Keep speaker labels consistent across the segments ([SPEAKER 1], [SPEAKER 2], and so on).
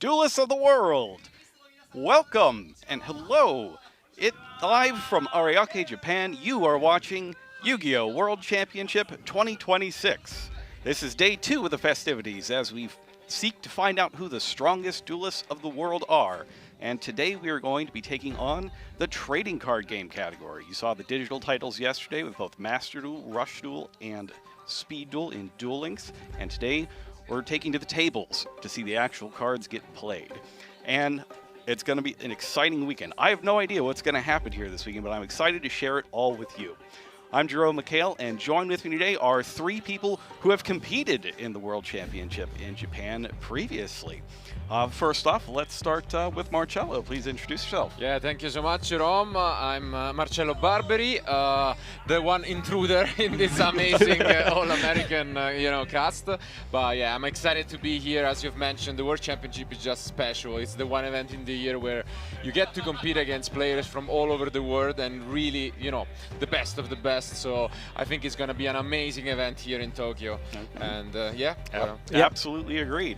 [SPEAKER 1] Duelists of the world. Welcome and hello. It live from Ariake, Japan. You are watching Yu-Gi-Oh! World Championship 2026. This is day 2 of the festivities as we seek to find out who the strongest duelists of the world are. And today we are going to be taking on the trading card game category. You saw the digital titles yesterday with both Master Duel, Rush Duel, and Speed Duel in Duel Links. And today we're taking to the tables to see the actual cards get played. And it's going to be an exciting weekend. I have no idea what's going to happen here this weekend, but I'm excited to share it all with you. I'm Jerome McHale, and joined with me today are 3 people who have competed in the World Championship in Japan previously. First off, let's start with Marcello. Please introduce yourself.
[SPEAKER 2] Yeah, thank you so much, Jerome. I'm Marcello Barberi, the one intruder in this amazing all-American, cast. But yeah, I'm excited to be here. As you've mentioned, the World Championship is just special. It's the one event in the year where you get to compete against players from all over the world and really, the best of the best. So I think it's going to be an amazing event here in Tokyo. Okay. And
[SPEAKER 1] Absolutely agreed.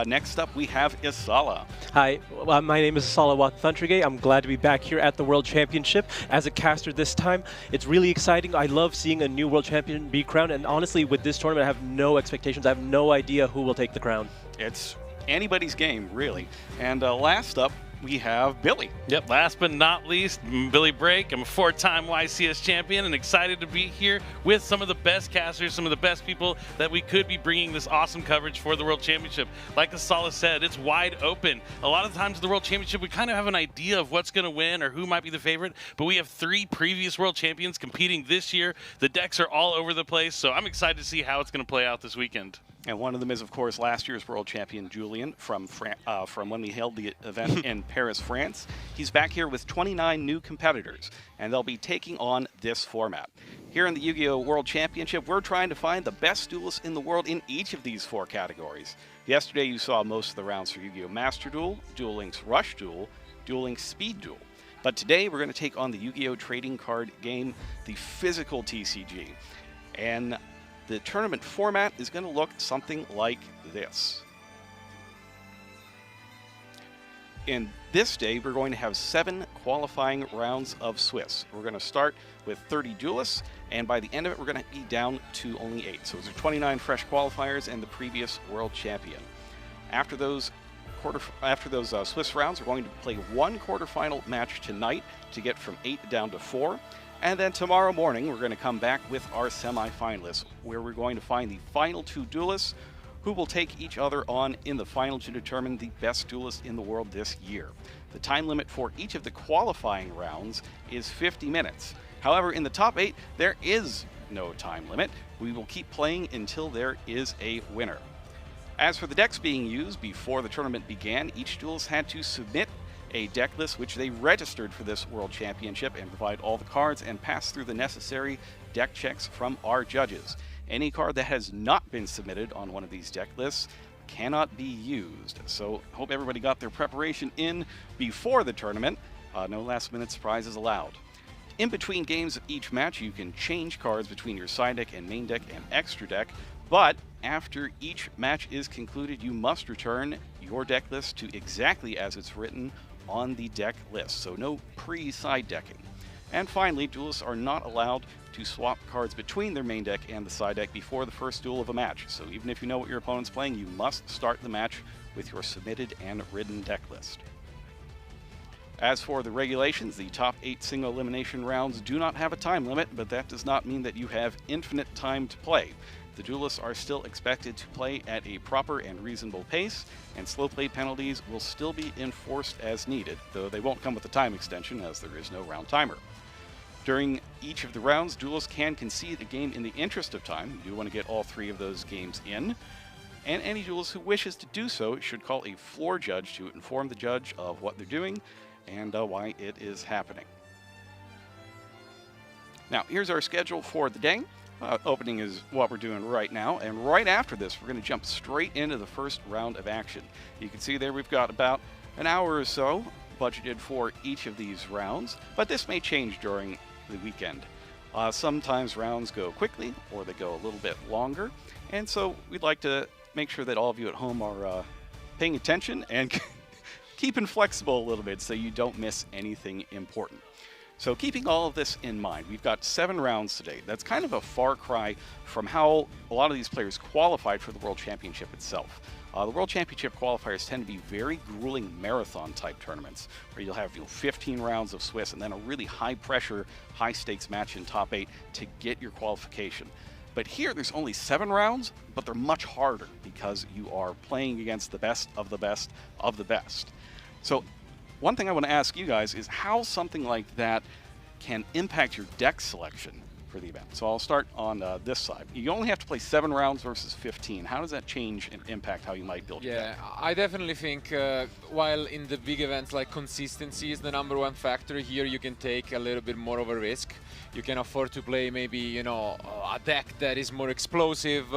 [SPEAKER 1] Next up, we have Isala.
[SPEAKER 3] Hi, my name is Isala Watantrige. I'm glad to be back here at the World Championship as a caster this time. It's really exciting. I love seeing a new World Champion be crowned, and honestly, with this tournament, I have no expectations. I have no idea who will take the crown.
[SPEAKER 1] It's anybody's game, really. And last up, we have Billy.
[SPEAKER 4] Yep, last but not least, Billy Brake. I'm a 4-time YCS champion and excited to be here with some of the best casters, some of the best people that we could be bringing this awesome coverage for the World Championship. Like Asala said, it's wide open. A lot of times in the World Championship, we kind of have an idea of what's going to win or who might be the favorite, but we have 3 previous World Champions competing this year. The decks are all over the place, so I'm excited to see how it's going to play out this weekend.
[SPEAKER 1] And one of them is, of course, last year's world champion, Julian, from when we held the event in Paris, France. He's back here with 29 new competitors, and they'll be taking on this format. Here in the Yu-Gi-Oh! World Championship, we're trying to find the best duelists in the world in each of these 4 categories. Yesterday, you saw most of the rounds for Yu-Gi-Oh! Master Duel, Duel Links Rush Duel, Duel Links Speed Duel. But today, we're going to take on the Yu-Gi-Oh! Trading card game, the physical TCG. And the tournament format is going to look something like this. In this day, we're going to have 7 qualifying rounds of Swiss. We're going to start with 30 duelists, and by the end of it, we're going to be down to only 8. So those are 29 fresh qualifiers and the previous world champion. After those Swiss rounds, we're going to play 1 quarterfinal match tonight to get from 8 down to 4. And then tomorrow morning, we're going to come back with our semifinalists, where we're going to find the final 2 duelists who will take each other on in the final to determine the best duelist in the world this year. The time limit for each of the qualifying rounds is 50 minutes. However, in the top 8, there is no time limit. We will keep playing until there is a winner. As for the decks being used, before the tournament began, each duelist had to submit a deck list which they registered for this World Championship and provide all the cards and pass through the necessary deck checks from our judges. Any card that has not been submitted on one of these deck lists cannot be used. So hope everybody got their preparation in before the tournament. No last minute surprises allowed. In between games of each match, you can change cards between your side deck and main deck and extra deck, but after each match is concluded, you must return your deck list to exactly as it's written on the deck list, so no pre-side decking. And finally, duelists are not allowed to swap cards between their main deck and the side deck before the first duel of a match. So even if you know what your opponent's playing, you must start the match with your submitted and written deck list. As for the regulations, the top 8 single elimination rounds do not have a time limit, but that does not mean that you have infinite time to play. The duelists are still expected to play at a proper and reasonable pace, and slow play penalties will still be enforced as needed, though they won't come with a time extension as there is no round timer. During each of the rounds, duelists can concede a game in the interest of time. You do want to get all 3 of those games in. And any duelist who wishes to do so should call a floor judge to inform the judge of what they're doing and why it is happening. Now, here's our schedule for the day. Opening is what we're doing right now, and right after this, we're going to jump straight into the first round of action. You can see there we've got about an hour or so budgeted for each of these rounds, but this may change during the weekend. Sometimes rounds go quickly, or they go a little bit longer, and so we'd like to make sure that all of you at home are paying attention and keeping flexible a little bit so you don't miss anything important. So keeping all of this in mind, we've got 7 rounds today. That's kind of a far cry from how a lot of these players qualified for the World Championship itself. The World Championship qualifiers tend to be very grueling marathon-type tournaments, where you'll have 15 rounds of Swiss and then a really high-pressure, high-stakes match in top 8 to get your qualification. But here, there's only 7 rounds, but they're much harder because you are playing against the best of the best of the best. So one thing I want to ask you guys is how something like that can impact your deck selection for the event. So I'll start on this side. You only have to play 7 rounds versus 15. How does that change and impact how you might build your deck?
[SPEAKER 2] Yeah, I definitely think while in the big events like consistency is the #1 factor, here you can take a little bit more of a risk. You can afford to play maybe, a deck that is more explosive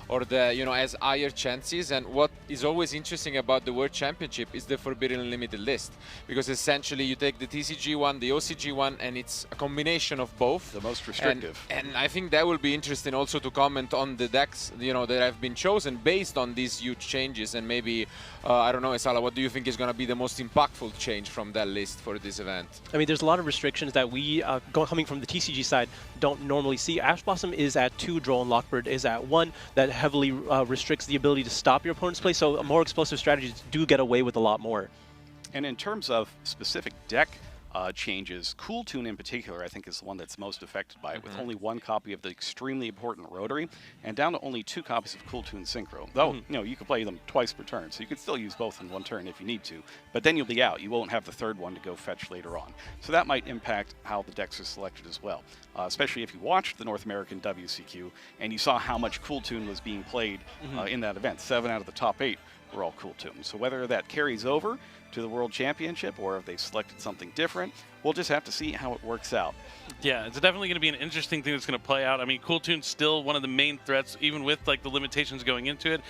[SPEAKER 2] or that, has higher chances. And what is always interesting about the World Championship is the Forbidden Unlimited list, because essentially you take the TCG one, the OCG one, and it's a combination of both.
[SPEAKER 1] The most restrictive.
[SPEAKER 2] And I think that will be interesting also to comment on the decks, that have been chosen based on these huge changes. And maybe, I don't know, Esala, what do you think is going to be the most impactful change from that list for this event?
[SPEAKER 3] I mean, there's a lot of restrictions that we, coming from the TCG side, don't normally see. Ash Blossom is at 2, Droll and Lockbird is at 1. That heavily restricts the ability to stop your opponent's play, so more explosive strategies do get away with a lot more.
[SPEAKER 1] And in terms of specific deck changes, Cool Tune in particular, I think, is the one that's most affected by it, with only 1 copy of the extremely important Rotary, and down to only 2 copies of Cool Tune Synchro. Though, you can play them twice per turn, so you could still use both in 1 turn if you need to, but then you'll be out. You won't have the 3rd one to go fetch later on. So that might impact how the decks are selected as well, especially if you watched the North American WCQ and you saw how much Cool Tune was being played in that event. 7 out of the top 8 were all Cool Tune. So whether that carries over to the World Championship or if they selected something different, we'll just have to see how it works out.
[SPEAKER 4] Yeah, it's definitely going to be an interesting thing that's going to play out. I mean, Cool Tune's still one of the main threats, even with the limitations going into it.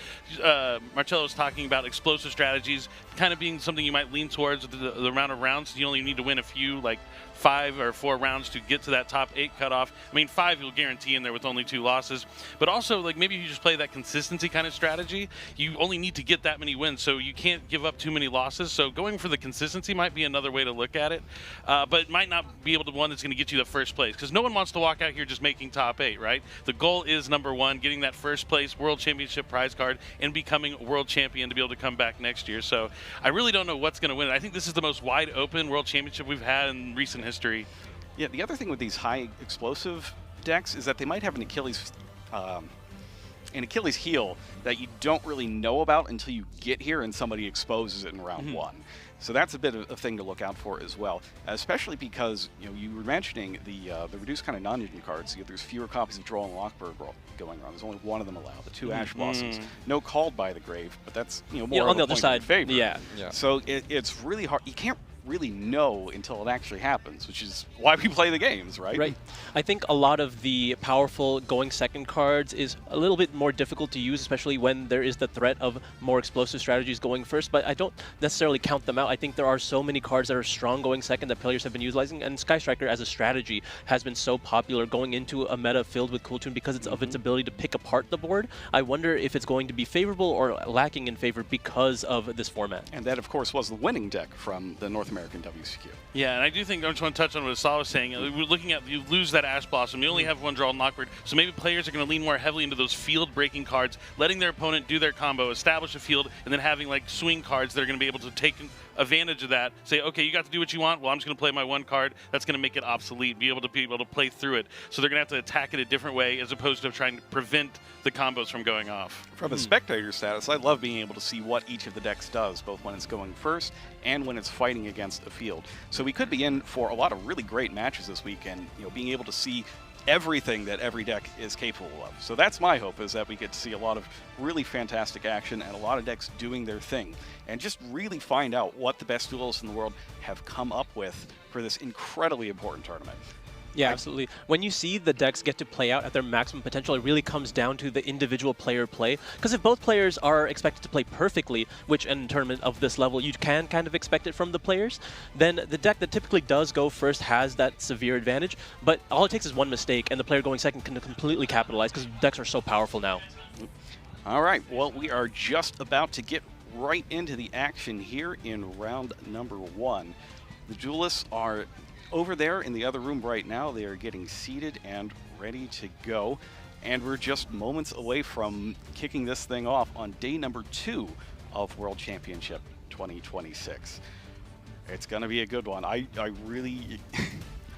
[SPEAKER 4] Marcello was talking about explosive strategies kind of being something you might lean towards the amount of rounds. You only need to win a few, 5 or 4 rounds to get to that top 8 cutoff. I mean, 5 you'll guarantee in there with only 2 losses. But also, maybe you just play that consistency kind of strategy. You only need to get that many wins, so you can't give up too many losses. So going for the consistency might be another way to look at it. But it might not be able to one that's going to get you the first place, because no one wants to walk out here just making top 8, right? The goal is #1, getting that first place World Championship prize card and becoming a world champion to be able to come back next year. So I really don't know what's going to win. I think this is the most wide open World Championship we've had in recent history.
[SPEAKER 1] Yeah, the other thing with these high explosive decks is that they might have an Achilles heel that you don't really know about until you get here and somebody exposes it in round 1. So that's a bit of a thing to look out for as well, especially because you were mentioning the reduced kind of non-engine cards. There's fewer copies of Droll and Lockbird going around. There's only 1 of them allowed. The 2 Ash Blossoms, no Called by the Grave, but that's more
[SPEAKER 3] on the other side.
[SPEAKER 1] Favor.
[SPEAKER 3] Yeah.
[SPEAKER 1] So it's really hard. You can't really know until it actually happens, which is why we play the games, right?
[SPEAKER 3] Right. I think a lot of the powerful going second cards is a little bit more difficult to use, especially when there is the threat of more explosive strategies going first, but I don't necessarily count them out. I think there are so many cards that are strong going second that players have been utilizing, and Sky Striker as a strategy has been so popular going into a meta filled with Cool Tune because it's of its ability to pick apart the board. I wonder if it's going to be favorable or lacking in favor because of this format.
[SPEAKER 1] And that, of course, was the winning deck from the North American WCQ.
[SPEAKER 4] Yeah, and I do think I just want to touch on what Saul was saying. We're looking at, you lose that Ash Blossom, you only have 1 Droll and Lockbird, so maybe players are going to lean more heavily into those field-breaking cards, letting their opponent do their combo, establish a field, and then having swing cards that are going to be able to take advantage of that. Say, okay, you got to do what you want. Well, I'm just going to play my 1 card. That's going to make it obsolete. Be able to play through it. So they're going to have to attack it a different way as opposed to trying to prevent the combos from going off.
[SPEAKER 1] From a spectator status, I love being able to see what each of the decks does, both when it's going first and when it's fighting against a field. So we could be in for a lot of really great matches this weekend. Being able to see everything that every deck is capable of. So that's my hope, is that we get to see a lot of really fantastic action and a lot of decks doing their thing, and just really find out what the best duelists in the world have come up with for this incredibly important tournament.
[SPEAKER 3] Yeah, absolutely. When you see the decks get to play out at their maximum potential, it really comes down to the individual player play. Because if both players are expected to play perfectly, which in a tournament of this level you can kind of expect it from the players, then the deck that typically does go first has that severe advantage. But all it takes is one mistake, and the player going second can completely capitalize because decks are so powerful now.
[SPEAKER 1] All right, well, we are just about to get right into the action here in round number 1. The duelists are over there in the other room right now. They are getting seated and ready to go. And we're just moments away from kicking this thing off on day number 2 of World Championship 2026. It's going to be a good one. I really...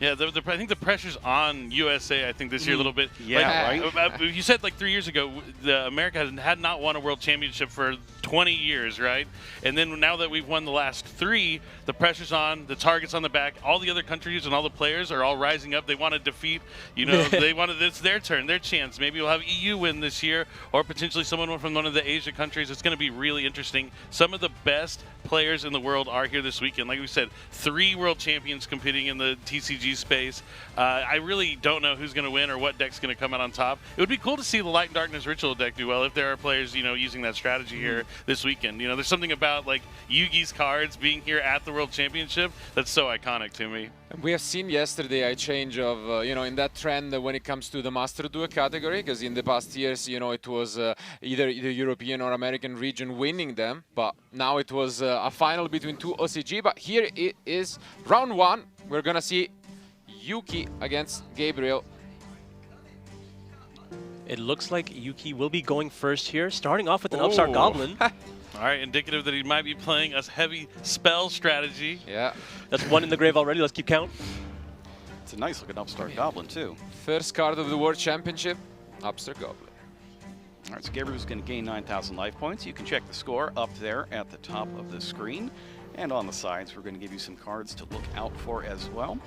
[SPEAKER 4] Yeah, I think the pressure's on USA, I think, this year a little bit.
[SPEAKER 1] Yeah,
[SPEAKER 4] like,
[SPEAKER 1] right?
[SPEAKER 4] You said like 3 years ago, America had not won a world championship for 20 years, right? And then now that we've won the last 3, the pressure's on, the target's on the back. All the other countries and all the players are all rising up. They want to defeat, it's their turn, their chance. Maybe we'll have EU win this year, or potentially someone from one of the Asia countries. It's going to be really interesting. Some of the best players in the world are here this weekend. Like we said, 3 world champions competing in the TCG space. I really don't know who's going to win or what deck's going to come out on top. It would be cool to see the Light and Darkness Ritual deck do well if there are players, using that strategy here this weekend. There's something about like Yugi's cards being here at the World Championship that's so iconic to me.
[SPEAKER 2] We have seen yesterday a change of, in that trend when it comes to the Master Duel category, because in the past years, it was either the European or American region winning them, but now it was a final between 2 OCG. But here it is round 1. We're going to see Yuki against Gabriel.
[SPEAKER 3] It looks like Yuki will be going first here, starting off with an Upstart Goblin.
[SPEAKER 4] All right, indicative that he might be playing a heavy spell strategy.
[SPEAKER 2] Yeah.
[SPEAKER 3] That's 1 in the grave already. Let's keep count.
[SPEAKER 1] It's a nice looking Upstart Goblin, too.
[SPEAKER 2] First card of the World Championship, Upstart Goblin.
[SPEAKER 1] All right, so Gabriel's going to gain 9,000 life points. You can check the score up there at the top of the screen. And on the sides, we're going to give you some cards to look out for as well.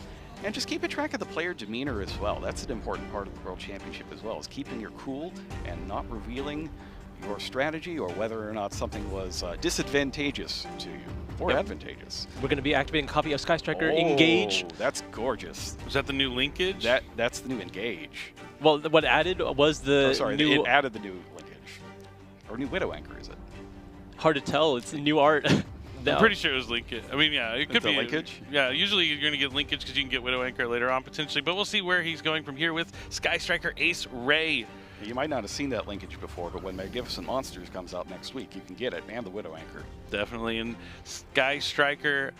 [SPEAKER 1] And just keep a track of the player demeanor as well. That's an important part of the World Championship as well, is keeping your cool and not revealing your strategy or whether or not something was disadvantageous to you or advantageous.
[SPEAKER 3] We're going to be activating a copy of Sky Striker Engage.
[SPEAKER 1] That's gorgeous.
[SPEAKER 4] Is that the new linkage?
[SPEAKER 1] That's the new Engage.
[SPEAKER 3] Well, what added was the new...
[SPEAKER 1] it added the new linkage. Or new Widow Anchor, is it?
[SPEAKER 3] Hard to tell. It's new art.
[SPEAKER 4] I'm pretty sure it was linkage. I mean, yeah, it could be
[SPEAKER 1] linkage.
[SPEAKER 4] Yeah, usually you're going to get linkage because you can get Widow Anchor later on potentially, but we'll see where he's going from here with Sky Striker Ace Ray.
[SPEAKER 1] You might not have seen that linkage before, but when Magnificent Monsters comes out next week, you can get it, and the Widow Anchor.
[SPEAKER 4] Definitely, and Sky Striker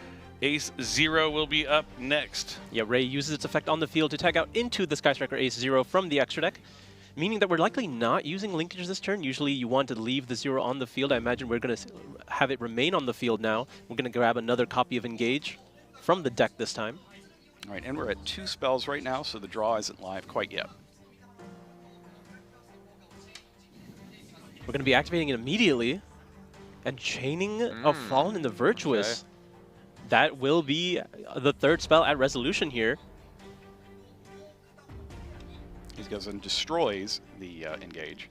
[SPEAKER 4] Ace Zero will be up next.
[SPEAKER 3] Yeah, Ray uses its effect on the field to tag out into the Sky Striker Ace Zero from the extra deck, meaning that we're likely not using linkage this turn. Usually you want to leave the 0 on the field. I imagine we're going to have it remain on the field now. We're going to grab another copy of Engage from the deck this time.
[SPEAKER 1] All right, and we're at 2 spells right now, so the draw isn't live quite yet.
[SPEAKER 3] We're going to be activating it immediately and chaining a Fallen in the Virtuous. Okay. That will be the 3rd spell at resolution here.
[SPEAKER 1] He goes and destroys the Engage.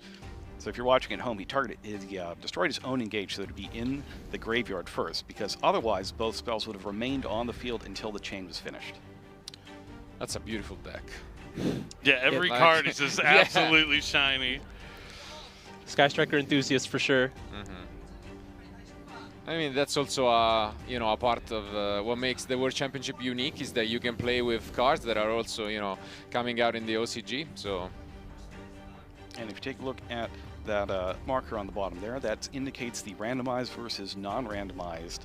[SPEAKER 1] So if you're watching at home, he destroyed his own Engage so that it would be in the graveyard first, because otherwise both spells would have remained on the field until the chain was finished.
[SPEAKER 2] That's a beautiful deck.
[SPEAKER 4] Yeah, every card is just absolutely shiny.
[SPEAKER 3] Sky Striker enthusiast for sure.
[SPEAKER 2] I mean, that's also a part of what makes the World Championship unique, is that you can play with cards that are also coming out in the OCG. So,
[SPEAKER 1] and if you take a look at that marker on the bottom there, that indicates the randomized versus non-randomized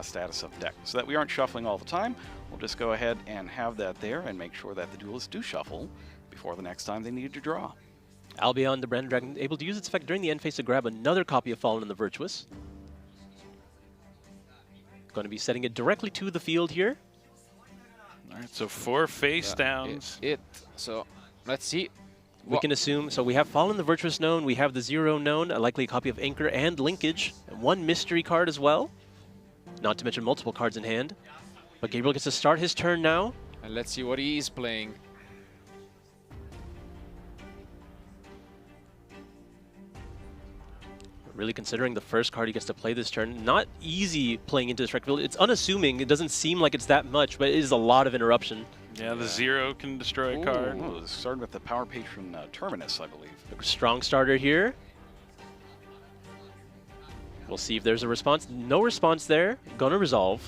[SPEAKER 1] status of the deck, so that we aren't shuffling all the time. We'll just go ahead and have that there and make sure that the duelists do shuffle before the next time they need to draw.
[SPEAKER 3] Albion, the Branded Dragon, able to use its effect during the end phase to grab another copy of Fallen in the Virtuous. Going to be setting it directly to the field here.
[SPEAKER 4] All right, so 4 face downs.
[SPEAKER 2] So let's see.
[SPEAKER 3] We can assume, so we have Fallen the Virtuous known, we have the 0 known, a likely copy of Anchor and Linkage, and 1 mystery card as well. Not to mention multiple cards in hand. But Gabriel gets to start his turn now.
[SPEAKER 2] And let's see what he is playing.
[SPEAKER 3] Really considering the first card he gets to play this turn. Not easy playing into this field. It's unassuming. It doesn't seem like it's that much, but it is a lot of interruption.
[SPEAKER 4] Yeah, the 0 can destroy a card.
[SPEAKER 1] Ooh, starting with the Power Patron Terminus, I believe.
[SPEAKER 3] A strong starter here. We'll see if there's a response. No response there. Gonna resolve.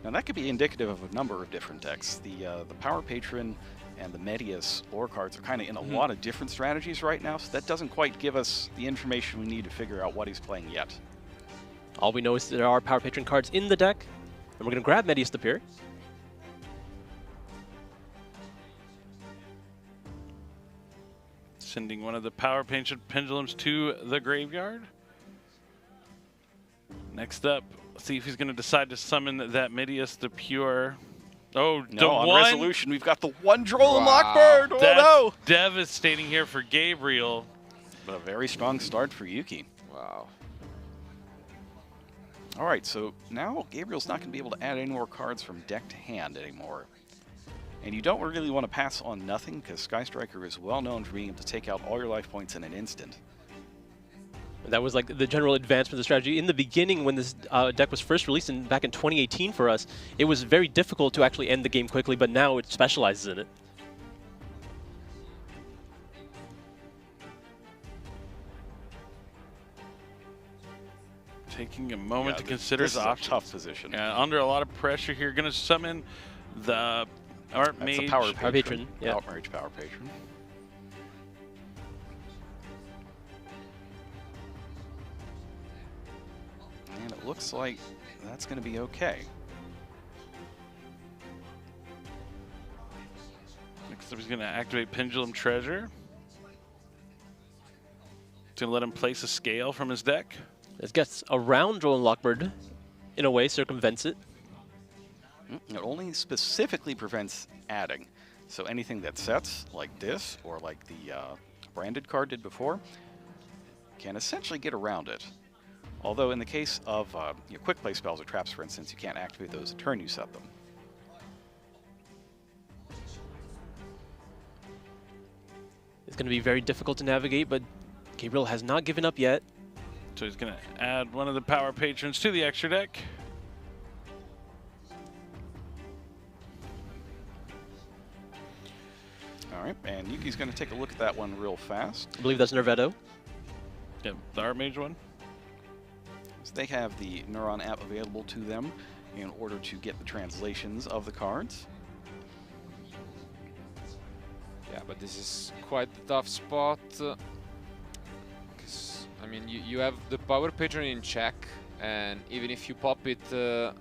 [SPEAKER 1] Now that could be indicative of a number of different decks. The Power Patron and the Medius lore cards are kind of in a lot of different strategies right now, so that doesn't quite give us the information we need to figure out what he's playing yet.
[SPEAKER 3] All we know is there are Power Patron cards in the deck, and we're going to grab Medius the Pure.
[SPEAKER 4] Sending one of the Power Patron Pendulums to the graveyard. Next up, let's see if he's going to decide to summon that Medius the Pure. Oh,
[SPEAKER 1] no, on
[SPEAKER 4] one.
[SPEAKER 1] resolution, we've got the one Droll and Lockbird. Oh,
[SPEAKER 4] That's
[SPEAKER 1] no.
[SPEAKER 4] devastating here for Gabriel.
[SPEAKER 1] But a very strong start for Yuki.
[SPEAKER 2] Wow.
[SPEAKER 1] All right, so now Gabriel's not going to be able to add any more cards from deck to hand anymore. And you don't really want to pass on nothing, because Sky Striker is well known for being able to take out all your life points in an instant.
[SPEAKER 3] That was like the general advancement of the strategy. In the beginning, when this deck was first released back in 2018 for us, it was very difficult to actually end the game quickly, but now it specializes in it.
[SPEAKER 4] Taking a moment to consider his options.
[SPEAKER 1] Tough position.
[SPEAKER 4] Under a lot of pressure here. Going to summon the Archmage.
[SPEAKER 1] Power
[SPEAKER 3] Patron. Yeah.
[SPEAKER 1] Archmage Power Patron. And it looks like that's going to be okay.
[SPEAKER 4] Next up, he's going to activate Pendulum Treasure. It's going to let him place a scale from his deck.
[SPEAKER 3] This gets around Droll and Lockbird, in a way, circumvents it.
[SPEAKER 1] It only specifically prevents adding. So anything that sets, like this, or like the branded card did before, can essentially get around it. Although in the case of quick play spells or traps, for instance, you can't activate those the turn you set them.
[SPEAKER 3] It's going to be very difficult to navigate, but Gabriel has not given up yet.
[SPEAKER 4] So he's going to add one of the Power Patrons to the extra deck.
[SPEAKER 1] All right, and Yuki's going to take a look at that one real fast.
[SPEAKER 3] I believe that's Nervetto.
[SPEAKER 4] Yep, the Archmage one.
[SPEAKER 1] So they have the Neuron app available to them in order to get the translations of the cards.
[SPEAKER 2] Yeah, but this is quite a tough spot. I mean, you have the Power Patron in check, and even if you pop it, the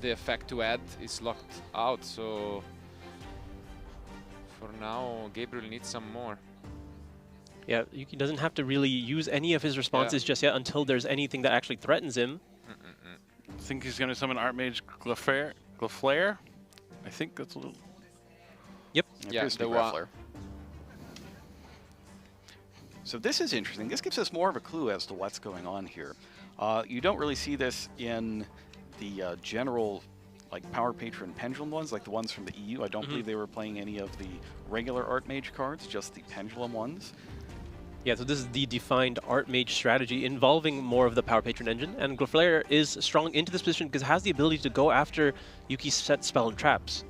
[SPEAKER 2] effect to add is locked out, so for now, Gabriel needs some more.
[SPEAKER 3] Yeah, Yuki doesn't have to really use any of his responses just yet until there's anything that actually threatens him.
[SPEAKER 4] I think he's going to summon Archmage Glaflare. I think that's a little...
[SPEAKER 3] Yep.
[SPEAKER 2] Yeah, the one.
[SPEAKER 1] So this is interesting. This gives us more of a clue as to what's going on here. You don't really see this in the general Power Patron Pendulum ones, like the ones from the EU. I don't believe they were playing any of the regular Archmage cards, just the Pendulum ones.
[SPEAKER 3] Yeah, so this is the defined Archmage strategy involving more of the Power Patron engine, and Glaflare is strong into this position because it has the ability to go after Yuki's set spell and traps.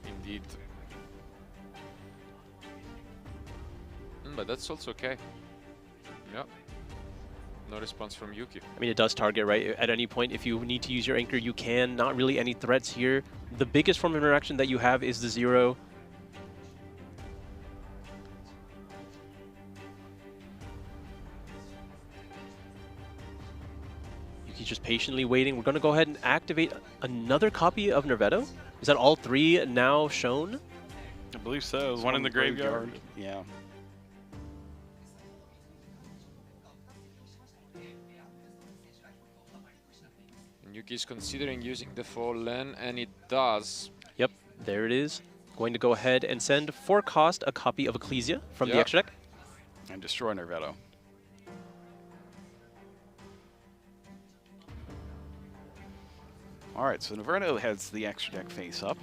[SPEAKER 2] Indeed. But that's also okay. Yeah. No response from Yuki.
[SPEAKER 3] I mean, it does target, right? At any point, if you need to use your anchor, you can. Not really any threats here. The biggest form of interaction that you have is the 0. Yuki's just patiently waiting. We're going to go ahead and activate another copy of Nervetto. Is that all 3 now shown?
[SPEAKER 4] I believe so. One in the graveyard.
[SPEAKER 1] Yeah.
[SPEAKER 2] Yuki's considering using the Fallen, and it does.
[SPEAKER 3] Yep, there it is. Going to go ahead and send, for cost, a copy of Ecclesia from the extra deck.
[SPEAKER 1] And destroy Nervetto. All right, so Nervetto has the extra deck face up.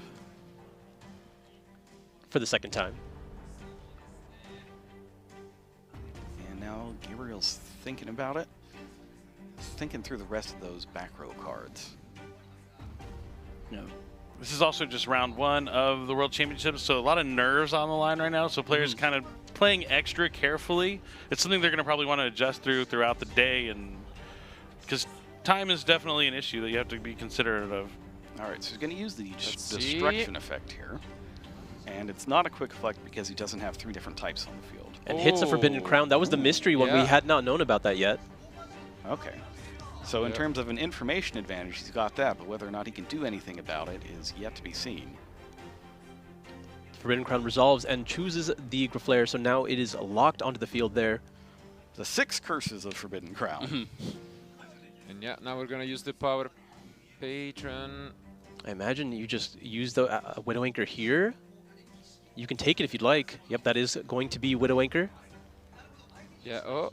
[SPEAKER 3] For the second time.
[SPEAKER 1] And now Gabriel's thinking about it. Thinking through the rest of those back row cards.
[SPEAKER 4] Yeah. This is also just round 1 of the World Championships, so a lot of nerves on the line right now, so players kind of playing extra carefully. It's something they're going to probably want to adjust throughout the day, and because time is definitely an issue that you have to be considerate of.
[SPEAKER 1] All right, so he's going to use the destruction effect here. And it's not a quick effect because he doesn't have 3 different types on the field.
[SPEAKER 3] And hits a Forbidden Crown. That was the mystery one. We had not known about that yet.
[SPEAKER 1] Okay. So in terms of an information advantage, he's got that, but whether or not he can do anything about it is yet to be seen.
[SPEAKER 3] Forbidden Crown resolves and chooses the Graflare, so now it is locked onto the field there.
[SPEAKER 1] The 6 curses of Forbidden Crown.
[SPEAKER 2] And yeah, now we're gonna use the Power Patron.
[SPEAKER 3] I imagine you just use the Widow Anchor here. You can take it if you'd like. Yep, that is going to be Widow Anchor.
[SPEAKER 2] Yeah, oh.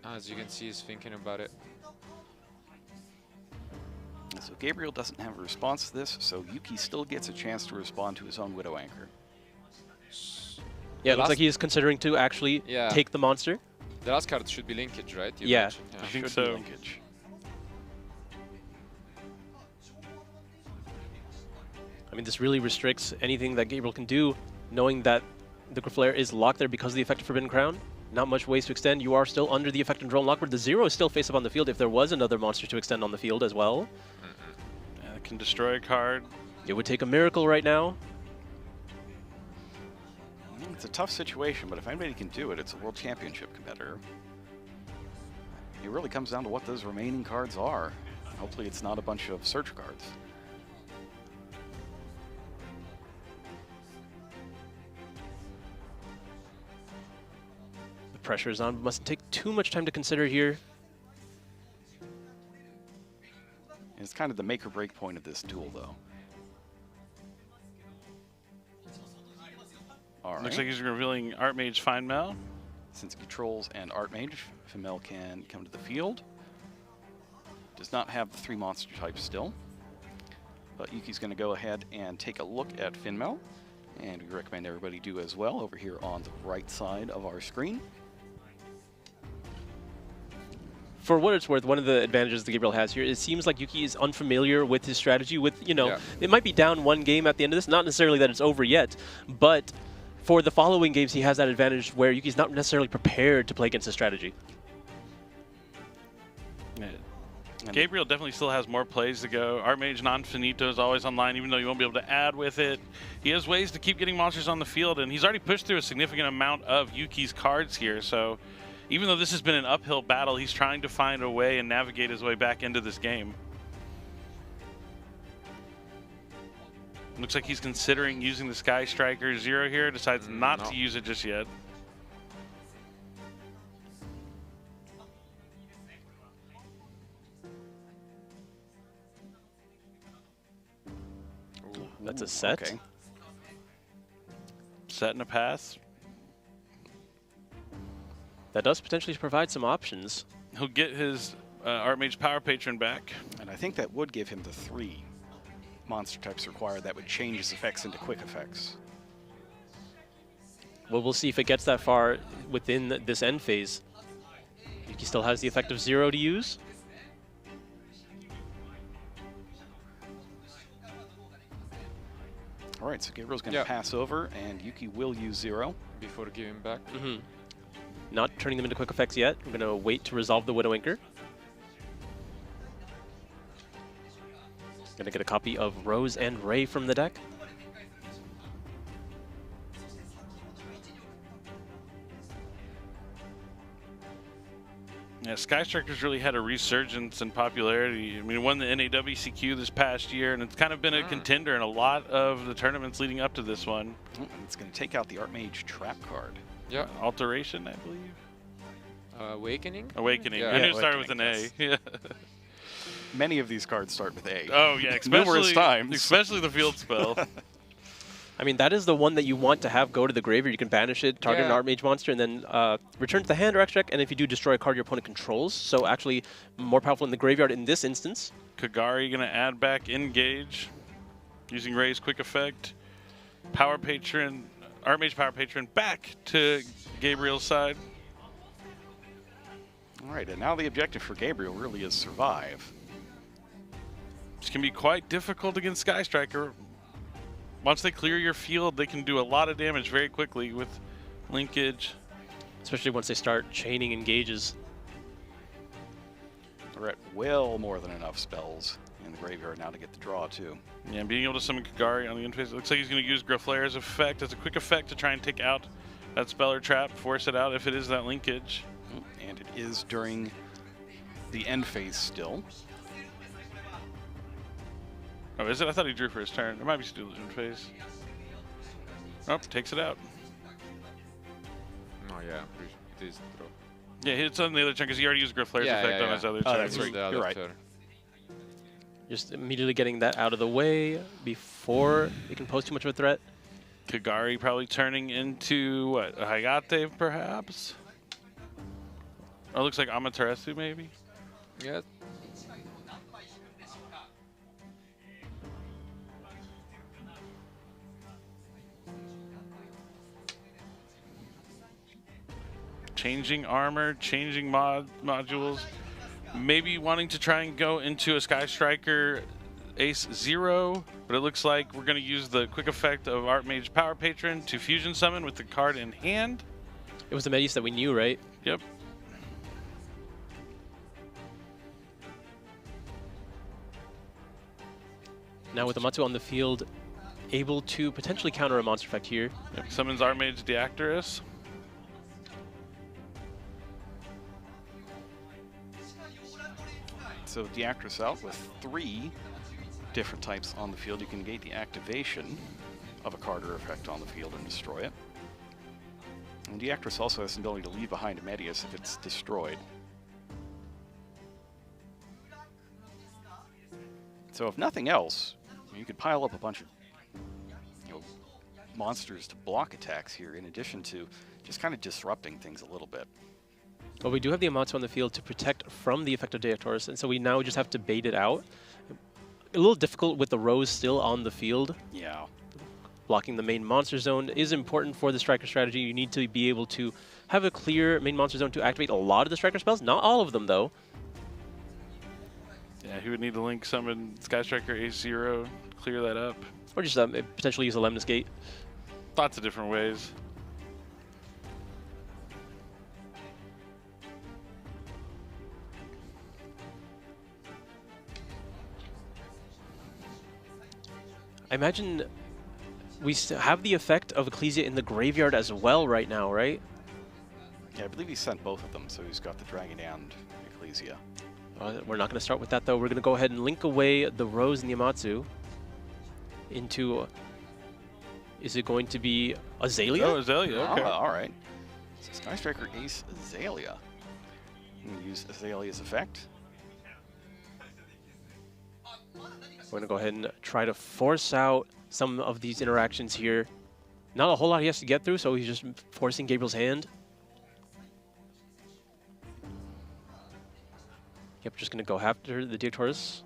[SPEAKER 2] As you can see, he's thinking about it.
[SPEAKER 1] So Gabriel doesn't have a response to this, so Yuki still gets a chance to respond to his own Widow Anchor.
[SPEAKER 3] Yeah, it looks like he is considering to actually take the monster.
[SPEAKER 2] The last card should be linkage, right? You
[SPEAKER 3] Yeah.
[SPEAKER 2] mentioned.
[SPEAKER 4] I think
[SPEAKER 1] Should
[SPEAKER 4] so.
[SPEAKER 1] be linkage.
[SPEAKER 3] I mean, this really restricts anything that Gabriel can do, knowing that the Graflare is locked there because of the effect of Forbidden Crown. Not much ways to extend. You are still under the effect of Drone Lock, but the 0 is still face up on the field if there was another monster to extend on the field as well.
[SPEAKER 4] It can destroy a card.
[SPEAKER 3] It would take a miracle right now.
[SPEAKER 1] It's a tough situation, but if anybody can do it, it's a World Championship competitor. It really comes down to what those remaining cards are. Hopefully it's not a bunch of search cards.
[SPEAKER 3] The pressure is on. Mustn't take too much time to consider here.
[SPEAKER 1] It's kind of the make or break point of this duel, though. All right.
[SPEAKER 4] Looks like he's revealing Archmage Find Mel.
[SPEAKER 1] Since he controls and Archmage, Femel can come to the field. Does not have the 3 monster types still. But Yuki's going to go ahead and take a look at Finmel. And we recommend everybody do as well over here on the right side of our screen.
[SPEAKER 3] For what it's worth, one of the advantages that Gabriel has here, it seems like Yuki is unfamiliar with his strategy with, you know, it might be down 1 game at the end of this, not necessarily that it's over yet, but for the following games he has that advantage where Yuki's not necessarily prepared to play against his strategy.
[SPEAKER 4] Yeah. Gabriel definitely still has more plays to go. Archmage Non-Finito is always online, even though you won't be able to add with it. He has ways to keep getting monsters on the field, and he's already pushed through a significant amount of Yuki's cards here, so even though this has been an uphill battle, he's trying to find a way and navigate his way back into this game. Looks like he's considering using the Sky Striker 0 here, decides not to use it just yet.
[SPEAKER 3] That's a set.
[SPEAKER 1] Okay.
[SPEAKER 4] Set in a pass.
[SPEAKER 3] That does potentially provide some options.
[SPEAKER 4] He'll get his Archmage Power Patron back.
[SPEAKER 1] And I think that would give him the 3 monster types required. That would change his effects into quick effects.
[SPEAKER 3] Well, we'll see if it gets that far within this end phase. Yuki still has the effect of 0 to use.
[SPEAKER 1] All right, so Gabriel's going to pass over, and Yuki will use 0.
[SPEAKER 2] Before giving back.
[SPEAKER 3] Not turning them into quick effects yet. We're going to wait to resolve the Widow Anchor. Going to get a copy of Rose and Ray from the deck.
[SPEAKER 4] Yeah, Sky Striker's really had a resurgence in popularity. I mean, it won the NAWCQ this past year, and it's kind of been a contender in a lot of the tournaments leading up to this one.
[SPEAKER 1] And it's going to take out the Archmage Trap card.
[SPEAKER 2] Yeah.
[SPEAKER 4] Alteration, I believe.
[SPEAKER 2] Awakening?
[SPEAKER 4] Awakening.
[SPEAKER 2] Yeah.
[SPEAKER 4] I knew it started with an
[SPEAKER 1] Awakening,
[SPEAKER 4] A. Yeah.
[SPEAKER 1] Many of these cards start with A.
[SPEAKER 4] Oh, yeah,
[SPEAKER 1] Numerous times.
[SPEAKER 4] Especially the field spell.
[SPEAKER 3] I mean, that is the one that you want to have go to the graveyard. You can banish it, target an Archmage monster, and then return to the hand or extract, and if you do, destroy a card your opponent controls. So actually more powerful in the graveyard in this instance.
[SPEAKER 4] Kagari going to add back Engage using Ray's quick effect. Power Patron, Archmage Power Patron back to Gabriel's side.
[SPEAKER 1] All right, and now the objective for Gabriel really is survive.
[SPEAKER 4] This can be quite difficult against Sky Striker. Once they clear your field, they can do a lot of damage very quickly with linkage.
[SPEAKER 3] Especially once they start chaining engages.
[SPEAKER 1] We're at well more than enough spells in the graveyard now to get the draw, too.
[SPEAKER 4] Yeah, being able to summon Kagari on the interface. It looks like he's going to use Graflare's effect as a quick effect to try and take out that spell or trap, force it out if it is that linkage.
[SPEAKER 1] And it is during the end phase still.
[SPEAKER 4] Oh, is it? I thought he drew for his turn. It might be still in phase. Oh, takes it out.
[SPEAKER 2] Oh yeah, it is draw.
[SPEAKER 4] Yeah, it's on the other turn because he already used Griff Flare's
[SPEAKER 2] Yeah,
[SPEAKER 4] effect
[SPEAKER 2] yeah,
[SPEAKER 4] on his
[SPEAKER 2] yeah.
[SPEAKER 4] other
[SPEAKER 1] Oh,
[SPEAKER 4] turn.
[SPEAKER 1] that's right.
[SPEAKER 2] The
[SPEAKER 1] You're
[SPEAKER 2] other
[SPEAKER 1] right.
[SPEAKER 2] turn.
[SPEAKER 3] Just immediately getting that out of the way before it can pose too much of a threat.
[SPEAKER 4] Kagari probably turning into, what, a Hayate, perhaps? Oh, it looks like Amaterasu, maybe?
[SPEAKER 2] Yeah.
[SPEAKER 4] Changing armor, changing modules. Maybe wanting to try and go into a Sky Striker Ace 0, but it looks like we're going to use the quick effect of Archmage Power Patron to fusion summon with the card in hand.
[SPEAKER 3] It was the Medius that we knew, right?
[SPEAKER 4] Yep.
[SPEAKER 3] Now with Amatsu on the field, able to potentially counter a monster effect here.
[SPEAKER 4] Yep. Summons Archmage Deactorus.
[SPEAKER 1] So Deactorus out with 3 different types on the field. You can negate the activation of a card or effect on the field and destroy it. And Deactorus also has the ability to leave behind a Medius if it's destroyed. So if nothing else, you could pile up a bunch of monsters to block attacks here, in addition to just kind of disrupting things a little bit.
[SPEAKER 3] But we do have the Amatsu on the field to protect from the effect of Deactorus, and so we now just have to bait it out. A little difficult with the Rose still on the field.
[SPEAKER 1] Yeah.
[SPEAKER 3] Blocking the main monster zone is important for the Striker strategy. You need to be able to have a clear main monster zone to activate a lot of the Striker spells. Not all of them, though.
[SPEAKER 4] Yeah, he would need to link summon Sky Striker Ace 0, clear that up.
[SPEAKER 3] Or just potentially use a Lemnis Gate.
[SPEAKER 4] Lots of different ways.
[SPEAKER 3] I imagine we have the effect of Ecclesia in the graveyard as well right now, right?
[SPEAKER 1] Yeah, I believe he sent both of them, so he's got the Dragon and Ecclesia.
[SPEAKER 3] We're not going to start with that, though. We're going to go ahead and link away the Rose and the Amatsu into... is it going to be Azalea?
[SPEAKER 4] Oh, Azalea, okay.
[SPEAKER 1] All right. So Sky Striker Ace Azalea. I'm going to use Azalea's effect.
[SPEAKER 3] We're going to go ahead and try to force out some of these interactions here. Not a whole lot he has to get through, so he's just forcing Gabriel's hand. Yep, just going to go after the Deactorus.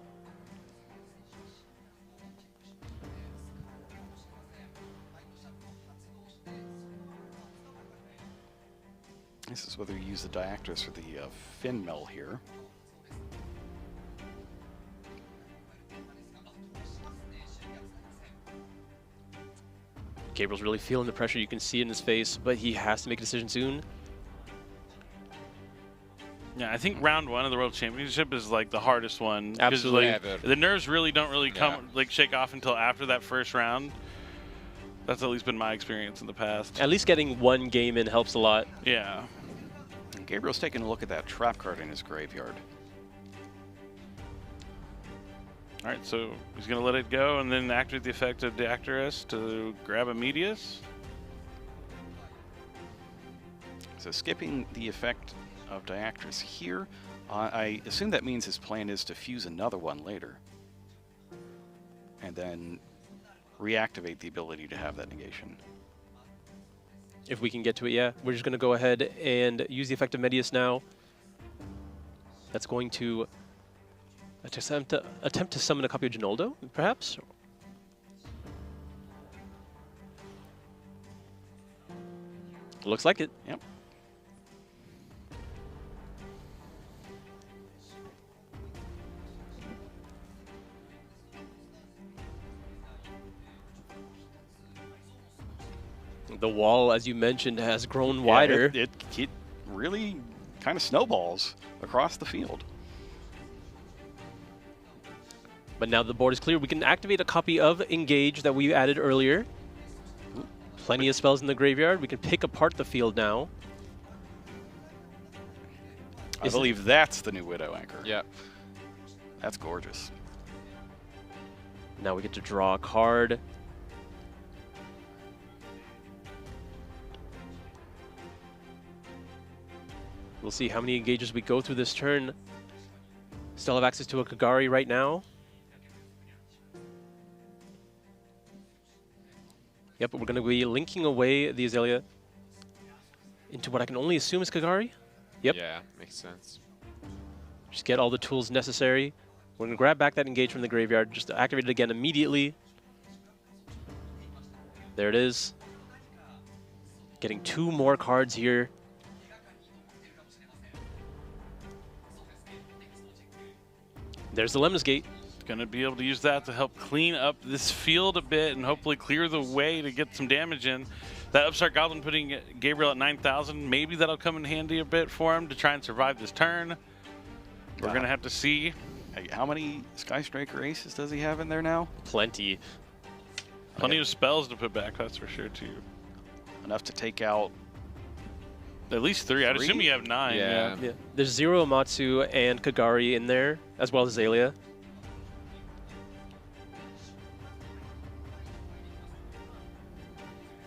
[SPEAKER 1] This is whether you use the Deactorus or the Fin Mill here.
[SPEAKER 3] Gabriel's really feeling the pressure. You can see it in his face, but he has to make a decision soon.
[SPEAKER 4] Yeah, I think round 1 of the World Championship is like the hardest one. 'Cause,
[SPEAKER 3] Absolutely.
[SPEAKER 4] like,
[SPEAKER 2] Ever.
[SPEAKER 4] the nerves really don't come like shake off until after that first round. That's at least been my experience in the past.
[SPEAKER 3] At least getting one game in helps a lot.
[SPEAKER 4] Yeah.
[SPEAKER 1] And Gabriel's taking a look at that trap card in his graveyard.
[SPEAKER 4] All right, so he's going to let it go and then activate the effect of Deactorus to grab a Medius.
[SPEAKER 1] So skipping the effect of Deactorus here, I assume that means his plan is to fuse another one later. And then reactivate the ability to have that negation.
[SPEAKER 3] If we can get to it, yeah. We're just going to go ahead and use the effect of Medius now. That's going to attempt to summon a copy of Ginoldo, perhaps? Looks like it.
[SPEAKER 1] Yep.
[SPEAKER 3] The wall, as you mentioned, has grown wider.
[SPEAKER 1] Yeah, it really kind of snowballs across the field.
[SPEAKER 3] But now the board is clear. We can activate a copy of Engage that we added earlier. Plenty of spells in the graveyard. We can pick apart the field now.
[SPEAKER 1] I believe that's the new Widow Anchor.
[SPEAKER 2] Yeah.
[SPEAKER 1] That's gorgeous.
[SPEAKER 3] Now we get to draw a card. We'll see how many engages we go through this turn. Still have access to a Kagari right now. Yep, we're going to be linking away the Azalea into what I can only assume is Kagari. Yep.
[SPEAKER 2] Yeah, makes sense.
[SPEAKER 3] Just get all the tools necessary. We're going to grab back that engage from the graveyard, just to activate it again immediately. There it is. Getting 2 more cards here. There's the Lemnis Gate.
[SPEAKER 4] Going to be able to use that to help clean up this field a bit and hopefully clear the way to get some damage in. That Upstart Goblin putting Gabriel at 9,000, maybe that'll come in handy a bit for him to try and survive this turn. We're going to have to see.
[SPEAKER 1] Hey, how many Sky Striker aces does he have in there now?
[SPEAKER 3] Plenty.
[SPEAKER 4] Plenty of spells to put back, that's for sure, too.
[SPEAKER 1] Enough to take out
[SPEAKER 4] At least 3. I'd assume you have 9.
[SPEAKER 2] Yeah.
[SPEAKER 3] Yeah. There's 0 Amatsu and Kagari in there, as well as Azalea.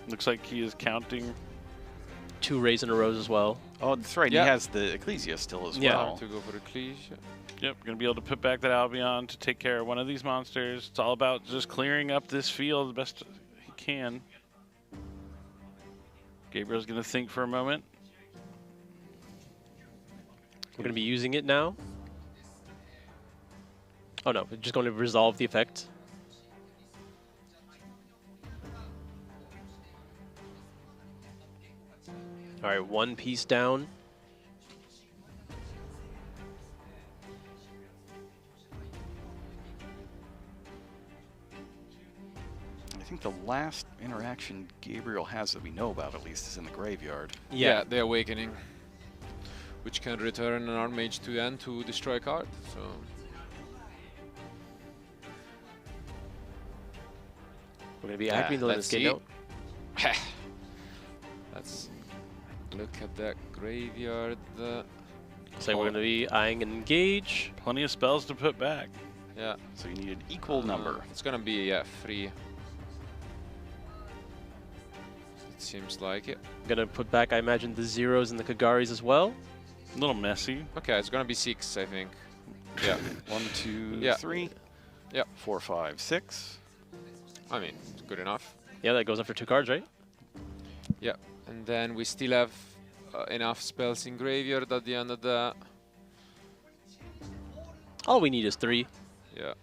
[SPEAKER 4] Looks like he is counting.
[SPEAKER 3] 2 Rays in a row as well.
[SPEAKER 1] Oh, that's right.
[SPEAKER 2] Yeah.
[SPEAKER 1] He has the Ecclesia still as
[SPEAKER 3] Yeah.
[SPEAKER 1] well.
[SPEAKER 2] To go for a Ecclesia.
[SPEAKER 4] Yep, going to be able to put back that Albion to take care of one of these monsters. It's all about just clearing up this field the best he can. Gabriel's going to think for a moment.
[SPEAKER 3] We're going to be using it now. Oh no, we're just going to resolve the effect. All right, 1 piece down.
[SPEAKER 1] I think the last interaction Gabriel has that we know about, at least, is in the graveyard.
[SPEAKER 2] Yeah, the Awakening, which can return an Archmage to the end to destroy a card. So
[SPEAKER 3] We're going to be activating the
[SPEAKER 2] let's
[SPEAKER 3] Lemnis Gate
[SPEAKER 2] see.
[SPEAKER 3] now.
[SPEAKER 2] Let's look at that graveyard.
[SPEAKER 3] So we're going to be eyeing an engage.
[SPEAKER 4] Plenty of spells to put back.
[SPEAKER 2] Yeah,
[SPEAKER 1] So you need an equal number.
[SPEAKER 2] It's gonna be 3. It seems like it.
[SPEAKER 3] I'm going to put back, I imagine, the zeros and the Kagaris as well.
[SPEAKER 4] A little messy.
[SPEAKER 2] Okay, it's gonna be 6, I think. Yeah,
[SPEAKER 1] 1, 2,
[SPEAKER 2] Yeah.
[SPEAKER 1] 3.
[SPEAKER 2] Yep.
[SPEAKER 1] 4, 5, 6.
[SPEAKER 2] I mean, it's good enough.
[SPEAKER 3] Yeah, that goes up for 2 cards, right?
[SPEAKER 2] Yeah, and then we still have enough spells in graveyard at the end of the.
[SPEAKER 3] All we need is 3.
[SPEAKER 2] Yeah.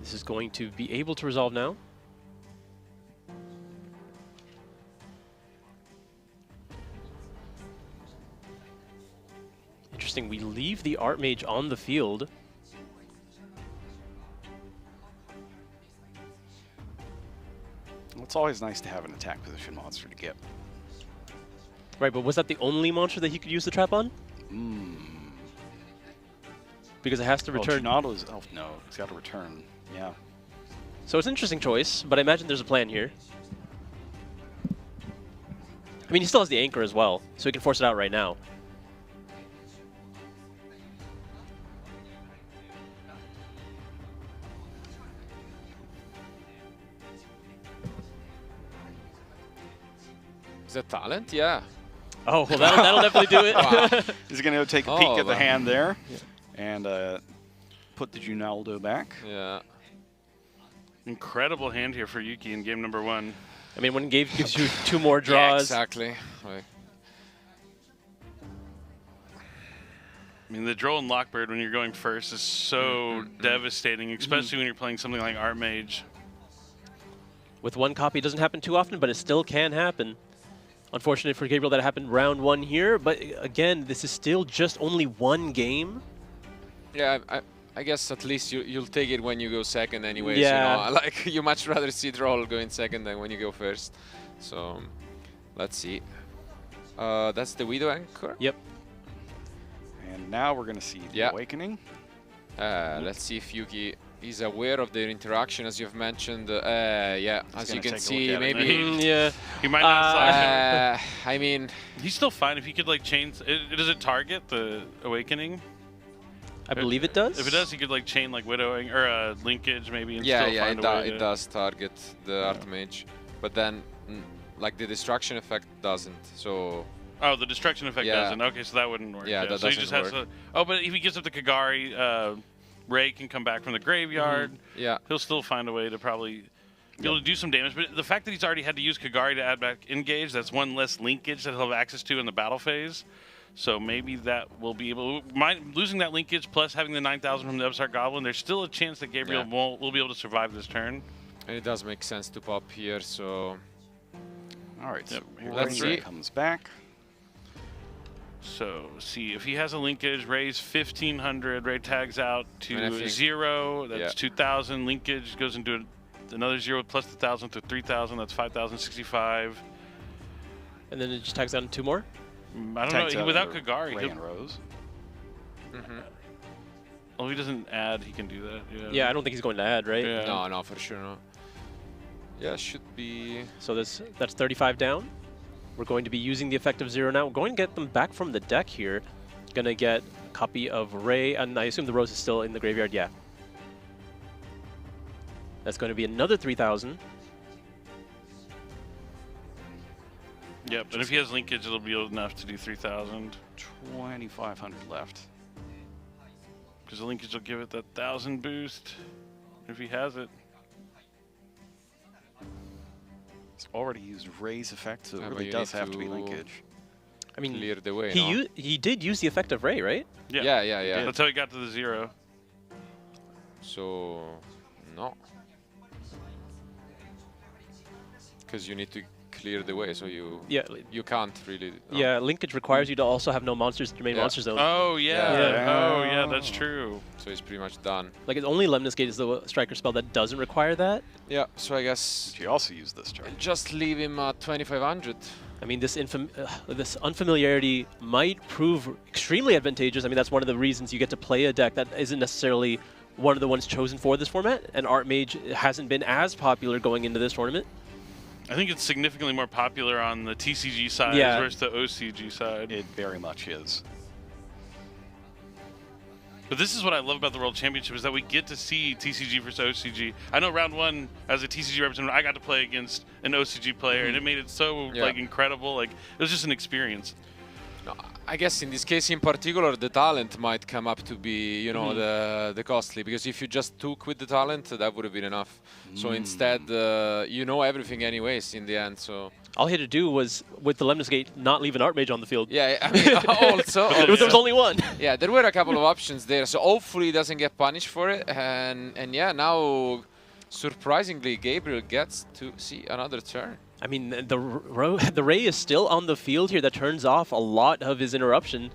[SPEAKER 3] This is going to be able to resolve now. Interesting, we leave the Archmage on the field.
[SPEAKER 1] Well, it's always nice to have an attack position monster to get.
[SPEAKER 3] Right, but was that the only monster that he could use the trap on? Because it has to return.
[SPEAKER 1] Tsunato's, oh no, it's got to return. Yeah.
[SPEAKER 3] So it's an interesting choice, but I imagine there's a plan here. I mean, he still has the anchor as well, so he can force it out right now.
[SPEAKER 2] Is that talent? Yeah.
[SPEAKER 3] Oh, well, that'll definitely do it.
[SPEAKER 2] Wow.
[SPEAKER 1] He's going to go take a peek at the hand there and put the Junaldo back.
[SPEAKER 2] Yeah.
[SPEAKER 4] Incredible hand here for Yuki in game number 1.
[SPEAKER 3] I mean, when Gabe gives you 2 more
[SPEAKER 2] Yeah,
[SPEAKER 3] draws.
[SPEAKER 2] exactly. Like,
[SPEAKER 4] I mean, the Droll and Lockbird when you're going first is so devastating, especially when you're playing something like Archmage.
[SPEAKER 3] With 1 copy, it doesn't happen too often, but it still can happen. Unfortunate for Gabriel that it happened round 1 here, but again, this is still just only 1 game.
[SPEAKER 2] yeah, I guess at least you'll take it when you go second anyways.
[SPEAKER 3] Yeah.
[SPEAKER 2] You know? Like, you much rather see Droll go in second than when you go first. So, let's see. That's the Widow Anchor?
[SPEAKER 3] Yep.
[SPEAKER 1] And now we're going to see the Awakening.
[SPEAKER 2] Let's see if Yuki he's aware of their interaction, as you've mentioned. Yeah, as you can see, maybe.
[SPEAKER 3] Yeah.
[SPEAKER 4] He might not saw it.
[SPEAKER 2] I mean,
[SPEAKER 4] He's still fine if he could like chain. Does it target the Awakening?
[SPEAKER 3] I believe it does.
[SPEAKER 4] If it does, he could like chain like Widowing or Linkage maybe. And
[SPEAKER 2] yeah,
[SPEAKER 4] still
[SPEAKER 2] yeah,
[SPEAKER 4] find a way
[SPEAKER 2] it does target the Archmage, but then like the destruction effect doesn't. So.
[SPEAKER 4] Oh, the destruction effect
[SPEAKER 2] Yeah.
[SPEAKER 4] doesn't. Okay, so that wouldn't work.
[SPEAKER 2] Yeah, that
[SPEAKER 4] so he
[SPEAKER 2] doesn't
[SPEAKER 4] just has to. Oh, but if he gives up the Kagari, Ray can come back from the graveyard.
[SPEAKER 2] Yeah.
[SPEAKER 4] He'll still find a way to probably be able to do some damage. But the fact that he's already had to use Kagari to add back Engage, that's one less linkage that he'll have access to in the battle phase. So maybe that will be able. Losing that linkage plus having the 9,000 from the Upstart Goblin, there's still a chance that Gabriel will be able to survive this turn.
[SPEAKER 2] And it does make sense to pop here. So.
[SPEAKER 1] All right.
[SPEAKER 4] Yep,
[SPEAKER 1] So
[SPEAKER 2] let's see.
[SPEAKER 1] comes back.
[SPEAKER 4] So, see, if he has a linkage, Ray's 1,500, Ray tags out
[SPEAKER 2] And I
[SPEAKER 4] to
[SPEAKER 2] think-
[SPEAKER 4] 0, that's
[SPEAKER 2] yeah.
[SPEAKER 4] 2,000, linkage goes into another 0 plus the 1,000 to 3,000, that's 5,065.
[SPEAKER 3] And then it just tags down 2 more.
[SPEAKER 4] I don't
[SPEAKER 1] Tags
[SPEAKER 4] know,
[SPEAKER 1] out
[SPEAKER 4] without
[SPEAKER 1] Ray
[SPEAKER 4] Kagari,
[SPEAKER 1] and Rose.
[SPEAKER 4] oh, he doesn't add, he can do that,
[SPEAKER 3] Yeah, I don't think he's going to add, right?
[SPEAKER 4] Yeah.
[SPEAKER 2] No, no, for sure not. Yeah, should be.
[SPEAKER 3] So that's 35 down. We're going to be using the effect of 0 now. We're going to get them back from the deck here. Gonna get a copy of Ray, and I assume the Rose is still in the graveyard. Yeah. That's going to be another 3,000.
[SPEAKER 4] Yep, and if he has linkage, it'll be enough to do 3,000.
[SPEAKER 1] 2,500 left.
[SPEAKER 4] Because the linkage will give it that 1,000 boost, if he has it.
[SPEAKER 1] He's already used Ray's effect, so it
[SPEAKER 2] Yeah, but
[SPEAKER 1] really
[SPEAKER 2] you
[SPEAKER 1] does
[SPEAKER 2] need
[SPEAKER 1] have to be
[SPEAKER 2] to
[SPEAKER 1] linkage.
[SPEAKER 3] I mean,
[SPEAKER 2] Clear the way. no?
[SPEAKER 3] he did use the effect of Ray, right?
[SPEAKER 2] Yeah.
[SPEAKER 4] That's how he got to the 0.
[SPEAKER 2] So, no. Because you need to clear the way, so you
[SPEAKER 3] Yeah.
[SPEAKER 2] you can't really. no.
[SPEAKER 3] Yeah, linkage requires you to also have no monsters in your main
[SPEAKER 2] Yeah.
[SPEAKER 3] monster zone.
[SPEAKER 4] Oh, yeah.
[SPEAKER 3] Yeah.
[SPEAKER 4] Oh, yeah, that's true.
[SPEAKER 2] So it's pretty much done.
[SPEAKER 3] Like, it's only Lemnis Gate is the striker spell that doesn't require that.
[SPEAKER 2] Yeah. So I guess
[SPEAKER 1] She also used this turn.
[SPEAKER 2] just leave him at 2,500.
[SPEAKER 3] I mean, this unfamiliarity might prove extremely advantageous. I mean, that's one of the reasons you get to play a deck that isn't necessarily one of the ones chosen for this format, and Archmage hasn't been as popular going into this tournament.
[SPEAKER 4] I think it's significantly more popular on the TCG side
[SPEAKER 3] Yeah.
[SPEAKER 4] versus the OCG side.
[SPEAKER 1] It very much is.
[SPEAKER 4] But this is what I love about the World Championship is that we get to see TCG versus OCG. I know round 1 as a TCG representative, I got to play against an OCG player, and it made it so
[SPEAKER 2] Yeah.
[SPEAKER 4] like incredible. Like it was just an experience.
[SPEAKER 2] No, I guess in this case in particular, the talent might come up to be, you know, the costly. Because if you just took with the talent, that would have been enough. So instead, you know everything anyways in the end. So
[SPEAKER 3] All he had to do was, with the Lemnis Gate, not leave an Archmage on the field.
[SPEAKER 2] yeah, I mean, also,
[SPEAKER 3] There was only one.
[SPEAKER 2] yeah, there were a couple of options there. So hopefully he doesn't get punished for it. And yeah, now surprisingly, Gabriel gets to see another turn.
[SPEAKER 3] I mean, the Ray is still on the field here. That turns off a lot of his interruption.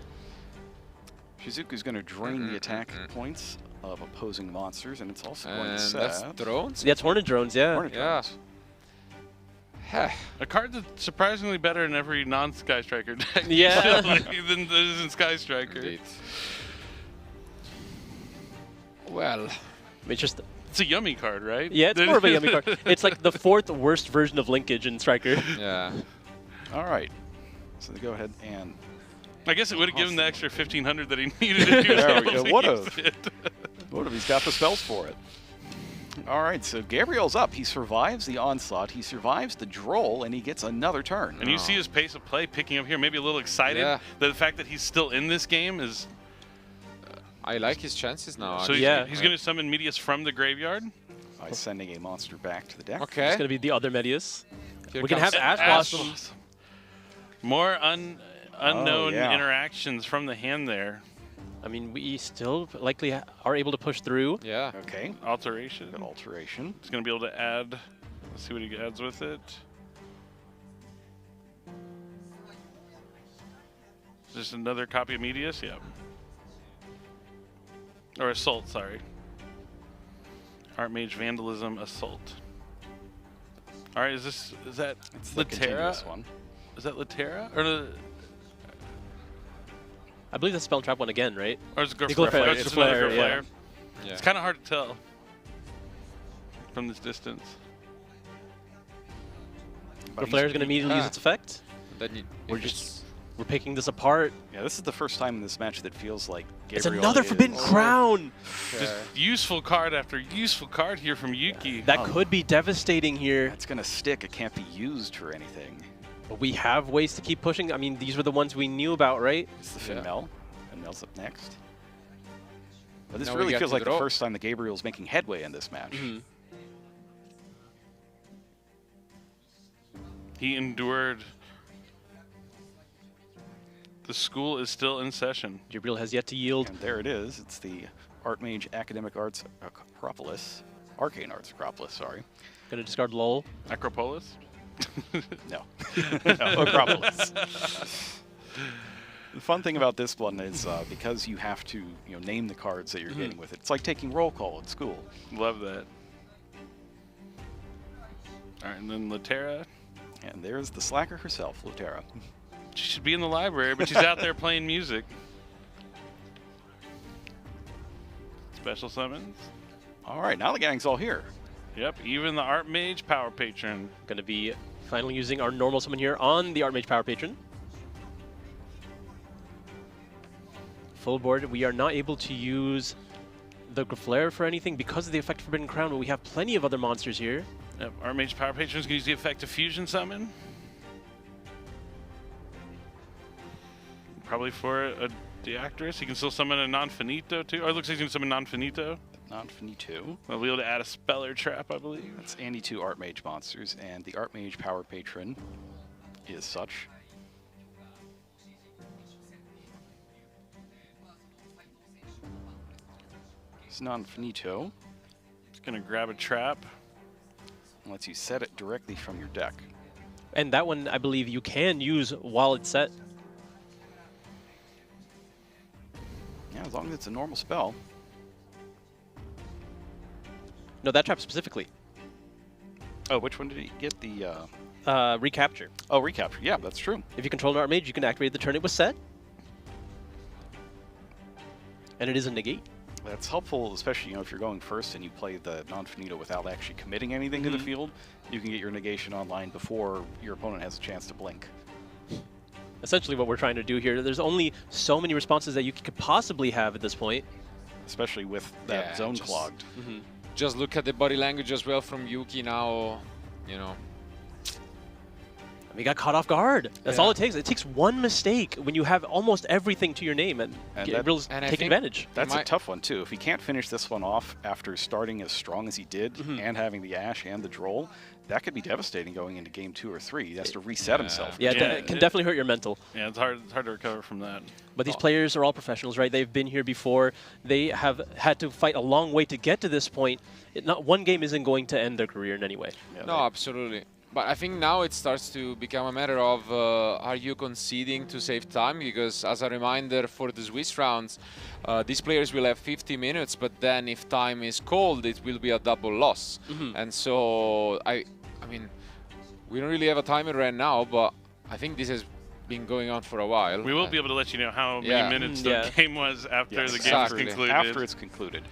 [SPEAKER 1] Shizuku's going to drain the attack points of opposing monsters, and it's also going to
[SPEAKER 2] And
[SPEAKER 1] set
[SPEAKER 2] that's drones.
[SPEAKER 3] Yeah, it's Hornet Drones, yeah.
[SPEAKER 1] Hornet
[SPEAKER 2] Yeah.
[SPEAKER 1] Drones.
[SPEAKER 4] A card that's surprisingly better in every non-Sky Striker deck.
[SPEAKER 3] Yeah.
[SPEAKER 4] than is in Sky Striker.
[SPEAKER 2] Indeed. Well,
[SPEAKER 3] I mean, it's just,
[SPEAKER 4] It's a yummy card, right?
[SPEAKER 3] yeah, it's more of a yummy card. It's like the 4th worst version of linkage in Striker.
[SPEAKER 2] yeah.
[SPEAKER 1] All right. So they go ahead and
[SPEAKER 4] I guess it would have given the extra 1,500 that he needed if he was
[SPEAKER 1] There we
[SPEAKER 4] able
[SPEAKER 1] go.
[SPEAKER 4] to
[SPEAKER 1] Would've.
[SPEAKER 4] use it.
[SPEAKER 1] what if he's got the spells for it? All right, so Gabriel's up. He survives the onslaught. He survives the droll, and he gets another turn.
[SPEAKER 4] And you see his pace of play picking up here, maybe a little excited.
[SPEAKER 2] Yeah.
[SPEAKER 4] The fact that he's still in this game is...
[SPEAKER 2] I like his chances now.
[SPEAKER 4] So
[SPEAKER 2] actually.
[SPEAKER 4] he's going to summon Medius from the graveyard.
[SPEAKER 1] By sending a monster back to the deck.
[SPEAKER 2] Okay.
[SPEAKER 3] It's going to be the other Medius.
[SPEAKER 2] Here
[SPEAKER 3] We can
[SPEAKER 2] comes
[SPEAKER 3] have Ash
[SPEAKER 4] Ash
[SPEAKER 3] Blossom.
[SPEAKER 4] Blossom. More unknown
[SPEAKER 1] yeah.
[SPEAKER 4] interactions from the hand there.
[SPEAKER 3] I mean, we still likely are able to push through.
[SPEAKER 2] Yeah.
[SPEAKER 1] Okay.
[SPEAKER 4] Alteration.
[SPEAKER 1] Good alteration.
[SPEAKER 4] He's going to be able to add. Let's see what he adds with it. Just another copy of Medius? Yeah. Or Assault, sorry. Archmage Vandalism Assault. All right, is that
[SPEAKER 1] It's the
[SPEAKER 4] Latera?
[SPEAKER 1] continuous one.
[SPEAKER 4] Is that Latera? Or
[SPEAKER 3] I believe that's Spell and Trap one again, right?
[SPEAKER 4] is it
[SPEAKER 3] Eagle Flare,
[SPEAKER 4] Flare?
[SPEAKER 3] it's
[SPEAKER 4] It's another
[SPEAKER 3] Flare,
[SPEAKER 4] Flare.
[SPEAKER 3] yeah.
[SPEAKER 2] Yeah.
[SPEAKER 4] It's kind of hard to tell. from this distance.
[SPEAKER 3] The flare is going to immediately use its effect.
[SPEAKER 2] Then
[SPEAKER 3] We're picking this apart.
[SPEAKER 1] Yeah, this is the first time in this match that feels like Gabriel
[SPEAKER 3] It's another Forbidden Crown.
[SPEAKER 4] Just useful card after useful card here from Yuki.
[SPEAKER 3] That could be devastating here.
[SPEAKER 1] It's going to stick. It can't be used for anything.
[SPEAKER 3] But we have ways to keep pushing. I mean, these were the ones we knew about, right?
[SPEAKER 1] It's the Finmel. Finmel's up next. But this
[SPEAKER 2] Now we
[SPEAKER 1] really
[SPEAKER 2] got
[SPEAKER 1] feels
[SPEAKER 2] to
[SPEAKER 1] like the
[SPEAKER 2] draw.
[SPEAKER 1] first time that Gabriel's making headway in this match.
[SPEAKER 4] He endured. The school is still in session.
[SPEAKER 3] Gabriel has yet to yield.
[SPEAKER 1] And there it is. It's the Artmage Academic Arts Acropolis. Arcane Arts Acropolis, sorry.
[SPEAKER 3] Going to discard Lull.
[SPEAKER 4] Acropolis?
[SPEAKER 1] No. No, Acropolis. The fun thing about this one is because you have to name the cards that you're getting with it. It's like taking roll call at school.
[SPEAKER 4] Love that. All right, and then Latera.
[SPEAKER 1] And there's the slacker herself, Latera.
[SPEAKER 4] She should be in the library, but she's out there playing music. Special summons.
[SPEAKER 1] All right, now the gang's all here.
[SPEAKER 4] Yep, even the Artmage Power Patron.
[SPEAKER 3] Going to be finally using our normal summon here on the Artmage Power Patron. Full board. We are not able to use the Flare for anything because of the effect of Forbidden Crown, but we have plenty of other monsters here.
[SPEAKER 4] Yep, Artmage Power Patron is going to use the effect of Fusion Summon. Probably for a Deactress. He can still summon a Non-Finito too. Or it looks like he's going to summon Non-Finito.
[SPEAKER 1] Non-Finito.
[SPEAKER 4] We'll be able to add a Speller Trap, I believe.
[SPEAKER 1] That's any two Artmage monsters, and the Artmage Power Patron is such. It's Non-Finito.
[SPEAKER 4] Just going to grab a trap.
[SPEAKER 1] Lets you set it directly from your deck.
[SPEAKER 3] And that one, I believe, you can use while it's set.
[SPEAKER 1] Yeah, as long as it's a normal spell.
[SPEAKER 3] No, that trap specifically.
[SPEAKER 1] Oh, which one did he get? The
[SPEAKER 3] Recapture.
[SPEAKER 1] Oh, recapture. Yeah, that's true.
[SPEAKER 3] If you control an Artmage, you can activate the turn it was set. And it is a negate.
[SPEAKER 1] That's helpful, especially if you're going first and you play the Non-Finito without actually committing anything to the field. You can get your negation online before your opponent has a chance to blink.
[SPEAKER 3] Essentially what we're trying to do here. There's only so many responses that you could possibly have at this point.
[SPEAKER 1] Especially with that zone clogged.
[SPEAKER 2] Just look at the body language as well from Yuki now,
[SPEAKER 3] We got caught off guard. That's all it takes. It takes one mistake when you have almost everything to your name and Gabriel's taking advantage.
[SPEAKER 1] That's a tough one, too. If he can't finish this one off after starting as strong as he did and having the Ash and the Droll, that could be devastating going into game 2 or 3. He has to reset himself.
[SPEAKER 3] Yeah, it can definitely hurt your mental.
[SPEAKER 4] Yeah, it's hard to recover from that.
[SPEAKER 3] But these players are all professionals, right? They've been here before. They have had to fight a long way to get to this point. Not one game isn't going to end their career in any way.
[SPEAKER 2] Yeah, no, absolutely. But I think now it starts to become a matter of are you conceding to save time? Because as a reminder for the Swiss rounds, these players will have 50 minutes, but then if time is called, it will be a double loss. And so, I mean, we don't really have a timer right now, but I think this has been going on for a while.
[SPEAKER 4] We will be able to let you know how many minutes the game was after the game is concluded.
[SPEAKER 1] After it's concluded.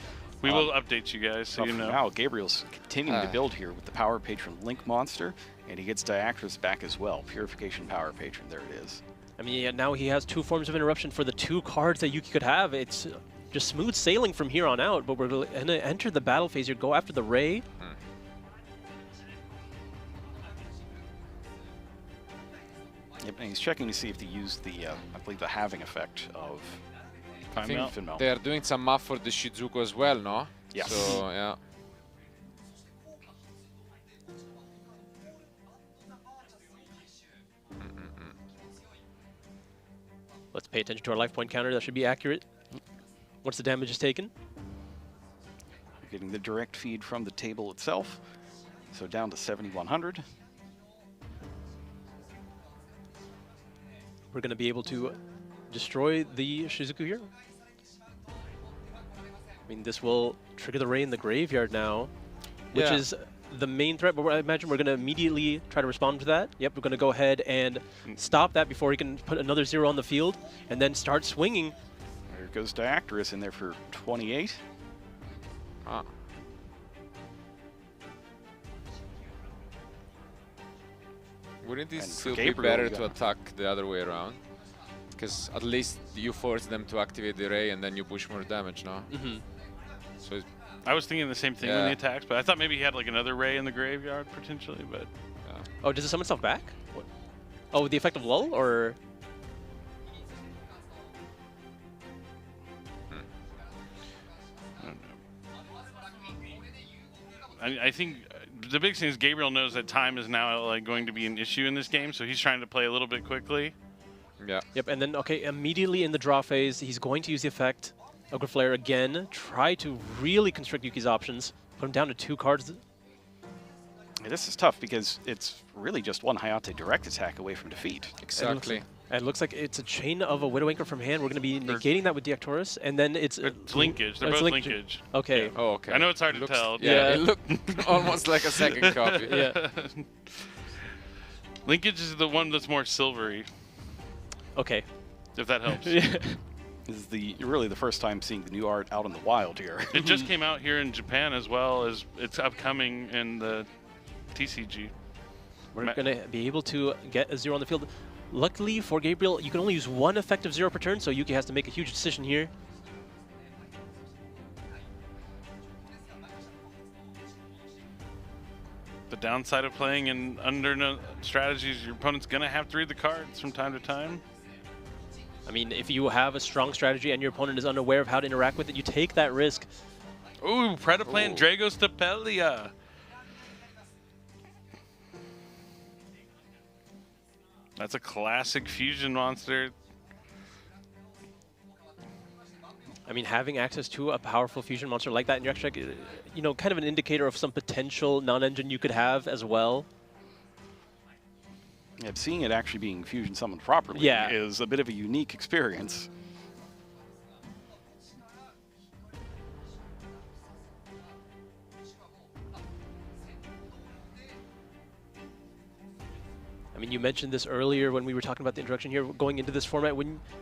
[SPEAKER 4] We will update you guys so you know.
[SPEAKER 1] Now, Gabriel's continuing to build here with the Power Patron Link monster, and he gets Diactress back as well. Purification Power Patron, there it is.
[SPEAKER 3] I mean, yeah, now he has 2 forms of interruption for the 2 cards that Yuki could have. It's just smooth sailing from here on out, but we're going to enter the battle phase here, go after the Ray.
[SPEAKER 1] Yep, and he's checking to see if they use the, I believe, the halving effect of Finmel.
[SPEAKER 2] They are doing some math for the Shizuku as well, no?
[SPEAKER 1] Yes.
[SPEAKER 2] So, yeah.
[SPEAKER 3] Let's pay attention to our life point counter. That should be accurate. Once the damage is taken.
[SPEAKER 1] You're getting the direct feed from the table itself. So down to 7,100.
[SPEAKER 3] We're going to be able to destroy the Shizuku here. I mean, this will trigger the Ray in the graveyard now, which is the main threat, but I imagine we're going to immediately try to respond to that. Yep, we're going to go ahead and stop that before he can put another 0 on the field, and then start swinging.
[SPEAKER 1] There goes Diactress in there for 28.
[SPEAKER 2] Wouldn't it
[SPEAKER 1] And for
[SPEAKER 2] still be
[SPEAKER 1] Gabriel,
[SPEAKER 2] better
[SPEAKER 1] you
[SPEAKER 2] to
[SPEAKER 1] got-
[SPEAKER 2] attack the other way around? Because at least you force them to activate the ray and then you push more damage, no?
[SPEAKER 3] Mm-hmm.
[SPEAKER 2] So
[SPEAKER 4] I was thinking the same thing when
[SPEAKER 2] Yeah.
[SPEAKER 4] he attacks, but I thought maybe he had like another ray in the graveyard potentially, but
[SPEAKER 3] Oh, does it summon itself back? What? Oh, the effect of lull, or
[SPEAKER 4] I don't know. I think the big thing is Gabriel knows that time is now like going to be an issue in this game, so he's trying to play a little bit quickly.
[SPEAKER 2] yeah.
[SPEAKER 3] yep. And then okay, immediately in the draw phase, he's going to use the effect Ogre Flare again. Try to really constrict Yuki's options. Put him down to 2 cards.
[SPEAKER 1] This is tough because it's really just one Hayate direct attack away from defeat.
[SPEAKER 2] Exactly.
[SPEAKER 3] And it looks like it's a chain of a Widow Anchor from hand. We're going to be negating that with Deactorus, and then it's
[SPEAKER 4] It's linkage. They're
[SPEAKER 3] it's
[SPEAKER 4] both linkage.
[SPEAKER 3] Okay.
[SPEAKER 4] Yeah.
[SPEAKER 2] Oh, okay.
[SPEAKER 4] I know it's hard to
[SPEAKER 2] Looks-
[SPEAKER 4] tell.
[SPEAKER 2] Yeah,
[SPEAKER 3] Yeah.
[SPEAKER 2] it looked almost like a second copy.
[SPEAKER 3] Yeah.
[SPEAKER 4] Linkage is the one that's more silvery,
[SPEAKER 3] Okay.
[SPEAKER 4] if that helps.
[SPEAKER 3] Yeah.
[SPEAKER 1] This is really the first time seeing the new art out in the wild here.
[SPEAKER 4] It just came out here in Japan as well as it's upcoming in the TCG.
[SPEAKER 3] We're going to be able to get a 0 on the field. Luckily for Gabriel, you can only use 1 effective 0 per turn, so Yuki has to make a huge decision here.
[SPEAKER 4] The downside of playing in under no strategies, your opponent's going to have to read the cards from time to time.
[SPEAKER 3] I mean, if you have a strong strategy and your opponent is unaware of how to interact with it, you take that risk.
[SPEAKER 4] Ooh, Predaplant Dragos Tapelia. That's a classic fusion monster.
[SPEAKER 3] I mean, having access to a powerful fusion monster like that in your extra deck, you know, kind of an indicator of some potential non-engine you could have as well.
[SPEAKER 1] Yeah, seeing it actually being fusion summoned properly
[SPEAKER 3] Yeah.
[SPEAKER 1] is a bit of a unique experience.
[SPEAKER 3] I mean, you mentioned this earlier when we were talking about the introduction here, going into this format,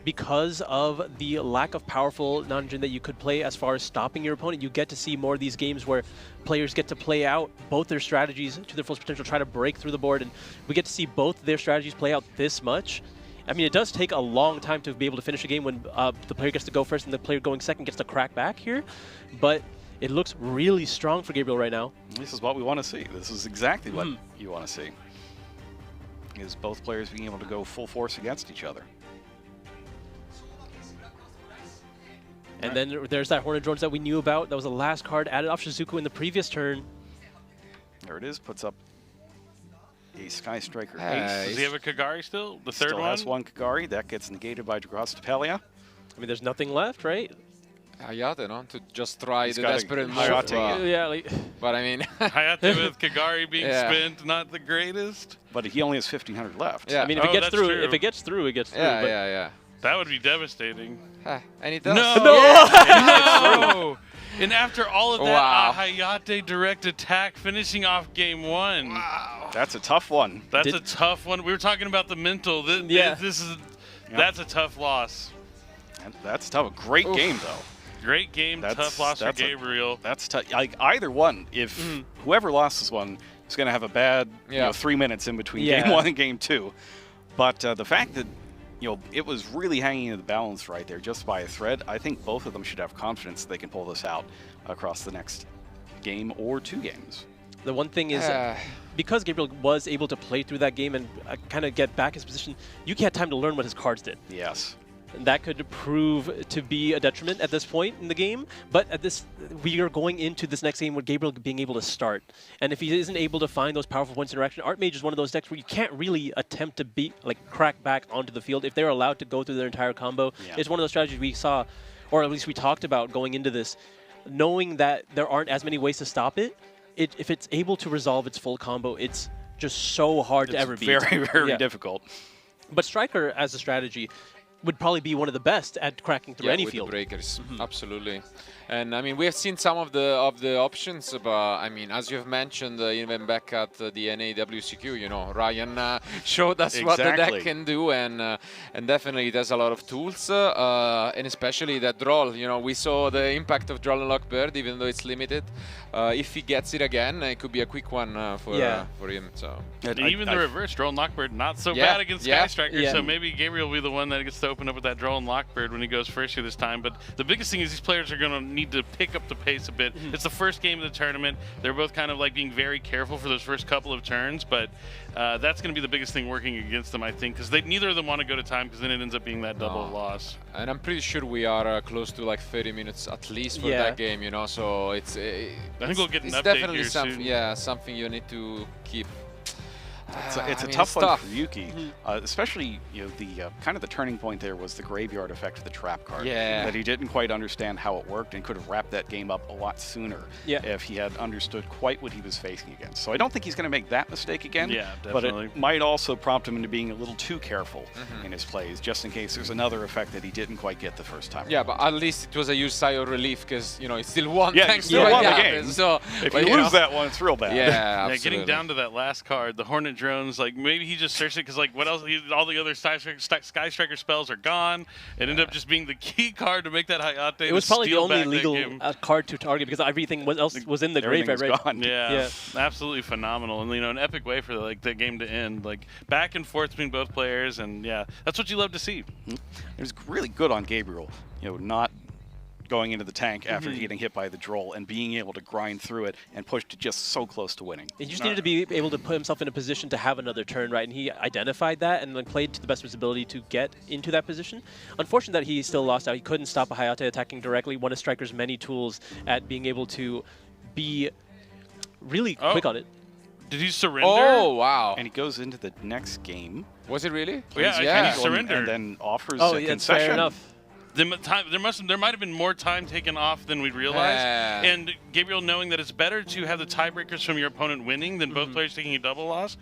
[SPEAKER 3] because of the lack of powerful non-engine that you could play as far as stopping your opponent, you get to see more of these games where players get to play out both their strategies to their full potential, try to break through the board, and we get to see both their strategies play out this much. I mean, it does take a long time to be able to finish a game when the player gets to go first and the player going second gets to crack back here, but it looks really strong for Gabriel right now.
[SPEAKER 1] This is what we want to see. This is exactly what you want to see. Is both players being able to go full force against each other.
[SPEAKER 3] And then there's that Hornet Drones that we knew about. That was the last card added off Shizuku in the previous turn.
[SPEAKER 1] There it is, puts up a Sky Striker
[SPEAKER 2] Nice.
[SPEAKER 1] Ace.
[SPEAKER 4] Does he have a Kagari still? The third
[SPEAKER 1] Still
[SPEAKER 4] one?
[SPEAKER 1] has one Kagari. That gets negated by Dragos Tapelia.
[SPEAKER 3] I mean, there's nothing left, right?
[SPEAKER 2] Hayate, no? To just try
[SPEAKER 1] He's
[SPEAKER 2] the
[SPEAKER 1] got a
[SPEAKER 2] desperate move.
[SPEAKER 1] Hayate,
[SPEAKER 3] Yeah, like,
[SPEAKER 2] But I mean,
[SPEAKER 4] Hayate with Kagari being
[SPEAKER 2] Yeah.
[SPEAKER 4] spent, not the greatest.
[SPEAKER 1] But he only has 1,500 left.
[SPEAKER 2] Yeah.
[SPEAKER 3] I mean, if
[SPEAKER 4] Oh,
[SPEAKER 3] it gets
[SPEAKER 4] that's
[SPEAKER 3] through,
[SPEAKER 4] true.
[SPEAKER 3] if it gets through, it gets through.
[SPEAKER 2] yeah,
[SPEAKER 3] but
[SPEAKER 2] yeah.
[SPEAKER 4] That would be devastating.
[SPEAKER 2] And it does.
[SPEAKER 4] No! And after all of that,
[SPEAKER 2] Wow.
[SPEAKER 4] a Hayate direct attack finishing off game 1.
[SPEAKER 2] Wow.
[SPEAKER 1] That's a tough one.
[SPEAKER 4] That's a tough one. We were talking about the mental.
[SPEAKER 3] Yeah.
[SPEAKER 4] That's a tough loss.
[SPEAKER 1] And that's tough. A great game, though.
[SPEAKER 4] Great game, tough loss for Gabriel.
[SPEAKER 1] That's tough. Like, either one, if whoever lost this one is going to have a bad 3 minutes in between game 1 and game 2. But the fact that it was really hanging in the balance right there just by a thread, I think both of them should have confidence that they can pull this out across the next game or 2 games.
[SPEAKER 3] the one thing is, because Gabriel was able to play through that game and kind of get back his position, Yuki had time to learn what his cards did.
[SPEAKER 1] Yes.
[SPEAKER 3] And that could prove to be a detriment at this point in the game. But at this, we are going into this next game with Gabriel being able to start. And if he isn't able to find those powerful points of interaction, Archmage is one of those decks where you can't really attempt to crack back onto the field. If they're allowed to go through their entire combo, it's one of those strategies we saw, or at least we talked about going into this, knowing that there aren't as many ways to stop it. If it's able to resolve its full combo, it's just so hard to ever beat.
[SPEAKER 1] Very, very difficult.
[SPEAKER 3] But Striker, as a strategy, would probably be one of the best at cracking through any
[SPEAKER 2] with
[SPEAKER 3] field.
[SPEAKER 2] the breakers, absolutely. And I mean, we have seen some of the options, but I mean, as you have mentioned, even back at the NAWCQ, you know, Ryan showed us what the deck can do, and definitely it has a lot of tools, and especially that draw. You know, we saw the impact of draw and lock bird, even though it's limited. If he gets it again, it could be a quick one for him. So
[SPEAKER 4] even the reverse draw and lockbird, not so bad against Sky Striker. So maybe Gabriel will be the one that gets to open up with that draw and lockbird when he goes first here this time. But the biggest thing is these players are going to need to pick up the pace a bit. It's the first game of the tournament. They're both kind of like being very careful for those first couple of turns, but that's going to be the biggest thing working against them, I think, because neither of them want to go to time, because then it ends up being that double loss.
[SPEAKER 2] And I'm pretty sure we are close to like 30 minutes at least for that game, you know. So I
[SPEAKER 4] think we'll get an update
[SPEAKER 2] definitely
[SPEAKER 4] here soon.
[SPEAKER 2] something you need to keep.
[SPEAKER 1] It's a tough one for Yuki, especially the kind of the turning point there was the graveyard effect of the trap card. That he didn't quite understand how it worked and could have wrapped that game up a lot sooner if he had understood quite what he was facing against. So I don't think he's going to make that mistake again.
[SPEAKER 4] Yeah, definitely.
[SPEAKER 1] But it might also prompt him into being a little too careful in his plays, just in case there's another effect that he didn't quite get the first time.
[SPEAKER 2] Yeah, but at least it was a huge sigh of relief, because he still won.
[SPEAKER 1] Yeah, he still won the game.
[SPEAKER 2] So
[SPEAKER 1] if you lose that one, it's real bad.
[SPEAKER 2] Yeah, absolutely.
[SPEAKER 4] Getting down to that last card, the Hornet Drones, like maybe he just searched it because like what else? All the other Sky Striker spells are gone. It ended up just being the key card to make that Hayate.
[SPEAKER 3] It was probably the only legal card to target, because everything else was in the graveyard, right?
[SPEAKER 1] Gone.
[SPEAKER 4] Yeah, absolutely phenomenal, and an epic way for like the game to end, like back and forth between both players, and that's what you love to see.
[SPEAKER 1] It was really good on Gabriel, not going into the tank after getting hit by the droll and being able to grind through it and push to just so close to winning.
[SPEAKER 3] He just needed to be able to put himself in a position to have another turn, right? And he identified that and then played to the best of his ability to get into that position. Unfortunate that he still lost out. He couldn't stop a Hayate attacking directly. One of Striker's many tools at being able to be really quick on it.
[SPEAKER 4] Did he surrender?
[SPEAKER 2] Oh, wow.
[SPEAKER 1] And he goes into the next game.
[SPEAKER 2] Was it really?
[SPEAKER 4] And he surrendered.
[SPEAKER 1] And then offers a concession.
[SPEAKER 3] Fair enough.
[SPEAKER 4] There might have been more time taken off than we realized, and Gabriel, knowing that it's better to have the tiebreakers from your opponent winning than both players taking a double loss,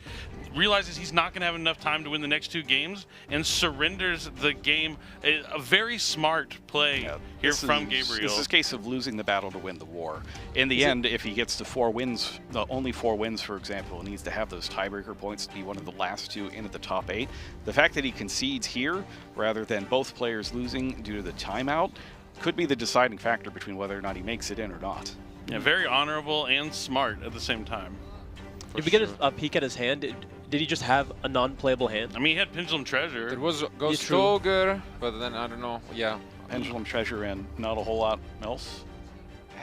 [SPEAKER 4] realizes he's not going to have enough time to win the next two games and surrenders the game. A very smart play here from Gabriel.
[SPEAKER 1] This is a case of losing the battle to win the war. In the end, if he gets to 4 wins, only 4 wins, for example, needs to have those tiebreaker points to be one of the last 2 into the top 8. The fact that he concedes here rather than both players losing due to the timeout could be the deciding factor between whether or not he makes it in or not.
[SPEAKER 4] Yeah, very honorable and smart at the same time.
[SPEAKER 3] Did we get a peek at his hand? Did he just have a non-playable hand?
[SPEAKER 4] I mean, he had Pendulum Treasure.
[SPEAKER 2] It was Ghost Ogre, but then I don't know. Yeah,
[SPEAKER 1] Pendulum Treasure and not a whole lot else.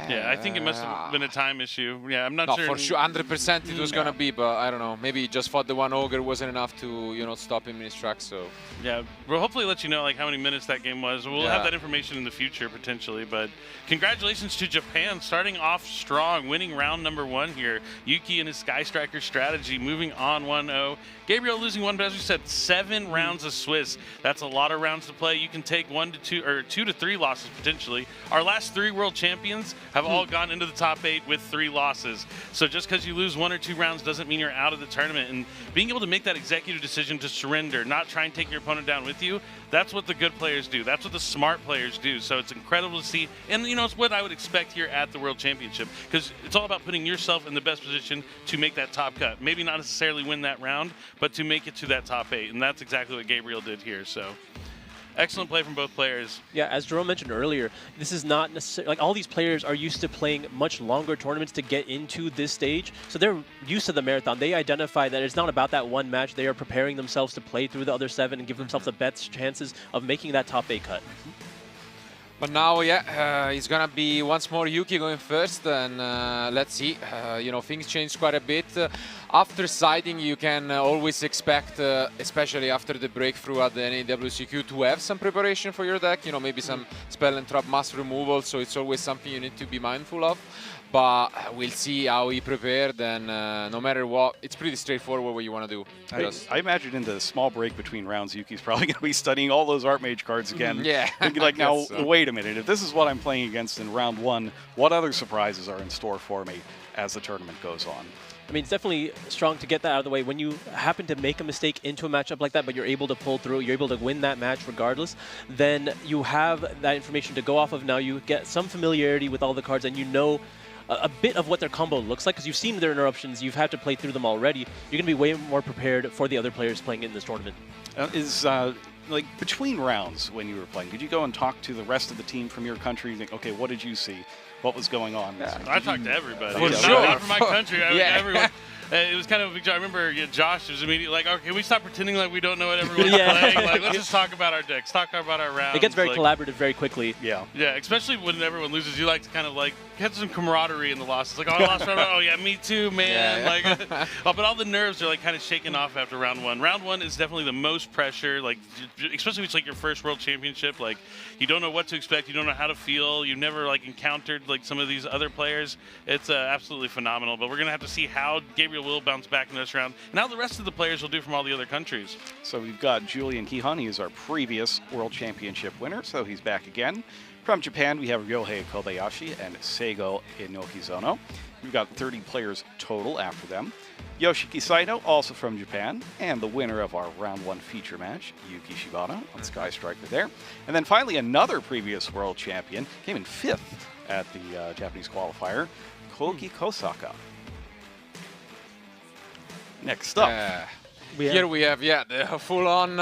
[SPEAKER 4] Yeah, I think it must have been a time issue. Yeah, I'm not sure.
[SPEAKER 2] For sure, 100% it was gonna be, but I don't know. Maybe he just thought the one Ogre wasn't enough to, stop him in his tracks. So
[SPEAKER 4] yeah, we'll hopefully let you know like how many minutes that game was. We'll have that information in the future potentially. But congratulations to Japan, starting off strong, winning round number 1 here. Yuki and his Sky Striker strategy, moving on 1-0. Gabriel losing 1, but as we said, 7 rounds of Swiss. That's a lot of rounds to play. You can take 1 to 2 or 2 to 3 losses potentially. Our last 3 world champions have all gone into the top 8 with 3 losses. So just because you lose 1 or 2 rounds doesn't mean you're out of the tournament. And being able to make that executive decision to surrender, not try and take your opponent down with you, that's what the good players do. That's what the smart players do. So it's incredible to see. And, it's what I would expect here at the World Championship, because it's all about putting yourself in the best position to make that top cut. Maybe not necessarily win that round, but to make it to that top 8. And that's exactly what Gabriel did here. So excellent play from both players.
[SPEAKER 3] Yeah, as Jerome mentioned earlier, this is not necessarily, like all these players are used to playing much longer tournaments to get into this stage. So they're used to the marathon. They identify that it's not about that one match. They are preparing themselves to play through the other 7 and give themselves the best chances of making that top 8 cut.
[SPEAKER 2] But now, it's gonna be once more Yuki going first, and let's see. Things changed quite a bit. After siding, you can always expect, especially after the breakthrough at the NAWCQ, to have some preparation for your deck. Maybe some spell and trap mass removal. So it's always something you need to be mindful of. But we'll see how he prepared, and no matter what, it's pretty straightforward what you want to do.
[SPEAKER 1] I imagine in the small break between rounds, Yuki's probably going to be studying all those Archmage cards again.
[SPEAKER 2] Yeah.
[SPEAKER 1] Thinking like, now, wait a minute, if this is what I'm playing against in round 1, what other surprises are in store for me? as the tournament goes on.
[SPEAKER 3] I mean, it's definitely strong to get that out of the way. When you happen to make a mistake into a matchup like that, but you're able to pull through, you're able to win that match regardless, then you have that information to go off of. Now you get some familiarity with all the cards, and you know a bit of what their combo looks like, because you've seen their interruptions, you've had to play through them already. You're going to be way more prepared for the other players playing in this tournament.
[SPEAKER 1] Like, between rounds when you were playing, did you go and talk to the rest of the team from your country and think, okay, what did you see? What was going on?
[SPEAKER 4] Yeah. I talked to everybody.
[SPEAKER 2] For
[SPEAKER 4] Not,
[SPEAKER 2] sure.
[SPEAKER 4] not from my country. I mean,
[SPEAKER 2] Yeah.
[SPEAKER 4] everyone. It was kind of a big job. I remember Josh was immediately like, okay, we stop pretending like we don't know what everyone's
[SPEAKER 3] Yeah.
[SPEAKER 4] playing. Like, let's just talk about our decks, talk about our rounds.
[SPEAKER 3] It gets very
[SPEAKER 4] like,
[SPEAKER 3] collaborative very quickly.
[SPEAKER 1] Yeah.
[SPEAKER 4] Yeah, especially when everyone loses, you like to kind of like get some camaraderie in the losses. Like, oh, I lost round one. Oh, yeah, me too, man.
[SPEAKER 2] Yeah.
[SPEAKER 4] Like, but all the nerves are like kind of shaken off after round one. Round one is definitely the most pressure, like, especially if it's like your first world championship. Like, you don't know what to expect. You don't know how to feel. You've never like encountered like some of these other players. It's absolutely phenomenal. But we're gonna have to see how Gabriel will bounce back in this round, and how the rest of the players will do from all the other countries.
[SPEAKER 1] So we've got Julian Kihon. He is our previous World Championship winner, so he's back again. From Japan, we have Ryohei Kobayashi and Seigo Inokizono. We've got 30 players total after them. Yoshiki Saito, also from Japan, and the winner of our round one feature match, Yuki Shibano on Sky Striker there. And then finally, another previous world champion, came in 5th at the Japanese qualifier, Kogi Kosaka. Next up.
[SPEAKER 2] Here we have, the full-on,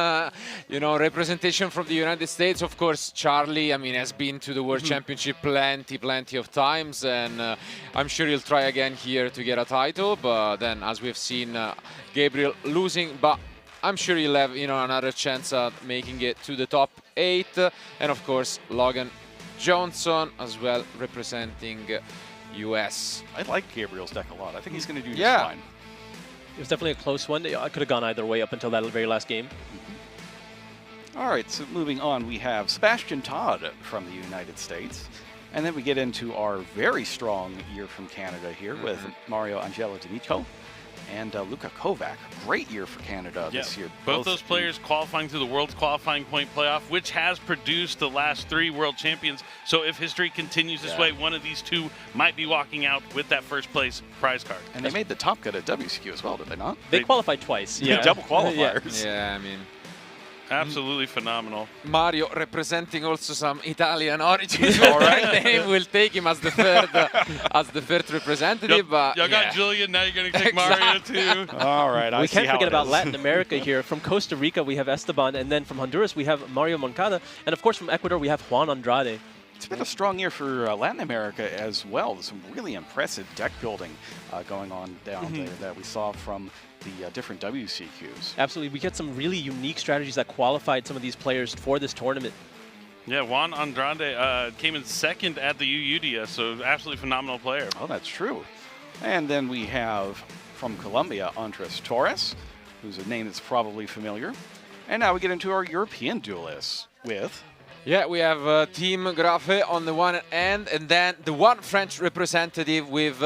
[SPEAKER 2] representation from the United States. Of course, Charlie, I mean, has been to the World Championship plenty of times, and I'm sure he'll try again here to get a title. But then, as we've seen, Gabriel losing, but I'm sure he'll have, another chance at making it to the top 8. And of course, Logan Johnson as well, representing US.
[SPEAKER 1] I like Gabriel's deck a lot. I think he's going to do just
[SPEAKER 2] Yeah.
[SPEAKER 1] fine.
[SPEAKER 3] It was definitely a close one. I could have gone either way up until that very last game.
[SPEAKER 1] All right, so moving on, we have Sebastian Todd from the United States. And then we get into our very strong year from Canada here with Mario Angelo D'Amico and Luka Kovac. Great year for Canada this year.
[SPEAKER 4] Both those players qualifying through the World's Qualifying Point Playoff, which has produced the last 3 world champions. So if history continues this way, one of these two might be walking out with that first place prize card.
[SPEAKER 1] And they made the top cut at WCQ as well, did they not?
[SPEAKER 3] They qualified twice.
[SPEAKER 1] Yeah, double qualifiers.
[SPEAKER 2] Yeah, I mean,
[SPEAKER 4] absolutely phenomenal.
[SPEAKER 2] Mario representing also some Italian origins. All right, name will take him as the third representative. But
[SPEAKER 4] y'all got Julian. Now you're going to take Mario too.
[SPEAKER 1] All right,
[SPEAKER 3] we can't forget about Latin America here. From Costa Rica, we have Esteban, and then from Honduras, we have Mario Moncada, and of course from Ecuador, we have Juan Andrade.
[SPEAKER 1] It's been a strong year for Latin America as well. There's some really impressive deck building going on down there that we saw from the different WCQs.
[SPEAKER 3] Absolutely. We get some really unique strategies that qualified some of these players for this tournament.
[SPEAKER 4] Yeah, Juan Andrade came in 2nd at the UUDS, so absolutely phenomenal player.
[SPEAKER 1] Oh, that's true. And then we have from Colombia, Andres Torres, who's a name that's probably familiar. And now we get into our European duelists with...
[SPEAKER 2] Yeah, we have Team Grafe on the one end, and then the one French representative with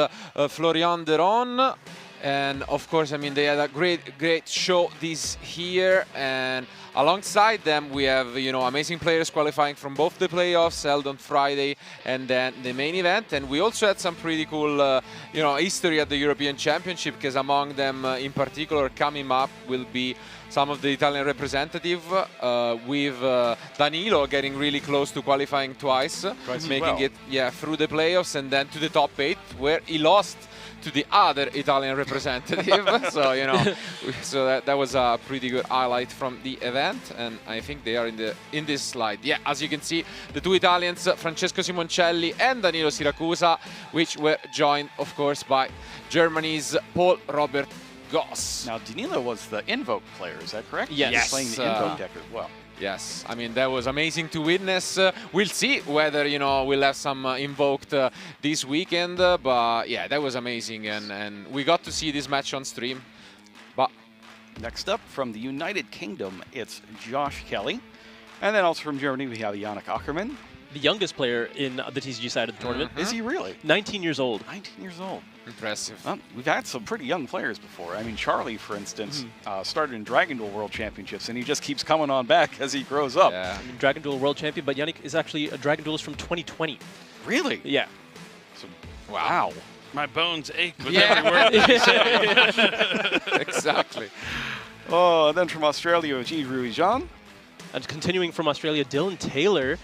[SPEAKER 2] Florian Deron. And of course, I mean, they had a great show this year. And alongside them, we have, amazing players qualifying from both the playoffs held on Friday and then the main event. And we also had some pretty cool, history at the European Championship, because among them, in particular, coming up will be some of the Italian representative, with Danilo getting really close to qualifying twice making it through the playoffs and then to the top 8, where he lost to the other Italian representative. So so that was a pretty good highlight from the event, and I think they are in this slide. Yeah, as you can see, the 2 Italians, Francesco Simoncelli and Danilo Siracusa, which were joined, of course, by Germany's Paul Robert Goss.
[SPEAKER 1] Now, Danilo was the Invoke player, is that correct?
[SPEAKER 2] Yes.
[SPEAKER 1] He's playing the Invoke deck as well.
[SPEAKER 2] Yes, I mean, that was amazing to witness. We'll see whether, we'll have some Invoked this weekend. But yeah, that was amazing. And we got to see this match on stream. But
[SPEAKER 1] next up, from the United Kingdom, it's Josh Kelly. And then also from Germany, we have Yannick Ackermann.
[SPEAKER 3] The youngest player in the TCG side of the tournament.
[SPEAKER 1] Is he really?
[SPEAKER 3] 19 years old.
[SPEAKER 1] 19 years old.
[SPEAKER 2] Impressive.
[SPEAKER 1] We've had some pretty young players before. I mean, Charlie, for instance, started in Dragon Duel World Championships, and he just keeps coming on back as he grows up.
[SPEAKER 2] Yeah.
[SPEAKER 3] I mean, Dragon Duel World Champion, but Yannick is actually a Dragon Duelist from 2020.
[SPEAKER 1] Really?
[SPEAKER 3] Yeah.
[SPEAKER 1] So, wow.
[SPEAKER 4] My bones ache with every word that you say.
[SPEAKER 2] Exactly.
[SPEAKER 1] Oh, and then from Australia, Ji Ruijan.
[SPEAKER 3] And continuing from Australia, Dylan Taylor.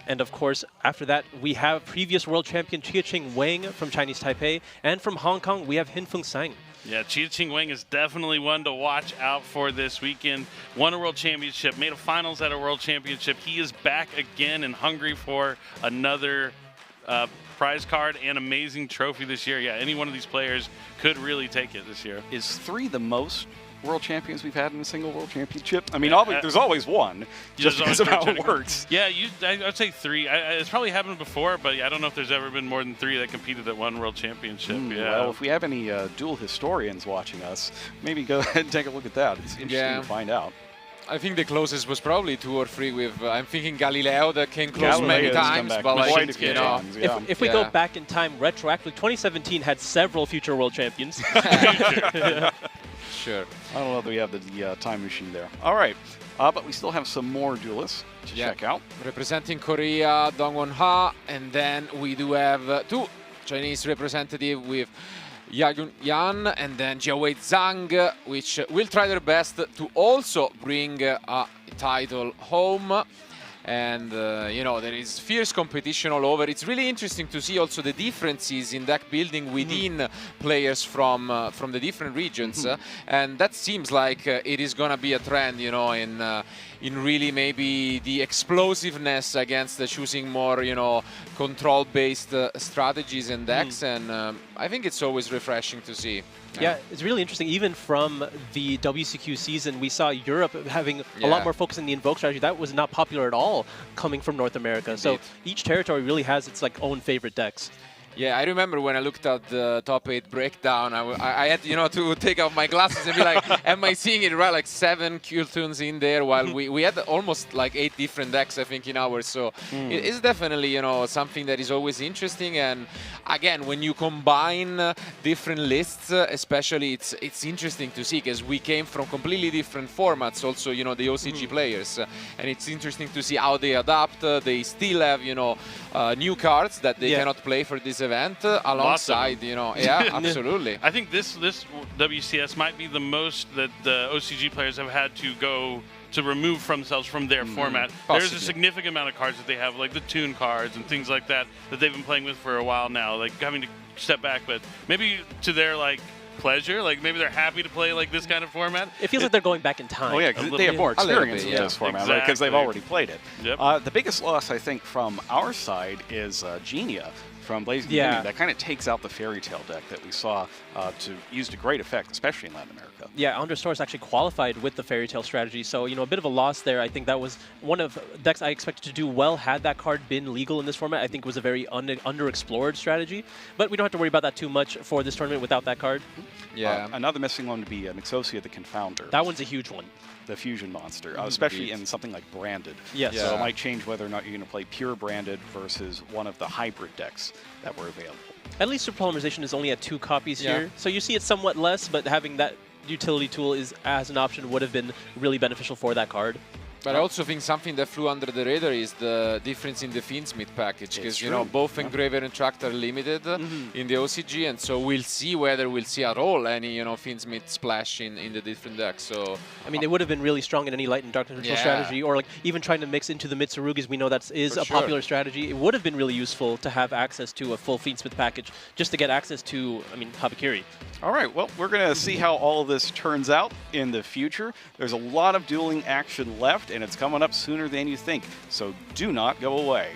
[SPEAKER 3] And of course, after that, we have previous world champion Chia-Ching Wang from Chinese Taipei. And from Hong Kong, we have Hin-Feng Sang.
[SPEAKER 4] Yeah, Chia-Ching Wang is definitely one to watch out for this weekend. Won a world championship, made a finals at a world championship. He is back again and hungry for another prize card and amazing trophy this year. Yeah, any one of these players could really take it this year.
[SPEAKER 1] Is 3 the most world champions we've had in a single world championship? I mean, there's always one, just because of how it works.
[SPEAKER 4] Yeah, I'd say 3. It's probably happened before, but I don't know if there's ever been more than 3 that competed at one world championship. Yeah.
[SPEAKER 1] Well, if we have any dual historians watching us, maybe go ahead and take a look at that. It's interesting to find out.
[SPEAKER 2] I think the closest was probably 2 or 3 with, I'm thinking Galileo that came close many
[SPEAKER 1] Galileo's
[SPEAKER 2] times, but
[SPEAKER 1] quite a
[SPEAKER 2] like,
[SPEAKER 1] few
[SPEAKER 2] you know.
[SPEAKER 1] times, yeah.
[SPEAKER 3] If we go back in time retroactively, 2017 had several future world champions.
[SPEAKER 2] Sure.
[SPEAKER 1] I don't know that we have the time machine there. All right, but we still have some more duelists to check out.
[SPEAKER 2] Representing Korea, Dongwon Ha, and then we do have 2 Chinese representatives with Yayun Yan and then Jiawei Zhang, which will try their best to also bring a title home. And, you know, there is fierce competition all over. It's really interesting to see also the differences in deck building within players from the different regions. And that seems like it is going to be a trend, you know, in really maybe the explosiveness against choosing more, you know, control-based strategies and decks. And I think it's always refreshing to see.
[SPEAKER 3] Yeah, it's really interesting. Even from the WCQ season, we saw Europe having a lot more focus on the Invoke strategy. That was not popular at all coming from North America.
[SPEAKER 2] Indeed.
[SPEAKER 3] So each territory really has its like own favorite decks.
[SPEAKER 2] Yeah, I remember when I looked at the top 8 breakdown, I had, you know, to take off my glasses and be like, am I seeing it right? Like 7 Q-tunes in there, while we had almost like 8 different decks, I think, in ours. So it is definitely, you know, something that is always interesting. And again, when you combine different lists, especially, it's interesting to see, because we came from completely different formats, also, you know, the OCG players. And it's interesting to see how they adapt. They still have, you know, new cards that they cannot play for this event alongside, you know. Yeah, absolutely.
[SPEAKER 4] I think this WCS might be the most that the OCG players have had to go to remove themselves from their format.
[SPEAKER 2] Possibly.
[SPEAKER 4] There's a significant amount of cards that they have, like the Toon cards and things like that they've been playing with for a while now, like having to step back, but maybe to their like pleasure, like maybe they're happy to play like this kind of format.
[SPEAKER 3] It feels like they're going back in time.
[SPEAKER 1] Oh yeah, because they have more experience with
[SPEAKER 2] bit,
[SPEAKER 1] this format, right? Because they've already played it.
[SPEAKER 4] Yep.
[SPEAKER 1] The biggest loss, I think, from our side is Genia from Blazing
[SPEAKER 3] Yeah.
[SPEAKER 1] Dominion. That kind of takes out the Fairy Tale deck that we saw used to great effect, especially in Latin America.
[SPEAKER 3] Yeah, Andres Torres actually qualified with the Fairy Tale strategy, so, you know, a bit of a loss there. I think that was one of decks I expected to do well had that card been legal in this format. I think it was a very underexplored strategy, but we don't have to worry about that too much for this tournament without that card.
[SPEAKER 2] Yeah.
[SPEAKER 1] Another missing one would be Mixosia the Confounder.
[SPEAKER 3] That one's a huge one.
[SPEAKER 1] The fusion monster, especially in something like Branded.
[SPEAKER 3] Yes.
[SPEAKER 1] So it might change whether or not you're going to play pure Branded versus one of the hybrid decks that were available.
[SPEAKER 3] At least Super Polymerization is only at 2 copies here, so you see it's somewhat less, but having that utility tool as an option would have been really beneficial for that card.
[SPEAKER 2] But I also think something that flew under the radar is the difference in the Fiendsmith package, because, you know, both Engraver and Tract are limited in the OCG, and so we'll see whether we'll see at all any, you know, Fiendsmith splash in the different decks. So
[SPEAKER 3] I mean, it would have been really strong in any light and dark neutral strategy, or like even trying to mix into the Mitsurugis. We know that is a popular strategy. It would have been really useful to have access to a full Fiendsmith package just to get access to, I mean, Habakiri.
[SPEAKER 1] All right, well, we're going to see how all of this turns out in the future. There's a lot of dueling action left, and it's coming up sooner than you think, so do not go away.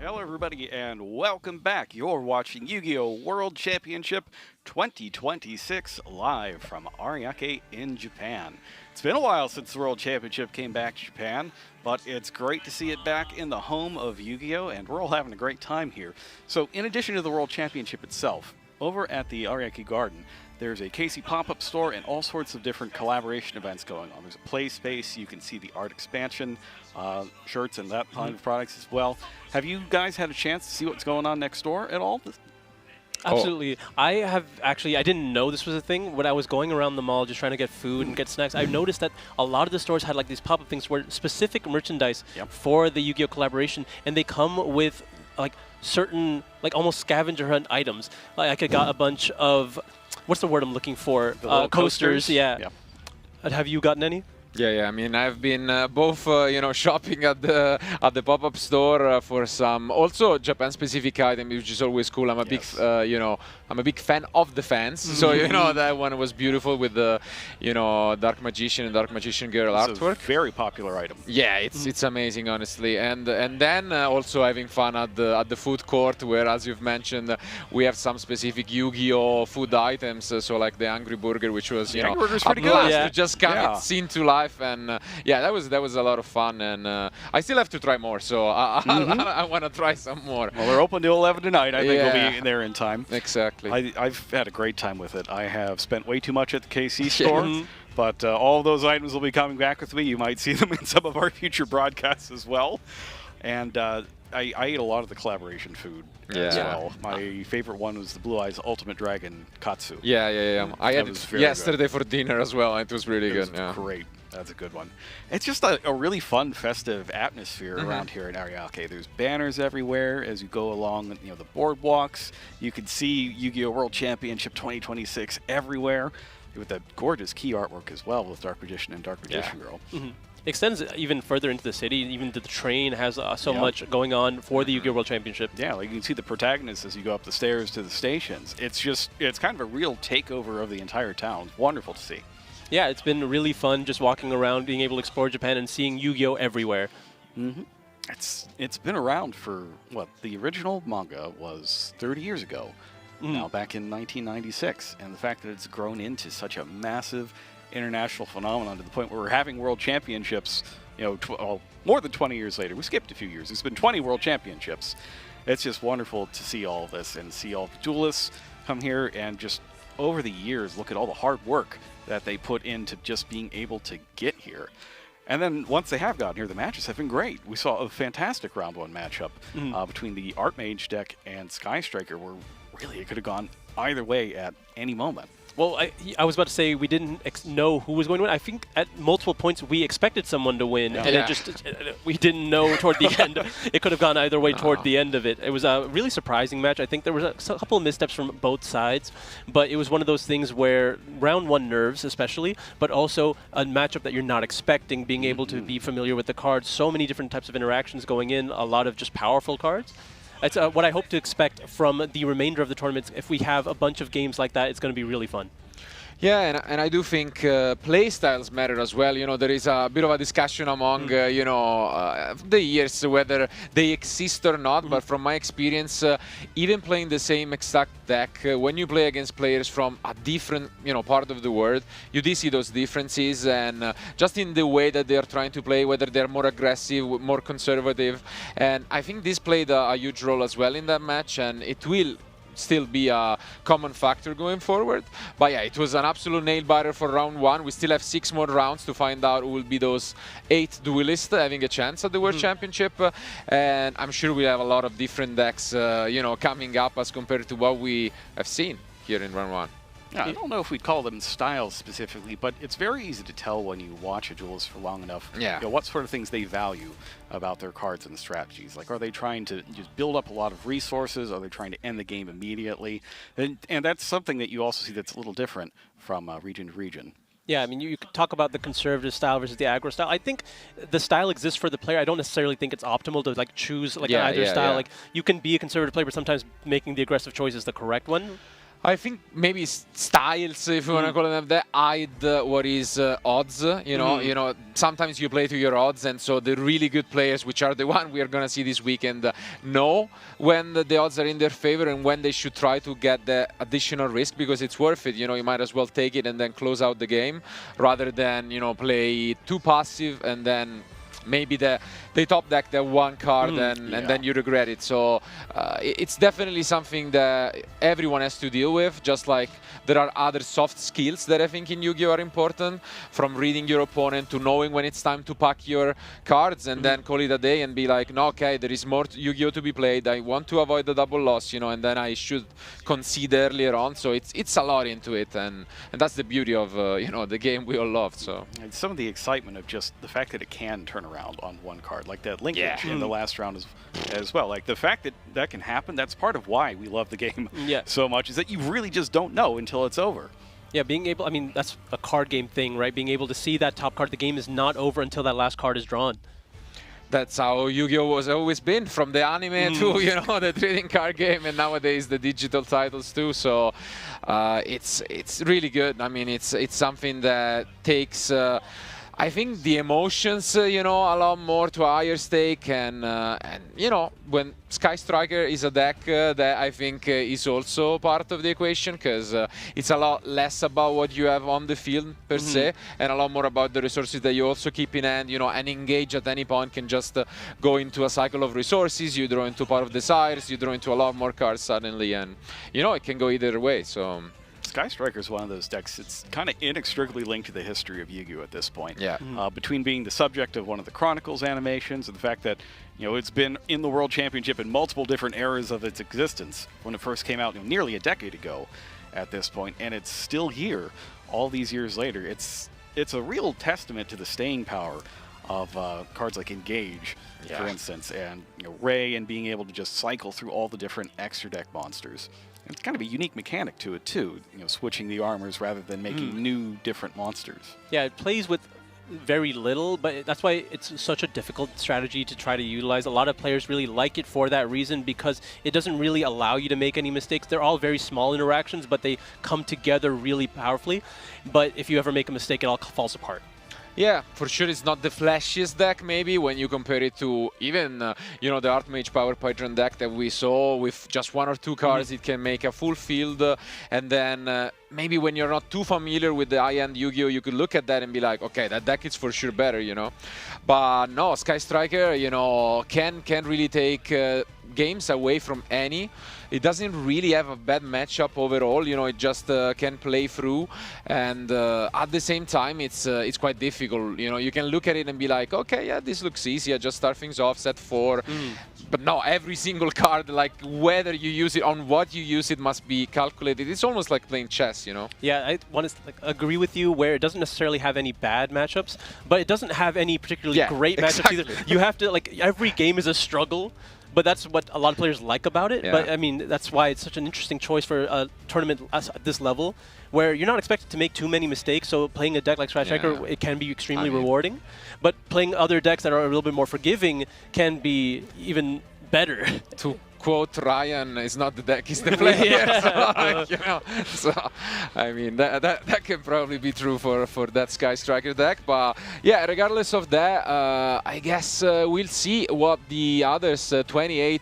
[SPEAKER 1] Hello, everybody, and welcome back. You're watching Yu-Gi-Oh! World Championship 2026 live from Ariake in Japan. It's been a while since the World Championship came back to Japan, but it's great to see it back in the home of Yu-Gi-Oh! And we're all having a great time here. So, in addition to the World Championship itself, over at the Ariake Garden, there's a Casey pop-up store and all sorts of different collaboration events going on. There's a play space. You can see the art expansion shirts and that kind of products as well. Have you guys had a chance to see what's going on next door at all?
[SPEAKER 3] Absolutely. I have actually, I didn't know this was a thing. When I was going around the mall just trying to get food and get snacks, I noticed that a lot of the stores had like these pop-up things where specific merchandise for the Yu-Gi-Oh! Collaboration, and they come with like certain, like almost scavenger hunt items. Like I got a bunch of, what's the word I'm looking for? Coasters. Yeah. Have you gotten any?
[SPEAKER 2] Yeah. I mean, I've been both, shopping at the pop-up store for some also Japan-specific item, which is always cool. I'm a big, I'm a big fan of the fans. So that one was beautiful with the, Dark Magician and Dark Magician Girl artwork.
[SPEAKER 1] A very popular item.
[SPEAKER 2] Yeah, it's amazing, honestly. And then also having fun at the food court, where, as you've mentioned, we have some specific Yu-Gi-Oh! Food items. So like the Angry Burger, which was
[SPEAKER 1] Angry Burger's
[SPEAKER 2] a
[SPEAKER 1] pretty
[SPEAKER 2] blast
[SPEAKER 1] good.
[SPEAKER 2] to just come seen to life. And that was a lot of fun, and I still have to try more, so I want to try some more.
[SPEAKER 1] Well, they're open till 11 tonight. I think we'll be there in time.
[SPEAKER 2] Exactly.
[SPEAKER 1] I've had a great time with it. I have spent way too much at the KC store, but all of those items will be coming back with me. You might see them in some of our future broadcasts as well. And I ate a lot of the collaboration food as well. My favorite one was the Blue Eyes Ultimate Dragon Katsu.
[SPEAKER 2] Yeah. I had it yesterday for dinner as well. It was really good.
[SPEAKER 1] Great. That's a good one. It's just a really fun, festive atmosphere around here in Ariake. There's banners everywhere as you go along, the boardwalks. You can see Yu-Gi-Oh! World Championship 2026 everywhere, with that gorgeous key artwork as well with Dark Magician and Dark Magician Girl.
[SPEAKER 3] Extends even further into the city. Even the train has so much going on for the Yu-Gi-Oh! World Championship. Yeah,
[SPEAKER 1] like you can see the protagonists as you go up the stairs to the stations. It's kind of a real takeover of the entire town. It's wonderful to see.
[SPEAKER 3] Yeah, it's been really fun just walking around, being able to explore Japan and seeing Yu-Gi-Oh! Everywhere.
[SPEAKER 1] It's been around for, what, the original manga was 30 years ago, now back in 1996. And the fact that it's grown into such a massive international phenomenon to the point where we're having world championships, more than 20 years later. We skipped a few years. It's been 20 world championships. It's just wonderful to see all of this and see all the duelists come here and just over the years look at all the hard work that they put into just being able to get here. And then once they have gotten here, the matches have been great. We saw a fantastic round one matchup between the Art Mage deck and Sky Striker, where really it could have gone either way at any moment.
[SPEAKER 3] Well, I was about to say we didn't know who was going to win. I think at multiple points we expected someone to win, and it just we didn't know toward the end. It could have gone either way toward the end of it. It was a really surprising match. I think there was a couple of missteps from both sides, but it was one of those things where round one nerves especially, but also a matchup that you're not expecting, being able to be familiar with the cards, so many different types of interactions going in, a lot of just powerful cards. That's what I hope to expect from the remainder of the tournament. If we have a bunch of games like that, it's going to be really fun.
[SPEAKER 2] Yeah, and I do think play styles matter as well. There is a bit of a discussion among, the years whether they exist or not. But from my experience, even playing the same exact deck, when you play against players from a different, part of the world, you do see those differences. And just in the way that they are trying to play, whether they're more aggressive, more conservative. And I think this played a huge role as well in that match, and it will still be a common factor going forward. But yeah, it was an absolute nail-biter for round one. We still have 6 more rounds to find out who will be those 8 duelists having a chance at the World Championship. And I'm sure we have a lot of different decks, coming up as compared to what we have seen here in round one.
[SPEAKER 1] Yeah, I don't know if we'd call them styles specifically, but it's very easy to tell when you watch a duelist for long enough what sort of things they value about their cards and strategies. Like, are they trying to just build up a lot of resources? Are they trying to end the game immediately? And that's something that you also see that's a little different from region to region.
[SPEAKER 3] Yeah, I mean, you could talk about the conservative style versus the aggro style. I think the style exists for the player. I don't necessarily think it's optimal to choose either style. Like, you can be a conservative player, but sometimes making the aggressive choice is the correct one.
[SPEAKER 2] I think maybe styles, if you want to call them that, hide what is odds. You know, sometimes you play to your odds, and so the really good players, which are the one we are going to see this weekend, know when the odds are in their favor and when they should try to get the additional risk, because it's worth it. You know, you might as well take it and then close out the game rather than, you know, play too passive and then maybe they top deck that one card and then you regret it. So it's definitely something that everyone has to deal with, just like there are other soft skills that I think in Yu-Gi-Oh! Are important, from reading your opponent to knowing when it's time to pack your cards and then call it a day and be like, no, okay, there is more Yu-Gi-Oh! To be played. I want to avoid the double loss, you know, and then I should concede earlier on. So it's a lot into it, and that's the beauty of you know, the game we all love. So
[SPEAKER 1] and some of the excitement of just the fact that it can turn around on one card, like that linkage in the last round as well. Like the fact that that can happen, that's part of why we love the game so much, is that you really just don't know until it's over.
[SPEAKER 3] Yeah, being able, I mean, that's a card game thing, right? Being able to see that top card, the game is not over until that last card is drawn.
[SPEAKER 2] That's how Yu-Gi-Oh! Was always been, from the anime to, you know, the trading card game, and nowadays the digital titles too. So it's really good. I mean, it's something that takes I think the emotions, you know, a lot more to a higher stake, and you know, when Sky Striker is a deck that I think is also part of the equation, because it's a lot less about what you have on the field per se, and a lot more about the resources that you also keep in hand. You know, and engage at any point can just go into a cycle of resources. You draw into Part of Desires, you draw into a lot more cards suddenly, and you know, it can go either way. So
[SPEAKER 1] Sky Striker is one of those decks. It's kind of inextricably linked to the history of Yu-Gi-Oh! At this point.
[SPEAKER 2] Yeah.
[SPEAKER 1] Between being the subject of one of the Chronicles animations and the fact that, you know, it's been in the World Championship in multiple different eras of its existence when it first came out, you know, nearly a decade ago at this point, and it's still here all these years later. It's a real testament to the staying power of cards like Engage, for instance, and, you know, Ray, and being able to just cycle through all the different extra deck monsters. It's kind of a unique mechanic to it too, you know, switching the armors rather than making new different monsters.
[SPEAKER 3] Yeah, it plays with very little, but that's why it's such a difficult strategy to try to utilize. A lot of players really like it for that reason, because it doesn't really allow you to make any mistakes. They're all very small interactions, but they come together really powerfully. But if you ever make a mistake, it all falls apart.
[SPEAKER 2] Yeah, for sure it's not the flashiest deck maybe when you compare it to even, you know, the Archmage Power Patron deck that we saw with just one or two cards. It can make a full field, and then maybe when you're not too familiar with the high-end Yu-Gi-Oh! You could look at that and be like, okay, that deck is for sure better, you know. But no, Sky Striker, you know, can really take games away from any. It doesn't really have a bad matchup overall, you know, it just can play through, and at the same time it's quite difficult, you know. You can look at it and be like, okay, yeah, this looks easy, I just start things off, set 4, but no, every single card, like whether you use it, on what you use it, must be calculated. It's almost like playing chess, you know.
[SPEAKER 3] Yeah, I want to agree with you where it doesn't necessarily have any bad matchups, but it doesn't have any particularly great matchups either. You have to, like, every game is a struggle. But that's what a lot of players like about it. But I mean, that's why it's such an interesting choice for a tournament at this level, where you're not expected to make too many mistakes. So playing a deck like Sky Striker, it can be extremely rewarding. But playing other decks that are a little bit more forgiving can be even better.
[SPEAKER 2] To quote Ryan, it's not the deck, it's the player. So, like, you know, so I mean, that can probably be true for that Sky Striker deck. But yeah, regardless of that, I guess we'll see what the others 28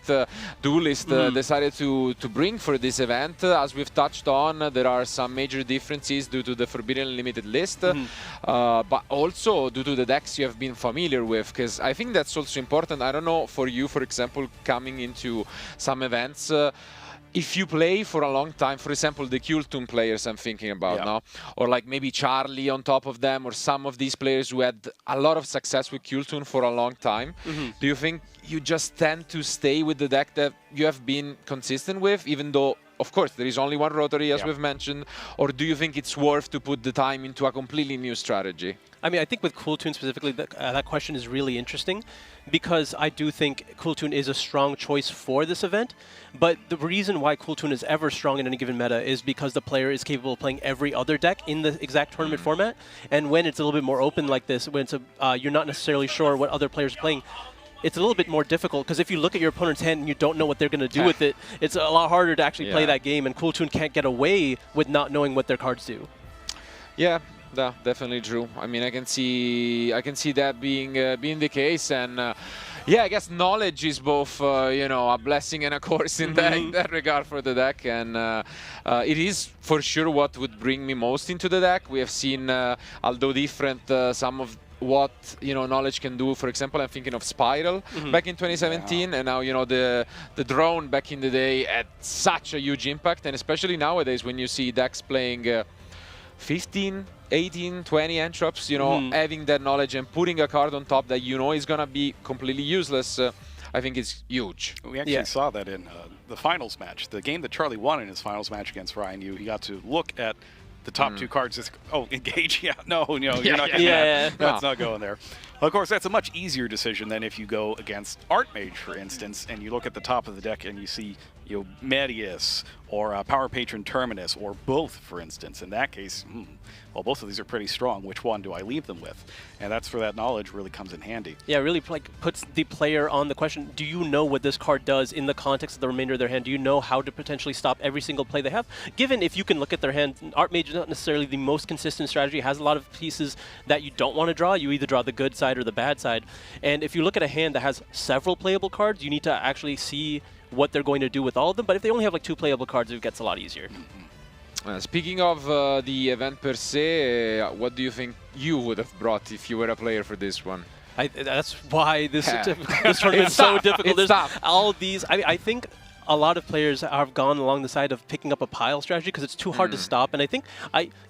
[SPEAKER 2] duelists decided to bring for this event. As we've touched on, there are some major differences due to the Forbidden Limited list, but also due to the decks you have been familiar with, because I think that's also important. I don't know for you, for example, coming into some events, if you play for a long time, for example, the Kultun players I'm thinking about now, or like maybe Charlie on top of them, or some of these players who had a lot of success with Kultun for a long time, do you think you just tend to stay with the deck that you have been consistent with, even though, of course, there is only one rotary, as we've mentioned, or do you think it's worth to put the time into a completely new strategy?
[SPEAKER 3] I mean, I think with Kultun specifically, that question is really interesting, because I do think Kultun is a strong choice for this event. But the reason why Kultun is ever strong in any given meta is because the player is capable of playing every other deck in the exact tournament format. And when it's a little bit more open like this, when it's you're not necessarily sure what other players are playing, it's a little bit more difficult because if you look at your opponent's hand and you don't know what they're going to do with it, it's a lot harder to actually play that game, and Cooltoon can't get away with not knowing what their cards do.
[SPEAKER 2] Yeah, definitely true. I mean, I can see that being the case, and yeah, I guess knowledge is both you know, a blessing and a curse in that regard for the deck, and it is for sure what would bring me most into the deck. We have seen, although different, some of what, you know, knowledge can do. For example, I'm thinking of Spiral back in 2017, and now, you know, the drone back in the day had such a huge impact, and especially nowadays when you see decks playing 15, 18, 20 entrops, you know, having that knowledge and putting a card on top that you know is gonna be completely useless, I think it's huge.
[SPEAKER 1] We actually saw that in the finals match, the game that Charlie won in his finals match against Ryan Yu. He got to look at the top two cards. Engage. Yeah, no, you're not getting that. That's not going there. Of course, that's a much easier decision than if you go against Archmage, for instance, and you look at the top of the deck and you see, you know, Medius or Power Patron Terminus, or both, for instance. In that case, well, both of these are pretty strong. Which one do I leave them with? And that's where that knowledge really comes in handy. Yeah,
[SPEAKER 3] it really like puts the player on the question, do you know what this card does in the context of the remainder of their hand? Do you know how to potentially stop every single play they have? Given if you can look at their hand, Archmage is not necessarily the most consistent strategy. It has a lot of pieces that you don't want to draw. You either draw the good side or the bad side. And if you look at a hand that has several playable cards, you need to actually see what they're going to do with all of them. But if they only have like 2 playable cards, it gets a lot easier.
[SPEAKER 2] Speaking of the event per se, what do you think you would have brought if you were a player for this one?
[SPEAKER 3] That's why this tournament is so difficult. There's all these. I think a lot of players have gone along the side of picking up a pile strategy because it's too hard to stop. And I think,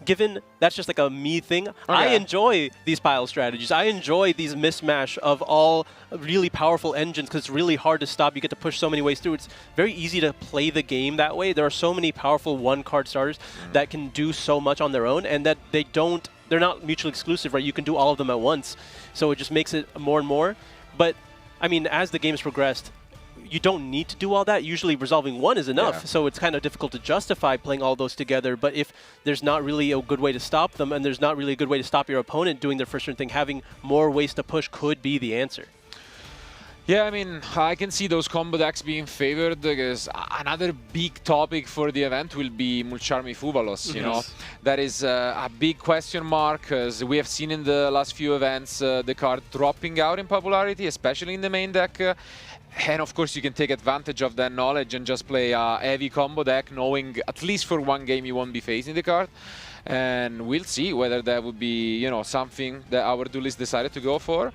[SPEAKER 3] given that's just like a me thing, I enjoy these pile strategies. I enjoy these mismatch of all really powerful engines because it's really hard to stop. You get to push so many ways through. It's very easy to play the game that way. There are so many powerful one-card starters that can do so much on their own, and that they're not mutually exclusive, right? You can do all of them at once. So it just makes it more and more. But, I mean, as the game's progressed, you don't need to do all that. Usually resolving one is enough, so it's kind of difficult to justify playing all those together. But if there's not really a good way to stop them, and there's not really a good way to stop your opponent doing their first turn thing, having more ways to push could be the answer.
[SPEAKER 2] Yeah, I mean, I can see those combo decks being favored because another big topic for the event will be Mulcharmi Fubalos, you know. That is a big question mark because we have seen in the last few events the card dropping out in popularity, especially in the main deck. And of course you can take advantage of that knowledge and just play a heavy combo deck, knowing at least for one game you won't be facing the card. And we'll see whether that would be, you know, something that our duelist decided to go for.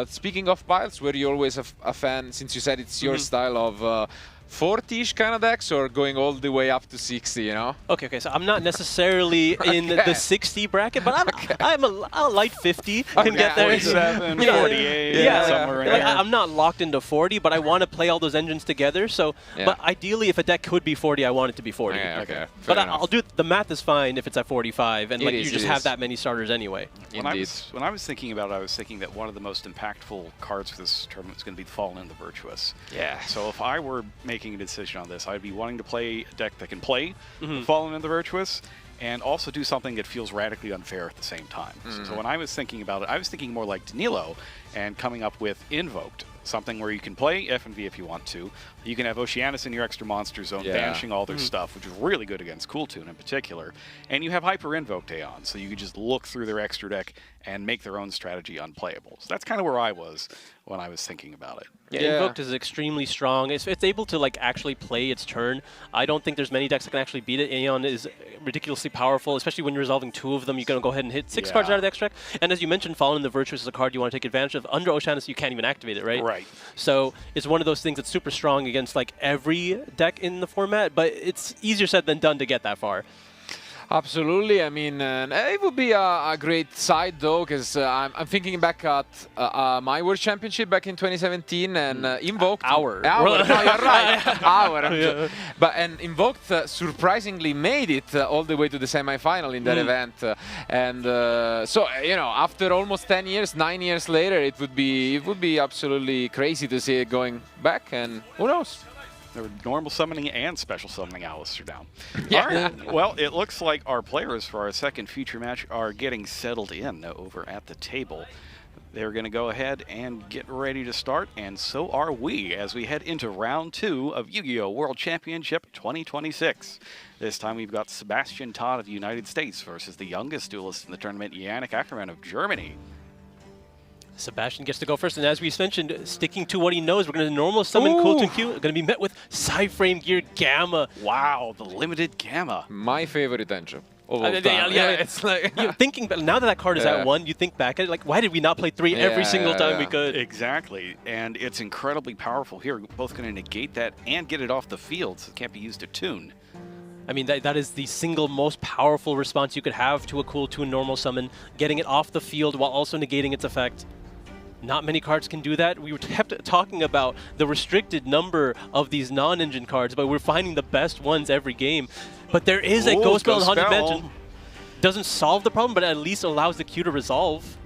[SPEAKER 2] Speaking of piles, were you always a fan, since you said it's your style, of 40-ish kind of decks, or going all the way up to 60, you know?
[SPEAKER 3] Okay, so I'm not necessarily in the 60 bracket, but I'm a light 50 can get there.
[SPEAKER 1] 47, 48, somewhere in there.
[SPEAKER 3] I'm not locked into 40, but I want to play all those engines together. So, but ideally, if a deck could be 40, I want it to be 40. But I'll do the math is fine if it's at 45, and you just have that many starters anyway.
[SPEAKER 1] When I was thinking about it, I was thinking that one of the most impactful cards for this tournament is going to be the Fallen and the Virtuous.
[SPEAKER 2] Yeah.
[SPEAKER 1] So if I were making a decision on this, I'd be wanting to play a deck that can play the Fallen and the Virtuous, and also do something that feels radically unfair at the same time. So when I was thinking about it, I was thinking more like Danilo and coming up with Invoked, something where you can play F&V if you want to. You can have Oceanus in your extra monster zone, banishing all their stuff, which is really good against Cooltoon in particular. And you have Hyper Invoked Aeon, so you could just look through their extra deck and make their own strategy unplayable. So that's kind of where I was when I was thinking about it.
[SPEAKER 3] Yeah, Invoked is extremely strong. It's able to like actually play its turn. I don't think there's many decks that can actually beat it. Aeon is ridiculously powerful, especially when you're resolving 2 of them. You're going to go ahead and hit 6 cards out of the extract. And as you mentioned, Fallen and the Virtuous is a card you want to take advantage of. Under Oceanus, you can't even activate it, right?
[SPEAKER 1] Right.
[SPEAKER 3] So it's one of those things that's super strong against like every deck in the format, but it's easier said than done to get that far.
[SPEAKER 2] Absolutely. I mean, it would be a great side, though, because I'm thinking back at my World Championship back in 2017, and Invoked...
[SPEAKER 3] Our.
[SPEAKER 2] No, you're right. Our. But Invoked surprisingly made it all the way to the semi-final in that event. So, you know, after almost 10 years, 9 years later, it would be absolutely crazy to see it going back, and who knows?
[SPEAKER 1] There were normal summoning and special summoning Alistair down.
[SPEAKER 2] Yeah.
[SPEAKER 1] All right. Well, it looks like our players for our second feature match are getting settled in over at the table. They're going to go ahead and get ready to start, and so are we as we head into round 2 of Yu-Gi-Oh! World Championship 2026. This time we've got Sebastian Todd of the United States versus the youngest duelist in the tournament, Yannick Ackermann of Germany.
[SPEAKER 3] Sebastian gets to go first, and as we mentioned, sticking to what he knows, we're going to normal summon Cooltoon Q. Going to be met with Psyframe Gear Gamma.
[SPEAKER 1] Wow, the limited Gamma.
[SPEAKER 2] My favorite engine.
[SPEAKER 3] Yeah,
[SPEAKER 2] it's like
[SPEAKER 3] you're thinking, but now that that card is at 1, you think back at it, like, why did we not play 3 every single time we could?
[SPEAKER 1] Exactly, and it's incredibly powerful here. Both going to negate that and get it off the field, so it can't be used to tune.
[SPEAKER 3] I mean, that is the single most powerful response you could have to a Cooltoon normal summon, getting it off the field while also negating its effect. Not many cards can do that. We were kept talking about the restricted number of these non-engine cards, but we're finding the best ones every game. But there is a Ghost Spell in Haunted Mansion. Doesn't solve the problem, but at least allows the Q to resolve.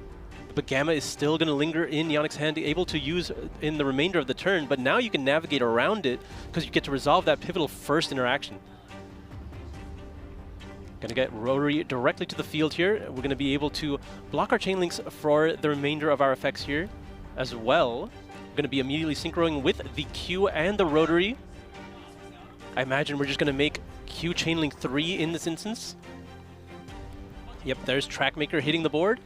[SPEAKER 3] But Gamma is still going to linger in Yannick's hand, able to use in the remainder of the turn. But now you can navigate around it because you get to resolve that pivotal first interaction. Going to get Rotary directly to the field here. We're going to be able to block our chain links for the remainder of our effects here as well. We're going to be immediately synchroing with the Q and the Rotary. I imagine we're just going to make Q chain link 3 in this instance. Yep, there's Trackmaker hitting the board.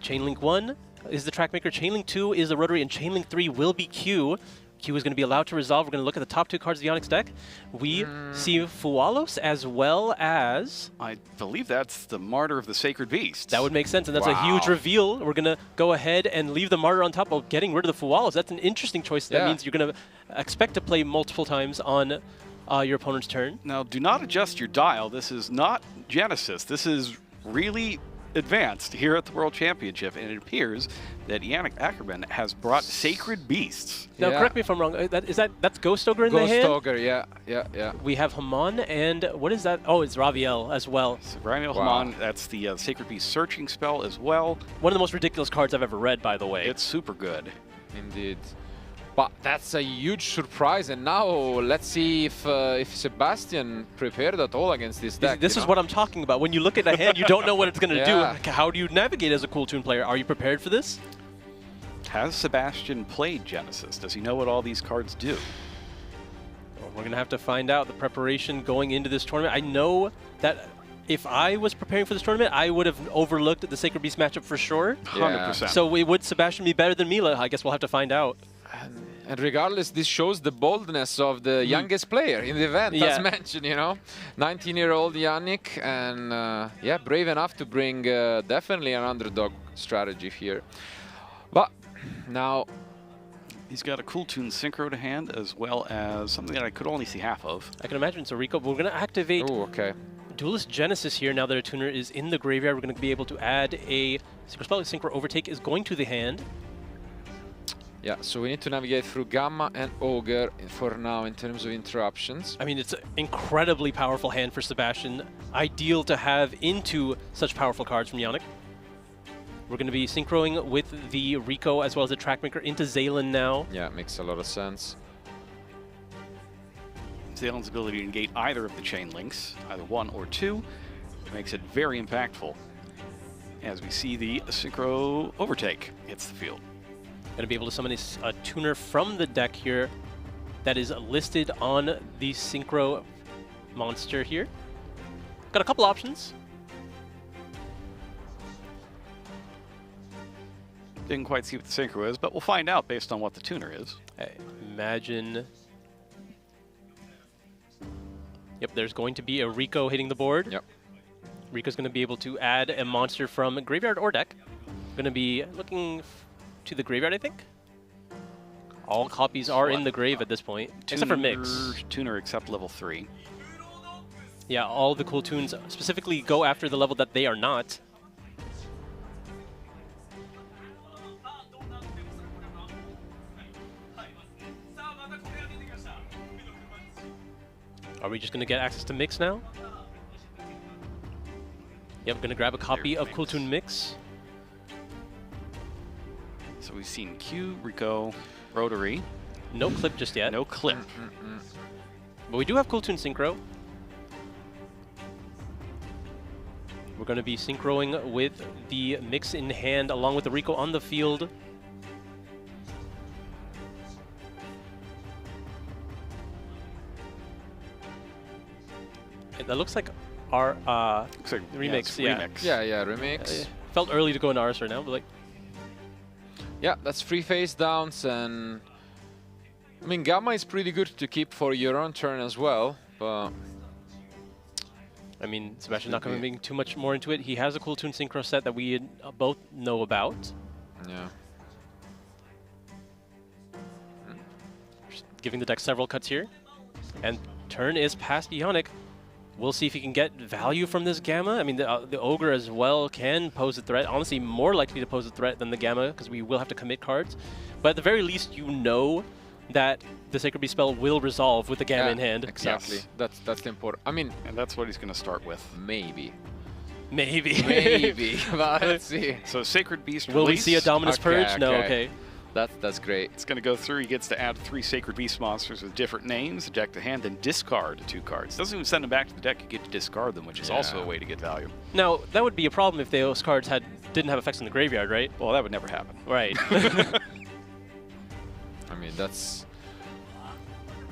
[SPEAKER 3] Chain link 1 is the Trackmaker, chain link 2 is the Rotary, and chain link 3 will be Q. Q is going to be allowed to resolve. We're going to look at the top 2 cards of the Yannick's deck. We see Fualos as well as...
[SPEAKER 1] I believe that's the Martyr of the Sacred Beast.
[SPEAKER 3] That would make sense, and that's a huge reveal. We're going to go ahead and leave the Martyr on top while getting rid of the Fualos. That's an interesting choice. That means you're going to expect to play multiple times on your opponent's turn.
[SPEAKER 1] Now, do not adjust your dial. This is not Genesis. This is really advanced here at the World Championship, and it appears that Yannick Ackermann has brought Sacred Beasts.
[SPEAKER 3] Now, correct me if I'm wrong. That's Ghost Ogre in the hand?
[SPEAKER 2] Ghost Ogre, yeah.
[SPEAKER 3] We have Haman, and what is that? Oh, it's Raviel as well.
[SPEAKER 1] So Raviel Haman, that's the Sacred Beast searching spell as well.
[SPEAKER 3] One of the most ridiculous cards I've ever read, by the way.
[SPEAKER 1] It's super good.
[SPEAKER 2] Indeed. But that's a huge surprise, and now let's see if Sebastian prepared at all against this deck.
[SPEAKER 3] This is what I'm talking about. When you look at a hand, you don't know what it's going to do. How do you navigate as a Cooltoon player? Are you prepared for this?
[SPEAKER 1] Has Sebastian played Genesis? Does he know what all these cards do?
[SPEAKER 3] Well, we're going to have to find out the preparation going into this tournament. I know that if I was preparing for this tournament, I would have overlooked the Sacred Beast matchup for sure.
[SPEAKER 1] 100%.
[SPEAKER 3] So would Sebastian be better than Mila? I guess we'll have to find out.
[SPEAKER 2] And regardless, this shows the boldness of the youngest player in the event, as mentioned, 19-year-old Yannick, and brave enough to bring definitely an underdog strategy here. But now...
[SPEAKER 1] He's got a Cooltoon Synchro to hand, as well as something that I could only see half of.
[SPEAKER 3] I can imagine it's a Rico, but we're going to activate Duelist Genesis here. Now that a tuner is in the graveyard, we're going to be able to add a Synchro Spell. Synchro Overtake is going to the hand.
[SPEAKER 2] Yeah, so we need to navigate through Gamma and Ogre for now in terms of interruptions.
[SPEAKER 3] I mean, it's an incredibly powerful hand for Sebastian. Ideal to have into such powerful cards from Yannick. We're going to be synchroing with the Rico as well as the Trackmaker into Zaylan now.
[SPEAKER 2] Yeah, it makes a lot of sense.
[SPEAKER 1] Zaylan's ability to negate either of the chain links, either 1 or 2, makes it very impactful. As we see the Synchro Overtake hits the field.
[SPEAKER 3] Going to be able to summon a tuner from the deck here that is listed on the Synchro monster here. Got a couple options.
[SPEAKER 1] Didn't quite see what the Synchro is, but we'll find out based on what the tuner is.
[SPEAKER 3] I imagine... Yep, there's going to be a Rico hitting the board.
[SPEAKER 2] Yep.
[SPEAKER 3] Rico's going to be able to add a monster from graveyard or deck. Going to be looking to the graveyard, I think. All copies are in the grave at this point, except for Mix.
[SPEAKER 1] Tuner except level 3.
[SPEAKER 3] Yeah, all the Cooltoons specifically go after the level that they are not. Are we just going to get access to Mix now? Yep, going to grab a copy of Cooltoon Mix.
[SPEAKER 1] So we've seen Q, Rico, Rotary.
[SPEAKER 3] No clip just yet.
[SPEAKER 1] No clip.
[SPEAKER 3] But we do have Cooltoon Synchro. we're going to be synchroing with the mix in hand along with the Rico on the field. And that looks like our remix.
[SPEAKER 1] Remix.
[SPEAKER 2] Yeah, remix.
[SPEAKER 3] Felt early to go into ours right now, but like...
[SPEAKER 2] Yeah, that's 3 face downs, and I mean, Gamma is pretty good to keep for your own turn as well, but...
[SPEAKER 3] I mean, Sebastian's not going to be too much more into it. He has a cool Toon Synchro set that we both know about.
[SPEAKER 2] Yeah.
[SPEAKER 3] Just giving the deck several cuts here. And turn is past Ionic. We'll see if he can get value from this Gamma. I mean, the Ogre as well can pose a threat. Honestly, more likely to pose a threat than the Gamma, because we will have to commit cards. But at the very least, you know that the Sacred Beast spell will resolve with the Gamma in hand.
[SPEAKER 2] Exactly.
[SPEAKER 1] Yes.
[SPEAKER 2] That's the important. I mean,
[SPEAKER 1] and that's what he's going to start with.
[SPEAKER 2] Maybe.
[SPEAKER 3] Maybe.
[SPEAKER 2] But let's see.
[SPEAKER 1] So Sacred Beast
[SPEAKER 3] Will
[SPEAKER 1] release.
[SPEAKER 3] we see a Dominus Purge? No, okay.
[SPEAKER 2] That's great.
[SPEAKER 1] It's going to go through. He gets to add 3 Sacred Beast monsters with different names, deck to hand, then discard 2 cards. Doesn't even send them back to the deck. You get to discard them, which is also a way to get value.
[SPEAKER 3] Now, that would be a problem if those cards didn't have effects in the graveyard, right?
[SPEAKER 1] Well, that would never happen.
[SPEAKER 3] Right.
[SPEAKER 2] I mean, that's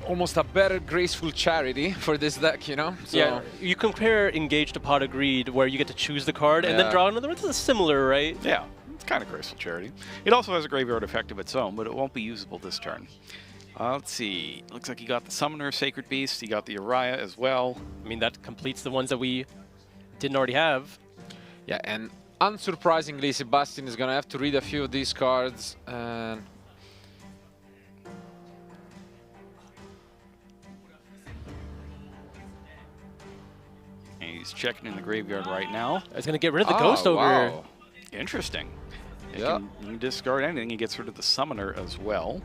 [SPEAKER 2] almost a better graceful charity for this deck, you know? So
[SPEAKER 3] yeah, you compare Engage to Pot of Greed, where you get to choose the card and then draw another one. It's similar, right?
[SPEAKER 1] Yeah. It's kind of graceful charity. It also has a graveyard effect of its own, but it won't be usable this turn. Let's see. Looks like you got the Summoner, Sacred Beast. You got the Uriah as well.
[SPEAKER 3] I mean, that completes the ones that we didn't already have.
[SPEAKER 2] yeah, and unsurprisingly, Sebastian is gonna have to read a few of these cards. And
[SPEAKER 1] he's checking in the graveyard right now.
[SPEAKER 3] It's going to get rid of the Ghost Ogre.
[SPEAKER 2] Wow.
[SPEAKER 1] Interesting. You
[SPEAKER 2] Yeah.
[SPEAKER 1] can discard anything. He gets rid of the Summoner as well.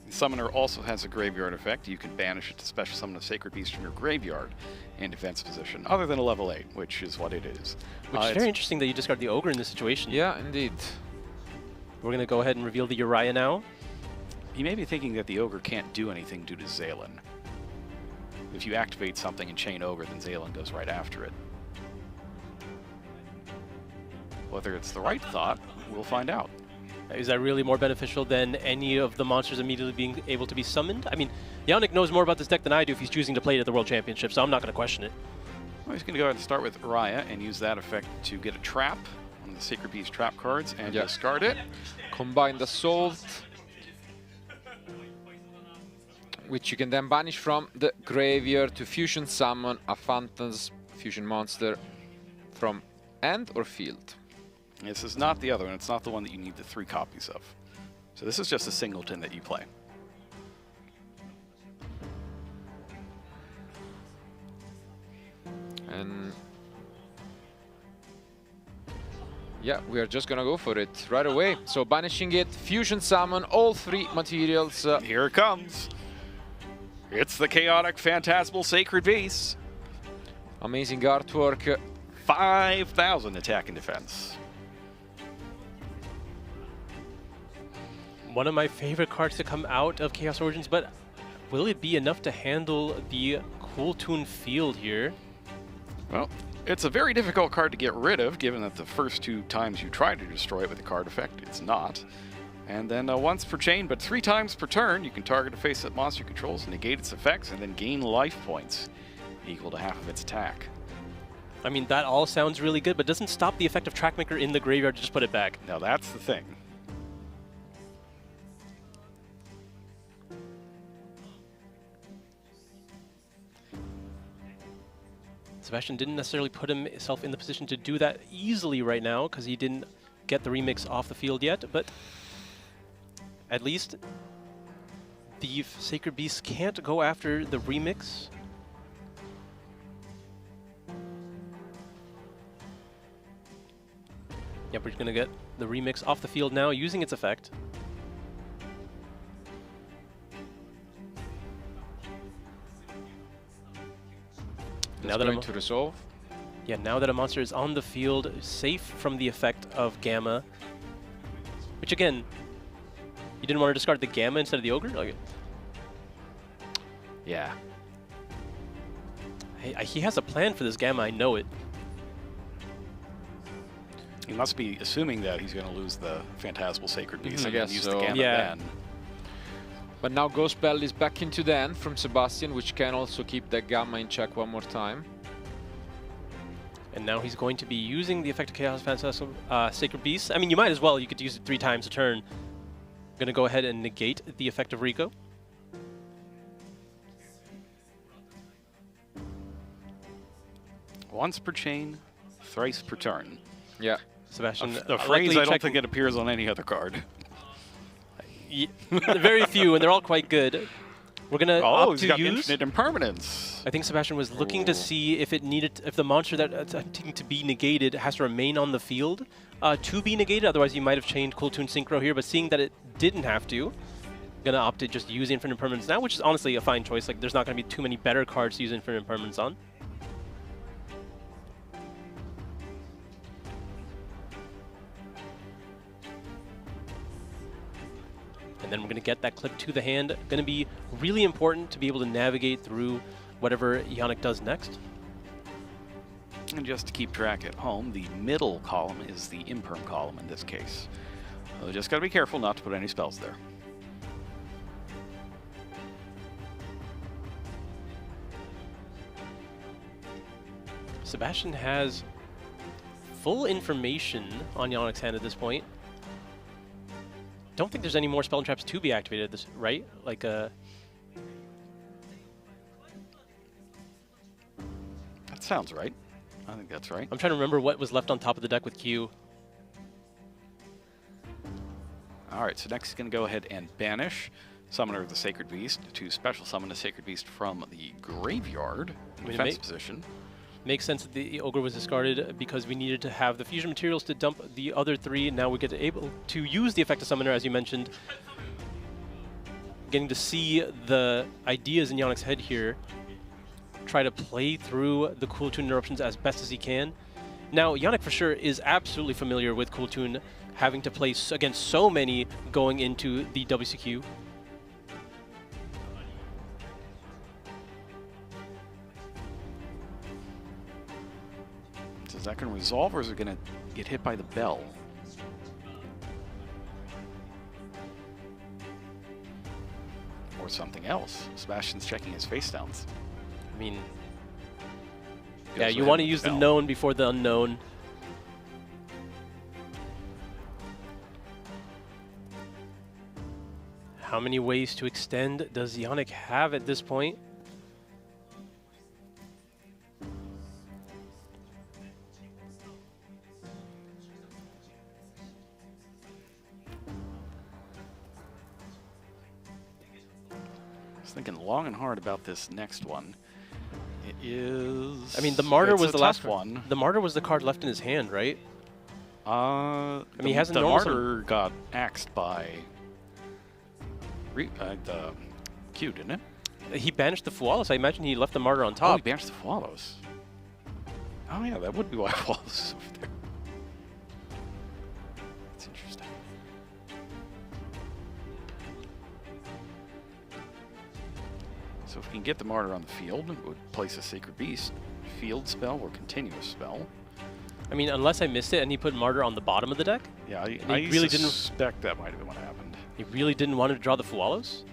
[SPEAKER 1] The Summoner also has a graveyard effect. You can banish it to special summon a Sacred Beast from your graveyard in defense position, other than a level 8, which is what it is.
[SPEAKER 3] Which is very interesting that you discard the Ogre in this situation.
[SPEAKER 2] yeah, indeed.
[SPEAKER 3] We're going to go ahead and reveal the Uriah now.
[SPEAKER 1] He may be thinking that the Ogre can't do anything due to Zalen. If you activate something in Chain Ogre, then Zalen goes right after it. Whether it's the right thought, we'll find out.
[SPEAKER 3] Is that really more beneficial than any of the monsters immediately being able to be summoned? I mean, Yannick knows more about this deck than I do if he's choosing to play it at the World Championship, so I'm not going to question it.
[SPEAKER 1] Well, he's going to go ahead and start with Uriah and use that effect to get a trap, one of the Sacred Beast trap cards, and discard it.
[SPEAKER 2] Combine the Assault, which you can then banish from the graveyard to fusion summon a Phantom's fusion monster from hand or field.
[SPEAKER 1] This is not the other one. It's not the one that you need the 3 copies of. So this is just a singleton that you play.
[SPEAKER 2] And yeah, we are just gonna go for it right away. So banishing it, fusion summon all 3 materials.
[SPEAKER 1] Here it comes. It's the Chaotic Phantasmal Sacred Beast.
[SPEAKER 2] Amazing artwork.
[SPEAKER 1] 5,000 attack and defense.
[SPEAKER 3] One of my favorite cards to come out of Chaos Origins, but will it be enough to handle the Cool Toon field here?
[SPEAKER 1] Well, it's a very difficult card to get rid of, given that the first 2 times you try to destroy it with a card effect, it's not. And then once per chain, but 3 times per turn, you can target a face-up monster controls, negate its effects, and then gain life points equal to half of its attack.
[SPEAKER 3] I mean, that all sounds really good, but doesn't stop the effect of Trackmaker in the graveyard to just put it back.
[SPEAKER 1] Now that's the thing.
[SPEAKER 3] Sebastian didn't necessarily put himself in the position to do that easily right now because he didn't get the remix off the field yet, but at least the Sacred Beasts can't go after the remix. Yep, we're going to get the remix off the field now using its effect.
[SPEAKER 2] Now that I'm to resolve.
[SPEAKER 3] Yeah, now that a monster is on the field, safe from the effect of Gamma, which again, you didn't want to discard the Gamma instead of the Ogre? Like,
[SPEAKER 1] Yeah.
[SPEAKER 3] He has a plan for this Gamma, I know it.
[SPEAKER 1] He must be assuming that he's going to lose the Phantasmal Sacred Beast
[SPEAKER 2] I
[SPEAKER 1] and
[SPEAKER 2] guess
[SPEAKER 1] use
[SPEAKER 2] so.
[SPEAKER 1] the Gamma
[SPEAKER 3] Yeah.
[SPEAKER 1] then.
[SPEAKER 2] But now Ghost Bell is back into the end from Sebastian, which can also keep that Gamma in check one more time.
[SPEAKER 3] And now he's going to be using the effect of Chaos Phantasmal Sacred Beast. I mean, you might as well. You could use it 3 times a turn. Going to go ahead and negate the effect of Rico.
[SPEAKER 1] Once per chain, thrice per turn.
[SPEAKER 2] Yeah.
[SPEAKER 3] Sebastian,
[SPEAKER 1] A phrase I don't think it appears on any other card.
[SPEAKER 3] Very few, and they're all quite good. We're gonna
[SPEAKER 1] Oh,
[SPEAKER 3] opt
[SPEAKER 1] he's
[SPEAKER 3] to
[SPEAKER 1] got
[SPEAKER 3] use.
[SPEAKER 1] infinite impermanence.
[SPEAKER 3] I think Sebastian was looking to see if it needed, if the monster that's attempting to be negated has to remain on the field to be negated. Otherwise, you might have chained Cool Toon Synchro here. But seeing that it didn't have to, gonna opt to just use infinite impermanence now, which is honestly a fine choice. Like, there's not gonna be too many better cards to use infinite impermanence on. And then we're going to get that clip to the hand. Going to be really important to be able to navigate through whatever Yannick does next.
[SPEAKER 1] And just to keep track at home, the middle column is the imperm column in this case. So just got to be careful not to put any spells there.
[SPEAKER 3] Sebastian has full information on Yannick's hand at this point. Don't think there's any more spell and traps to be activated, this right? Like
[SPEAKER 1] That sounds right. I think that's right.
[SPEAKER 3] I'm trying to remember what was left on top of the deck with Q.
[SPEAKER 1] All right, so next he's going to go ahead and banish Summoner of the Sacred Beast to special summon a Sacred Beast from the graveyard in defense position.
[SPEAKER 3] Makes sense that the Ogre was discarded because we needed to have the fusion materials to dump the other 3. Now we get able to use the effect of Summoner, as you mentioned. Getting to see the ideas in Yannick's head here. Try to play through the Cool Toon interruptions as best as he can. Now, Yannick for sure is absolutely familiar with Cool Toon having to play against so many going into the WCQ.
[SPEAKER 1] Is that going to resolve, or is it going to get hit by the bell? Or something else? Sebastian's checking his face downs.
[SPEAKER 3] I mean,
[SPEAKER 1] Goes
[SPEAKER 3] yeah, you
[SPEAKER 1] ahead
[SPEAKER 3] want to
[SPEAKER 1] with
[SPEAKER 3] use the
[SPEAKER 1] bell.
[SPEAKER 3] known before the unknown. How many ways to extend does Yannick have at this point?
[SPEAKER 1] I was thinking long and hard about this next one. It is...
[SPEAKER 3] I mean, the Martyr
[SPEAKER 1] it's
[SPEAKER 3] was
[SPEAKER 1] a
[SPEAKER 3] the
[SPEAKER 1] tough
[SPEAKER 3] last
[SPEAKER 1] one.
[SPEAKER 3] The Martyr was the card left in his hand, right?
[SPEAKER 1] I
[SPEAKER 3] mean, he has a
[SPEAKER 1] the
[SPEAKER 3] normal
[SPEAKER 1] Martyr got axed by the Q, didn't it?
[SPEAKER 3] He banished the Fualos. I imagine he left the Martyr on
[SPEAKER 1] Oh,
[SPEAKER 3] top.
[SPEAKER 1] he banished the Fualos. Oh yeah, that would be why Fualos is over there. That's interesting. So if we can get the Martyr on the field, it would place a Sacred Beast field spell or continuous spell.
[SPEAKER 3] I mean, unless I missed it and he put Martyr on the bottom of the deck,
[SPEAKER 1] Yeah,
[SPEAKER 3] he
[SPEAKER 1] I
[SPEAKER 3] really didn't-
[SPEAKER 1] suspect that might have been what happened.
[SPEAKER 3] he really didn't want to draw the Fualos.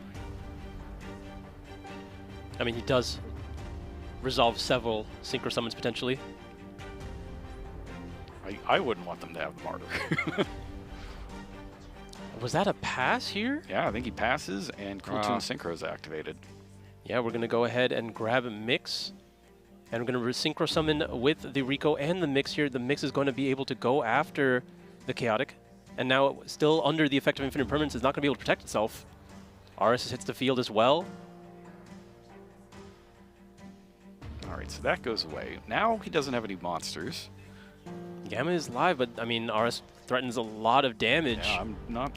[SPEAKER 3] I mean, he does resolve several Synchro Summons potentially.
[SPEAKER 1] I wouldn't want them to have the Martyr.
[SPEAKER 3] Was that a pass here?
[SPEAKER 1] Yeah, I think he passes and Cool Toon Synchro is activated.
[SPEAKER 3] Yeah, we're going to go ahead and grab a Mix. And we're going to Synchro Summon with the Rico and the Mix here. The Mix is going to be able to go after the Chaotic. And now, still under the effect of Infinite Permanence, is not going to be able to protect itself. RS hits the field as well.
[SPEAKER 1] All right, so that goes away. Now he doesn't have any monsters.
[SPEAKER 3] Gamma is live, but I mean, RS threatens a lot of damage.
[SPEAKER 1] Yeah, I'm not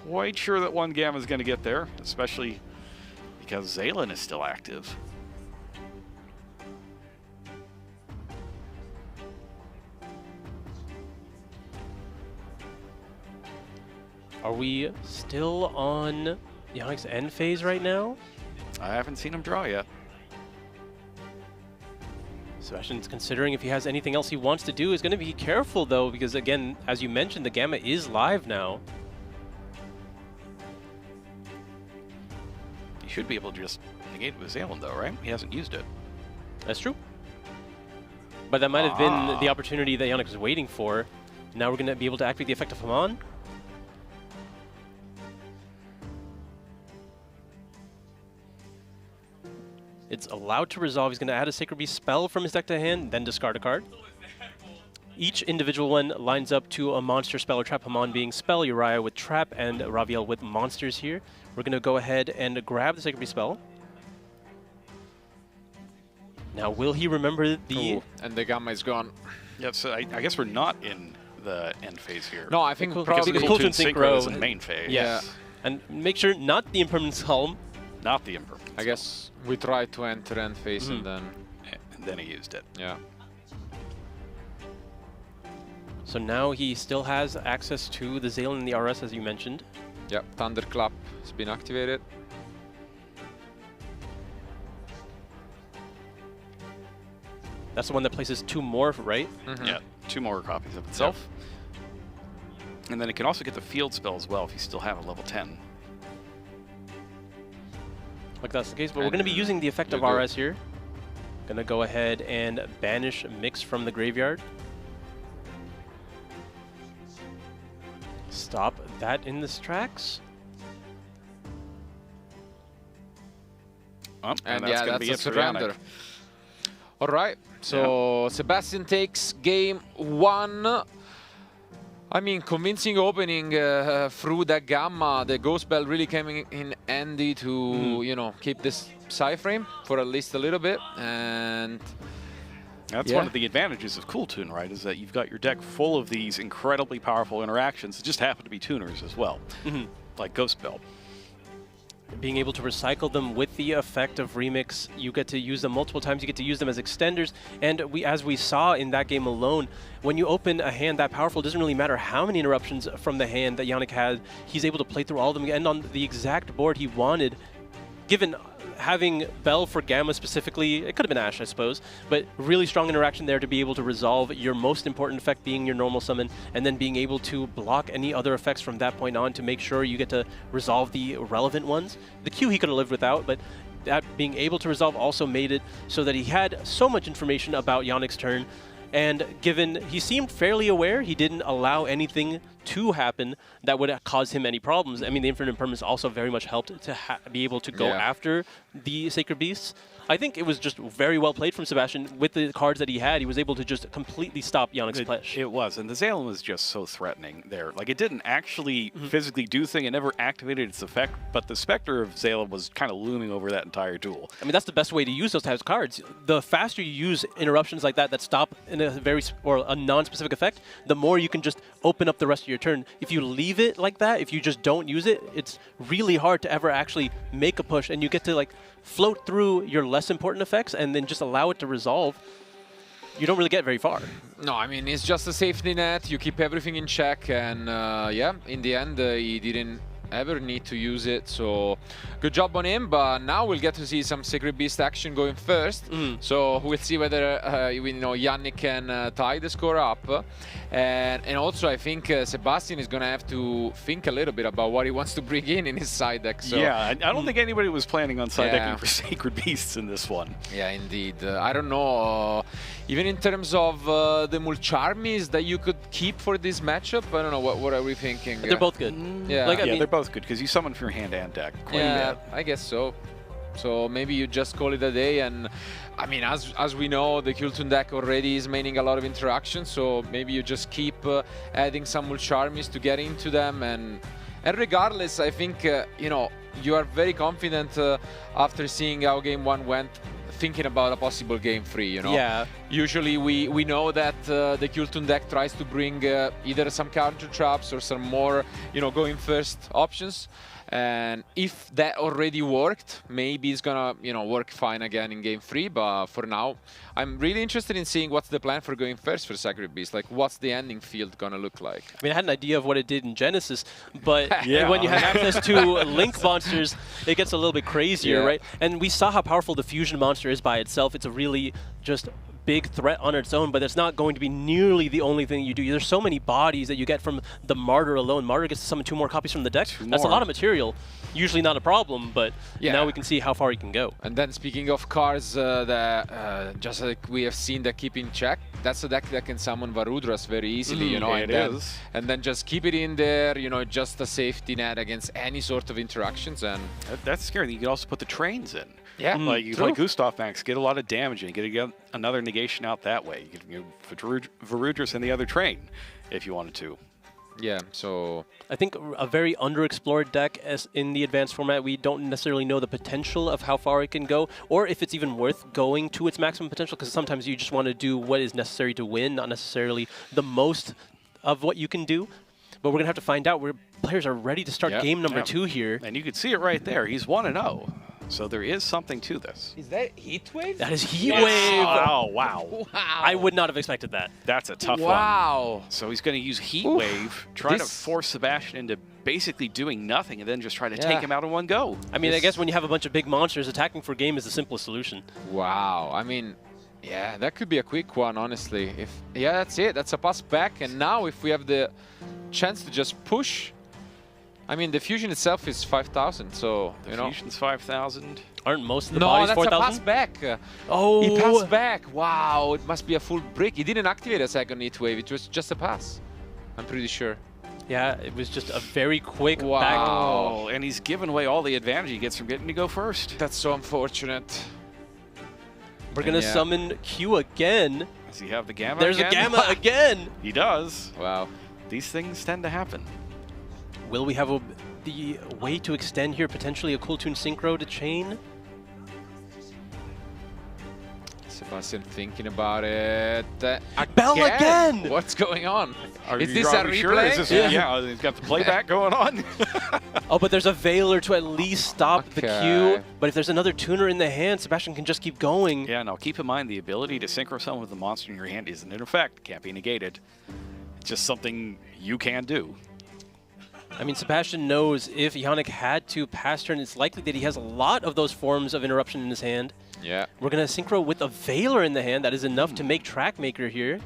[SPEAKER 1] quite sure that one Gamma is going to get there, especially because Zaylan is still active.
[SPEAKER 3] Are we still on Yannick's end phase right now?
[SPEAKER 1] I haven't seen him draw yet.
[SPEAKER 3] Sebastian's considering if he has anything else he wants to do. He's going to be careful, though, because, again, as you mentioned, the Gamma is live now.
[SPEAKER 1] He should be able to just negate with Zalen, though, right? He hasn't used it.
[SPEAKER 3] That's true. But that might have been the opportunity that Yannick was waiting for. Now we're going to be able to activate the effect of Haman. It's allowed to resolve. He's going to add a Sacred Beast spell from his deck to hand, then discard a card. Each individual one lines up to a monster spell or trap, Haman being spell, Uriah with trap, and Raviel with monsters here. We're going to go ahead and grab the Sacred Beast spell. Now, will he remember the...
[SPEAKER 2] Ooh, and the Gamma is gone.
[SPEAKER 1] Yep, so I guess we're not in the end phase here.
[SPEAKER 2] No, I think
[SPEAKER 3] Cool.
[SPEAKER 2] probably...
[SPEAKER 3] Because
[SPEAKER 1] Cool
[SPEAKER 3] Toon
[SPEAKER 1] Toon
[SPEAKER 3] Synchro
[SPEAKER 1] is in the main phase.
[SPEAKER 3] Yeah. And make sure not the Impermanence Helm.
[SPEAKER 1] Not the Impermanence.
[SPEAKER 2] I guess we tried to enter end phase and then...
[SPEAKER 1] And then he used it.
[SPEAKER 2] Yeah.
[SPEAKER 3] So now he still has access to the Zalen and the RS, as you mentioned.
[SPEAKER 2] Yep, Thunderclap has been activated.
[SPEAKER 3] That's the one that places 2 more, right?
[SPEAKER 1] Yeah, 2 more copies of itself. And then it can also get the field spell as well if you still have a level 10.
[SPEAKER 3] Like that's the case, but we're going to be using the effect of RS here. Going to go ahead and banish Mix from the graveyard. Stop that in this tracks.
[SPEAKER 1] Oh,
[SPEAKER 2] And
[SPEAKER 1] that's
[SPEAKER 2] yeah,
[SPEAKER 1] gonna
[SPEAKER 2] that's
[SPEAKER 1] be
[SPEAKER 2] a
[SPEAKER 1] it for
[SPEAKER 2] surrender.
[SPEAKER 1] Yannick.
[SPEAKER 2] All right, so Sebastian takes game 1. I mean, convincing opening through that Gamma. The Ghost Bell really came in handy to, you know, keep this side frame for at least a little bit. And
[SPEAKER 1] That's one of the advantages of Cool Toon, right? Is that you've got your deck full of these incredibly powerful interactions that just happen to be tuners as well, like Ghost Bell.
[SPEAKER 3] Being able to recycle them with the effect of Remix, you get to use them multiple times, you get to use them as extenders, and as we saw in that game alone, when you open a hand that powerful, it doesn't really matter how many interruptions from the hand that Yannick had, he's able to play through all of them and on the exact board he wanted, given having Bell for Gamma specifically, it could have been Ash, I suppose, but really strong interaction there to be able to resolve your most important effect being your normal summon, and then being able to block any other effects from that point on to make sure you get to resolve the relevant ones. The Q he could have lived without, but that being able to resolve also made it so that he had so much information about Yannick's turn, and given he seemed fairly aware, he didn't allow anything to happen that would cause him any problems. I mean, the Infinite Impermanence also very much helped to be able to go after the Sacred Beasts. I think it was just very well played from Sebastian. With the cards that he had, he was able to just completely stop Yannick's push.
[SPEAKER 1] It was, and the Zalen was just so threatening there. Like, it didn't actually physically do thing, it never activated its effect, but the Spectre of Zalen was kind of looming over that entire duel.
[SPEAKER 3] I mean, that's the best way to use those types of cards. The faster you use interruptions like that stop in a a non-specific effect, the more you can just open up the rest of your turn. If you leave it like that, if you just don't use it, it's really hard to ever actually make a push, and you get to like float through your less important effects and then just allow it to resolve. You don't really get very far.
[SPEAKER 2] no, I mean, it's just a safety net. You keep everything in check, and yeah, in the end, he didn't ever need to use it, so good job on him. But now we'll get to see some Sacred Beast action going first, so we'll see whether Yannick can tie the score up, and also I think Sebastian is gonna have to think a little bit about what he wants to bring in his side deck. So
[SPEAKER 1] Yeah, I don't think anybody was planning on side decking for Sacred Beasts in this one.
[SPEAKER 2] yeah, indeed. I don't know, even in terms of the Mulcharmies that you could keep for this matchup, I don't know, what are we thinking?
[SPEAKER 3] They're both good.
[SPEAKER 2] Yeah,
[SPEAKER 3] Like, I
[SPEAKER 1] Yeah,
[SPEAKER 3] mean,
[SPEAKER 1] they're both good because you summon from your hand and deck quite
[SPEAKER 2] yeah,
[SPEAKER 1] a bit.
[SPEAKER 2] I guess so. So maybe you just call it a day, and I mean, as we know, the Kultun deck already is maining a lot of interaction, so maybe you just keep adding some Mulcharmies to get into them, and regardless, I think you are very confident after seeing how game 1 went, thinking about a possible game 3,
[SPEAKER 3] Yeah.
[SPEAKER 2] Usually we know that the Kultun deck tries to bring either some counter traps or some more, going first options. And if that already worked, maybe it's gonna, work fine again in game 3. But for now, I'm really interested in seeing what's the plan for going first for Sacred Beast. Like, what's the ending field gonna look like?
[SPEAKER 3] I mean, I had an idea of what it did in Genesis, but when you have access to Link monsters, it gets a little bit crazier, right? And we saw how powerful the Fusion monster is by itself. It's a really just big threat on its own, but it's not going to be nearly the only thing you do. There's so many bodies that you get from the Martyr alone. Martyr gets to summon 2 more copies from the deck. That's a lot of material. Usually not a problem, but now we can see how far he can go.
[SPEAKER 2] And then speaking of cards that just like we have seen that keep in check, that's a deck that can summon Varudras very easily, you know, and then just keep it in there, you know, just a safety net against any sort of interactions. And
[SPEAKER 1] that's scary. You can also put the trains in.
[SPEAKER 2] Yeah,
[SPEAKER 1] like you play Gustav Max, get a lot of damage and get another negation out that way. You can go Varudras in the other train if you wanted to.
[SPEAKER 2] Yeah, so
[SPEAKER 3] I think a very underexplored deck as in the advanced format. We don't necessarily know the potential of how far it can go, or if it's even worth going to its maximum potential, because sometimes you just want to do what is necessary to win, not necessarily the most of what you can do. But we're going to have to find out where players are ready to start game number 2 here.
[SPEAKER 1] And you can see it right there. He's 1-0. So there is something to this.
[SPEAKER 2] Is that Heat Wave?
[SPEAKER 3] That is Heat Wave!
[SPEAKER 1] Oh, wow.
[SPEAKER 3] I would not have expected that.
[SPEAKER 1] That's a tough one. So he's going to use Heat Wave, try to force Sebastian into basically doing nothing, and then just try to take him out in one go.
[SPEAKER 3] I mean, I guess when you have a bunch of big monsters, attacking for game is the simplest solution.
[SPEAKER 2] Wow. I mean, yeah, that could be a quick one, honestly. Yeah, that's it. That's a pass back. And now if we have the chance to just push, I mean, the fusion itself is 5,000, so, you know.
[SPEAKER 1] Fusion's 5,000.
[SPEAKER 3] Aren't most of the bodies 4,000?
[SPEAKER 2] No, that's a pass back.
[SPEAKER 3] Oh!
[SPEAKER 2] He passed back. Wow, it must be a full brick. He didn't activate a second Heat Wave. It was just a pass. I'm pretty sure.
[SPEAKER 3] Yeah, it was just a very quick back.
[SPEAKER 1] Wow, and he's given away all the advantage he gets from getting to go first.
[SPEAKER 2] That's so unfortunate.
[SPEAKER 3] We're going to summon Q again.
[SPEAKER 1] Does he have the Gamma
[SPEAKER 3] There's
[SPEAKER 1] again?
[SPEAKER 3] a Gamma again!
[SPEAKER 1] He does.
[SPEAKER 2] Wow.
[SPEAKER 1] These things tend to happen.
[SPEAKER 3] Will we have the way to extend here, potentially a Cool Tune Synchro to chain?
[SPEAKER 2] Sebastian thinking about it.
[SPEAKER 3] Bell again!
[SPEAKER 2] What's going on?
[SPEAKER 1] Is
[SPEAKER 2] this a replay?
[SPEAKER 1] Sure? Is this, yeah, he's got the playback going on.
[SPEAKER 3] Oh, but there's a Veiler to at least stop the Q. But if there's another tuner in the hand, Sebastian can just keep going.
[SPEAKER 1] Yeah, now keep in mind the ability to synchro summon with the monster in your hand isn't in effect, can't be negated. It's just something you can do.
[SPEAKER 3] I mean, Sebastian knows if Yannick had to pass turn, it's likely that he has a lot of those forms of interruption in his hand.
[SPEAKER 2] Yeah.
[SPEAKER 3] We're going to synchro with a Veiler in the hand. That is enough to make Trackmaker here.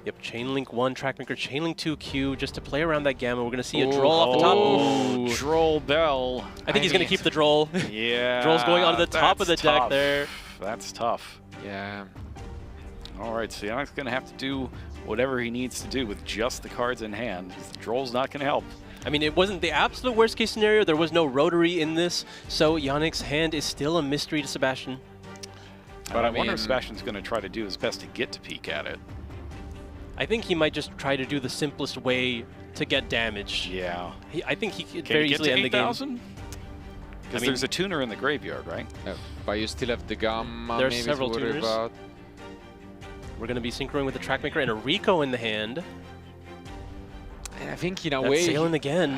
[SPEAKER 3] Yep, Chainlink 1, Trackmaker, Chainlink 2, Q, just to play around that Gamma. We're going to see a Droll off the top.
[SPEAKER 1] Oh, Droll Bell.
[SPEAKER 3] I think he's going to keep the Droll.
[SPEAKER 1] Yeah.
[SPEAKER 3] Droll's going onto the top of the deck there.
[SPEAKER 1] That's tough.
[SPEAKER 2] Yeah.
[SPEAKER 1] All right, so Yannick's going to have to do whatever he needs to do with just the cards in hand. The Droll's not going to help.
[SPEAKER 3] I mean, it wasn't the absolute worst case scenario. There was no rotary in this, so Yannick's hand is still a mystery to Sebastian.
[SPEAKER 1] But I wonder if Sebastian's going to try to do his best to get to peek at it.
[SPEAKER 3] I think he might just try to do the simplest way to get damage.
[SPEAKER 1] Yeah.
[SPEAKER 3] I think he could very easily end the game.
[SPEAKER 1] Because there's a tuner in the graveyard, right?
[SPEAKER 2] But you still have the Gamma.
[SPEAKER 3] There's several tuners. We're going to be synchroing with the Trackmaker and a Rico in the hand.
[SPEAKER 2] And I think in a
[SPEAKER 3] That's
[SPEAKER 2] way...
[SPEAKER 3] sailing again.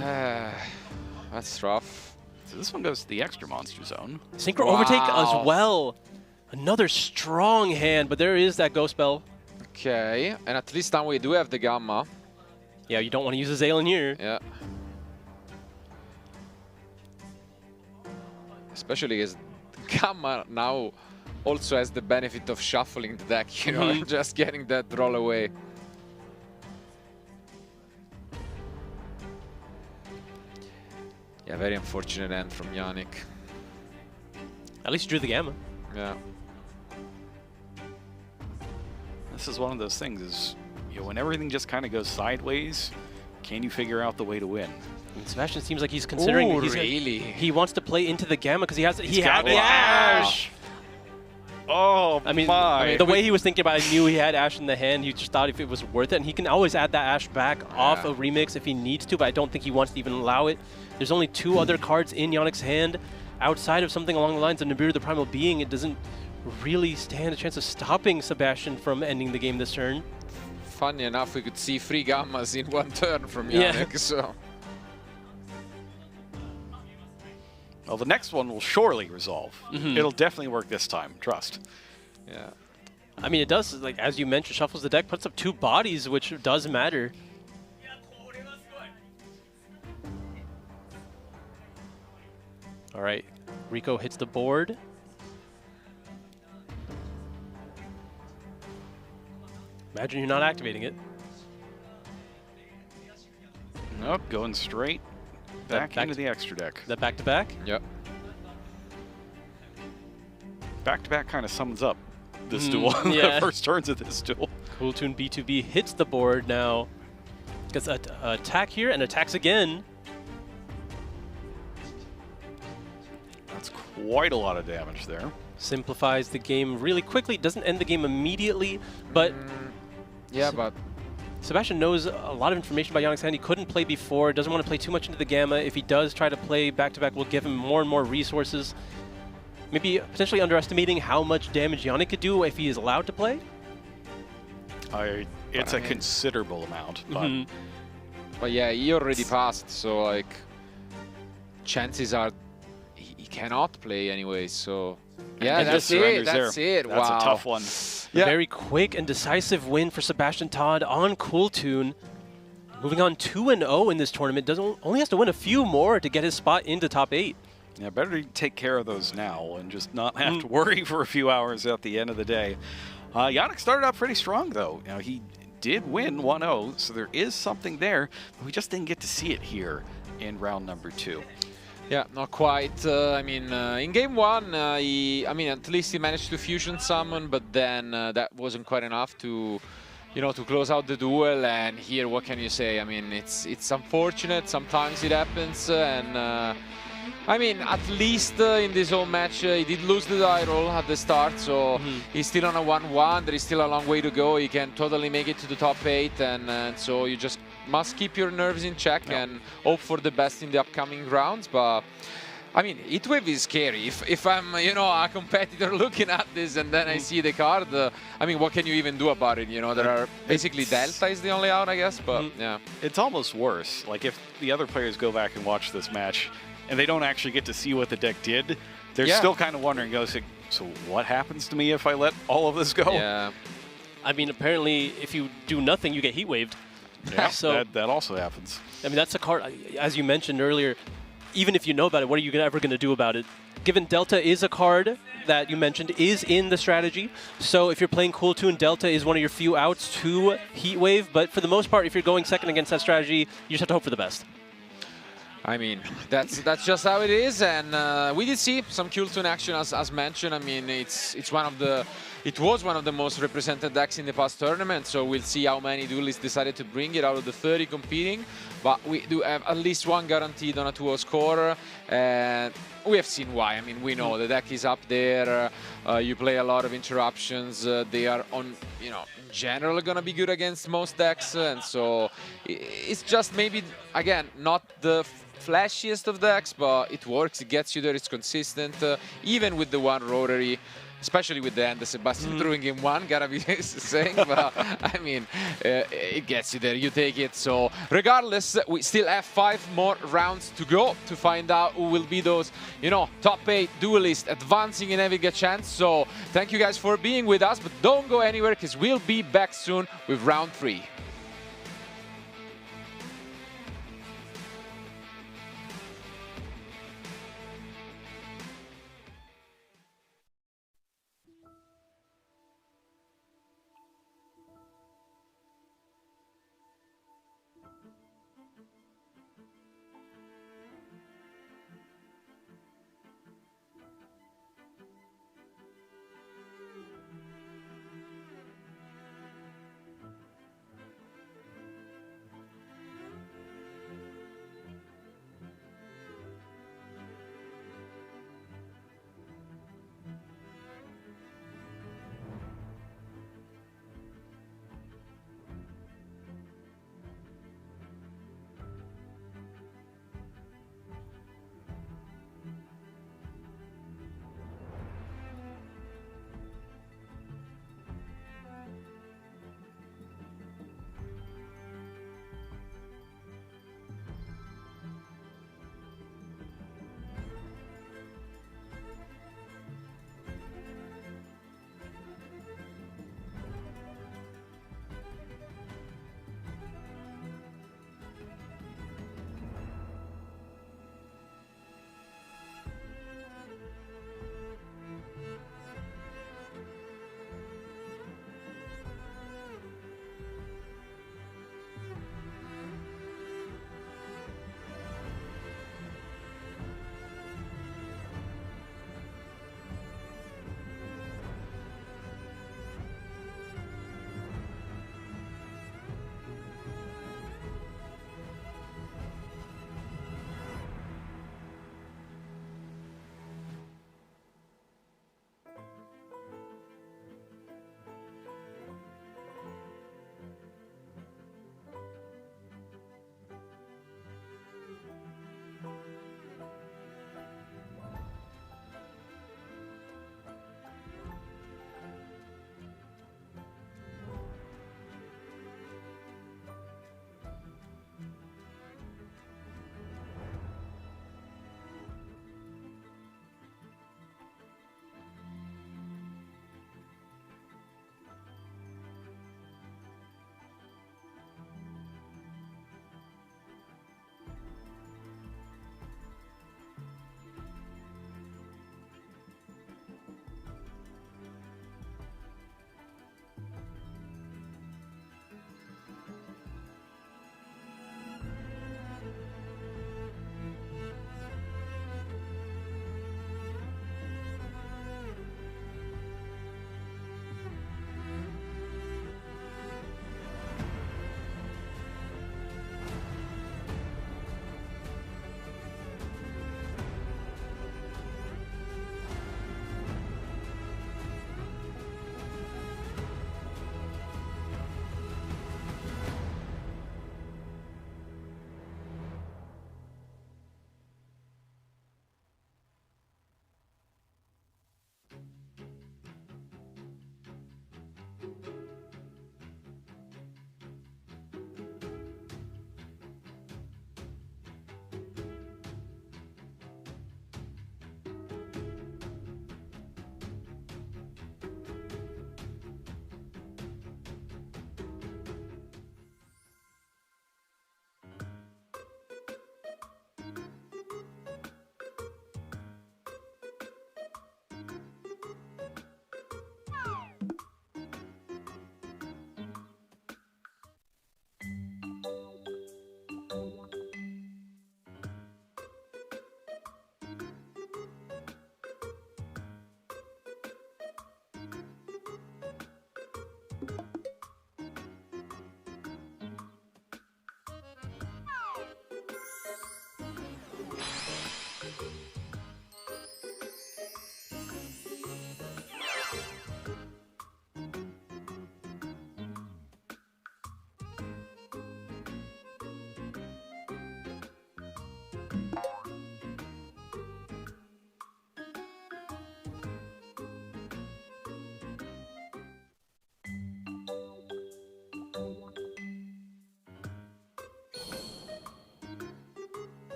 [SPEAKER 2] That's rough.
[SPEAKER 1] So this one goes to the extra monster zone.
[SPEAKER 3] Synchro overtake as well. Another strong hand, but there is that Ghost Spell.
[SPEAKER 2] Okay, and at least now we do have the Gamma.
[SPEAKER 3] Yeah, you don't want to use a Zalen here.
[SPEAKER 2] Yeah. Especially as Gamma now also has the benefit of shuffling the deck, you know, just getting that roll away. Yeah, very unfortunate end from Yannick.
[SPEAKER 3] At least you drew the Gamma.
[SPEAKER 2] Yeah.
[SPEAKER 1] This is one of those things is, you know, when everything just kind of goes sideways, can you figure out the way to win?
[SPEAKER 3] I mean, Sebastian seems like he's considering.
[SPEAKER 2] Ooh, really?
[SPEAKER 3] He wants to play into the Gamma because he has. He
[SPEAKER 1] got
[SPEAKER 3] had the Ash.
[SPEAKER 1] Oh,
[SPEAKER 3] I mean,
[SPEAKER 1] my.
[SPEAKER 3] The way he was thinking about it, knew he had Ash in the hand. He just thought if it was worth it, and he can always add that Ash back off a remix if he needs to. But I don't think he wants to even allow it. There's only 2 other cards in Yannick's hand outside of something along the lines of Nibiru the Primal Being. It doesn't really stand a chance of stopping Sebastian from ending the game this turn.
[SPEAKER 2] Funny enough, we could see 3 Gammas in 1 turn from Yannick, so...
[SPEAKER 1] Well, the next one will surely resolve. It'll definitely work this time, trust.
[SPEAKER 2] Yeah.
[SPEAKER 3] I mean, it does, like, as you mentioned, shuffles the deck, puts up 2 bodies, which does matter. All right, Rico hits the board. Imagine you're not activating it.
[SPEAKER 1] Nope, going straight back
[SPEAKER 3] back
[SPEAKER 1] into the extra deck.
[SPEAKER 3] That back-to-back?
[SPEAKER 2] Yep.
[SPEAKER 1] Back-to-back kind of sums up this duel.
[SPEAKER 3] Yeah.
[SPEAKER 1] The first turns of this duel.
[SPEAKER 3] Cool Tune B2B hits the board now. Gets an attack here and attacks again.
[SPEAKER 1] That's quite a lot of damage there.
[SPEAKER 3] Simplifies the game really quickly. Doesn't end the game immediately, but
[SPEAKER 2] Yeah, but
[SPEAKER 3] Sebastian knows a lot of information about Yannick's hand. He couldn't play before, doesn't want to play too much into the Gamma. If he does try to play back-to-back, we'll give him more and more resources. Maybe potentially underestimating how much damage Yannick could do if he is allowed to play.
[SPEAKER 1] It's a considerable amount, but
[SPEAKER 2] but yeah, he already passed, so like chances are he cannot play anyway. So yeah,
[SPEAKER 1] And
[SPEAKER 2] that's
[SPEAKER 1] just
[SPEAKER 2] it.
[SPEAKER 1] surrenders
[SPEAKER 2] That's
[SPEAKER 1] there.
[SPEAKER 2] it.
[SPEAKER 1] That's
[SPEAKER 2] Wow.
[SPEAKER 1] a tough one.
[SPEAKER 3] A very quick and decisive win for Sebastian Todd on Cool Tune. Moving on 2-0 in this tournament. Only has to win a few more to get his spot into top 8.
[SPEAKER 1] Yeah, better to take care of those now and just not have to worry for a few hours at the end of the day. Yannick started out pretty strong, though. You know, he did win 1-0, so there is something there, but we just didn't get to see it here in round number 2.
[SPEAKER 2] Yeah, not quite. I mean, in game 1, at least he managed to fusion summon, but then that wasn't quite enough to, to close out the duel. And here, what can you say? I mean, it's unfortunate. Sometimes it happens, and I mean, at least in this whole match, he did lose the die roll at the start, so he's still on a 1-1. There is still a long way to go. He can totally make it to the top 8, and so you just must keep your nerves in check and hope for the best in the upcoming rounds. But I mean, Heatwave is scary. If I'm, a competitor looking at this and then I see the card, I mean, what can you even do about it? There are basically Delta is the only out, I guess. But yeah,
[SPEAKER 1] it's almost worse. Like if the other players go back and watch this match, and they don't actually get to see what the deck did, they're still kind of wondering, so what happens to me if I let all of this go?
[SPEAKER 2] Yeah.
[SPEAKER 3] I mean, apparently, if you do nothing, you get heat waved.
[SPEAKER 1] Yeah,
[SPEAKER 3] so
[SPEAKER 1] that also happens.
[SPEAKER 3] I mean, that's a card, as you mentioned earlier, even if you know about it, what are you ever going to do about it? Given Delta is a card that you mentioned is in the strategy, so if you're playing Cool Tune, Delta is one of your few outs to heat wave, but for the most part, if you're going second against that strategy, you just have to hope for the best.
[SPEAKER 2] I mean, that's just how it is, and we did see some Cool Tune action as mentioned. I mean, it was one of the most represented decks in the past tournament, so we'll see how many duelists decided to bring it out of the 30 competing. But we do have at least one guaranteed on a 2-0 score, and we have seen why. I mean, we know the deck is up there. You play a lot of interruptions. They are in general gonna be good against most decks, and so it's just maybe again not the flashiest of decks, but it works. It gets you there. It's consistent, even with the one rotary. Especially with the end that Sebastian threw in game 1, gotta be saying, but I mean, it gets you there, you take it. So regardless, we still have 5 more rounds to go to find out who will be those, top 8 duelists advancing and having a chance. So thank you guys for being with us, but don't go anywhere because we'll be back soon with round 3.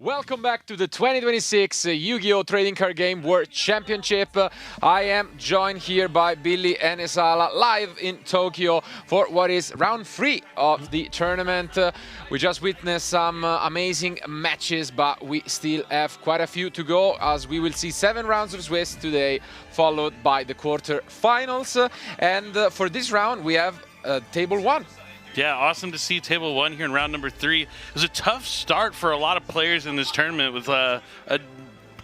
[SPEAKER 2] Welcome back to the 2026 Yu-Gi-Oh! Trading Card Game World Championship. I am joined here by Billy and Esala live in Tokyo for what is round 3 of the tournament. We just witnessed some amazing matches, but we still have quite a few to go, as we will see 7 rounds of Swiss today, followed by the quarter-finals. And for this round, we have table 1.
[SPEAKER 4] Yeah, awesome to see table 1 here in round number 3. It was a tough start for a lot of players in this tournament with a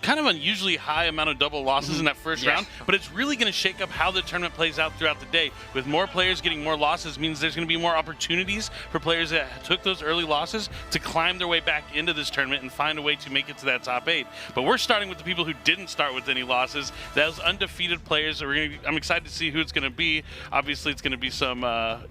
[SPEAKER 4] kind of unusually high amount of double losses in that first round, but it's really going to shake up how the tournament plays out throughout the day. With more players getting more losses means there's going to be more opportunities for players that took those early losses to climb their way back into this tournament and find a way to make it to that top 8. But we're starting with the people who didn't start with any losses. Those undefeated players. I'm excited to see who it's going to be. Obviously, it's going to be some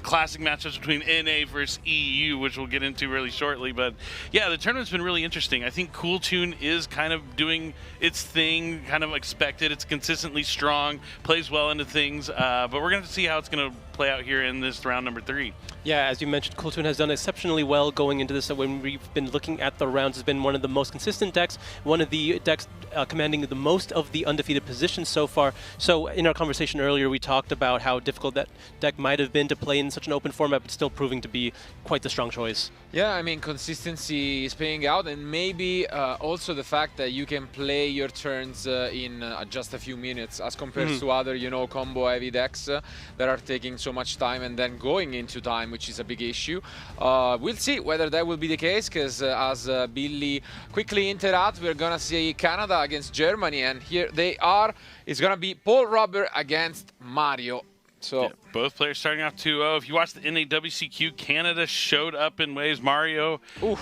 [SPEAKER 4] classic matchups between NA versus EU, which we'll get into really shortly. But yeah, the tournament's been really interesting. I think Cool Tune is kind of doing its thing, kind of expected. It's consistently strong, plays well into things, but we're going to see how it's going to play out here in this round number 3.
[SPEAKER 3] Yeah, as you mentioned, Cool Tune has done exceptionally well going into this. When we've been looking at the rounds, it's been one of the most consistent decks, one of the decks commanding the most of the undefeated positions so far. So in our conversation earlier, we talked about how difficult that deck might have been to play in such an open format, but still proving to be quite the strong choice.
[SPEAKER 2] Yeah, I mean, consistency is paying out, and maybe also the fact that you can play your turns in just a few minutes as compared to other, combo-heavy decks that are taking so much time and then going into time, which is a big issue. We'll see whether that will be the case, because as Billy quickly hinted at, we're going to see Canada against Germany, and here they are. It's going to be Paul Robert against Mario. So
[SPEAKER 4] yeah, both players starting off 2-0. If you watch the NAWCQ, Canada showed up in waves. Mario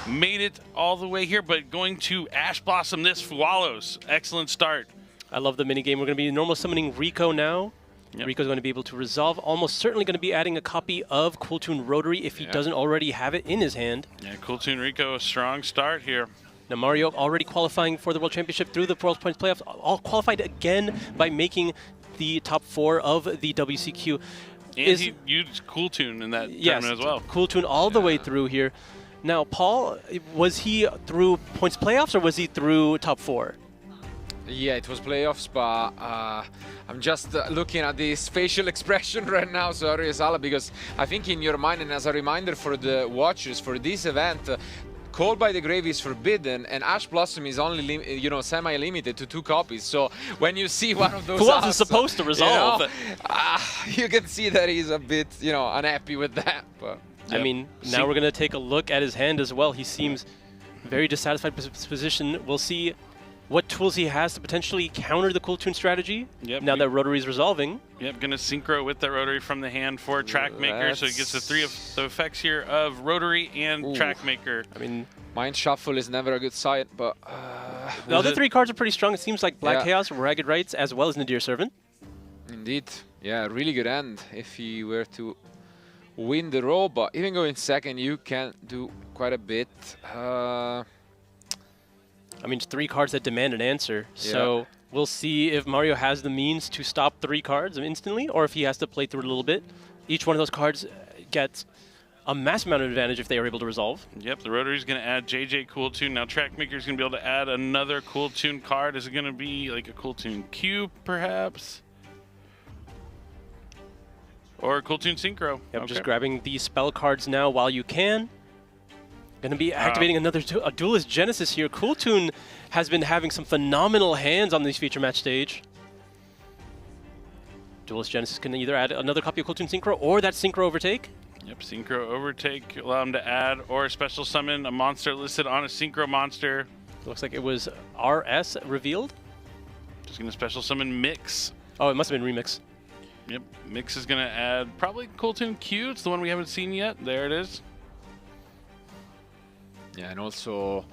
[SPEAKER 4] made it all the way here, but going to Ash Blossom this Fualos. Excellent start.
[SPEAKER 3] I love the minigame. We're going to be normal summoning Rico now. Yep. Rico's going to be able to resolve. Almost certainly going to be adding a copy of Cool Tune Rotary if he doesn't already have it in his hand.
[SPEAKER 4] Yeah, Cool Tune Rico, a strong start here.
[SPEAKER 3] Now Mario already qualifying for the World Championship through the World Points Playoffs, all qualified again by making the top 4 of the WCQ.
[SPEAKER 4] And he used Cool Tune in that tournament as well.
[SPEAKER 3] Cool Tune all the way through here. Now, Paul, was he through Points Playoffs or was he through top 4?
[SPEAKER 2] Yeah, it was playoffs, but I'm just looking at this facial expression right now, sorry, Sala, because I think in your mind, and as a reminder for the watchers, for this event, Call by the Grave is forbidden, and Ash Blossom is only, semi-limited to 2 copies. So when you see one of those,
[SPEAKER 3] who else is supposed to resolve?
[SPEAKER 2] You can see that he's a bit, unhappy with that. But
[SPEAKER 3] I mean, now we're gonna take a look at his hand as well. He seems very dissatisfied with his position. We'll see what tools he has to potentially counter the Cool Tune strategy now that Rotary is resolving.
[SPEAKER 4] Yep, going to synchro with the Rotary from the hand for Track Maker, so he gets the 3 of the effects here of Rotary and Track Maker.
[SPEAKER 3] I mean,
[SPEAKER 2] Mind Shuffle is never a good sight, but...
[SPEAKER 3] the other 3 cards are pretty strong. It seems like Black Chaos, Ragged Rights, as well as Nadir Servant.
[SPEAKER 2] Indeed. Yeah, really good end if he were to win the roll, but even going second, you can do quite a bit.
[SPEAKER 3] I mean, it's 3 cards that demand an answer, so we'll see if Mario has the means to stop 3 cards instantly, or if he has to play through it a little bit. Each one of those cards gets a massive amount of advantage if they are able to resolve.
[SPEAKER 4] Yep, the Rotary's going to add JJ Cool Tune. Now Track Maker's going to be able to add another Cool Tune card. Is it going to be like a Cool Tune Cube, perhaps? Or a Cool Tune Synchro.
[SPEAKER 3] Yep, just grabbing the spell cards now while you can. Going to be activating another Duelist Genesis here. Cool Tune has been having some phenomenal hands on this feature match stage. Duelist Genesis can either add another copy of Cool Tune Synchro or that Synchro Overtake.
[SPEAKER 4] Yep, Synchro Overtake, allow him to add or special summon a monster listed on a Synchro monster.
[SPEAKER 3] Looks like it was RS revealed.
[SPEAKER 4] Just going to special summon Mix.
[SPEAKER 3] Oh, it must have been Remix.
[SPEAKER 4] Yep, Mix is going to add probably Cool Tune Q. It's the one we haven't seen yet. There it is.
[SPEAKER 2] Yeah, and also,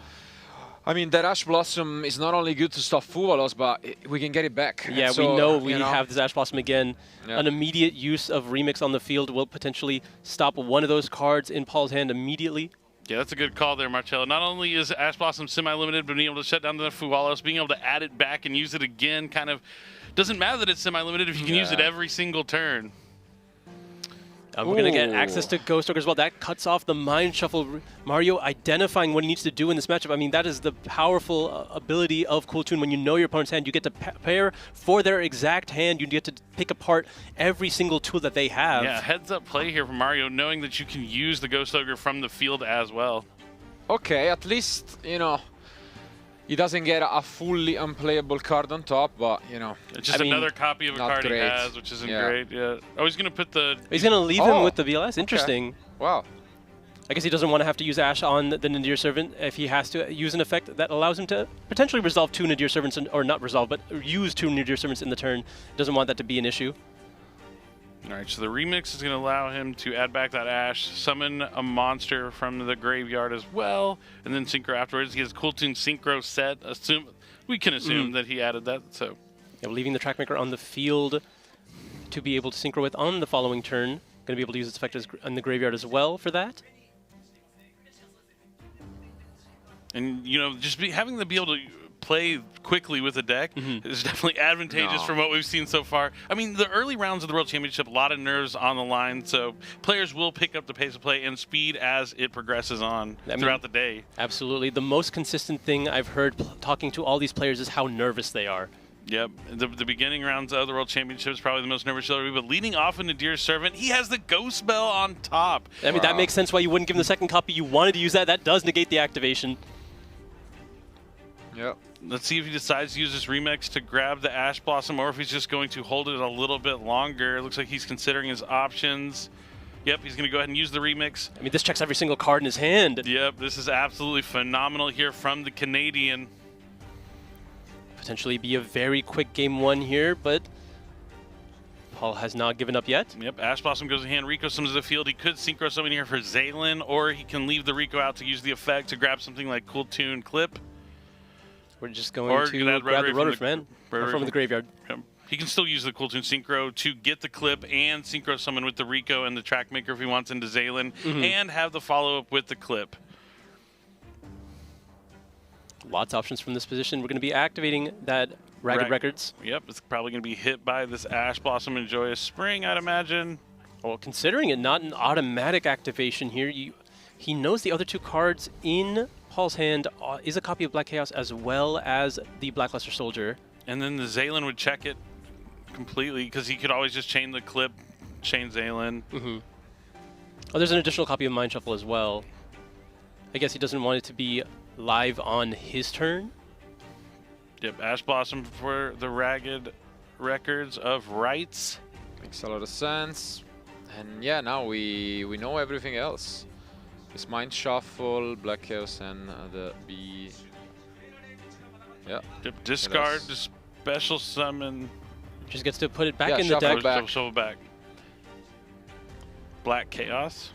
[SPEAKER 2] I mean, that Ash Blossom is not only good to stop Fuvalos, but we can get it back.
[SPEAKER 3] Yeah, so, we know we have this Ash Blossom again. Yeah. An immediate use of Remix on the field will potentially stop one of those cards in Paul's hand immediately.
[SPEAKER 4] Yeah, that's a good call there, Marcello. Not only is Ash Blossom semi-limited, but being able to shut down the Fuvalos, being able to add it back and use it again kind of doesn't matter that it's semi-limited if you can use it every single turn.
[SPEAKER 3] We're going to get access to Ghost Ogre as well. That cuts off the Mind Shuffle. Mario identifying what he needs to do in this matchup. I mean, that is the powerful ability of Cool Toon. When you know your opponent's hand, you get to pair for their exact hand. You get to pick apart every single tool that they have.
[SPEAKER 4] Yeah, heads-up play here from Mario, knowing that you can use the Ghost Ogre from the field as well.
[SPEAKER 2] Okay, at least, you know, he doesn't get a fully unplayable card on top, but, you know.
[SPEAKER 4] It's just another copy of a card he has, which isn't great. Yeah. Oh, he's going to put the...
[SPEAKER 3] He's going to leave him with the VLS? Interesting.
[SPEAKER 2] Okay. Wow.
[SPEAKER 3] I guess he doesn't want to have to use Ash on the Nadir Servant if he has to use an effect that allows him to potentially resolve 2 Nadir Servants, or not resolve, but use 2 Nadir Servants in the turn. Doesn't want that to be an issue.
[SPEAKER 4] All right, so the remix is going to allow him to add back that Ash, summon a monster from the graveyard as well, and then Synchro afterwards. He has Cool Toon Synchro set. We can assume that he added that. So,
[SPEAKER 3] yeah, leaving the Trackmaker on the field to be able to Synchro with on the following turn. Going to be able to use its effect in the graveyard as well for that.
[SPEAKER 4] And, you know, just having to be able to play quickly with a deck is definitely advantageous from what we've seen so far. I mean, the early rounds of the World Championship, a lot of nerves on the line, so players will pick up the pace of play and speed as it progresses on throughout the day.
[SPEAKER 3] Absolutely. The most consistent thing I've heard talking to all these players is how nervous they are.
[SPEAKER 4] Yep, the beginning rounds of the World Championship is probably the most nervous you'll ever be, but leading off in Nadir Servant, he has the Ghost Spell on top.
[SPEAKER 3] I mean, that makes sense why you wouldn't give him the second copy. You wanted to use that. That does negate the activation.
[SPEAKER 2] Yep.
[SPEAKER 4] Let's see if he decides to use this remix to grab the Ash Blossom, or if he's just going to hold it a little bit longer. It looks like he's considering his options. Yep, he's going to go ahead and use the remix.
[SPEAKER 3] I mean, this checks every single card in his hand.
[SPEAKER 4] Yep, this is absolutely phenomenal here from the Canadian.
[SPEAKER 3] Potentially be a very quick game 1 here, but Paul has not given up yet.
[SPEAKER 4] Yep, Ash Blossom goes in hand. Rico summons the field. He could Synchro summon here for Zaylin, or he can leave the Rico out to use the effect to grab something like Cool Toon Clip.
[SPEAKER 3] We're just going to grab the Rotor from the graveyard.
[SPEAKER 4] Yep. He can still use the Cool Toon Synchro to get the Clip and Synchro summon with the Rico and the Trackmaker if he wants into Zaylin, and have the follow-up with the Clip.
[SPEAKER 3] Lots of options from this position. We're going to be activating that Ragged Records.
[SPEAKER 4] Yep, it's probably going to be hit by this Ash Blossom and Joyous Spring, I'd imagine.
[SPEAKER 3] Well, considering it not an automatic activation here, he knows the other 2 cards in Paul's hand is a copy of Black Chaos as well as the Blackluster Soldier.
[SPEAKER 4] And then the Zaylin would check it completely because he could always just chain the Clip, chain Zaylin.
[SPEAKER 3] Oh, there's an additional copy of Mind Shuffle as well. I guess he doesn't want it to be live on his turn.
[SPEAKER 4] Yep, Ash Blossom for the Ragged Records of Rights.
[SPEAKER 2] Makes a lot of sense. And yeah, now we know everything else. It's Mind Shuffle, Black Chaos, and the B. Yeah.
[SPEAKER 4] Yep, discard the special summon.
[SPEAKER 3] Just gets to put it back in the deck.
[SPEAKER 4] Shuffle back. Black Chaos.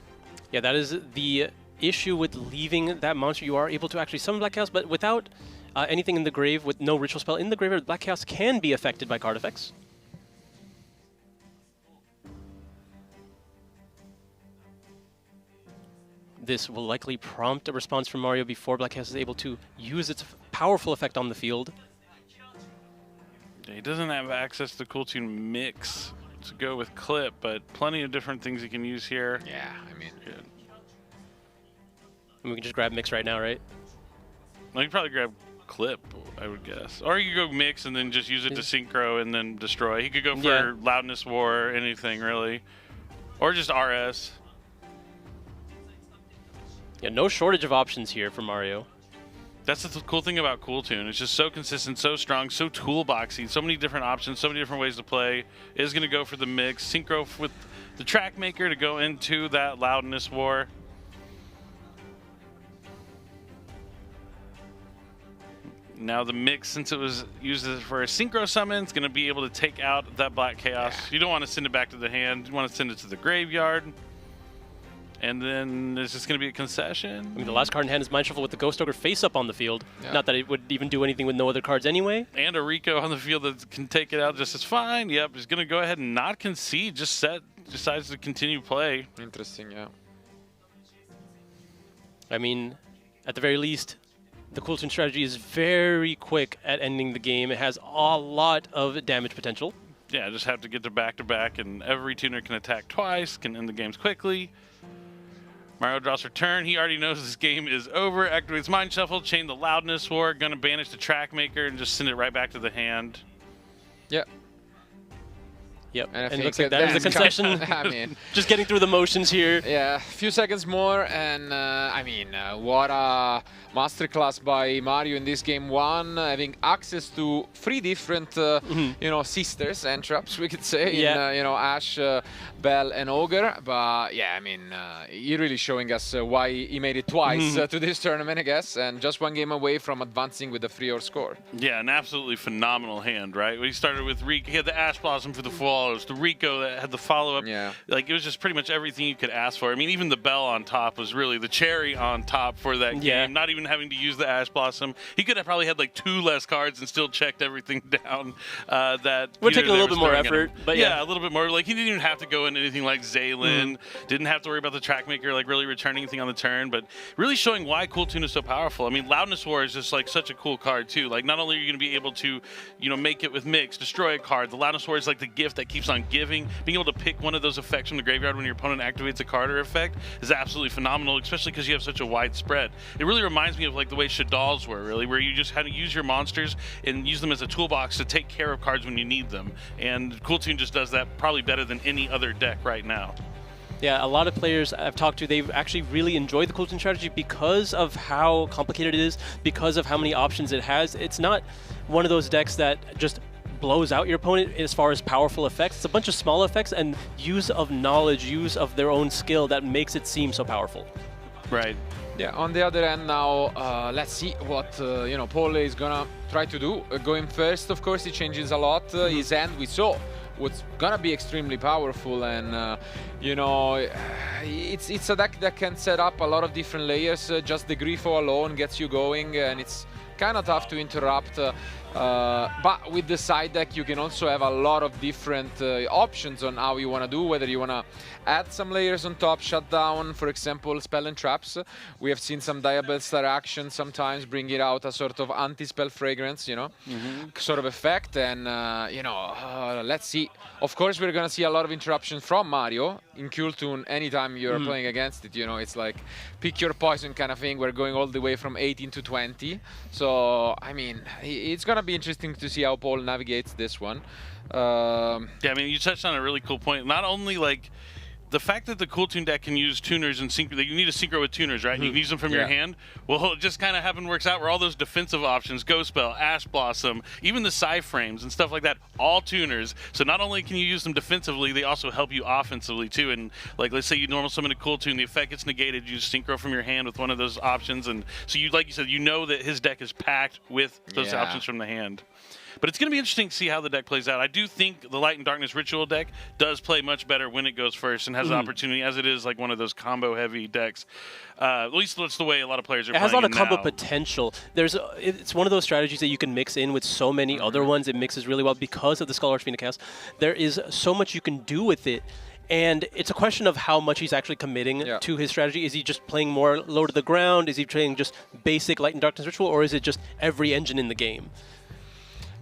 [SPEAKER 3] Yeah, that is the issue with leaving that monster. You are able to actually summon Black Chaos, but without anything in the grave, with no ritual spell in the graveyard, Black Chaos can be affected by card effects. This will likely prompt a response from Mario before Black Chaos is able to use its powerful effect on the field.
[SPEAKER 4] Yeah, he doesn't have access to Cool Toon Mix to go with Clip, but plenty of different things he can use here.
[SPEAKER 2] Yeah, I mean...
[SPEAKER 4] Good.
[SPEAKER 3] And we can just grab Mix right now, right?
[SPEAKER 4] Well, you can probably grab Clip, I would guess. Or you could go Mix and then just use it to Synchro and then destroy. He could go for Loudness War, anything really. Or just RS.
[SPEAKER 3] Yeah, no shortage of options here for Mario.
[SPEAKER 4] That's the cool thing about Cool Toon. It's just so consistent, so strong, so toolboxy, so many different options, so many different ways to play. It is going to go for the Mix. Synchro with the Trackmaker to go into that Loudness War. Now the Mix, since it was used for a Synchro summon, it's going to be able to take out that Black Chaos. Yeah. You don't want to send it back to the hand. You want to send it to the graveyard. And then is this going to be a concession?
[SPEAKER 3] I mean, the last card in hand is Mind Shuffle with the Ghost Ogre face up on the field. Yeah. Not that it would even do anything with no other cards anyway.
[SPEAKER 4] And a Rico on the field that can take it out just as fine. Yep, he's going to go ahead and not concede, just decides to continue play.
[SPEAKER 2] Interesting, yeah.
[SPEAKER 3] I mean, at the very least, the Cool Toon strategy is very quick at ending the game. It has a lot of damage potential.
[SPEAKER 4] Yeah, just have to get to back-to-back, and every tuner can attack twice, can end the games quickly. Mario draws for turn. He already knows this game is over. Activates Mind Shuffle, chain the Loudness War, gonna banish the Track Maker, and just send it right back to the hand.
[SPEAKER 2] Yep.
[SPEAKER 3] Yep.
[SPEAKER 2] And I
[SPEAKER 3] And it
[SPEAKER 2] think
[SPEAKER 3] looks like that is a concession.
[SPEAKER 2] I mean,
[SPEAKER 3] just getting through the motions here.
[SPEAKER 2] yeah, a few seconds more, and I mean, what a masterclass by Mario in this game one, having access to 3 different, you know, sisters and traps, we could say,
[SPEAKER 3] Yeah.
[SPEAKER 2] in, you know, Ash, Belle, and Ogre. But yeah, I mean, you're really showing us why he made it twice to this tournament, I guess, and just 1 game away from advancing with a 3-or score.
[SPEAKER 4] Yeah, an absolutely phenomenal hand, right? He started with Rico. He had the Ash Blossom for the Fall. It was the Rico that had the follow-up.
[SPEAKER 2] Yeah.
[SPEAKER 4] Like, it was just pretty much everything you could ask for. I mean, even the Bell on top was really the cherry on top for that game. Not even having to use the Ash Blossom. He could have probably had like 2 less cards and still checked everything down. That
[SPEAKER 3] We're taking a little bit more effort, but
[SPEAKER 4] yeah, a little bit more. Like, he didn't even have to go into anything like Zaylin. Didn't have to worry about the Track Maker, like really returning anything on the turn. But really showing why Cool Tune is so powerful. I mean, Loudness War is just like such a cool card too. Like, not only are you going to be able to, you know, make it with mix, destroy a card. The Loudness War is like the gift that keeps on giving. Being able to pick one of those effects from the graveyard when your opponent activates a card or effect is absolutely phenomenal, especially because you have such a wide spread. It really reminds me of like the way Shadal's were, really, where you just had to use your monsters and use them as a toolbox to take care of cards when you need them. And Cool Tune just does that probably better than any other deck right now.
[SPEAKER 3] Yeah, a lot of players I've talked to, they've actually really enjoyed the Cool Tune strategy because of how complicated it is, because of how many options it has. It's not one of those decks that just blows out your opponent as far as powerful effects. It's a bunch of small effects and use of knowledge, use of their own skill that makes it seem so powerful.
[SPEAKER 2] Right. Yeah, on the other end now, let's see what, you know, Paul is gonna try to do. Going first, of course, he changes a lot. His end, we saw, was gonna be extremely powerful, and, you know, it's a deck that can set up a lot of different layers. Just the Grifo alone gets you going, and it's kind of tough to interrupt. But with the side deck, you can also have a lot of different options on how you want to do, whether you want to add some layers on top, shut down, for example, spell and traps. We have seen some Diabell Star action sometimes bringing out a sort of anti-spell fragrance, you know, sort of effect. And, you know, let's see. Of course, we're going to see a lot of interruptions from Mario in Cool Tune anytime you're playing against it. You know, it's like pick your poison kind of thing. We're going all the way from 18 to 20. So, I mean, it's going to be interesting to see how Paul navigates this one.
[SPEAKER 4] Yeah, I mean, you touched on a really cool point. Not only like the fact that the Cool Tune deck can use tuners and synchro, you need to synchro with tuners, right? You can use them from your hand. Well, it just kind of works out where all those defensive options, Ghost Spell, Ash Blossom, even the Psy Frames and stuff like that, all tuners. So not only can you use them defensively, they also help you offensively too. And like, let's say you normal summon a Cool Tune, the effect gets negated, you just synchro from your hand with one of those options. And so you, like you said, you know that his deck is packed with those options from the hand. But it's going to be interesting to see how the deck plays out. I do think the Light and Darkness Ritual deck does play much better when it goes first and has the opportunity, as it is like one of those combo-heavy decks. At least that's the way a lot of players are playing it.
[SPEAKER 3] It has a lot of combo
[SPEAKER 4] now.
[SPEAKER 3] potential. It's one of those strategies that you can mix in with so many other ones. It mixes really well because of the Skull Archfiend Chaos. There is so much you can do with it. And it's a question of how much he's actually committing to his strategy. Is he just playing more low to the ground? Is he playing just basic Light and Darkness Ritual? Or is it just every engine in the game?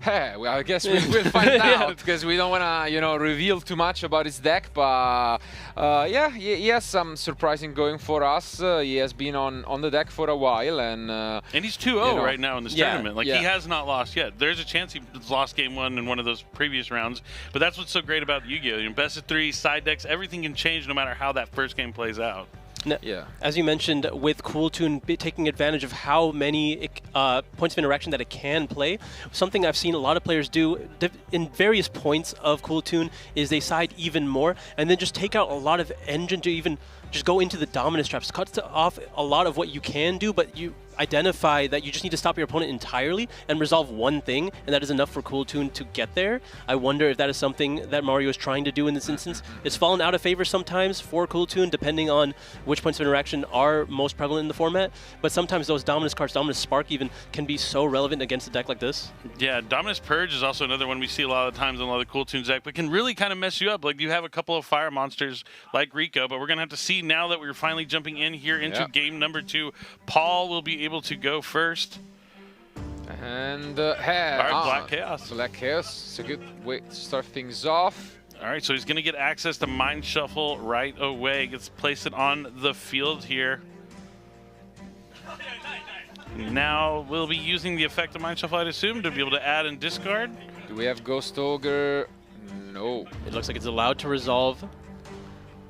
[SPEAKER 2] Hey, well, I guess we'll find out, because we don't want to, you know, reveal too much about his deck. But yeah, he has some surprising going for us. He has been on the deck for a while, and
[SPEAKER 4] he's 2-0 right now in this tournament. Like, he has not lost yet. There's a chance he lost game 1 in one of those previous rounds, but that's what's so great about Yu-Gi-Oh! You know, best of 3, side decks, everything can change no matter how that first game plays out.
[SPEAKER 3] Now, as you mentioned, with Cool Tune taking advantage of how many points of interaction that it can play, something I've seen a lot of players do in various points of Cool Tune is they side even more and then just take out a lot of engine to even just go into the dominance traps. Cuts off a lot of what you can do, but you identify that you just need to stop your opponent entirely and resolve one thing, and that is enough for Cool Tune to get there. I wonder if that is something that Mario is trying to do in this instance. It's fallen out of favor sometimes for Cool Tune, depending on which points of interaction are most prevalent in the format, but sometimes those Dominus cards, Dominus Spark even, can be so relevant against a deck like this.
[SPEAKER 4] Yeah, Dominus Purge is also another one we see a lot of times in a lot of Cool Tunes deck, but can really kind of mess you up. Like, you have a couple of fire monsters like Rico, but we're going to have to see now that we're finally jumping in here into game number 2. Paul will be able to go first.
[SPEAKER 2] And
[SPEAKER 4] Black Chaos.
[SPEAKER 2] Black Chaos. It's a good way to start things off.
[SPEAKER 4] All right, so he's going to get access to Mind Shuffle right away. Gets placed it on the field here. Now we'll be using the effect of Mind Shuffle, I'd assume, to be able to add and discard.
[SPEAKER 2] Do we have Ghost Ogre? No.
[SPEAKER 3] It looks like it's allowed to resolve.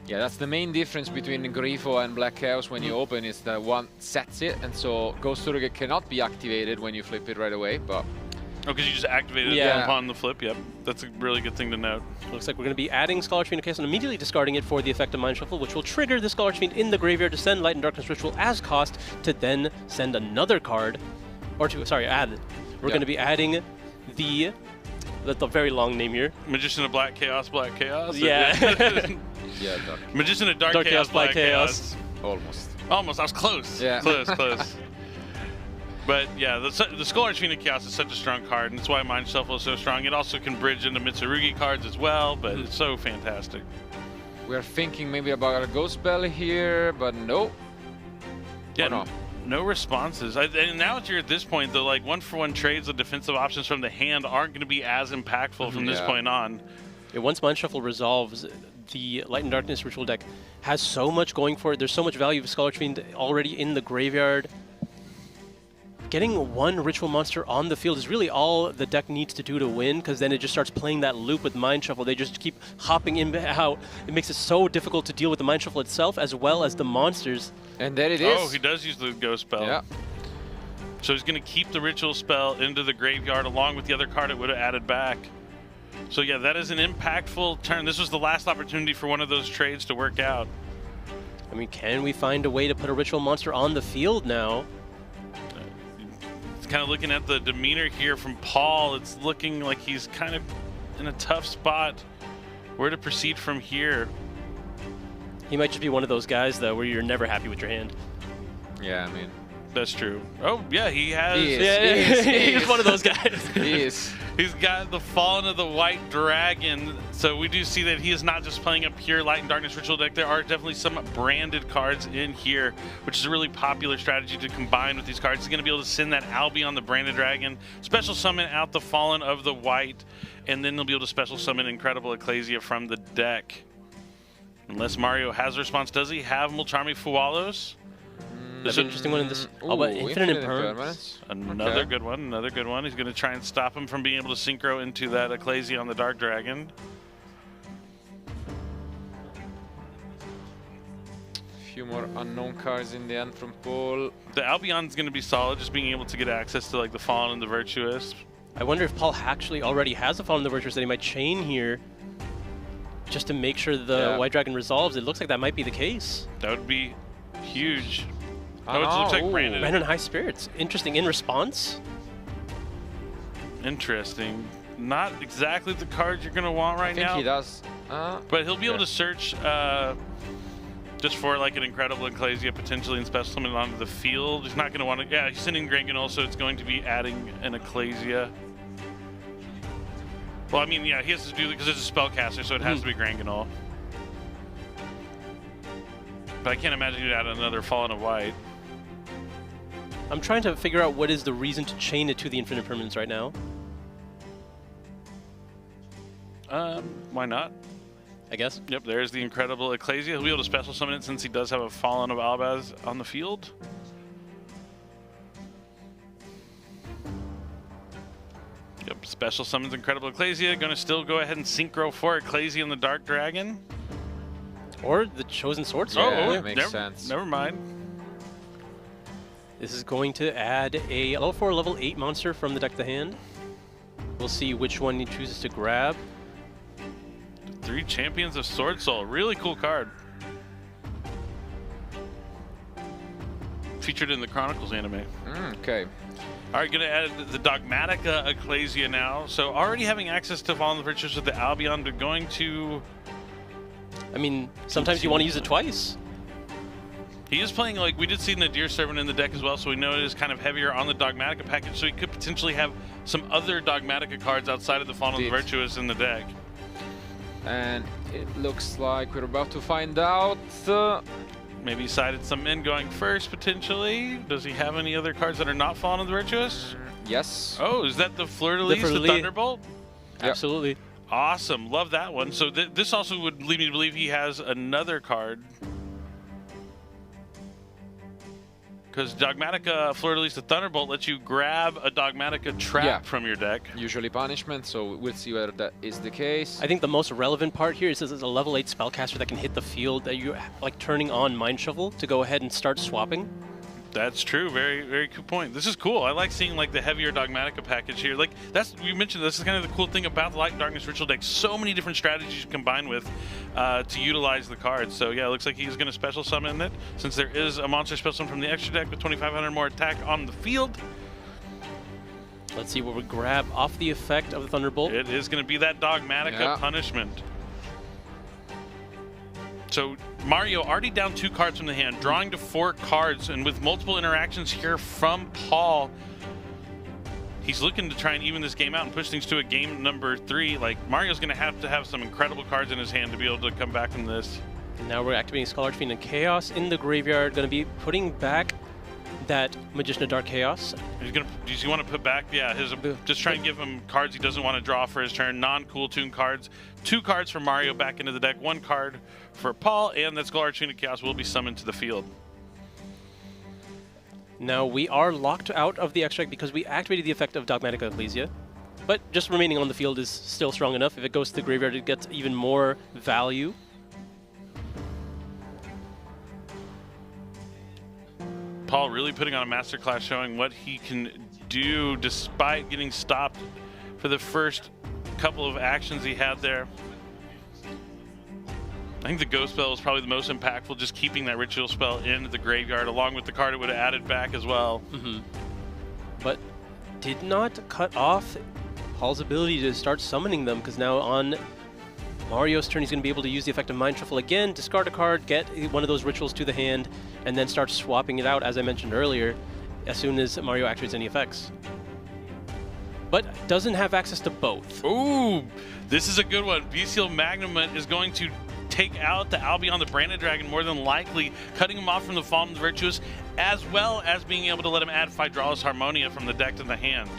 [SPEAKER 2] Yeah, that's the main difference between Grifo and Black Chaos when you open, is that one sets it, and so Ghost Ogre cannot be activated when you flip it right away, but...
[SPEAKER 4] Oh, because you just activated it upon the flip, yep. That's a really good thing to note.
[SPEAKER 3] Looks like we're going to be adding Scholar's Fiend to Chaos and immediately discarding it for the effect of Mind Shuffle, which will trigger the Scholar's Fiend in the graveyard to send Light and Darkness Ritual as cost to then send another card, or to, sorry, add. We're going to be adding the very long name here.
[SPEAKER 4] Magician of Black Chaos, Black Chaos?
[SPEAKER 3] Yeah.
[SPEAKER 2] Yeah, Dark.
[SPEAKER 4] Magician of Dark Chaos, Black Chaos.
[SPEAKER 2] Almost.
[SPEAKER 4] Almost, I was close.
[SPEAKER 2] Yeah.
[SPEAKER 4] Close, close. But yeah, the Scholar's Fiend of Chaos is such a strong card, and that's why Mind Shuffle is so strong. It also can bridge into Mitsurugi cards as well, but it's so fantastic.
[SPEAKER 2] We're thinking maybe about a Ghost Bell here, but no.
[SPEAKER 4] Yeah, no responses. And now you're at this point, the like 1-for-1 trades of defensive options from the hand aren't going to be as impactful from this point on.
[SPEAKER 3] Yeah, once Mind Shuffle resolves, the Light and Darkness Ritual deck has so much going for it. There's so much value of Scholar's Fiend already in the graveyard. Getting one Ritual Monster on the field is really all the deck needs to do to win, because then it just starts playing that loop with Mind Shuffle. They just keep hopping in and out. It makes it so difficult to deal with the Mind Shuffle itself as well as the monsters.
[SPEAKER 2] And there it is.
[SPEAKER 4] Oh, he does use the Ghost Spell.
[SPEAKER 2] Yeah.
[SPEAKER 4] So he's going to keep the Ritual Spell into the graveyard along with the other card it would have added back. So yeah, that is an impactful turn. This was the last opportunity for one of those trades to work out.
[SPEAKER 3] I mean, can we find a way to put a Ritual Monster on the field now?
[SPEAKER 4] Kind of looking at the demeanor here from Paul, it's looking like he's kind of in a tough spot. Where to proceed from here?
[SPEAKER 3] He might just be one of those guys, though, where you're never happy with your hand.
[SPEAKER 2] Yeah, I mean...
[SPEAKER 4] That's true. Oh, yeah, he has...
[SPEAKER 2] He is.
[SPEAKER 3] He's one of those guys.
[SPEAKER 2] He is.
[SPEAKER 4] He's got the Fallen of the White Dragon, so we do see that he is not just playing a pure Light and Darkness Ritual deck. There are definitely some branded cards in here, which is a really popular strategy to combine with these cards. He's going to be able to send that Albion, the Branded Dragon, special summon out the Fallen of the White, and then he'll be able to special summon Incredible Ecclesia from the deck. Unless Mario has a response. Does he have Mulcharmi Fualos?
[SPEAKER 3] That's an interesting one in this. Oh, but Infinite Impermanence.
[SPEAKER 4] Another good one, another good one. He's going to try and stop him from being able to synchro into that Ecclesia on the Dark Dragon.
[SPEAKER 2] A few more unknown cards in the end from Paul.
[SPEAKER 4] The Albion's going to be solid, just being able to get access to like the Fallen and the Virtuous.
[SPEAKER 3] I wonder if Paul actually already has the Fallen and the Virtuous that he might chain here just to make sure the White Dragon resolves. It looks like that might be the case.
[SPEAKER 4] That would be huge. Oh, it looks like Brandon.
[SPEAKER 3] Brandon High Spirits. Interesting. In response?
[SPEAKER 4] Interesting. Not exactly the card you're going to want right now.
[SPEAKER 2] I think he does.
[SPEAKER 4] But he'll be able to search just for like an Incredible Ecclesia potentially and special summon it onto the field. He's not going to want to... Yeah, he's sending Granganol, so it's going to be adding an Ecclesia. Well, I mean, yeah, he has to do it because it's a spellcaster, so it has to be Granganol. But I can't imagine you'd add another Fallen of White.
[SPEAKER 3] I'm trying to figure out what is the reason to chain it to the Infinite Permanence right now.
[SPEAKER 4] Why not?
[SPEAKER 3] I guess.
[SPEAKER 4] Yep, there's the Incredible Ecclesia. He'll be able to special summon it since he does have a Fallen of Albaz on the field. Yep, special summons Incredible Ecclesia. Going to still go ahead and synchro for Ecclesia and the Dark Dragon.
[SPEAKER 3] Or the Chosen Sword.
[SPEAKER 2] Yeah, makes sense.
[SPEAKER 4] Never mind.
[SPEAKER 3] This is going to add a level 4, level 8 monster from the deck to hand. We'll see which one he chooses to grab.
[SPEAKER 4] 3 Champions of Sword Soul. Really cool card. Featured in the Chronicles anime.
[SPEAKER 2] Okay.
[SPEAKER 4] All right, going to add the Dogmatica Ecclesia now. So already having access to Fallen the Virtuous with the Albion, but going to...
[SPEAKER 3] I mean, sometimes you want to use it twice.
[SPEAKER 4] He is playing, like, we did see Nadir Servant in the deck as well, so we know it is kind of heavier on the Dogmatica package, so he could potentially have some other Dogmatica cards outside of the Fallen of the Virtuous in the deck.
[SPEAKER 2] And it looks like we're about to find out.
[SPEAKER 4] Maybe he sided some in going first, potentially. Does he have any other cards that are not Fallen of the Virtuous?
[SPEAKER 2] Yes.
[SPEAKER 4] Oh, is that the Fleur-de-Lis, the
[SPEAKER 3] Fleur-de-Lis.
[SPEAKER 4] Thunderbolt?
[SPEAKER 2] Yep.
[SPEAKER 3] Absolutely.
[SPEAKER 4] Awesome, love that one. So this also would lead me to believe he has another card. Because Dogmatica Fleur-de-Lis, the Thunderbolt, lets you grab a Dogmatica trap from your deck.
[SPEAKER 2] Usually punishment, so we'll see whether that is the case.
[SPEAKER 3] I think the most relevant part here is this is a level 8 spellcaster that can hit the field, that you like turning on Mind Shuffle to go ahead and start swapping.
[SPEAKER 4] That's true. Very, very cool point. This is cool. I like seeing like the heavier Dogmatica package here. Like you mentioned, this is kind of the cool thing about the Light and Darkness Ritual deck. So many different strategies you combine with to utilize the cards. So yeah, it looks like he's going to special summon it, since there is a monster special summon from the extra deck with 2,500 more attack on the field.
[SPEAKER 3] Let's see what we grab off the effect of the Thunderbolt.
[SPEAKER 4] It is going to be that Dogmatica punishment. So Mario already down 2 cards from the hand, drawing to 4 cards, and with multiple interactions here from Paul, he's looking to try and even this game out and push things to a game number 3. Like, Mario's going to have some incredible cards in his hand to be able to come back from this.
[SPEAKER 3] Now we're activating Skull Archfiend and Chaos in the graveyard, going to be putting back that Magician of Dark Chaos.
[SPEAKER 4] Does he want to put back? Yeah, just try and give him cards he doesn't want to draw for his turn. Non-cool tune cards. 2 cards for Mario back into the deck. 1 card for Paul, and that Skull Archfiend of Chaos will be summoned to the field.
[SPEAKER 3] Now we are locked out of the extract because we activated the effect of Dogmatica Ecclesia, but just remaining on the field is still strong enough. If it goes to the graveyard, it gets even more value.
[SPEAKER 4] Paul really putting on a masterclass, showing what he can do despite getting stopped for the first couple of actions he had there. I think the Ghost Spell was probably the most impactful, just keeping that Ritual Spell in the graveyard, along with the card it would have added back as well.
[SPEAKER 3] But did not cut off Paul's ability to start summoning them, because now on Mario's turn, he's going to be able to use the effect of Mind Shuffle again, discard a card, get one of those rituals to the hand, and then start swapping it out, as I mentioned earlier, as soon as Mario activates any effects. But doesn't have access to both.
[SPEAKER 4] Ooh, this is a good one. Bestial Magnament is going to take out the Albion, the Branded Dragon, more than likely, cutting him off from the Fallen Virtuous, as well as being able to let him add Hydraulis Harmonia from the deck to the hand.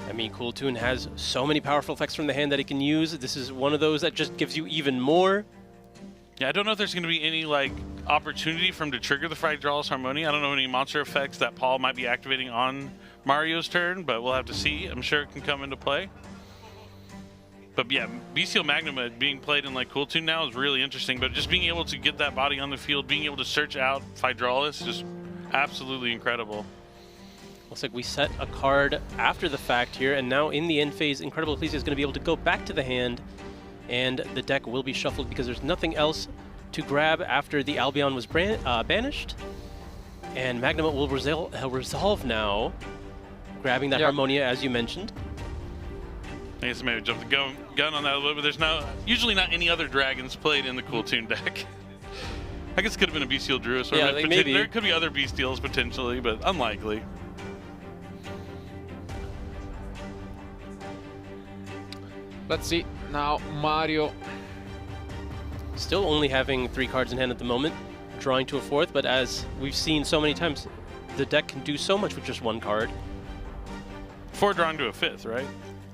[SPEAKER 3] I mean, Cool Tune has so many powerful effects from the hand that he can use. This is one of those that just gives you even more.
[SPEAKER 4] Yeah, I don't know if there's going to be any like opportunity for him to trigger the Hydraulis Harmonia. I don't know any monster effects that Paul might be activating on Mario's turn, but we'll have to see. I'm sure it can come into play. But yeah, Bestial Magnum being played in like Cool Tune now is really interesting, but just being able to get that body on the field, being able to search out Hydraulis, just absolutely incredible.
[SPEAKER 3] Looks like we set a card after the fact here, and now in the end phase, Incredible Ecclesia is going to be able to go back to the hand, and the deck will be shuffled because there's nothing else to grab after the Albion was banished. And Magnum will resolve now, grabbing that Harmonia, as you mentioned.
[SPEAKER 4] I guess maybe jump the gun on that a little bit. There's usually not any other dragons played in the Cool Tune deck. I guess it could have been a Bestial Druid. So
[SPEAKER 3] yeah, maybe.
[SPEAKER 4] There could be other Bestials potentially, but unlikely.
[SPEAKER 2] Let's see. Now Mario.
[SPEAKER 3] Still only having 3 cards in hand at the moment, drawing to a 4th, but as we've seen so many times, the deck can do so much with just 1 card.
[SPEAKER 4] 4 drawing to a 5th, right?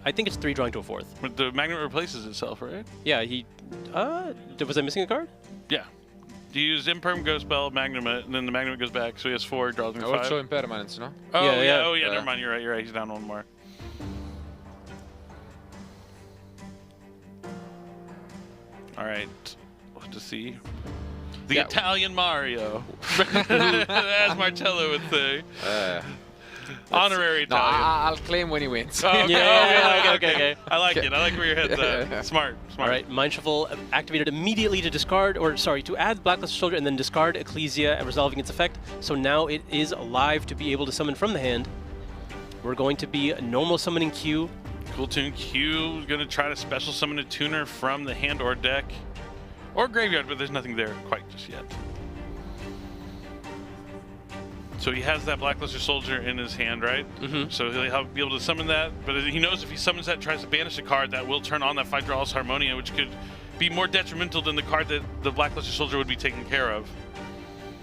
[SPEAKER 3] I think it's 3 drawing to a 4th.
[SPEAKER 4] But the Magnet replaces itself, right?
[SPEAKER 3] Yeah, he... was I missing a card?
[SPEAKER 4] Yeah. You use Imperm, Ghost Spell, Magnumate, and then the Magnumate goes back, so he has 4, draws me 5.
[SPEAKER 2] Also Impermanence, no?
[SPEAKER 4] Oh,
[SPEAKER 3] yeah.
[SPEAKER 4] Oh, yeah, never mind, you're right, he's down 1 more. All right, we'll have to see. The Italian Mario, as Marcello would say. Honorary Italian.
[SPEAKER 2] No, I'll claim when he wins.
[SPEAKER 4] Oh, okay.
[SPEAKER 3] Okay.
[SPEAKER 4] I like it. I like where your head's at. Smart.
[SPEAKER 3] All right, Mind Shuffle activated immediately to to add Blackluster Soldier and then discard Ecclesia, resolving its effect. So now it is alive to be able to summon from the hand. We're going to be a normal summoning Q.
[SPEAKER 4] Cool Tune Q is going to try to special summon a tuner from the hand or deck. Or graveyard, but there's nothing there quite just yet. So he has that Blackluster Soldier in his hand, right? So he'll be able to summon that, but he knows if he summons that, tries to banish a card, that will turn on that Hydraulis Harmonia, which could be more detrimental than the card that the Blackluster Soldier would be taking care of.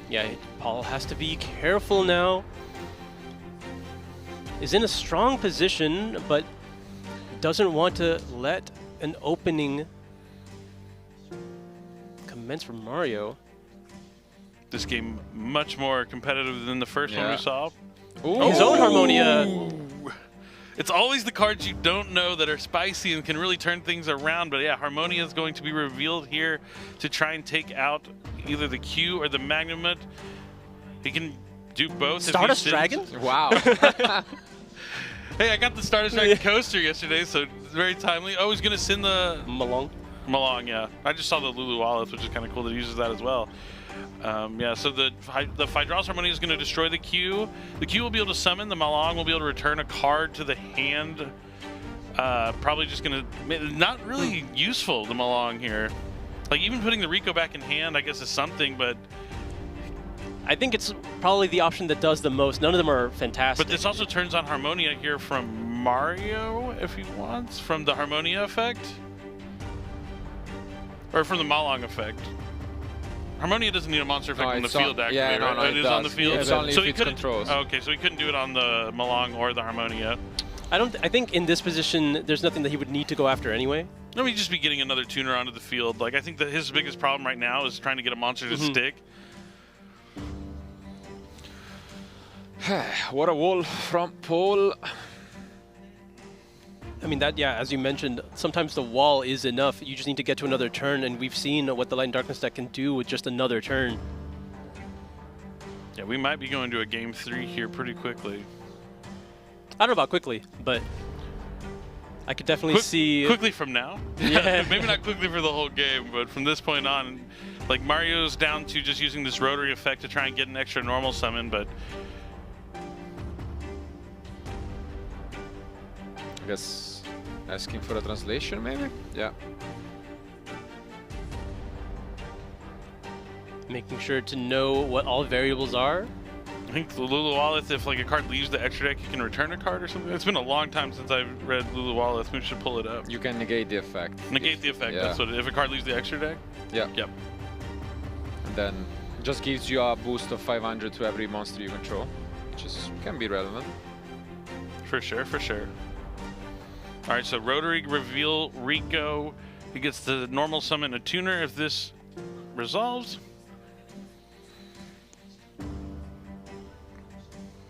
[SPEAKER 3] Yeah, Paul has to be careful now. is in a strong position, but doesn't want to let an opening commence from Mario.
[SPEAKER 4] This game much more competitive than the first one we saw.
[SPEAKER 2] Ooh.
[SPEAKER 3] His own Harmonia.
[SPEAKER 4] It's always the cards you don't know that are spicy and can really turn things around. But yeah, Harmonia is going to be revealed here to try and take out either the Q or the Magnumut. He can do both.
[SPEAKER 3] Stardust Dragon?
[SPEAKER 2] Wow.
[SPEAKER 4] Hey, I got the Stardust Dragon coaster yesterday, so it's very timely. Oh, he's going to send the... Malong, yeah. I just saw the Lulu Wallet, which is kind of cool that he uses that as well. Yeah, so the Hydraulis Harmonia is going to destroy the Q. The Q will be able to summon. The Malong will be able to return a card to the hand. Probably just going to... Not really useful, the Malong here. Like, even putting the Rico back in hand, I guess, is something, but...
[SPEAKER 3] I think it's probably the option that does the most. None of them are fantastic.
[SPEAKER 4] But this also turns on Harmonia here from Mario, if he wants, from the Harmonia effect. Or from the Malong effect. Harmonia doesn't need a monster effect on the field, actually,
[SPEAKER 2] right?
[SPEAKER 4] No, it is on the field.
[SPEAKER 2] Yeah, it's only
[SPEAKER 4] so
[SPEAKER 2] if
[SPEAKER 4] he
[SPEAKER 2] it's controls.
[SPEAKER 4] Okay, so he couldn't do it on the Malong or the Harmonia.
[SPEAKER 3] I think in this position, there's nothing that he would need to go after anyway.
[SPEAKER 4] No, he'd just be getting another tuner onto the field. Like, I think that his biggest problem right now is trying to get a monster to stick.
[SPEAKER 2] What a wall from Paul.
[SPEAKER 3] I mean, as you mentioned, sometimes the wall is enough. You just need to get to another turn, and we've seen what the Light and Darkness deck can do with just another turn.
[SPEAKER 4] Yeah, we might be going to a game 3 here pretty quickly.
[SPEAKER 3] I don't know about quickly, but I could definitely see...
[SPEAKER 4] Quickly from now?
[SPEAKER 3] Yeah.
[SPEAKER 4] Maybe not quickly for the whole game, but from this point on, like, Mario's down to just using this rotary effect to try and get an extra normal summon, but...
[SPEAKER 2] I guess asking for a translation, maybe? Yeah.
[SPEAKER 3] Making sure to know what all variables are.
[SPEAKER 4] I think the Lulu Wallet, if like a card leaves the extra deck, you can return a card or something. It's been a long time since I've read Lulu Wallet. We should pull it up.
[SPEAKER 2] You can negate the effect.
[SPEAKER 4] Negate the effect.
[SPEAKER 2] Yeah.
[SPEAKER 4] That's what. If a card leaves the extra deck.
[SPEAKER 2] Yeah.
[SPEAKER 4] Yep.
[SPEAKER 2] And then just gives you a boost of 500 to every monster you control, which can be relevant.
[SPEAKER 4] For sure. For sure. All right. So Rotary reveal Rico. He gets the normal summon a tuner if this resolves.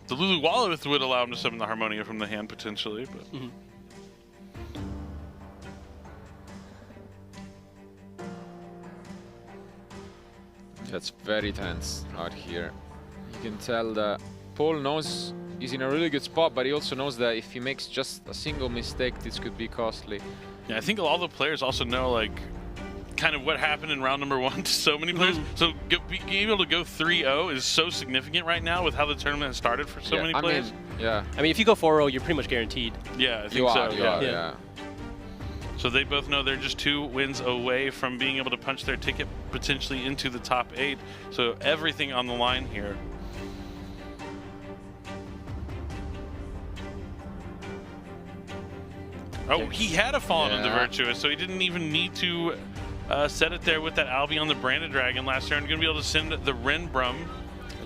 [SPEAKER 4] The Lulu Wallet would allow him to summon the Harmonia from the hand, potentially. But.
[SPEAKER 2] That's very tense out here. You can tell that Paul knows he's in a really good spot, but he also knows that if he makes just a single mistake, this could be costly.
[SPEAKER 4] Yeah, I think all the players also know, like, kind of what happened in round number 1 to so many players. So being able to go 3-0 is so significant right now with how the tournament has started for so many players.
[SPEAKER 3] I mean, if you go 4-0, you're pretty much guaranteed.
[SPEAKER 4] Yeah, I think so.
[SPEAKER 2] Yeah.
[SPEAKER 4] So they both know they're just 2 wins away from being able to punch their ticket potentially into the top 8. So everything on the line here. Oh, he had a Fallen of the Virtuous, so he didn't even need to set it there with that Albi on the Branded Dragon last turn. Going to be able to send the Renbrum.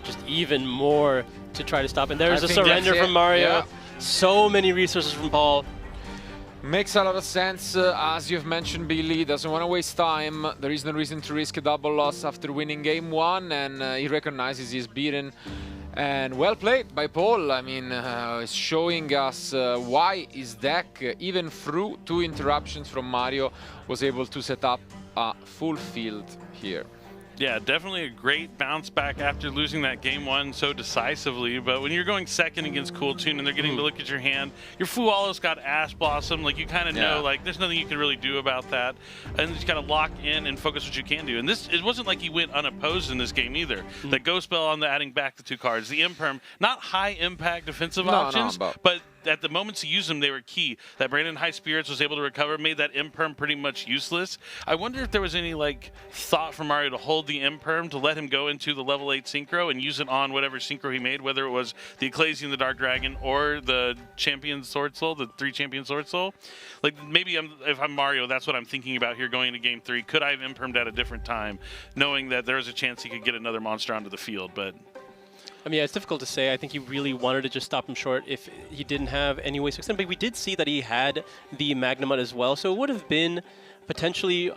[SPEAKER 3] Just even more to try to stop. And there's a surrender from Mario.
[SPEAKER 2] Yeah.
[SPEAKER 3] So many resources from Paul.
[SPEAKER 2] Makes a lot of sense. As you've mentioned, Billy doesn't want to waste time. There is no reason to risk a double loss after winning game 1, and he recognizes he's beaten. And well played by Paul. I mean, it's showing us why his deck, even through 2 interruptions from Mario, was able to set up a full field here.
[SPEAKER 4] Yeah, definitely a great bounce back after losing that game 1 so decisively. But when you're going second against Cool Tune and they're getting to look at your hand, your Fualos got Ash Blossom. Like, you kind of know, like, there's nothing you can really do about that. And you just got to lock in and focus what you can do. And it wasn't like he went unopposed in this game either. The Ghost Spell on the adding back the 2 cards, the Imperm, not high impact defensive options, but at the moments he used them, they were key. That Brandon High Spirits was able to recover, made that Imperm pretty much useless. I wonder if there was any, like, thought from Mario to hold the Imperm, to let him go into the level 8 Synchro and use it on whatever Synchro he made, whether it was the Ecclesian, the Dark Dragon, or the Champion Sword Soul, the 3 Champion Sword Soul. Like, maybe if I'm Mario, that's what I'm thinking about here going into Game 3. Could I have Impermed at a different time, knowing that there's a chance he could get another monster onto the field, but...
[SPEAKER 3] I mean, yeah, it's difficult to say. I think he really wanted to just stop him short if he didn't have any ways to extend. But we did see that he had the Magnamut as well, so it would have been potentially,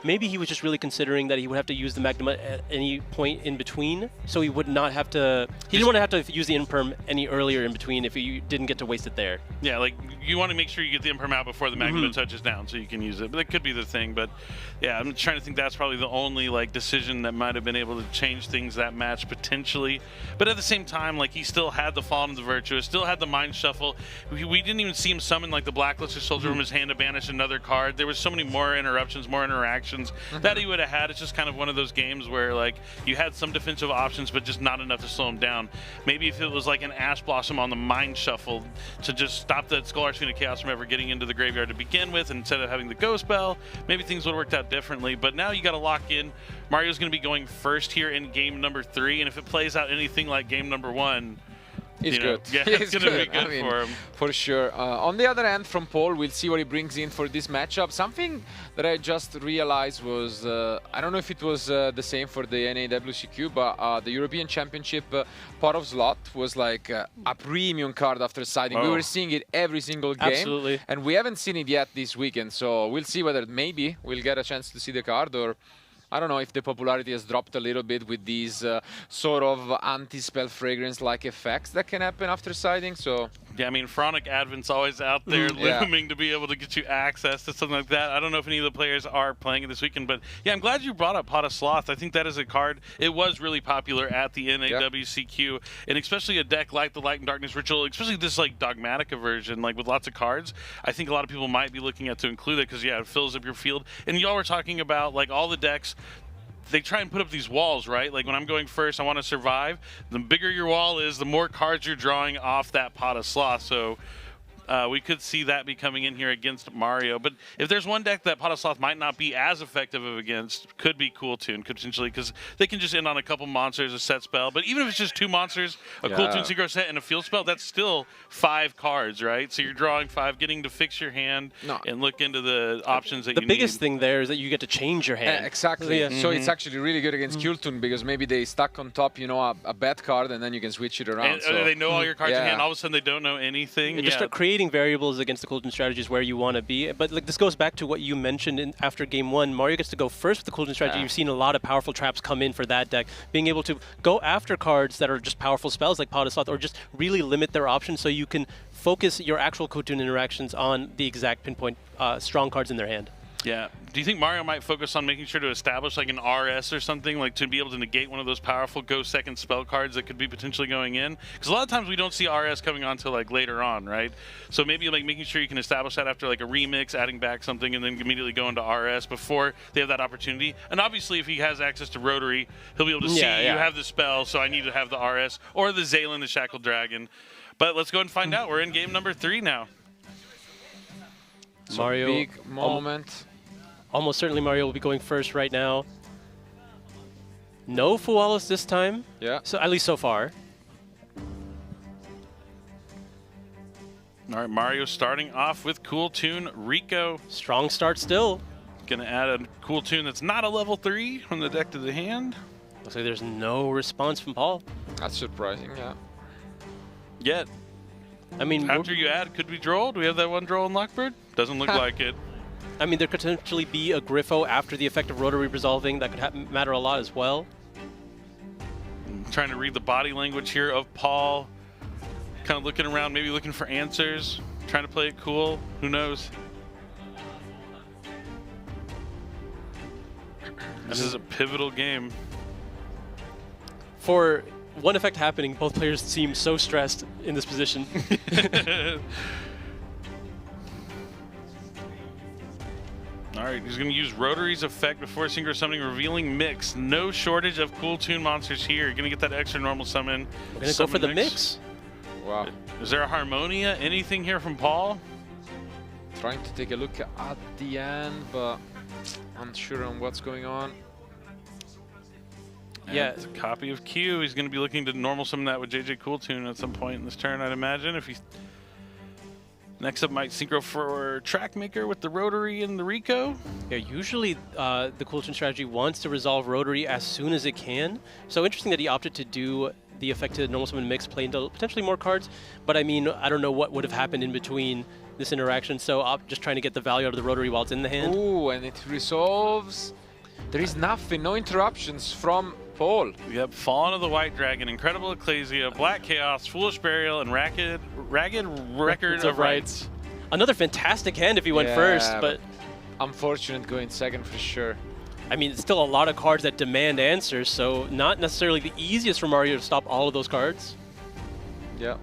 [SPEAKER 3] maybe he was just really considering that he would have to use the Magnamut at any point in between, so he would not have to, he didn't want to have to use the Imperm any earlier in between if he didn't get to waste it there.
[SPEAKER 4] Yeah, like, you want to make sure you get the Imperm out before the Magnamut touches down so you can use it, but that could be the thing. But yeah, I'm trying to think that's probably the only like decision that might have been able to change things that match potentially. But at the same time, like, he still had the Fall into the Virtuous, still had the Mind Shuffle. We didn't even see him summon like the Blacklisted Soldier from his hand to banish another card. There was so many more interruptions, more interactions that he would have had. It's just kind of one of those games where like you had some defensive options but just not enough to slow him down. Maybe if it was like an Ash Blossom on the Mind Shuffle to just stop that Skull Archfiend of Chaos from ever getting into the graveyard to begin with, instead of having the Ghost Bell, maybe things would have worked out differently. But now you got to lock in. Mario's going to be going first here in game number 3, and if it plays out anything like game number 1,
[SPEAKER 2] It's good.
[SPEAKER 4] Yeah, it's going to be good for him.
[SPEAKER 2] For sure. On the other hand, from Paul, we'll see what he brings in for this matchup. Something that I just realized was, I don't know if it was the same for the NAWCQ, but the European Championship Pot of Slot was like a premium card after siding. We were seeing it every single game.
[SPEAKER 3] Absolutely.
[SPEAKER 2] And we haven't seen it yet this weekend, so we'll see whether maybe we'll get a chance to see the card, or I don't know if the popularity has dropped a little bit with these sort of anti-spell fragrance-like effects that can happen after siding. So
[SPEAKER 4] yeah, I mean, Pharaonic Advent's always out there looming to be able to get you access to something like that. I don't know if any of the players are playing it this weekend, but yeah, I'm glad you brought up Pot of Sloth. I think that is a card. It was really popular at the NAWCQ, and especially a deck like the Light and Darkness Ritual, especially this like Dogmatica version, like with lots of cards. I think a lot of people might be looking at to include it because yeah, it fills up your field. And y'all were talking about like all the decks. They try and put up these walls, right? Like when I'm going first, I want to survive. The bigger your wall is, the more cards you're drawing off that Pot of Sloth. So we could see that be coming in here against Mario. But if there's one deck that Pot of Sloth might not be as effective against, could be Cool Tune, could potentially, because they can just end on a couple monsters, a set spell. But even if it's just 2 monsters, a Cool Tune synchro set, and a field spell, that's still 5 cards, right? So you're drawing 5, getting to fix your hand and look into the options that you need.
[SPEAKER 3] The biggest thing there is that you get to change your hand.
[SPEAKER 2] Exactly. So it's actually really good against Cool Tune because maybe they stuck on top, you know, a bad card, and then you can switch it around.
[SPEAKER 4] And, so they know all your cards in hand. All of a sudden, they don't know anything.
[SPEAKER 3] Just start creating variables against the Cool Tune strategies where you want to be. But like this goes back to what you mentioned after game 1. Mario gets to go first with the Cool Tune strategy. You've seen a lot of powerful traps come in for that deck. Being able to go after cards that are just powerful spells like Pot of Sloth, or just really limit their options so you can focus your actual Cool Tune interactions on the exact pinpoint strong cards in their hand.
[SPEAKER 4] Yeah. Do you think Mario might focus on making sure to establish like an RS or something, like to be able to negate one of those powerful go second spell cards that could be potentially going in? Because a lot of times we don't see RS coming on till like later on, right? So maybe like making sure you can establish that after like a remix, adding back something, and then immediately go into RS before they have that opportunity. And obviously if he has access to Rotary, he'll be able to see you have the spell, so I need to have the RS, or the Zaylin, the Shackled Dragon. But let's go and find out. We're in game number 3 now.
[SPEAKER 3] Mario,
[SPEAKER 2] big moment.
[SPEAKER 3] Almost certainly Mario will be going first right now. No Fualos this time.
[SPEAKER 2] Yeah.
[SPEAKER 3] So at least so far.
[SPEAKER 4] All right, Mario starting off with Cool Tune, Rico.
[SPEAKER 3] Strong start still.
[SPEAKER 4] Gonna add a Cool Tune that's not a level 3 from the deck to the hand.
[SPEAKER 3] Looks like there's no response from Paul.
[SPEAKER 2] That's surprising, yeah.
[SPEAKER 4] Yet.
[SPEAKER 3] I mean,
[SPEAKER 4] after you add, could we draw? Do we have that one draw in Lockbird? Doesn't look like it.
[SPEAKER 3] I mean, there could potentially be a Griffo after the effect of Rotary resolving. That could matter a lot as well.
[SPEAKER 4] I'm trying to read the body language here of Paul. Kind of looking around, maybe looking for answers. Trying to play it cool. Who knows? This is a pivotal game.
[SPEAKER 3] For one effect happening, both players seem so stressed in this position.
[SPEAKER 4] All right, he's going to use Rotary's effect before Synchro Summoning, revealing Mix. No shortage of Cool Tune monsters here. You're going to get that extra normal summon.
[SPEAKER 3] We're going to go for the mix.
[SPEAKER 2] Wow.
[SPEAKER 4] Is there a Harmonia? Anything here from Paul?
[SPEAKER 2] Trying to take a look at the end, but unsure on what's going on.
[SPEAKER 3] Yeah.
[SPEAKER 4] It's a copy of Q. He's going to be looking to normal summon that with JJ Cool Tune at some point in this turn, I'd imagine. If he's next up, might synchro for Trackmaker with the Rotary and the Rico.
[SPEAKER 3] Yeah, usually the Cool Tune strategy wants to resolve Rotary as soon as it can. So interesting that he opted to do the affected normal summon mix play into potentially more cards. But I mean, I don't know what would have happened in between this interaction, so I'm just trying to get the value out of the rotary while it's in the hand.
[SPEAKER 2] Ooh, and it resolves. There is nothing, no interruptions from Paul.
[SPEAKER 4] Yep, Fallen of the White Dragon, Incredible Ecclesia, Black Chaos, Foolish Burial, and Ragged Record of Rights.
[SPEAKER 3] Another fantastic hand if he went first, but
[SPEAKER 2] unfortunate going second for sure.
[SPEAKER 3] I mean, it's still a lot of cards that demand answers, so not necessarily the easiest for Mario to stop all of those cards.
[SPEAKER 2] Yeah.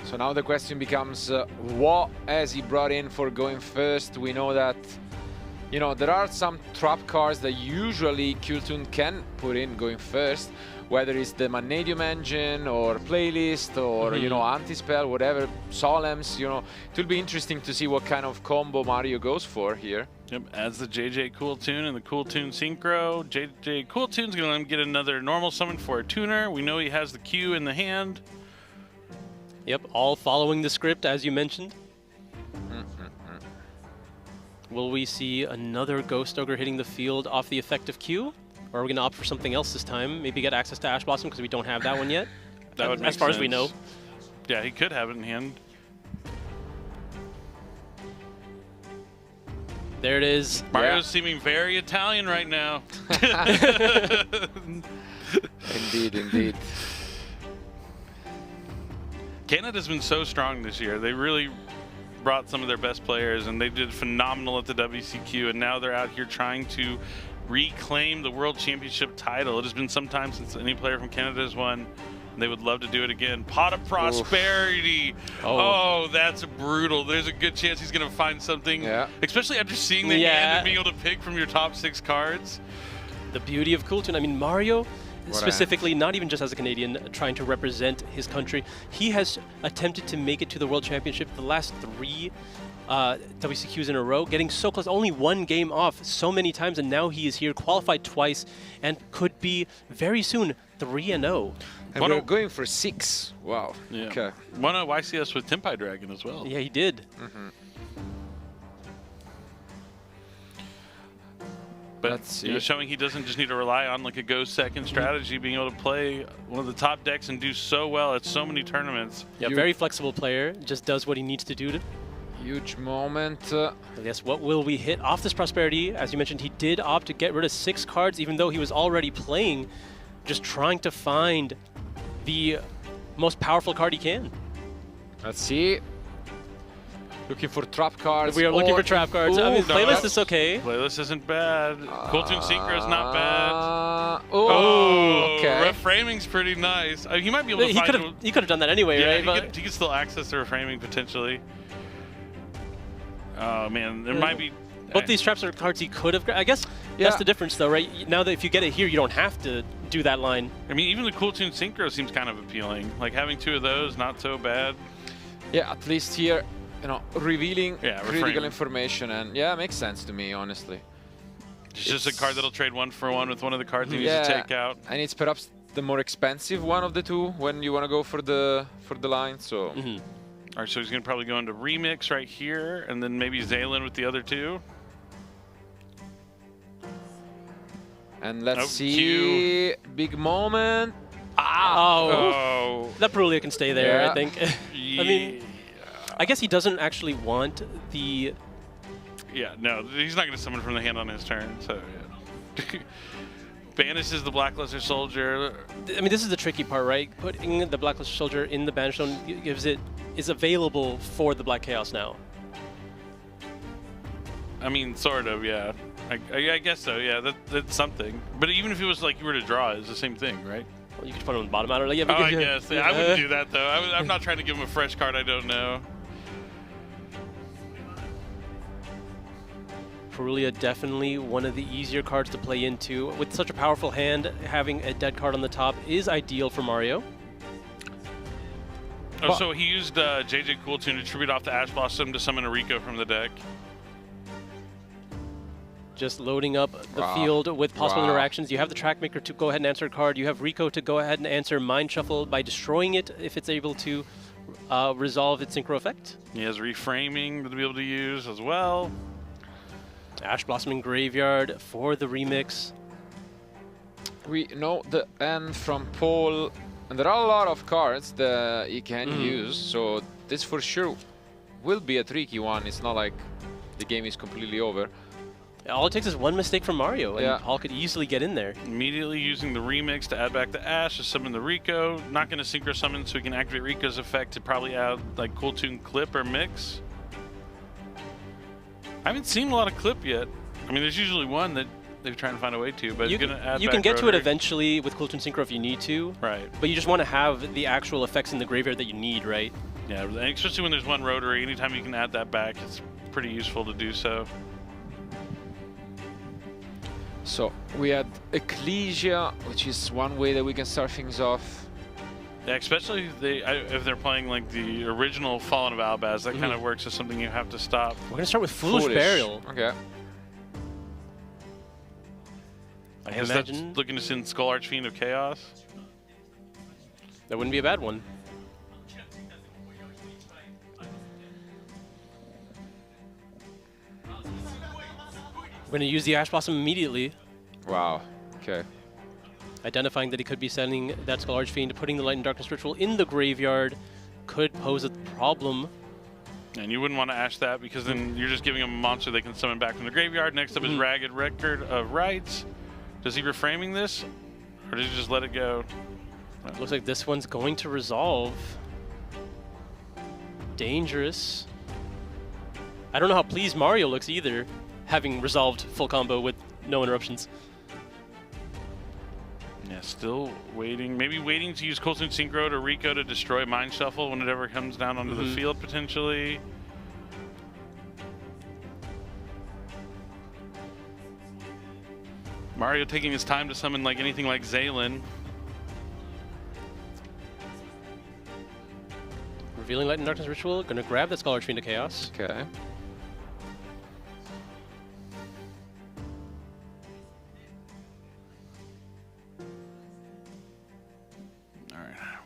[SPEAKER 2] So now the question becomes, what has he brought in for going first? We know that, you know, there are some trap cards that usually Qtoon can put in going first, whether it's the Magnadium engine or playlist or, you know, anti-spell, whatever, Solemns, you know. It will be interesting to see what kind of combo Mario goes for here.
[SPEAKER 4] Yep, adds the JJ Cool Tune and the Cool Tune Synchro. JJ Cool Tune's going to let him get another normal summon for a tuner. We know he has the Q in the hand.
[SPEAKER 3] Yep, all following the script, as you mentioned. Will we see another Ghost Ogre hitting the field off the effective Q? Or are we going to opt for something else this time? Maybe get access to Ash Blossom because we don't have that one yet?
[SPEAKER 4] That would make
[SPEAKER 3] as far
[SPEAKER 4] sense.
[SPEAKER 3] as we know.
[SPEAKER 4] Yeah, he could have it in hand.
[SPEAKER 3] There it is.
[SPEAKER 4] Mario's seeming very Italian right now.
[SPEAKER 2] Indeed, indeed.
[SPEAKER 4] Canada's been so strong this year. They really brought some of their best players, and they did phenomenal at the WCQ, and now they're out here trying to reclaim the World Championship title. It has been some time since any player from Canada has won. They would love to do it again. Pot of Prosperity. Oh, that's brutal. There's a good chance he's going to find something, especially after seeing the hand and being able to pick from your top 6 cards.
[SPEAKER 3] The beauty of Cool Tune. I mean, Mario, specifically, not even just as a Canadian trying to represent his country, he has attempted to make it to the World Championship the last 3 WCQs in a row, getting so close, only 1 game off so many times, and now he is here, qualified twice, and could be very soon 3-0.
[SPEAKER 2] And we're going for 6. Wow.
[SPEAKER 4] Yeah.
[SPEAKER 2] Okay.
[SPEAKER 4] Won a YCS with Tempai Dragon as well.
[SPEAKER 3] Yeah, he did.
[SPEAKER 4] But you know, showing he doesn't just need to rely on like a go second strategy, being able to play one of the top decks and do so well at so many tournaments.
[SPEAKER 3] Yeah, very flexible player, just does what he needs to do.
[SPEAKER 2] Huge moment.
[SPEAKER 3] Yes, what will we hit off this Prosperity? As you mentioned, he did opt to get rid of 6 cards, even though he was already playing, just trying to find the most powerful card he can.
[SPEAKER 2] Let's see. Looking for trap cards.
[SPEAKER 3] We are looking for trap cards.
[SPEAKER 2] Ooh,
[SPEAKER 3] I mean, playlist is okay.
[SPEAKER 4] Playlist isn't bad. Cool Tune Synchro is not bad.
[SPEAKER 2] Okay.
[SPEAKER 4] Reframing's pretty nice. He might be able to find...
[SPEAKER 3] He could have done that anyway, right?
[SPEAKER 4] He could still access the reframing potentially. Oh man, there might be...
[SPEAKER 3] Both these traps are cards he could have... I guess that's the difference though, right? Now that if you get it here, you don't have to do that line.
[SPEAKER 4] I mean, even the Cool Tune Synchro seems kind of appealing. Like having 2 of those, not so bad.
[SPEAKER 2] Yeah, at least here, you know, revealing critical
[SPEAKER 4] reframing
[SPEAKER 2] information, and yeah, makes sense to me, honestly.
[SPEAKER 4] It's just a card that'll trade 1 for 1 with one of the cards he needs to take out.
[SPEAKER 2] And it's perhaps the more expensive one of the 2 when you want to go for the line. So.
[SPEAKER 4] All right, so he's gonna probably go into Remix right here, and then maybe Zaylin with the other 2.
[SPEAKER 2] And let's see, big moment.
[SPEAKER 3] That Perulia can stay there, I think. I mean, I guess he doesn't actually want the...
[SPEAKER 4] Yeah, no, he's not going to summon from the hand on his turn, so yeah. Banishes the Blackluster Soldier.
[SPEAKER 3] I mean, this is the tricky part, right? Putting the Blackluster Soldier in the Banish Zone is available for the Black Chaos now.
[SPEAKER 4] I mean, sort of, yeah. I guess so, yeah, that's something. But even if it was like you were to draw, it's the same thing, right?
[SPEAKER 3] Well, you could put it on the bottom outer. Like, yeah,
[SPEAKER 4] I guess. Yeah, I wouldn't do that, though. I'm not trying to give him a fresh card I don't know.
[SPEAKER 3] Perulia definitely one of the easier cards to play into. With such a powerful hand, having a dead card on the top is ideal for Mario.
[SPEAKER 4] Oh, so he used JJ Cool Tune to tribute off the Ash Blossom to summon a Rico from the deck.
[SPEAKER 3] Just loading up the field with possible interactions. You have the Trackmaker to go ahead and answer a card. You have Rico to go ahead and answer Mind Shuffle by destroying it if it's able to resolve its synchro effect.
[SPEAKER 4] He has Reframing to be able to use as well.
[SPEAKER 3] Ash Blossom in Graveyard for the remix.
[SPEAKER 2] We know the end from Paul, and there are a lot of cards that he can use, so this for sure will be a tricky one. It's not like the game is completely over.
[SPEAKER 3] All it takes is one mistake from Mario, and Paul could easily get in there.
[SPEAKER 4] Immediately using the remix to add back the Ash to summon the Rico. Not going to synchro summon, so we can activate Rico's effect to probably add like Cool Tune Clip or Mix. I haven't seen a lot of Clip yet. I mean, there's usually one that they're trying to find a way to, but
[SPEAKER 3] you can get to it eventually with Cool Tune Synchro if you need to.
[SPEAKER 4] Right.
[SPEAKER 3] But you just want to have the actual effects in the graveyard that you need, right?
[SPEAKER 4] Yeah, and especially when there's one rotary, anytime you can add that back, it's pretty useful to do so.
[SPEAKER 2] So we had Ecclesia, which is one way that we can start things off.
[SPEAKER 4] Yeah, especially if they're playing like the original Fallen of Albaz, that kind of works as something you have to stop.
[SPEAKER 3] We're going to start with Foolish Burial.
[SPEAKER 2] Okay.
[SPEAKER 4] I guess that's looking to send Skull Archfiend of Chaos.
[SPEAKER 3] That wouldn't be a bad one. We're going to use the Ash Blossom immediately.
[SPEAKER 2] Wow. Okay.
[SPEAKER 3] Identifying that he could be sending that Skull Archfiend, putting the Light and Darkness Ritual in the graveyard could pose a problem.
[SPEAKER 4] And you wouldn't want to Ash that because then you're just giving him a monster they can summon back from the graveyard. Next up is Ragged Record of Rights. Does he reframing this? Or does he just let it go?
[SPEAKER 3] Looks like this one's going to resolve. Dangerous. I don't know how pleased Mario looks either, having resolved full combo with no interruptions.
[SPEAKER 4] Yeah, still waiting. Maybe waiting to use Cool Tune Synchro to Rico to destroy Mind Shuffle when it ever comes down onto the field, potentially. Mario taking his time to summon like anything like Zaylin.
[SPEAKER 3] Revealing Light and Darkness Ritual, gonna grab that Skull Archfiend of Chaos.
[SPEAKER 2] Okay.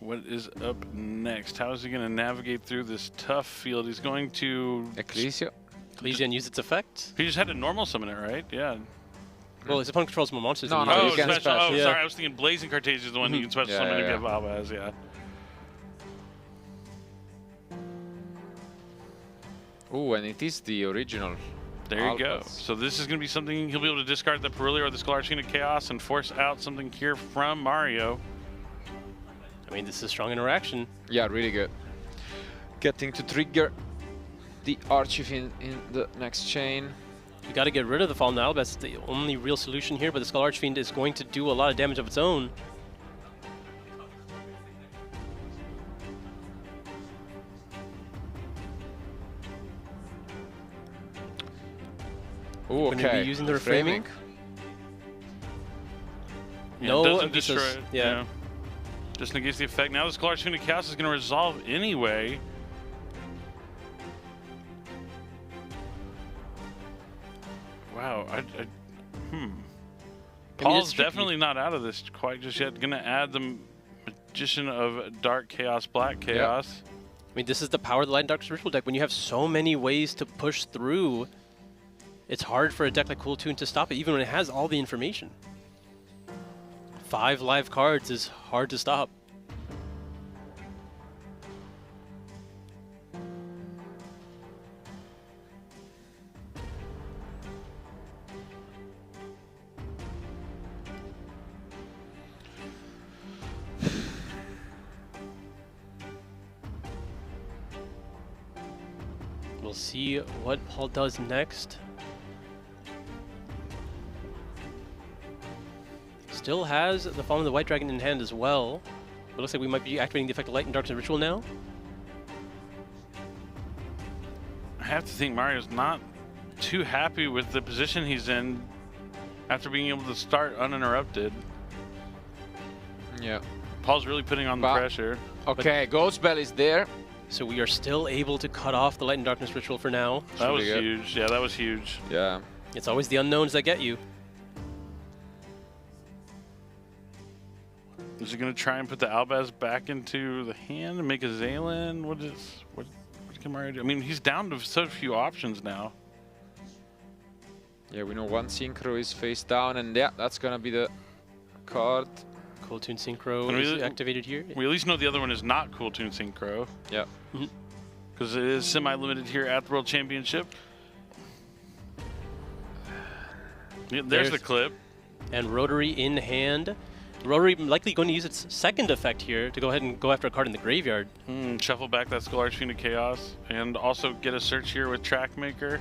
[SPEAKER 4] What is up next? How is he going to navigate through this tough field? He's going to...
[SPEAKER 2] Ecclesia.
[SPEAKER 3] Ecclesia and use its effect.
[SPEAKER 4] He just had to normal summon it, right? Yeah.
[SPEAKER 3] Well, his opponent controls more monsters.
[SPEAKER 2] No,
[SPEAKER 3] than
[SPEAKER 2] no,
[SPEAKER 3] you
[SPEAKER 2] you
[SPEAKER 3] do.
[SPEAKER 2] can special.
[SPEAKER 4] Oh, sorry. I was thinking Blazing Cartage is the one you can special summon to give Albaz, yeah.
[SPEAKER 2] Ooh, and it is the original.
[SPEAKER 4] There you go. So this is going to be something he'll be able to discard the Perulia or the Skull Archfiend of Chaos and force out something here from Mario.
[SPEAKER 3] I mean, this is strong interaction.
[SPEAKER 2] Yeah, really good. Getting to trigger the Archfiend in the next chain.
[SPEAKER 3] You got to get rid of the Fallen Albaz. It's the only real solution here, but the Skull Archfiend is going to do a lot of damage of its own.
[SPEAKER 2] Ooh, okay.
[SPEAKER 3] Going to be using the reframing.
[SPEAKER 4] Yeah,
[SPEAKER 3] No,
[SPEAKER 4] doesn't destroy it.
[SPEAKER 3] Yeah.
[SPEAKER 4] Just negates the effect. Now the Skull Archfiend of Chaos is going to resolve anyway. Wow. Paul's definitely not out of this quite just yet. Going to add the Magician of Dark Chaos, Black Chaos.
[SPEAKER 3] I mean, this is the power of the Light and Darkness Ritual deck. When you have so many ways to push through, it's hard for a deck like Cool Tune to stop it, even when it has all the information. 5 live cards is hard to stop. We'll see what Paul does next. Still has the Fallen of the White Dragon in hand as well. It looks like we might be activating the effect of Light and Darkness Ritual now.
[SPEAKER 4] I have to think Mario's not too happy with the position he's in after being able to start uninterrupted.
[SPEAKER 2] Yeah.
[SPEAKER 4] Paul's really putting on the pressure.
[SPEAKER 2] Okay, Ghost Bell is there.
[SPEAKER 3] So we are still able to cut off the Light and Darkness Ritual for now.
[SPEAKER 4] That was huge. Yeah, that was huge.
[SPEAKER 2] Yeah.
[SPEAKER 3] It's always the unknowns that get you.
[SPEAKER 4] Is he going to try and put the Albaz back into the hand and make a Zaylin? What can Mario do? I mean, he's down to so few options now.
[SPEAKER 2] Yeah, we know one Synchro is face down, and yeah, that's going to be the card.
[SPEAKER 3] Cool Tune Synchro
[SPEAKER 4] And
[SPEAKER 3] is activated here.
[SPEAKER 4] We at least know the other one is not Cool Tune Synchro.
[SPEAKER 2] Yeah.
[SPEAKER 4] Because it is semi-limited here at the World Championship. Yeah, there's the clip.
[SPEAKER 3] And Rotary in hand. Rotary likely going to use its second effect here to go ahead and go after a card in the graveyard.
[SPEAKER 4] Shuffle back that Skull Archfiend of Chaos. And also get a search here with Trackmaker.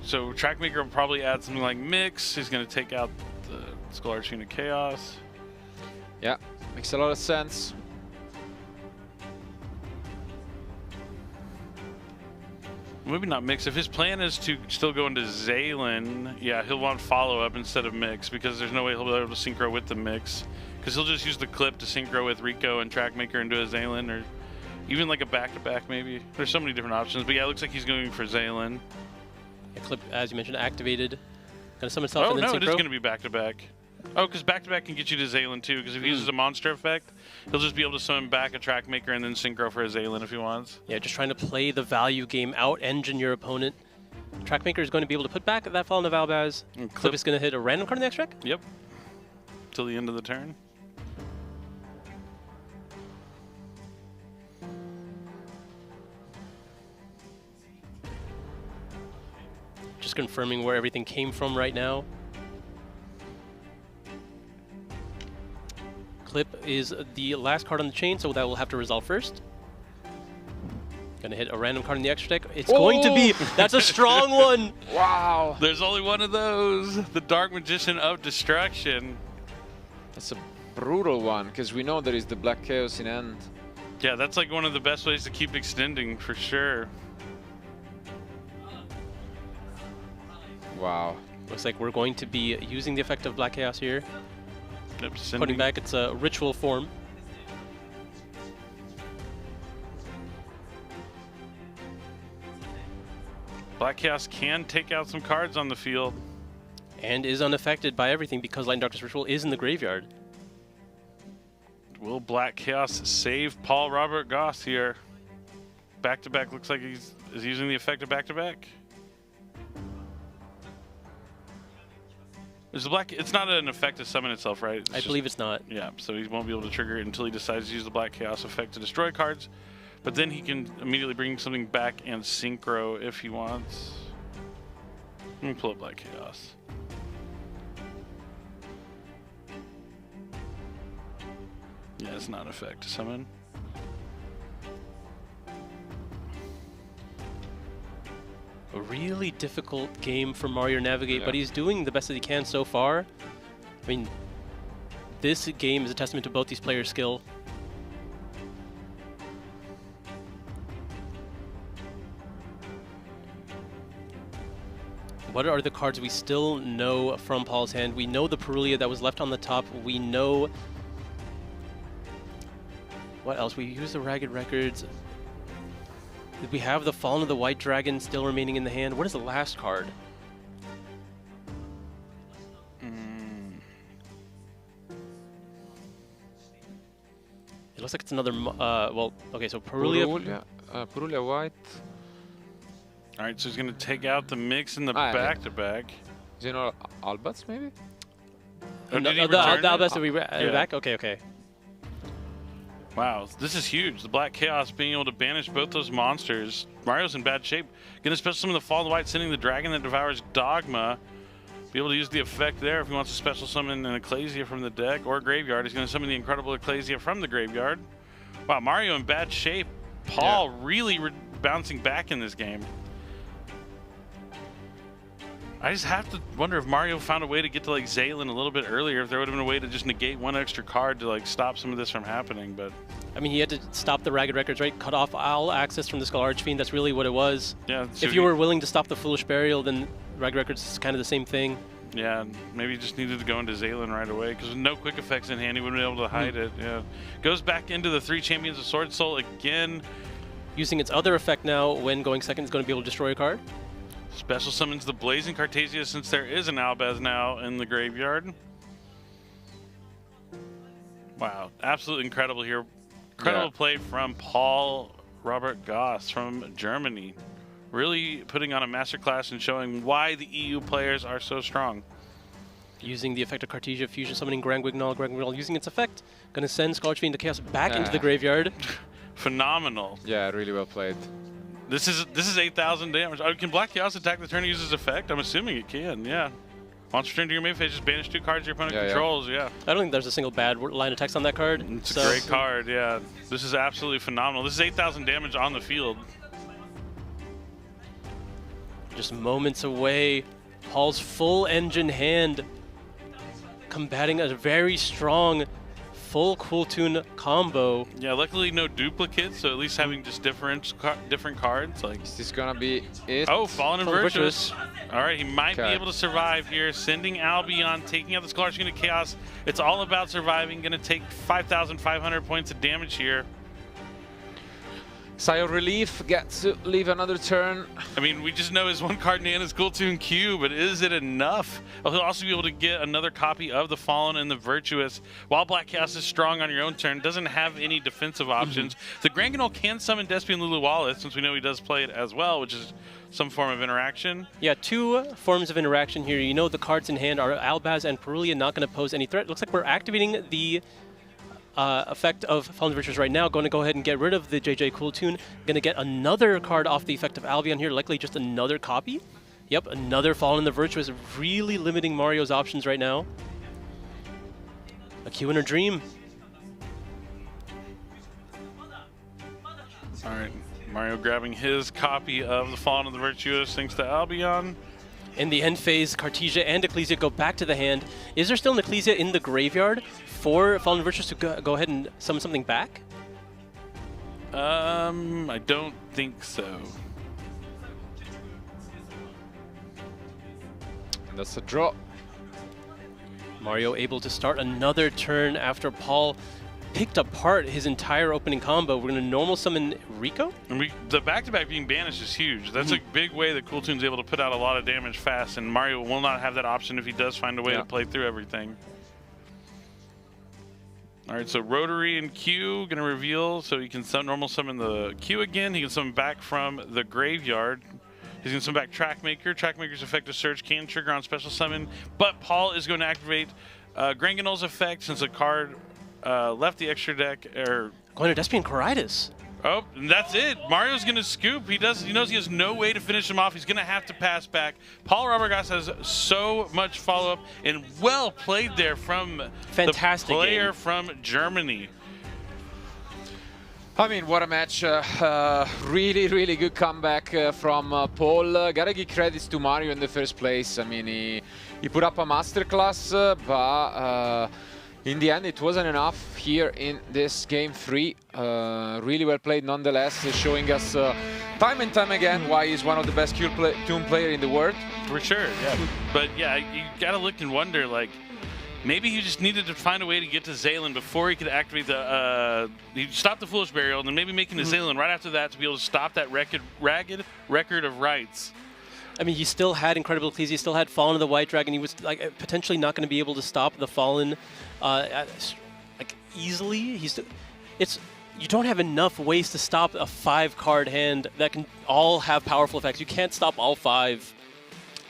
[SPEAKER 4] So Trackmaker will probably add something like Mix. He's going to take out the Skull Archfiend of Chaos.
[SPEAKER 2] Yeah, makes a lot of sense.
[SPEAKER 4] Maybe not Mix. If his plan is to still go into Zaylin, yeah, he'll want follow-up instead of Mix because there's no way he'll be able to synchro with the Mix. Because he'll just use the clip to synchro with Rico and Trackmaker into a Zaylin, or even like a back-to-back maybe. There's so many different options, but yeah, it looks like he's going for Zaylin.
[SPEAKER 3] A clip, as you mentioned, activated. Gonna summon itself and then
[SPEAKER 4] no,
[SPEAKER 3] synchro.
[SPEAKER 4] it is going to be back-to-back. Oh, because back-to-back can get you to Zaylin too, because if he uses a monster effect, he'll just be able to summon back a Trackmaker and then synchro for a Zaylin if he wants.
[SPEAKER 3] Yeah, just trying to play the value game, out-engine your opponent. Trackmaker is going to be able to put back that Fallen of Albaz. Clip is going to hit a random card in the extract?
[SPEAKER 4] Yep. Till the end of the turn.
[SPEAKER 3] Just confirming where everything came from right now. Clip is the last card on the chain, so that will have to resolve first. Gonna hit a random card in the extra deck. It's going to be, that's a strong one.
[SPEAKER 2] Wow.
[SPEAKER 4] There's only one of those. The Dark Magician of Destruction.
[SPEAKER 2] That's a brutal one, because we know there is the Black Chaos in end.
[SPEAKER 4] Yeah, that's like one of the best ways to keep extending for sure.
[SPEAKER 2] Wow.
[SPEAKER 3] Looks like we're going to be using the effect of Black Chaos here.
[SPEAKER 4] Yep,
[SPEAKER 3] Putting back its ritual form.
[SPEAKER 4] Black Chaos can take out some cards on the field.
[SPEAKER 3] And is unaffected by everything because Light and Darkness Ritual is in the graveyard.
[SPEAKER 4] Will Black Chaos save Paul Robert Goss here? Back-to-back looks like he's using the effect of back-to-back. Is the black? It's not an effect to summon itself, right?
[SPEAKER 3] I believe it's not.
[SPEAKER 4] Yeah, so he won't be able to trigger it until he decides to use the Black Chaos effect to destroy cards. But then he can immediately bring something back and synchro if he wants. Let me pull up Black Chaos. Yeah, it's not an effect to summon.
[SPEAKER 3] A really difficult game for Mario to navigate,
[SPEAKER 2] Yeah.
[SPEAKER 3] but he's doing the best that he can so far. I mean, this game is a testament to both these players' skill. What are the cards we still know from Paul's hand? We know the Perulia that was left on the top. We know... What else? We use the Ragged Records. We have the Fallen of the White Dragon still remaining in the hand. What is the last card? It looks like it's another... well, okay, so Perulia...
[SPEAKER 2] Perulia White.
[SPEAKER 4] All right, so he's going to take out the Mix in the
[SPEAKER 2] yeah.
[SPEAKER 4] back-to-back.
[SPEAKER 2] Do you know Albats, maybe?
[SPEAKER 4] Oh, did he
[SPEAKER 3] the
[SPEAKER 4] return it?
[SPEAKER 3] Albaz that we
[SPEAKER 4] Yeah.
[SPEAKER 3] back? Okay, okay.
[SPEAKER 4] Wow, this is huge. The Black Chaos being able to banish both those monsters. Mario's in bad shape. Gonna special summon the Fall of the White, sending the Dragon that Devours Dogma. Be able to use the effect there if he wants to special summon an Ecclesia from the deck or graveyard. He's gonna summon the Incredible Ecclesia from the graveyard. Wow, Mario in bad shape. Paul really bouncing back in this game. I just have to wonder if Mario found a way to get to like Zaylin a little bit earlier, if there would have been a way to just negate one extra card to like stop some of this from happening, but...
[SPEAKER 3] I mean, he had to stop the Ragged Records, right? Cut off all access from the Skull Archfiend. That's really what it was.
[SPEAKER 4] Yeah.
[SPEAKER 3] If you were willing to stop the Foolish Burial, then Ragged Records is kind of the same thing.
[SPEAKER 4] Yeah, maybe he just needed to go into Zaylin right away, because with no quick effects in hand, he wouldn't be able to hide it. Yeah. Goes back into the 3 Champions of Sword Soul again.
[SPEAKER 3] Using its other effect now, when going second, is going to be able to destroy a card.
[SPEAKER 4] Special summons the Blazing Cartesia since there is an Albaz now in the graveyard. Wow, absolutely incredible here. Incredible play from Paul Robert Goss from Germany. Really putting on a masterclass and showing why the EU players are so strong.
[SPEAKER 3] Using the effect of Cartesia, Fusion Summoning Grand Guignol using its effect. Gonna send Scarlet Fiend into Chaos back into the graveyard.
[SPEAKER 4] Phenomenal.
[SPEAKER 2] Yeah, really well played.
[SPEAKER 4] This is 8,000 damage. Oh, can Black Chaos attack the turn and use his effect? I'm assuming it can, yeah. Once return to your main phase, just banish 2 cards your opponent controls, yeah.
[SPEAKER 3] I don't think there's a single bad line of text on that card.
[SPEAKER 4] It's a great card, yeah. This is absolutely phenomenal. This is 8,000 damage on the field.
[SPEAKER 3] Just moments away. Paul's full engine hand combating a very strong full Cool Tune combo.
[SPEAKER 4] Yeah, luckily no duplicates, so at least having just different cards. Like,
[SPEAKER 2] Is this gonna be it?
[SPEAKER 4] oh, Fallen and Virtuous. All right, he might be
[SPEAKER 2] Okay.
[SPEAKER 4] able to survive here. Sending Albion, taking out the Scholarship into Chaos. It's all about surviving. Going to take 5,500 points of damage here.
[SPEAKER 2] Sigh of relief, gets to leave another turn.
[SPEAKER 4] I mean, we just know his 1 card in hand is Cool Tune Q, but is it enough? Well, he'll also be able to get another copy of the Fallen and the Virtuous. While Black Chaos is strong on your own turn, doesn't have any defensive options. The Granganol can summon Despy and Lulu Wallace, since we know he does play it as well, which is some form of interaction.
[SPEAKER 3] Yeah, 2 forms of interaction here. You know the cards in hand are Albaz and Perulia, not going to pose any threat. Looks like we're activating the effect of Fallen Virtues right now. Going to go ahead and get rid of the JJ Cool Tune. Going to get another card off the effect of Albion here, likely just another copy. Yep, another Fallen the Virtuous, really limiting Mario's options right now. A Q and a Dream.
[SPEAKER 4] All right, Mario grabbing his copy of the Fallen and the Virtuous thanks to Albion.
[SPEAKER 3] In the end phase, Cartesia and Ecclesia go back to the hand. Is there still an Ecclesia in the graveyard for Fallen Virtuous to go ahead and summon something back?
[SPEAKER 4] I don't think so.
[SPEAKER 2] That's a draw.
[SPEAKER 3] Mario able to start another turn after Paul picked apart his entire opening combo. We're going to normal summon Rico?
[SPEAKER 4] And the back-to-back being banished is huge. That's a big way that Cool Tune's able to put out a lot of damage fast, and Mario will not have that option if he does find a way to play through everything. All right, so Rotary and Q going to reveal, so he can normal summon the Q again. He can summon back from the graveyard. He's going to summon back Trackmaker. Trackmaker's effective surge can trigger on special summon, but Paul is going to activate Granganol's effect since the card left the extra deck.
[SPEAKER 3] Going to Despian Coritis.
[SPEAKER 4] Oh, and that's it. Mario's going to scoop. He knows he has no way to finish him off. He's going to have to pass back. Paul Robergas has so much follow-up and well played there from
[SPEAKER 3] Fantastic
[SPEAKER 4] the player
[SPEAKER 3] game
[SPEAKER 4] from Germany.
[SPEAKER 2] I mean, what a match. Really, really good comeback from Paul. Gotta give credits to Mario in the first place. I mean, he put up a masterclass, but in the end, it wasn't enough here in this game 3. Really well played nonetheless, showing us time and time again why he's one of the best tune player in the world.
[SPEAKER 4] For sure, yeah. But yeah, you gotta look and wonder, like, maybe he just needed to find a way to get to Zaylin before he could activate the, he stopped the Foolish Burial, and then maybe making a Zaylin right after that to be able to stop that ragged record of rights.
[SPEAKER 3] I mean, he still had Incredible Ecclesia, he still had Fallen of the White Dragon. He was like potentially not going to be able to stop the Fallen like easily. You don't have enough ways to stop a 5-card hand that can all have powerful effects. You can't stop all 5.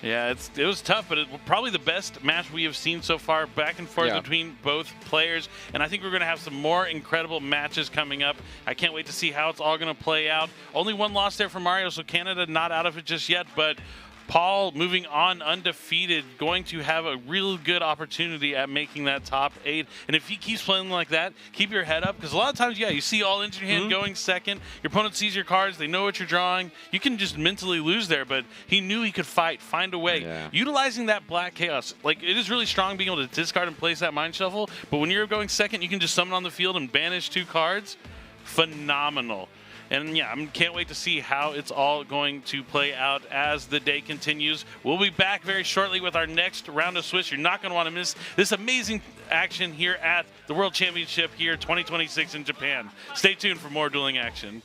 [SPEAKER 4] Yeah, it was tough, but probably the best match we have seen so far, back and forth between both players. And I think we're going to have some more incredible matches coming up. I can't wait to see how it's all going to play out. Only 1 loss there for Mario, so Canada not out of it just yet, but Paul moving on undefeated, going to have a real good opportunity at making that top 8. And if he keeps playing like that, keep your head up, because a lot of times, you see all into your hand going second. Your opponent sees your cards, they know what you're drawing. You can just mentally lose there, but he knew he could find a way. Yeah. Utilizing that Black Chaos, like, it is really strong being able to discard and place that Mind Shuffle, but when you're going second, you can just summon on the field and banish 2 cards. Phenomenal. And yeah, I can't wait to see how it's all going to play out as the day continues. We'll be back very shortly with our next round of Swiss. You're not going to want to miss this amazing action here at the World Championship here 2026 in Japan. Stay tuned for more dueling action.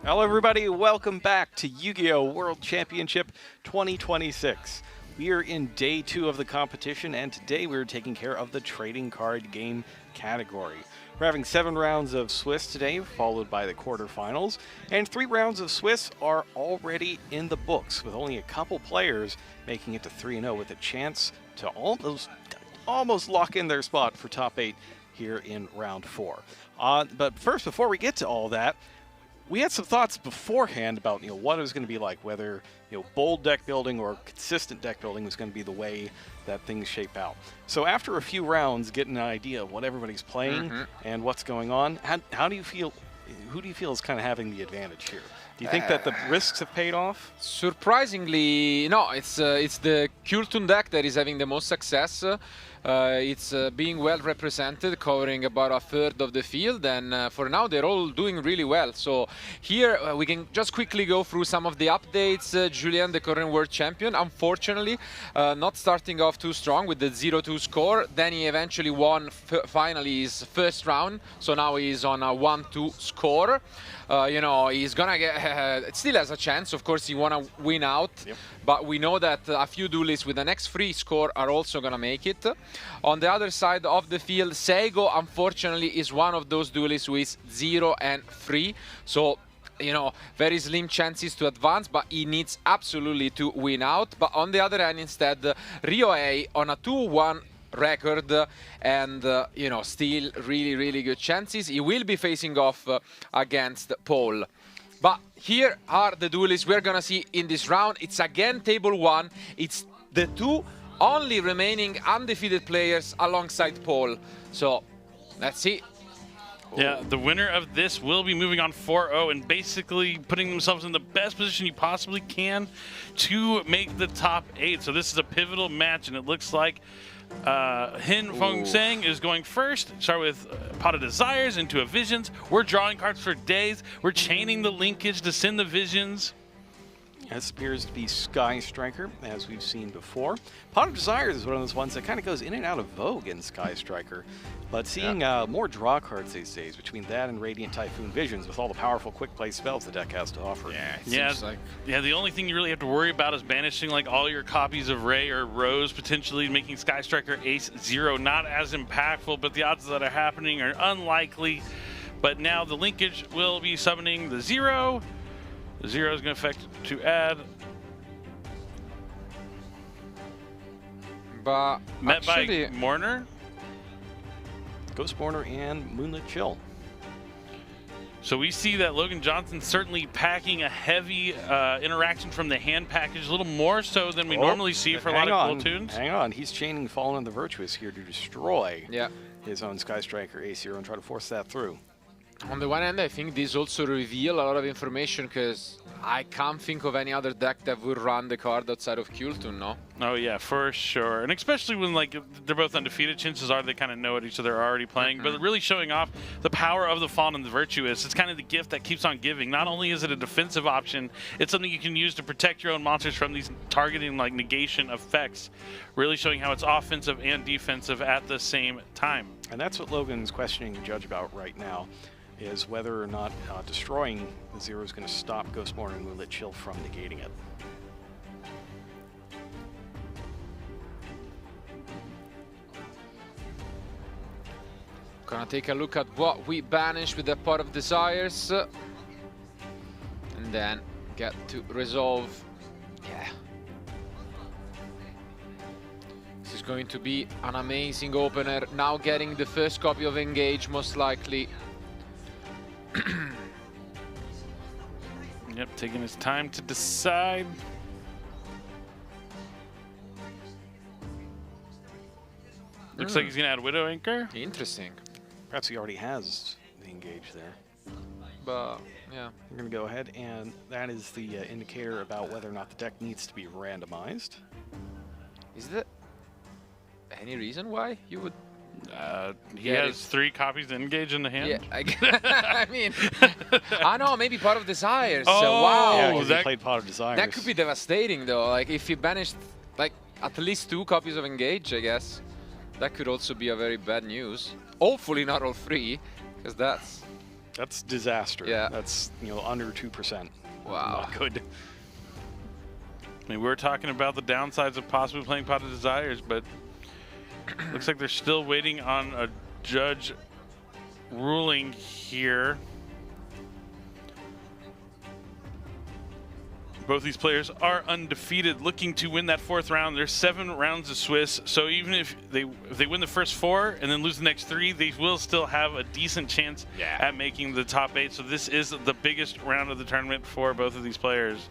[SPEAKER 1] Hello everybody, welcome back to Yu-Gi-Oh! World Championship 2026. We are in day 2 of the competition, and today we're taking care of the trading card game category. We're having 7 rounds of Swiss today, followed by the quarterfinals, and 3 rounds of Swiss are already in the books, with only a couple players making it to 3-0 with a chance to almost lock in their spot for top 8 here in round 4. But first, before we get to all that, we had some thoughts beforehand about what it was going to be like, whether bold deck building or consistent deck building was going to be the way that things shape out. So after a few rounds, getting an idea of what everybody's playing and what's going on, how do you feel? Who do you feel is kind of having the advantage here? Do you think that the risks have paid off?
[SPEAKER 2] Surprisingly, no. It's the Kultun deck that is having the most success. It's being well represented, covering about a third of the field, and for now they're all doing really well. So here we can just quickly go through some of the updates. Julien, the current world champion, unfortunately not starting off too strong with the 0-2 score. Then he eventually won finally his first round, so now he's on a 1-2 score. He's gonna get still has a chance. Of course, he wanna win out, but we know that a few duelists with an X3 score are also gonna make it. On the other side of the field, Seigo unfortunately is one of those duelists who is 0 and 3. So very slim chances to advance, but he needs absolutely to win out. But on the other hand, instead, Ryohei on a 2-1 record, and still really good chances. He will be facing off against Paul. But here are the duelists we're gonna see in this round. It's again table 1. It's the 2 only remaining undefeated players alongside Paul. So let's see.
[SPEAKER 4] Yeah, the winner of this will be moving on 4-0 and basically putting themselves in the best position you possibly can to make the top 8. So this is a pivotal match, and it looks like Hin Feng Sang is going first. Start with Pot of Desires into a Visions. We're drawing cards for days. We're chaining the linkage to send the Visions.
[SPEAKER 1] This appears to be Sky Striker, as we've seen before. Pot of Desires is one of those ones that kind of goes in and out of vogue in Sky Striker. But seeing more draw cards these days between that and Radiant Typhoon Visions with all the powerful quick play spells the deck has to offer.
[SPEAKER 4] Yeah, the only thing you really have to worry about is banishing like all your copies of Ray or Rose, potentially making Sky Striker Ace 0 not as impactful, but the odds that are happening are unlikely. But now the linkage will be summoning the 0. The 0 is going to affect to add.
[SPEAKER 2] But
[SPEAKER 4] met by Mourner.
[SPEAKER 1] Ghost Mourner and Moonlit Chill.
[SPEAKER 4] So we see that Logan Johnson certainly packing a heavy interaction from the hand package, a little more so than we normally see for a lot of cool tunes.
[SPEAKER 1] Hang on, he's chaining Fallen of the Virtuous here to destroy his own Sky Striker A0 and try to force that through.
[SPEAKER 2] On the one hand, I think this also reveal a lot of information, because I can't think of any other deck that would run the card outside of Kultun, no?
[SPEAKER 4] Oh yeah, for sure. And especially when they're both undefeated, chances are they kind of know what each other are already playing. But really showing off the power of the Fallen and the Virtuous. It's kind of the gift that keeps on giving. Not only is it a defensive option, it's something you can use to protect your own monsters from these targeting negation effects. Really showing how it's offensive and defensive at the same time.
[SPEAKER 1] And that's what Logan's questioning the judge about right now, is whether or not destroying the 0 is going to stop Ghost Mourner and Moonlit Chill from negating it.
[SPEAKER 2] Gonna take a look at what we banished with the Pot of Desires, and then get to resolve. Yeah. This is going to be an amazing opener. Now getting the first copy of Engage, most likely.
[SPEAKER 4] Yep, taking his time to decide. Looks like he's going to add Widow Anchor.
[SPEAKER 2] Interesting.
[SPEAKER 1] Perhaps he already has the Engage there.
[SPEAKER 2] But, yeah.
[SPEAKER 1] We're going to go ahead, and that is the indicator about whether or not the deck needs to be randomized.
[SPEAKER 2] Is there any reason why you would?
[SPEAKER 4] He has 3 copies of Engage in the hand.
[SPEAKER 2] Yeah, I mean, I know, maybe Pot of Desires.
[SPEAKER 4] Oh,
[SPEAKER 2] so, wow.
[SPEAKER 1] Yeah, because he played Pot of Desires.
[SPEAKER 2] That could be devastating, though. Like, if he banished, at least 2 copies of Engage, I guess. That could also be a very bad news. Hopefully not all 3, because that's
[SPEAKER 1] That's disaster.
[SPEAKER 2] Yeah.
[SPEAKER 1] That's, you know, under 2%.
[SPEAKER 2] Wow.
[SPEAKER 1] Not good.
[SPEAKER 4] I mean, we're talking about the downsides of possibly playing Pot of Desires, but looks like they're still waiting on a judge ruling here. Both these players are undefeated, looking to win that 4th round. There's 7 rounds of Swiss, so even if they win the first 4 and then lose the next 3, they will still have a decent chance at making the top 8. So this is the biggest round of the tournament for both of these players.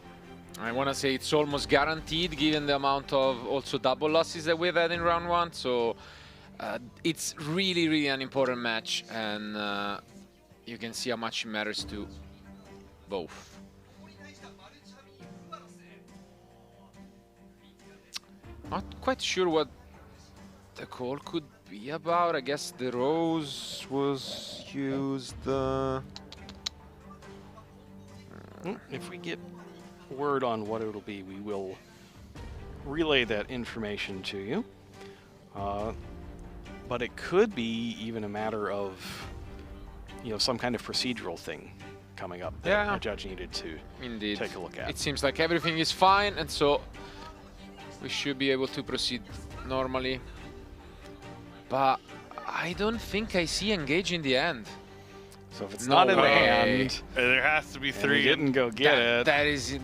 [SPEAKER 2] I want to say it's almost guaranteed given the amount of also double losses that we've had in round 1. So it's really, really an important match, and you can see how much it matters to both. Not quite sure what the call could be about. I guess the rose was used.
[SPEAKER 1] If we get word on what it'll be, we will relay that information to you. But it could be even a matter of, you know, some kind of procedural thing coming up that a judge needed to take a look at.
[SPEAKER 2] It seems like everything is fine, and so we should be able to proceed normally. But I don't think I see engage in the end.
[SPEAKER 1] So if it's
[SPEAKER 2] No
[SPEAKER 1] not in the
[SPEAKER 2] way.
[SPEAKER 1] hand,
[SPEAKER 4] There has to be
[SPEAKER 1] and
[SPEAKER 4] 3.
[SPEAKER 1] you didn't go get it.
[SPEAKER 2] That is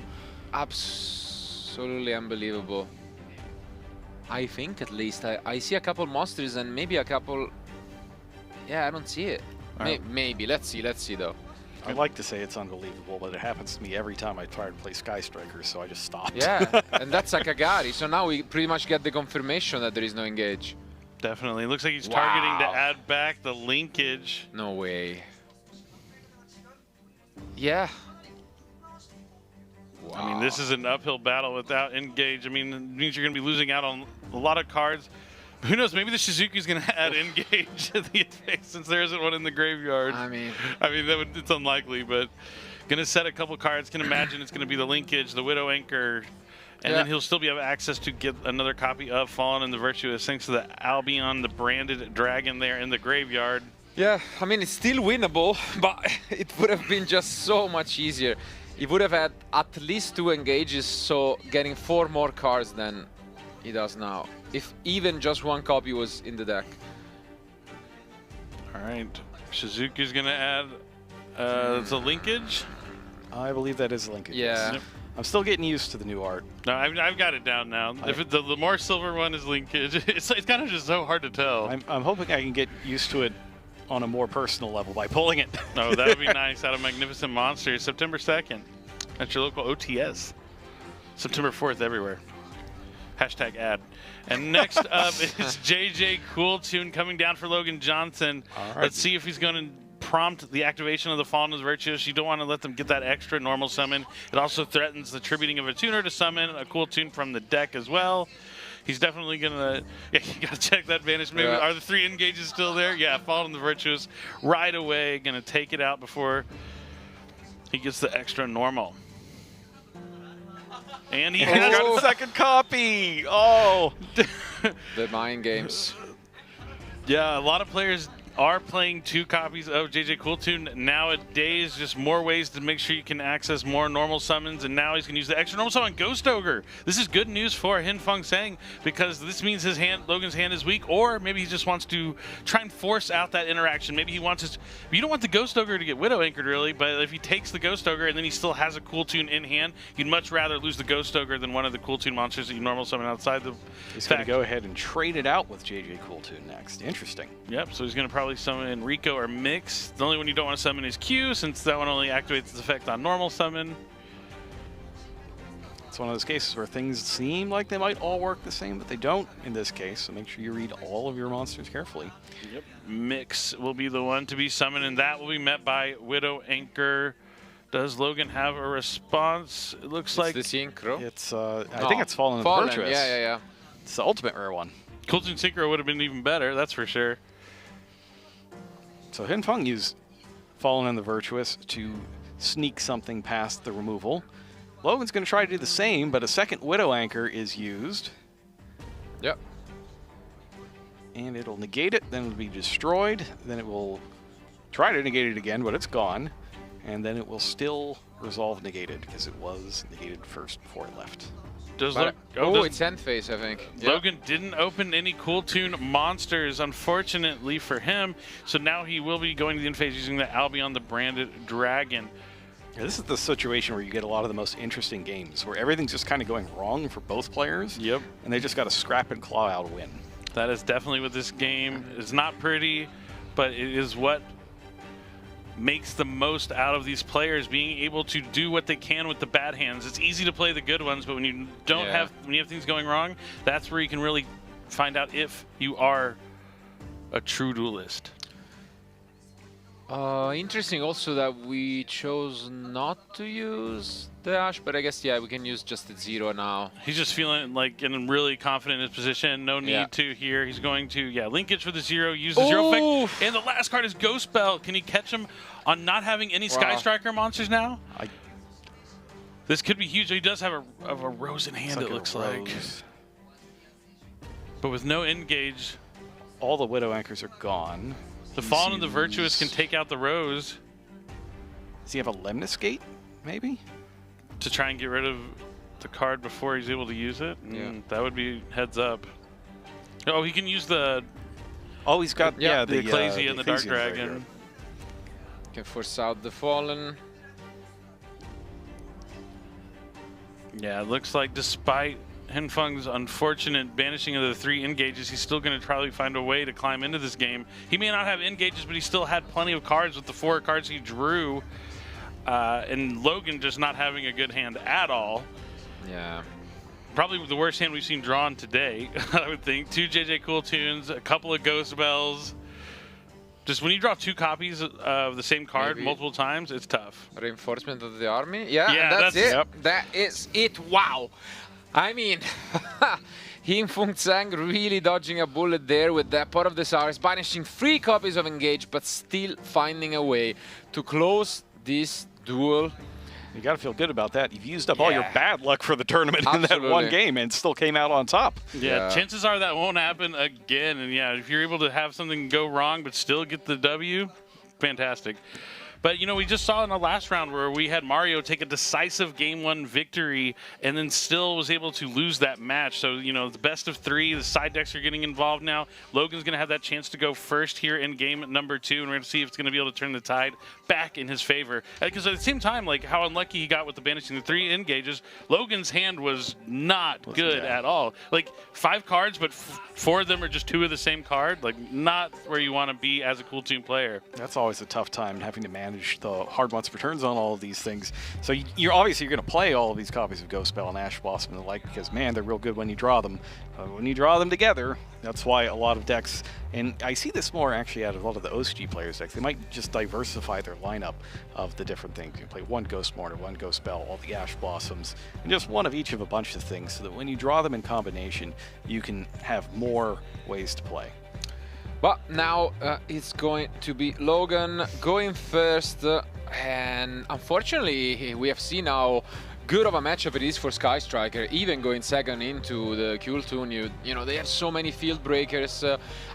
[SPEAKER 2] absolutely unbelievable. I think, at least. I see a couple monsters and maybe a couple... Yeah, I don't see it. Maybe. Let's see, though.
[SPEAKER 1] I'd like to say it's unbelievable, but it happens to me every time I try to play Sky Strikers, so I just stopped.
[SPEAKER 2] Yeah, and that's Akagari. So now we pretty much get the confirmation that there is no engage.
[SPEAKER 4] Definitely. Looks like he's targeting to add back the linkage.
[SPEAKER 2] No way. Yeah. Wow.
[SPEAKER 4] I mean, this is an uphill battle without engage. I mean, it means you're going to be losing out on a lot of cards. Who knows? Maybe the Shizuki's going to add engage to the effect since there isn't one in the graveyard.
[SPEAKER 2] I mean,
[SPEAKER 4] it's unlikely, but going to set a couple cards. Can imagine it's going to be the linkage, the Widow Anchor, and then he'll still be have access to get another copy of Fallen and the Virtuous thanks to the Albion, the branded dragon there in the graveyard.
[SPEAKER 2] yeah, I mean, it's still winnable, but it would have been just so much easier. He would have had at least 2 engages, so getting 4 more cards than he does now. If even just 1 copy was in the deck.
[SPEAKER 4] All right, Shizuki's going to add the linkage.
[SPEAKER 1] I believe that is linkage.
[SPEAKER 2] Yeah.
[SPEAKER 4] Yep.
[SPEAKER 1] I'm still getting used to the new art.
[SPEAKER 4] No, I've got it down now. The more silver one is linkage, it's kind of just so hard to tell.
[SPEAKER 1] I'm hoping I can get used to it on a more personal level by pulling it.
[SPEAKER 4] Oh, that would be nice. Out of Magnificent Monsters, September 2nd. At your local OTS. September 4th everywhere. Hashtag ad. And next up is JJ Cooltune coming down for Logan Johnson.
[SPEAKER 1] All right.
[SPEAKER 4] Let's see if he's going to prompt the activation of the Fallen of the Virtuous. You don't want to let them get that extra normal summon. It also threatens the tributing of a tuner to summon a Cooltune from the deck as well. He's definitely going to... Yeah, you got to check that Vanish. Maybe are the 3 engages still there? Yeah, Fallen of the Virtuous right away. Going to take it out before he gets the extra normal. And he has
[SPEAKER 1] got a second copy. Oh.
[SPEAKER 2] The mind games.
[SPEAKER 4] Yeah, a lot of players are playing 2 copies of JJ Cooltune nowadays. Just more ways to make sure you can access more normal summons. And now he's going to use the extra normal summon Ghost Ogre. This is good news for Hin Feng Sang because this means his hand, Logan's hand, is weak. Or maybe he just wants to try and force out that interaction. Maybe he wants his... You don't want the Ghost Ogre to get Widow Anchored really, but if he takes the Ghost Ogre and then he still has a Cooltune in hand, you'd much rather lose the Ghost Ogre than one of the Cooltune monsters that you normal summon outside the...
[SPEAKER 1] He's going to go ahead and trade it out with JJ Cooltune next. Interesting.
[SPEAKER 4] Yep, so he's going to probably summon Rico or Mix. The only one you don't want to summon is Q, since that one only activates its effect on normal summon.
[SPEAKER 1] It's one of those cases where things seem like they might all work the same, but they don't in this case, so make sure you read all of your monsters carefully.
[SPEAKER 4] Yep, Mix will be the one to be summoned, and that will be met by Widow Anchor. Does Logan have a response? It looks like...
[SPEAKER 2] the Synchro.
[SPEAKER 1] It's, I think it's Fallen of the Virtuous.
[SPEAKER 2] Yeah.
[SPEAKER 1] It's the ultimate rare one.
[SPEAKER 4] Cooltune Synchro would have been even better, that's for sure.
[SPEAKER 1] So Hin Feng used Fallen and the Virtuous to sneak something past the removal. Logan's going to try to do the same, but a second Widow Anchor is used.
[SPEAKER 2] Yep.
[SPEAKER 1] And it'll negate it, then it'll be destroyed, then it will Try to negate it again, but it's gone. And then it will still resolve negated because it was negated first before it left.
[SPEAKER 2] It's end phase, I think.
[SPEAKER 4] Logan didn't open any Cool Tune monsters, unfortunately for him. So now he will be going to the end phase using the Albion, the branded dragon.
[SPEAKER 1] Yeah, this is the situation where you get a lot of the most interesting games, where everything's just kind of going wrong for both players.
[SPEAKER 4] Yep.
[SPEAKER 1] And they just got to scrap and claw out a win.
[SPEAKER 4] That is definitely what this game is. Not pretty, but it is what makes the most out of these players, being able to do what they can with the bad hands. It's easy to play the good ones, but when you don't when you have things going wrong, that's where you can really find out if you are a true duelist.
[SPEAKER 2] Interesting also that we chose not to use the Ash, but I guess, yeah, we can use just the 0 now.
[SPEAKER 4] He's just feeling like getting really confident in his position. No need to here. He's going to, linkage for the 0, use the 0 effect. And the last card is Ghost Bell. Can he catch him on not having any Sky Striker monsters now? This could be huge. He does have a Rose in hand, it looks like. But with no engage.
[SPEAKER 1] All the Widow Anchors are gone.
[SPEAKER 4] The Fallen and the Virtuous can take out the Rose.
[SPEAKER 1] Does he have a Lemnis Gate, maybe?
[SPEAKER 4] To try and get rid of the card before he's able to use it? That would be heads up. Oh, he can use the...
[SPEAKER 1] Oh, he's got,
[SPEAKER 4] the Ecclesia and the Dark Dragon.
[SPEAKER 2] Can force out the Fallen.
[SPEAKER 4] Yeah, it looks like despite Henfeng's unfortunate banishing of the 3 engages, he's still going to probably find a way to climb into this game. He may not have engages, but he still had plenty of cards with the 4 cards he drew. And Logan just not having a good hand at all.
[SPEAKER 2] Yeah.
[SPEAKER 4] Probably the worst hand we've seen drawn today, I would think. 2 JJ Cool Tunes, a couple of Ghost Bells. Just when you draw 2 copies of the same card multiple times, it's tough.
[SPEAKER 2] Reinforcement of the army? Yeah, that's it.
[SPEAKER 1] Yep.
[SPEAKER 2] That is it. Wow. I mean, Hinfeng Zhang really dodging a bullet there with that Pot of Desires, banishing 3 copies of Engage, but still finding a way to close this duel.
[SPEAKER 1] You got to feel good about that. You've used up all your bad luck for the tournament in that one game and still came out on top.
[SPEAKER 4] Yeah, chances are that won't happen again. And yeah, if you're able to have something go wrong but still get the W, fantastic. But, you know, we just saw in the last round where we had Mario take a decisive Game 1 victory and then still was able to lose that match. So, you know, the best of 3, the side decks are getting involved now. Logan's going to have that chance to go first here in game number 2, and we're going to see if it's going to be able to turn the tide back in his favor. Because at the same time, like how unlucky he got with the banishing the 3 engages, Logan's hand was not good at all. Like 5 cards, but 4 of them are just 2 of the same card. Like not where you want to be as a Cool Team player.
[SPEAKER 1] That's always a tough time, having to manage the hard months returns on all of these things. So you're obviously going to play all of these copies of Ghost Bell and Ash Blossom and the like because, man, they're real good when you draw them. When you draw them together, that's why a lot of decks, and I see this more actually out of a lot of the OCG players' decks, they might just diversify their lineup of the different things. You play 1 Ghost Mortar, 1 Ghost Bell, all the Ash Blossoms, and just one of each of a bunch of things so that when you draw them in combination, you can have more ways to play.
[SPEAKER 2] But now it's going to be Logan going first, and unfortunately we have seen how good of a matchup it is for Sky Striker, even going second into the Cool Tune. You know, they have so many field breakers.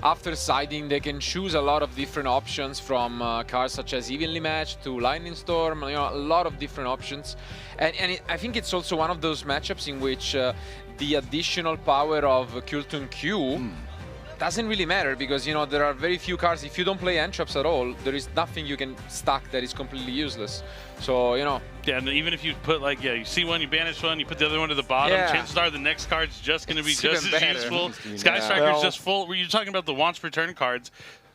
[SPEAKER 2] After siding, they can choose a lot of different options from cards such as Evenly Matched to Lightning Storm, you know, a lot of different options. And I think it's also one of those matchups in which the additional power of Cool Tune Q doesn't really matter because, you know, there are very few cards. If you don't play Entraps at all, there is nothing you can stack that is completely useless. So, you know.
[SPEAKER 4] Yeah, and even if you put, like, you see one, you banish one, you put the other one to the bottom, chances are the next card's just going to be just as useful. Sky Striker's just full. You're talking about the once per turn cards.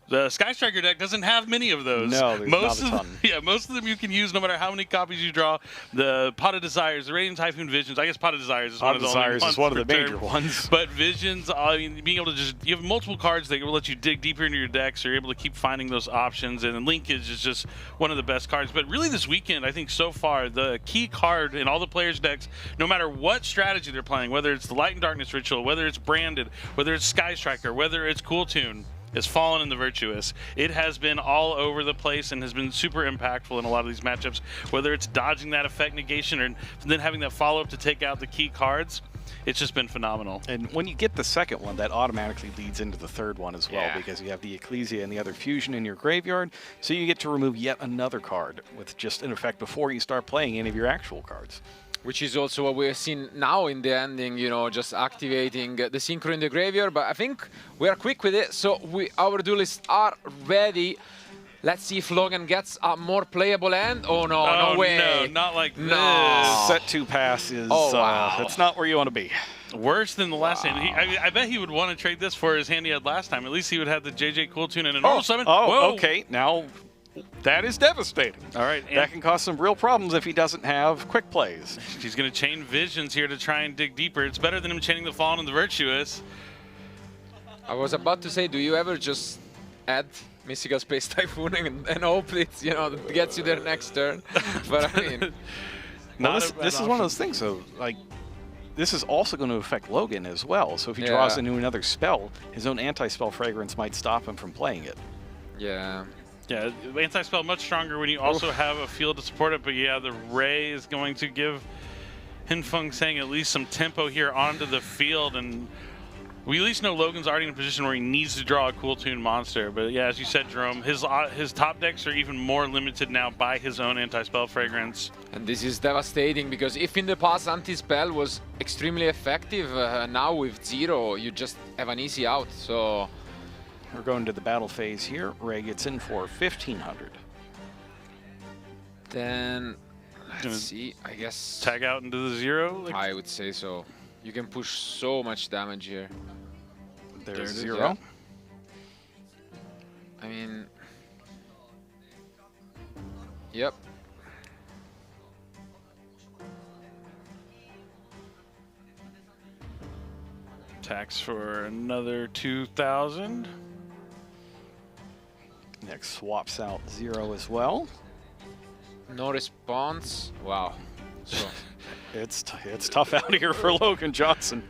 [SPEAKER 4] The Sky Striker deck doesn't have many of those.
[SPEAKER 1] No, there's not a ton.
[SPEAKER 4] Most of them you can use no matter how many copies you draw. The Pot of Desires, the Radiant Typhoon Visions. I guess Pot of Desires is one of the only ones.
[SPEAKER 1] Is one of the major ones.
[SPEAKER 4] But Visions, I mean, being able to you have multiple cards that will let you dig deeper into your deck, so you're able to keep finding those options. And Linkage is just one of the best cards. But really this weekend, I think so far, the key card in all the players' decks, no matter what strategy they're playing, whether it's the Light and Darkness Ritual, whether it's Branded, whether it's Sky Striker, whether it's Cool Tune, is Fallen and the Virtuous. It has been all over the place and has been super impactful in a lot of these matchups, whether it's dodging that effect negation or then having that follow-up to take out the key cards. it's just been phenomenal.
[SPEAKER 1] And when you get the second one, that automatically leads into the third one as well,
[SPEAKER 2] Yeah.
[SPEAKER 1] because you have the Ecclesia and the other fusion in your graveyard, so you get to remove yet another card with just an effect before you start playing any of your actual cards.
[SPEAKER 2] Which is also what we're seeing now in the ending, you know, just activating the Synchro in the graveyard. But I think we are quick with it, so our duelists are ready. Let's see if Logan gets a more playable end. Oh, no,
[SPEAKER 4] Oh,
[SPEAKER 2] no way.
[SPEAKER 4] no, not like
[SPEAKER 2] No.
[SPEAKER 4] this.
[SPEAKER 1] Set 2 pass is
[SPEAKER 2] Oh, wow.
[SPEAKER 1] that's not where you want to be.
[SPEAKER 4] Worse than the last hand. I bet he would want to trade this for his hand he had last time. At least he would have the JJ Cool Tune and a normal summon.
[SPEAKER 1] Oh,
[SPEAKER 4] Whoa.
[SPEAKER 1] okay. Now, that is devastating.
[SPEAKER 4] All right.
[SPEAKER 1] That can cause some real problems if he doesn't have quick plays.
[SPEAKER 4] He's going to chain Visions here to try and dig deeper. It's better than him chaining the Fallen and the Virtuous.
[SPEAKER 2] I was about to say, do you ever just add Mystical Space Typhoon and hope it, you know, gets you there next turn? But I mean,
[SPEAKER 1] Well,
[SPEAKER 4] Not a bad
[SPEAKER 1] this is one of
[SPEAKER 4] option.
[SPEAKER 1] those things, though. Like, this is also going to affect Logan as well. So if he draws
[SPEAKER 2] Yeah.
[SPEAKER 1] into another spell, his own anti-spell fragrance might stop him from playing it.
[SPEAKER 2] yeah.
[SPEAKER 4] Yeah, anti-spell much stronger when you also have a field to support it, but yeah, the Ray is going to give Hinfeng Sang at least some tempo here onto the field, and we at least know Logan's already in a position where he needs to draw a Cool Tune monster. But yeah, as you said, Jerome, his top decks are even more limited now by his own anti-spell fragrance.
[SPEAKER 2] And this is devastating because if in the past anti-spell was extremely effective, now with 0, you just have an easy out. So
[SPEAKER 1] We're going to the battle phase here. Ray gets in for 1,500.
[SPEAKER 2] then,
[SPEAKER 4] Gonna
[SPEAKER 2] let's see, I guess
[SPEAKER 4] Tag out into the 0. Like,
[SPEAKER 2] I would say so. You can push so much damage here.
[SPEAKER 1] There's
[SPEAKER 2] There it is,
[SPEAKER 1] 0.
[SPEAKER 2] yeah. I mean, yep.
[SPEAKER 4] tax for another 2,000.
[SPEAKER 1] Next swaps out 0 as well.
[SPEAKER 2] No response. Wow. So,
[SPEAKER 1] It's tough out here for Logan Johnson.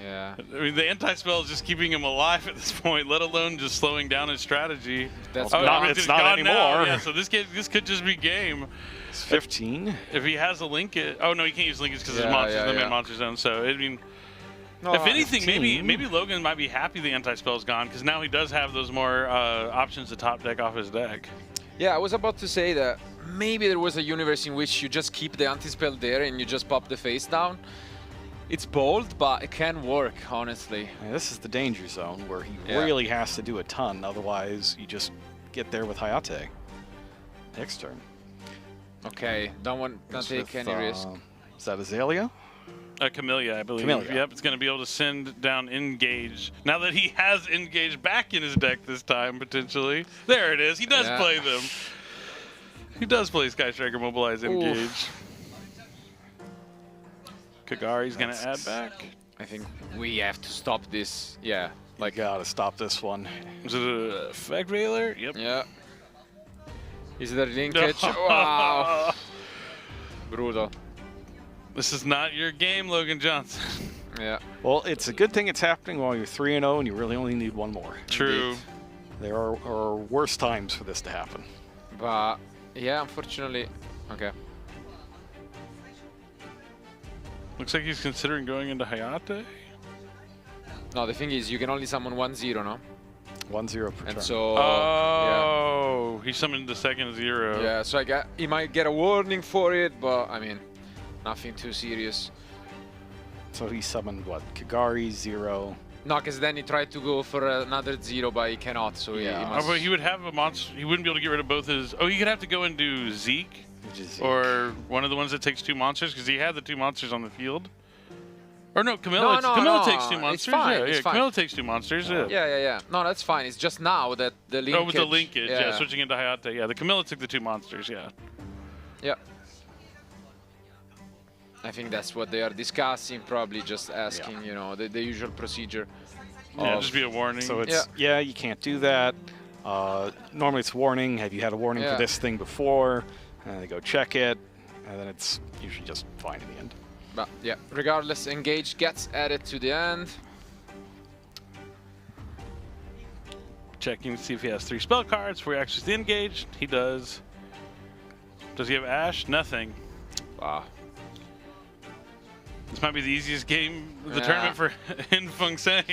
[SPEAKER 2] yeah.
[SPEAKER 4] I mean, the anti-spell is just keeping him alive at this point, let alone just slowing down his strategy.
[SPEAKER 2] That's
[SPEAKER 1] Well,
[SPEAKER 2] gone.
[SPEAKER 1] it's
[SPEAKER 4] It's
[SPEAKER 1] not
[SPEAKER 4] gone now.
[SPEAKER 1] anymore.
[SPEAKER 4] Yeah, so this could just be game.
[SPEAKER 1] It's 15.
[SPEAKER 4] If he has a linkage, oh no, he can't use linkage because his
[SPEAKER 2] Yeah,
[SPEAKER 4] monster's
[SPEAKER 2] yeah,
[SPEAKER 4] in the
[SPEAKER 2] yeah.
[SPEAKER 4] main monster zone. So I mean,
[SPEAKER 2] No,
[SPEAKER 4] if anything,
[SPEAKER 1] 15.
[SPEAKER 4] maybe Logan might be happy the anti-spell's gone because now he does have those more options to top deck off his deck.
[SPEAKER 2] Yeah, I was about to say that maybe there was a universe in which you just keep the anti-spell there and you just pop the face down. It's bold, but it can work, honestly.
[SPEAKER 1] And this is the danger zone where he
[SPEAKER 2] Yeah.
[SPEAKER 1] really has to do a ton. Otherwise, you just get there with Hayate. Next turn.
[SPEAKER 2] Okay, don't
[SPEAKER 1] Goes
[SPEAKER 2] take
[SPEAKER 1] with,
[SPEAKER 2] any risk.
[SPEAKER 1] Is that Azalea?
[SPEAKER 4] Camellia, I believe.
[SPEAKER 1] Camellia.
[SPEAKER 4] Yep, it's going to be able to send down Engage. Now that he has Engage back in his deck this time, potentially. There it is. He does
[SPEAKER 2] Yeah.
[SPEAKER 4] play them. He does play Sky Striker, Mobilize, Engage. Kagari's going to add back.
[SPEAKER 2] I think we have to stop this. Yeah,
[SPEAKER 1] Like, gotta stop this one.
[SPEAKER 4] Is it a Effect Veiler? Yep.
[SPEAKER 2] yeah. Is there linkage? Wow. Brutal.
[SPEAKER 4] This is not your game, Logan Johnson.
[SPEAKER 2] Yeah.
[SPEAKER 1] Well, it's a good thing it's happening while you're 3-0 and you really only need one more.
[SPEAKER 4] True.
[SPEAKER 2] Indeed.
[SPEAKER 1] There are worse times for this to happen.
[SPEAKER 2] But yeah, unfortunately. Okay.
[SPEAKER 4] Looks like he's considering going into Hayate.
[SPEAKER 2] No, the thing is, you can only summon 1/0, no?
[SPEAKER 1] 1-0 per
[SPEAKER 2] And
[SPEAKER 1] turn.
[SPEAKER 2] so.
[SPEAKER 4] Oh, he summoned the second 0.
[SPEAKER 2] Yeah, so he might get a warning for it, but I mean, nothing too serious.
[SPEAKER 1] So he summoned, what, Kagari, 0.
[SPEAKER 2] No, because then he tried to go for another 0, but he cannot, so
[SPEAKER 1] Yeah.
[SPEAKER 2] he
[SPEAKER 4] Oh,
[SPEAKER 2] must...
[SPEAKER 4] but he would have a monster. He wouldn't be able to get rid of both his. Oh, he could have to go and do Zeke
[SPEAKER 1] Which is
[SPEAKER 4] or one of the ones that takes 2 monsters because he had the 2 monsters on the field. Or no, Camilla.
[SPEAKER 2] No,
[SPEAKER 4] Camilla
[SPEAKER 2] no,
[SPEAKER 4] takes 2
[SPEAKER 2] it's
[SPEAKER 4] monsters.
[SPEAKER 2] fine,
[SPEAKER 4] Yeah,
[SPEAKER 2] it's
[SPEAKER 4] yeah.
[SPEAKER 2] fine.
[SPEAKER 4] Camilla takes 2 monsters. Yeah.
[SPEAKER 2] Yeah. No, that's fine. It's just now that the linkage...
[SPEAKER 4] Oh, with the linkage. Yeah, switching into Hayate. Yeah, the Camilla took the 2 monsters. Yeah.
[SPEAKER 2] Yeah. I think that's what they are discussing, probably just asking, you know, the usual procedure.
[SPEAKER 4] Yeah,
[SPEAKER 2] of-
[SPEAKER 4] just be a warning.
[SPEAKER 1] So it's, yeah, you can't do that. Normally it's warning. Have you had a warning
[SPEAKER 2] Yeah.
[SPEAKER 1] for this thing before? And they go check it. And then it's usually just fine in the end.
[SPEAKER 2] But yeah, regardless, Engage gets added to the end.
[SPEAKER 4] Checking to see if he has 3 spell cards before he actually engaged. He does. Does he have Ash? Nothing.
[SPEAKER 2] Wow.
[SPEAKER 4] This might be the easiest game of the tournament for Hinfeng Sang.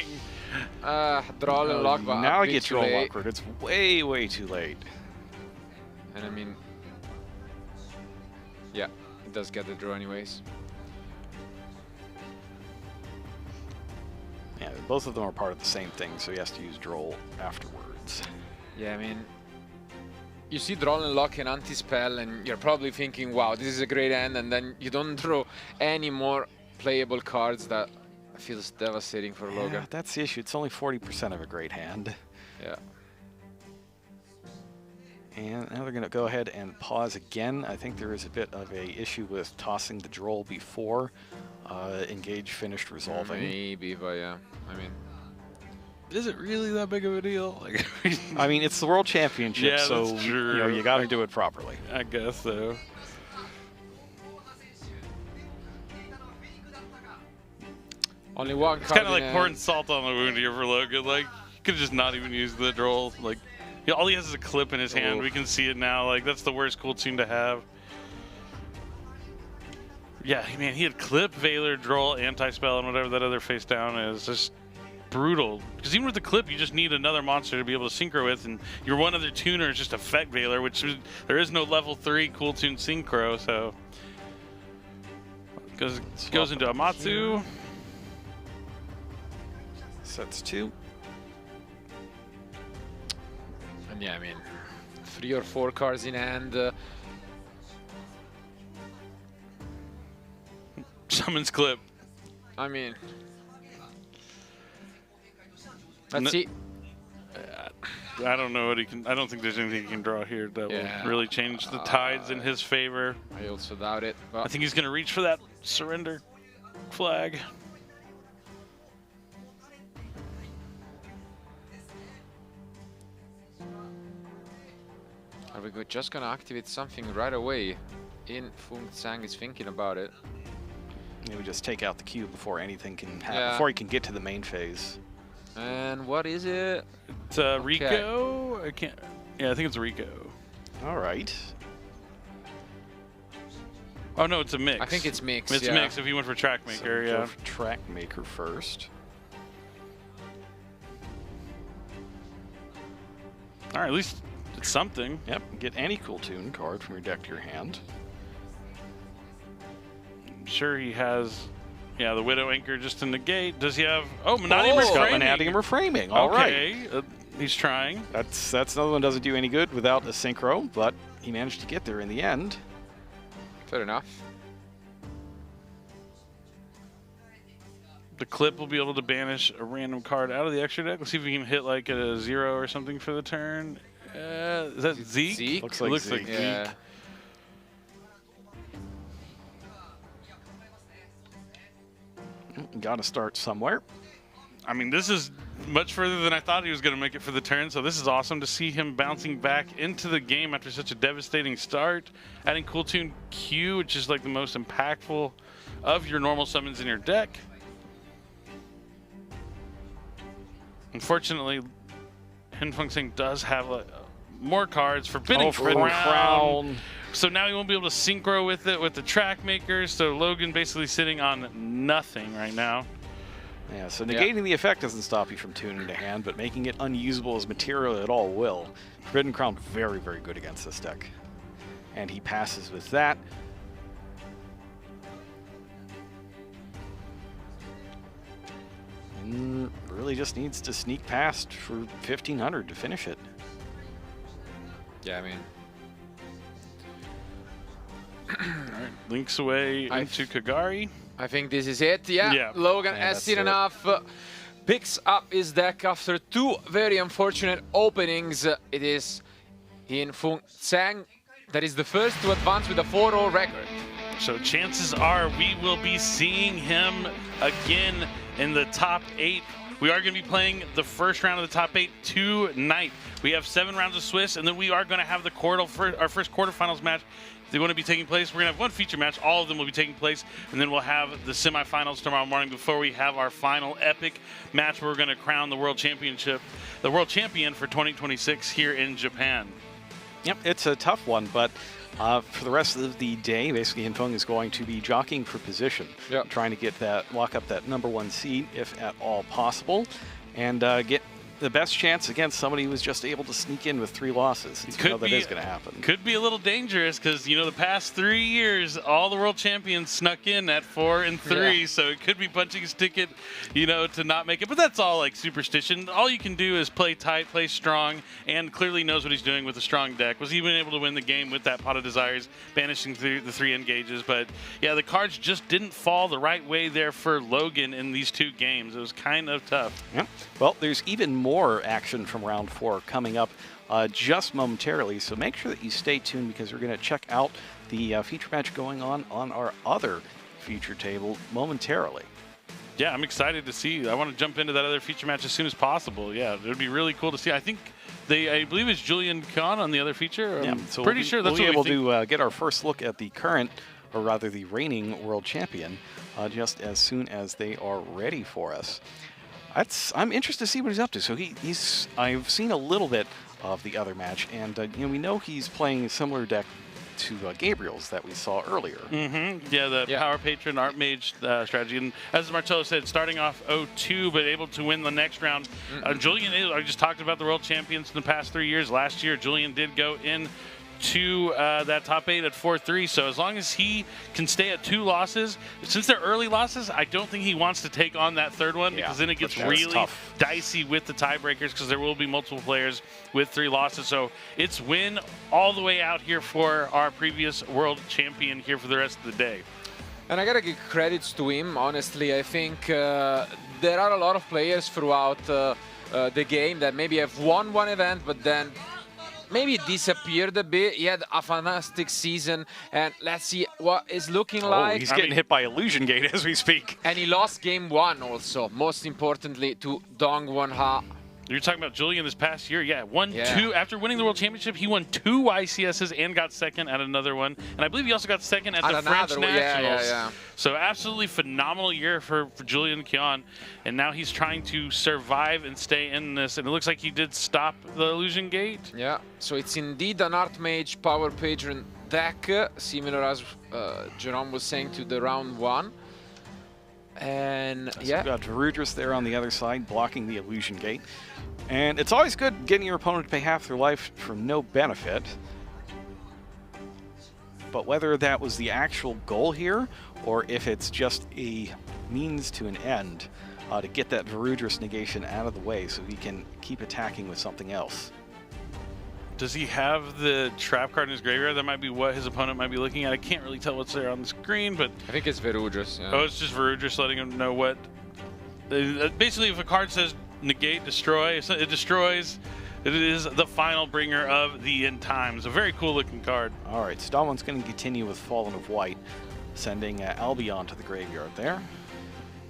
[SPEAKER 2] Draw and lock, but
[SPEAKER 1] now
[SPEAKER 2] a
[SPEAKER 1] I
[SPEAKER 2] bit
[SPEAKER 1] get
[SPEAKER 2] too
[SPEAKER 1] draw
[SPEAKER 2] late.
[SPEAKER 1] awkward. It's way, way too late.
[SPEAKER 2] And I mean, yeah, it does get the draw anyways.
[SPEAKER 1] Yeah, both of them are part of the same thing, so he has to use draw afterwards.
[SPEAKER 2] Yeah, I mean, you see draw and lock and anti-spell, and you're probably thinking, wow, this is a great hand, and then you don't draw any more playable cards. That feels devastating for Logan.
[SPEAKER 1] Yeah, that's the issue. It's only 40% of a great hand.
[SPEAKER 2] Yeah.
[SPEAKER 1] And now they're going to go ahead and pause again. I think there is a bit of a issue with tossing the droll before engage finished resolving.
[SPEAKER 2] Maybe, but yeah, I mean,
[SPEAKER 4] Is it really that big of a deal? Like,
[SPEAKER 1] I mean, it's the World Championship,
[SPEAKER 4] Yeah,
[SPEAKER 1] so
[SPEAKER 4] that's true.
[SPEAKER 1] you got to do it properly.
[SPEAKER 4] I guess so.
[SPEAKER 2] only one
[SPEAKER 4] It's
[SPEAKER 2] card.
[SPEAKER 4] kind of like
[SPEAKER 2] in
[SPEAKER 4] pouring
[SPEAKER 2] hand.
[SPEAKER 4] salt on the wound here for Logan. Like, you could just not even use the droll. Like, yeah, all he has is a clip in his hand. We can see it now. Like, that's the worst cool tune to have. Yeah, man, he had clip, Veiler, droll, anti-spell, and whatever that other face down is. Just brutal. Because even with the clip, you just need another monster to be able to synchro with, and your one other tuner is just Effect Veiler, which is, there is no level 3 cool tune synchro, so goes into Amatsu.
[SPEAKER 1] Sets 2.
[SPEAKER 2] And yeah, I mean, 3 or 4 cards in hand.
[SPEAKER 4] Summons clip.
[SPEAKER 2] I mean, let's see.
[SPEAKER 4] I don't know what he can. I don't think there's anything he can draw here that will really change the tides in his favor.
[SPEAKER 2] I also doubt it.
[SPEAKER 4] I
[SPEAKER 2] But
[SPEAKER 4] think he's going to reach for that surrender flag.
[SPEAKER 2] are we just gonna activate something right away? Feng Sang is thinking about it.
[SPEAKER 1] Maybe just take out the cube before anything can happen,
[SPEAKER 2] Yeah.
[SPEAKER 1] before he can get to the main phase.
[SPEAKER 2] And what is it?
[SPEAKER 4] It's Rico. I can't. Yeah, I think it's Rico.
[SPEAKER 1] All right.
[SPEAKER 4] Oh no, it's a mix.
[SPEAKER 2] I think it's mix.
[SPEAKER 4] It's
[SPEAKER 2] yeah.
[SPEAKER 4] mix if he went for track
[SPEAKER 1] So
[SPEAKER 4] maker.
[SPEAKER 1] go
[SPEAKER 4] Yeah.
[SPEAKER 1] for track maker first.
[SPEAKER 4] All right, at least it's something.
[SPEAKER 1] Yep. Get any cool tune card from your deck to your hand.
[SPEAKER 4] I'm sure he has. Yeah, the Widow Anchor just to negate. Does he have? Oh, Manati
[SPEAKER 1] He's got
[SPEAKER 4] reframing.
[SPEAKER 1] Manatium reframing. All right.
[SPEAKER 4] Okay, he's trying.
[SPEAKER 1] That's another one doesn't do any good without a synchro, but he managed to get there in the end.
[SPEAKER 2] Fair enough.
[SPEAKER 4] The clip will be able to banish a random card out of the extra deck. Let's see if we can hit like a 0 or something for the turn. Is that Zeke?
[SPEAKER 2] Zeke?
[SPEAKER 1] Looks like
[SPEAKER 4] Looks
[SPEAKER 1] Zeke.
[SPEAKER 4] like
[SPEAKER 2] Yeah.
[SPEAKER 4] Zeke.
[SPEAKER 1] Got to start somewhere.
[SPEAKER 4] I mean, this is much further than I thought he was going to make it for the turn, so this is awesome to see him bouncing back into the game after such a devastating start. Adding Cool Tune Q, which is like the most impactful of your normal summons in your deck. Unfortunately, Hinfeng Sang does have more cards. Forbidden Crown. So now he won't be able to synchro with it with the track makers, so Logan basically sitting on nothing right now.
[SPEAKER 1] Yeah, so negating the effect doesn't stop you from tuning to hand, but making it unusable as material at all will. Forbidden Crown, very, very good against this deck. And he passes with that. And really just needs to sneak past for 1500 to finish it.
[SPEAKER 2] Yeah, I mean,
[SPEAKER 4] Alright, links away into Kagari.
[SPEAKER 2] I think this is it. Yeah, Logan
[SPEAKER 1] Yeah,
[SPEAKER 2] has
[SPEAKER 1] that's
[SPEAKER 2] seen
[SPEAKER 1] it.
[SPEAKER 2] enough. Picks up his deck after 2 very unfortunate openings. It is Hinfeng Sang that is the first to advance with a 4-0 record.
[SPEAKER 4] So chances are we will be seeing him again in the top 8. We are going to be playing the first round of the top 8 tonight. We have 7 rounds of Swiss, and then we are going to have the our first quarterfinals match. They're going to be taking place. We're going to have one feature match. All of them will be taking place, and then we'll have the semifinals tomorrow morning before we have our final epic match where we're going to crown the world champion for 2026 here in Japan.
[SPEAKER 1] Yep, it's a tough one, but For the rest of the day, basically, Infeng is going to be jockeying for position, trying to get lock up that #1 seed, if at all possible, and get the best chance against somebody who was just able to sneak in with 3 losses. You know that is going to happen.
[SPEAKER 4] Could be a little dangerous because, you know, the past 3 years, all the world champions snuck in at 4 and 3, so it could be punching his ticket, you know, to not make it. But that's all like superstition. All you can do is play tight, play strong, and clearly knows what he's doing with a strong deck. Was even able to win the game with that Pot of Desires, banishing through the 3 engages. But yeah, the cards just didn't fall the right way there for Logan in these 2 games. It was kind of tough.
[SPEAKER 1] Yep. Well, there's even more action from round 4 coming up just momentarily, so make sure that you stay tuned because we're going to check out the feature match going on our other feature table momentarily.
[SPEAKER 4] Yeah, I'm excited to see. I want to jump into that other feature match as soon as possible. Yeah, it would be really cool to see. I think I believe it's Julian Khan on the other feature.
[SPEAKER 1] Yeah,
[SPEAKER 4] I'm
[SPEAKER 1] so
[SPEAKER 4] pretty sure that's
[SPEAKER 1] we'll
[SPEAKER 4] what
[SPEAKER 1] be able to get our first look at the current, or rather the reigning world champion, just as soon as they are ready for us. I'm interested to see what he's up to. So I've seen a little bit of the other match, and you know, we know he's playing a similar deck to Gabriel's that we saw earlier.
[SPEAKER 4] Yeah, the Power Patron Art Mage strategy. And as Marcello said, starting off 0-2, but able to win the next round. Julian, I just talked about the world champions in the past 3 years. Last year, Julian did go in to that top 8 at 4-3. So as long as he can stay at 2 losses, since they're early losses, I don't think he wants to take on that 3rd one because then it gets really dicey with the tiebreakers because there will be multiple players with 3 losses. So it's win all the way out here for our previous world champion here for the rest of the day.
[SPEAKER 2] And I gotta give credits to him, honestly. I think there are a lot of players throughout the game that maybe have won one event, but then maybe it disappeared a bit. He had a fantastic season, and let's see what it's looking like.
[SPEAKER 1] He's getting hit by Illusion Gate as we speak.
[SPEAKER 2] And he lost game 1 also, most importantly, to Dong Won Ha.
[SPEAKER 4] You're talking about Julian this past year. Yeah, won 2. After winning the World Championship, he won 2 YCSs and got 2nd at another one. And I believe he also got 2nd at the French Nationals. So absolutely phenomenal year for Julian Kian. And now he's trying to survive and stay in this. And it looks like he did stop the Illusion Gate.
[SPEAKER 2] Yeah, so it's indeed an Art Mage Power Patron deck, similar as Jerome was saying to the round 1. And
[SPEAKER 1] so we've got Varudris there on the other side, blocking the Illusion Gate. And it's always good getting your opponent to pay half their life for no benefit. But whether that was the actual goal here, or if it's just a means to an end to get that Varudris negation out of the way so he can keep attacking with something else.
[SPEAKER 4] Does he have the trap card in his graveyard? That might be what his opponent might be looking at. I can't really tell what's there on the screen, but
[SPEAKER 2] I think it's Varudris. Yeah.
[SPEAKER 4] Oh, it's just Varudris letting him know what. Basically, if a card says negate, destroy, it destroys. It is the final bringer of the end times. A very cool looking card.
[SPEAKER 1] All right, Stalman's going to continue with Fallen of White, sending Albion to the graveyard there.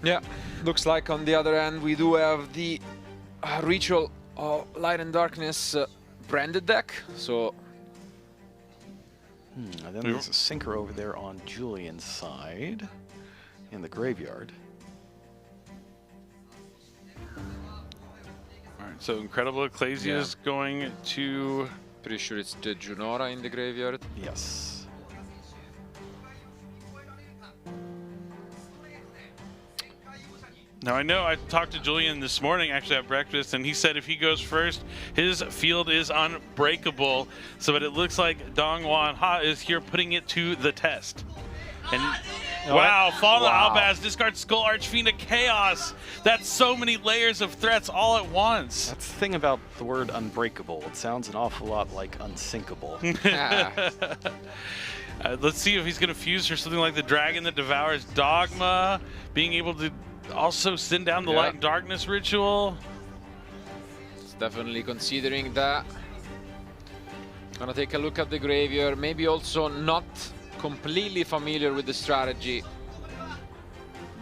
[SPEAKER 2] Yeah, looks like on the other end we do have the Ritual of Light and Darkness branded deck. So
[SPEAKER 1] and then there's a Sinker over there on Julian's side in the graveyard.
[SPEAKER 4] All right, so Incredible Ecclesia is going to...
[SPEAKER 2] Pretty sure it's the Junora in the graveyard.
[SPEAKER 1] Yes.
[SPEAKER 4] Now, I know I talked to Julian this morning, actually, at breakfast, and he said if he goes first, his field is unbreakable. So, but it looks like Dong Won Ha is here putting it to the test. And wow, Fallen Albaz, discard Skull Archfiend of Chaos. That's so many layers of threats all at once.
[SPEAKER 1] That's the thing about the word unbreakable. It sounds an awful lot like unsinkable.
[SPEAKER 4] Let's see if he's going to fuse for something like the Dragon that Devours Dogma, being able to also send down the Light and Darkness Ritual.
[SPEAKER 2] It's definitely considering that. Gonna take a look at the graveyard. Maybe also not completely familiar with the strategy.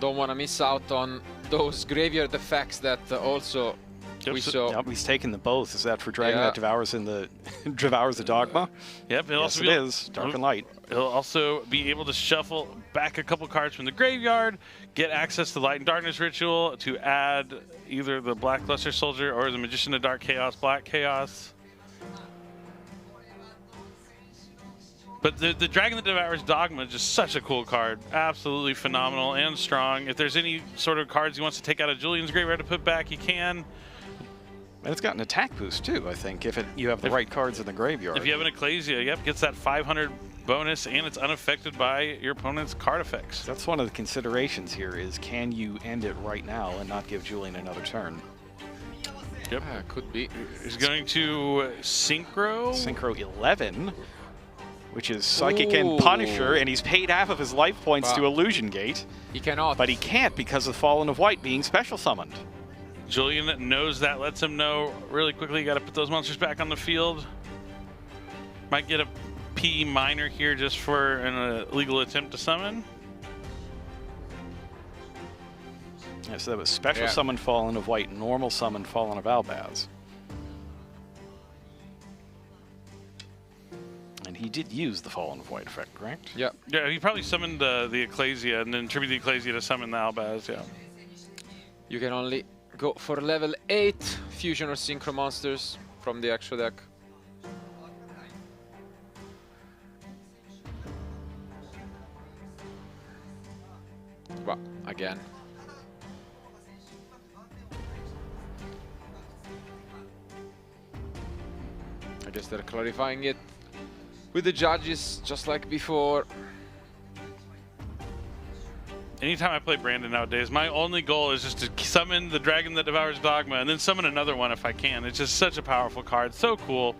[SPEAKER 2] Don't want to miss out on those graveyard effects that also we saw.
[SPEAKER 1] Yep, he's taking the both. Is that for Dragon that devours in the devours the Dogma?
[SPEAKER 4] Yep,
[SPEAKER 1] Yes, it is. Dark and Light.
[SPEAKER 4] He'll also be able to shuffle back a couple cards from the graveyard, get access to Light and Darkness Ritual to add either the Black Luster Soldier or the Magician of Dark Chaos, Black Chaos. But the Dragon that Devours Dogma is just such a cool card. Absolutely phenomenal and strong. If there's any sort of cards he wants to take out of Julian's graveyard to put back, he can.
[SPEAKER 1] And it's got an attack boost too, I think, if you have the right cards in the graveyard.
[SPEAKER 4] If you have an Ecclesia, yep, gets that 500 bonus, and it's unaffected by your opponent's card effects.
[SPEAKER 1] That's one of the considerations here is, can you end it right now and not give Julian another turn?
[SPEAKER 4] Yep.
[SPEAKER 2] Could be.
[SPEAKER 4] He's going to Synchro.
[SPEAKER 1] Synchro 11, which is Psychic and Punisher, and he's paid half of his life points to Illusion Gate.
[SPEAKER 2] He cannot.
[SPEAKER 1] But he can't because of Fallen of White being special summoned.
[SPEAKER 4] Julian knows that, lets him know really quickly, you got to put those monsters back on the field. Might get a P minor here just for an illegal attempt to summon.
[SPEAKER 1] Yeah, so that was special summon Fallen of White, normal summon Fallen of Albaz. And he did use the Fallen of White effect, correct?
[SPEAKER 2] Yeah.
[SPEAKER 4] Yeah, he probably summoned the Ecclesia and then tributed the Ecclesia to summon the Albaz, yeah.
[SPEAKER 2] You can only go for level 8 fusion or synchro monsters from the extra deck. Well, again. I guess they're clarifying it with the judges, just like before.
[SPEAKER 4] Anytime I play Brandon nowadays, my only goal is just to summon the Dragon that Devours Dogma and then summon another one if I can. It's just such a powerful card, so cool.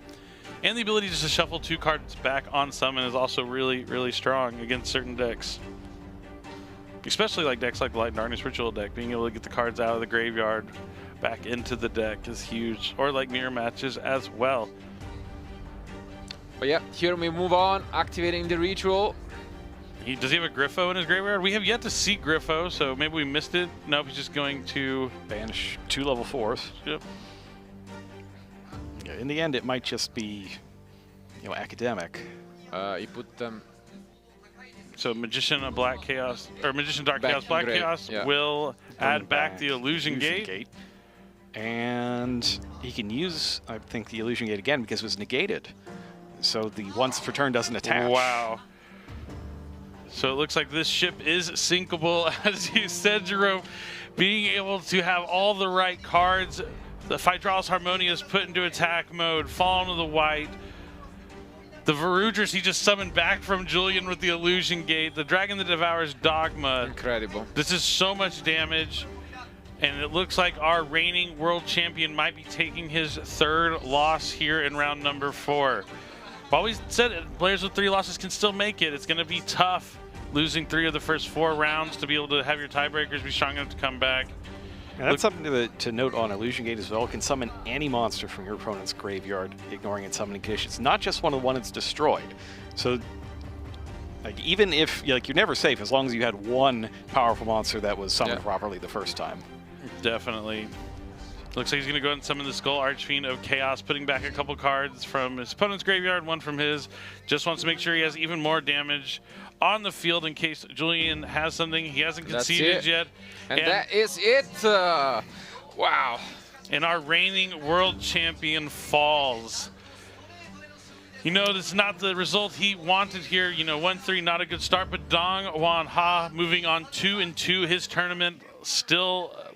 [SPEAKER 4] And the ability just to shuffle 2 cards back on summon is also really, really strong against certain decks. Especially like decks like the Light and Darkness Ritual deck, being able to get the cards out of the graveyard back into the deck is huge. Or like mirror matches as well.
[SPEAKER 2] But yeah, here we move on, activating the ritual.
[SPEAKER 4] Does he have a Griffo in his graveyard? We have yet to see Griffo, so maybe we missed it. Nope, he's just going to
[SPEAKER 1] banish 2 level 4s.
[SPEAKER 4] Yep.
[SPEAKER 1] Yeah, in the end, it might just be, you know, academic.
[SPEAKER 2] He put them.
[SPEAKER 4] So Magician of Black Chaos, or Magician Dark Chaos, Black Chaos will add back the Illusion Gate.
[SPEAKER 1] And he can use, I think, the Illusion Gate again because it was negated. So the once per turn doesn't attach.
[SPEAKER 4] Wow. So it looks like this ship is sinkable, as you said, Jerome. Being able to have all the right cards. The Phydralis Harmonia is put into attack mode. Fallen of the White. The Varudras he just summoned back from Julian with the Illusion Gate. The Dragon that Devours Dogma.
[SPEAKER 2] Incredible.
[SPEAKER 4] This is so much damage. And it looks like our reigning world champion might be taking his 3rd loss here in round number 4. I've always said it, players with 3 losses can still make it. It's going to be tough losing 3 of the first 4 rounds to be able to have your tiebreakers be strong enough to come back.
[SPEAKER 1] And that's something to note on Illusion Gate as well. It can summon any monster from your opponent's graveyard, ignoring its summoning conditions. Not just one of the ones it's destroyed. So, like, even if, like, you're never safe as long as you had one powerful monster that was summoned properly the first time.
[SPEAKER 4] Definitely. Looks like he's going to go ahead and summon the Skull Archfiend of Chaos, putting back a couple cards from his opponent's graveyard, 1 from his. Just wants to make sure he has even more damage on the field in case Julian has something he hasn't conceded yet.
[SPEAKER 2] And that is it. Wow.
[SPEAKER 4] And our reigning world champion falls. You know, this is not the result he wanted here. You know, 1-3, not a good start, but Dong Wan Ha moving on 2-2 his tournament.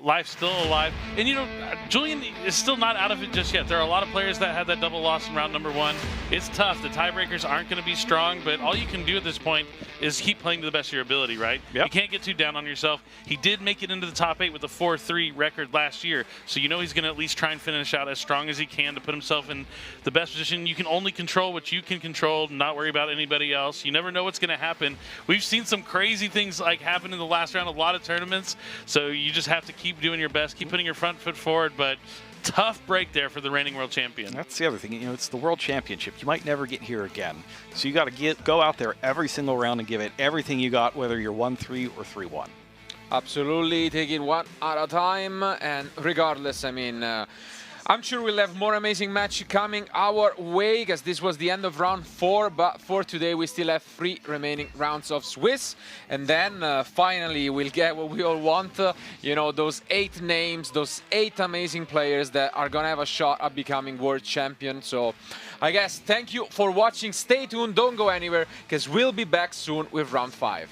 [SPEAKER 4] Life still alive. And, you know, Julian is still not out of it just yet. There are a lot of players that had that double loss in round number 1. It's tough. The tiebreakers aren't going to be strong, but all you can do at this point is keep playing to the best of your ability, right?
[SPEAKER 1] Yep.
[SPEAKER 4] You can't get too down on yourself. He did make it into the top 8 with a 4-3 record last year, so you know he's going to at least try and finish out as strong as he can to put himself in the best position. You can only control what you can control, not worry about anybody else. You never know what's going to happen. We've seen some crazy things like happen in the last round of a lot of tournaments, so you just have to keep doing your best, keep putting your front foot forward, but tough break there for the reigning world champion.
[SPEAKER 1] That's the other thing. You know, it's the world championship. You might never get here again. So you got to go out there every single round and give it everything you got, whether you're 1-3 or 3-1.
[SPEAKER 2] Absolutely, taking one at a time, and regardless, I mean, I'm sure we'll have more amazing matches coming our way, because this was the end of round 4, but for today we still have 3 remaining rounds of Swiss, and then finally we'll get what we all want, you know, those 8 names, those 8 amazing players that are gonna have a shot at becoming world champion. So I guess thank you for watching, stay tuned, don't go anywhere, because we'll be back soon with round 5.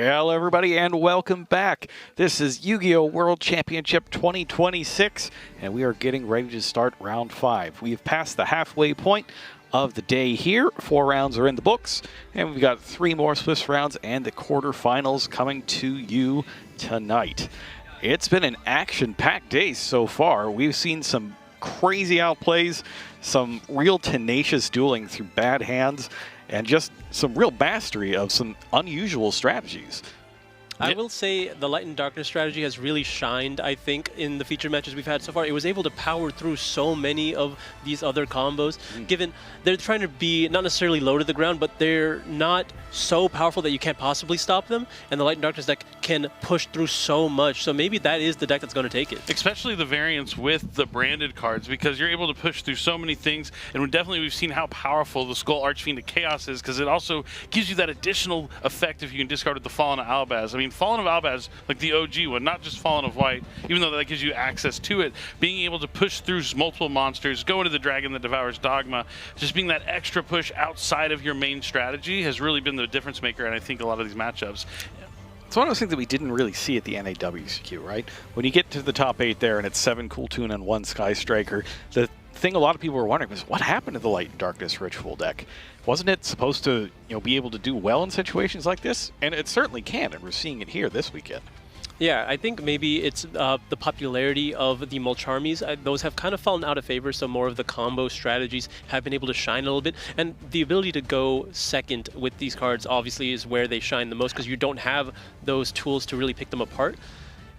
[SPEAKER 1] Hello, everybody, and welcome back. This is Yu-Gi-Oh! World Championship 2026, and we are getting ready to start round 5. We've passed the halfway point of the day here. 4 rounds are in the books, and we've got 3 more Swiss rounds and the quarterfinals coming to you tonight. It's been an action-packed day so far. We've seen some crazy outplays, some real tenacious dueling through bad hands, and just some real mastery of some unusual strategies.
[SPEAKER 3] I will say the Light and Darkness strategy has really shined, I think, in the feature matches we've had so far. It was able to power through so many of these other combos, given they're trying to be not necessarily low to the ground, but they're not so powerful that you can't possibly stop them, and the Light and Darkness deck can push through so much. So maybe that is the deck that's going to take it.
[SPEAKER 4] Especially the variants with the branded cards, because you're able to push through so many things, and we've seen how powerful the Skull Archfiend of Chaos is, because it also gives you that additional effect if you can discard with the Fallen of Albaz. I mean, Fallen of Albaz, like the OG one, not just Fallen of White, even though that gives you access to it, being able to push through multiple monsters, go into the Dragon that Devours Dogma, just being that extra push outside of your main strategy has really been the difference maker, and I think a lot of these matchups.
[SPEAKER 1] It's one of those things that we didn't really see at the NAWCQ, right? When you get to the top 8 there and it's 7 Cool Tune and 1 Sky Striker, the thing a lot of people were wondering was, what happened to the Light and Darkness Ritual deck? Wasn't it supposed to, be able to do well in situations like this? And it certainly can, and we're seeing it here this weekend.
[SPEAKER 3] Yeah, I think maybe it's the popularity of the Mulcharmies. Those have kind of fallen out of favor, so more of the combo strategies have been able to shine a little bit. And the ability to go second with these cards obviously is where they shine the most, because you don't have those tools to really pick them apart.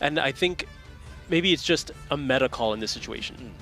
[SPEAKER 3] And I think maybe it's just a meta call in this situation.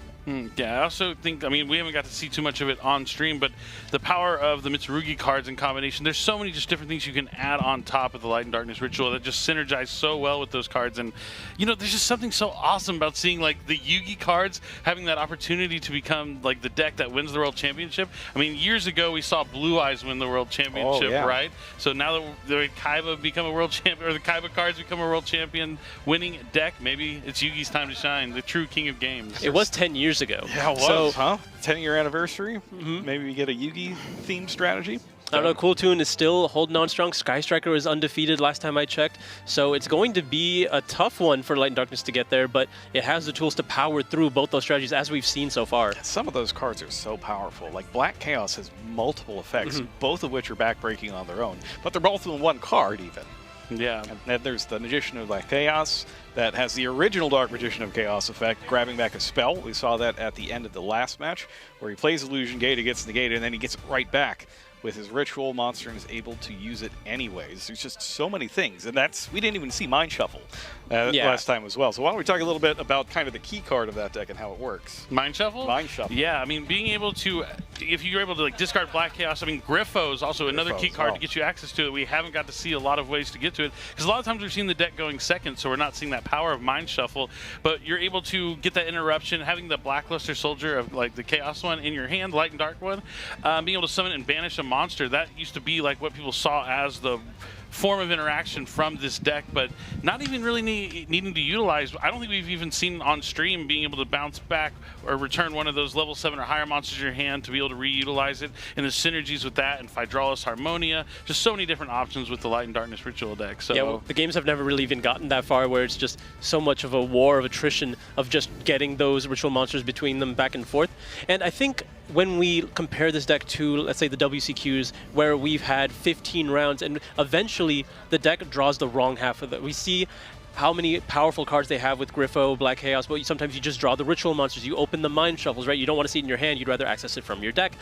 [SPEAKER 4] Yeah, I also think, we haven't got to see too much of it on stream, but the power of the Mitsurugi cards in combination, there's so many just different things you can add on top of the Light and Darkness Ritual that just synergize so well with those cards. And, there's just something so awesome about seeing, like, the Yugi cards having that opportunity to become, like, the deck that wins the World Championship. I mean, years ago, we saw Blue Eyes win the World Championship, right? So now that the Kaiba become a World Champion, or the Kaiba cards become a World Champion winning deck, maybe it's Yugi's time to shine, the true king of games.
[SPEAKER 3] It was 10 years ago.
[SPEAKER 1] Yeah, it was, huh? 10-year anniversary. Maybe we get a Yugi-themed strategy.
[SPEAKER 3] I don't know, Cool Tune is still holding on strong. Sky Striker is undefeated last time I checked. So it's going to be a tough one for Light and Darkness to get there, but it has the tools to power through both those strategies, as we've seen so far.
[SPEAKER 1] Some of those cards are so powerful. Like Black Chaos has multiple effects, both of which are backbreaking on their own, but they're both in one card even.
[SPEAKER 4] Yeah.
[SPEAKER 1] And then there's the Magician of Black Chaos that has the original Dark Magician of Chaos effect, grabbing back a spell. We saw that at the end of the last match, where he plays Illusion Gate, it gets negated, and then he gets it right back with his ritual monster and is able to use it anyways. There's just so many things, and we didn't even see Mind Shuffle last time as well. So why don't we talk a little bit about kind of the key card of that deck and how it works?
[SPEAKER 4] Mind Shuffle?
[SPEAKER 1] Mind Shuffle.
[SPEAKER 4] Yeah, being able to, if you're able to like discard Black Chaos, Griffo is also another key card to get you access to it. We haven't got to see a lot of ways to get to it, because a lot of times we've seen the deck going second, so we're not seeing that power of Mind Shuffle, but you're able to get that interruption, having the Blackluster Soldier of like the Chaos one in your hand, Light and Dark one, being able to summon and banish a monster. That used to be like what people saw as the form of interaction from this deck, but not even really needing to utilize. I don't think we've even seen on stream being able to bounce back or return one of those level 7 or higher monsters in your hand to be able to reutilize it, and the synergies with that and Phydralis Harmonia, just so many different options with the Light and Darkness Ritual deck. So
[SPEAKER 3] yeah, well, the games have never really even gotten that far, where it's just so much of a war of attrition of just getting those ritual monsters between them back and forth. And I think when we compare this deck to, let's say, the WCQs, where we've had 15 rounds, and eventually the deck draws the wrong half of it. We see how many powerful cards they have with Griffo, Black Chaos, but sometimes you just draw the ritual monsters, you open the Mind Shuffles, right? You don't want to see it in your hand, you'd rather access it from your deck.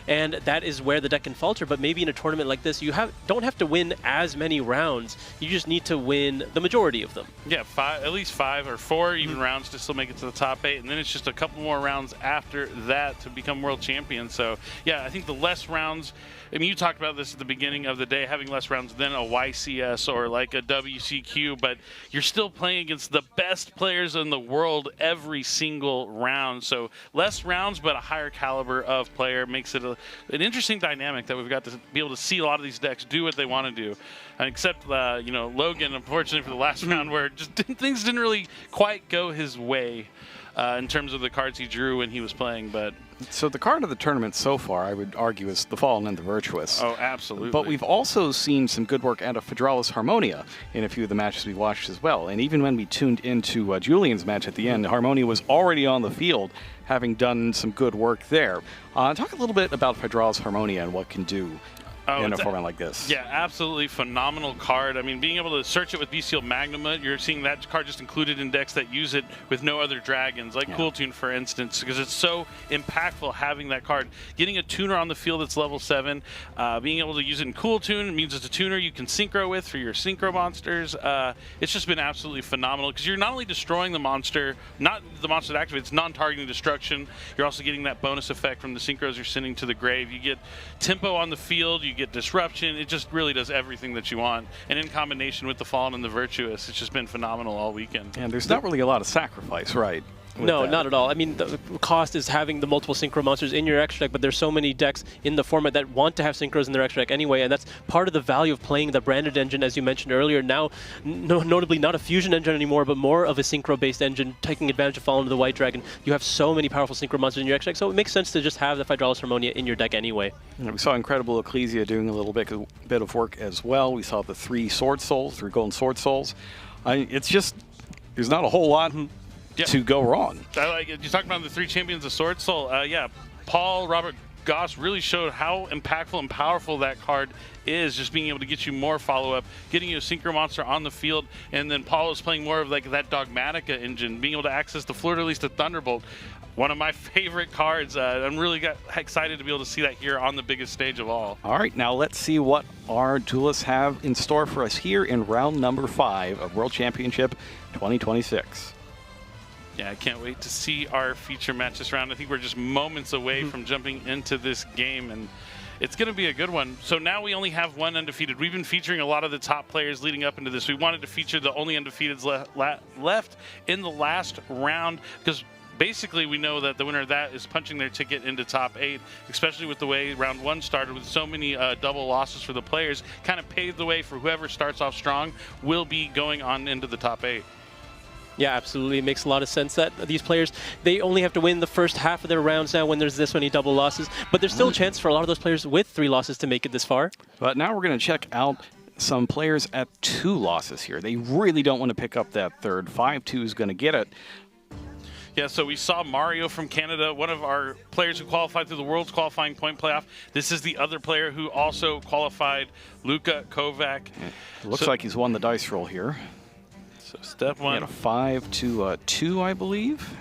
[SPEAKER 3] And that is where the deck can falter, but maybe in a tournament like this, you don't have to win as many rounds, you just need to win the majority of them.
[SPEAKER 4] Yeah, at least 5 or 4 even rounds to still make it to the top 8, and then it's just a couple more rounds after that to become world champion. So yeah, I think the less rounds, you talked about this at the beginning of the day, having less rounds than a YCS or like a WCQ, but you're still playing against the best players in the world every single round. So less rounds, but a higher caliber of player makes it an interesting dynamic that we've got to be able to see a lot of these decks do what they want to do. Except, Logan, unfortunately, for the last round, where just things didn't really quite go his way. in terms of the cards he drew when he was playing. But
[SPEAKER 1] So the card of the tournament so far, I would argue, is the Fallen and the Virtuous.
[SPEAKER 4] oh, absolutely.
[SPEAKER 1] But we've also seen some good work out of Hydraulis Harmonia in a few of the matches we watched as well. And even when we tuned into Julian's match at the end, Harmonia was already on the field, having done some good work there. Talk a little bit about Hydraulis Harmonia and what it can do in a format like this.
[SPEAKER 4] Yeah, absolutely phenomenal card. I mean, being able to search it with Bestial Magnuma, you're seeing that card just included in decks that use it with no other dragons, like Cool Tune, for instance, because it's so impactful having that card. Getting a tuner on the field that's level 7, being able to use it in Cool Tune means it's a tuner you can synchro with for your synchro monsters. It's just been absolutely phenomenal because you're not only destroying the monster, not the monster that activates, non-targeting destruction, you're also getting that bonus effect from the synchros you're sending to the grave. You get tempo on the field, you get disruption. It just really does everything that you want. And in combination with the Fallen and the Virtuous, it's just been phenomenal all weekend.
[SPEAKER 1] And there's not really a lot of sacrifice, right?
[SPEAKER 3] No, not at all. I mean, the cost is having the multiple synchro monsters in your extra deck, but there's so many decks in the format that want to have synchros in their extra deck anyway, and that's part of the value of playing the branded engine, as you mentioned earlier. Now, notably not a fusion engine anymore, but more of a synchro-based engine, taking advantage of Fallen to the White Dragon. You have so many powerful synchro monsters in your extra deck, so it makes sense to just have the Hydraulis Harmonia in your deck anyway.
[SPEAKER 1] And we saw Incredible Ecclesia doing a little bit of work as well. We saw the 3 Sword Souls, 3 Golden Sword Souls. It's just, there's not a whole lot to go wrong.
[SPEAKER 4] You're talking about the 3 champions of Sword Soul. Yeah, Paul Robert Goss really showed how impactful and powerful that card is, just being able to get you more follow-up, getting you a synchro monster on the field, and then Paul is playing more of like that Dogmatica engine, being able to access the Fleur-de-Lis to Thunderbolt. One of my favorite cards. I'm really excited to be able to see that here on the biggest stage of all.
[SPEAKER 1] All right, now let's see what our duelists have in store for us here in round number 5 of World Championship 2026.
[SPEAKER 4] Yeah, I can't wait to see our feature match this round. I think we're just moments away from jumping into this game, and it's going to be a good one. So now we only have 1 undefeated. We've been featuring a lot of the top players leading up into this. We wanted to feature the only undefeateds left in the last round, because basically we know that the winner of that is punching their ticket into top 8, especially with the way round 1 started with so many double losses for the players. Kind of paved the way for whoever starts off strong will be going on into the top 8.
[SPEAKER 3] Yeah, absolutely. It makes a lot of sense that these players, they only have to win the first half of their rounds now when there's this many double losses. But there's still a chance for a lot of those players with 3 losses to make it this far.
[SPEAKER 1] But now we're going to check out some players at 2 losses here. They really don't want to pick up that third. 5-2 is going to get it.
[SPEAKER 4] Yeah, so we saw Mario from Canada, one of our players who qualified through the World's Qualifying Point Playoff. This is the other player who also qualified, Luka Kovac.
[SPEAKER 1] It looks like he's won the dice roll here.
[SPEAKER 4] So step 1.
[SPEAKER 1] He had a 5-2, I believe.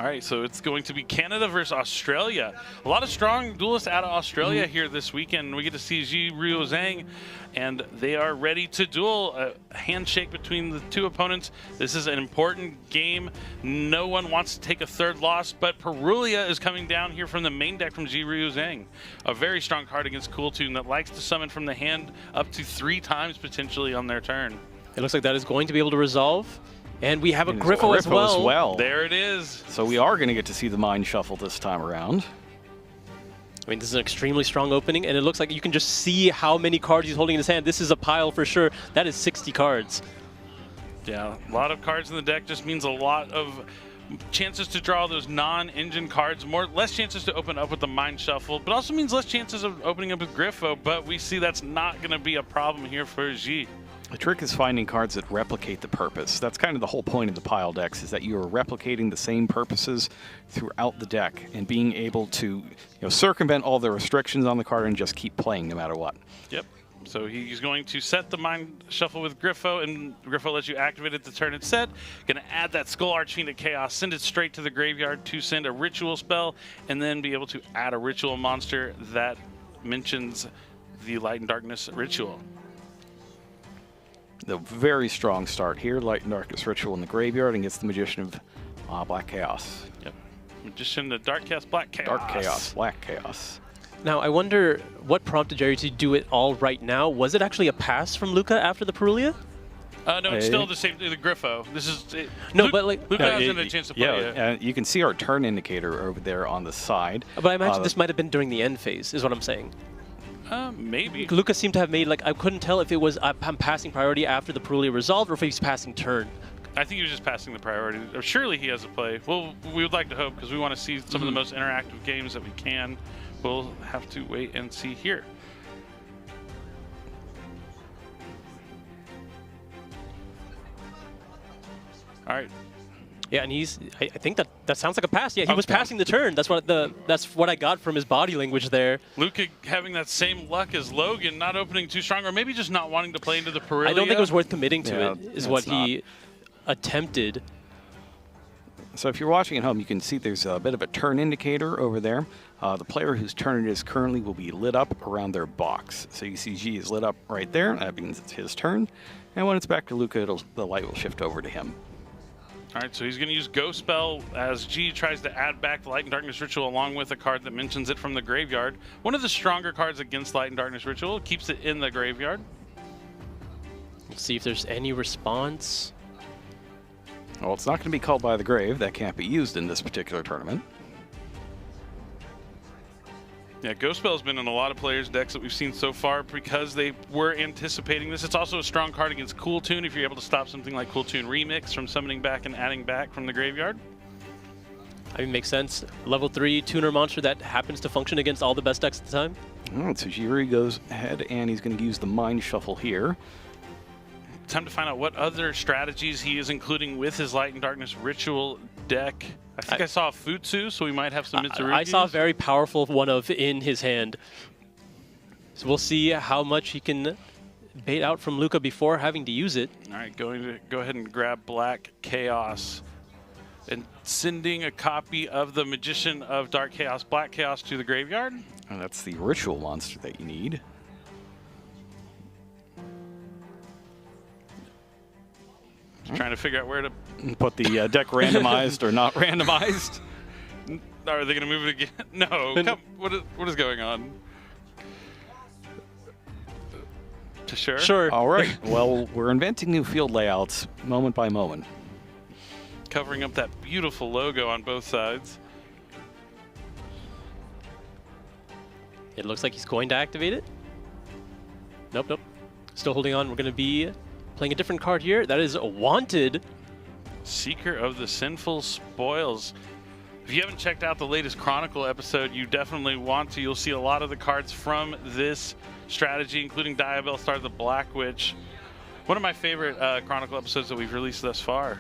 [SPEAKER 4] All right, so it's going to be Canada versus Australia. A lot of strong duelists out of Australia here this weekend. We get to see Ji Ryu Zhang, and they are ready to duel. A handshake between the 2 opponents. This is an important game. No one wants to take a third loss, but Perulia is coming down here from the main deck from Ji Ryu Zhang. A very strong card against Cool Tune that likes to summon from the hand up to 3 times potentially on their turn.
[SPEAKER 3] It looks like that is going to be able to resolve. And we have a Griffo as well.
[SPEAKER 4] There it is.
[SPEAKER 1] So we are going to get to see the Mind Shuffle this time around.
[SPEAKER 3] I mean, this is an extremely strong opening, and it looks like you can just see how many cards he's holding in his hand. This is a pile for sure. That is 60 cards.
[SPEAKER 4] Yeah, a lot of cards in the deck just means a lot of chances to draw those non-engine cards, less chances to open up with the Mind Shuffle, but also means less chances of opening up with Griffo, but we see that's not going to be a problem here for Ji.
[SPEAKER 1] The trick is finding cards that replicate the purpose. That's kind of the whole point of the pile decks, is that you are replicating the same purposes throughout the deck and being able to circumvent all the restrictions on the card and just keep playing no matter what.
[SPEAKER 4] Yep. So he's going to set the Mind Shuffle with Griffo, and Griffo lets you activate it the turn it's set. Going to add that Skull Archfiend to Chaos, send it straight to the graveyard to send a ritual spell, and then be able to add a ritual monster that mentions the Light and Darkness ritual.
[SPEAKER 1] The very strong start here, Light and Darkness Ritual in the graveyard, and gets the Magician of Black Chaos.
[SPEAKER 4] Yep. Magician of Dark Chaos, Black Chaos.
[SPEAKER 1] Dark Chaos, Black Chaos.
[SPEAKER 3] Now, I wonder what prompted Jerry to do it all right now. Was it actually a pass from Luka after the Perulia?
[SPEAKER 4] No, it's still the same, the Griffo. This is...
[SPEAKER 3] No, but like...
[SPEAKER 4] Luka hasn't had a chance to play it.
[SPEAKER 1] Yeah, you can see our turn indicator over there on the side.
[SPEAKER 3] But I imagine this might have been during the end phase, is what I'm saying.
[SPEAKER 4] Maybe.
[SPEAKER 3] Luka seemed to have made, I couldn't tell if it was I'm passing priority after the Perulia resolved or if he's passing turn.
[SPEAKER 4] I think he was just passing the priority. Or surely he has a play. Well, we would like to hope because we want to see some of the most interactive games that we can. We'll have to wait and see here. All right.
[SPEAKER 3] Yeah, and I think that sounds like a pass. Yeah, he was
[SPEAKER 1] down.
[SPEAKER 3] passing the turn. That's what I got from his body language there.
[SPEAKER 4] Luca having that same luck as Logan, not opening too strong, or maybe just not wanting to play into the Perilia.
[SPEAKER 3] I don't think it was worth committing to
[SPEAKER 1] Yeah,
[SPEAKER 3] it, is what he attempted.
[SPEAKER 1] So if you're watching at home, you can see there's a bit of a turn indicator over there. The player whose turn it is currently will be lit up around their box. So OCG is lit up right there. That means it's his turn. And when it's back to Luca, the light will shift over to him.
[SPEAKER 4] All right, so he's going to use Ghost Spell as G tries to add back the Light and Darkness Ritual along with a card that mentions it from the graveyard. One of the stronger cards against Light and Darkness Ritual. Keeps it in the graveyard.
[SPEAKER 3] Let's see if there's any response.
[SPEAKER 1] Well, it's not going to be called by the grave. That can't be used in this particular tournament.
[SPEAKER 4] Yeah, Ghost Spell's been in a lot of players' decks that we've seen so far because they were anticipating this. It's also a strong card against Cool Tune if you're able to stop something like Cool Tune Remix from summoning back and adding back from the graveyard.
[SPEAKER 3] I mean, makes sense. Level 3 tuner monster that happens to function against all the best decks at the time.
[SPEAKER 1] All right, so Jiri goes ahead and he's going to use the Mind Shuffle here.
[SPEAKER 4] Time to find out what other strategies he is including with his Light and Darkness Ritual deck. I think I saw a Futsu, so we might have some Mitsurugi.
[SPEAKER 3] I saw a very powerful one of in his hand. So we'll see how much he can bait out from Luca before having to use it.
[SPEAKER 4] All right, going to go ahead and grab Black Chaos and sending a copy of the Magician of Dark Chaos, Black Chaos to the graveyard.
[SPEAKER 1] And that's the ritual monster that you need.
[SPEAKER 4] Trying to figure out where to
[SPEAKER 1] put the deck randomized or not randomized.
[SPEAKER 4] Are they going to move it again? No. What is going on? Sure.
[SPEAKER 3] Sure.
[SPEAKER 1] All right. Well, we're inventing new field layouts moment by moment.
[SPEAKER 4] Covering up that beautiful logo on both sides.
[SPEAKER 3] It looks like he's going to activate it. Nope, nope. Still holding on. We're going to be playing a different card here. That is Wanted.
[SPEAKER 4] Seeker of the Sinful Spoils. If you haven't checked out the latest Chronicle episode, you definitely want to. You'll see a lot of the cards from this strategy, including Diabell Star, the Black Witch. One of my favorite Chronicle episodes that we've released thus far.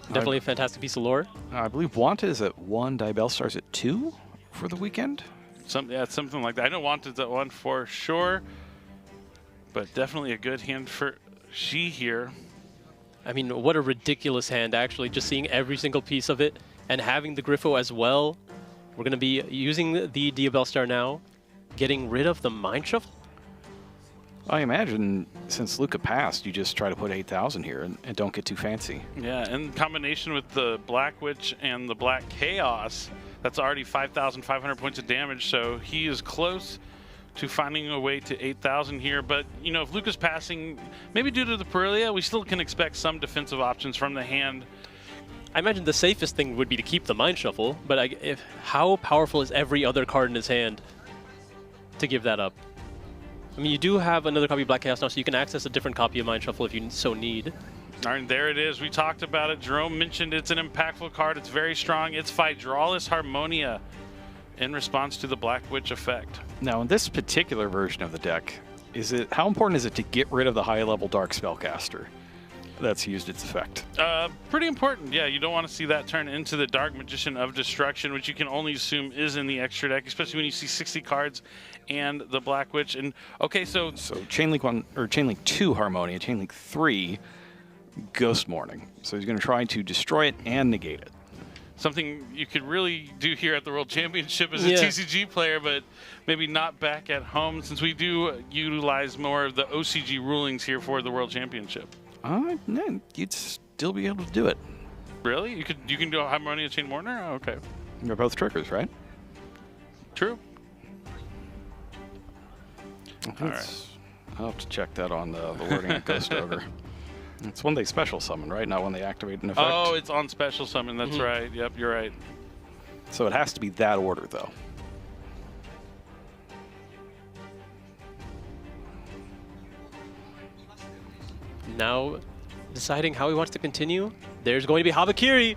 [SPEAKER 3] Definitely a fantastic piece of lore.
[SPEAKER 1] I believe Wanted is at 1, Diabell Star's at 2 for the weekend.
[SPEAKER 4] Yeah, something like that. I know Wanted's at 1 for sure, but definitely a good hand for Xi here.
[SPEAKER 3] I mean, what a ridiculous hand, actually, just seeing every single piece of it and having the Griffo as well. We're going to be using the Diabell Star now, getting rid of the Mind Shuffle.
[SPEAKER 1] I imagine since Luca passed, you just try to put 8,000 here and don't get too fancy.
[SPEAKER 4] Yeah, in combination with the Black Witch and the Black Chaos, that's already 5,500 points of damage, so he is close to finding a way to 8,000 here. But, you know, if Luca's passing, maybe due to the Perilia, we still can expect some defensive options from the hand.
[SPEAKER 3] I imagine the safest thing would be to keep the Mind Shuffle, but how powerful is every other card in his hand to give that up? I mean, you do have another copy of Black Chaos now, so you can access a different copy of Mind Shuffle if you so need.
[SPEAKER 4] All right, there it is. We talked about it. Jerome mentioned it's an impactful card. It's very strong. It's Hydraulis Harmonia in response to the Black Witch effect.
[SPEAKER 1] Now, in this particular version of the deck, how important is it to get rid of the high-level Dark Spellcaster that's used its effect?
[SPEAKER 4] Pretty important. Yeah, you don't want to see that turn into the Dark Magician of Destruction, which you can only assume is in the extra deck, especially when you see 60 cards and the Black Witch. And okay, so
[SPEAKER 1] Chainlink 1 or Chainlink 2 Harmonia, Chainlink 3 Ghost Morning. So he's going to try to destroy it and negate it.
[SPEAKER 4] Something you could really do here at the World Championship as a TCG player, but maybe not back at home, since we do utilize more of the OCG rulings here for the World Championship.
[SPEAKER 1] No, you'd still be able to do it.
[SPEAKER 4] Really? You can do a Harmonia Chain Mourner? Oh, okay.
[SPEAKER 1] They're both triggers, right?
[SPEAKER 4] True.
[SPEAKER 1] All right. I'll have to check that on the wording of Ghost Ogre. It's when they special summon, right? Not when they activate an effect.
[SPEAKER 4] Oh, it's on special summon. That's right. Yep, you're right.
[SPEAKER 1] So it has to be that order, though.
[SPEAKER 3] Now, deciding how he wants to continue. There's going to be Habakiri.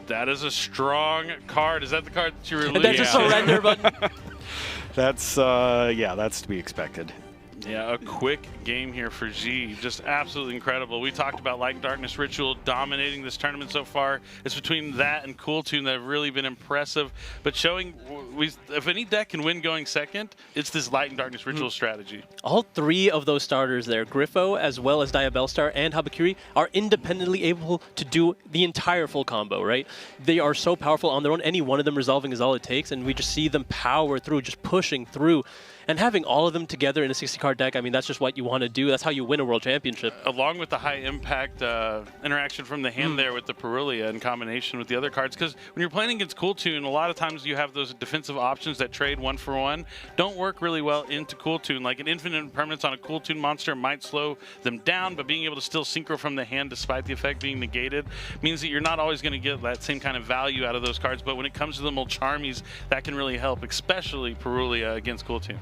[SPEAKER 4] That is a strong card. Is that the card that you were losing?
[SPEAKER 3] That's a surrender button.
[SPEAKER 1] That's, yeah, that's to be expected.
[SPEAKER 4] Yeah, a quick game here for G. Just absolutely incredible. We talked about Light and Darkness Ritual dominating this tournament so far. It's between that and Cool Tune that have really been impressive. But showing, if any deck can win going second, it's this Light and Darkness Ritual strategy.
[SPEAKER 3] All three of those starters there, Griffo as well as Diabellstar and Habakiri, are independently able to do the entire full combo, right? They are so powerful on their own. Any one of them resolving is all it takes, and we just see them power through, just pushing through. And having all of them together in a 60-card deck, I mean, that's just what you want to do. That's how you win a World Championship.
[SPEAKER 4] Along with the high-impact interaction from the hand there with the Perulia in combination with the other cards. Because when you're playing against Cool Tune, a lot of times you have those defensive options that trade 1-for-1. Don't work really well into Cool Tune. Like an infinite impermanence on a Cool Tune monster might slow them down, but being able to still synchro from the hand despite the effect being negated means that you're not always going to get that same kind of value out of those cards. But when it comes to the Mulcharmies, that can really help, especially Perulia against Cool Tune.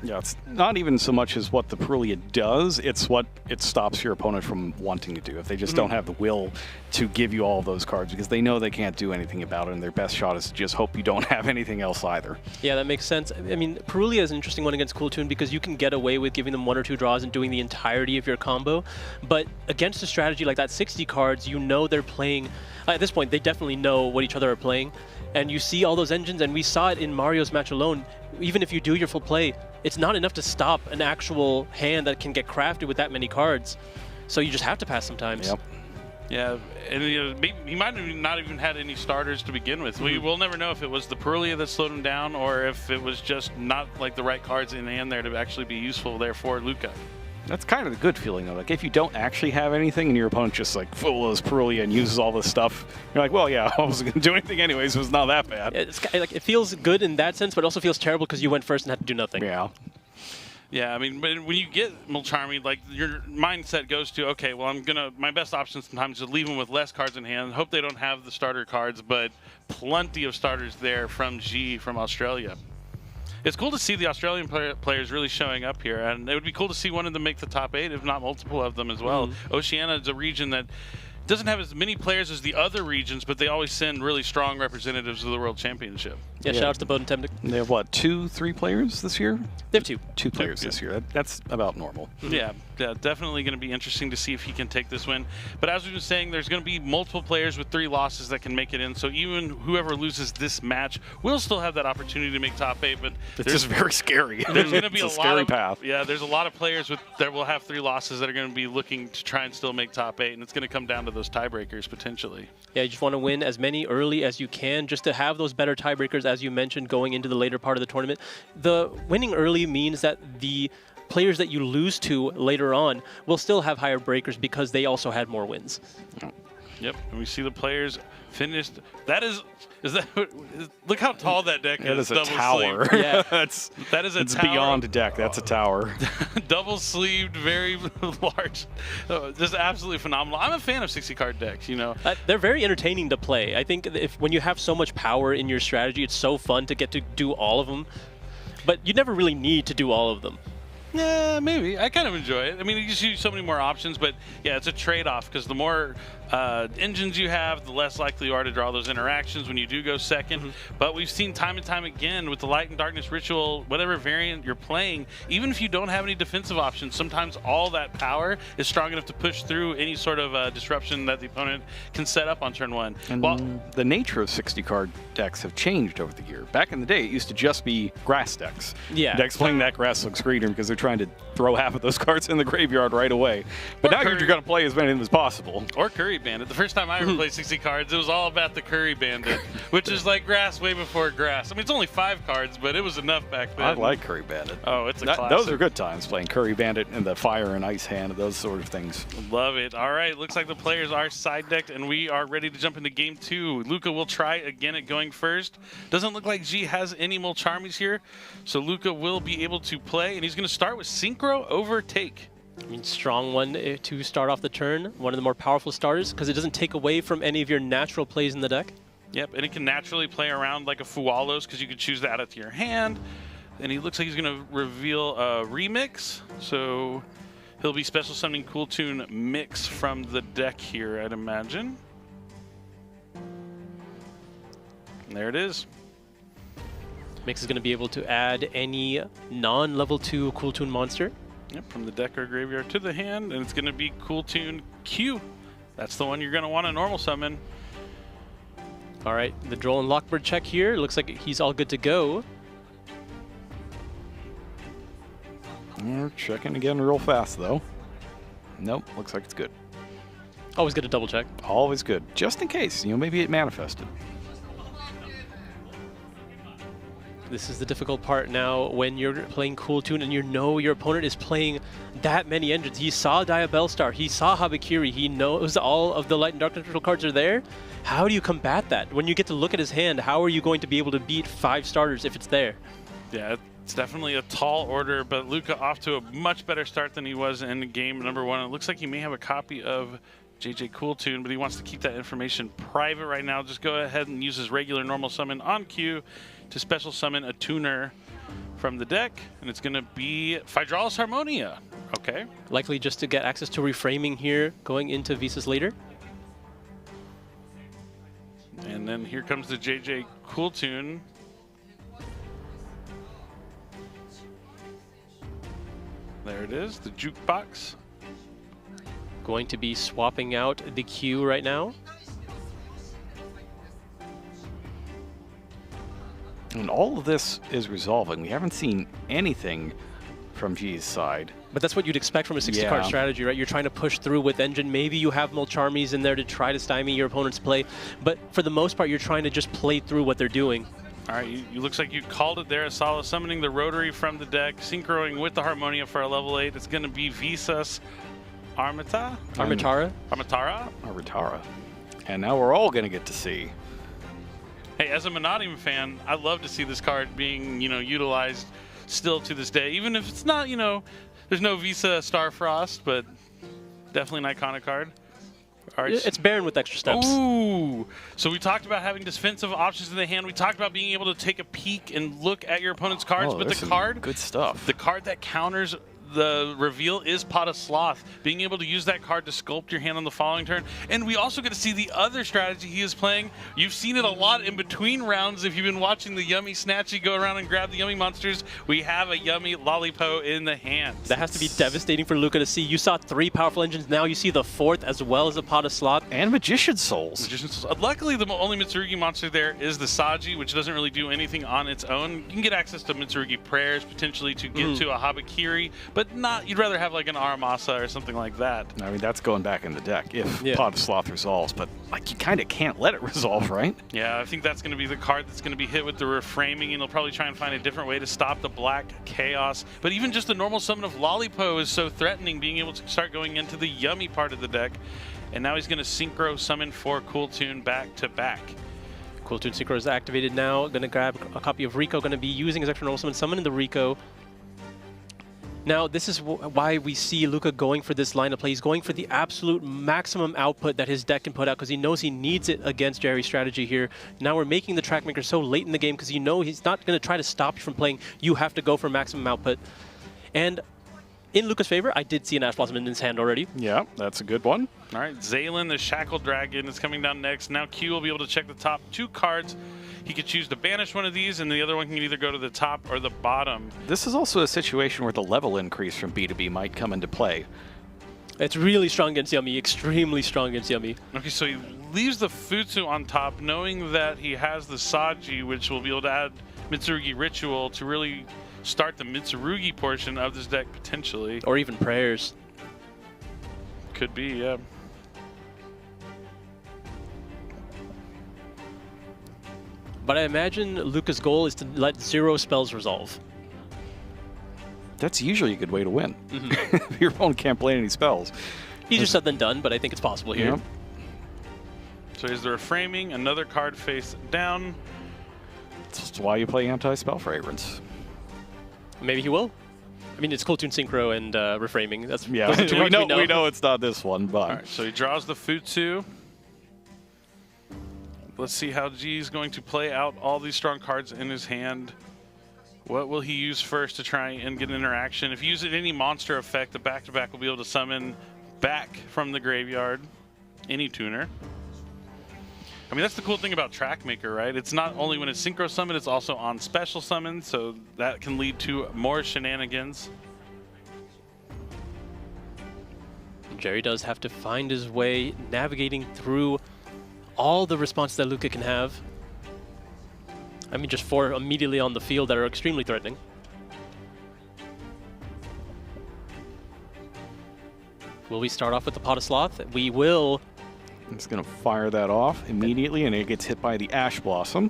[SPEAKER 1] Yeah, it's not even so much as what the Perulia does, it's what it stops your opponent from wanting to do. If they just don't have the will to give you all those cards because they know they can't do anything about it, and their best shot is to just hope you don't have anything else either.
[SPEAKER 3] Yeah, that makes sense. I mean, Perulia is an interesting one against Cool Tune because you can get away with giving them 1 or 2 draws and doing the entirety of your combo. But against a strategy like that, 60 cards, you know they're playing. At this point, they definitely know what each other are playing. And you see all those engines, and we saw it in Mario's match alone. Even if you do your full play, it's not enough to stop an actual hand that can get crafted with that many cards. So you just have to pass sometimes.
[SPEAKER 1] Yep.
[SPEAKER 4] Yeah, and you know, maybe he might have not even had any starters to begin with. We will never know if it was the Perulia that slowed him down or if it was just not like the right cards in hand there to actually be useful there for Luca.
[SPEAKER 1] That's kind of the good feeling, though. Like, if you don't actually have anything and your opponent just, like, follows Perulia and uses all this stuff, you're like, well, yeah, I wasn't going to do anything anyways. It was not that bad.
[SPEAKER 3] It's like, it feels good in that sense, but it also feels terrible because you went first and had to do nothing.
[SPEAKER 1] Yeah.
[SPEAKER 4] Yeah, I mean, but when you get Mulcharmy, like, your mindset goes to, okay, well, my best option sometimes is leave them with less cards in hand, hope they don't have the starter cards, but plenty of starters there from G from Australia. It's cool to see the Australian players really showing up here, and it would be cool to see one of them make the top 8, if not multiple of them as well. Oceania is a region that doesn't have as many players as the other regions, but they always send really strong representatives of the World Championship.
[SPEAKER 3] Yeah, shout out to Bowden Temnick.
[SPEAKER 1] They have, what, 2, 3 players this year?
[SPEAKER 3] They have 2.
[SPEAKER 1] 2 players this year. That's about normal.
[SPEAKER 4] Yeah, definitely going to be interesting to see if he can take this win. But as we were saying, there's going to be multiple players with 3 losses that can make it in. So even whoever loses this match will still have that opportunity to make top 8. But
[SPEAKER 1] It's just very scary.
[SPEAKER 4] There's going to be a
[SPEAKER 1] scary path.
[SPEAKER 4] Yeah, there's a lot of players that will have 3 losses that are going to be looking to try and still make top 8, and it's going to come down to those tiebreakers potentially.
[SPEAKER 3] Yeah, you just want to win as many early as you can just to have those better tiebreakers, as you mentioned, going into the later part of the tournament. The winning early means that the players that you lose to later on will still have higher breakers because they also had more wins.
[SPEAKER 4] Yep, and we see the players finished. That is that? Look how tall that deck is.
[SPEAKER 1] That is a
[SPEAKER 4] double
[SPEAKER 1] tower.
[SPEAKER 4] Sleeved.
[SPEAKER 3] Yeah,
[SPEAKER 4] that is a
[SPEAKER 1] it's
[SPEAKER 4] tower.
[SPEAKER 1] beyond a deck. That's a tower.
[SPEAKER 4] Double sleeved, very large. Just absolutely phenomenal. I'm a fan of 60-card decks. You know,
[SPEAKER 3] they're very entertaining to play. I think when you have so much power in your strategy, it's so fun to get to do all of them. But you never really need to do all of them.
[SPEAKER 4] Yeah, maybe. I kind of enjoy it. I mean, you just use so many more options, but yeah, it's a trade-off because the more engines you have, the less likely you are to draw those interactions when you do go second. But we've seen time and time again with the Light and Darkness Ritual, whatever variant you're playing, even if you don't have any defensive options, sometimes all that power is strong enough to push through any sort of disruption that the opponent can set up on turn 1.
[SPEAKER 1] And the nature of 60-card decks have changed over the year. Back in the day, it used to just be grass decks.
[SPEAKER 3] Yeah.
[SPEAKER 1] Decks playing that grass looks greener because they're trying to throw half of those cards in the graveyard right away. But now you're going to play as many of them as possible.
[SPEAKER 4] Or Curry Bandit. The first time I ever played 60 cards, it was all about the Curry Bandit, which is like grass way before grass. I mean, it's only 5 cards, but it was enough back then.
[SPEAKER 1] I like Curry Bandit.
[SPEAKER 4] Oh, it's a classic.
[SPEAKER 1] Those are good times, playing Curry Bandit and the Fire and Ice hand, those sort of things.
[SPEAKER 4] Love it. All right, looks like the players are side decked, and we are ready to jump into game 2. Luca will try again at going first. Doesn't look like G has any Mulcharmies here, so Luca will be able to play, and he's going to start with Synchro Overtake.
[SPEAKER 3] I mean, strong one to start off the turn. One of the more powerful starters because it doesn't take away from any of your natural plays in the deck.
[SPEAKER 4] Yep, and it can naturally play around like a Fualos because you can choose to add it to your hand. And he looks like he's going to reveal a Remix. So He'll be special summoning Cool Tune Mix from the deck here, I'd imagine. And there it is.
[SPEAKER 3] Mix is going to be able to add any non-level 2 Cool Tune monster.
[SPEAKER 4] Yep, from the deck or graveyard to the hand, and it's going to be Cool Tune Q. That's the one you're going to want to normal summon.
[SPEAKER 3] All right, the Droll and Lockbird check here. Looks like he's all good to go.
[SPEAKER 1] We're checking again real fast, though. Nope, looks like it's good.
[SPEAKER 3] Always good to double check.
[SPEAKER 1] Always good, just in case, maybe it manifested.
[SPEAKER 3] This is the difficult part now when you're playing Cool Tune and you know your opponent is playing that many engines. He saw Diabellstar, he saw Habakiri, he knows all of the Light and Dark neutral cards are there. How do you combat that? When you get to look at his hand, how are you going to be able to beat 5 starters if it's there?
[SPEAKER 4] Yeah, it's definitely a tall order, but Luca off to a much better start than he was in game number 1. It looks like he may have a copy of JJ Cool Tune, but he wants to keep that information private right now. Just go ahead and use his regular normal summon on cue to special summon a tuner from the deck, and it's going to be Phydralis Harmonia. Okay.
[SPEAKER 3] Likely just to get access to reframing here going into Visas later.
[SPEAKER 4] And then here comes the JJ Cool Tune. There it is, the jukebox.
[SPEAKER 3] Going to be swapping out the queue right now.
[SPEAKER 1] And all of this is resolving. We haven't seen anything from G's side.
[SPEAKER 3] But that's what you'd expect from a 60-card strategy, right? You're trying to push through with Engine. Maybe you have Mulcharmies in there to try to stymie your opponent's play. But for the most part, you're trying to just play through what they're doing.
[SPEAKER 4] All right, you looks like you called it there, Asala, summoning the Rotary from the deck, synchroing with the Harmonia for a level 8. It's going to be Visas Armitara?
[SPEAKER 1] Armitara. And now we're all going to get to see.
[SPEAKER 4] Hey, as a Monadium fan, I love to see this card being, utilized still to this day. Even if it's not, there's no Visa Starfrost, but definitely an iconic card.
[SPEAKER 3] It's Baron with extra steps.
[SPEAKER 4] Ooh! So we talked about having defensive options in the hand. We talked about being able to take a peek and look at your opponent's cards. But the card,
[SPEAKER 1] good stuff.
[SPEAKER 4] The card that counters the reveal is Pot of Sloth, being able to use that card to sculpt your hand on the following turn. And we also get to see the other strategy he is playing. You've seen it a lot in between rounds if you've been watching the Yummy Snatchy go around and grab the Yummy monsters. We have a Yummy Lollipo in the hand.
[SPEAKER 3] That has to be devastating for Luca to see. You saw 3 powerful engines, now you see the 4th as well as a Pot of Sloth.
[SPEAKER 1] And Magician Souls.
[SPEAKER 4] Luckily, the only Mitsurugi monster there is the Saji, which doesn't really do anything on its own. You can get access to Mitsurugi Prayers, potentially to get to a Habakiri, but you'd rather have like an Aramasa or something like that.
[SPEAKER 1] I mean, that's going back in the deck if Pot of Sloth resolves, but you kind of can't let it resolve, right?
[SPEAKER 4] Yeah, I think that's going to be the card that's going to be hit with the reframing, and they'll probably try and find a different way to stop the Black Chaos. But even just the normal summon of Lollipo is so threatening, being able to start going into the Yummy part of the deck. And now he's going to Synchro summon for Cool Tune back to back.
[SPEAKER 3] Cool Tune Synchro is activated now. Going to grab a copy of Rico. Going to be using his extra normal summon, summoning the Rico. Now, this is why we see Luca going for this line of play. He's going for the absolute maximum output that his deck can put out because he knows he needs it against Jerry's strategy here. Now we're making the Trackmaker so late in the game because he's not going to try to stop you from playing. You have to go for maximum output. And in Luca's favor, I did see an Ash Blossom in his hand already.
[SPEAKER 1] Yeah, that's a good one.
[SPEAKER 4] All right, Zaylin, the Shackled Dragon, is coming down next. Now Q will be able to check the top 2 cards. He could choose to banish one of these, and the other one can either go to the top or the bottom.
[SPEAKER 1] This is also a situation where the level increase from B to B might come into play.
[SPEAKER 3] It's really strong against Yummy, extremely strong against Yummy.
[SPEAKER 4] Okay, so he leaves the Futsu on top, knowing that he has the Saji, which will be able to add Mitsurugi Ritual to really start the Mitsurugi portion of this deck, potentially.
[SPEAKER 3] Or even Prayers.
[SPEAKER 4] Could be, yeah.
[SPEAKER 3] But I imagine Luca's goal is to let 0 spells resolve.
[SPEAKER 1] That's usually a good way to win. If your opponent can't play any spells.
[SPEAKER 3] Easier said than done, but I think it's possible here.
[SPEAKER 1] Yep.
[SPEAKER 4] So here's the reframing, another card face down.
[SPEAKER 1] That's why you play Anti-Spell Fragrance.
[SPEAKER 3] Maybe he will. I mean, it's Cool Tune Synchro and reframing. That's
[SPEAKER 1] yeah. We know it's not this one, but.
[SPEAKER 4] All right, so he draws the Futsu. Let's see how G is going to play out all these strong cards in his hand. What will he use first to try and get an interaction? If you use any monster effect, the back-to-back will be able to summon back from the graveyard any tuner. I mean, that's the cool thing about Trackmaker, right? It's not only when it's synchro summon, it's also on special summon, so that can lead to more shenanigans.
[SPEAKER 3] Jerry does have to find his way navigating through all the responses that Luca can have. I mean, just 4 immediately on the field that are extremely threatening. Will we start off with the Pot of Sloth? We will.
[SPEAKER 1] It's going to fire that off immediately, and it gets hit by the Ash Blossom.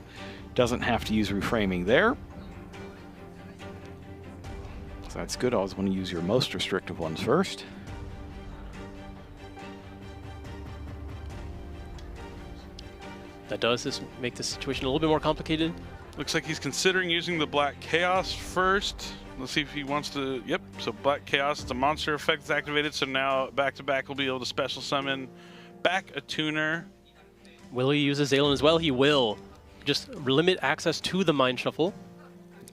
[SPEAKER 1] Doesn't have to use reframing there. So that's good. Always want to use your most restrictive ones first.
[SPEAKER 3] That does this make the situation a little bit more complicated.
[SPEAKER 4] Looks like he's considering using the Black Chaos first. Let's see if he wants to. Yep, so Black Chaos, the monster effect is activated, so now back-to-back will be able to special summon back a tuner.
[SPEAKER 3] Will he use a Zalen as well? He will. Just limit access to the Mind Shuffle.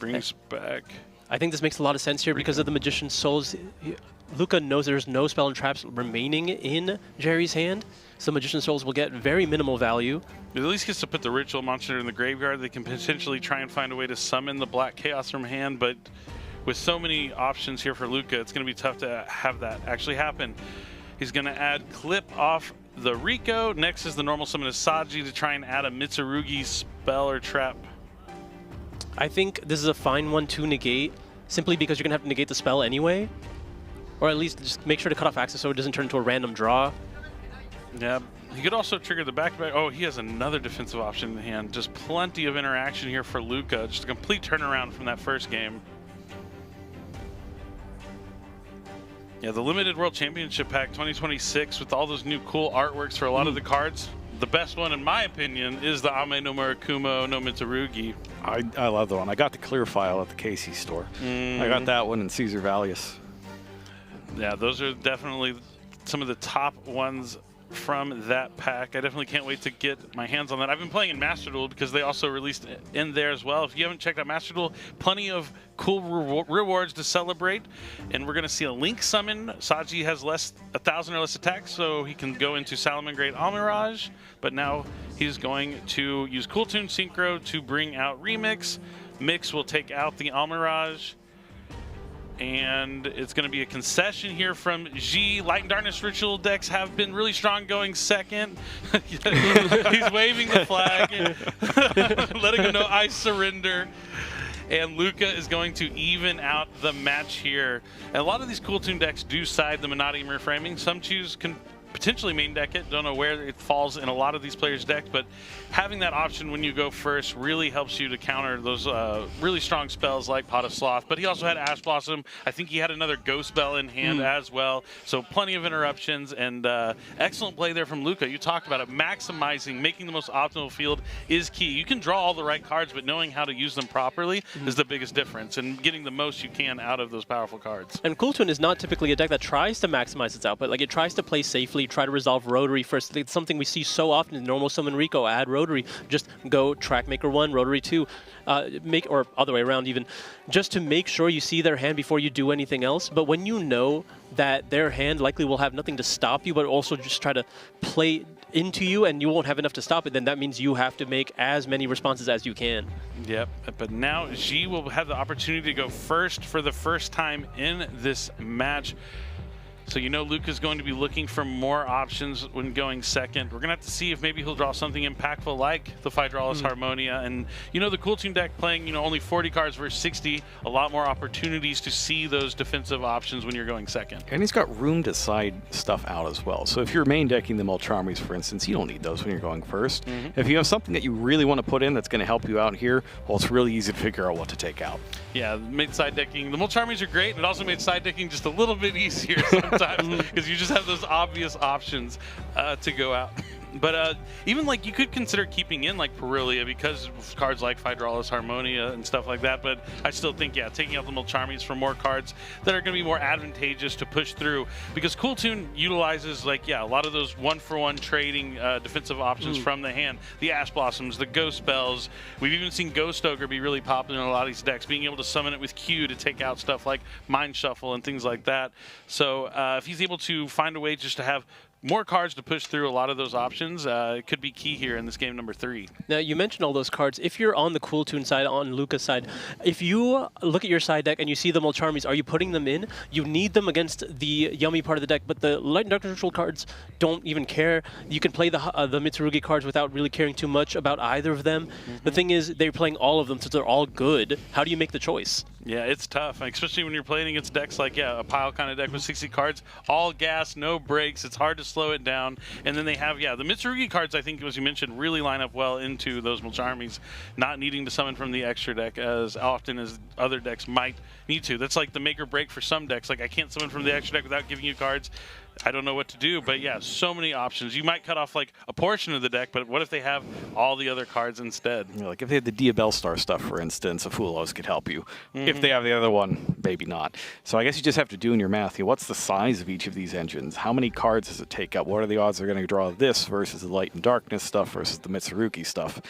[SPEAKER 4] Brings back.
[SPEAKER 3] I think this makes a lot of sense here because of the Magician's Souls. Luca knows there's no spell and traps remaining in Jerry's hand, so Magician's Souls will get very minimal value.
[SPEAKER 4] It at least gets to put the ritual monster in the graveyard. They can potentially try and find a way to summon the Black Chaos from hand, but with so many options here for Luca, it's going to be tough to have that actually happen. He's going to add Clip off the Rico. Next is the normal summon of Saji to try and add a Mitsurugi spell or trap.
[SPEAKER 3] I think this is a fine one to negate, simply because you're going to have to negate the spell anyway. Or at least just make sure to cut off access so it doesn't turn into a random draw.
[SPEAKER 4] Yeah, he could also trigger the back-to-back. Oh, he has another defensive option in hand. Just plenty of interaction here for Luca. Just a complete turnaround from that first game. Yeah, the Limited World Championship Pack 2026 with all those new cool artworks for a lot of the cards. The best one, in my opinion, is the Ame no Murakumo no Mitsurugi.
[SPEAKER 1] I love the one. I got the clear file at the Casey store. I got that one in Caesar Valius.
[SPEAKER 4] Yeah, those are definitely some of the top ones from that pack. I definitely can't wait to get my hands on that. I've been playing in Master Duel because they also released it in there as well. If you haven't checked out Master Duel, plenty of cool rewards to celebrate. And we're going to see a Link summon. Saji has 1,000 or less attacks, so he can go into Salamangreat Almirage. But now he's going to use Cool Tune Synchro to bring out Remix. Mix will take out the Almirage. And it's going to be a concession here from G. Light and Darkness Ritual decks have been really strong going second. He's waving the flag, letting him know I surrender. And Luca is going to even out the match here. And a lot of these Cool Tune decks do side the Monadium reframing. Some choose can potentially main deck it. Don't know where it falls in a lot of these players' decks, but having that option when you go first really helps you to counter those really strong spells like Pot of Sloth. But he also had Ash Blossom. I think he had another Ghost Spell in hand as well. So plenty of interruptions and excellent play there from Luca. You talked about it. Maximizing, making the most optimal field is key. You can draw all the right cards, but knowing how to use them properly is the biggest difference, and getting the most you can out of those powerful cards.
[SPEAKER 3] And Cool Tune is not typically a deck that tries to maximize its output. Like, it tries to play safely, try to resolve Rotary first. It's something we see so often in normal summon Rico. Add Rotary, just go Trackmaker 1, Rotary 2, or other way around even, just to make sure you see their hand before you do anything else. But when you know that their hand likely will have nothing to stop you, but also just try to play into you and you won't have enough to stop it, then that means you have to make as many responses as you can.
[SPEAKER 4] Yep, but now G will have the opportunity to go first for the first time in this match. So you know Luca's going to be looking for more options when going second. We're going to have to see if maybe he'll draw something impactful like the Phydralis Harmonia. And you know the Cool Tune deck playing, you know, only 40 cards versus 60, a lot more opportunities to see those defensive options when you're going second.
[SPEAKER 1] And he's got room to side stuff out as well. So if you're main decking the Mulcharmies, for instance, you don't need those when you're going first. If you have something that you really want to put in that's going to help you out here, well, it's really easy to figure out what to take out.
[SPEAKER 4] Yeah, made side decking. The Mulcharmies are great, and it also made side decking just a little bit easier sometimes because you just have those obvious options to go out. But even like you could consider keeping in like Perilia because of cards like Hydraulis Harmonia and stuff like that. But I still think, yeah, taking out the Mulcharmies for more cards that are going to be more advantageous to push through, because Cool Tune utilizes like, yeah, a lot of those 1-for-1 trading defensive options from the hand. The Ash Blossoms, the Ghost Bells. We've even seen Ghost Ogre be really popular in a lot of these decks, being able to summon it with Q to take out stuff like Mind Shuffle and things like that. So if he's able to find a way just to have more cards to push through a lot of those options, it could be key here in this game number 3.
[SPEAKER 3] Now, you mentioned all those cards. If you're on the Cool Tune side, on Luca's side, if you look at your side deck and you see the Mulcharmies, are you putting them in? You need them against the yummy part of the deck, but the Light and Darkness Ritual cards don't even care. You can play the Mitsurugi cards without really caring too much about either of them. The thing is, they're playing all of them, so they're all good. How do you make the choice?
[SPEAKER 4] Yeah, it's tough, especially when you're playing against decks like, yeah, a pile kind of deck with 60 cards, all gas, no breaks. It's hard to slow it down. And then they have, yeah, the Mitsurugi cards, I think, as you mentioned, really line up well into those Mulcharmies, not needing to summon from the extra deck as often as other decks might need to. That's like the make or break for some decks. Like, I can't summon from the extra deck without giving you cards. I don't know what to do, but yeah, so many options. You might cut off like a portion of the deck, but what if they have all the other cards instead?
[SPEAKER 1] You know, like if they had the Diabellstar stuff, for instance, a Fulos could help you. If they have the other one, maybe not. So I guess you just have to do in your math, what's the size of each of these engines? How many cards does it take up? What are the odds they're going to draw this versus the Light and Darkness stuff versus the Mitsurugi stuff?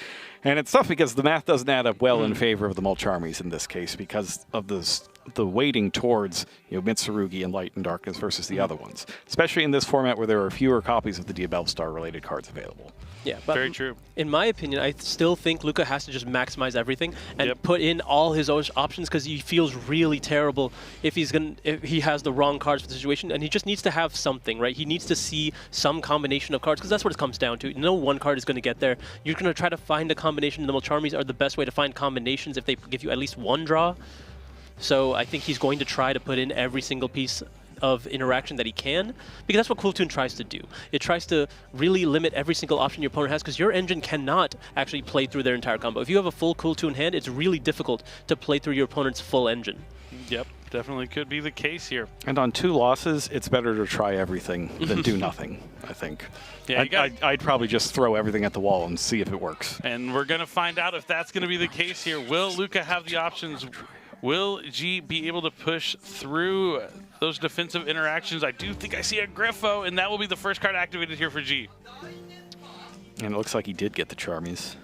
[SPEAKER 1] And it's tough because the math doesn't add up well in favor of the Mulcharmies in this case because of the weighting towards, you know, Mitsurugi and Light and Darkness versus the other ones, especially in this format where there are fewer copies of the Diabellstar related cards available.
[SPEAKER 3] Yeah, but
[SPEAKER 4] very true.
[SPEAKER 3] In my opinion, I still think Luca has to just maximize everything and put in all his options, because he feels really terrible if he has the wrong cards for the situation, and he just needs to have something, right? He needs to see some combination of cards, because that's what it comes down to. No one card is going to get there. You're going to try to find a combination. The Mulcharmies are the best way to find combinations if they give you at least one draw. So I think he's going to try to put in every single piece of interaction that he can, because that's what Cool Tune tries to do. It tries to really limit every single option your opponent has, because your engine cannot actually play through their entire combo. If you have a full Cool Tune hand, it's really difficult to play through your opponent's full engine.
[SPEAKER 4] Yep, definitely could be the case here.
[SPEAKER 1] And on 2 losses, it's better to try everything than do nothing, I think.
[SPEAKER 4] Yeah,
[SPEAKER 1] I'd probably just throw everything at the wall and see if it works.
[SPEAKER 4] And we're going to find out if that's going to be the case here. Will Luca have the options? Will G be able to push through those defensive interactions? I do think I see a Griffo, and that will be the first card activated here for G.
[SPEAKER 1] And it looks like he did get the Charmies.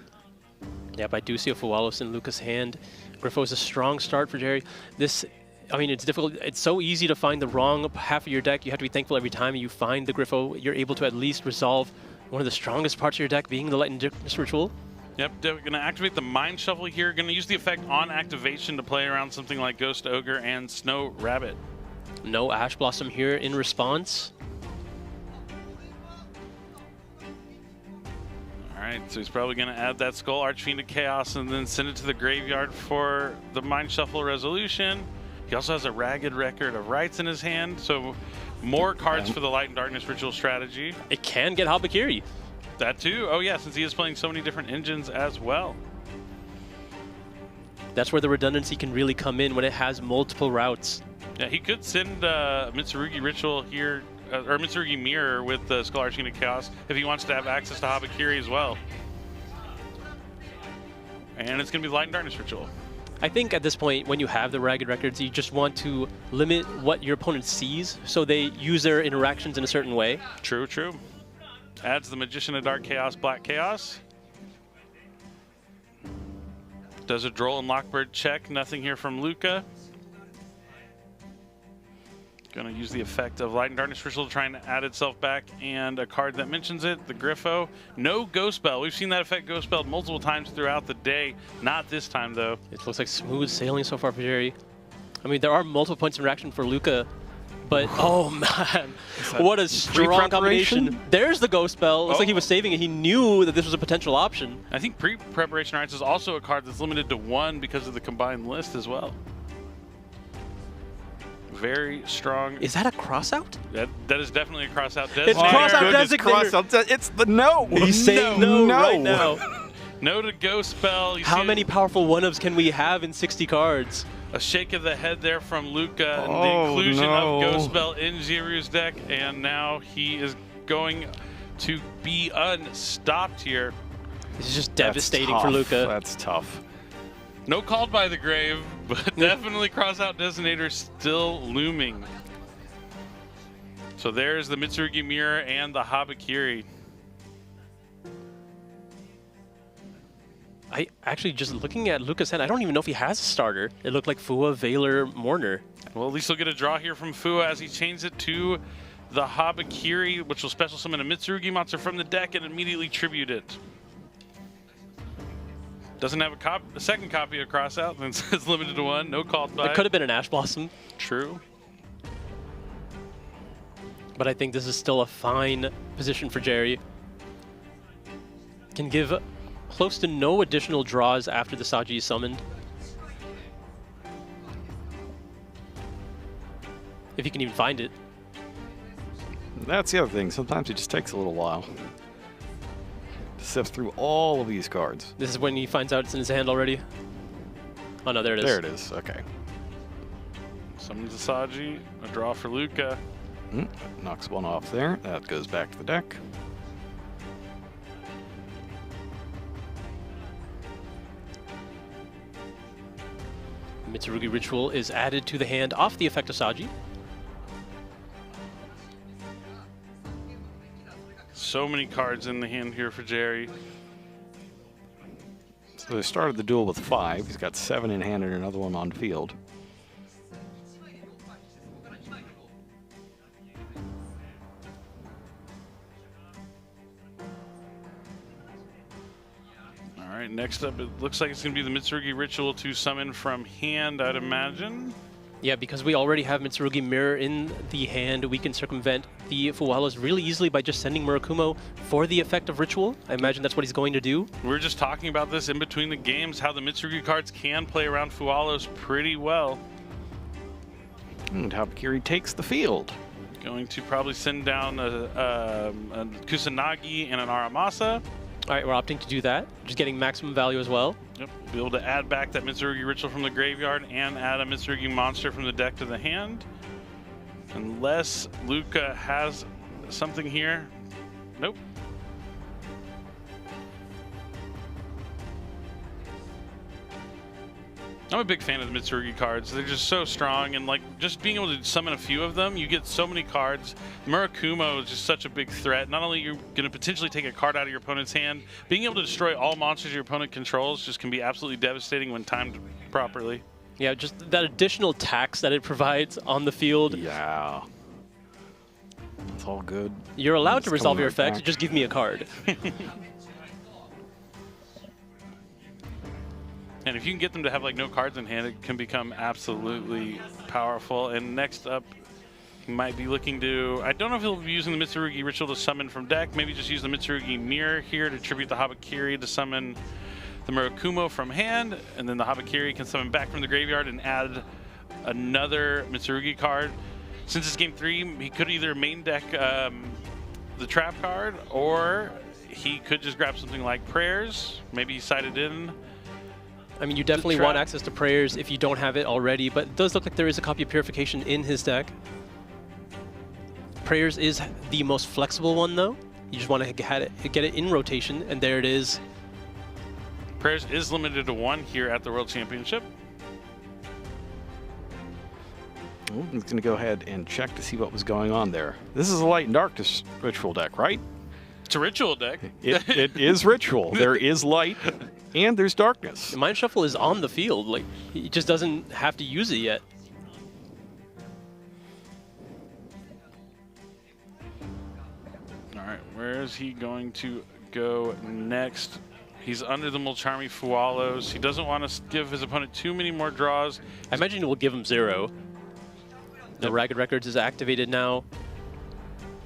[SPEAKER 3] Yep, I do see a Fuwalos in Luca's hand. Griffo is a strong start for Jerry. I mean, it's difficult. It's so easy to find the wrong half of your deck. You have to be thankful every time you find the Griffo. You're able to at least resolve one of the strongest parts of your deck, being the Light and Darkness Ritual.
[SPEAKER 4] Yep, going to activate the Mind Shuffle here. Going to use the effect on activation to play around something like Ghost Ogre and Snow Rabbit.
[SPEAKER 3] No Ash Blossom here in response.
[SPEAKER 4] All right, so he's probably going to add that Skull Archfiend to Chaos and then send it to the graveyard for the Mind Shuffle resolution. He also has a Ragged Record of Rights in his hand, so more cards for the Light and Darkness Ritual strategy.
[SPEAKER 3] It can get Habakiri.
[SPEAKER 4] That too. Oh yeah, since he is playing so many different engines as well.
[SPEAKER 3] That's where the redundancy can really come in, when it has multiple routes.
[SPEAKER 4] Yeah, he could send Mitsurugi Ritual here, or Mitsurugi Mirror with the Skull Archfiend of Chaos if he wants to have access to Habakiri as well. And it's going to be Light and Darkness Ritual.
[SPEAKER 3] I think at this point, when you have the Ragged Records, you just want to limit what your opponent sees, so they use their interactions in a certain way.
[SPEAKER 4] True, true. Adds the Magician of Dark Chaos, Black Chaos. Does a Droll and Lockbird check. Nothing here from Luca. Going to use the effect of Light and Darkness Ritual to try and add itself back, and a card that mentions it, the Griffo. No Ghost Bell. We've seen that effect Ghost Bell multiple times throughout the day. Not this time, though.
[SPEAKER 3] It looks like smooth sailing so far for Jerry. I mean, there are multiple points of interaction for Luca, but oh man, what a strong combination. There's the Ghost Bell. Looks like he was saving it. He knew that this was a potential option.
[SPEAKER 4] I think Pre-Preparation Rights is also a card that's limited to 1 because of the combined list as well. Very strong.
[SPEAKER 3] Is that a crossout?
[SPEAKER 4] That is definitely a crossout.
[SPEAKER 3] It's crossout designator.
[SPEAKER 1] It's the no.
[SPEAKER 3] He's saying no right now.
[SPEAKER 4] No to Ghost Bell.
[SPEAKER 3] How many powerful one-ups can we have in 60 cards?
[SPEAKER 4] A shake of the head there from Luca, and the inclusion of Ghost Bell in Jiru's deck, and now he is going to be unstopped here.
[SPEAKER 3] This is just devastating for
[SPEAKER 1] tough.
[SPEAKER 3] Luca.
[SPEAKER 1] That's tough.
[SPEAKER 4] No called by the grave, but definitely cross-out Designator still looming. So there's the Mitsurugi Mirror and the Habakiri.
[SPEAKER 3] I actually, just looking at Luca's hand, I don't even know if he has a starter. It looked like Fua, Valor, Mourner.
[SPEAKER 4] Well, at least he'll get a draw here from Fua as he changes it to the Habakiri, which will special summon a Mitsurugi monster from the deck and immediately tribute it. Doesn't have a second copy of Crossout, and it's limited to 1. No called by.
[SPEAKER 3] It could have been an Ash Blossom.
[SPEAKER 4] True.
[SPEAKER 3] But I think this is still a fine position for Jerry. Can give close to no additional draws after the Saji is summoned. If he can even find it.
[SPEAKER 1] That's the other thing. Sometimes it just takes a little while to sift through all of these cards.
[SPEAKER 3] This is when he finds out it's in his hand already. Oh no, there it is.
[SPEAKER 1] There it is. Okay.
[SPEAKER 4] Summons the Saji, a draw for Luca.
[SPEAKER 1] Knocks one off there. That goes back to the deck.
[SPEAKER 3] Mitsurugi Ritual is added to the hand off the effect of Saji.
[SPEAKER 4] So many cards in the hand here for Jerry.
[SPEAKER 1] So they started the duel with 5. He's got 7 in hand and another one on field.
[SPEAKER 4] All right, next up, it looks like it's going to be the Mitsurugi Ritual to summon from hand, I'd imagine.
[SPEAKER 3] Yeah, because we already have Mitsurugi Mirror in the hand, we can circumvent the Fuwalos really easily by just sending Murakumo for the effect of Ritual. I imagine that's what he's going to do.
[SPEAKER 4] We were just talking about this in between the games, how the Mitsurugi cards can play around Fuwalos pretty well.
[SPEAKER 1] And Habakiri takes the field.
[SPEAKER 4] Going to probably send down a Kusanagi and an Aramasa.
[SPEAKER 3] All right, we're opting to do that. Just getting maximum value as well.
[SPEAKER 4] Yep, be able to add back that Mitsurugi Ritual from the graveyard and add a Mitsurugi monster from the deck to the hand. Unless Luca has something here. Nope. I'm a big fan of the Mitsurugi cards. They're just so strong, and like just being able to summon a few of them, you get so many cards. Murakumo is just such a big threat. Not only are you going to potentially take a card out of your opponent's hand, being able to destroy all monsters your opponent controls just can be absolutely devastating when timed properly.
[SPEAKER 3] Yeah, just that additional tax that it provides on the field.
[SPEAKER 1] Yeah. It's all good.
[SPEAKER 3] You're allowed
[SPEAKER 1] It's
[SPEAKER 3] to resolve
[SPEAKER 1] coming
[SPEAKER 3] your
[SPEAKER 1] right
[SPEAKER 3] effects,
[SPEAKER 1] back.
[SPEAKER 3] just give me a card.
[SPEAKER 4] And if you can get them to have like no cards in hand, it can become absolutely powerful. And next up, he might be looking to, I don't know if he'll be using the Mitsurugi Ritual to summon from deck. Maybe just use the Mitsurugi Mirror here to tribute the Habakiri to summon the Murakumo from hand. And then the Habakiri can summon back from the graveyard and add another Mitsurugi card. Since it's game 3, he could either main deck the trap card, or he could just grab something like Prayers. Maybe he sided in.
[SPEAKER 3] I mean, you definitely want access to Prayers if you don't have it already, but it does look like there is a copy of Purification in his deck. Prayers is the most flexible one, though. You just want to get it in rotation, and there it is.
[SPEAKER 4] Prayers is limited to 1 here at the World Championship.
[SPEAKER 1] Well, I'm going to go ahead and check to see what was going on there. This is a Light and Darkness Ritual deck, right?
[SPEAKER 4] It's a Ritual deck.
[SPEAKER 1] It is Ritual. There is light and there's darkness.
[SPEAKER 3] Mind Shuffle is on the field. Like, he just doesn't have to use it yet.
[SPEAKER 4] All right, where is he going to go next? He's under the Mulcharmy Fualos. He doesn't want to give his opponent too many more draws.
[SPEAKER 3] I imagine it will give him 0. The Ragged Records is activated now.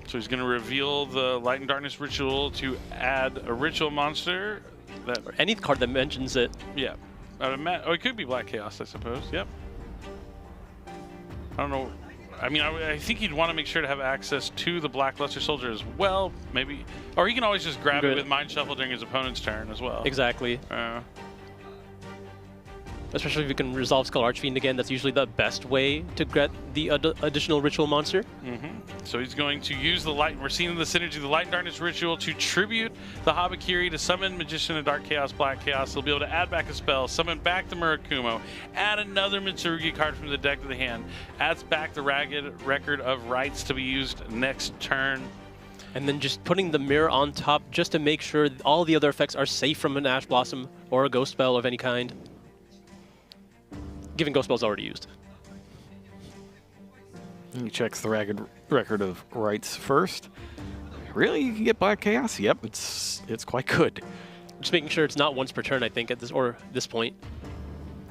[SPEAKER 4] So he's going to reveal the Light and Darkness Ritual to add a Ritual monster.
[SPEAKER 3] Or any card that mentions it.
[SPEAKER 4] Yeah. Oh, it could be Black Chaos, I suppose. Yep. I don't know. I mean, I think he'd want to make sure to have access to the Black Luster Soldier as well. Maybe. Or he can always just grab it with Mind Shuffle during his opponent's turn as well.
[SPEAKER 3] Exactly.
[SPEAKER 4] But
[SPEAKER 3] especially if you can resolve Skull Archfiend again. That's usually the best way to get the additional ritual monster.
[SPEAKER 4] So he's going to use the light. We're seeing the synergy of the Light and Darkness ritual to tribute the Habakiri to summon Magician of Dark Chaos, Black Chaos. He'll be able to add back a spell, summon back the Murakumo, add another Mitsurugi card from the deck to the hand, adds back the Ragged Record of Rights to be used next turn.
[SPEAKER 3] And then just putting the mirror on top just to make sure all the other effects are safe from an Ash Blossom or a Ghost Spell of any kind. Given Ghost Spell's already used.
[SPEAKER 1] He checks the Ragged Record of Rights first. Really, you can get Black Chaos? Yep, it's quite good.
[SPEAKER 3] Just making sure it's not once per turn, I think, at this point.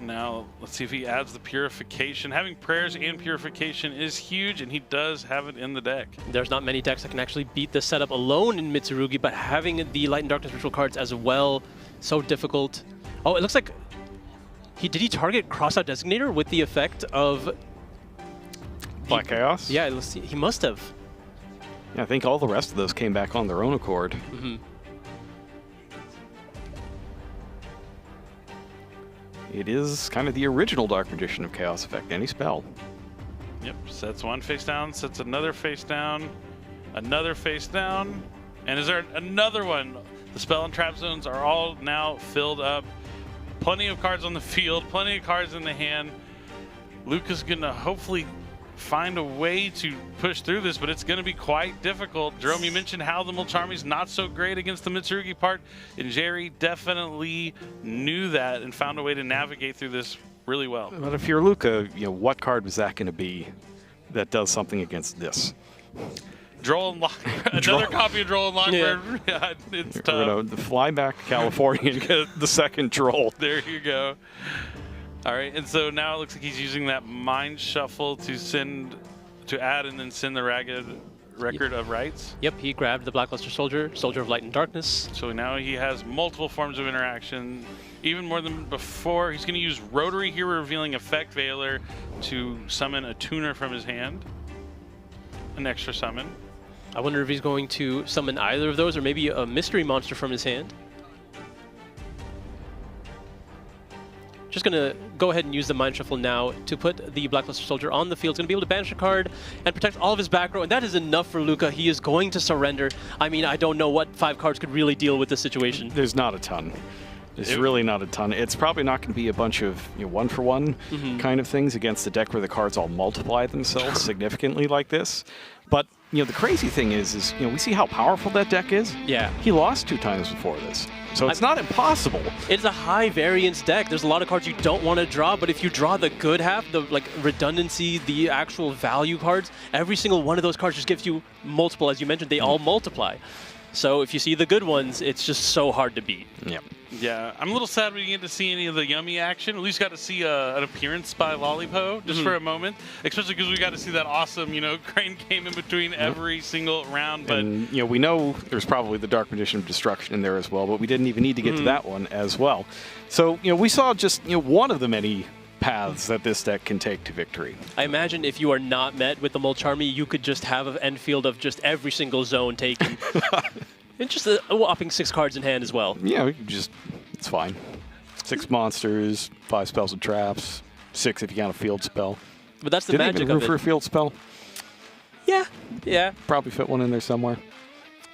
[SPEAKER 4] Now, let's see if he adds the Purification. Having Prayers and Purification is huge, and he does have it in the deck.
[SPEAKER 3] There's not many decks that can actually beat this setup alone in Mitsurugi, but having the Light and Darkness ritual cards as well, so difficult. Oh, it looks like did he target Crossout Designator with the effect of
[SPEAKER 1] Black Chaos?
[SPEAKER 3] Yeah, let's see. He must have.
[SPEAKER 1] Yeah, I think all the rest of those came back on their own accord. It is kind of the original Dark Magician of Chaos effect, any spell.
[SPEAKER 4] Yep, sets one face down, sets another face down, another face down, and is there another one? The spell and trap zones are all now filled up. Plenty of cards on the field, plenty of cards in the hand. Luca's gonna hopefully find a way to push through this, but it's going to be quite difficult. Jerome, you mentioned how the Mulcharmy's not so great against the Mitsurugi part, and Jerry definitely knew that and found a way to navigate through this really well.
[SPEAKER 1] But if you're Luca, what card was that going to be that does something against this?
[SPEAKER 4] Droll and Lockbird. Another copy of Droll and Lockbird. Yeah, it's tough.
[SPEAKER 1] We're going to fly back to California and get the second Droll.
[SPEAKER 4] There you go. All right, and so now it looks like he's using that Mind Shuffle to add and then send the Ragged Record of Rights.
[SPEAKER 3] Yep, he grabbed the Blackluster Soldier, Soldier of Light and Darkness.
[SPEAKER 4] So now he has multiple forms of interaction, even more than before. He's going to use Rotary here, revealing Effect Veiler to summon a tuner from his hand. An extra summon.
[SPEAKER 3] I wonder if he's going to summon either of those or maybe a mystery monster from his hand. Just going to go ahead and use the Mind Shuffle now to put the Blackluster Soldier on the field. He's going to be able to banish a card and protect all of his back row, and that is enough for Luca. He is going to surrender. I mean, I don't know what 5 cards could really deal with this situation.
[SPEAKER 1] There's not a ton. There's really not a ton. It's probably not going to be a bunch of one-for-one kind of things against a deck where the cards all multiply themselves significantly like this. But the crazy thing is we see how powerful that deck is.
[SPEAKER 3] Yeah.
[SPEAKER 1] He lost 2 times before this. So it's not impossible.
[SPEAKER 3] It's a high variance deck. There's a lot of cards you don't want to draw, but if you draw the good half, the redundancy, the actual value cards, every single one of those cards just gives you multiple. As you mentioned, they all multiply. So if you see the good ones, it's just so hard to beat.
[SPEAKER 1] Yep.
[SPEAKER 4] Yeah, I'm a little sad we didn't get to see any of the Yummy action. At least got to see an appearance by Lollipo just for a moment, especially because we got to see that awesome, Crane came in between every single round. But
[SPEAKER 1] and, we know there's probably the Dark Magician of Destruction in there as well, but we didn't even need to get to that one as well. So, we saw just, one of the many paths that this deck can take to victory.
[SPEAKER 3] I imagine if you are not met with the Mulcharmy, you could just have an end field of just every single zone taken. And just a whopping 6 cards in hand as well.
[SPEAKER 1] Yeah, it's fine. 6 monsters, 5 spells and traps, 6 if you count a field spell.
[SPEAKER 3] But that's the
[SPEAKER 1] Did
[SPEAKER 3] magic
[SPEAKER 1] they even
[SPEAKER 3] of
[SPEAKER 1] room for a
[SPEAKER 3] it.
[SPEAKER 1] field spell?
[SPEAKER 3] Yeah.
[SPEAKER 1] Probably fit one in there somewhere.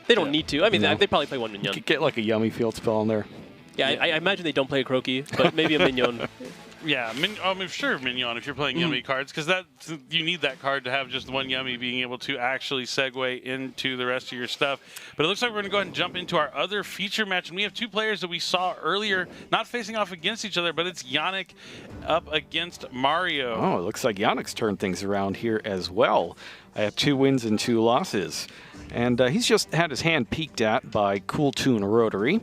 [SPEAKER 3] They don't need to. I mean,
[SPEAKER 1] No.
[SPEAKER 3] they probably play one
[SPEAKER 1] You
[SPEAKER 3] minion.
[SPEAKER 1] could get like a yummy field spell in there.
[SPEAKER 3] Yeah, I imagine they don't play a Croaky, but maybe a minion.
[SPEAKER 4] yeah, sure, Mignon, if you're playing Yummy cards, because you need that card to have just one Yummy being able to actually segue into the rest of your stuff. But it looks like we're going to go ahead and jump into our other feature match, and we have 2 players that we saw earlier, not facing off against each other, but it's Yannick up against Mario.
[SPEAKER 1] Oh, it looks like Yannick's turned things around here as well. I have 2 wins and 2 losses. And he's just had his hand peeked at by Cool Toon Rotary.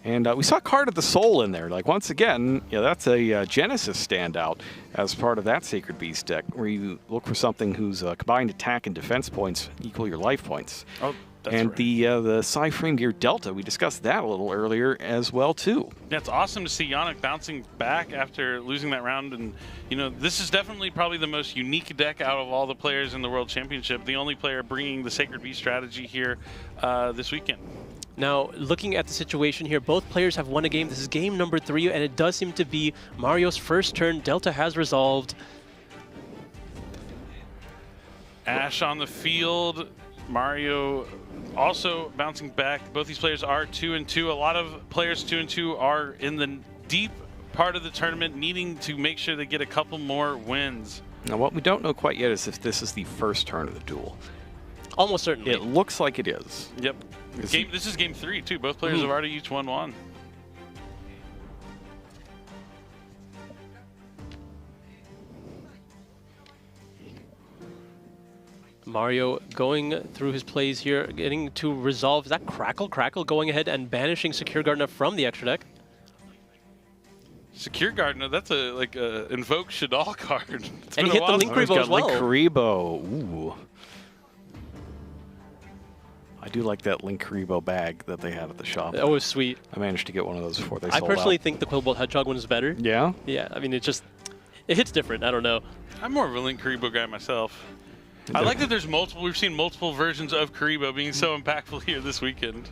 [SPEAKER 1] And we saw Card of the Soul in there. Like, once again, that's a Genesis standout as part of that Sacred Beast deck, where you look for something whose combined attack and defense points equal your life points.
[SPEAKER 4] Oh, that's
[SPEAKER 1] and
[SPEAKER 4] right.
[SPEAKER 1] the Psy Frame Gear Delta, we discussed that a little earlier as well, too.
[SPEAKER 4] Yeah, it's awesome to see Yannick bouncing back after losing that round. And, this is definitely probably the most unique deck out of all the players in the World Championship. The only player bringing the Sacred Beast strategy here this weekend.
[SPEAKER 3] Now, looking at the situation here, both players have won a game. This is game number 3, and it does seem to be Mario's first turn. Delta has resolved.
[SPEAKER 4] Ash on the field. Mario also bouncing back. Both these players are 2-2. A lot of players 2-2 are in the deep part of the tournament, needing to make sure they get a couple more wins.
[SPEAKER 1] Now, what we don't know quite yet is if this is the first turn of the duel.
[SPEAKER 3] Almost certainly.
[SPEAKER 1] It looks like it is.
[SPEAKER 4] Yep. This is game 3, too. Both players have already each won one.
[SPEAKER 3] Mario going through his plays here, getting to resolve. Is that Crackle? Crackle going ahead and banishing Secure Gardener from the extra deck.
[SPEAKER 4] Secure Gardener, that's a Invoke Shadal card.
[SPEAKER 3] And he hit the Link Rebo as well.
[SPEAKER 1] Link Rebo. Ooh. I do like that Link Rebo bag that they had at the shop.
[SPEAKER 3] That was sweet.
[SPEAKER 1] I managed to get one of those before they
[SPEAKER 3] I
[SPEAKER 1] sold out.
[SPEAKER 3] personally think the Quillbolt Hedgehog one is better.
[SPEAKER 1] Yeah?
[SPEAKER 3] Yeah, I mean, it hits different. I don't know.
[SPEAKER 4] I'm more of a Link Karibo guy myself. I like that there's multiple. We've seen multiple versions of Karibo being so impactful here this weekend.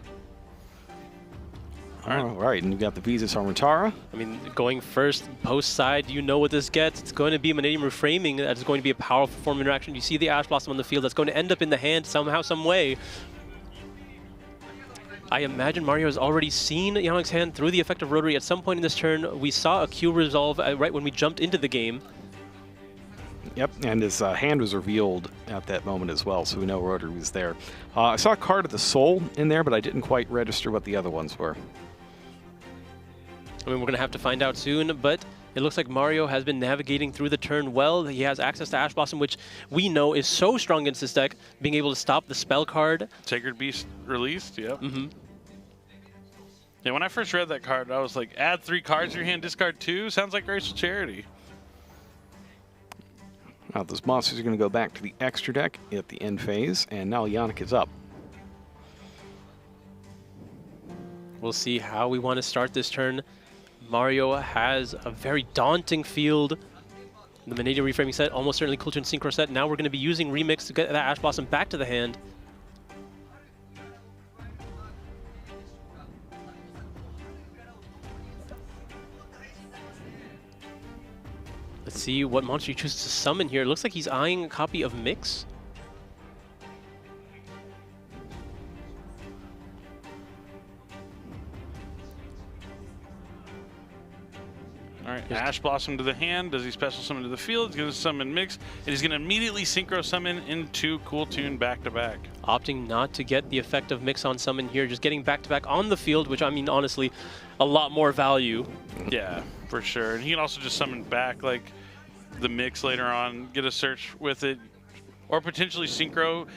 [SPEAKER 1] All right, and you got the Visas Armentara.
[SPEAKER 3] I mean, going first, post side, you know what this gets. It's going to be Vanadium Reframing. That's going to be a powerful form of interaction. You see the Ash Blossom on the field. That's going to end up in the hand somehow, some way. I imagine Mario has already seen Yannick's hand through the effective Rotary. At some point in this turn, we saw a Q resolve right when we jumped into the game.
[SPEAKER 1] Yep, and his hand was revealed at that moment as well, so we know Rotary was there. I saw a card of the Soul in there, but I didn't quite register what the other ones were.
[SPEAKER 3] I mean, we're going to have to find out soon, but it looks like Mario has been navigating through the turn well. He has access to Ash Blossom, which we know is so strong against this deck, being able to stop the spell card.
[SPEAKER 4] Sacred Beast released, yep. Yeah, when I first read that card, I was like, add 3 cards to your hand, discard 2? Sounds like Graceful Charity.
[SPEAKER 1] Now those monsters are going to go back to the extra deck at the end phase, and now Yannick is up.
[SPEAKER 3] We'll see how we want to start this turn. Mario has a very daunting field. The Vanadium Reframing set, almost certainly Cool Tune Synchro set. Now we're going to be using Remix to get that Ash Blossom back to the hand. Let's see what monster he chooses to summon here. It looks like he's eyeing a copy of Mix.
[SPEAKER 4] All right, Ash Blossom to the hand. Does he special summon to the field? He's going to summon Mix, and he's going to immediately synchro summon into Cool Tune back-to-back.
[SPEAKER 3] Opting not to get the effect of Mix on summon here, just getting back-to-back on the field, which, I mean, honestly, a lot more value.
[SPEAKER 4] Yeah, for sure. And he can also just summon back, like, the Mix later on, get a search with it, or potentially synchro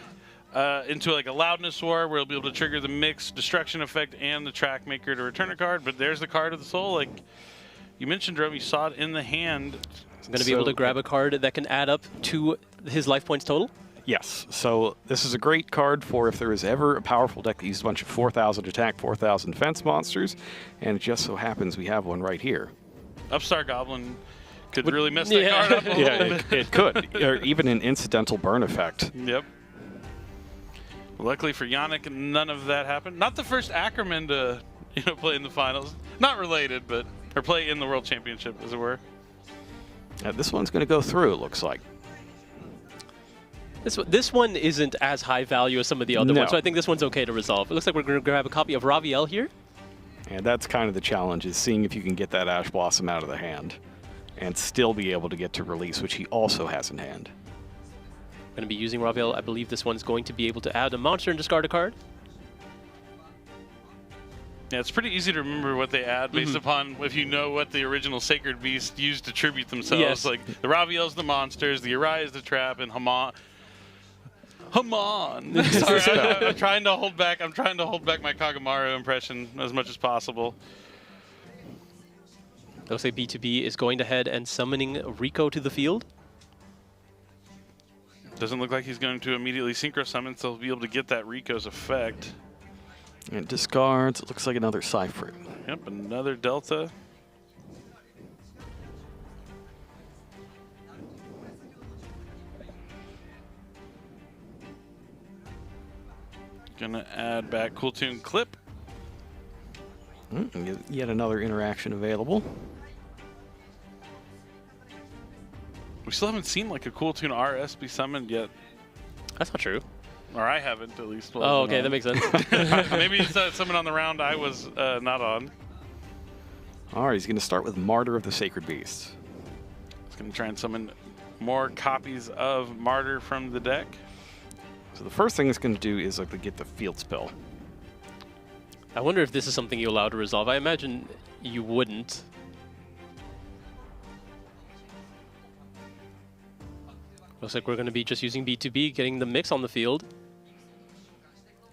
[SPEAKER 4] into like a Loudness War where he'll be able to trigger the Mix, Destruction Effect, and the Track Maker to return a card. But there's the card of the Soul. Like you mentioned, Jerome, you saw it in the hand.
[SPEAKER 3] He's going to be able to grab a card that can add up to his life points total.
[SPEAKER 1] Yes, so this is a great card for if there is ever a powerful deck that uses a bunch of 4,000 attack, 4,000 defense monsters, and it just so happens we have one right here.
[SPEAKER 4] Upstart Goblin could really mess that card up a little bit.
[SPEAKER 1] It could, or even an incidental burn effect.
[SPEAKER 4] Yep. Luckily for Yannick, none of that happened. Not the first Ackerman to play in the finals. Not related, but or play in the World Championship, as it were.
[SPEAKER 1] This one's going to go through, it looks like.
[SPEAKER 3] This one isn't as high value as some of the other ones, so I think this one's okay to resolve. It looks like we're going to grab a copy of Raviel here.
[SPEAKER 1] And that's kind of the challenge, is seeing if you can get that Ash Blossom out of the hand and still be able to get to release, which he also has in hand.
[SPEAKER 3] Going to be using Raviel. I believe this one's going to be able to add a monster and discard a card.
[SPEAKER 4] Yeah, it's pretty easy to remember what they add based upon if you know what the original Sacred Beast used to tribute themselves.
[SPEAKER 3] Yes.
[SPEAKER 4] Like the Raviel's the monsters, the Uriah is the trap, and Haman. Sorry, I'm trying to hold back. I'm trying to hold back my Kagamaru impression as much as possible.
[SPEAKER 3] Looks like B2B is going ahead and summoning Rico to the field.
[SPEAKER 4] Doesn't look like he's going to immediately synchro summon, so he'll be able to get that Rico's effect.
[SPEAKER 1] And discards. It looks like another Cypher.
[SPEAKER 4] Yep, another Delta. Gonna add back Cool Tune Clip.
[SPEAKER 1] Yet another interaction available.
[SPEAKER 4] We still haven't seen like a cool tune RS be summoned yet.
[SPEAKER 3] That's not true.
[SPEAKER 4] Or I haven't, at least.
[SPEAKER 3] Oh, okay, that makes sense.
[SPEAKER 4] Maybe it's someone on the round I was not on.
[SPEAKER 1] All right, he's going to start with Martyr of the Sacred Beast.
[SPEAKER 4] He's going to try and summon more copies of Martyr from the deck.
[SPEAKER 1] So the first thing it's going to do is like to get the field spell.
[SPEAKER 3] I wonder if this is something you allow to resolve. I imagine you wouldn't. Looks like we're going to be just using B2B, getting the mix on the field.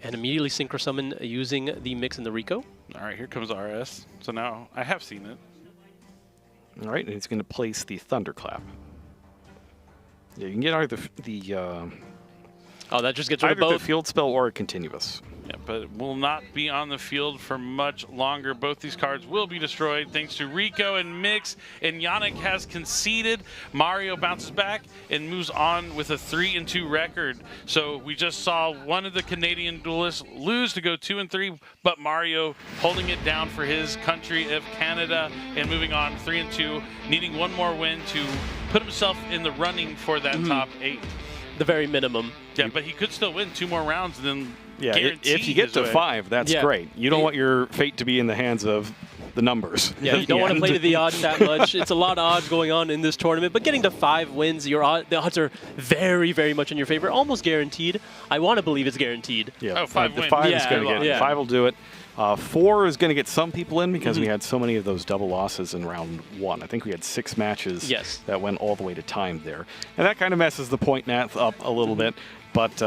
[SPEAKER 3] And immediately Synchro Summon using the mix in the Rico.
[SPEAKER 4] All right, here comes RS. So now I have seen it.
[SPEAKER 1] All right, and he's going to place the Thunderclap. Yeah, you can get either the
[SPEAKER 3] Oh, that just gets rid of
[SPEAKER 1] either the
[SPEAKER 3] both.
[SPEAKER 1] field spell or a continuous.
[SPEAKER 4] Yeah, but it will not be on the field for much longer. Both these cards will be destroyed thanks to Rico and Mix. And Yannick has conceded. Mario bounces back and moves on with a 3-2 record. So we just saw one of the Canadian duelists lose to go 2-3, but Mario holding it down for his country of Canada and moving on 3-2, needing one more win to put himself in the running for that top 8.
[SPEAKER 3] The very minimum.
[SPEAKER 4] Yeah, but he could still win 2 more rounds and then
[SPEAKER 1] Yeah,
[SPEAKER 4] guarantee
[SPEAKER 1] if you get
[SPEAKER 4] his
[SPEAKER 1] to
[SPEAKER 4] way.
[SPEAKER 1] 5, that's
[SPEAKER 3] Yeah.
[SPEAKER 1] great. You don't want your fate to be in the hands of the numbers.
[SPEAKER 3] Yeah, you don't want to play to the odds that much. It's a lot of odds going on in this tournament, but getting to 5 wins, the odds are very, very much in your favor, almost guaranteed. I want to believe it's guaranteed.
[SPEAKER 1] Yeah,
[SPEAKER 4] Oh, 5
[SPEAKER 1] the
[SPEAKER 4] wins.
[SPEAKER 1] 5 is
[SPEAKER 3] Yeah,
[SPEAKER 1] going to get
[SPEAKER 3] yeah.
[SPEAKER 1] 5 will do it. 4 is going to get some people in because we had so many of those double losses in round 1. I think we had 6 matches
[SPEAKER 3] Yes.
[SPEAKER 1] that went all the way to time there. And that kind of messes the point math up a little bit, but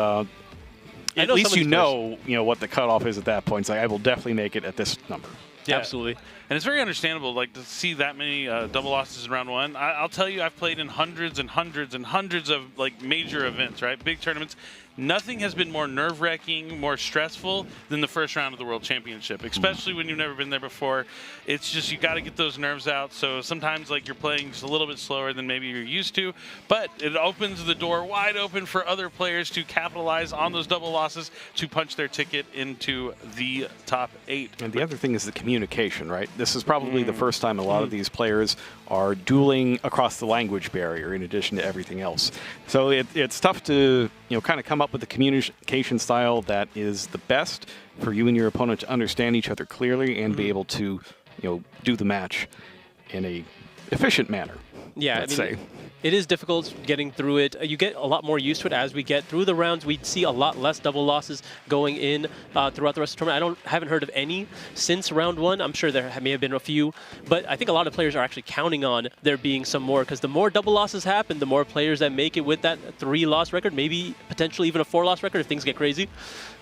[SPEAKER 1] at
[SPEAKER 3] know
[SPEAKER 1] least
[SPEAKER 3] some of
[SPEAKER 1] you
[SPEAKER 3] these
[SPEAKER 1] know what the cutoff is at that point. It's like, I will definitely make it at this number.
[SPEAKER 3] Yeah. Absolutely.
[SPEAKER 4] And it's very understandable, like, to see that many double losses in round 1. I'll tell you, I've played in hundreds and hundreds and hundreds of, like, major events, right? Big tournaments. Nothing has been more nerve-wracking, more stressful than the first round of the World Championship, especially when you've never been there before. It's just, you got to get those nerves out. So sometimes, like, you're playing just a little bit slower than maybe you're used to, but it opens the door wide open for other players to capitalize on those double losses to punch their ticket into the top 8.
[SPEAKER 1] And the other thing is the communication, right? This is probably the first time a lot of these players are dueling across the language barrier in addition to everything else. So it's tough to kind of come up with a communication style that is the best for you and your opponent to understand each other clearly and be able to do the match in a efficient manner.
[SPEAKER 3] Yeah,
[SPEAKER 1] let's say.
[SPEAKER 3] It is difficult getting through it. You get a lot more used to it as we get through the rounds. We see a lot less double losses going in throughout the rest of the tournament. Haven't heard of any since round 1. I'm sure there may have been a few, but I think a lot of players are actually counting on there being some more, because the more double losses happen, the more players that make it with that 3-loss record, maybe potentially even a 4-loss record if things get crazy.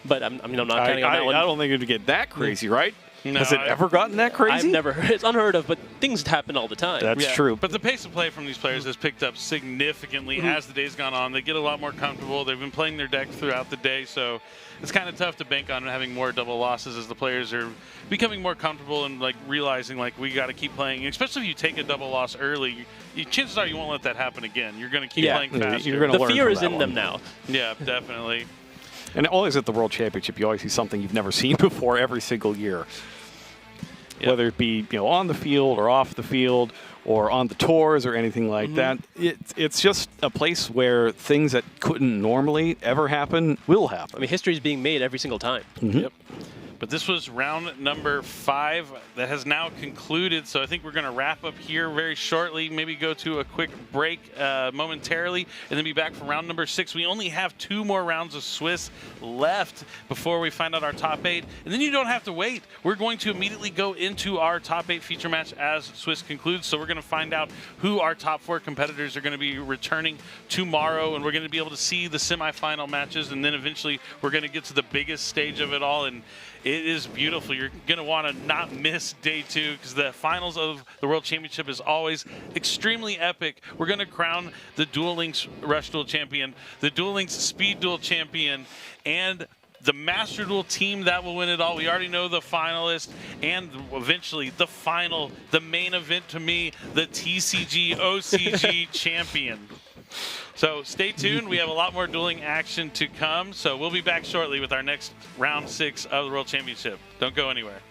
[SPEAKER 3] But I'm not counting on that one.
[SPEAKER 1] I don't think it would get that crazy, right?
[SPEAKER 4] No,
[SPEAKER 1] Has it ever gotten that crazy?
[SPEAKER 3] I've never heard. It's unheard of, but things happen all the time.
[SPEAKER 1] That's true.
[SPEAKER 4] But the pace of play from these players has picked up significantly as the day's gone on. They get a lot more comfortable. They've been playing their deck throughout the day, so it's kind of tough to bank on having more double losses as the players are becoming more comfortable and like realizing like we got to keep playing. And especially if you take a double loss early, chances are you won't let that happen again. You're going to keep playing faster.
[SPEAKER 1] You're gonna
[SPEAKER 3] The
[SPEAKER 1] learn
[SPEAKER 3] fear
[SPEAKER 1] from
[SPEAKER 3] is
[SPEAKER 1] that
[SPEAKER 3] in
[SPEAKER 1] one.
[SPEAKER 3] them now.
[SPEAKER 4] Yeah, definitely.
[SPEAKER 1] And always at the World Championship, you always see something you've never seen before every single year.
[SPEAKER 4] Yep.
[SPEAKER 1] Whether it be on the field or off the field or on the tours or anything like that, it's just a place where things that couldn't normally ever happen will happen.
[SPEAKER 3] I mean, history is being made every single time.
[SPEAKER 4] Yep. But this was round number 5 that has now concluded. So I think we're going to wrap up here very shortly, maybe go to a quick break momentarily, and then be back for round number 6. We only have 2 more rounds of Swiss left before we find out our top 8. And then you don't have to wait. We're going to immediately go into our top 8 feature match as Swiss concludes. So we're going to find out who our top 4 competitors are going to be returning tomorrow, and we're going to be able to see the semifinal matches, and then eventually we're going to get to the biggest stage of it all. And it is beautiful. You're going to want to not miss day 2 because the finals of the World Championship is always extremely epic. We're going to crown the Duel Links Rush Duel champion, the Duel Links Speed Duel champion, and the Master Duel team that will win it all. We already know the finalists, and eventually the final, the main event to me, the TCG OCG champion. So stay tuned. We have a lot more dueling action to come. So we'll be back shortly with our next round 6 of the World Championship. Don't go anywhere.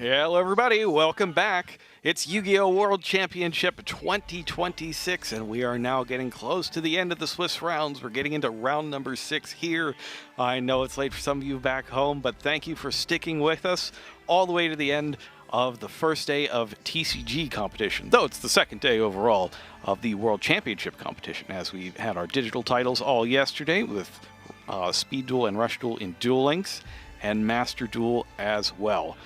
[SPEAKER 1] Hello, everybody. Welcome back. It's Yu-Gi-Oh! World Championship 2026, and we are now getting close to the end of the Swiss rounds. We're getting into round number 6 here. I know it's late for some of you back home, but thank you for sticking with us all the way to the end of the first day of TCG competition, though it's the second day overall of the World Championship competition, as we had our digital titles all yesterday with Speed Duel and Rush Duel in Duel Links and Master Duel as well.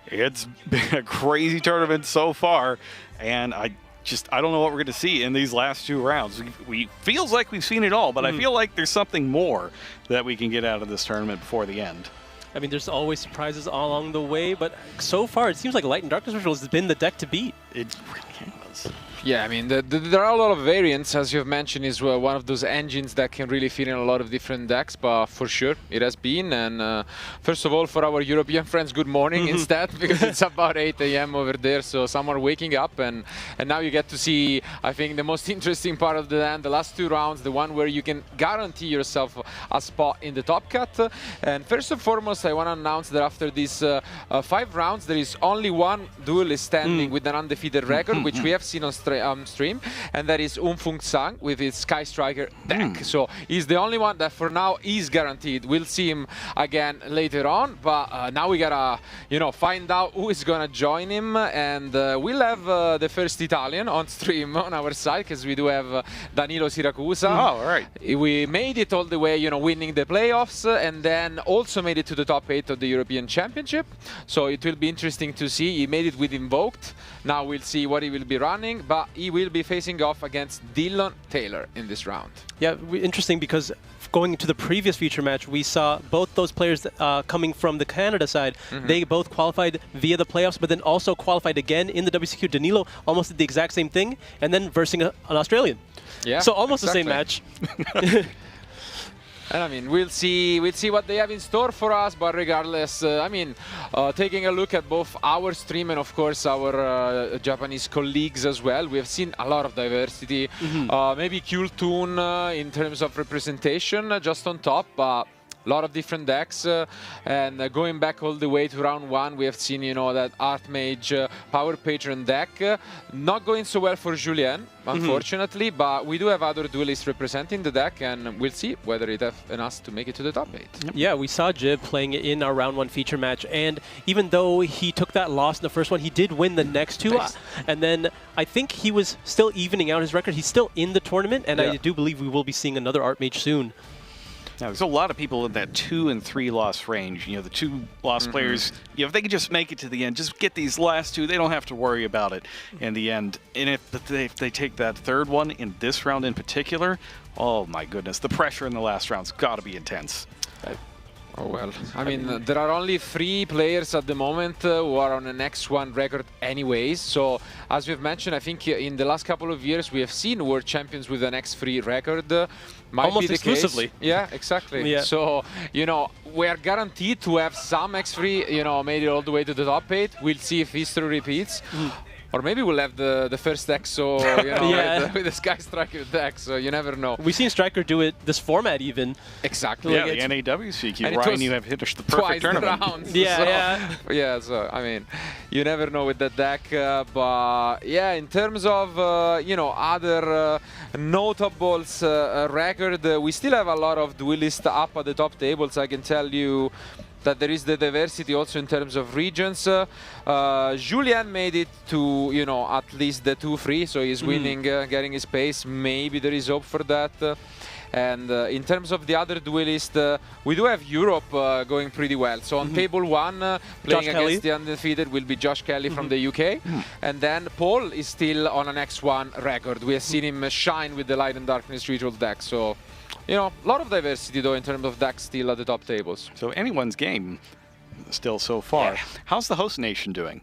[SPEAKER 1] It's been a crazy tournament so far, and I don't know what we're going to see in these last 2 rounds. We feels like we've seen it all, but I feel like there's something more that we can get out of this tournament before the end.
[SPEAKER 3] I mean, there's always surprises all along the way, but so far it seems like Light and Darkness Ritual has been the deck to beat.
[SPEAKER 1] It really has.
[SPEAKER 2] Yeah, I mean, there are a lot of variants, as you've mentioned, is one of those engines that can really fit in a lot of different decks, but for sure it has been. And first of all, for our European friends, good morning instead, because it's about 8 a.m. over there, so some are waking up, and now you get to see, I think, the most interesting part of the end, the last 2 rounds, the one where you can guarantee yourself a spot in the top cut. And first and foremost, I want to announce that after these 5 rounds, there is only one duelist standing with an undefeated record, which we have seen on stream, and that is Fung Sang with his Sky Striker deck. So he's the only one that for now is guaranteed. We'll see him again later on, but now we gotta, find out who is gonna join him, and we'll have the first Italian on stream on our side, because we do have Danilo Siracusa.
[SPEAKER 1] Oh, all right.
[SPEAKER 2] We made it all the way, winning the playoffs, and then also made it to the top 8 of the European Championship. So it will be interesting to see. He made it with Invoked. Now we'll see what he will be running, but he will be facing off against Dylan Taylor in this round.
[SPEAKER 3] Yeah, interesting, because going into the previous feature match, we saw both those players coming from the Canada side. They both qualified via the playoffs, but then also qualified again in the WCQ. Danilo almost did the exact same thing, and then versing an Australian. Yeah, so almost the same match.
[SPEAKER 2] And I mean, we'll see what they have in store for us. But regardless, taking a look at both our stream and of course our Japanese colleagues as well, we have seen a lot of diversity. Maybe Kultun in terms of representation just on top, but a lot of different decks, and going back all the way to round 1, we have seen, that Archmage Power Patron deck not going so well for Julien, unfortunately, but we do have other duelists representing the deck, and we'll see whether it has enough to make it to the top 8.
[SPEAKER 3] Yeah, we saw Jib playing it in our round 1 feature match, and even though he took that loss in the first one, he did win the next 2, and then I think he was still evening out his record. He's still in the tournament, and I do believe we will be seeing another Archmage soon.
[SPEAKER 1] Now, there's a lot of people in that 2 and 3 loss range. The 2 loss players, if they can just make it to the end, just get these last 2, they don't have to worry about it in the end. And if they take that 3rd one in this round in particular, oh my goodness, the pressure in the last round's got to be intense.
[SPEAKER 2] Oh well, I mean, there are only 3 players at the moment who are on an X1 record anyways. So, as we've mentioned, I think in the last couple of years we have seen world champions with an X3 record. Might
[SPEAKER 3] almost
[SPEAKER 2] be the
[SPEAKER 3] exclusively.
[SPEAKER 2] Case. Yeah, exactly.
[SPEAKER 3] Yeah.
[SPEAKER 2] So, we are guaranteed to have some X3, made it all the way to the top 8. We'll see if history repeats. Or maybe we'll have the first EXO, with the Sky Striker deck, so you never know.
[SPEAKER 3] We've seen Striker do it this format even.
[SPEAKER 2] Exactly.
[SPEAKER 1] Yeah, the NAWCQ. Ryan, you have hit the perfect tournament.
[SPEAKER 2] Rounds,
[SPEAKER 3] yeah.
[SPEAKER 2] So, I mean, you never know with that deck. But, yeah, in terms of, other notables record, we still have a lot of duelists up at the top tables, I can tell you. That there is the diversity also in terms of regions. Julien made it to, at least the 2-3, so he's winning, getting his pace. Maybe there is hope for that. And in terms of the other duelists, we do have Europe going pretty well. So on table 1, playing against the undefeated will be Josh Kelly from the UK. And then Paul is still on an X1 record. We have seen him shine with the Light and Darkness Ritual deck. So, a lot of diversity, though, in terms of decks still at the top tables.
[SPEAKER 1] So anyone's game still so far. Yeah. How's the host nation doing?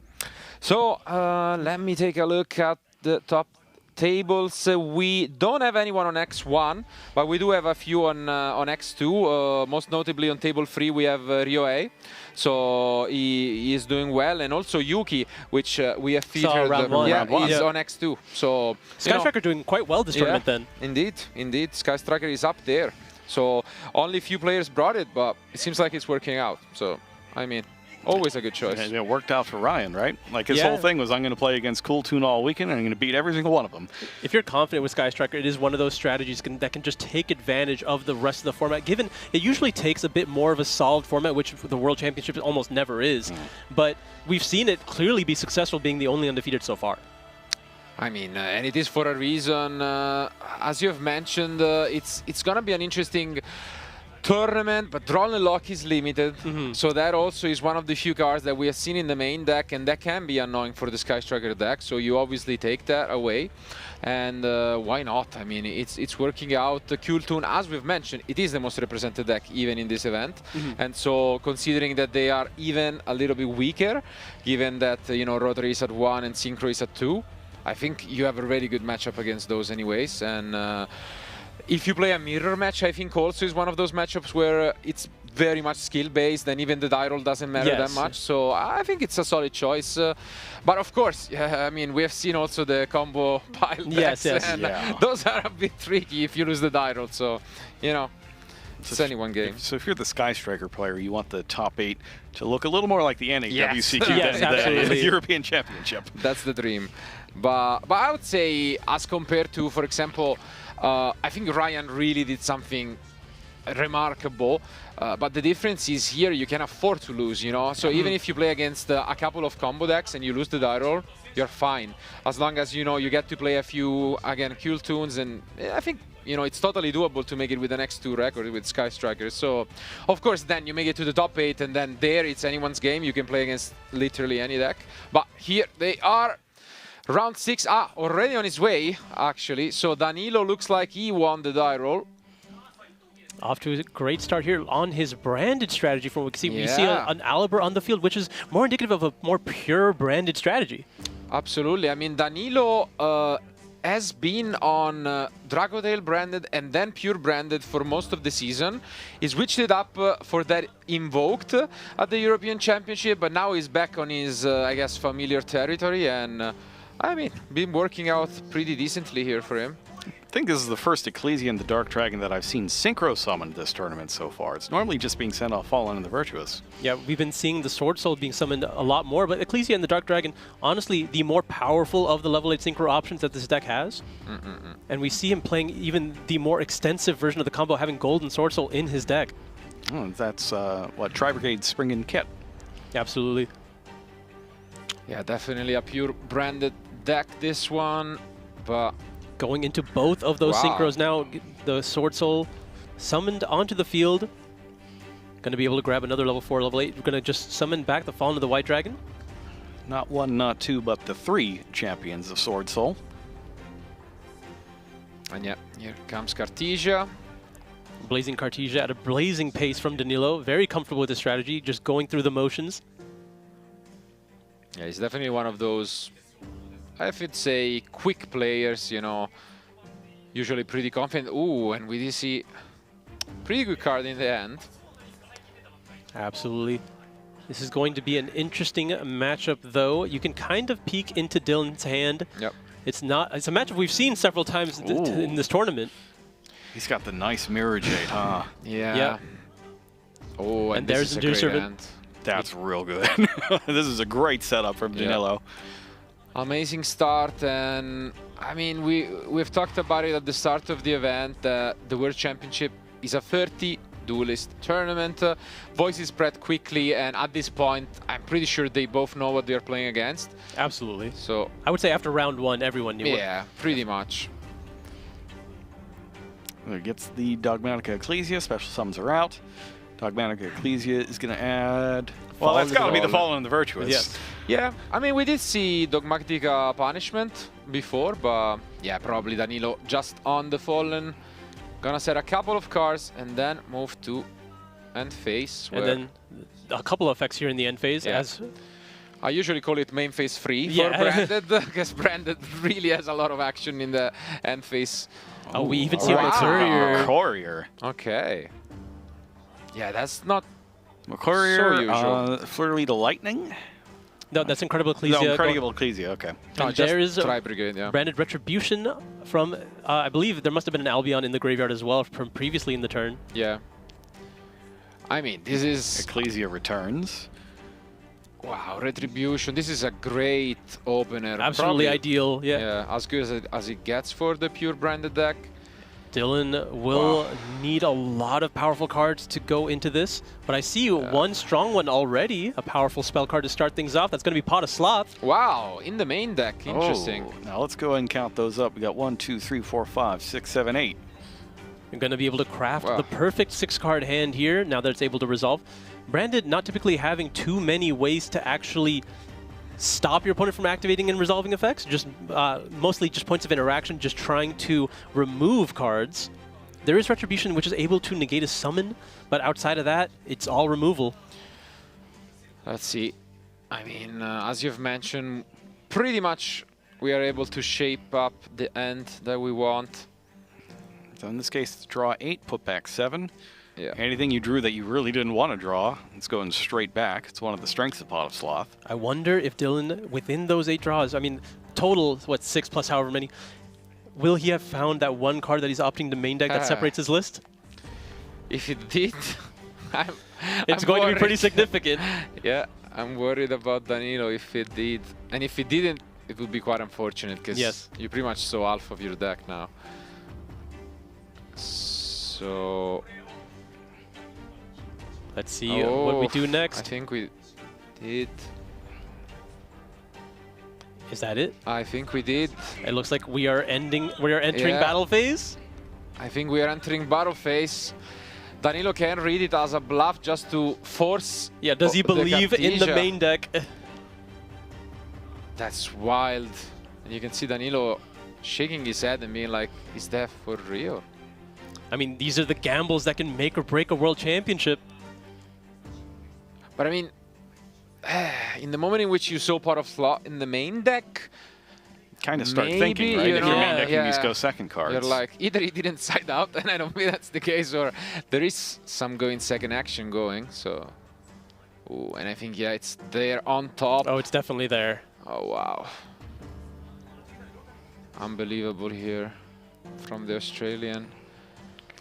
[SPEAKER 2] So let me take a look at the top tables. We don't have anyone on X1, but we do have a few on X2. Most notably on table 3, we have Ryohei. So he is doing well, and also Yuki, which we have featured.
[SPEAKER 3] Round 1.
[SPEAKER 2] Yeah, he's on X2. So
[SPEAKER 3] Sky Striker doing quite well this tournament then.
[SPEAKER 2] Indeed. Sky Striker is up there. So only few players brought it, but it seems like it's working out. So, I mean, Always a good choice.
[SPEAKER 1] And it worked out for Ryan, right? Like his
[SPEAKER 3] Yeah.
[SPEAKER 1] whole thing was, I'm going to play against Cool Toon all weekend, and I'm going to beat every single one of them.
[SPEAKER 3] If you're confident with Sky Striker, it is one of those strategies that can just take advantage of the rest of the format, given it usually takes a bit more of a solid format, which the World Championship almost never is. But we've seen it clearly be successful, being the only undefeated so far.
[SPEAKER 2] I mean, and it is for a reason. As you have mentioned, it's going to be an interesting tournament, but draw and lock is limited. So that also is one of the few cards that we have seen in the main deck, and that can be annoying for the Sky Striker deck. So you obviously take that away. And why not? I mean, it's working out. The Cool Toon, as we've mentioned, it is the most represented deck even in this event. And so considering that they are even a little bit weaker, given that, you know, Rotary is at 1 and Synchro is at 2, I think you have a really good matchup against those anyways. And if you play a mirror match, I think also is one of those matchups where it's very much skill-based, and even the die roll doesn't matter that much. So I think it's a solid choice. But of course, I mean, we have seen also the combo pile decks, and those are a bit tricky if you lose the die roll. So, you know, it's only one game.
[SPEAKER 1] So if you're the Sky Striker player, you want the top 8 to look a little more like the NAWCQ than the European Championship.
[SPEAKER 2] That's the dream. But I would say, as compared to, for example, I think Ryan really did something remarkable, but the difference is here you can afford to lose, you know. So even if you play against a couple of combo decks and you lose the die roll, you're fine, as long as you know you get to play a few again Cool Toons, and I think, you know, it's totally doable to make it with the next 2 record with Sky Striker. So of course then you make it to the top 8, and then there it's anyone's game. You can play against literally any deck. But here they are. Round 6, already on his way, actually. So Danilo looks like he won the die roll.
[SPEAKER 3] Off to a great start here on his branded strategy. From what we see, we see an Aliber on the field, which is more indicative of a more pure branded strategy.
[SPEAKER 2] Absolutely. I mean, Danilo has been on Dragodale branded and then pure branded for most of the season. He switched it up for that Invoked at the European Championship, but now he's back on his, I guess, familiar territory, and I mean, been working out pretty decently here for him.
[SPEAKER 1] I think this is the first Ecclesia and the Dark Dragon that I've seen synchro summoned this tournament so far. It's normally just being sent off Fallen and the Virtuous.
[SPEAKER 3] Yeah, we've been seeing the Sword Soul being summoned a lot more, but Ecclesia and the Dark Dragon, honestly, the more powerful of the level 8 synchro options that this deck has. And we see him playing even the more extensive version of the combo, having Gold and Sword Soul in his deck.
[SPEAKER 1] Oh, that's what Tri-Brigade Spring and Kit.
[SPEAKER 3] Absolutely.
[SPEAKER 2] Yeah, definitely a pure branded deck, this one, but
[SPEAKER 3] going into both of those synchros now, the Sword Soul summoned onto the field. Going to be able to grab another level 4, level 8. We're going to just summon back the Fallen of the White Dragon.
[SPEAKER 1] Not 1, not 2, but the 3 champions of Sword Soul.
[SPEAKER 2] And yeah, here comes Cartesia.
[SPEAKER 3] Blazing Cartesia at a blazing pace from Danilo. Very comfortable with the strategy, just going through the motions.
[SPEAKER 2] Yeah, he's definitely one of those, I would say, quick players, you know, usually pretty confident. Ooh, and we did see pretty good card in the end.
[SPEAKER 3] Absolutely. This is going to be an interesting matchup, though. You can kind of peek into Dylan's hand.
[SPEAKER 2] Yep.
[SPEAKER 3] It's a matchup we've seen several times in this tournament.
[SPEAKER 1] He's got the nice Mirror Jade, huh?
[SPEAKER 2] Yeah.
[SPEAKER 3] Yep.
[SPEAKER 2] Oh, and
[SPEAKER 3] there's
[SPEAKER 2] this
[SPEAKER 3] the
[SPEAKER 2] is a great
[SPEAKER 3] Servant.
[SPEAKER 2] hand.
[SPEAKER 1] That's real good. This is a great setup from Danilo.
[SPEAKER 2] Amazing start, and I mean, we've talked about it at the start of the event. The World Championship is a 30 duelist tournament. Voices spread quickly, and at this point, I'm pretty sure they both know what they're playing against.
[SPEAKER 3] Absolutely.
[SPEAKER 2] So
[SPEAKER 3] I would say after round 1, everyone knew.
[SPEAKER 2] Yeah, pretty much.
[SPEAKER 1] It gets the Dogmatica Ecclesia, special summons are out. Dogmatica Ecclesia is going to add... Well, that's got to be the Fallen and the Virtuous.
[SPEAKER 3] Yes.
[SPEAKER 2] Yeah, I mean, we did see Dogmatica Punishment before, but yeah, probably Danilo just on the Fallen. Gonna set a couple of cards and then move to end phase.
[SPEAKER 3] And then a couple of effects here in the end phase.
[SPEAKER 2] Yeah.
[SPEAKER 3] As
[SPEAKER 2] I usually call it main phase free for Branded, because Branded really has a lot of action in the end phase.
[SPEAKER 3] Oh, we even see
[SPEAKER 1] McCourier. McCourier.
[SPEAKER 2] Okay. Yeah, that's not
[SPEAKER 1] McCourier,
[SPEAKER 2] so usual.
[SPEAKER 1] Fleur de Lightning?
[SPEAKER 3] No, that's Incredible Ecclesia.
[SPEAKER 1] No, Incredible Ecclesia, okay.
[SPEAKER 3] And there is
[SPEAKER 2] Tri-Brigade, yeah.
[SPEAKER 3] Branded Retribution from, I believe there must have been an Albion in the graveyard as well from previously in the turn.
[SPEAKER 2] Yeah. I mean, this is...
[SPEAKER 1] Ecclesia returns.
[SPEAKER 2] Wow, Retribution. This is a great opener.
[SPEAKER 3] Absolutely
[SPEAKER 2] Probably,
[SPEAKER 3] ideal. Yeah.
[SPEAKER 2] yeah, as good as it gets for the pure branded deck.
[SPEAKER 3] Dylan will need a lot of powerful cards to go into this, but I see one strong one already, a powerful spell card to start things off. That's going to be Pot of Sloth.
[SPEAKER 2] Wow, in the main deck. Interesting.
[SPEAKER 1] Oh, now let's go ahead and count those up. We got 1, 2, 3, 4, 5, 6, 7, 8.
[SPEAKER 3] You're going to be able to craft the perfect 6-card hand here now that it's able to resolve. Branded not typically having too many ways to actually stop your opponent from activating and resolving effects, just mostly just points of interaction, just trying to remove cards. There is Retribution, which is able to negate a summon, but outside of that, it's all removal.
[SPEAKER 2] Let's see. I mean, as you've mentioned, pretty much we are able to shape up the end that we want.
[SPEAKER 1] So in this case, it's draw 8, put back 7.
[SPEAKER 2] Yeah.
[SPEAKER 1] Anything you drew that you really didn't want to draw, it's going straight back. It's one of the strengths of Pot of Sloth.
[SPEAKER 3] I wonder if Dylan, within those 8 draws, I mean, total, what, 6 plus however many, will he have found that one card that he's opting to main deck that separates his list?
[SPEAKER 2] If it did,
[SPEAKER 3] it's going to be pretty significant.
[SPEAKER 2] Yeah, I'm worried about Danilo if it did. And if it didn't, it would be quite unfortunate because you pretty much saw half of your deck now. So
[SPEAKER 3] let's see what we do next.
[SPEAKER 2] I think we did.
[SPEAKER 3] Is that it?
[SPEAKER 2] I think we did.
[SPEAKER 3] It looks like we are entering battle phase.
[SPEAKER 2] I think we are entering battle phase. Danilo can read it as a bluff just to force.
[SPEAKER 3] Yeah, does he believe in the main deck?
[SPEAKER 2] That's wild. And you can see Danilo shaking his head and being like, is that for real?
[SPEAKER 3] I mean, these are the gambles that can make or break a world championship.
[SPEAKER 2] But I mean, in the moment in which you saw Pot of Sloth in the main deck,
[SPEAKER 1] kind of start thinking, right? If your main deck can just go second cards.
[SPEAKER 2] You're like, either he didn't side out, and I don't think that's the case, or there is some going second action going. So, ooh, and I think it's there on top.
[SPEAKER 3] Oh, it's definitely there.
[SPEAKER 2] Oh wow, unbelievable here from the Australian.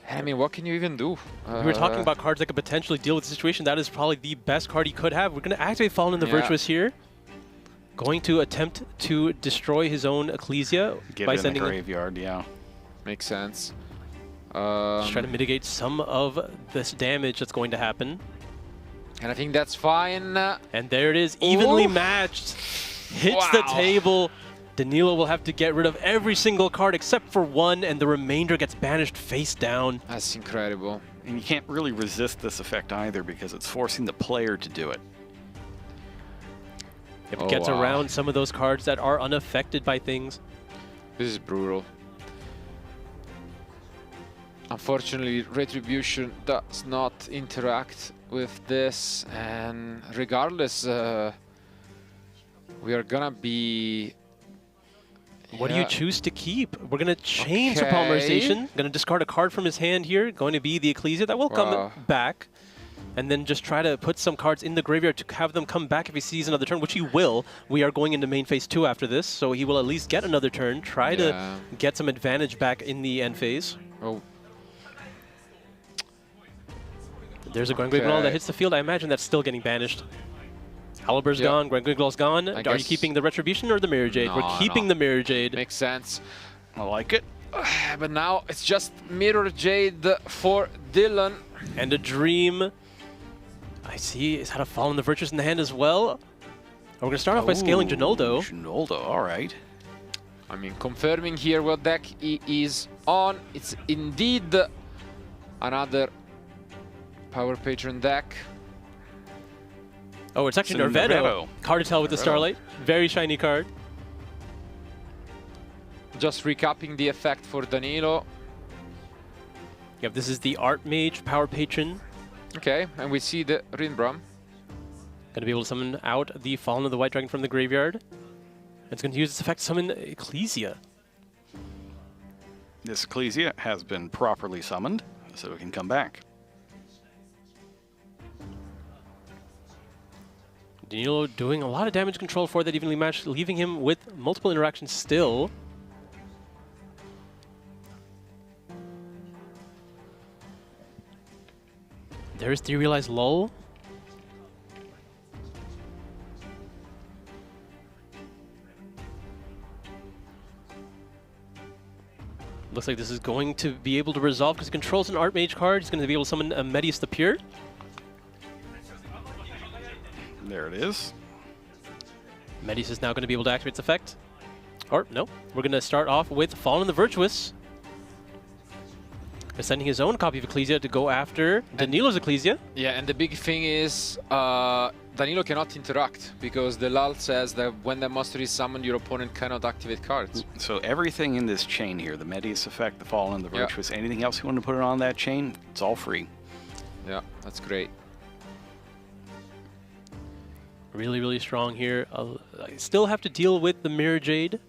[SPEAKER 2] I mean, what can you even do?
[SPEAKER 3] We were talking about cards that could potentially deal with the situation. That is probably the best card he could have. We're going to activate Fallen in the Virtuous here. Going to attempt to destroy his own Ecclesia by sending
[SPEAKER 1] the graveyard. Yeah,
[SPEAKER 2] makes sense.
[SPEAKER 3] Just trying to mitigate some of this damage that's going to happen.
[SPEAKER 2] And I think that's fine.
[SPEAKER 3] And there it is, evenly matched. Hits the table. Danilo will have to get rid of every single card except for one, and the remainder gets banished face down.
[SPEAKER 2] That's incredible.
[SPEAKER 1] And you can't really resist this effect either because it's forcing the player to do it.
[SPEAKER 3] It gets around some of those cards that are unaffected by things.
[SPEAKER 2] This is brutal. Unfortunately, Retribution does not interact with this, and regardless, we are gonna be...
[SPEAKER 3] What do you choose to keep? We're going to change the polymerization. Going to discard a card from his hand here. Going to be the Ecclesia. That will come back. And then just try to put some cards in the graveyard to have them come back if he sees another turn, which he will. We are going into main phase 2 after this, so he will at least get another turn. Try to get some advantage back in the end phase.
[SPEAKER 2] Oh.
[SPEAKER 3] There's a Gwen-Gwiglol that hits the field. I imagine that's still getting banished. Halibur's gone, Gwen-Gwigglol's gone. Are you keeping the Retribution or the Mirror Jade?
[SPEAKER 2] No,
[SPEAKER 3] We're keeping the Mirror Jade.
[SPEAKER 2] Makes sense.
[SPEAKER 1] I like it.
[SPEAKER 2] But now it's just Mirror Jade for Dylan.
[SPEAKER 3] And a Dream. I see he's had a Fallen the Virtuous in the hand as well. We're going to start off by scaling Ginoldo.
[SPEAKER 1] Ginoldo, all right.
[SPEAKER 2] I mean, confirming here what deck he is on. It's indeed another Power Patron deck.
[SPEAKER 3] Oh, it's actually Norvetto. Hard to tell with the Starlight. Very shiny card.
[SPEAKER 2] Just recapping the effect for Danilo.
[SPEAKER 3] Yep, this is the Art Mage Power Patron.
[SPEAKER 2] Okay, and we see the Rinbram.
[SPEAKER 3] Going to be able to summon out the Fallen of the White Dragon from the graveyard. It's going to use this effect to summon Ecclesia.
[SPEAKER 1] This Ecclesia has been properly summoned, so it can come back.
[SPEAKER 3] Danilo doing a lot of damage control for that evenly matched, leaving him with multiple interactions still. There's Etherealized Lull. Looks like this is going to be able to resolve because it controls an Archmage card. He's going to be able to summon a Medius the Pure.
[SPEAKER 1] There it is.
[SPEAKER 3] Medius is now going to be able to activate its effect. Or, no. We're going to start off with Fallen the Virtuous. Sending his own copy of Ecclesia to go after Danilo's Ecclesia.
[SPEAKER 2] Yeah, and the big thing is Danilo cannot interact because the lull says that when the monster is summoned, your opponent cannot activate cards.
[SPEAKER 1] So everything in this chain here, the Medius effect, the Fallen, the Virtuous, anything else you want to put it on that chain, it's all free.
[SPEAKER 2] Yeah, that's great.
[SPEAKER 3] Really, really strong here. I still have to deal with the Mirror Jade.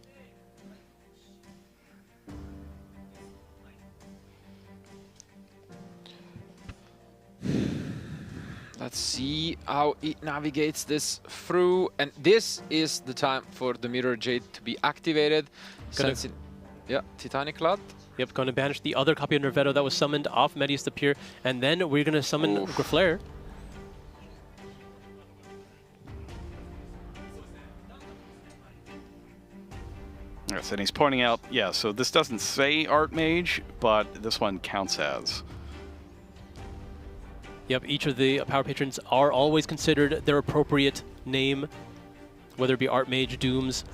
[SPEAKER 2] Let's see how it navigates this through. And this is the time for the Mirror Jade to be activated. Yeah, Titanic Lad.
[SPEAKER 3] Yep, going to banish the other copy of Nervetto that was summoned off Medius the Pure. And then we're going to summon Graflair.
[SPEAKER 1] Yes, and he's pointing out, yeah, so this doesn't say Archmage, but this one counts as.
[SPEAKER 3] Yep, each of the Power Patrons are always considered their appropriate name, whether it be Archmage, Dooms,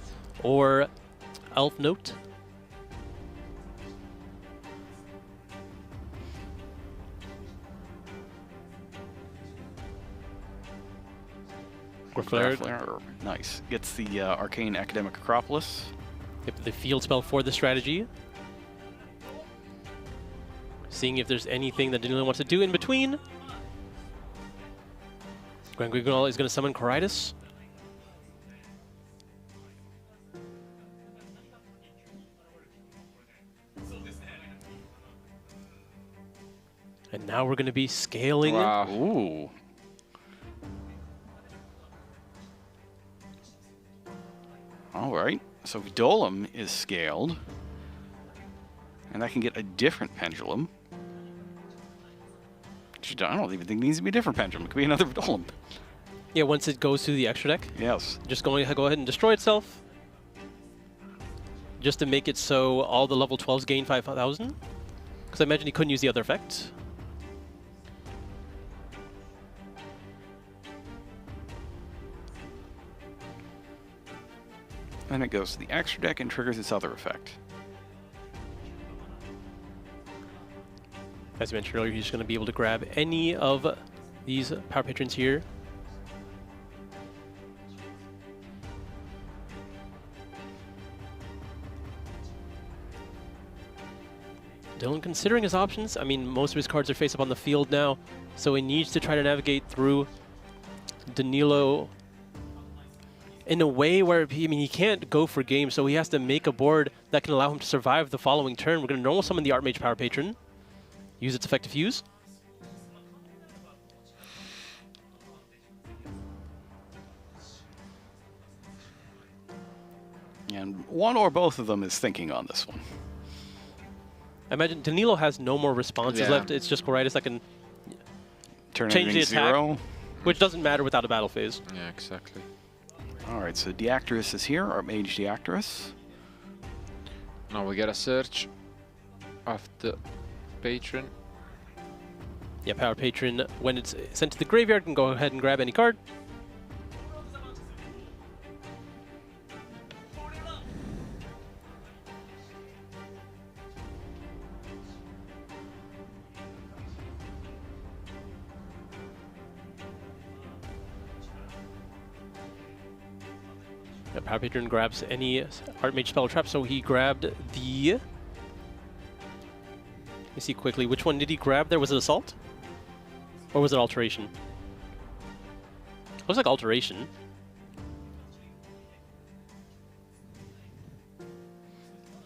[SPEAKER 3] or Elf Note.
[SPEAKER 1] Graflair, nice. Gets the Arcane Academic Acropolis.
[SPEAKER 3] Yep, the field spell for the strategy. Seeing if there's anything that Danilo wants to do in between. Grand Guignol is going to summon Coridas. And now we're going to be scaling.
[SPEAKER 2] Wow.
[SPEAKER 1] Ooh. All right. So Golem is scaled. And I can get a different pendulum. I don't even think it needs to be a different pendulum. It could be another Golem.
[SPEAKER 3] Yeah, once it goes through the extra deck.
[SPEAKER 1] Yes.
[SPEAKER 3] Just going to go ahead and destroy itself. Just to make it so all the level 12s gain 5,000. Because I imagine he couldn't use the other effect.
[SPEAKER 1] Then it goes to the extra deck and triggers its other effect.
[SPEAKER 3] As I mentioned earlier, he's going to be able to grab any of these Power Patrons here. Dylan considering his options. I mean, most of his cards are face up on the field now, so he needs to try to navigate through Danilo in a way where he can't go for game, so he has to make a board that can allow him to survive the following turn. We're going to normal summon the Archmage Power Patron. Use its effective fuse.
[SPEAKER 1] And one or both of them is thinking on this one.
[SPEAKER 3] I imagine Danilo has no more responses left. It's just Coridas that can
[SPEAKER 1] Turn
[SPEAKER 3] change the attack,
[SPEAKER 1] zero.
[SPEAKER 3] which doesn't matter without a battle phase.
[SPEAKER 2] Yeah, exactly.
[SPEAKER 1] All right, so Deactorus is here, Archmage Deactorus.
[SPEAKER 2] Now we get a search of the patron.
[SPEAKER 3] Yeah, Power Patron, when it's sent to the graveyard, can go ahead and grab any card. Yeah, Power Patron grabs any Archmage spell or trap, so he grabbed the... Let me see quickly, which one did he grab there? Was it Assault? Or was it Alteration? Looks like Alteration.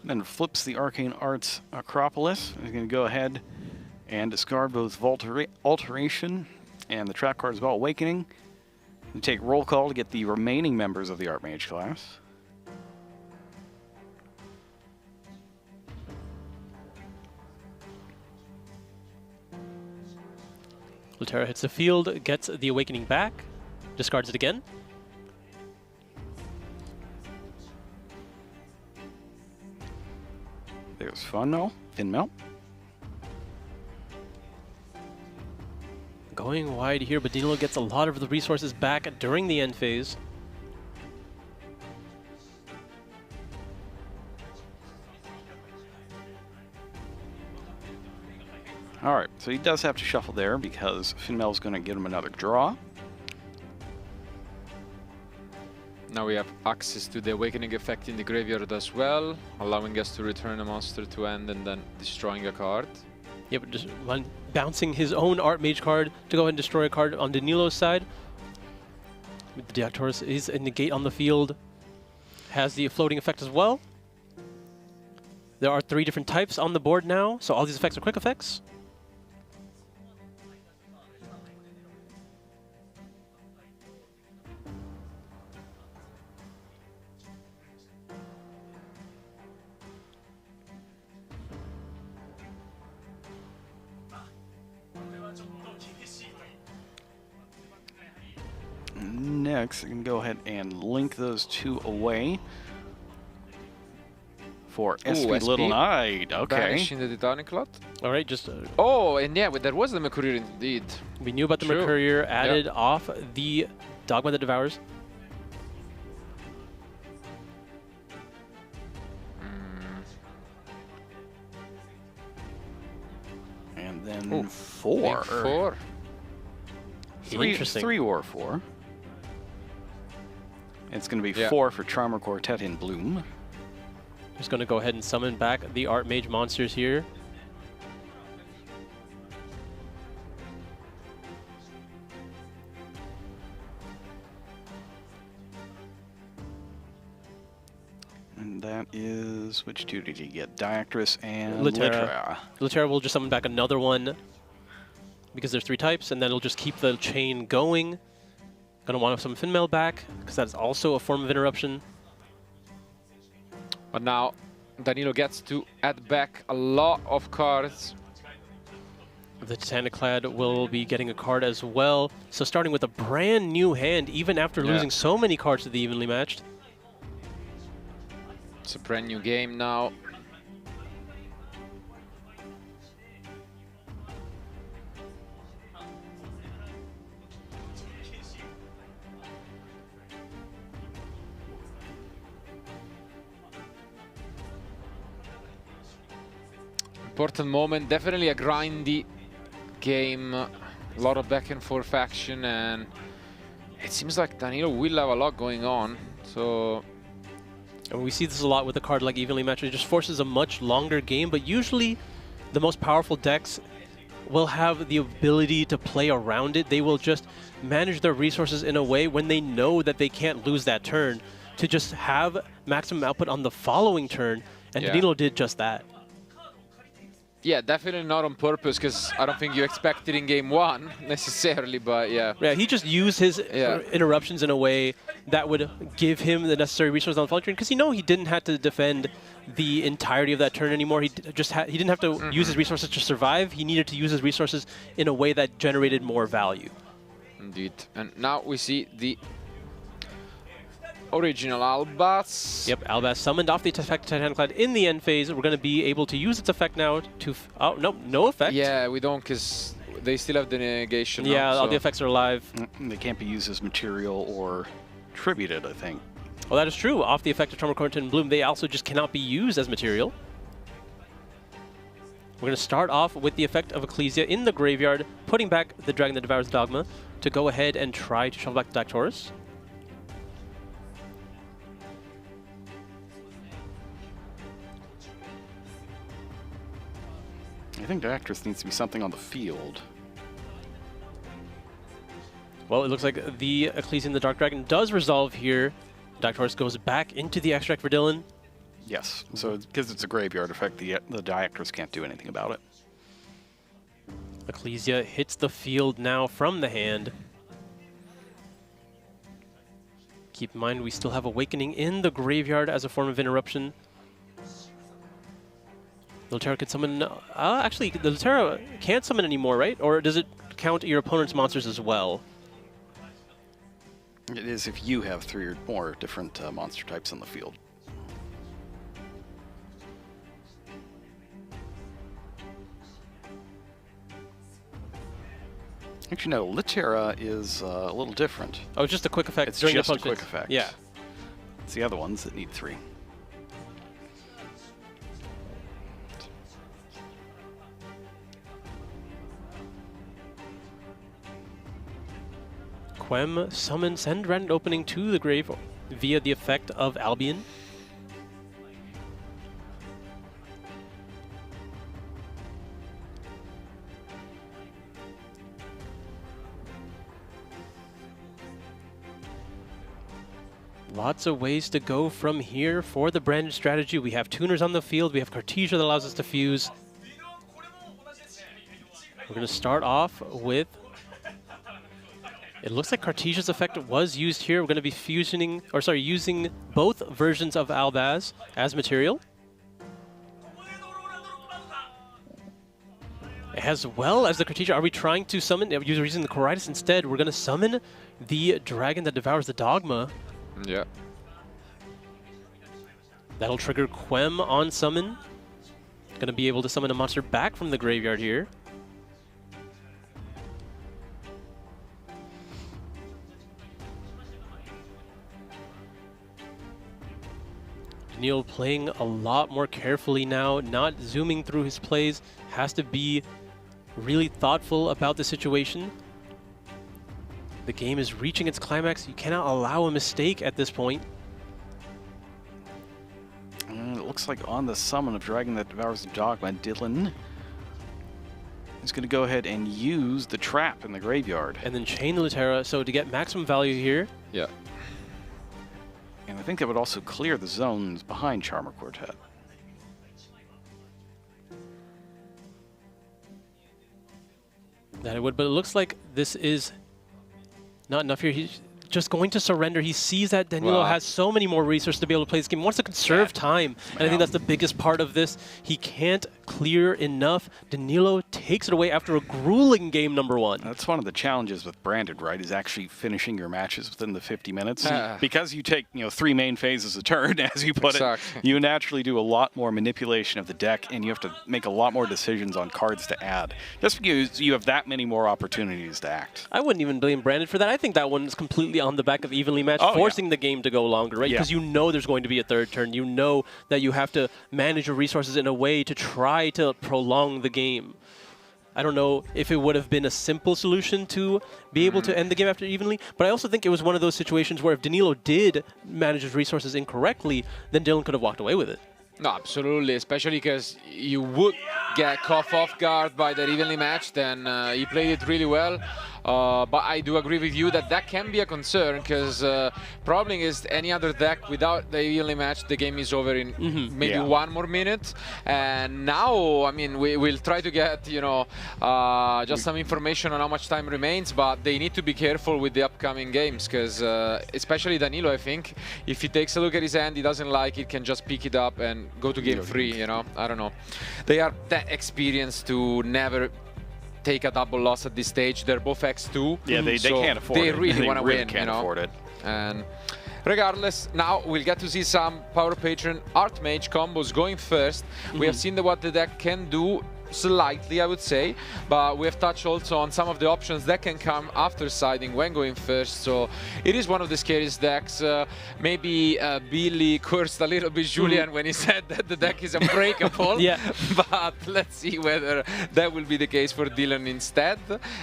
[SPEAKER 1] Then flips the Arcane Arts Acropolis. He's going to go ahead and discard both Alteration and the trap card as well, Awakening. And take roll call to get the remaining members of the Archmage class.
[SPEAKER 3] Lutera hits the field, gets the Awakening back, discards it again.
[SPEAKER 1] There's Finmel.
[SPEAKER 3] Going wide here, but Danilo gets a lot of the resources back during the end phase.
[SPEAKER 1] All right, so he does have to shuffle there because Finmel's going to give him another draw.
[SPEAKER 2] Now we have access to the Awakening effect in the graveyard as well, allowing us to return a monster to end and then destroying a card.
[SPEAKER 3] Yeah, but just bouncing his own Archmage card to go ahead and destroy a card on Danilo's side. The Deactorus is in the gate on the field. Has the floating effect as well. There are 3 different types on the board now, so all these effects are quick effects.
[SPEAKER 1] Next, I can go ahead and link those 2 away for SP Little Knight. Okay.
[SPEAKER 2] Banishing the Titanic lot.
[SPEAKER 3] All right, just
[SPEAKER 2] Oh, and yeah, there was the Mercurial indeed.
[SPEAKER 3] we knew about the Mercurier added off the Dogma that Devours.
[SPEAKER 1] And then 4.
[SPEAKER 2] 4.
[SPEAKER 3] Interesting.
[SPEAKER 1] 3 or 4. It's going to be 4 for Charmer Quartet in Bloom.
[SPEAKER 3] Just going to go ahead and summon back the Archmage monsters here.
[SPEAKER 1] And that is, which 2 did you get? Diactress and
[SPEAKER 3] Litera. Litera will just summon back another one because there's 3 types, and then it'll just keep the chain going. Gonna want some Finmel back because that's also a form of interruption.
[SPEAKER 2] But now Danilo gets to add back a lot of cards.
[SPEAKER 3] The Titaniclad will be getting a card as well. So starting with a brand new hand, even after losing so many cards to the evenly matched.
[SPEAKER 2] It's a brand new game now. Important moment, definitely a grindy game, a lot of back and forth action, and it seems like Danilo will have a lot going on. So,
[SPEAKER 3] and we see this a lot with a card like Evenly Matched. It just forces a much longer game, but usually the most powerful decks will have the ability to play around it. They will just manage their resources in a way when they know that they can't lose that turn to just have maximum output on the following turn, and Danilo did just that.
[SPEAKER 2] Yeah, definitely not on purpose, because I don't think you expect it in game 1 necessarily, but yeah.
[SPEAKER 3] Yeah, he just used his interruptions in a way that would give him the necessary resources on the following turn, because he didn't have to defend the entirety of that turn anymore. He didn't have to use his resources to survive. He needed to use his resources in a way that generated more value.
[SPEAKER 2] Indeed. And now we see the original Albas.
[SPEAKER 3] Yep, Albas summoned off the effect Titaniclad in the end phase. We're going to be able to use its effect now to... oh, no, no effect.
[SPEAKER 2] Yeah, we don't, because they still have the negation.
[SPEAKER 3] Yeah,
[SPEAKER 2] now,
[SPEAKER 3] all the effects are alive.
[SPEAKER 1] They can't be used as material or tributed, I think.
[SPEAKER 3] Well, that is true. Off the effect of Charmer Quartet and Bloom, they also just cannot be used as material. We're going to start off with the effect of Ecclesia in the graveyard, putting back the Dragon that Devours Dogma to go ahead and try to shuffle back the Deactorus.
[SPEAKER 1] I think Diactress needs to be something on the field.
[SPEAKER 3] Well, it looks like the Ecclesia and the Dark Dragon does resolve here. Deactorus goes back into the Extract for Dylan.
[SPEAKER 1] Yes, so because it's a graveyard effect, the Diactress can't do anything about it.
[SPEAKER 3] Ecclesia hits the field now from the hand. Keep in mind, we still have Awakening in the graveyard as a form of interruption. The Litera can summon... actually, the Litera can't summon anymore, right? Or does it count your opponent's monsters as well?
[SPEAKER 1] It is if you have 3 or more different monster types on the field. Actually, no. Litera is a little different.
[SPEAKER 3] Oh, just a quick effect.
[SPEAKER 1] It's
[SPEAKER 3] during
[SPEAKER 1] just
[SPEAKER 3] the
[SPEAKER 1] a quick effect.
[SPEAKER 3] Yeah.
[SPEAKER 1] It's the other ones that need 3.
[SPEAKER 3] Quem summons send random opening to the grave via the effect of Albion. Lots of ways to go from here for the branded strategy. We have tuners on the field. We have Cartesia that allows us to fuse. We're going to start off with... It looks like Cartesia's effect was used here. We're going to be using both versions of Albaz as material. As well as the Cartesia, are we trying to summon, using the Coritis instead? We're going to summon the dragon that devours the Dogma.
[SPEAKER 2] Yeah.
[SPEAKER 3] That'll trigger Quem on summon. Going to be able to summon a monster back from the graveyard here. Neil playing a lot more carefully now, not zooming through his plays, has to be really thoughtful about the situation. The game is reaching its climax. You cannot allow a mistake at this point.
[SPEAKER 1] And it looks like on the summon of Dragon that Devours the Dogma, Dylan is going to go ahead and use the trap in the graveyard.
[SPEAKER 3] And then chain the Litera, so to get maximum value here.
[SPEAKER 2] Yeah.
[SPEAKER 1] And I think that would also clear the zones behind Charmer Quartet.
[SPEAKER 3] That it would, but it looks like this is not enough here. He's just going to surrender. He sees that Danilo has so many more resources to be able to play this game. He wants to conserve time, and I think that's the biggest part of this. He can't clear enough. Danilo takes it away after a grueling game number 1.
[SPEAKER 1] That's one of the challenges with Branded, right, is actually finishing your matches within the 50 minutes. Because you take 3 main phases a turn, as you put it, you naturally do a lot more manipulation of the deck, and you have to make a lot more decisions on cards to add. Just because you have that many more opportunities to act.
[SPEAKER 3] I wouldn't even blame Branded for that. I think that one is completely on the back of evenly matched, forcing the game to go longer, right? Because you know there's going to be a third turn. You know that you have to manage your resources in a way to try to prolong the game. I don't know if it would have been a simple solution to be able to end the game after evenly, but I also think it was one of those situations where if Danilo did manage his resources incorrectly, then Dylan could have walked away with it.
[SPEAKER 2] No, absolutely, especially because you would get caught off guard by that evenly match, then he played it really well. But I do agree with you that that can be a concern, because problem is any other deck without the evenly match, the game is over in maybe 1 more minute. And now, I mean, we'll try to get, just some information on how much time remains, but they need to be careful with the upcoming games, because especially Danilo, I think, if he takes a look at his hand, he doesn't like it, can just pick it up and go to game 3, I don't know. They are that experienced to never take a double loss at this stage. They're both X2.
[SPEAKER 1] Yeah, they can't afford it.
[SPEAKER 2] They really want to win,
[SPEAKER 1] can't afford it.
[SPEAKER 2] And regardless, now we'll get to see some Power Patron Archmage combos going first. We have seen what the deck can do slightly, I would say, but we have touched also on some of the options that can come after siding when going first, so it is one of the scariest decks. Maybe Billy cursed a little bit Julian when he said that the deck is unbreakable, but let's see whether that will be the case for Dylan instead.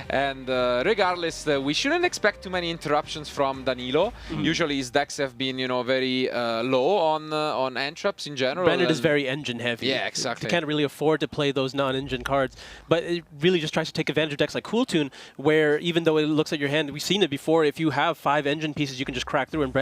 [SPEAKER 2] And regardless, we shouldn't expect too many interruptions from Danilo. Usually his decks have been, very low on end traps in general.
[SPEAKER 3] Branded is very engine heavy.
[SPEAKER 2] Yeah, exactly.
[SPEAKER 3] You can't really afford to play those non-engine cards, but it really just tries to take advantage of decks like Cool Tune, where even though it looks at your hand, we've seen it before, if you have 5 engine pieces, you can just crack through, and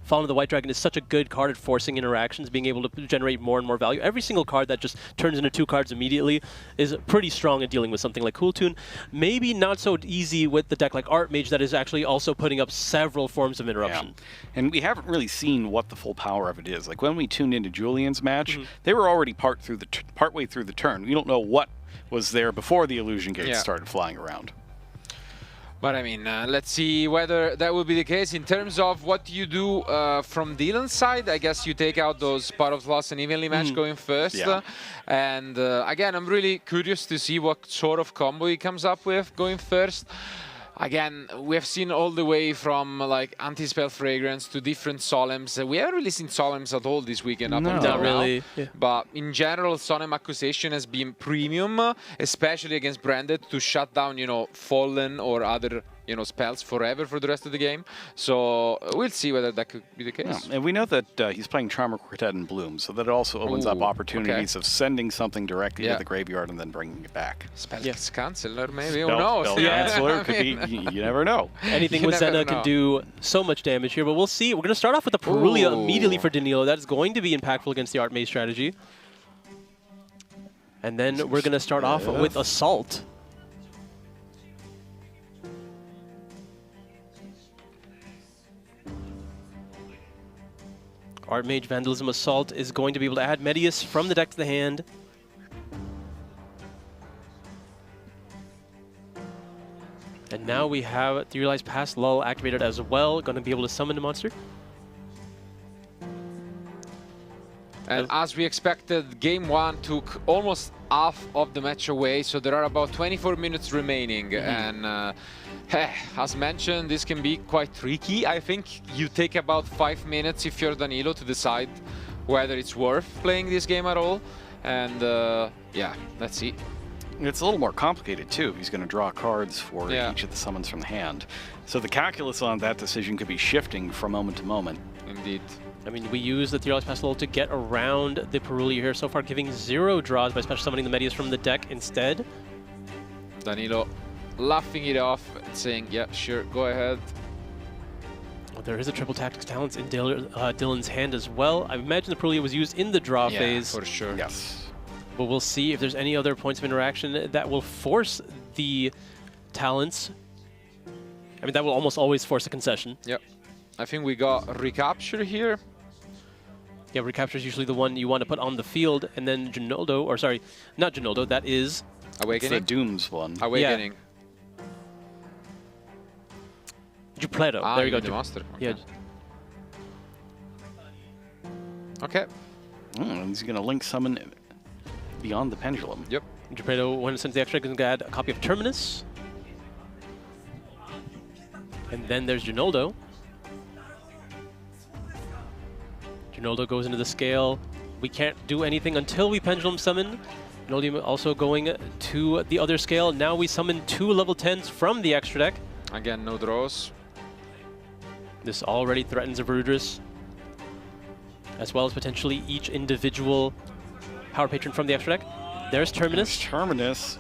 [SPEAKER 3] Fallen of the White Dragon is such a good card at forcing interactions, being able to generate more and more value. Every single card that just turns into 2 cards immediately is pretty strong at dealing with something like Cool Tune. Maybe not so easy with the deck like Archmage that is actually also putting up several forms of interruption.
[SPEAKER 1] Yeah. And we haven't really seen what the full power of it is. Like when we tuned into Julian's match, they were already partway through the turn. We don't know what was there before the illusion gates started flying around.
[SPEAKER 2] But I mean, let's see whether that will be the case. In terms of what you do from Dylan's side, I guess you take out those part of loss and evenly match going first.
[SPEAKER 1] Yeah.
[SPEAKER 2] And again, I'm really curious to see what sort of combo he comes up with going first. Again, we have seen all the way from like anti-spell fragrance to different solemns. We haven't really seen solemns at all this weekend up until
[SPEAKER 3] Not really.
[SPEAKER 2] now. But in general, Solemn Accusation has been premium, especially against Branded, to shut down, you know, Fallen or other, you know, spells forever for the rest of the game. So we'll see whether that could be the case.
[SPEAKER 1] Yeah. And we know that he's playing Charmer Quartet and Bloom, so that also opens up opportunities of sending something directly to the graveyard and then bringing it back.
[SPEAKER 2] Spell Canceller, maybe. Who
[SPEAKER 1] Spell
[SPEAKER 2] knows?
[SPEAKER 1] Canceller could be. You never know.
[SPEAKER 3] Anything
[SPEAKER 2] You
[SPEAKER 3] with
[SPEAKER 2] never
[SPEAKER 3] Zena can
[SPEAKER 2] know.
[SPEAKER 3] do so much damage here, but we'll see. We're going to start off with the Perulia immediately for Danilo. That is going to be impactful against the Artmaze strategy. And then we're going to start off with Assault. Artmage Vandalism Assault is going to be able to add Medius from the deck to the hand. And now we have Theorized Past Lull activated as well, going to be able to summon the monster.
[SPEAKER 2] And as we expected, game one took almost half of the match away, so there are about 24 minutes remaining. And as mentioned, this can be quite tricky. I think you take about 5 minutes if you're Danilo to decide whether it's worth playing this game at all. And yeah, let's see.
[SPEAKER 1] It's a little more complicated, too. He's going to draw cards for each of the summons from the hand. So the calculus on that decision could be shifting from moment to moment.
[SPEAKER 2] Indeed.
[SPEAKER 3] I mean, we use the Theorized Past Lull to get around the Perulia here so far, giving 0 draws by special summoning the Medius from the deck instead.
[SPEAKER 2] Danilo laughing it off and saying, yeah, sure, go ahead.
[SPEAKER 3] Well, there is a triple tactics talents in Dylan's hand as well. I imagine the Perulia was used in the draw phase.
[SPEAKER 2] For sure.
[SPEAKER 1] Yes.
[SPEAKER 3] But we'll see if there's any other points of interaction that will force the talents. I mean, that will almost always force a concession.
[SPEAKER 2] Yep. I think we got Recapture here.
[SPEAKER 3] Yeah, Recapture is usually the one you want to put on the field, and then Ginoldo, or sorry, not Ginoldo, that is...
[SPEAKER 2] Awakening?
[SPEAKER 1] It's the Dooms one.
[SPEAKER 2] Awakening.
[SPEAKER 3] Jupleto.
[SPEAKER 2] Ah,
[SPEAKER 3] there you go.
[SPEAKER 2] the monster.
[SPEAKER 3] Yeah.
[SPEAKER 2] Okay.
[SPEAKER 1] And he's going to link summon Beyond the Pendulum.
[SPEAKER 2] Yep.
[SPEAKER 3] Jupleto, when it sends the extra, is going to add a copy of Terminus. And then there's Ginoldo. Ginoldo goes into the scale. We can't do anything until we Pendulum summon. Ginoldo also going to the other scale. Now we summon 2 level 10s from the extra deck.
[SPEAKER 2] Again, no draws.
[SPEAKER 3] This already threatens a Verudris, as well as potentially each individual Power Patron from the extra deck. There's Terminus.
[SPEAKER 1] Terminus.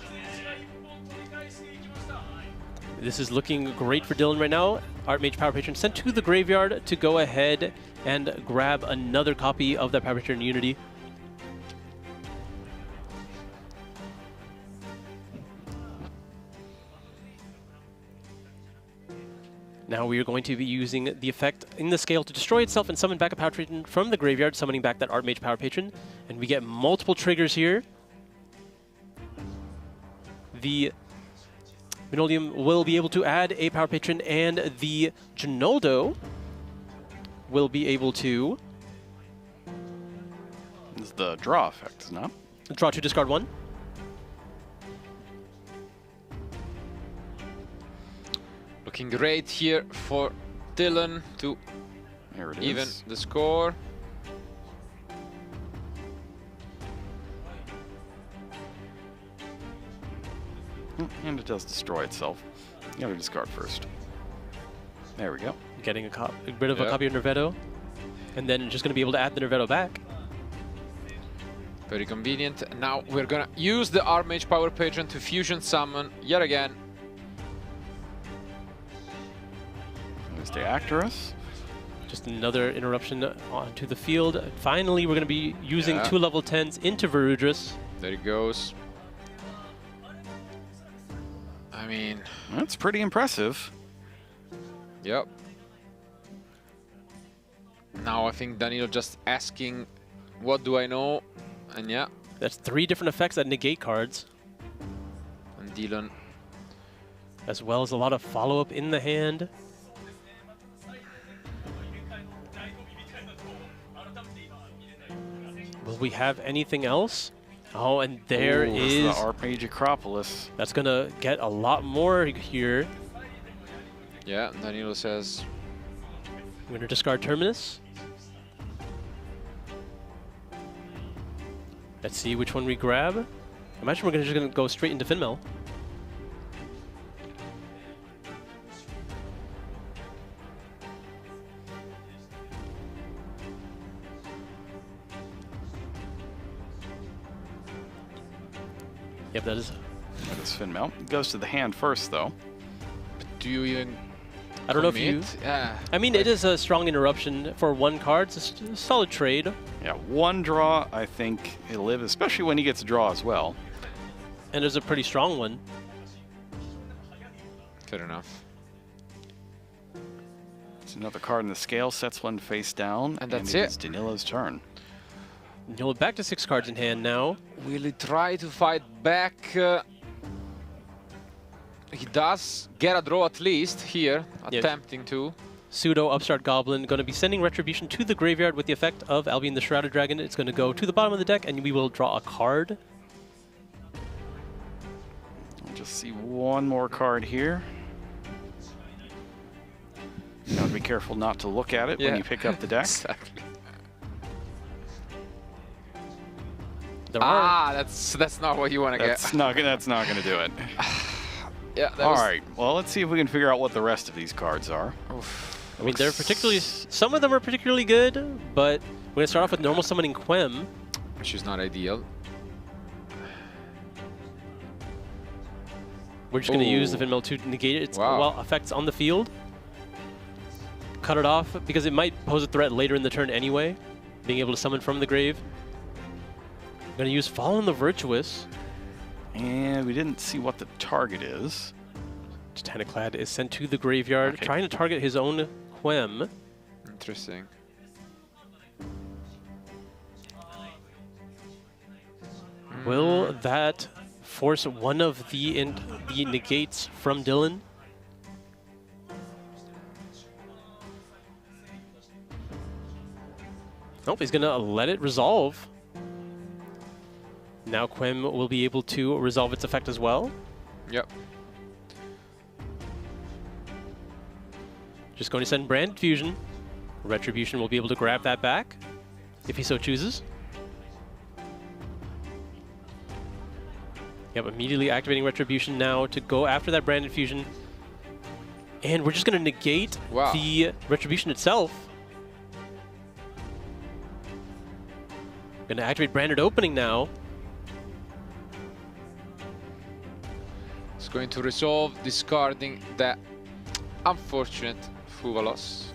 [SPEAKER 3] This is looking great for Dylan right now. Artmage Power Patron sent to the graveyard to go ahead and grab another copy of that Power Patron Unity. Now we are going to be using the effect in the scale to destroy itself and summon back a Power Patron from the graveyard, summoning back that Artmage Power Patron. And we get multiple triggers here. The Minoldium will be able to add a Power Patron, and the Ginoldo will be able to...
[SPEAKER 1] This is the draw effect, isn't it?
[SPEAKER 3] Draw 2, discard 1.
[SPEAKER 2] Looking great here for Dylan to
[SPEAKER 1] There it is.
[SPEAKER 2] even the score.
[SPEAKER 1] And it does destroy itself. You gotta discard first. There we go.
[SPEAKER 3] Getting rid of a copy of Nervetto. And then just going to be able to add the Nervetto back.
[SPEAKER 2] Very convenient. Now we're gonna use the Artmage Power Patron to fusion summon yet again.
[SPEAKER 1] There's the Actorus.
[SPEAKER 3] Just another interruption onto the field. Finally, we're going to be using 2 level 10s into Verudris.
[SPEAKER 2] There it goes. I mean...
[SPEAKER 1] That's pretty impressive.
[SPEAKER 2] Yep. Now I think Danilo just asking, what do I know? And yeah.
[SPEAKER 3] That's 3 different effects that negate cards.
[SPEAKER 2] And Dylan
[SPEAKER 3] as well as a lot of follow-up in the hand. Will we have anything else? Oh, and there is
[SPEAKER 1] the Archmage Acropolis.
[SPEAKER 3] That's gonna get a lot more here.
[SPEAKER 2] Yeah, Danilo says.
[SPEAKER 3] I'm gonna discard Terminus. Let's see which one we grab. Imagine we're just gonna go straight into Finmel. Yep, that is.
[SPEAKER 1] That is Finmel. It goes to the hand first, though.
[SPEAKER 2] Do you even?
[SPEAKER 3] I don't know if you.
[SPEAKER 2] Yeah.
[SPEAKER 3] I mean, it is a strong interruption for one card. It's a solid trade.
[SPEAKER 1] Yeah, one draw, I think he'll live, especially when he gets a draw as well.
[SPEAKER 3] And it's a pretty strong one.
[SPEAKER 2] Fair enough.
[SPEAKER 1] It's another card in the scale, sets one face down,
[SPEAKER 2] And that's
[SPEAKER 1] it's Danilo's turn.
[SPEAKER 3] You'll back to 6 cards in hand now.
[SPEAKER 2] Will he try to fight back? He does get a draw at least here,
[SPEAKER 3] Yes.
[SPEAKER 2] attempting to.
[SPEAKER 3] Pseudo Upstart Goblin going to be sending Retribution to the graveyard with the effect of Albion the Shrouded Dragon. It's going to go to the bottom of the deck, and we will draw a card.
[SPEAKER 1] I'll just see one more card here. Gotta be careful not to look at it when you pick up the deck.
[SPEAKER 2] Exactly.
[SPEAKER 3] There are.
[SPEAKER 2] That's not what you want to get.
[SPEAKER 1] That's not gonna do it.
[SPEAKER 2] Yeah. That
[SPEAKER 1] All
[SPEAKER 2] was-
[SPEAKER 1] right. Well, let's see if we can figure out what the rest of these cards are.
[SPEAKER 3] I mean, they're particularly. Some of them are particularly good, but we're going to start off with normal summoning Quem.
[SPEAKER 2] Which is not ideal.
[SPEAKER 3] We're just going to use the Finmel to negate its effects on the field. Cut it off because it might pose a threat later in the turn anyway, being able to summon from the grave. I'm going to use Fall on the Virtuous.
[SPEAKER 1] And we didn't see what the target is.
[SPEAKER 3] Titanic-clad is sent to the graveyard,
[SPEAKER 1] Okay.
[SPEAKER 3] trying to target his own Quem.
[SPEAKER 2] Interesting.
[SPEAKER 3] Will that force one of the negates from Dylan? Nope, he's going to let it resolve. Now Quem will be able to resolve its effect as well.
[SPEAKER 2] Yep.
[SPEAKER 3] Just going to send Brand Fusion. Retribution will be able to grab that back, if he so chooses. Yep, immediately activating Retribution now to go after that Branded Fusion. And we're just going to negate the Retribution itself. Going to activate Branded Opening now.
[SPEAKER 2] It's going to resolve, discarding that unfortunate Fuvalos.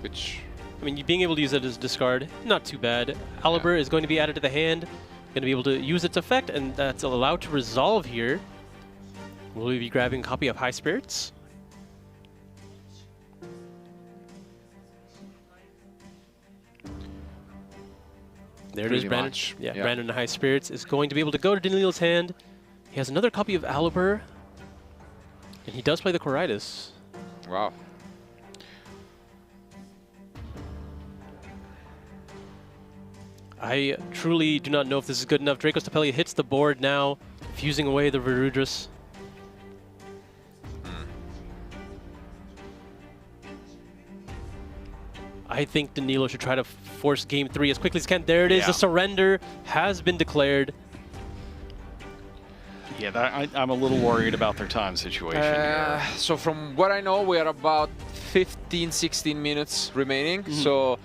[SPEAKER 2] Which...
[SPEAKER 3] I mean, being able to use it as discard, not too bad. Aliber is going to be added to the hand. Going to be able to use its effect, and that's allowed to resolve here. Will we be grabbing a copy of High Spirits? There it is, Brandon. Yeah, Brandon High Spirits is going to be able to go to Danilo's hand. He has another copy of Aliber, and he does play the Coritis.
[SPEAKER 2] Wow.
[SPEAKER 3] I truly do not know if this is good enough. Dracos Tapelia hits the board now, fusing away the Verudris. I think Danilo should try to force game 3 as quickly as he can. There it is. The surrender has been declared.
[SPEAKER 1] Yeah, I'm a little worried about their time situation here.
[SPEAKER 2] So from what I know, we are about 15, 16 minutes remaining. So,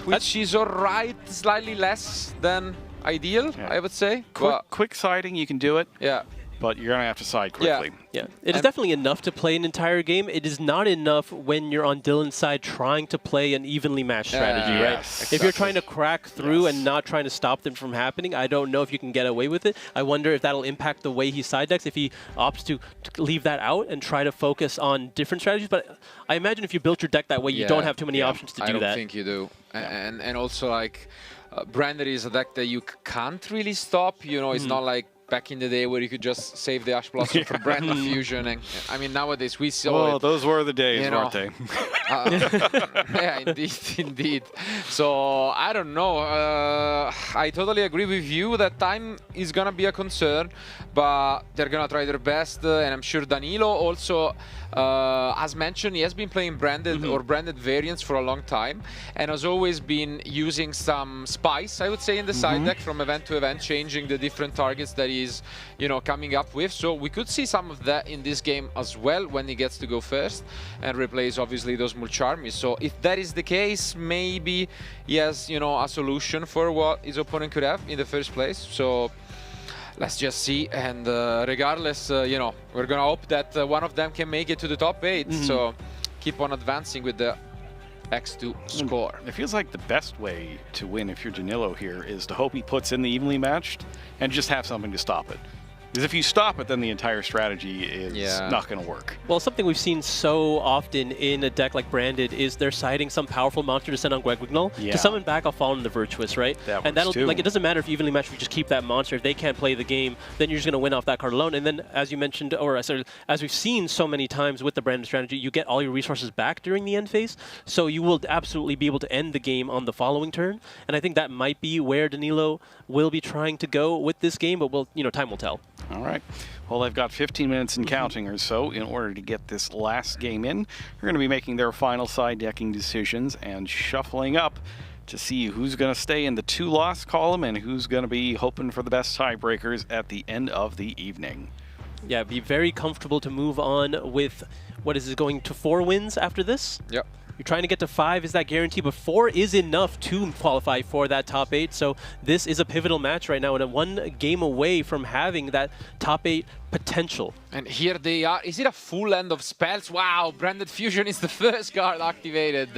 [SPEAKER 2] which is all right, slightly less than ideal, I would say.
[SPEAKER 1] Quick siding, you can do it.
[SPEAKER 2] Yeah.
[SPEAKER 1] But you're going to have to side quickly.
[SPEAKER 3] Yeah, it is definitely enough to play an entire game. It is not enough when you're on Dylan's side trying to play an evenly matched strategy, right?
[SPEAKER 1] Exactly.
[SPEAKER 3] If you're trying to crack through and not trying to stop them from happening, I don't know if you can get away with it. I wonder if that'll impact the way he side decks, if he opts to leave that out and try to focus on different strategies. But I imagine if you built your deck that way, you don't have too many options to do that.
[SPEAKER 2] I don't think you do. And also, like, Brander is a deck that you can't really stop. You know, it's not like back in the day where you could just save the Ash Blossom for Brand of Fusion. And I mean, nowadays we saw
[SPEAKER 1] Well,
[SPEAKER 2] it,
[SPEAKER 1] those were the days,
[SPEAKER 2] you know.
[SPEAKER 1] weren't they?
[SPEAKER 2] Yeah, indeed, indeed. So I don't know. I totally agree with you that time is gonna be a concern, but they're gonna try their best, and I'm sure Danilo also, as mentioned, he has been playing branded or branded variants for a long time, and has always been using some spice, I would say, in the side deck from event to event, changing the different targets that he's, you know, coming up with. So we could see some of that in this game as well when he gets to go first and replace obviously those Mulcharmies. So if that is the case, maybe he has, you know, a solution for what his opponent could have in the first place. So let's just see. And regardless, you know, we're gonna hope that one of them can make it to the top 8. So keep on advancing with the X2 score.
[SPEAKER 1] It feels like the best way to win if you're Danilo here is to hope he puts in the evenly matched and just have something to stop it. Because if you stop it, then the entire strategy is not going to work.
[SPEAKER 3] Well, something we've seen so often in a deck like Branded is they're citing some powerful monster to send on Guegwignol to summon back a Fallen the Virtuous, right? And that'll like, it doesn't matter if you evenly match, if you just keep that monster. If they can't play the game, then you're just going to win off that card alone. And then, as you mentioned, or as we've seen so many times with the Branded strategy, you get all your resources back during the end phase. So you will absolutely be able to end the game on the following turn. And I think that might be where Danilo will be trying to go with this game, but we'll, you know, time will tell.
[SPEAKER 1] All right. Well, they've got 15 minutes and counting or so in order to get this last game in. They're going to be making their final side decking decisions and shuffling up to see who's going to stay in the 2-loss column and who's going to be hoping for the best tiebreakers at the end of the evening.
[SPEAKER 3] Yeah, be very comfortable to move on with, what is it, going to 4 wins after this?
[SPEAKER 2] Yep.
[SPEAKER 3] You're trying to get to 5, is that guarantee? But 4 is enough to qualify for that top 8. So this is a pivotal match right now, and 1 game away from having that top 8 potential.
[SPEAKER 2] And here they are. Is it a full end of spells? Wow, Branded Fusion is the first card activated.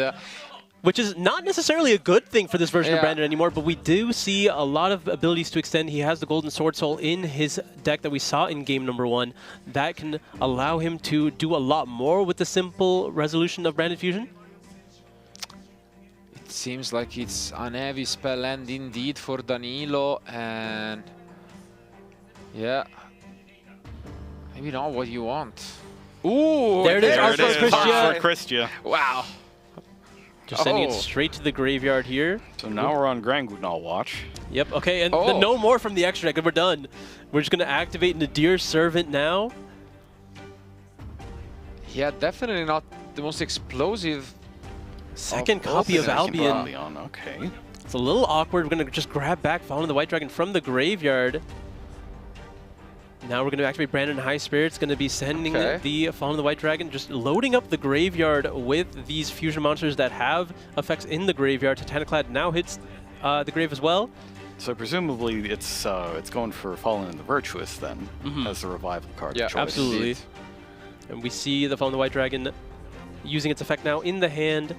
[SPEAKER 3] Which is not necessarily a good thing for this version of Branded anymore, but we do see a lot of abilities to extend. He has the Golden Sword Soul in his deck that we saw in game number 1. That can allow him to do a lot more with the simple resolution of Branded Fusion.
[SPEAKER 2] It seems like it's an heavy spell end indeed for Danilo, and yeah, maybe not what you want. Ooh,
[SPEAKER 3] there it is,
[SPEAKER 1] There it is,
[SPEAKER 3] Christia.
[SPEAKER 1] for Christia.
[SPEAKER 2] Wow.
[SPEAKER 3] Just sending it straight to the graveyard here.
[SPEAKER 1] So now we're on Guegwignol watch.
[SPEAKER 3] Yep, okay, and no more from the extra deck, and we're done. We're just going to activate Nadir Servant now.
[SPEAKER 2] Yeah, definitely not the most explosive.
[SPEAKER 3] Second copy of Albion.
[SPEAKER 1] Okay.
[SPEAKER 3] It's a little awkward. We're going to just grab back Fallen the White Dragon from the graveyard. Now we're going to activate Brandon High Spirit's going to be sending the Fallen the White Dragon, just loading up the graveyard with these fusion monsters that have effects in the graveyard. Titaniclad now hits the grave as well.
[SPEAKER 1] So presumably it's going for Fallen and the Virtuous then, as the revival card.
[SPEAKER 2] Yeah,
[SPEAKER 1] choice.
[SPEAKER 3] Absolutely. And we see the Fallen the White Dragon using its effect now in the hand.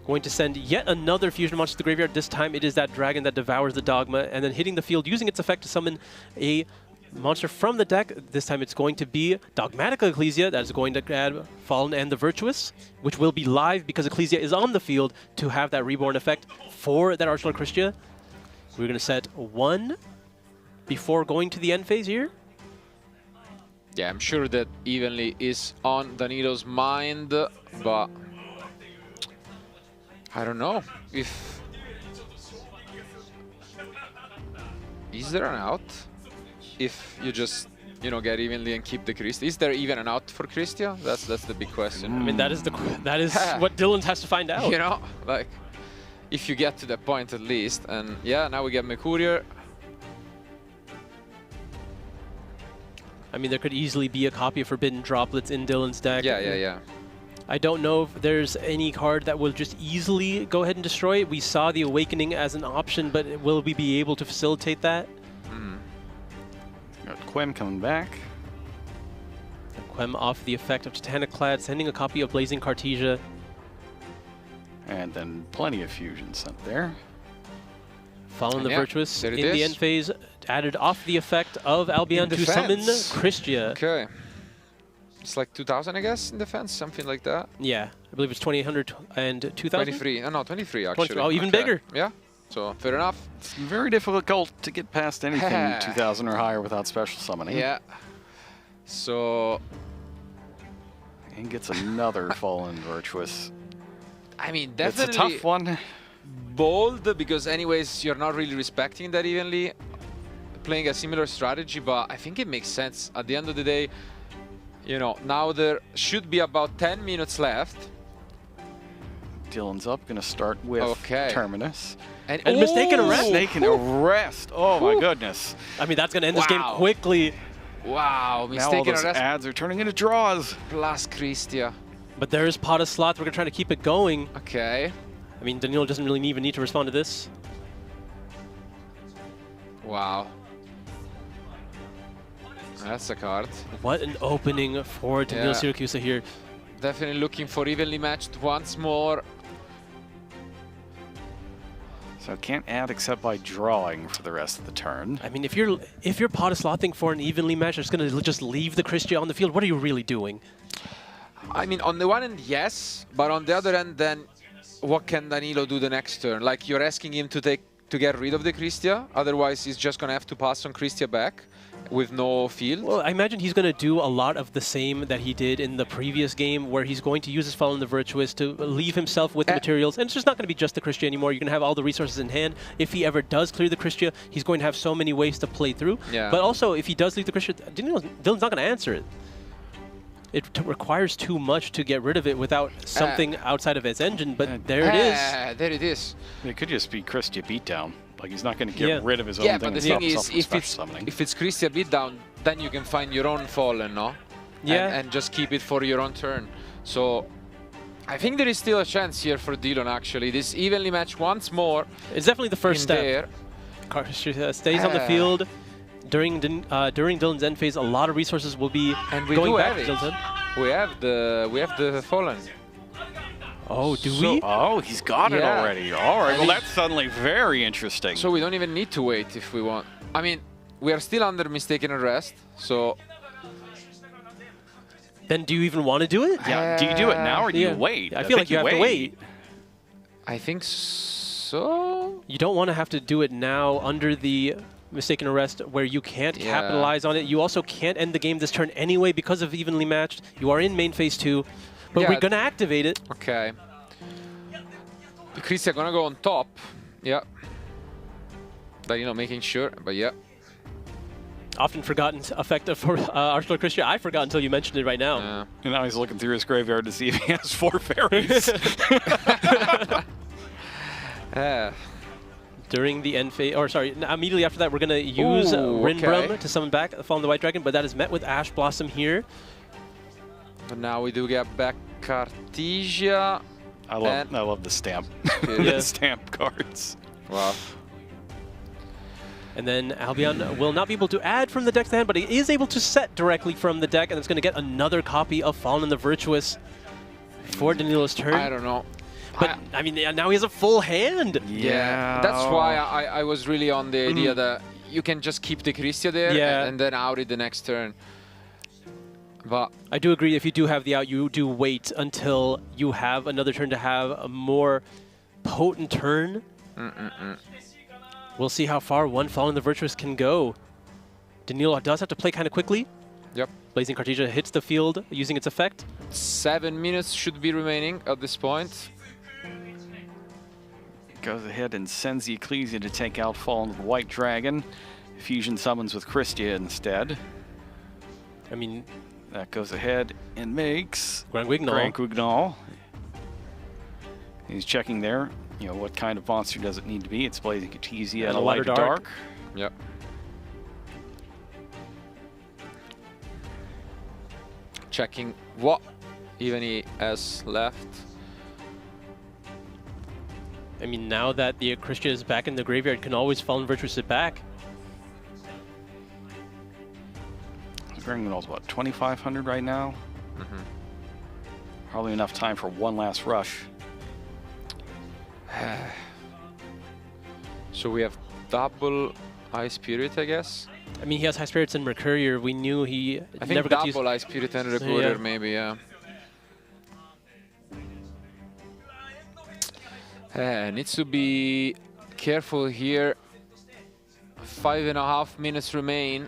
[SPEAKER 3] Going to send yet another fusion monster to the graveyard. This time it is that dragon that devours the Dogma, and then hitting the field using its effect to summon a monster from the deck. This time it's going to be Dogmatic Ecclesia that is going to add Fallen and the Virtuous, which will be live because Ecclesia is on the field to have that reborn effect for that Archlord Christia. We're going to set 1 before going to the end phase here.
[SPEAKER 2] Yeah, I'm sure that evenly is on Danilo's mind, but I don't know if... Is there an out? If you just, you know, get evenly and keep the Christia. Is there even an out for Christia? That's the big question.
[SPEAKER 3] I mean, that is what Dylan has to find out.
[SPEAKER 2] You know, like, if you get to that point at least. And yeah, now we get Mercurier.
[SPEAKER 3] I mean, there could easily be a copy of Forbidden Droplets in Dylan's deck.
[SPEAKER 2] Yeah.
[SPEAKER 3] I don't know if there's any card that will just easily go ahead and destroy it. We saw the Awakening as an option, but will we be able to facilitate that?
[SPEAKER 1] Got Quem coming back.
[SPEAKER 3] Quem off the effect of Titaniclad, sending a copy of Blazing Cartesia.
[SPEAKER 1] And then plenty of fusion sent there.
[SPEAKER 3] Fallen the Virtuous in the end phase, added off the effect of Albion to summon Christia.
[SPEAKER 2] Okay. It's like 2,000, I guess, in defense, something like that.
[SPEAKER 3] Yeah, I believe it's 2,800 and 2,000?
[SPEAKER 2] 23. No, 23 actually.
[SPEAKER 3] 23. Oh, even bigger.
[SPEAKER 2] Yeah. So fair enough.
[SPEAKER 1] It's very difficult to get past anything 2000 or higher without special summoning.
[SPEAKER 2] Yeah. So
[SPEAKER 1] And gets another Fallen Virtuous.
[SPEAKER 2] I mean,
[SPEAKER 1] It's
[SPEAKER 2] definitely
[SPEAKER 1] a tough one.
[SPEAKER 2] bold, because anyways, you're not really respecting that evenly, playing a similar strategy, but I think it makes sense. At the end of the day, you know, now there should be about 10 minutes left.
[SPEAKER 1] Dylan's up, gonna start with Terminus.
[SPEAKER 2] And
[SPEAKER 3] Mistaken Arrest.
[SPEAKER 1] Mistaken Arrest. Oh my goodness.
[SPEAKER 3] I mean, that's going to end this game quickly.
[SPEAKER 2] Wow,
[SPEAKER 1] Now all
[SPEAKER 2] Mistaken
[SPEAKER 1] those
[SPEAKER 2] Arrest
[SPEAKER 1] ads are turning into draws.
[SPEAKER 2] plus Christia.
[SPEAKER 3] But there's pot of slots. We're going to try to keep it going.
[SPEAKER 2] Okay.
[SPEAKER 3] I mean, Danilo doesn't really even need to respond to this.
[SPEAKER 2] Wow. That's a card.
[SPEAKER 3] What an opening for Danilo Syracuse here.
[SPEAKER 2] Definitely looking for evenly matched once more.
[SPEAKER 1] So can't add except by drawing for the rest of the turn.
[SPEAKER 3] I mean, if you're pot of slothing for an evenly match, it's going to just leave the Christia on the field. What are you really doing?
[SPEAKER 2] I mean, on the one end, yes, but on the other end, then what can Danilo do the next turn? Like, you're asking him to get rid of the Christia, otherwise he's just going to have to pass on Christia back with no field.
[SPEAKER 3] Well, I imagine he's going to do a lot of the same that he did in the previous game, where he's going to use his Fallen the Virtuous to leave himself with the materials. And it's just not going to be just the Christia anymore. You're going to have all the resources in hand. If he ever does clear the Christia, he's going to have so many ways to play through.
[SPEAKER 2] Yeah.
[SPEAKER 3] But also, if he does leave the Christia, Dylan's not going to answer it. It requires too much to get rid of it without something outside of its engine, but there it is.
[SPEAKER 2] There it is.
[SPEAKER 1] It could just be Christia beatdown. Like, he's not going to get rid of his own
[SPEAKER 2] Yeah,
[SPEAKER 1] thing.
[SPEAKER 2] but the thing is, if it's Christia beatdown, then you can find your own Fallen, no?
[SPEAKER 3] Yeah.
[SPEAKER 2] And just keep it for your own turn. So I think there is still a chance here for Dylan, actually. This evenly match once more.
[SPEAKER 3] It's definitely the first step.
[SPEAKER 2] There.
[SPEAKER 3] Christia stays on the field. During Dylan's end phase, a lot of resources will be going back to Dylan.
[SPEAKER 2] We have the Fallen.
[SPEAKER 3] Oh, do we?
[SPEAKER 1] Oh, he's got it already. All right, well, that's suddenly very interesting.
[SPEAKER 2] So we don't even need to wait if we want. I mean, we are still under Mistaken Arrest, so...
[SPEAKER 3] Then do you even want to do it?
[SPEAKER 1] Yeah, do you do it now or do you wait?
[SPEAKER 3] I feel like you have to wait.
[SPEAKER 2] I think so.
[SPEAKER 3] You don't want to have to do it now under the Mistaken Arrest where you can't capitalize on it. You also can't end the game this turn anyway because of evenly matched. You are in main phase 2, but we're going to activate it.
[SPEAKER 2] Okay. Christia gonna go on top. Yeah. Danilo making sure, but yeah.
[SPEAKER 3] Often forgotten effect for Arsenal Christia. I forgot until you mentioned it right now.
[SPEAKER 2] Yeah.
[SPEAKER 1] And now he's looking through his graveyard to see if he has 4 fairies.
[SPEAKER 3] During the end phase, or sorry, immediately after that, we're going to use Rinbrum to summon back Fallen the White Dragon, but that is met with Ash Blossom here.
[SPEAKER 2] But now we do get back Cartesia.
[SPEAKER 1] I love the stamp. The stamp cards.
[SPEAKER 2] Wow.
[SPEAKER 3] And then Albion will not be able to add from the deck to hand, but he is able to set directly from the deck, and it's going to get another copy of Fallen the Virtuous for Danilo's turn.
[SPEAKER 2] I don't know.
[SPEAKER 3] But, I mean, now he has a full hand.
[SPEAKER 2] Yeah. That's why I was really on the idea that you can just keep the Christia there and then out it the next turn. But
[SPEAKER 3] I do agree, if you do have the out, you do wait until you have another turn to have a more potent turn. We'll see how far one Fallen the Virtuous can go. Danilo does have to play kind of quickly.
[SPEAKER 2] Yep.
[SPEAKER 3] Blazing Cartesia hits the field using its effect.
[SPEAKER 2] 7 minutes should be remaining at this point.
[SPEAKER 1] Goes ahead and sends the Ecclesia to take out Fallen White Dragon. Fusion summons with Christia instead.
[SPEAKER 3] I mean,
[SPEAKER 1] that goes ahead and makes
[SPEAKER 3] Grand Guignol.
[SPEAKER 1] He's checking there. You know, what kind of monster does it need to be? It's Blazing Cartesia and a Light Dark.
[SPEAKER 2] Yep. Checking what even he has left.
[SPEAKER 3] I mean, now that the Christia is back in the graveyard, can always Fallen Virtuous it back.
[SPEAKER 1] Grand Guignol's what, 2,500 right now? Probably enough time for one last rush.
[SPEAKER 2] So we have double High Spirit, I guess.
[SPEAKER 3] I mean, he has High Spirits and Mercurier. We knew he
[SPEAKER 2] I think
[SPEAKER 3] never got to use...
[SPEAKER 2] double High Spirit and Recorder, maybe, yeah. Needs to be careful here. 5.5 minutes remain.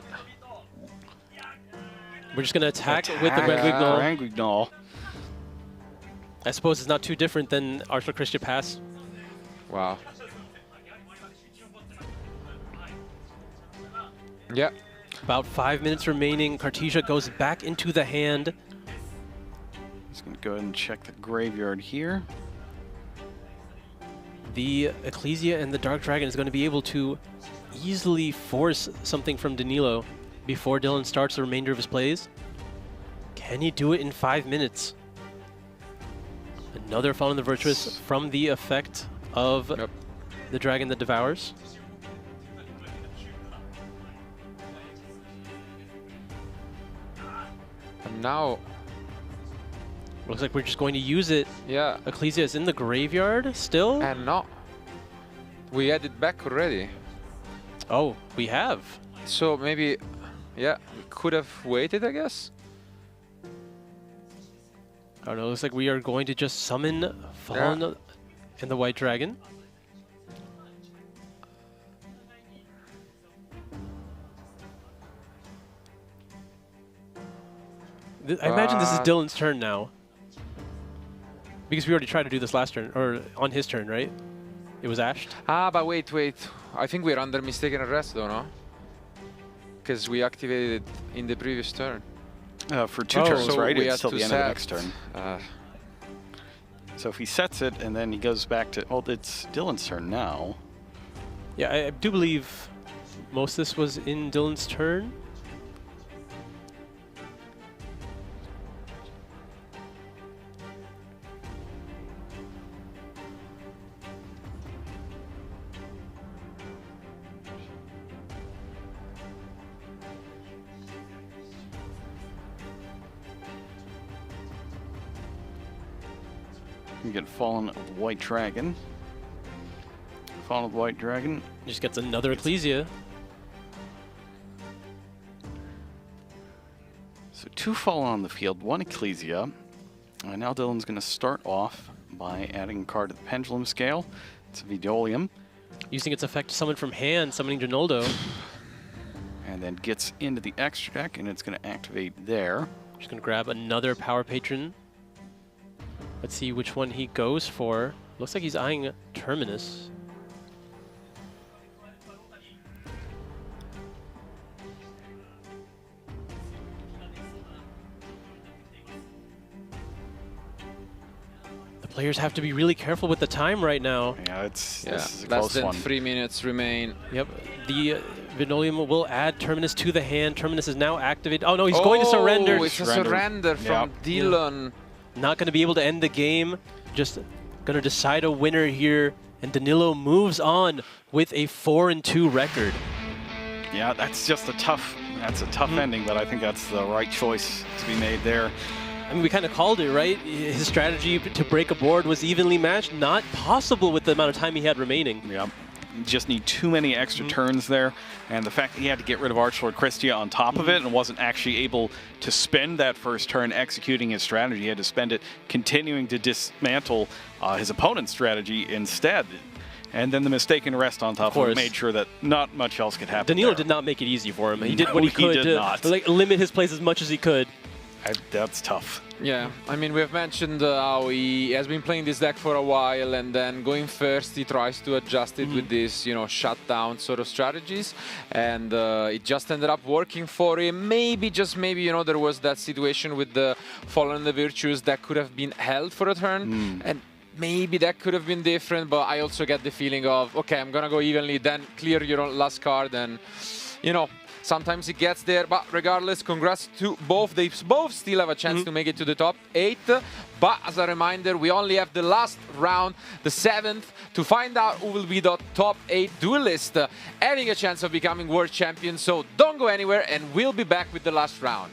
[SPEAKER 3] We're just going to attack with the Grand Guignol.
[SPEAKER 1] Grand Guignol.
[SPEAKER 3] I suppose it's not too different than Archer Christian Pass.
[SPEAKER 2] Wow. Yeah.
[SPEAKER 3] About 5 minutes remaining. Cartesia goes back into the hand.
[SPEAKER 1] Just going to go ahead and check the graveyard here.
[SPEAKER 3] The Ecclesia and the Dark Dragon is going to be able to easily force something from Danilo before Dylan starts the remainder of his plays. Can he do it in 5 minutes? Another Fallen the Virtuous from the effect of the Dragon that Devours.
[SPEAKER 2] And now...
[SPEAKER 3] Looks like we're just going to use it.
[SPEAKER 2] Yeah.
[SPEAKER 3] Ecclesia is in the graveyard still?
[SPEAKER 2] And no. We had it back already.
[SPEAKER 3] Oh, we have.
[SPEAKER 2] So maybe, yeah, we could have waited, I guess.
[SPEAKER 3] I don't know, looks like we are going to just summon Fallen and the White Dragon. I imagine this is Dylan's turn now. Because we already tried to do this last turn, or on his turn, right? It was ashed.
[SPEAKER 2] Ah, but wait. I think we're under mistaken arrest, though, no? Because we activated it in the previous turn.
[SPEAKER 1] For 2 turns,
[SPEAKER 2] so
[SPEAKER 1] right?
[SPEAKER 2] we
[SPEAKER 1] It's
[SPEAKER 2] had
[SPEAKER 1] till
[SPEAKER 2] to
[SPEAKER 1] the end of the
[SPEAKER 2] set.
[SPEAKER 1] next turn. So if he sets it and then he goes back to... Well, it's Dylan's turn now.
[SPEAKER 3] Yeah, I do believe most of this was in Dylan's turn.
[SPEAKER 1] You get Fallen of the White Dragon. Fallen of the White Dragon.
[SPEAKER 3] Just gets another Ecclesia.
[SPEAKER 1] So 2 Fallen on the field, 1 Ecclesia. Now Dylan's going to start off by adding a card to the Pendulum Scale. It's a Vidolium.
[SPEAKER 3] Using its effect to summon from hand, summoning Donaldo.
[SPEAKER 1] And then gets into the extra deck, and it's going to activate there.
[SPEAKER 3] Just going to grab another Power Patron. Let's see which one he goes for. Looks like he's eyeing Terminus. The players have to be really careful with the time right now.
[SPEAKER 1] Yeah, this is a
[SPEAKER 2] less
[SPEAKER 1] close
[SPEAKER 2] than
[SPEAKER 1] one.
[SPEAKER 2] 3 minutes remain.
[SPEAKER 3] Yep, the Vinolium will add Terminus to the hand. Terminus is now activated. Oh no, he's going to surrender.
[SPEAKER 2] Oh, it's a surrender from Dylan.
[SPEAKER 3] Not going to be able to end the game. Just going to decide a winner here. And Danilo moves on with a 4-2 record.
[SPEAKER 1] Yeah, that's just a tough ending, but I think that's the right choice to be made there.
[SPEAKER 3] I mean, we kind of called it, right? His strategy to break a board was evenly matched. Not possible with the amount of time he had remaining.
[SPEAKER 1] Yeah. You just need too many extra turns there, and the fact that he had to get rid of Archlord Christia on top of it and wasn't actually able to spend that first turn executing his strategy. He had to spend it continuing to dismantle his opponent's strategy instead. And then the mistaken rest on top of it made sure that not much else could happen.
[SPEAKER 3] Danilo
[SPEAKER 1] there.
[SPEAKER 3] did not make it easy for him. He did what he could to like, limit his plays as much as he could.
[SPEAKER 1] That's tough.
[SPEAKER 2] Yeah, I mean, we've mentioned how he has been playing this deck for a while, and then going first, he tries to adjust it with this, you know, shutdown sort of strategies, and it just ended up working for him. Maybe, just maybe, you know, there was that situation with the Fallen and the Virtues that could have been held for a turn, and maybe that could have been different, but I also get the feeling of, okay, I'm gonna go evenly, then clear your last card, and, you know, sometimes it gets there, but regardless, congrats to both. They both still have a chance to make it to the top 8. But as a reminder, we only have the last round, the 7th, to find out who will be the top 8 duelist, having a chance of becoming world champion. So don't go anywhere, and we'll be back with the last round.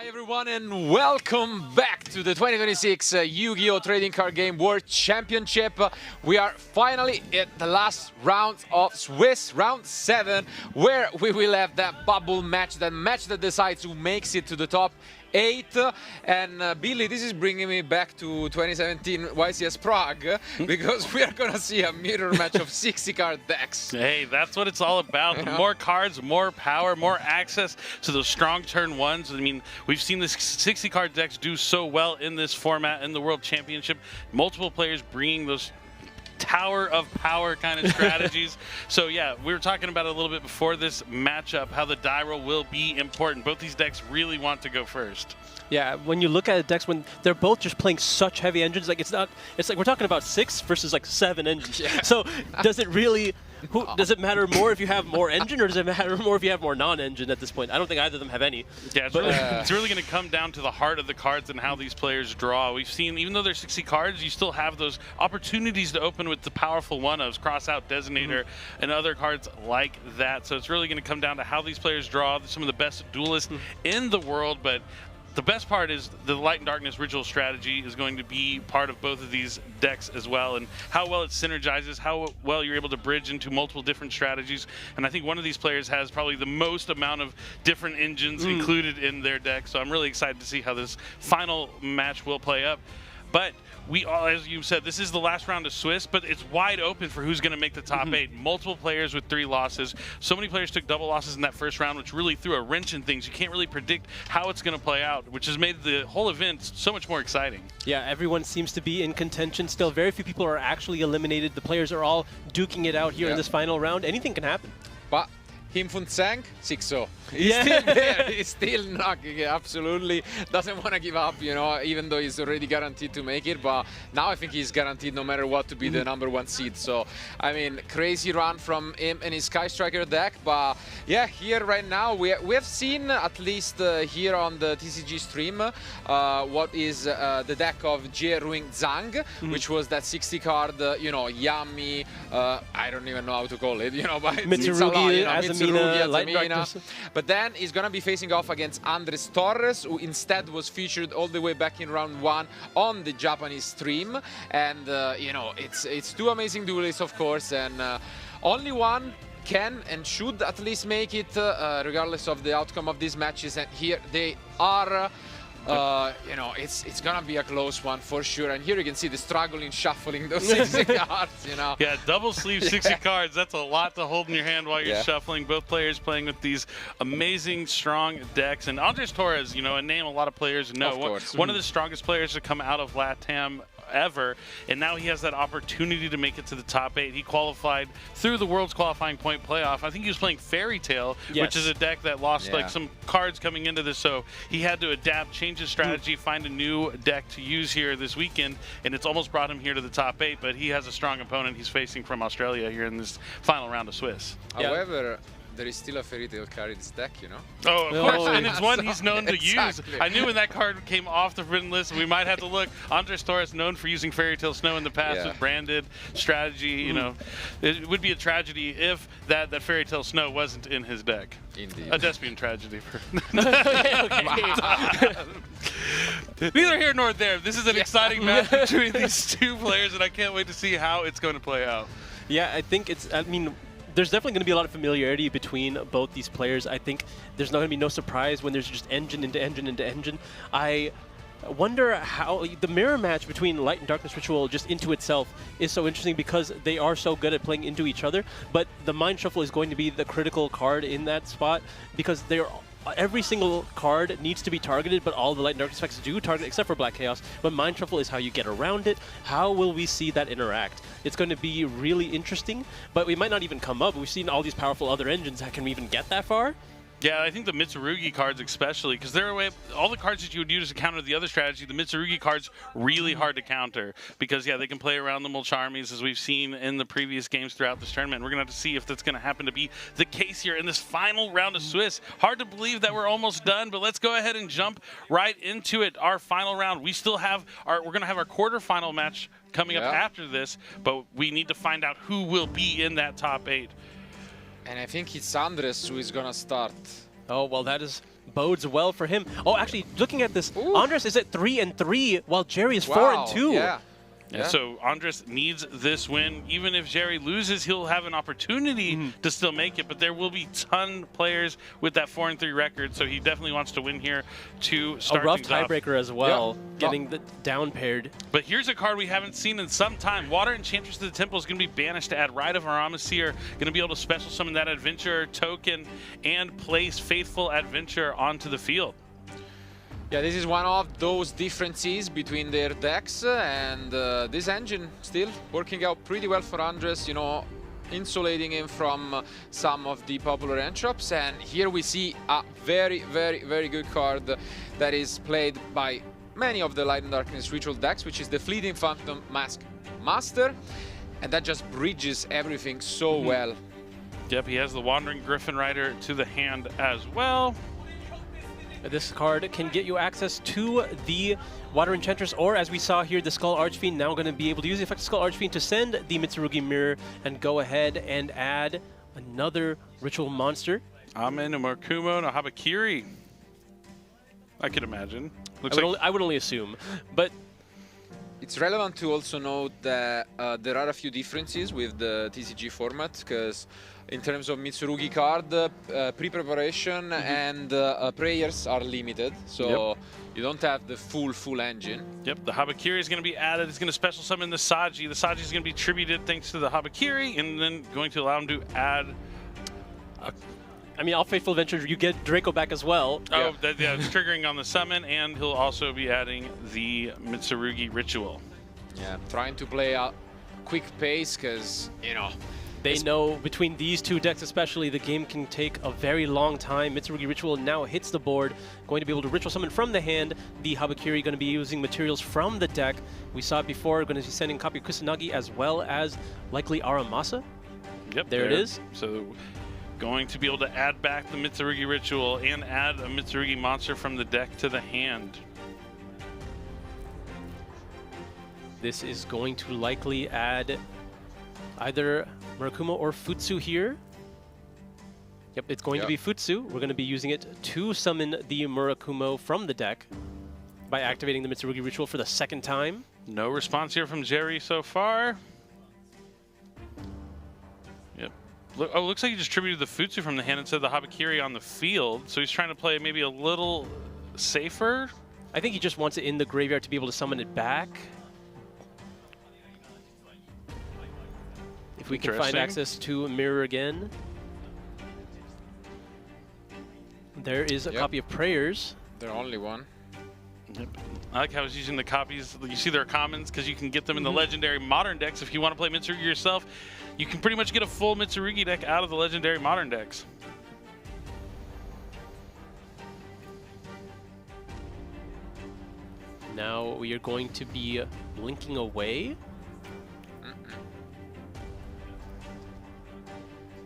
[SPEAKER 2] Hi everyone and welcome back to the 2026 Yu-Gi-Oh! Trading Card Game World Championship. We are finally at the last round of Swiss, round 7, where we will have that bubble match, that decides who makes it to the top 8. And Billy, this is bringing me back to 2017 YCS Prague, because we are gonna see a mirror match of 60 card decks.
[SPEAKER 4] Hey, that's what it's all about. The more cards, more power, more access to those strong turn ones. I mean, we've seen this 60 card decks do so well in this format in the World Championship. Multiple players bringing those tower of power kind of strategies. So yeah, we were talking about it a little bit before this matchup, how the die roll will be important. Both these decks really want to go first.
[SPEAKER 3] Yeah, when you look at decks, when they're both just playing such heavy engines, like it's like we're talking about 6 versus like 7 engines. Yeah. So does it really, does it matter more if you have more engine, or does it matter more if you have more non-engine at this point? I don't think either of them have any.
[SPEAKER 4] Yeah, it's really going to come down to the heart of the cards and how these players draw. We've seen, even though there's 60 cards, you still have those opportunities to open with the powerful one-ofs, cross-out Designator, and other cards like that. So it's really going to come down to how these players draw. Some of the best duelists in the world, but the best part is the Light and Darkness Ritual strategy is going to be part of both of these decks as well, and how well it synergizes, how well you're able to bridge into multiple different strategies. And I think one of these players has probably the most amount of different engines included in their deck, so I'm really excited to see how this final match will play up. But we all, as you said, this is the last round of Swiss, but it's wide open for who's going to make the top 8. Multiple players with 3 losses. So many players took double losses in that first round, which really threw a wrench in things. You can't really predict how it's going to play out, which has made the whole event so much more exciting.
[SPEAKER 3] Yeah, everyone seems to be in contention still. Very few people are actually eliminated. The players are all duking it out here in this final round. Anything can happen.
[SPEAKER 2] But Him Fun Tseng, 6-0. He's still there. He's still knocking. Absolutely doesn't want to give up, you know, even though he's already guaranteed to make it. But now I think he's guaranteed no matter what to be the #1 seed. So, I mean, crazy run from him and his Sky Striker deck. But yeah, here right now, we have seen, at least here on the TCG stream, what is the deck of Jie Ruing Zhang, which was that 60 card, you know, yummy, I don't even know how to call it, you know, but
[SPEAKER 3] Mitsurugi, Azamina, Light Darkness.
[SPEAKER 2] But then he's going to be facing off against Andres Torres, who instead was featured all the way back in round 1 on the Japanese stream. And, you know, it's 2 amazing duelists, of course, and only one can and should at least make it, regardless of the outcome of these matches. And here they are. You know, it's gonna be a close one for sure. And here you can see the struggle in shuffling those 60 cards, you know.
[SPEAKER 4] Yeah, double sleeve 60 cards. That's a lot to hold in your hand while you're shuffling. Both players playing with these amazing, strong decks. And Andres Torres, you know, a name a lot of players know. One of the strongest players to come out of LATAM ever, and now he has that opportunity to make it to the top 8. He qualified through the World's Qualifying Point Playoff. I think he was playing Fairy Tale, which is a deck that lost like some cards coming into this, so he had to adapt, change his strategy, find a new deck to use here this weekend, and it's almost brought him here to the top 8, but he has a strong opponent he's facing from Australia here in this final round of Swiss.
[SPEAKER 2] However, there is still a Fairy Tale card in this deck, you know?
[SPEAKER 4] Oh, of course, and it's one he's known to use. I knew when that card came off the written list, we might have to look. Andres Torres, known for using Fairy Tale Snow in the past with branded strategy, you know. It would be a tragedy if that Fairy Tale Snow wasn't in his deck.
[SPEAKER 2] Indeed.
[SPEAKER 4] A Despian tragedy. Neither here nor there. This is an exciting match between these 2 players, and I can't wait to see how it's going to play out.
[SPEAKER 3] Yeah, I think it's, I mean, there's definitely going to be a lot of familiarity between both these players. I think there's not going to be no surprise when there's just engine into engine into engine. I wonder how the mirror match between Light and Darkness Ritual just into itself is so interesting, because they are so good at playing into each other, but the Mind Shuffle is going to be the critical card in that spot, because they're every single card needs to be targeted, but all the Light and Darkness effects do target, except for Black Chaos. But Mind Shuffle is how you get around it. How will we see that interact? It's going to be really interesting, but we might not even come up. We've seen all these powerful other engines. Can we even get that far?
[SPEAKER 4] Yeah, I think the Mitsurugi cards especially, because they're all the cards that you would use to counter the other strategy, the Mitsurugi cards really hard to counter, because yeah, they can play around the Mulcharmies as we've seen in the previous games throughout this tournament. We're going to have to see if that's going to happen to be the case here in this final round of Swiss. Hard to believe that we're almost done, but let's go ahead and jump right into it. Our final round. We still have we're going to have our quarterfinal match coming up after this, but we need to find out who will be in that top 8.
[SPEAKER 2] And I think it's Andres who is gonna start.
[SPEAKER 3] Oh, well, that is bodes well for him. Oh, actually, looking at this,
[SPEAKER 2] Ooh.
[SPEAKER 3] Andres is at 3-3, while Jerry is
[SPEAKER 2] Wow,
[SPEAKER 3] 4-2.
[SPEAKER 2] Yeah.
[SPEAKER 4] And so Andres needs this win. Even if Jerry loses, he'll have an opportunity to still make it, but there will be ton players with that 4-3 record, so he definitely wants to win here to start
[SPEAKER 3] A rough
[SPEAKER 4] things off.
[SPEAKER 3] tiebreaker as well, getting the down paired.
[SPEAKER 4] But here's a card we haven't seen in some time. Water Enchantress of the Temple is going to be banished to add Rite of Aramasir, going to be able to special summon that Adventurer token and place Faithful Adventurer onto the field.
[SPEAKER 2] Yeah, this is one of those differences between their decks, and this engine still working out pretty well for Andres, you know, insulating him from some of the popular entrops. And here we see a very, very, very good card that is played by many of the Light and Darkness Ritual decks, which is the Fleeting Phantom Mask Master, and that just bridges everything so well.
[SPEAKER 4] Yep, he has the Wandering Griffin Rider to the hand as well.
[SPEAKER 3] This card can get you access to the Water Enchantress, or as we saw here, the Skull Archfiend. Now going to be able to use the effect of Skull Archfiend to send the Mitsurugi Mirror and go ahead and add another ritual monster.
[SPEAKER 4] Amen, no Murakumo, no Habakiri. I could imagine.
[SPEAKER 3] I would only assume, but
[SPEAKER 2] It's relevant to also note that there are a few differences with the TCG format, because in terms of Mitsurugi card, pre-preparation and prayers are limited, so you don't have the full engine.
[SPEAKER 4] Yep, the Habakiri is going to be added. It's going to special summon the Saji. The Saji is going to be tributed thanks to the Habakiri, and then going to allow him to add...
[SPEAKER 3] I mean, all Faithful Adventure, you get Draco back as well.
[SPEAKER 4] Oh, yeah, it's triggering on the summon, and he'll also be adding the Mitsurugi Ritual.
[SPEAKER 2] Yeah, trying to play a quick pace, because, you know,
[SPEAKER 3] They know between these two decks especially, the game can take a very long time. Mitsurugi Ritual now hits the board, going to be able to ritual summon from the hand. The Habakiri going to be using materials from the deck. We saw it before, going to be sending a copy of Kusanagi as well as likely Aramasa.
[SPEAKER 4] Yep,
[SPEAKER 3] There it is.
[SPEAKER 4] So going to be able to add back the Mitsurugi Ritual and add a Mitsurugi monster from the deck to the hand.
[SPEAKER 3] This is going to likely add either Murakumo or Futsu here. Yep, it's going to be Futsu. We're going to be using it to summon the Murakumo from the deck by activating the Mitsurugi Ritual for the second time.
[SPEAKER 4] No response here from Jerry so far. Yep. Oh, looks like he distributed the Futsu from the hand instead of the Habakiri on the field. So he's trying to play maybe a little safer.
[SPEAKER 3] I think he just wants it in the graveyard to be able to summon it back. If we can find access to Mirror again. There is a copy of Prayers.
[SPEAKER 2] the only one.
[SPEAKER 4] Yep. I like how he's using the copies. You see their commons because you can get them in the legendary modern decks. If you want to play Mitsurugi yourself, you can pretty much get a full Mitsurugi deck out of the legendary modern decks.
[SPEAKER 3] Now we are going to be blinking away.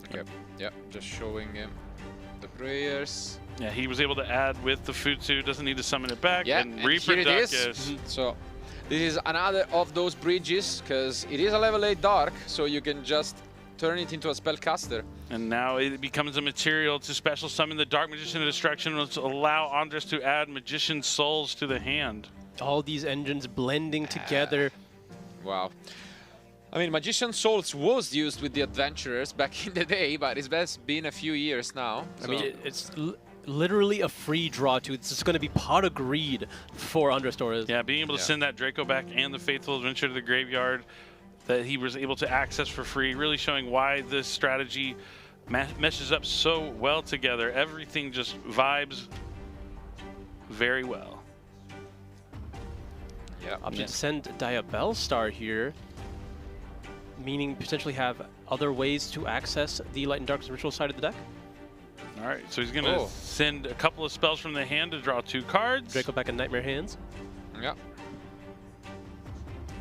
[SPEAKER 2] Okay, yeah, just showing him the prayers.
[SPEAKER 4] Yeah, he was able to add with the Futsu, doesn't need to summon it back.
[SPEAKER 2] Yeah,
[SPEAKER 4] and
[SPEAKER 2] here it is.
[SPEAKER 4] Reproductus.
[SPEAKER 2] So this is another of those bridges, because it is a level 8 dark, so you can just turn it into a spellcaster.
[SPEAKER 4] And now it becomes a material to special summon the Dark Magician of Destruction, which will allow Andres to add Magician Souls to the hand.
[SPEAKER 3] All these engines blending together.
[SPEAKER 2] Wow. I mean, Magician Souls was used with the Adventurers back in the day, but it's been a few years now.
[SPEAKER 3] I mean, it's literally a free draw too. It's just going to be pot of greed for Andres Torres.
[SPEAKER 4] Yeah, being able to send that Draco back and the Faithful Adventure to the graveyard that he was able to access for free, really showing why this strategy meshes up so well together. Everything just vibes very well.
[SPEAKER 2] Yeah.
[SPEAKER 3] Option to send Diabell Star here, meaning potentially have other ways to access the Light and Darkness Ritual side of the deck.
[SPEAKER 4] All right, so he's going to send a couple of spells from the hand to draw 2 cards.
[SPEAKER 3] Draco back in Nightmare hands.
[SPEAKER 2] Yeah.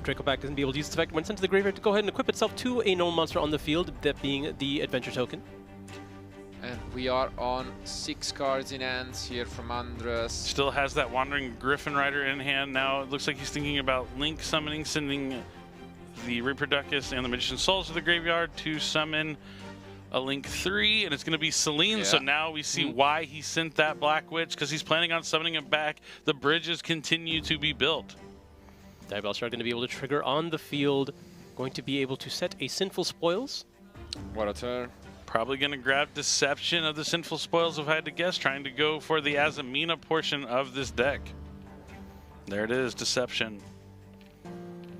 [SPEAKER 3] Draco back doesn't be able to use this effect when sent to the graveyard to go ahead and equip itself to a normal monster on the field, that being the Adventure token.
[SPEAKER 2] And we are on 6 cards in hands here from Andres.
[SPEAKER 4] Still has that Wandering Griffin Rider in hand. Now it looks like he's thinking about Link summoning, sending the Reproductus and the Magician Souls to the graveyard to summon a Link 3, and it's going to be Celine. So now we see why he sent that Black Witch, because he's planning on summoning him back. The bridges continue to be built.
[SPEAKER 3] Diabellstar are going to be able to trigger on the field, going to be able to set a Sinful Spoils.
[SPEAKER 2] What a turn.
[SPEAKER 4] Probably going to grab Deception of the Sinful Spoils, if I had to guess, trying to go for the Azamina portion of this deck. There it is, Deception.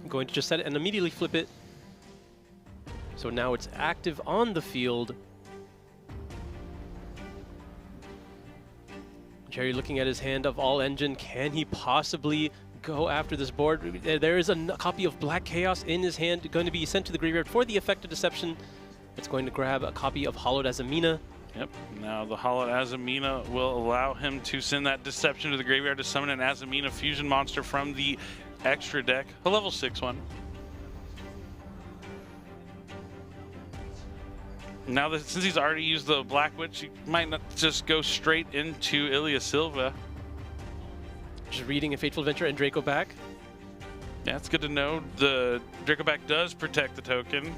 [SPEAKER 3] Going to just set it and immediately flip it. So now it's active on the field. Jerry looking at his hand of All Engine. Can he possibly go after this board? There is a copy of Black Chaos in his hand, going to be sent to the graveyard for the effect of Deception. It's going to grab a copy of Hollowed Azamina.
[SPEAKER 4] Yep, now the Hollowed Azamina will allow him to send that Deception to the graveyard to summon an Azamina fusion monster from the extra deck, a level 6 one. Now that since he's already used the Black Witch, he might not just go straight into Ilya Silva.
[SPEAKER 3] Just reading a Fateful Adventure and Draco back.
[SPEAKER 4] Yeah, it's good to know. The Draco back does protect the token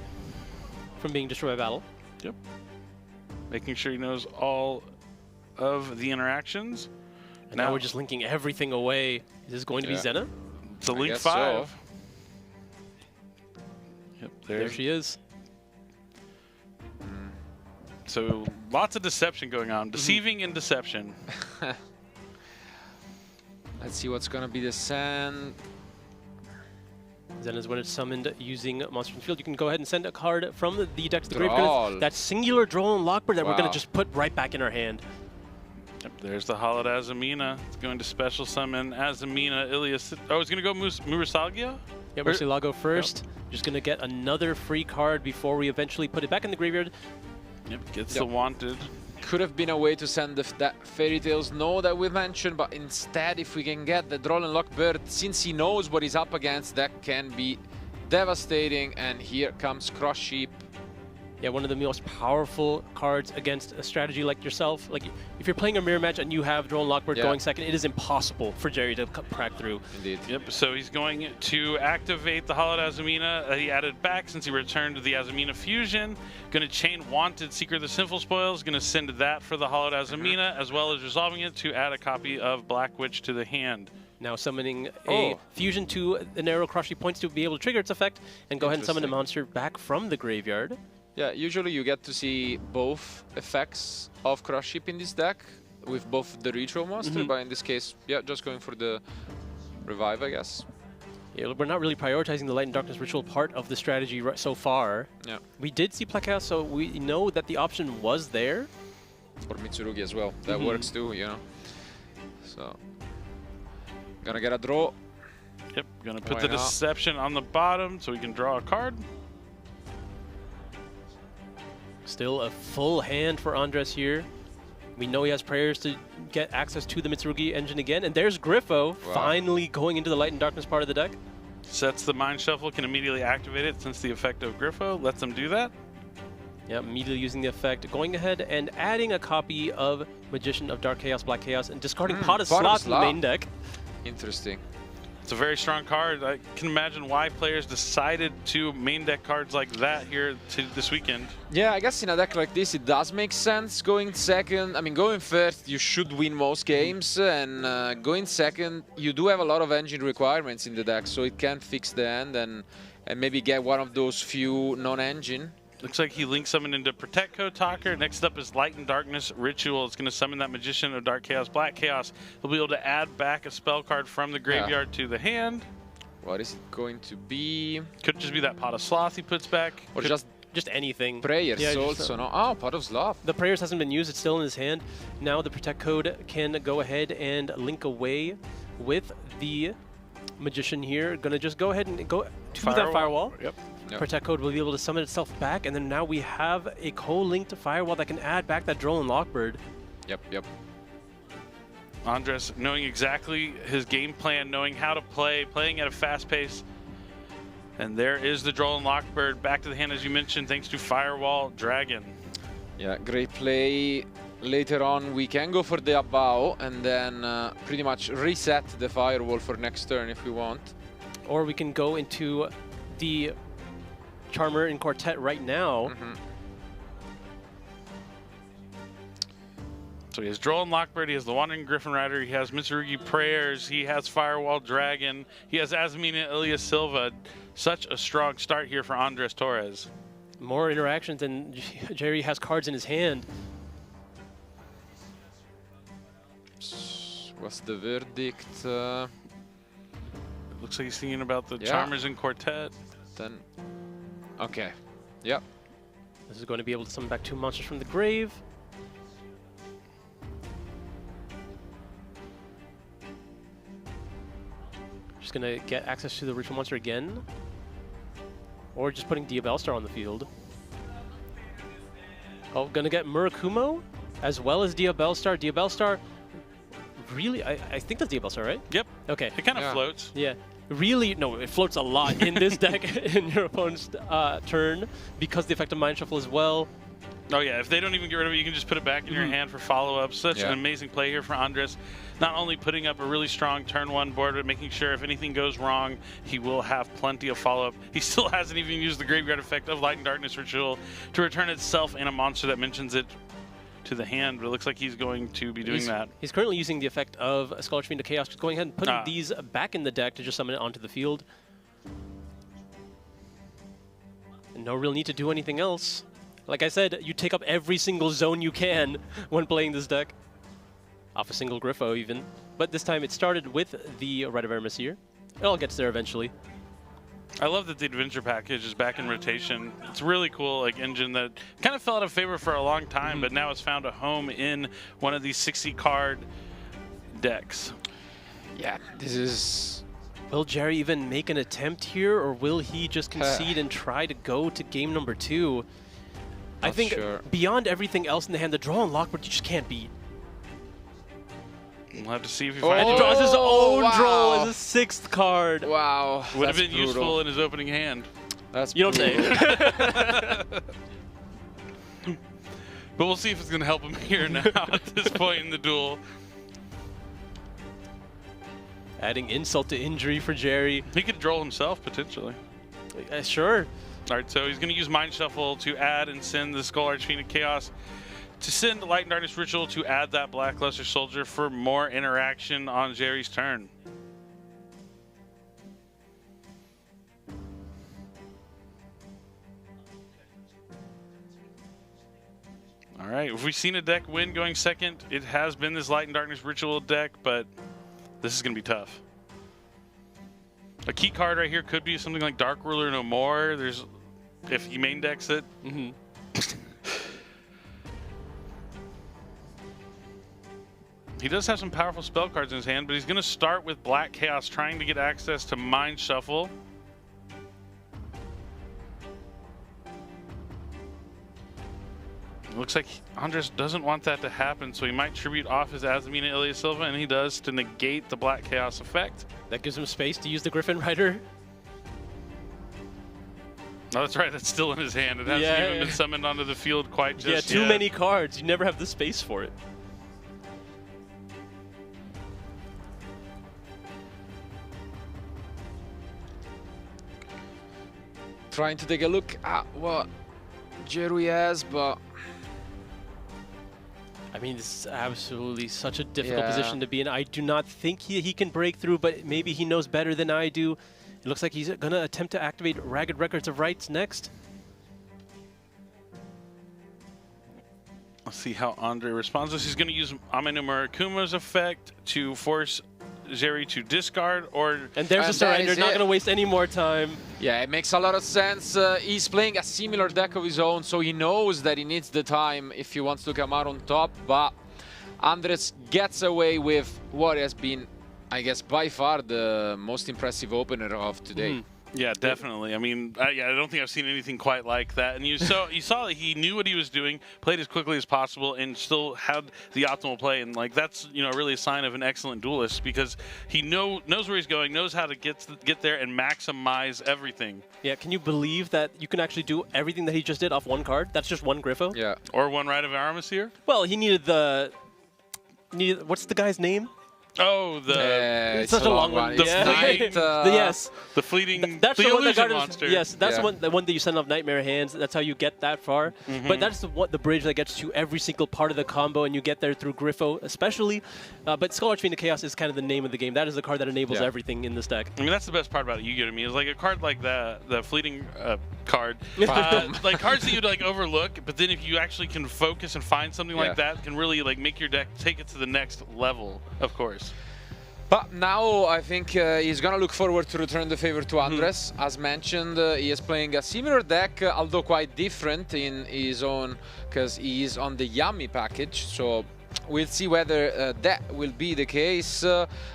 [SPEAKER 3] from being destroyed by battle.
[SPEAKER 4] Yep. Making sure he knows all of the interactions.
[SPEAKER 3] And now we're just linking everything away. Is this going to be Zena?
[SPEAKER 4] It's a Link 5.
[SPEAKER 2] So.
[SPEAKER 4] Yep,
[SPEAKER 3] there she is.
[SPEAKER 4] So lots of deception going on. Deceiving and deception.
[SPEAKER 2] Let's see what's going to be the send.
[SPEAKER 3] Zena's when it's summoned using Monster from the Field. You can go ahead and send a card from the deck to the graveyard. That singular Droll and Lockbird that we're going to just put right back in our hand.
[SPEAKER 4] Yep, there's the Hollowed Azamina. It's going to special summon Azamina, Ilias. Oh, it's going to go Murasagia?
[SPEAKER 3] Yeah, Murasagia first. Yep. Just going to get another free card before we eventually put it back in the graveyard.
[SPEAKER 4] Yep, gets the wanted.
[SPEAKER 2] Could have been a way to send that Fairy Tale Snow that we mentioned, but instead, if we can get the Droll and Lockbird, since he knows what he's up against, that can be devastating. And here comes Cross Sheep.
[SPEAKER 3] Yeah, one of the most powerful cards against a strategy like yourself. Like, if you're playing a mirror match and you have Droll and Lockbird going second, it is impossible for Jerry to crack through.
[SPEAKER 2] Indeed.
[SPEAKER 4] Yep, so he's going to activate the Hollowed Azamina that he added back since he returned to the Azamina Fusion. Going to chain Wanted Seeker of the Sinful Spoils. Going to send that for the Hollowed Azamina, as well as resolving it to add a copy of Black Witch to the hand.
[SPEAKER 3] Now summoning a fusion to the narrow Cross Sheep points to be able to trigger its effect, and go ahead and summon a monster back from the graveyard.
[SPEAKER 2] Yeah, usually you get to see both effects of Cross Sheep in this deck with both the Retro monster, but in this case, yeah, just going for the revive, I guess.
[SPEAKER 3] Yeah, we're not really prioritizing the Light and Darkness Ritual part of the strategy so far.
[SPEAKER 2] Yeah.
[SPEAKER 3] We did see Black Chaos, so we know that the option was there.
[SPEAKER 2] Or Mitsurugi as well. That works too, you know. So, gonna get a draw.
[SPEAKER 4] Yep, gonna put the Deception on the bottom so we can draw a card.
[SPEAKER 3] Still a full hand for Andres here. We know he has prayers to get access to the Mitsurugi engine again. And there's Griffo finally going into the Light and Darkness part of the deck.
[SPEAKER 4] Sets the Mind Shuffle, can immediately activate it since the effect of Griffo lets them do that.
[SPEAKER 3] Yep, immediately using the effect. Going ahead and adding a copy of Magician of Dark Chaos, Black Chaos, and discarding Pot of Sloth in the main deck.
[SPEAKER 2] Interesting.
[SPEAKER 4] It's a very strong card. I can imagine why players decided to main deck cards like that here this weekend.
[SPEAKER 2] Yeah, I guess in a deck like this, it does make sense going second. I mean, going first, you should win most games, and going second, you do have a lot of engine requirements in the deck, so it can fix the end and maybe get one of those few non-engine.
[SPEAKER 4] Looks like he links someone into Protect Code Talker. Next up is Light and Darkness Ritual. It's going to summon that Magician of Dark Chaos, Black Chaos. He'll be able to add back a spell card from the graveyard to the hand.
[SPEAKER 2] What is it going to be?
[SPEAKER 4] Could just be that Pot of Sloth he puts back.
[SPEAKER 2] Or
[SPEAKER 3] just anything.
[SPEAKER 2] Prayers also, no? Oh, Pot of Sloth.
[SPEAKER 3] The Prayers hasn't been used. It's still in his hand. Now the Protect Code can go ahead and link away with the Magician here. Going to just go ahead and go to that Firewall.
[SPEAKER 4] Yep.
[SPEAKER 3] Protect Code will be able to summon itself back, and then now we have a co-linked Firewall that can add back that Droll and Lockbird.
[SPEAKER 2] Yep.
[SPEAKER 4] Andres knowing exactly his game plan, knowing how to play, playing at a fast pace. And there is the Droll and Lockbird back to the hand, as you mentioned, thanks to Firewall Dragon.
[SPEAKER 2] Yeah, great play. Later on, we can go for the Abao and then pretty much reset the Firewall for next turn if we want.
[SPEAKER 3] Or we can go into the Charmer in Quartet right now.
[SPEAKER 4] So he has Droll and Lockbird, he has the Wandering Griffin Rider, he has Mitsurugi Prayers, he has Firewall Dragon, he has Azamina Ilya Silva. Such a strong start here for Andres Torres.
[SPEAKER 3] More interactions, and Jerry has cards in his hand.
[SPEAKER 2] What's the verdict?
[SPEAKER 4] Looks like he's thinking about the
[SPEAKER 2] Yeah.
[SPEAKER 4] Charmers and Quartet.
[SPEAKER 2] Then, okay. Yep.
[SPEAKER 3] This is going to be able to summon back 2 monsters from the grave. Just going to get access to the ritual monster again. Or just putting Dia Bellstar on the field. Oh, going to get Murakumo as well as Dia Bellstar. Dia Bellstar, really, I think that's Dia Bellstar, right?
[SPEAKER 4] Yep.
[SPEAKER 3] Okay.
[SPEAKER 4] It kind of
[SPEAKER 2] Yeah.
[SPEAKER 4] floats.
[SPEAKER 3] Yeah. Really, no, it floats a lot in this deck in your opponent's turn because the effect of Mind Shuffle as well.
[SPEAKER 4] Oh yeah, if they don't even get rid of it, you can just put it back in your hand for follow-up. Such an amazing play here for Andres. Not only putting up a really strong turn 1 board, but making sure if anything goes wrong, he will have plenty of follow-up. He still hasn't even used the graveyard effect of Light and Darkness Ritual to return itself and a monster that mentions it to the hand, but it looks like he's going to be doing that.
[SPEAKER 3] He's currently using the effect of Scholarship into Chaos, just going ahead and putting these back in the deck to just summon it onto the field. And no real need to do anything else. Like I said, you take up every single zone you can when playing this deck. Off a single Griffo even. But this time it started with the Rite of Eremacir. It all gets there eventually.
[SPEAKER 4] I love that the adventure package is back in rotation. It's a really cool engine that kind of fell out of favor for a long time, but now it's found a home in one of these 60-card decks.
[SPEAKER 2] Yeah, this is...
[SPEAKER 3] Will Jerry even make an attempt here, or will he just concede and try to go to game number 2? I think beyond everything else in the hand, the draw on Lockbird you just can't beat.
[SPEAKER 4] We'll have to see if he
[SPEAKER 3] And
[SPEAKER 4] finds
[SPEAKER 3] he
[SPEAKER 4] it.
[SPEAKER 3] draws his own draw as a 6th card.
[SPEAKER 2] Wow.
[SPEAKER 4] Would have been useful in his opening hand.
[SPEAKER 2] That's
[SPEAKER 3] You don't say.
[SPEAKER 4] But we'll see if it's going to help him here now at this point in the duel.
[SPEAKER 3] Adding insult to injury for Jerry.
[SPEAKER 4] He could draw himself, potentially.
[SPEAKER 3] Sure.
[SPEAKER 4] All right, so he's going to use Mind Shuffle to add and send the Skull Archfiend of Chaos, to send the Light and Darkness Ritual to add that Blackluster Soldier for more interaction on Jerry's turn. All right, if we've seen a deck win going second, it has been this Light and Darkness Ritual deck, but this is going to be tough. A key card right here could be something like Dark Ruler No More. There's, if he main decks it. He does have some powerful spell cards in his hand, but he's going to start with Black Chaos, trying to get access to Mind Shuffle. Looks like Andres doesn't want that to happen, so he might tribute off his Azamina Ilya Silva, and he does, to negate the Black Chaos effect.
[SPEAKER 3] That gives him space to use the Griffin Rider.
[SPEAKER 4] Oh, that's right. That's still in his hand. It hasn't even been summoned onto the field quite just yet.
[SPEAKER 3] Yeah, too many cards. You never have the space for it.
[SPEAKER 2] Trying to take a look at what Jerry has, but...
[SPEAKER 3] I mean, this is absolutely such a difficult position to be in. I do not think he can break through, but maybe he knows better than I do. It looks like he's going to attempt to activate Ragged Records of Rights next.
[SPEAKER 4] Let's see how Andre responds. He's going to use Ameno Murakumo's effect to force Jerry to discard,
[SPEAKER 3] and there's a surrender. Not going to waste any more time.
[SPEAKER 2] Yeah, it makes a lot of sense. He's playing a similar deck of his own, so he knows that he needs the time if he wants to come out on top. But Andres gets away with what has been, I guess, by far the most impressive opener of today.
[SPEAKER 4] Yeah, definitely. I mean, I don't think I've seen anything quite like that. And you saw that he knew what he was doing, played as quickly as possible, and still had the optimal play. And like that's really a sign of an excellent duelist, because he knows where he's going, knows how to get there and maximize everything.
[SPEAKER 3] Yeah, can you believe that you can actually do everything that he just did off one card? That's just one Griffo.
[SPEAKER 2] Yeah.
[SPEAKER 4] Or one Rite of Eremacir.
[SPEAKER 3] Well, he needed what's the guy's name?
[SPEAKER 4] Oh,
[SPEAKER 2] it's
[SPEAKER 3] such a long one.
[SPEAKER 2] It's
[SPEAKER 3] Yeah.
[SPEAKER 2] night,
[SPEAKER 3] Yes.
[SPEAKER 4] the fleeting,
[SPEAKER 3] That's
[SPEAKER 4] the
[SPEAKER 3] the one that
[SPEAKER 4] illusion
[SPEAKER 3] got
[SPEAKER 4] monster.
[SPEAKER 3] Yes, that's
[SPEAKER 2] Yeah.
[SPEAKER 3] the one that you send off Nightmare Hands. That's how you get that far. But that's the bridge that gets you every single part of the combo, and you get there through Griffo, especially. But Skull Archfiend of Chaos is kind of the name of the game. That is the card that enables everything in this deck.
[SPEAKER 4] I mean, that's the best part about Yu-Gi-Oh! To me is like a card like that, the fleeting card, like cards that you'd like overlook, but then if you actually can focus and find something like that, can really like make your deck take it to the next level, of course.
[SPEAKER 2] But now I think he's gonna look forward to return the favor to Andres. As mentioned, he is playing a similar deck, although quite different in his own, because he is on the Yummy package. So we'll see whether that will be the case.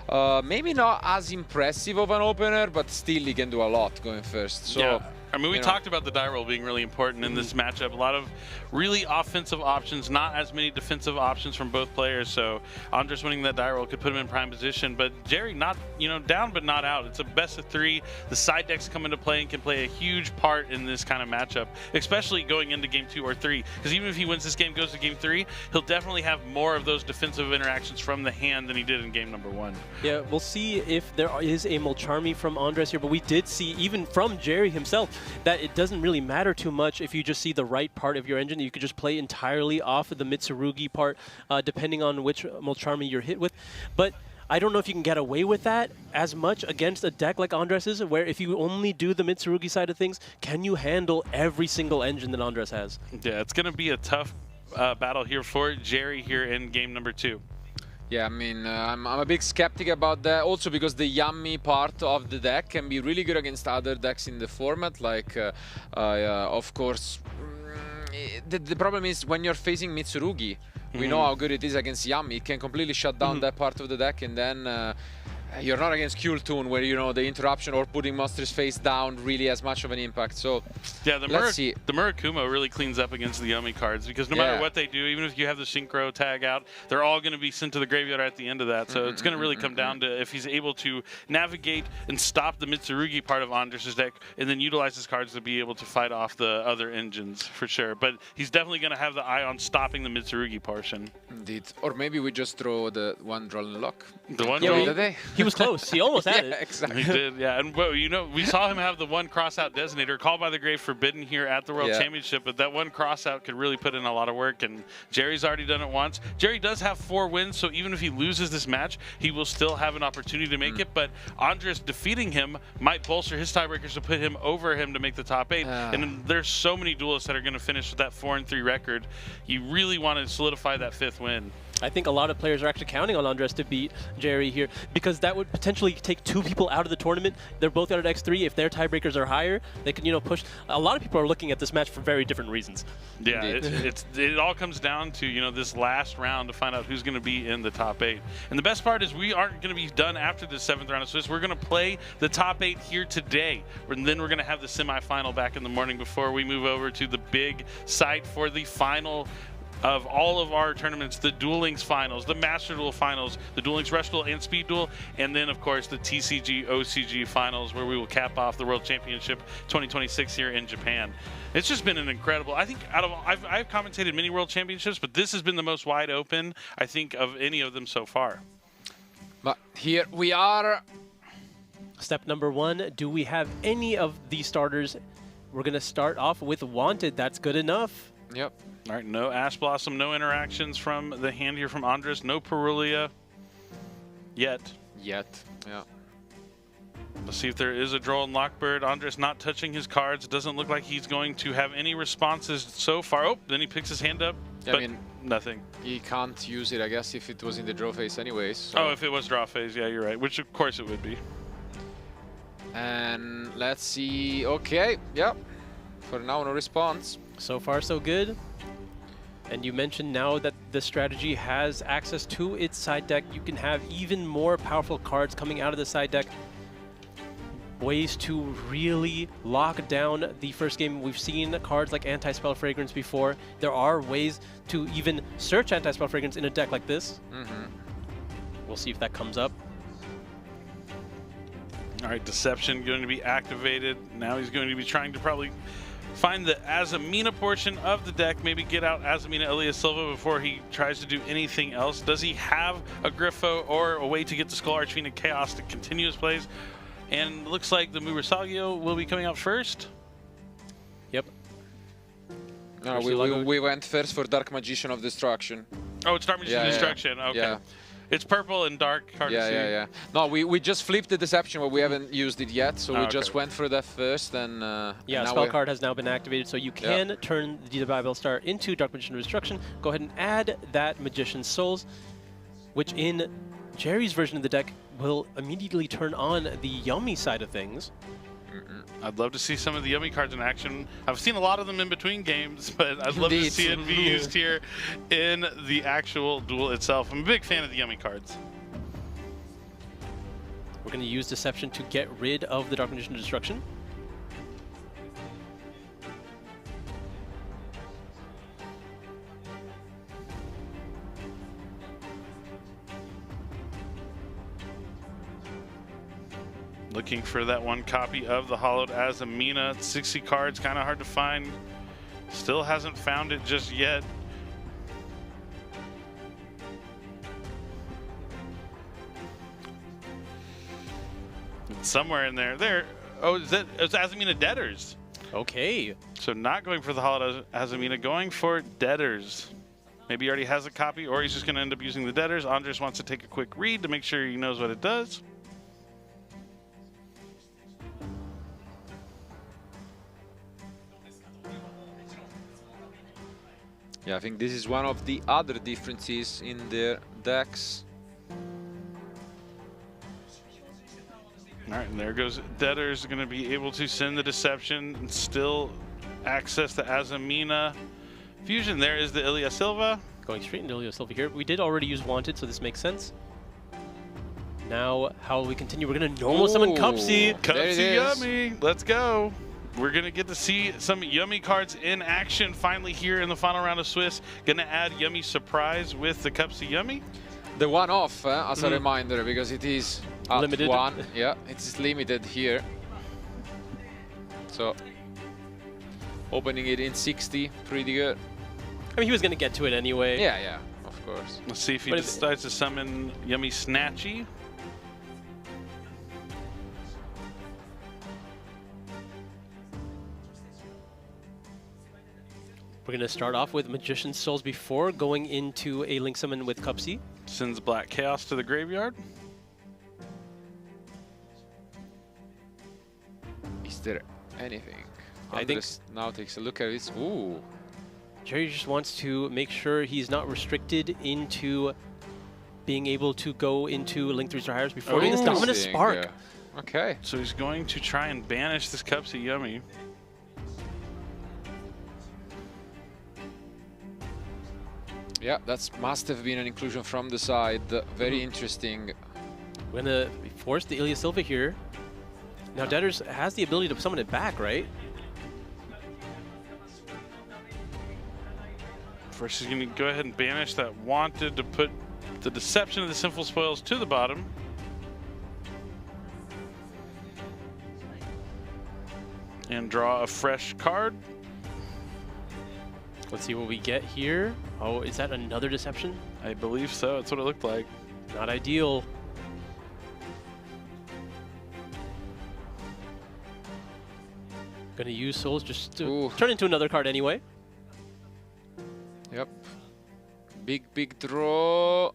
[SPEAKER 2] Maybe not as impressive of an opener, but still he can do a lot going first. So.
[SPEAKER 4] Yeah. I mean, we talked about the die roll being really important in this matchup. A lot of really offensive options, not as many defensive options from both players. So Andres winning that die roll could put him in prime position. But Jerry, not down but not out. It's a best of 3. The side decks come into play and can play a huge part in this kind of matchup, especially going into game 2 or 3. Because even if he wins this game, goes to game 3, he'll definitely have more of those defensive interactions from the hand than he did in game number 1.
[SPEAKER 3] Yeah, we'll see if there is a Mulcharmy from Andres here, but we did see, even from Jerry himself, that it doesn't really matter too much if you just see the right part of your engine. You could just play entirely off of the Mitsurugi part, depending on which Mulcharmy you're hit with. But I don't know if you can get away with that as much against a deck like Andres's, where if you only do the Mitsurugi side of things, can you handle every single engine that Andres has?
[SPEAKER 4] Yeah, it's going to be a tough battle here for Jerry here in game number 2.
[SPEAKER 2] Yeah, I mean, I'm a big skeptic about that, also because the Yummy part of the deck can be really good against other decks in the format, like, of course, the problem is when you're facing Mitsurugi, we know how good it is against Yummy. It can completely shut down that part of the deck, and then you're not against Kultun, where the interruption or putting monsters face down really has much of an impact. So
[SPEAKER 4] yeah, the
[SPEAKER 2] see.
[SPEAKER 4] The Murakumo really cleans up against the Yummy cards, because no matter what they do, even if you have the Synchro tag out, they're all going to be sent to the graveyard at the end of that. So it's going to really come down to if he's able to navigate and stop the Mitsurugi part of Andres' deck, and then utilize his cards to be able to fight off the other engines for sure. But he's definitely going to have the eye on stopping the Mitsurugi portion.
[SPEAKER 2] Indeed. Or maybe we just throw the one draw and lock.
[SPEAKER 4] The one
[SPEAKER 2] draw.
[SPEAKER 3] He was close. He almost had it.
[SPEAKER 2] Exactly.
[SPEAKER 4] He did, yeah. And we saw him have the one cross-out designator, Call by the Grave forbidden here at the World Championship, but that one cross-out could really put in a lot of work, and Jerry's already done it once. Jerry does have 4 wins, so even if he loses this match, he will still have an opportunity to make it, but Andres defeating him might bolster his tiebreakers to put him over him to make the top 8. And there's so many duelists that are going to finish with that 4-3 record. You really want to solidify that 5th win.
[SPEAKER 3] I think a lot of players are actually counting on Andres to beat Jerry here, because that would potentially take 2 people out of the tournament. They're both out at X3. If their tiebreakers are higher, they can, push. A lot of people are looking at this match for very different reasons.
[SPEAKER 4] Yeah, it all comes down to, this last round to find out who's going to be in the top 8. And the best part is we aren't going to be done after the 7th round of Swiss. We're going to play the top 8 here today. And then we're going to have the semifinal back in the morning before we move over to the big site for the final of all of our tournaments, the Duel Links finals, the Master Duel finals, the Duel Links Rush Duel and Speed Duel, and then of course the TCG OCG finals, where we will cap off the World Championship 2026 here in Japan. It's just been an incredible, I think I've commentated many World Championships, but this has been the most wide open, I think, of any of them so far.
[SPEAKER 2] But here we are.
[SPEAKER 3] Step number 1, do we have any of these starters? We're going to start off with Wanted. That's good enough.
[SPEAKER 2] Yep.
[SPEAKER 4] All right, no Ash Blossom, no interactions from the hand here from Andres, no Perulia yet.
[SPEAKER 2] Yeah.
[SPEAKER 4] Let's see if there is a draw in Lockbird. Andres not touching his cards. It doesn't look like he's going to have any responses so far. Oh, then he picks his hand up, but
[SPEAKER 2] I mean,
[SPEAKER 4] nothing.
[SPEAKER 2] He can't use it, I guess, if it was in the draw phase anyways. So.
[SPEAKER 4] Oh, if it was draw phase, yeah, you're right, which of course it would be.
[SPEAKER 2] And let's see. Okay, yeah. For now, no response.
[SPEAKER 3] So far, so good. And you mentioned now that the strategy has access to its side deck. You can have even more powerful cards coming out of the side deck. Ways to really lock down the first game. We've seen cards like Anti-Spell Fragrance before. There are ways to even search Anti-Spell Fragrance in a deck like this. We'll see if that comes up.
[SPEAKER 4] All right, Deception going to be activated. Now he's going to be trying to probably find the Azamina portion of the deck, maybe get out Azamina Elias Silva before he tries to do anything else. Does he have a Griffo or a way to get the Skull Archfiend Chaos to continue his plays? And looks like the Murasagio will be coming out first.
[SPEAKER 3] Yep.
[SPEAKER 2] No, we went first for Dark Magician of Destruction.
[SPEAKER 4] Oh, it's Dark Magician Destruction. Okay.
[SPEAKER 2] Yeah.
[SPEAKER 4] It's purple and dark. Hard to see.
[SPEAKER 2] Yeah. No, we just flipped the Deception, but we haven't used it yet, so we just went for that first. And
[SPEAKER 3] yeah, spell card has now been activated, so you can turn the Bible Star into Dark Magician of Destruction. Go ahead and add that Magician's Souls, which in Jerry's version of the deck will immediately turn on the Yummy side of things.
[SPEAKER 4] I'd love to see some of the Yummy cards in action. I've seen a lot of them in between games, but I'd love to see it be used here in the actual duel itself. I'm a big fan of the Yummy cards.
[SPEAKER 3] We're going to use Deception to get rid of the Dark Magician of Destruction.
[SPEAKER 4] Looking for that one copy of the Hollowed Azamina. 60 cards, kind of hard to find. Still hasn't found it just yet. It's somewhere in there. There. Oh, it's Azamina Debtors.
[SPEAKER 3] Okay.
[SPEAKER 4] So not going for the Hollowed Azamina, going for Debtors. Maybe he already has a copy, or he's just going to end up using the Debtors. Andres wants to take a quick read to make sure he knows what it does.
[SPEAKER 2] Yeah, I think this is one of the other differences in their decks.
[SPEAKER 4] All right, and there goes Debtors, going to be able to send the Deception and still access the Azamina Fusion. There is the Ilya Silva.
[SPEAKER 3] Going straight into Ilya Silva here. We did already use Wanted, so this makes sense. Now, how will we continue? We're going to normal summon Cupsy.
[SPEAKER 4] Cupsy Yummy. Let's go. We're going to get to see some Yummy cards in action finally here in the final round of Swiss. Going to add Yummy Surprise with the Cupsy Yummy.
[SPEAKER 2] The one-off, as a reminder, because it is
[SPEAKER 3] limited.
[SPEAKER 2] One. Yeah, it's limited here. So, opening it in 60, pretty good.
[SPEAKER 3] I mean, he was going to get to it anyway.
[SPEAKER 2] Yeah, of course.
[SPEAKER 4] Let's see if he decides to summon Yummy Snatchy.
[SPEAKER 3] We're going to start off with Magician's Souls before going into a Link Summon with Cupsy.
[SPEAKER 4] Sends Black Chaos to the graveyard.
[SPEAKER 2] Is there anything?
[SPEAKER 3] I think
[SPEAKER 2] now takes a look at this. Ooh.
[SPEAKER 3] Jerry just wants to make sure he's not restricted into being able to go into Link 3-star Hires before doing this Dominant Spark.
[SPEAKER 2] Okay.
[SPEAKER 4] So he's going to try and banish this Cupsy Yummy.
[SPEAKER 2] Yeah, that must have been an inclusion from the side. Very interesting.
[SPEAKER 3] We're going to force the Ilya Silva here. Now, Debtors has the ability to summon it back, right?
[SPEAKER 4] First, he's going to go ahead and banish that Wanted to put the Deception of the Sinful Spoils to the bottom. And draw a fresh card.
[SPEAKER 3] Let's see what we get here. Oh, is that another Deception?
[SPEAKER 4] I believe so. That's what it looked like.
[SPEAKER 3] Not ideal. Gonna use Souls just to turn into another card anyway.
[SPEAKER 2] Yep. Big draw.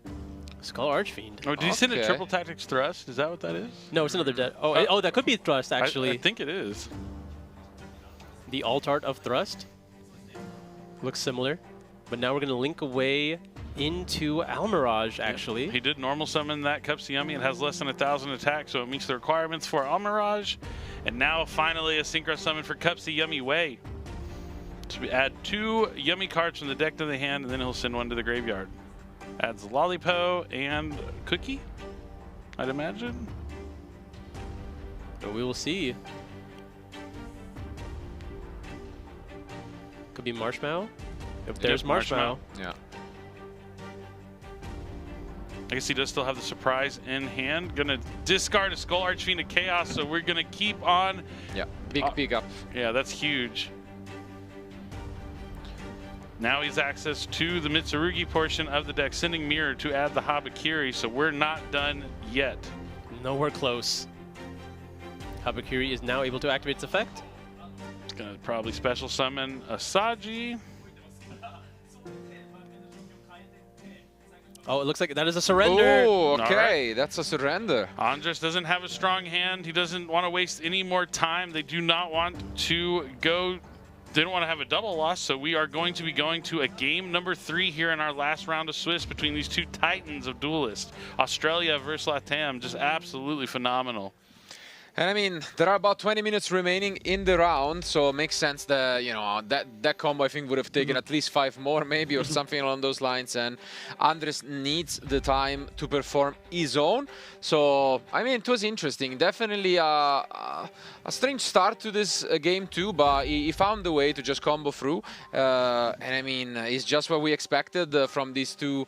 [SPEAKER 3] Skull Archfiend.
[SPEAKER 4] Oh, did he send a Triple Tactics Thrust? Is that what that is?
[SPEAKER 3] No, it's another dead. Oh, that could be Thrust, actually.
[SPEAKER 4] I think it is.
[SPEAKER 3] The Alt Art of Thrust. Looks similar. But now we're going to link away into Almirage, actually.
[SPEAKER 4] Yeah. He did normal summon that Cupsy Yummy. It has less than 1,000 attack, so it meets the requirements for Almirage. And now finally a Synchro Summon for Cupsy Yummy Way. So we add 2 Yummy cards from the deck to the hand, and then he'll send one to the graveyard. Adds Lollipo and Cookie, I'd imagine.
[SPEAKER 3] But we will see. Could be Marshmallow. If there's Marshmallow.
[SPEAKER 2] Yeah.
[SPEAKER 4] I guess he does still have the surprise in hand. Gonna discard a Skull Archfiend of Chaos, so we're gonna keep on.
[SPEAKER 2] Yeah, big up.
[SPEAKER 4] Yeah, that's huge. Now he's access to the Mitsurugi portion of the deck, sending Mirror to add the Habakiri, so we're not done yet.
[SPEAKER 3] Nowhere close. Habakiri is now able to activate its effect.
[SPEAKER 4] It's going to probably special summon Asagi.
[SPEAKER 3] Oh, it looks like that is a surrender.
[SPEAKER 2] Oh, okay,
[SPEAKER 4] right.
[SPEAKER 2] that's a surrender.
[SPEAKER 4] Andres doesn't have a strong hand. He doesn't want to waste any more time. They do not want to go... They don't want to have a double loss, so we are going to be going to a game number 3 here in our last round of Swiss between these two titans of duelists. Australia versus Latam, just absolutely phenomenal.
[SPEAKER 2] And I mean, there are about 20 minutes remaining in the round, so it makes sense that, you know, that combo I think would have taken at least 5 more maybe or something along those lines, and Andres needs the time to perform his own. So, I mean, it was interesting. Definitely a strange start to this game too, but he found the way to just combo through. And I mean, it's just what we expected from these two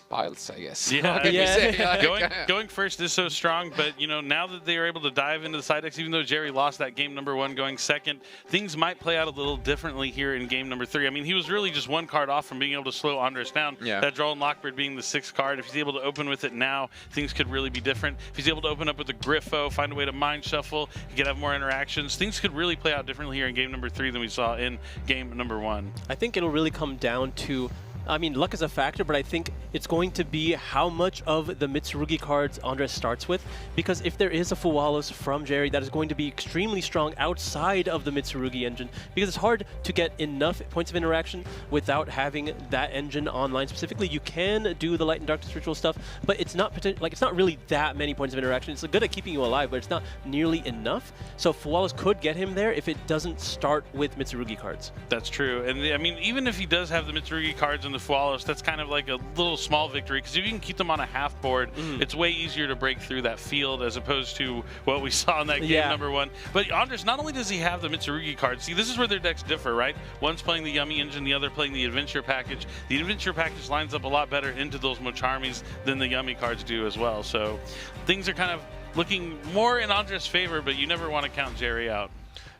[SPEAKER 2] piles, I guess.
[SPEAKER 4] Yeah, going first is so strong, but you know, now that they are able to dive into the side decks, even though Jerry lost that game number 1 going second, things might play out a little differently here in game number 3. I mean, he was really just 1 card off from being able to slow Andres down.
[SPEAKER 2] Yeah.
[SPEAKER 4] That Droll and Lockbird being the 6th card. If he's able to open with it now, things could really be different. If he's able to open up with a Griffo, find a way to mind shuffle, he could have more interactions. Things could really play out differently here in game number 3 than we saw in game number 1.
[SPEAKER 3] I think it'll really come down to, I mean, luck is a factor, but I think it's going to be how much of the Mitsurugi cards Andres starts with, because if there is a Fuwalos from Jerry, that is going to be extremely strong outside of the Mitsurugi engine, because it's hard to get enough points of interaction without having that engine online specifically. You can do the Light and Darkness ritual stuff, but it's not it's not really that many points of interaction. It's good at keeping you alive, but it's not nearly enough. So Fuwalos could get him there if it doesn't start with Mitsurugi cards.
[SPEAKER 4] That's true, and I mean, even if he does have the Mitsurugi cards in the Fuwalos, that's kind of like a little small victory, because if you can keep them on a half board, it's way easier to break through that field as opposed to what we saw in that game number 1. But Andres, not only does he have the Mitsurugi cards, see, this is where their decks differ, right? One's playing the Yummy engine, the other playing the Adventure package. The Adventure package lines up a lot better into those Mocharmies than the Yummy cards do as well. So things are kind of looking more in Andres' favor, but you never want to count Jerry out.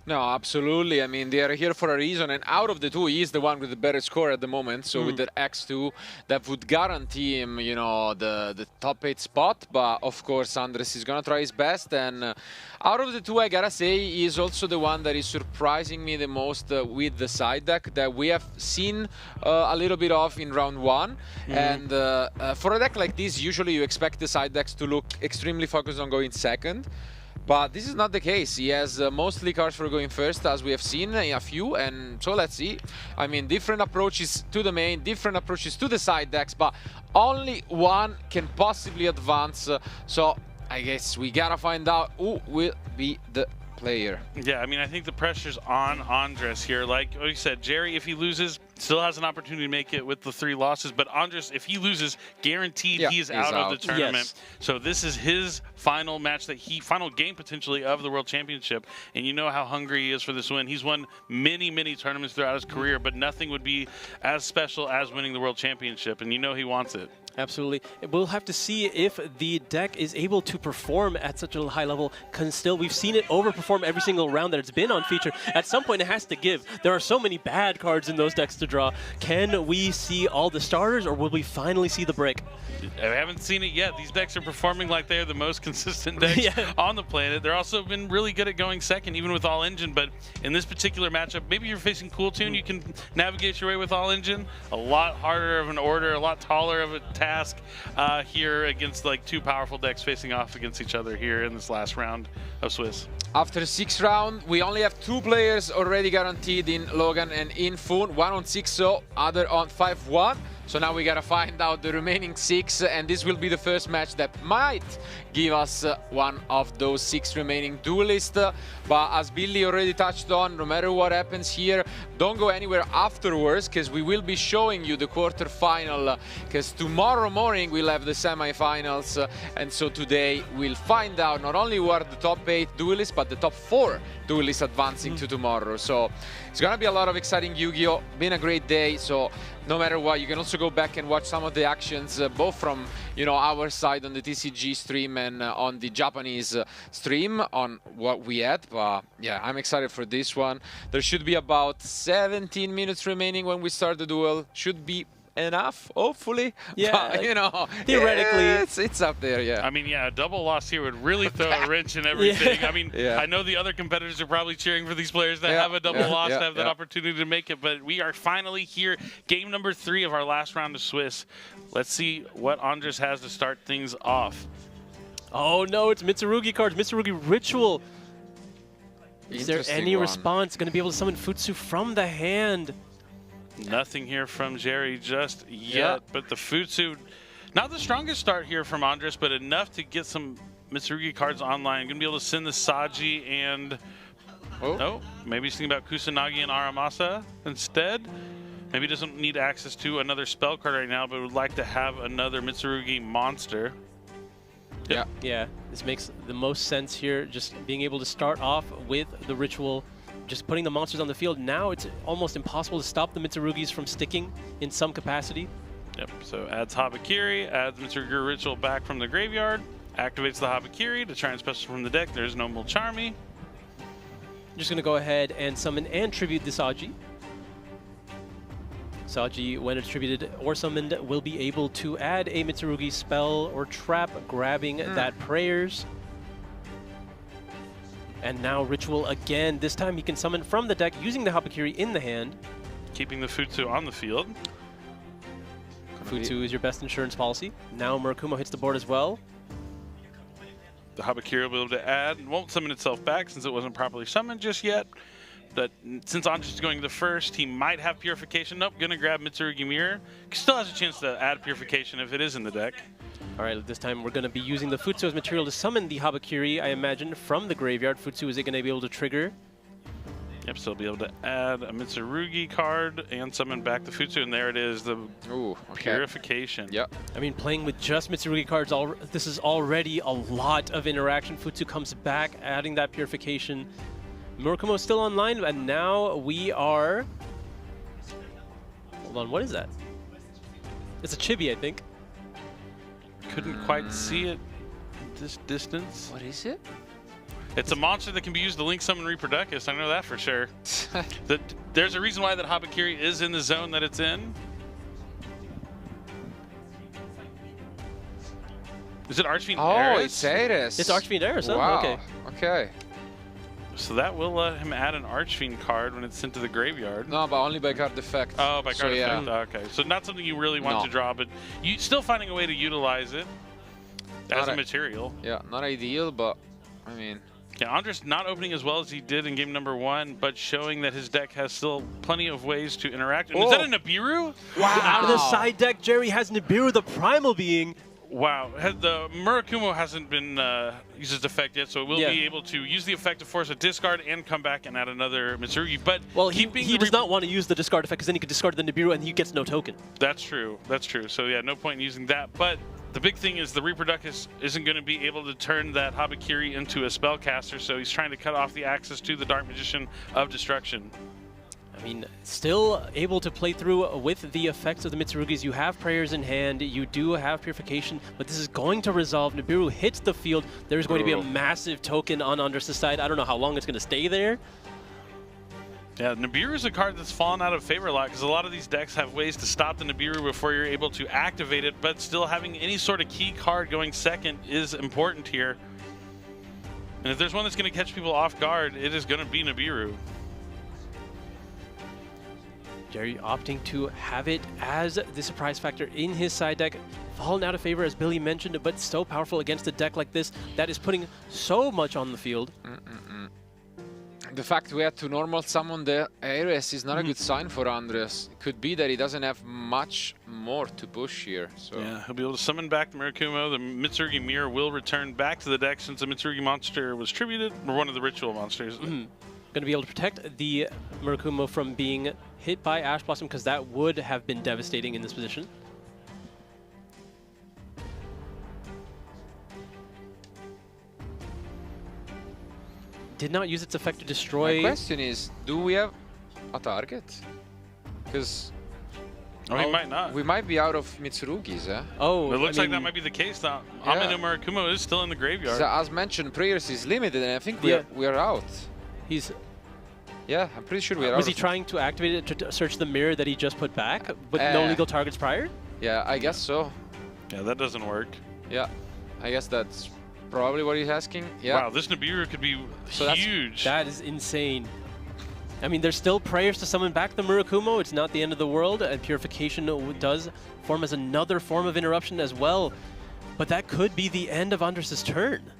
[SPEAKER 2] No, absolutely. I mean, they are here for a reason, and out of the two, he is the one with the better score at the moment. So with the X2, that would guarantee him, you know, the top 8 spot. But of course, Andres is gonna try his best, and out of the two, I gotta say, he is also the one that is surprising me the most with the side deck that we have seen a little bit of in round 1. And for a deck like this, usually you expect the side decks to look extremely focused on going second. But this is not the case. He has mostly cards for going first, as we have seen a few, and so let's see. I mean, different approaches to the main, different approaches to the side decks, but only one can possibly advance. So I guess we gotta find out who will be the player.
[SPEAKER 4] Yeah, I mean, I think the pressure's on Andres here. Like you said, Jerry, if he loses, still has an opportunity to make it with the 3 losses. But Andres, if he loses, guaranteed he's out of the tournament. Yes. So this is his final match final game potentially of the World Championship. And you know how hungry he is for this win. He's won many, many tournaments throughout his career, but nothing would be as special as winning the World Championship. And you know he wants it.
[SPEAKER 3] Absolutely. We'll have to see if the deck is able to perform at such a high level. We've seen it overperform every single round that it's been on feature. At some point, it has to give. There are so many bad cards in those decks to draw. Can we see all the starters, or will we finally see the break?
[SPEAKER 4] I haven't seen it yet. These decks are performing like they're the most consistent decks on the planet. They're also been really good at going second, even with all engine. But in this particular matchup, maybe you're facing Cool Tune. You can navigate your way with all engine. A lot harder of an order, a lot taller of a task here against like 2 powerful decks facing off against each other here in this last round of Swiss.
[SPEAKER 2] After 6th round, we only have 2 players already guaranteed in Logan and in Foon. 1 on 6-0, other on 5-1. So now we gotta find out the remaining 6, and this will be the first match that might give us one of those 6 remaining duelists. But as Billy already touched on, no matter what happens here, don't go anywhere afterwards, because we will be showing you the quarterfinal, because tomorrow morning we'll have the semifinals, and so today we'll find out not only who are the top 8 duelists, but the top 4 duelists advancing to tomorrow. So it's gonna be a lot of exciting Yu-Gi-Oh! Been a great day, so no matter what, you can also go back and watch some of the actions, both from, you know, our side on the TCG stream and on the Japanese stream on what we had. But yeah, I'm excited for this one. There should be about 17 minutes remaining when we start the duel. Should be enough, hopefully.
[SPEAKER 3] Yeah,
[SPEAKER 2] but, you know,
[SPEAKER 3] theoretically,
[SPEAKER 2] it's up there. Yeah.
[SPEAKER 4] I mean, yeah, a double loss here would really throw a wrench in everything.
[SPEAKER 3] Yeah.
[SPEAKER 4] I mean,
[SPEAKER 2] Yeah.
[SPEAKER 4] I know the other competitors are probably cheering for these players that
[SPEAKER 2] Yeah,
[SPEAKER 4] have a double
[SPEAKER 2] yeah,
[SPEAKER 4] loss,
[SPEAKER 2] yeah,
[SPEAKER 4] to have that
[SPEAKER 2] yeah.
[SPEAKER 4] opportunity to make it. But we are finally here, game number 3 of our last round of Swiss. Let's see what Andres has to start things off.
[SPEAKER 3] Oh no, it's Mitsurugi cards. Mitsurugi Ritual. Is there
[SPEAKER 2] Interesting
[SPEAKER 3] any
[SPEAKER 2] one.
[SPEAKER 3] response? Going to be able to summon Futsu from the hand.
[SPEAKER 4] Nothing here from Jerry just yet,
[SPEAKER 2] Yeah.
[SPEAKER 4] but the Futsu, not the strongest start here from Andres, but enough to get some Mitsurugi cards online. Gonna be able to send the Saji and, oh, maybe he's thinking about Kusanagi and Aramasa instead. Maybe doesn't need access to another spell card right now, but would like to have another Mitsurugi monster.
[SPEAKER 2] Yeah.
[SPEAKER 3] Yeah, this makes the most sense here. Just being able to start off with the Ritual, just putting the monsters on the field. Now it's almost impossible to stop the Mitsurugis from sticking in some capacity.
[SPEAKER 4] Yep, so adds Habakiri, adds Mitsurugi Ritual back from the graveyard, activates the Habakiri to try and special from the deck. There's no Mulcharmy.
[SPEAKER 3] Just going to go ahead and summon and tribute the Saji. Saji, when attributed or summoned, will be able to add a Mitsurugi spell or trap, grabbing that prayers. And now Ritual again. This time he can summon from the deck using the Habakiri in the hand.
[SPEAKER 4] Keeping the Futsu on the field.
[SPEAKER 3] Futsu is your best insurance policy. Now Murakumo hits the board as well.
[SPEAKER 4] The Habakiri will be able to add, won't summon itself back since it wasn't properly summoned just yet. But since Andres is going to the first, he might have Purification. Nope, gonna grab Mitsurugi Mirror. Still has a chance to add Purification if it is in the deck.
[SPEAKER 3] All right, this time we're going to be using the Futsu as material to summon the Habakiri, I imagine, from the graveyard. Futsu, is it going to be able to trigger?
[SPEAKER 4] Yep, so he'll be able to add a Mitsurugi card and summon back the Futsu, and there it is, the Purification.
[SPEAKER 2] Yep.
[SPEAKER 3] I mean, playing with just Mitsurugi cards, this is already a lot of interaction. Futsu comes back, adding that Purification. Murakumo still online, and now we are... Hold on, what is that? It's a Chibi, I think.
[SPEAKER 4] Couldn't quite see it at this distance.
[SPEAKER 2] What is it?
[SPEAKER 4] It's a monster that can be used to link summon Reproductus, I know that for sure. There's a reason why that Habakiri is in the zone that it's in. Is it Archfiend Eris?
[SPEAKER 2] Oh, it's Eris.
[SPEAKER 3] It's Archfiend Eris, huh?
[SPEAKER 2] Wow.
[SPEAKER 3] Okay.
[SPEAKER 2] Okay.
[SPEAKER 4] So that will let him add an Archfiend card when it's sent to the graveyard.
[SPEAKER 2] No, but only by card effect.
[SPEAKER 4] Oh, by card
[SPEAKER 2] yeah.
[SPEAKER 4] effect. Oh, okay. So not something you really want to draw, but you still finding a way to utilize it as a material.
[SPEAKER 2] Yeah, not ideal, but I mean...
[SPEAKER 4] Yeah, Andres not opening as well as he did in game number 1, but showing that his deck has still plenty of ways to interact. And is that a Nibiru?
[SPEAKER 2] Wow.
[SPEAKER 3] Out of the side deck, Jerry has Nibiru, the Primal Being.
[SPEAKER 4] Wow, the Murakumo hasn't been used its effect yet, so it will be able to use the effect to force a discard and come back and add another Mitsurugi. But
[SPEAKER 3] well, he does not want to use the discard effect because then he could discard the Nibiru and he gets no token.
[SPEAKER 4] That's true. That's true. So yeah, no point in using that. But the big thing is the Reproductus isn't going to be able to turn that Habakiri into a spellcaster, so he's trying to cut off the access to the Dark Magician of Destruction.
[SPEAKER 3] I mean, still able to play through with the effects of the Mitsurugis. You have prayers in hand, you do have Purification, but this is going to resolve. Nibiru hits the field. There's going to be a massive token on Andres' side. I don't know how long it's going to stay there.
[SPEAKER 4] Yeah, Nibiru is a card that's fallen out of favor a lot because a lot of these decks have ways to stop the Nibiru before you're able to activate it, but still having any sort of key card going second is important here. And if there's one that's going to catch people off guard, it is going to be Nibiru.
[SPEAKER 3] Jerry opting to have it as the surprise factor in his side deck. Fallen out of favor, as Billy mentioned, but so powerful against a deck like this that is putting so much on the field.
[SPEAKER 2] The fact we had to normal summon the Eris is not a good sign for Andres. It could be that he doesn't have much more to push here. So.
[SPEAKER 4] Yeah, he'll be able to summon back the Murakumo. The Mitsurugi Mirror will return back to the deck since the Mitsurugi monster was tributed, or one of the ritual monsters.
[SPEAKER 3] Going to be able to protect the Murakumo from being hit by Ash Blossom because that would have been devastating in this position. Did not use its effect to destroy.
[SPEAKER 2] My question is, do we have a target? Because
[SPEAKER 4] Oh, he might not.
[SPEAKER 2] We might be out of Mitsurugis, eh?
[SPEAKER 3] Oh,
[SPEAKER 4] It looks like that might be the case now. Amino Murakumo is still in the graveyard.
[SPEAKER 2] So, as mentioned, prayers is limited, and I think we are out.
[SPEAKER 3] He's.
[SPEAKER 2] Yeah, I'm pretty sure we are out.
[SPEAKER 3] Was he trying to activate it to search the mirror that he just put back, but no legal targets prior?
[SPEAKER 2] Yeah, I guess so.
[SPEAKER 4] Yeah, that doesn't work.
[SPEAKER 2] Yeah, I guess that's probably what he's asking. Yeah.
[SPEAKER 4] Wow, this Nibiru could be huge.
[SPEAKER 3] That is insane. I mean, there's still prayers to summon back the Murakumo. It's not the end of the world, and Purification does form as another form of interruption as well. But that could be the end of Andres' turn.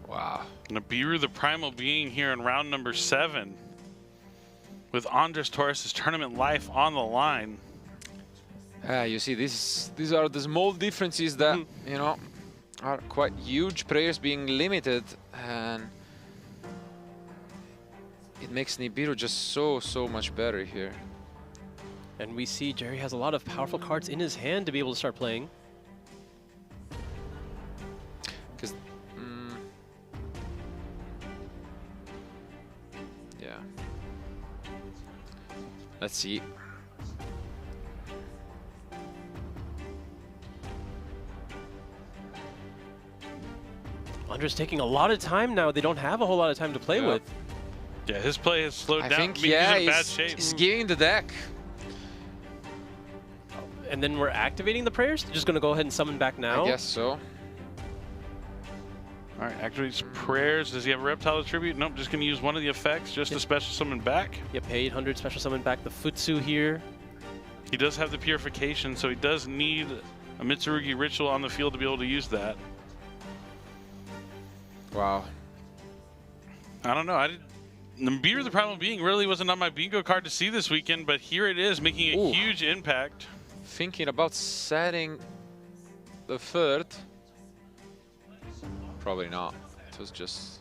[SPEAKER 2] Wow.
[SPEAKER 4] Nibiru, the primal being here in round number 7. With Andres Torres' tournament life on the line.
[SPEAKER 2] You see, these are the small differences that, you know, are quite huge. Prayers being limited, and it makes Nibiru just so much better here.
[SPEAKER 3] And we see Jerry has a lot of powerful cards in his hand to be able to start playing.
[SPEAKER 2] Because, yeah. Let's see.
[SPEAKER 3] Andres taking a lot of time now. They don't have a whole lot of time to play with.
[SPEAKER 4] Yeah, his play has slowed down.
[SPEAKER 2] I think,
[SPEAKER 4] he's in bad shape.
[SPEAKER 2] He's giving the deck.
[SPEAKER 3] And then we're activating the prayers? Just going to go ahead and summon back now?
[SPEAKER 2] I guess so.
[SPEAKER 4] All right, activates prayers. Does he have a reptile tribute? Nope, just going to use one of the effects just to special summon back.
[SPEAKER 3] Yep, pay 800, special summon back the Futsu here.
[SPEAKER 4] He does have the purification, so he does need a Mitsurugi ritual on the field to be able to use that.
[SPEAKER 2] Wow.
[SPEAKER 4] I don't know. Nibiru, the primal being, really wasn't on my bingo card to see this weekend, but here it is, making a huge impact.
[SPEAKER 2] Thinking about setting the third. Probably not. It was just...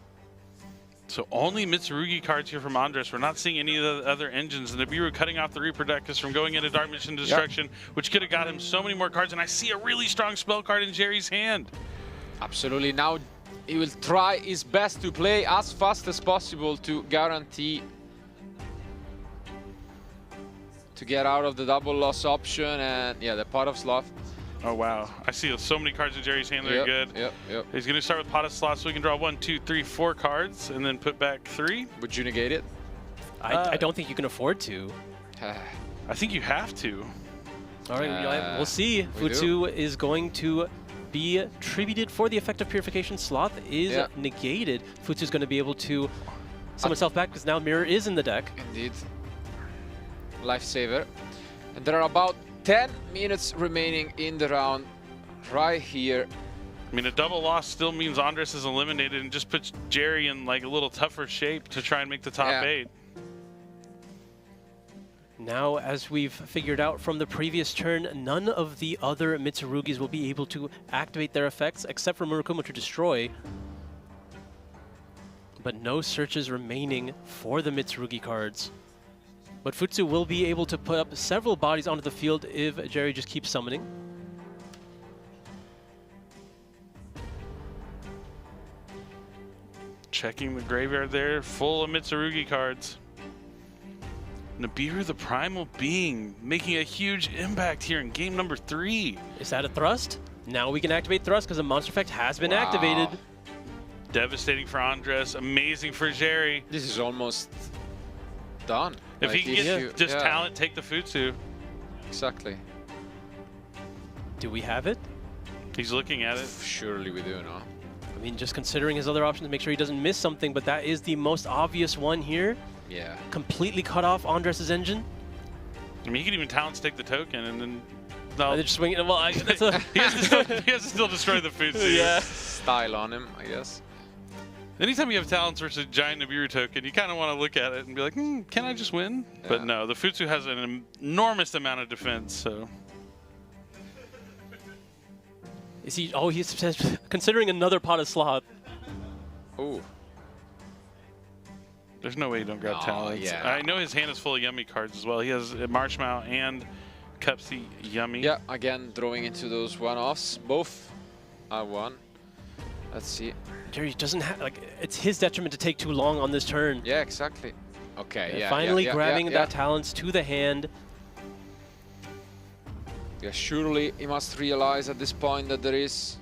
[SPEAKER 4] So only Mitsurugi cards here from Andres. We're not seeing any of the other engines. The Nibiru cutting off the Reproductus from going into Dark Mission Destruction, which could have got him so many more cards. And I see a really strong spell card in Jerry's hand.
[SPEAKER 2] Absolutely. Now he will try his best to play as fast as possible to guarantee to get out of the double loss option, and yeah, the Pot of Sloth.
[SPEAKER 4] Oh wow, I see so many cards in Jerry's hand that are good.
[SPEAKER 2] Yep.
[SPEAKER 4] He's gonna start with Pot of Sloth, so we can draw 1, 2, 3, 4 cards and then put back 3.
[SPEAKER 2] Would you negate it?
[SPEAKER 3] I don't think you can afford to.
[SPEAKER 4] I think you have to.
[SPEAKER 3] All right, we'll see. Futsu is going to be tributed for the effect of Purification. Sloth is negated. Futsu is going to be able to summon himself back because now Mirror is in the deck.
[SPEAKER 2] Indeed. Lifesaver. And there are about 10 minutes remaining in the round right here.
[SPEAKER 4] I mean, a double loss still means Andres is eliminated and just puts Jerry in like a little tougher shape to try and make the top 8.
[SPEAKER 3] Now, as we've figured out from the previous turn, none of the other Mitsurugis will be able to activate their effects except for Murakumo to destroy. But no searches remaining for the Mitsurugi cards. But Futsu will be able to put up several bodies onto the field if Jerry just keeps summoning.
[SPEAKER 4] Checking the graveyard there, full of Mitsurugi cards. Nibiru, the primal being, making a huge impact here in game number 3.
[SPEAKER 3] Is that a thrust? Now we can activate thrust because the monster effect has been activated.
[SPEAKER 4] Devastating for Andres, amazing for Jerry.
[SPEAKER 2] This is almost done.
[SPEAKER 4] If he can get just talent, take the Futsu.
[SPEAKER 2] Exactly.
[SPEAKER 3] Do we have it?
[SPEAKER 4] He's looking at it.
[SPEAKER 2] Surely we do, no?
[SPEAKER 3] I mean, just considering his other options to make sure he doesn't miss something, but that is the most obvious one here.
[SPEAKER 2] Yeah.
[SPEAKER 3] Completely cut off Andres' engine.
[SPEAKER 4] I mean, he could even talent stake the token and then...
[SPEAKER 3] No. They're just swinging. Well, that's a
[SPEAKER 4] he has to still destroy the Futsu.
[SPEAKER 3] Yeah.
[SPEAKER 2] Style on him, I guess.
[SPEAKER 4] Anytime you have talents versus a giant Nibiru token, you kind of want to look at it and be like, can I just win? Yeah. But no, the Futsu has an enormous amount of defense, so...
[SPEAKER 3] Is he? Oh, he's considering another Pot of Sloth.
[SPEAKER 2] Ooh.
[SPEAKER 4] There's no way you don't grab talents.
[SPEAKER 2] Yeah.
[SPEAKER 4] I know his hand is full of Yummy cards as well. He has Marshmallow and Cupsy Yummy.
[SPEAKER 2] Yeah, again, throwing into those one-offs. Both are one. Let's see.
[SPEAKER 3] Jerry doesn't have, like, it's his detriment to take too long on this turn.
[SPEAKER 2] Yeah, exactly. Okay,
[SPEAKER 3] Finally grabbing that talents to the hand.
[SPEAKER 2] Yeah, surely he must realize at this point that there is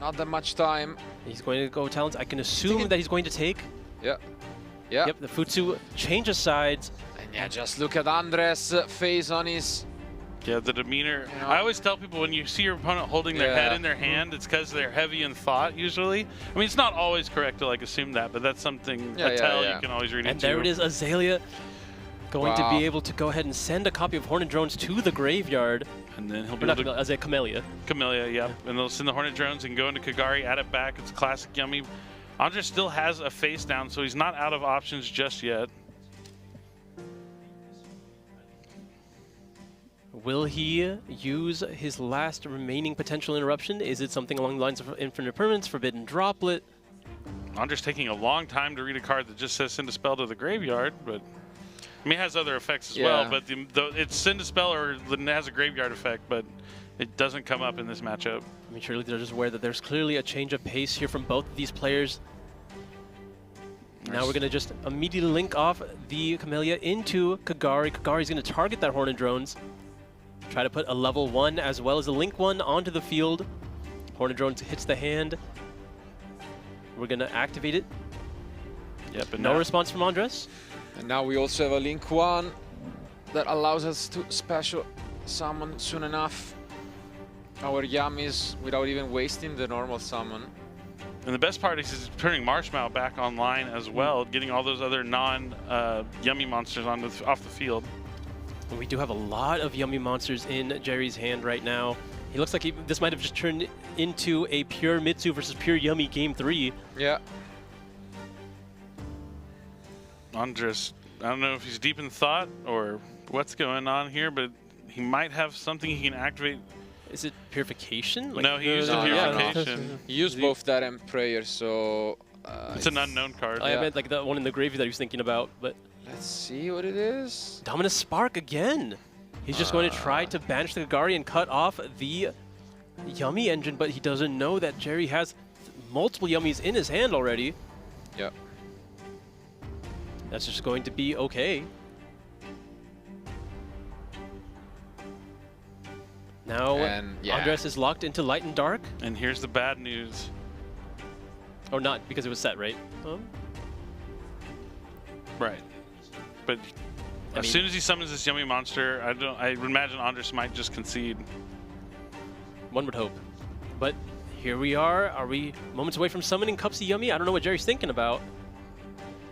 [SPEAKER 2] not that much time.
[SPEAKER 3] He's going to go talents. I can assume that he's going to take.
[SPEAKER 2] Yeah. Yeah.
[SPEAKER 3] Yep, the Futsu changes sides.
[SPEAKER 2] And yeah, just look at Andres' face on his...
[SPEAKER 4] Yeah, the demeanor.
[SPEAKER 2] You know?
[SPEAKER 4] I always tell people when you see your opponent holding their head in their hand, it's because they're heavy in thought usually. I mean, it's not always correct to like assume that, but that's something a tell you can always read
[SPEAKER 3] and
[SPEAKER 4] into.
[SPEAKER 3] There it is, Azalea going to be able to go ahead and send a copy of Hornet Drones to the graveyard.
[SPEAKER 4] And then he'll be
[SPEAKER 3] Not
[SPEAKER 4] able to...
[SPEAKER 3] Azalea, Camellia.
[SPEAKER 4] Camellia, yep. And they'll send the Hornet Drones and go into Kagari, add it back. It's classic Yummy. Andres still has a face down, so he's not out of options just yet.
[SPEAKER 3] Will he use his last remaining potential interruption? Is it something along the lines of Infinite Permanence, Forbidden Droplet?
[SPEAKER 4] Andres taking a long time to read a card that just says send a spell to the graveyard, but I mean, it has other effects as well, but it's send a spell or it has a graveyard effect, but it doesn't come up in this matchup.
[SPEAKER 3] I mean, surely they're just aware that there's clearly a change of pace here from both of these players. Now we're going to just immediately link off the Camellia into Kagari. Kagari's going to target that Hornet Drones. Try to put a level 1 as well as a link 1 onto the field. Hornet Drones hits the hand. We're going to activate it.
[SPEAKER 4] Yep, but
[SPEAKER 3] no response from Andres.
[SPEAKER 2] And now we also have a link 1 that allows us to special summon soon enough our Yummies without even wasting the normal summon.
[SPEAKER 4] And the best part is he's turning Marshmallow back online as well, getting all those other non-Yummy monsters off the field.
[SPEAKER 3] We do have a lot of Yummy monsters in Jerry's hand right now. He looks like this might have just turned into a pure Mitsu versus pure Yummy Game 3.
[SPEAKER 2] Yeah.
[SPEAKER 4] Andres, I don't know if he's deep in thought or what's going on here, but he might have something he can activate.
[SPEAKER 3] Is it Purification?
[SPEAKER 4] No, he used a Purification.
[SPEAKER 2] He used both that and Prayer, so...
[SPEAKER 4] it's an unknown card.
[SPEAKER 3] I meant like the one in the graveyard that he was thinking about, but...
[SPEAKER 2] Let's see what it is.
[SPEAKER 3] Dominus Spark again! He's just going to try to banish the Kagari and cut off the Yummy engine, but he doesn't know that Jerry has multiple Yummies in his hand already.
[SPEAKER 2] Yep.
[SPEAKER 3] That's just going to be okay. Now, Andres is locked into Light and Dark.
[SPEAKER 4] And here's the bad news.
[SPEAKER 3] Oh, not because it was set, right?
[SPEAKER 4] Right. But as soon as he summons this Yummy monster, I would imagine Andres might just concede.
[SPEAKER 3] One would hope. But here we are. Are we moments away from summoning Cupsy Yummy? I don't know what Jerry's thinking about.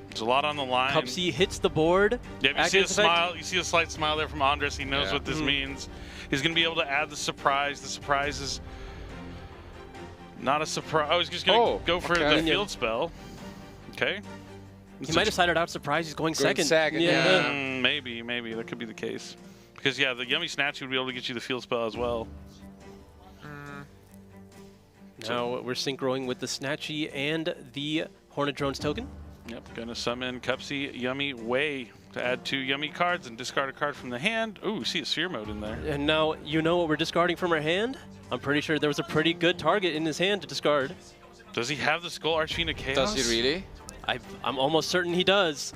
[SPEAKER 4] There's a lot on the line.
[SPEAKER 3] Cupsy hits the board.
[SPEAKER 4] Yeah, you see a smile. You see a slight smile there from Andres. He knows what this means. He's going to be able to add the surprise. The surprise is not a surprise. Oh, he's just going to go for the field spell. Okay.
[SPEAKER 3] He might have sided out surprise. He's going second.
[SPEAKER 4] Maybe that could be the case. Because the Yummy Snatch would be able to get you the field spell as well.
[SPEAKER 3] Now we're synchroing with the Snatchy and the Hornet Drones token.
[SPEAKER 4] Yep, gonna summon Cupsy Yummy Way to add 2 Yummy cards and discard a card from the hand. Ooh, see a Sphere Mode in there.
[SPEAKER 3] And now you know what we're discarding from our hand? I'm pretty sure there was a pretty good target in his hand to discard.
[SPEAKER 4] Does he have the Skull Archfiend of Chaos?
[SPEAKER 2] Does he really?
[SPEAKER 3] I'm almost certain he does.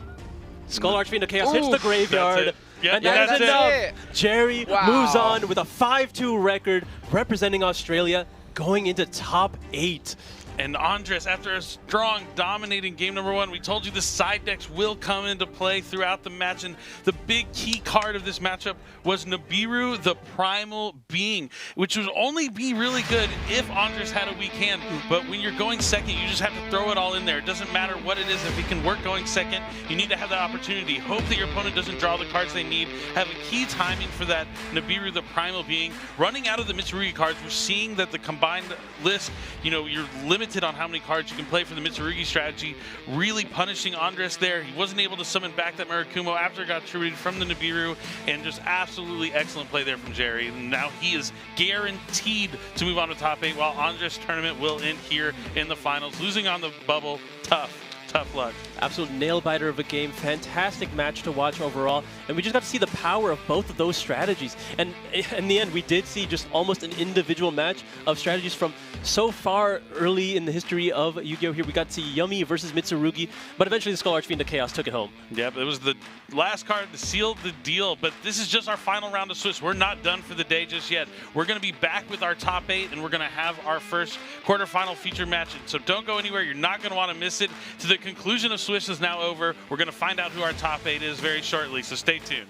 [SPEAKER 3] Skull Archfiend of Chaos hits the graveyard.
[SPEAKER 4] Yep,
[SPEAKER 3] and that's enough.
[SPEAKER 2] It.
[SPEAKER 3] Jerry moves on with a 5-2 record representing Australia going into top 8.
[SPEAKER 4] And Andres, after a strong, dominating game number 1, we told you the side decks will come into play throughout the match, and the big key card of this matchup was Nibiru, the Primal Being, which would only be really good if Andres had a weak hand. But when you're going second, you just have to throw it all in there. It doesn't matter what it is. If it can work going second, you need to have that opportunity. Hope that your opponent doesn't draw the cards they need. Have a key timing for that Nibiru, the Primal Being. Running out of the Mitsurugi cards, we're seeing that the combined list, you're limited on how many cards you can play for the Mitsurugi strategy, really punishing Andres there. He wasn't able to summon back that Murakumo after it got attributed from the Nibiru, and just absolutely excellent play there from Jerry. And now he is guaranteed to move on to top 8, while Andres' tournament will end here in the finals. Losing on the bubble, tough luck.
[SPEAKER 3] Absolute nail-biter of a game. Fantastic match to watch overall. And we just got to see the power of both of those strategies. And in the end, we did see just almost an individual match of strategies from so far early in the history of Yu-Gi-Oh! Here we got to see Yumi versus Mitsurugi, but eventually the Skull Archfiend of Chaos took it home.
[SPEAKER 4] Yep, it was the last card to seal the deal, but this is just our final round of Swiss. We're not done for the day just yet. We're going to be back with our top 8, and we're going to have our first quarterfinal feature match. So don't go anywhere. You're not going to want to miss it. To the conclusion of Swiss is now over. We're going to find out who our top 8 is very shortly, so stay tuned.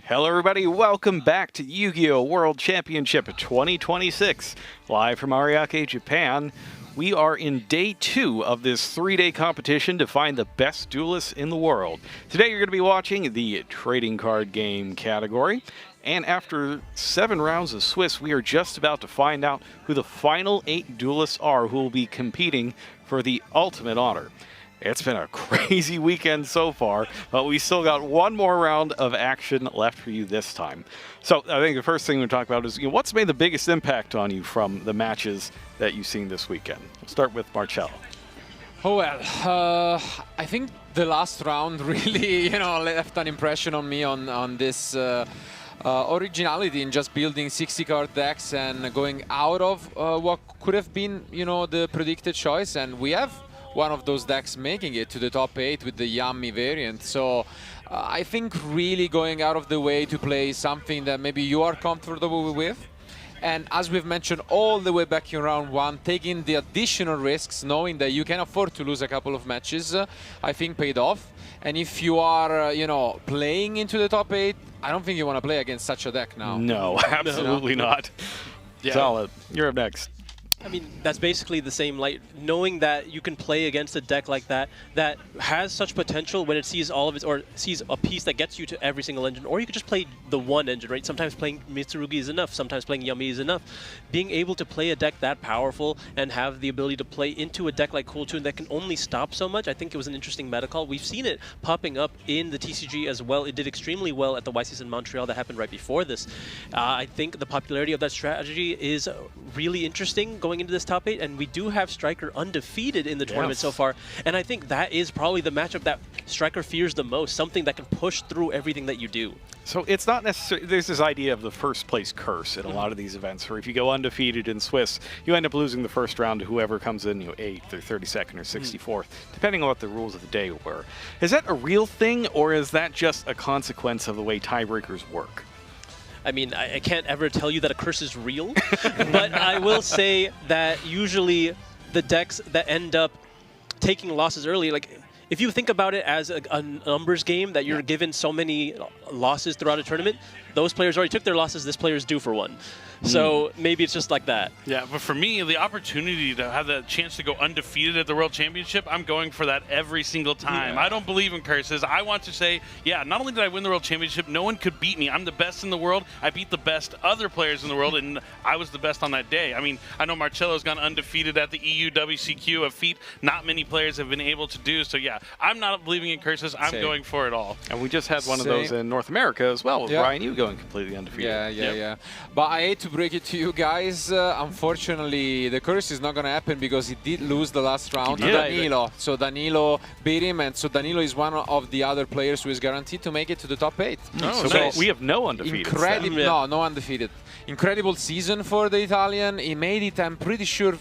[SPEAKER 1] Hello everybody, welcome back to Yu-Gi-Oh! World Championship 2026, live from Ariake, Japan. We are in day 2 of this 3-day competition to find the best duelists in the world. Today you're going to be watching the trading card game category, and after 7 rounds of Swiss, we are just about to find out who the final 8 duelists are who will be competing for the ultimate honor. It's been a crazy weekend so far, but we still got one more round of action left for you this time. So I think the first thing we'll talk about is, what's made the biggest impact on you from the matches that you've seen this weekend? We'll start with Marcello.
[SPEAKER 2] Oh, well, I think the last round really, left an impression on me on this originality in just building 60-card decks and going out of what could have been, the predicted choice. And we have one of those decks making it to the top 8 with the Yummy variant. So I think really going out of the way to play something that maybe you are comfortable with. And as we've mentioned all the way back in round 1, taking the additional risks, knowing that you can afford to lose a couple of matches, I think paid off. And if you are, playing into the top 8, I don't think you want to play against such a deck now.
[SPEAKER 1] No, absolutely not.
[SPEAKER 3] Yeah.
[SPEAKER 1] Solid. You're up next.
[SPEAKER 3] I mean, that's basically the same, like, knowing that you can play against a deck like that that has such potential when it sees all of its, or sees a piece that gets you to every single engine, or you could just play the one engine, right? Sometimes playing Mitsurugi is enough, sometimes playing Yummy is enough. Being able to play a deck that powerful and have the ability to play into a deck like Cool Tune that can only stop so much, I think it was an interesting meta call. We've seen it popping up in the TCG as well. It did extremely well at the YCS in Montreal that happened right before this. I think the popularity of that strategy is really interesting going into this top 8, and we do have Striker undefeated in the tournament so far, and I think that is probably the matchup that Striker fears the most, something that can push through everything that you do.
[SPEAKER 1] So it's not necessarily, there's this idea of the first place curse in a lot of these events, where if you go undefeated in Swiss, you end up losing the first round to whoever comes in, 8th or 32nd or 64th, depending on what the rules of the day were. Is that a real thing, or is that just a consequence of the way tiebreakers work?
[SPEAKER 3] I mean, I can't ever tell you that a curse is real, but I will say that usually the decks that end up taking losses early, like, if you think about it as a numbers game that you're given so many losses throughout a tournament, those players already took their losses, this player is due for one. So maybe it's just like that. Yeah,
[SPEAKER 4] but for me, the opportunity to have the chance to go undefeated at the World Championship, I'm going for that every single time. I don't believe in curses. I want to say, yeah, not only did I win the World Championship, no one could beat me. I'm the best in the world. I beat the best other players in the world, and I was the best on that day. I mean, I know Marcello's gone undefeated at the EU WCQ, a feat not many players have been able to do. So yeah, I'm not believing in curses. I'm going for it all.
[SPEAKER 1] And we just had one of those in North America as well, with Ryan, you going completely undefeated.
[SPEAKER 2] Yeah. But I hate to break it to you guys, unfortunately the curse is not going to happen because he did lose the last round to Danilo. So Danilo beat him, and so Danilo is one of the other players who is guaranteed to make it to the top 8.
[SPEAKER 1] So we have no undefeated.
[SPEAKER 2] Incredible, no undefeated. Incredible season for the Italian. He made it, I'm pretty sure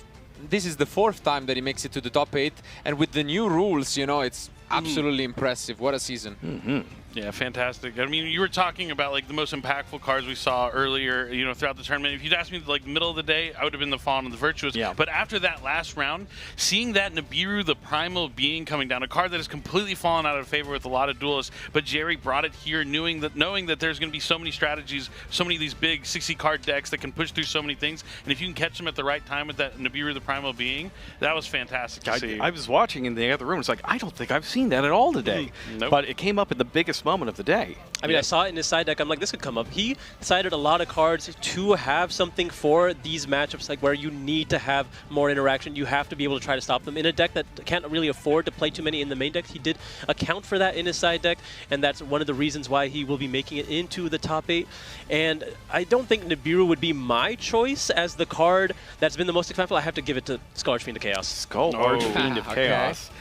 [SPEAKER 2] this is the 4th time that he makes it to the top 8, and with the new rules, it's absolutely impressive. What a season.
[SPEAKER 4] Yeah, fantastic. I mean, you were talking about like the most impactful cards we saw earlier, throughout the tournament. If you'd asked me like middle of the day, I would have been the Fawn and the Virtuous. Yeah. But after that last round, seeing that Nibiru, the Primal Being, coming down, a card that has completely fallen out of favor with a lot of duelists, but Jerry brought it here knowing that there's going to be so many strategies, so many of these big 60-card decks that can push through so many things, and if you can catch them at the right time with that Nibiru, the Primal Being, that was fantastic to see.
[SPEAKER 1] I was watching in the other room. It's like, I don't think I've seen that at all today.
[SPEAKER 4] Nope.
[SPEAKER 1] But it came up at the biggest moment of the day.
[SPEAKER 3] I mean, I saw it in his side deck. I'm like, this could come up. He decided a lot of cards to have something for these matchups, like where you need to have more interaction. You have to be able to try to stop them. In a deck that can't really afford to play too many in the main deck, he did account for that in his side deck, and that's one of the reasons why he will be making it into the top 8. And I don't think Nibiru would be my choice as the card that's been the most impactful. I have to give it to Skull Archfiend of Chaos.
[SPEAKER 1] Skull Archfiend of Chaos.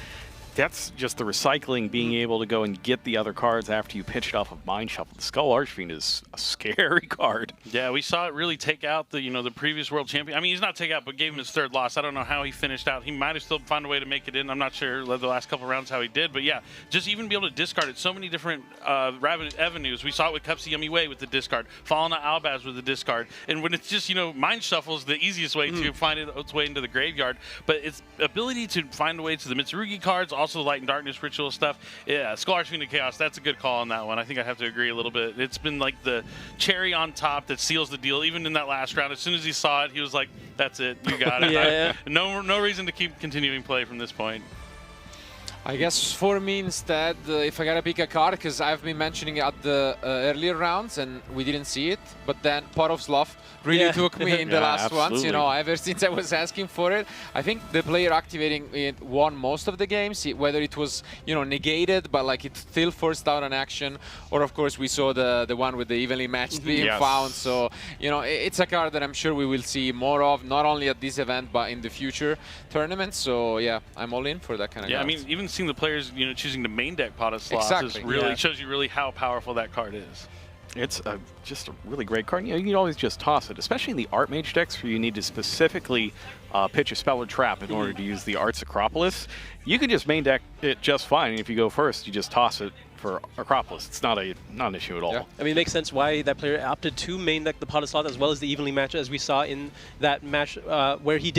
[SPEAKER 1] That's just the recycling, being able to go and get the other cards after you pitch it off of Mind Shuffle. The Skull Archfiend is a scary card.
[SPEAKER 4] Yeah, we saw it really take out the the previous world champion. I mean, he's not take out, but gave him his 3rd loss. I don't know how he finished out. He might have still found a way to make it in. I'm not sure the last couple rounds how he did, but yeah, just even be able to discard it. So many different avenues. We saw it with Cupsy Yummy Way with the discard, Fallen Albaz with the discard, and when it's just Mind Shuffle is the easiest way to find its way into the graveyard. But its ability to find a way to the Mitsurugi cards, also also the Light and Darkness ritual stuff. Yeah, Skull Archfiend Chaos, that's a good call on that one. I think I have to agree a little bit. It's been like the cherry on top that seals the deal. Even in that last round, as soon as he saw it, he was like, that's it, you got it.
[SPEAKER 3] Yeah.
[SPEAKER 4] No reason to keep continuing play from this point.
[SPEAKER 2] I guess for me instead, if I gotta pick a card, because I've been mentioning at the earlier rounds and we didn't see it, but then Pot of Sloth really took me in the last ones, you know, ever since I was asking for it. I think the player activating it won most of the games, whether it was, you know, negated, but like it still forced out an action, or of course we saw the one with the evenly matched being found. So, you know, it's a card that I'm sure we will see more of, not only at this event, but in the future tournaments. So yeah, I'm all in for that kind of
[SPEAKER 4] cards.
[SPEAKER 2] I
[SPEAKER 4] mean, even seeing the players, you know, choosing to main deck Pot of Sloth is really shows you really how powerful that card is.
[SPEAKER 1] It's just a really great card. You know, you can always just toss it, especially in the Archmage decks where you need to specifically pitch a spell or trap in order to use the Arts Acropolis. You can just main deck it just fine. And if you go first, you just toss it for Acropolis. It's not an issue at all.
[SPEAKER 3] Yeah. I mean, it makes sense why that player opted to main deck the Pot of Sloth as well as the evenly match, as we saw in that match where he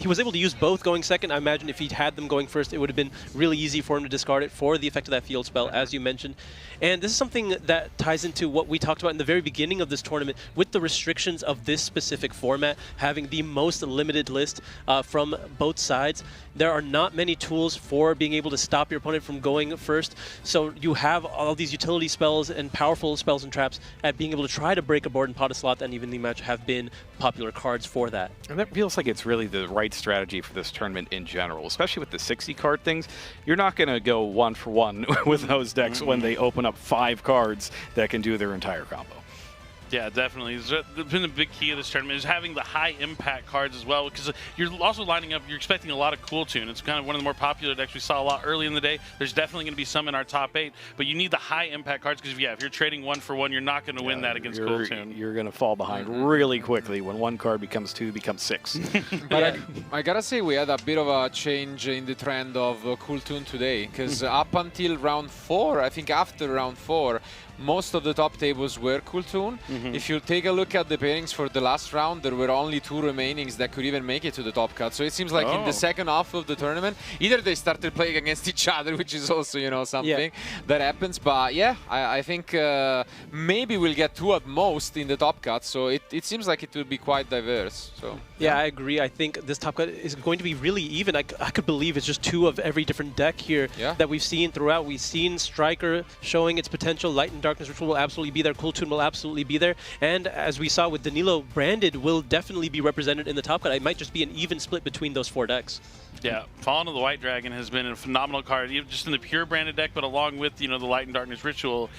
[SPEAKER 3] was able to use both going second. I imagine if he'd had them going first, it would have been really easy for him to discard it for the effect of that field spell, as you mentioned. And this is something that ties into what we talked about in the very beginning of this tournament with the restrictions of this specific format, having the most limited list from both sides. There are not many tools for being able to stop your opponent from going first, so you have all these utility spells and powerful spells and traps at being able to try to break a board, and Pot of Sloth and Evenly Match have been popular cards for that.
[SPEAKER 1] And that feels like it's really the right strategy for this tournament in general, especially with the 60 card things. You're not going to go 1-for-1 with those decks when they open up 5 cards that can do their entire combo.
[SPEAKER 4] Yeah, definitely. It's been a big key of this tournament is having the high impact cards as well, because you're also lining up, you're expecting a lot of Cool Tune. It's kind of one of the more popular decks we saw a lot early in the day. There's definitely going to be some in our top 8, but you need the high impact cards because, if you're trading 1-for-1, you're not going to win that against Cool Tune.
[SPEAKER 1] You're going to fall behind really quickly when 1 card becomes 2, becomes 6.
[SPEAKER 2] But I gotta say, we had a bit of a change in the trend of Cool Tune today, because up until round 4, I think after round 4, most of the top tables were Cool Tune. If you take a look at the pairings for the last round, there were only 2 remainings that could even make it to the top cut. So it seems like in the second half of the tournament, either they started playing against each other, which is also, you know, something that happens. But yeah, I think maybe we'll get 2 at most in the top cut. So it seems like it will be quite diverse. So
[SPEAKER 3] yeah, I agree. I think this top cut is going to be really even. I could believe it's just 2 of every different deck here that we've seen throughout. We've seen Striker showing its potential. Light and Darkness Ritual will absolutely be there. Cool Tune will absolutely be there. And as we saw with Danilo, Branded will definitely be represented in the top cut. It might just be an even split between those 4 decks.
[SPEAKER 4] Yeah, Fallen of the White Dragon has been a phenomenal card, even just in the pure branded deck, but along with, you know, the Light and Darkness Ritual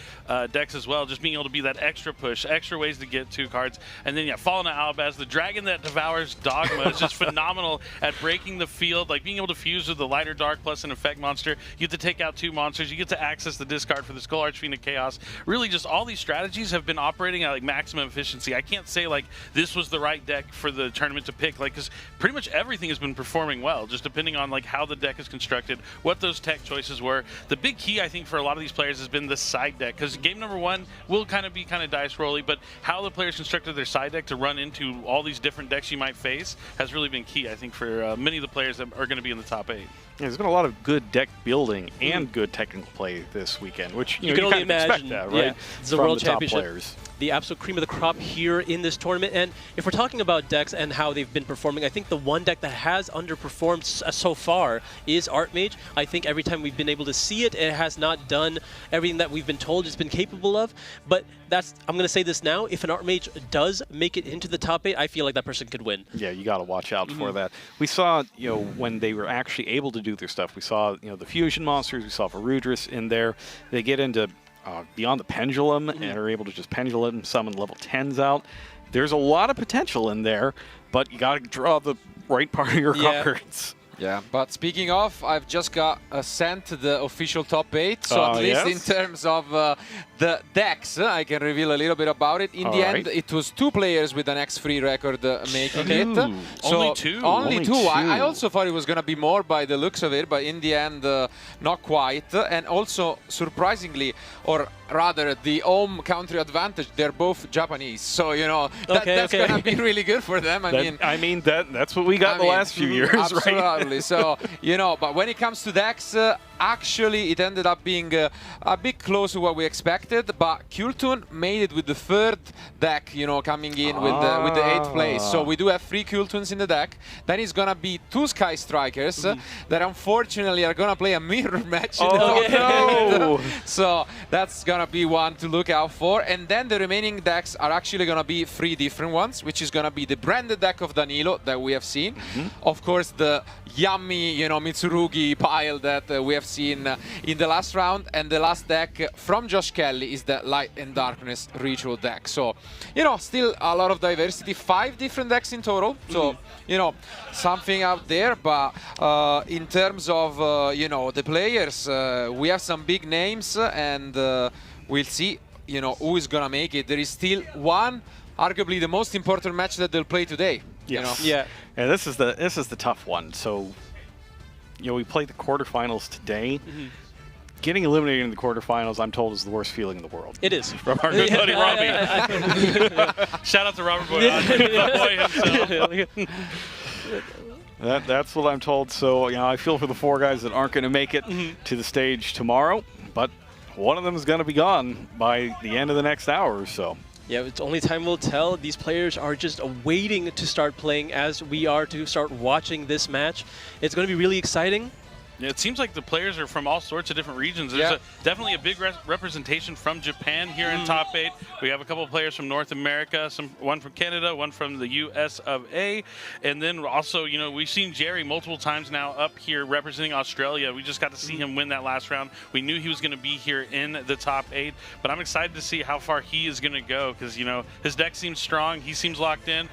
[SPEAKER 4] decks as well, just being able to be that extra push, extra ways to get 2 cards. And then, Fallen of Albaz, the dragon that devours Dogma, is just phenomenal at breaking the field, like being able to fuse with the Light or Dark plus an effect monster. You get to take out 2 monsters, you get to access the discard for the Skull Archfiend of Chaos. Really, just all these strategies have been operating at like maximum efficiency. I can't say like this was the right deck for the tournament to pick, like, because pretty much everything has been performing well, just depending on like how the deck is constructed, what those tech choices were. The big key, I think, for a lot of these players has been the side deck, because game number 1 will kind of be dice rolly, but how the players constructed their side deck to run into all these different decks you might face has really been key, I think, for many of the players that are going to be in the top 8.
[SPEAKER 1] Yeah, there's been a lot of good deck building and good technical play this weekend, which you
[SPEAKER 3] can
[SPEAKER 1] know,
[SPEAKER 3] only
[SPEAKER 1] expect
[SPEAKER 3] imagine.
[SPEAKER 1] that, right?
[SPEAKER 3] It's the
[SPEAKER 1] From
[SPEAKER 3] World
[SPEAKER 1] the top
[SPEAKER 3] Championship.
[SPEAKER 1] players.
[SPEAKER 3] The absolute cream of the crop here in this tournament. And if we're talking about decks and how they've been performing, I think the one deck that has underperformed so far is Archmage. I think every time we've been able to see it, it has not done everything that we've been told it's been capable of. But that's, I'm going to say this now, if an Archmage does make it into the top 8, I feel like that person could win.
[SPEAKER 1] Yeah, you got to watch out for that. We saw, you know, when they were actually able to do their stuff, we saw, you know, the fusion monsters, we saw Varudris in there. They get into Beyond the Pendulum and are able to just pendulum summon level 10s out. There's a lot of potential in there, but you got to draw the right part of your cards.
[SPEAKER 2] Yeah, but speaking of, I've just got sent the official top 8, so at least in terms of the decks, I can reveal a little bit about it. In the end, it was 2 players with an X3 record making it. So only two. I also thought it was going to be more by the looks of it, but in the end, not quite. And also, surprisingly, or rather the home country advantage. They're both Japanese, so you know that's gonna be really good for them. I mean,
[SPEAKER 1] that's what we got the last few years,
[SPEAKER 2] absolutely.
[SPEAKER 1] right?
[SPEAKER 2] Absolutely. So you know, but when it comes to decks, actually it ended up being a bit close to what we expected. But Kultun made it with the third deck, you know, coming in with the 8th place. So we do have 3 Kultuns in the deck. Then it's gonna be 2 Sky Strikers that unfortunately are gonna play a mirror match.
[SPEAKER 1] No!
[SPEAKER 2] So that's gonna be one to look out for. And then the remaining decks are actually gonna be 3 different ones, which is gonna be the branded deck of Danilo that we have seen. Of course, the yummy, you know, Mitsurugi pile that we have seen in the last round, and the last deck from Josh Kelly is the Light and Darkness Ritual deck. So, you know, still a lot of diversity, 5 different decks in total. So, you know, something out there. But in terms of, you know, the players, we have some big names, and we'll see, you know, who is gonna make it. There is still one, arguably the most important match that they'll play today.
[SPEAKER 1] Yes.
[SPEAKER 2] You know?
[SPEAKER 3] Yeah.
[SPEAKER 1] And this is the tough one. So, you know, we played the quarterfinals today. Getting eliminated in the quarterfinals, I'm told, is the worst feeling in the world.
[SPEAKER 3] It is.
[SPEAKER 4] From our good buddy Robbie. Shout out to Robert Boy, the boy himself.
[SPEAKER 1] That's what I'm told. So, you know, I feel for the 4 guys that aren't going to make it to the stage tomorrow, but one of them is going to be gone by the end of the next hour or so.
[SPEAKER 3] Yeah, it's only time will tell. These players are just waiting to start playing as we are to start watching this match. It's going to be really exciting.
[SPEAKER 4] Yeah, it seems like the players are from all sorts of different regions. There's definitely a big representation from Japan here in top 8. We have a couple of players from North America, one from Canada, one from the US of A. And then also, you know, we've seen Jerry multiple times now up here representing Australia. We just got to see him win that last round. We knew he was going to be here in the top 8, but I'm excited to see how far he is going to go because, you know, his deck seems strong. He seems locked in.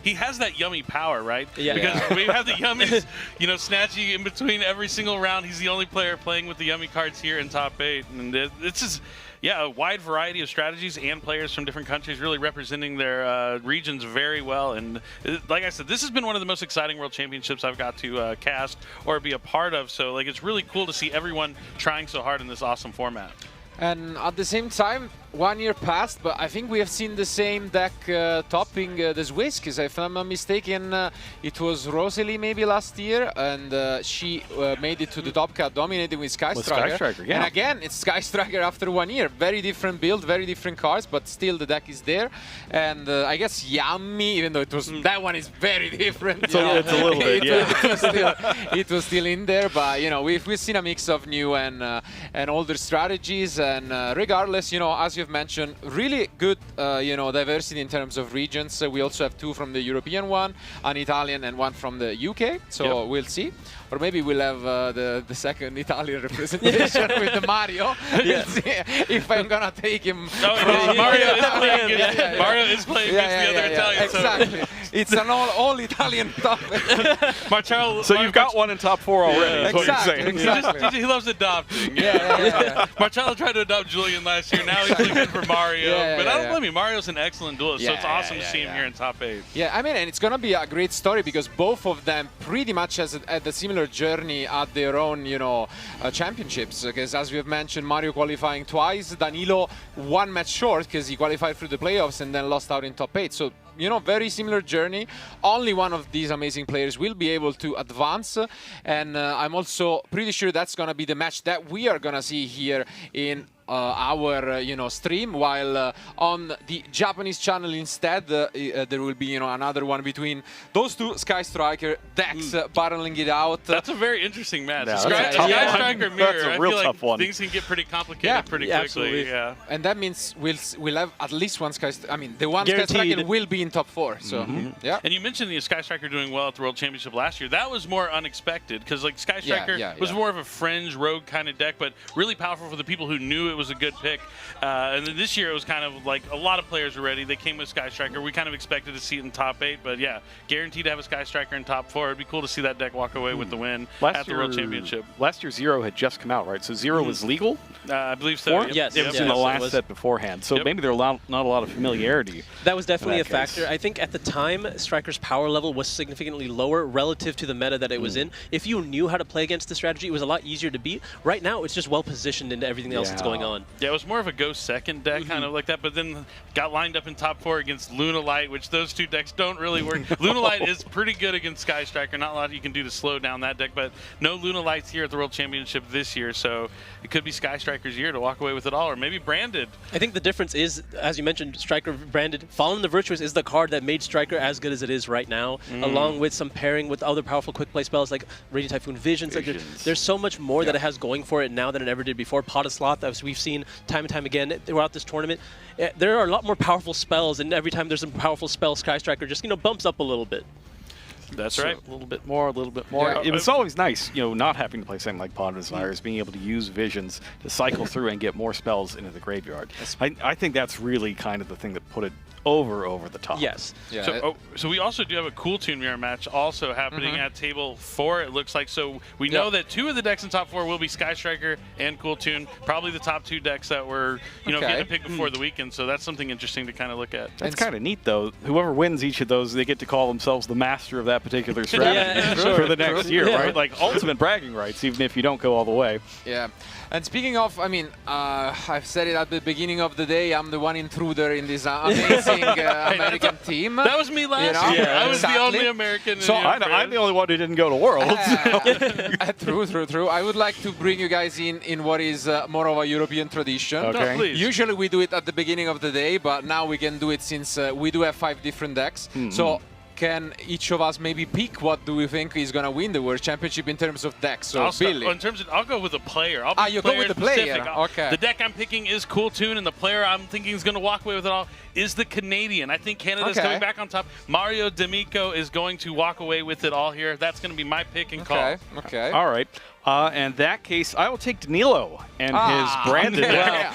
[SPEAKER 4] He has that yummy power, right?
[SPEAKER 3] Yeah.
[SPEAKER 4] Because we have the yummies, you know, snatching in between every single round. He's the only player playing with the yummy cards here in top 8, and it's just a wide variety of strategies and players from different countries really representing their regions very well. And like I said, this has been one of the most exciting World Championships I've got to cast or be a part of. So like, it's really cool to see everyone trying so hard in this awesome format.
[SPEAKER 2] And at the same time, 1 year passed, but I think we have seen the same deck topping the Swiss, because if I'm not mistaken, it was Rosalie maybe last year, and she made it to the top cut, dominating with Sky Striker.
[SPEAKER 1] Yeah.
[SPEAKER 2] And again, it's Sky Striker after 1 year. Very different build, very different cards, but still the deck is there. And I guess Yummy, even though it was that one is very different.
[SPEAKER 1] It's a little bit,
[SPEAKER 2] it was still in there, but you know, we've seen a mix of new and older strategies, and regardless, you know, as you've mentioned, really good, you know, diversity in terms of regions. We also have 2 from the European one, an Italian and 1 from the UK. So we'll see. Or maybe we'll have the second Italian representation with the Mario. We'll see if I'm gonna take him.
[SPEAKER 4] Mario is playing against the other Italian.
[SPEAKER 2] Exactly. So. It's an all Italian topic.
[SPEAKER 4] Marcello,
[SPEAKER 1] so you've got one in top 4 already. Is what you're saying.
[SPEAKER 2] Exactly.
[SPEAKER 4] He loves adopting.
[SPEAKER 2] Yeah.
[SPEAKER 4] Marcello tried to adopt Julian last year. Now he's looking for Mario. But I don't blame you. Mario's an excellent duelist, so it's awesome to see him here in top 8.
[SPEAKER 2] Yeah, I mean, and it's gonna be a great story because both of them pretty much had a similar journey at their own, you know, championships. Because as we have mentioned, Mario qualifying twice, Danilo 1 match short because he qualified through the playoffs and then lost out in top 8. So, you know, very similar journey. Only one of these amazing players will be able to advance, and I'm also pretty sure that's gonna be the match that we are gonna see here in our you know, stream, while on the Japanese channel instead there will be, you know, another one between those 2 Sky Striker decks battling it out.
[SPEAKER 4] That's a very interesting match.
[SPEAKER 1] Yeah,
[SPEAKER 4] Sky Striker Mirror.
[SPEAKER 1] That's a real tough one.
[SPEAKER 4] Things can get pretty complicated pretty quickly.
[SPEAKER 3] Absolutely.
[SPEAKER 4] Yeah.
[SPEAKER 2] And that means we'll have at least one Sky Striker. I mean, the one Sky Striker will be in top 4. So yeah.
[SPEAKER 4] And you mentioned the Sky Striker doing well at the World Championship last year. That was more unexpected because like Sky Striker was more of a fringe rogue kind of deck, but really powerful for the people who knew it was a good pick. And then this year it was kind of like a lot of players were ready. They came with Sky Striker. We kind of expected to see it in top 8, but yeah, guaranteed to have a Sky Striker in top 4. It'd be cool to see that deck walk away with the win at the World Championship.
[SPEAKER 1] Last year Zero had just come out, right? So Zero was legal?
[SPEAKER 4] I believe so.
[SPEAKER 3] Yes.
[SPEAKER 1] It was in the last set beforehand. So maybe there not a lot of familiarity.
[SPEAKER 3] That was definitely a factor. I think at the time, Striker's power level was significantly lower relative to the meta that it was in. If you knew how to play against the strategy, it was a lot easier to beat. Right now, it's just well positioned into everything else that's going going on.
[SPEAKER 4] Yeah, it was more of a go second deck, kind of like that, but then got lined up in top 4 against Lunalight, which those two decks don't really work. Lunalight is pretty good against Sky Striker. Not a lot you can do to slow down that deck, but no Lunalights here at the World Championship this year, so it could be Sky Striker's year to walk away with it all, or maybe Branded.
[SPEAKER 3] I think the difference is, as you mentioned, Striker Branded. Fallen the Virtuous is the card that made Striker as good as it is right now, along with some pairing with other powerful quick play spells like Radiant Typhoon Visions. Like there's so much more that it has going for it now than it ever did before. Pot of Sloth, as we've seen time and time again throughout this tournament, there are a lot more powerful spells, and every time there's a powerful spell, Sky Striker just bumps up a little bit.
[SPEAKER 4] That's
[SPEAKER 1] So
[SPEAKER 4] right.
[SPEAKER 1] A little bit more, a little bit more.
[SPEAKER 4] Yeah.
[SPEAKER 1] It was always nice, not having to play something like Pot of Desires, being able to use Visions to cycle through and get more spells into the graveyard. I think that's really kind of the thing that put it over the top.
[SPEAKER 3] Yes.
[SPEAKER 2] Yeah.
[SPEAKER 4] So we also do have a Cool Tune mirror match also happening at table 4, it looks like. So we know that 2 of the decks in top 4 will be Sky Striker and Cool Tune, probably the top 2 decks that were getting picked before the weekend. So that's something interesting to kind of look at.
[SPEAKER 1] That's kind of neat, though. Whoever wins each of those, they get to call themselves the master of that particular strategy for the next year, right? Like ultimate bragging rights, even if you don't go all the way.
[SPEAKER 2] Yeah. And speaking of, I mean, I've said it at the beginning of the day, I'm the one intruder in this amazing American team.
[SPEAKER 4] That was me last year. I was the only American.
[SPEAKER 1] So I'm the only one who didn't go to Worlds.
[SPEAKER 2] True. I would like to bring you guys in what is more of a European tradition.
[SPEAKER 1] Okay.
[SPEAKER 4] Please.
[SPEAKER 2] Usually we do it at the beginning of the day, but now we can do it since we do have 5 different decks. So can each of us maybe pick what do we think is going to win the World Championship in terms of decks? So Billy.
[SPEAKER 4] I'll go with a player. I'll be
[SPEAKER 2] you go with the player.
[SPEAKER 4] specific.
[SPEAKER 2] Okay.
[SPEAKER 4] The deck I'm picking is Cool Tune, and the player I'm thinking is going to walk away with it all is the Canadian. I think Canada's coming back on top. Mario D'Amico is going to walk away with it all here. That's going to be my pick and call.
[SPEAKER 2] Okay.
[SPEAKER 1] All right. In that case, I will take Danilo and his Branded.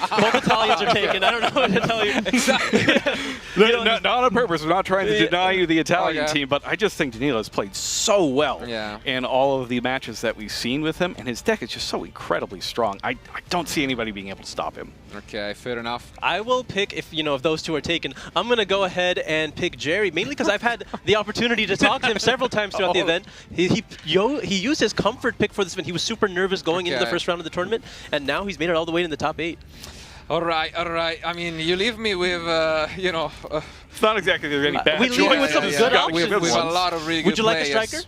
[SPEAKER 3] Both Italians are taken. I don't know what to tell you.
[SPEAKER 1] Not on purpose. We're not trying to deny you the Italian team, but I just think Danilo's played so well in all of the matches that we've seen with him, and his deck is just so incredibly strong. I don't see anybody being able to stop him.
[SPEAKER 2] Okay, fair enough.
[SPEAKER 3] I will pick, if those two are taken, I'm going to go ahead and pick Jerry, mainly because I've had the opportunity to talk to him several times throughout the event. He used his comfort pick for this event. He was super nervous going into the first round of the tournament, and now he's made it all the way in the top 8.
[SPEAKER 2] All right. I mean, you leave me with,
[SPEAKER 1] It's not exactly any bad
[SPEAKER 3] we leave it with some good options.
[SPEAKER 2] With a lot of really good
[SPEAKER 3] Would you like a
[SPEAKER 2] players.
[SPEAKER 3] striker?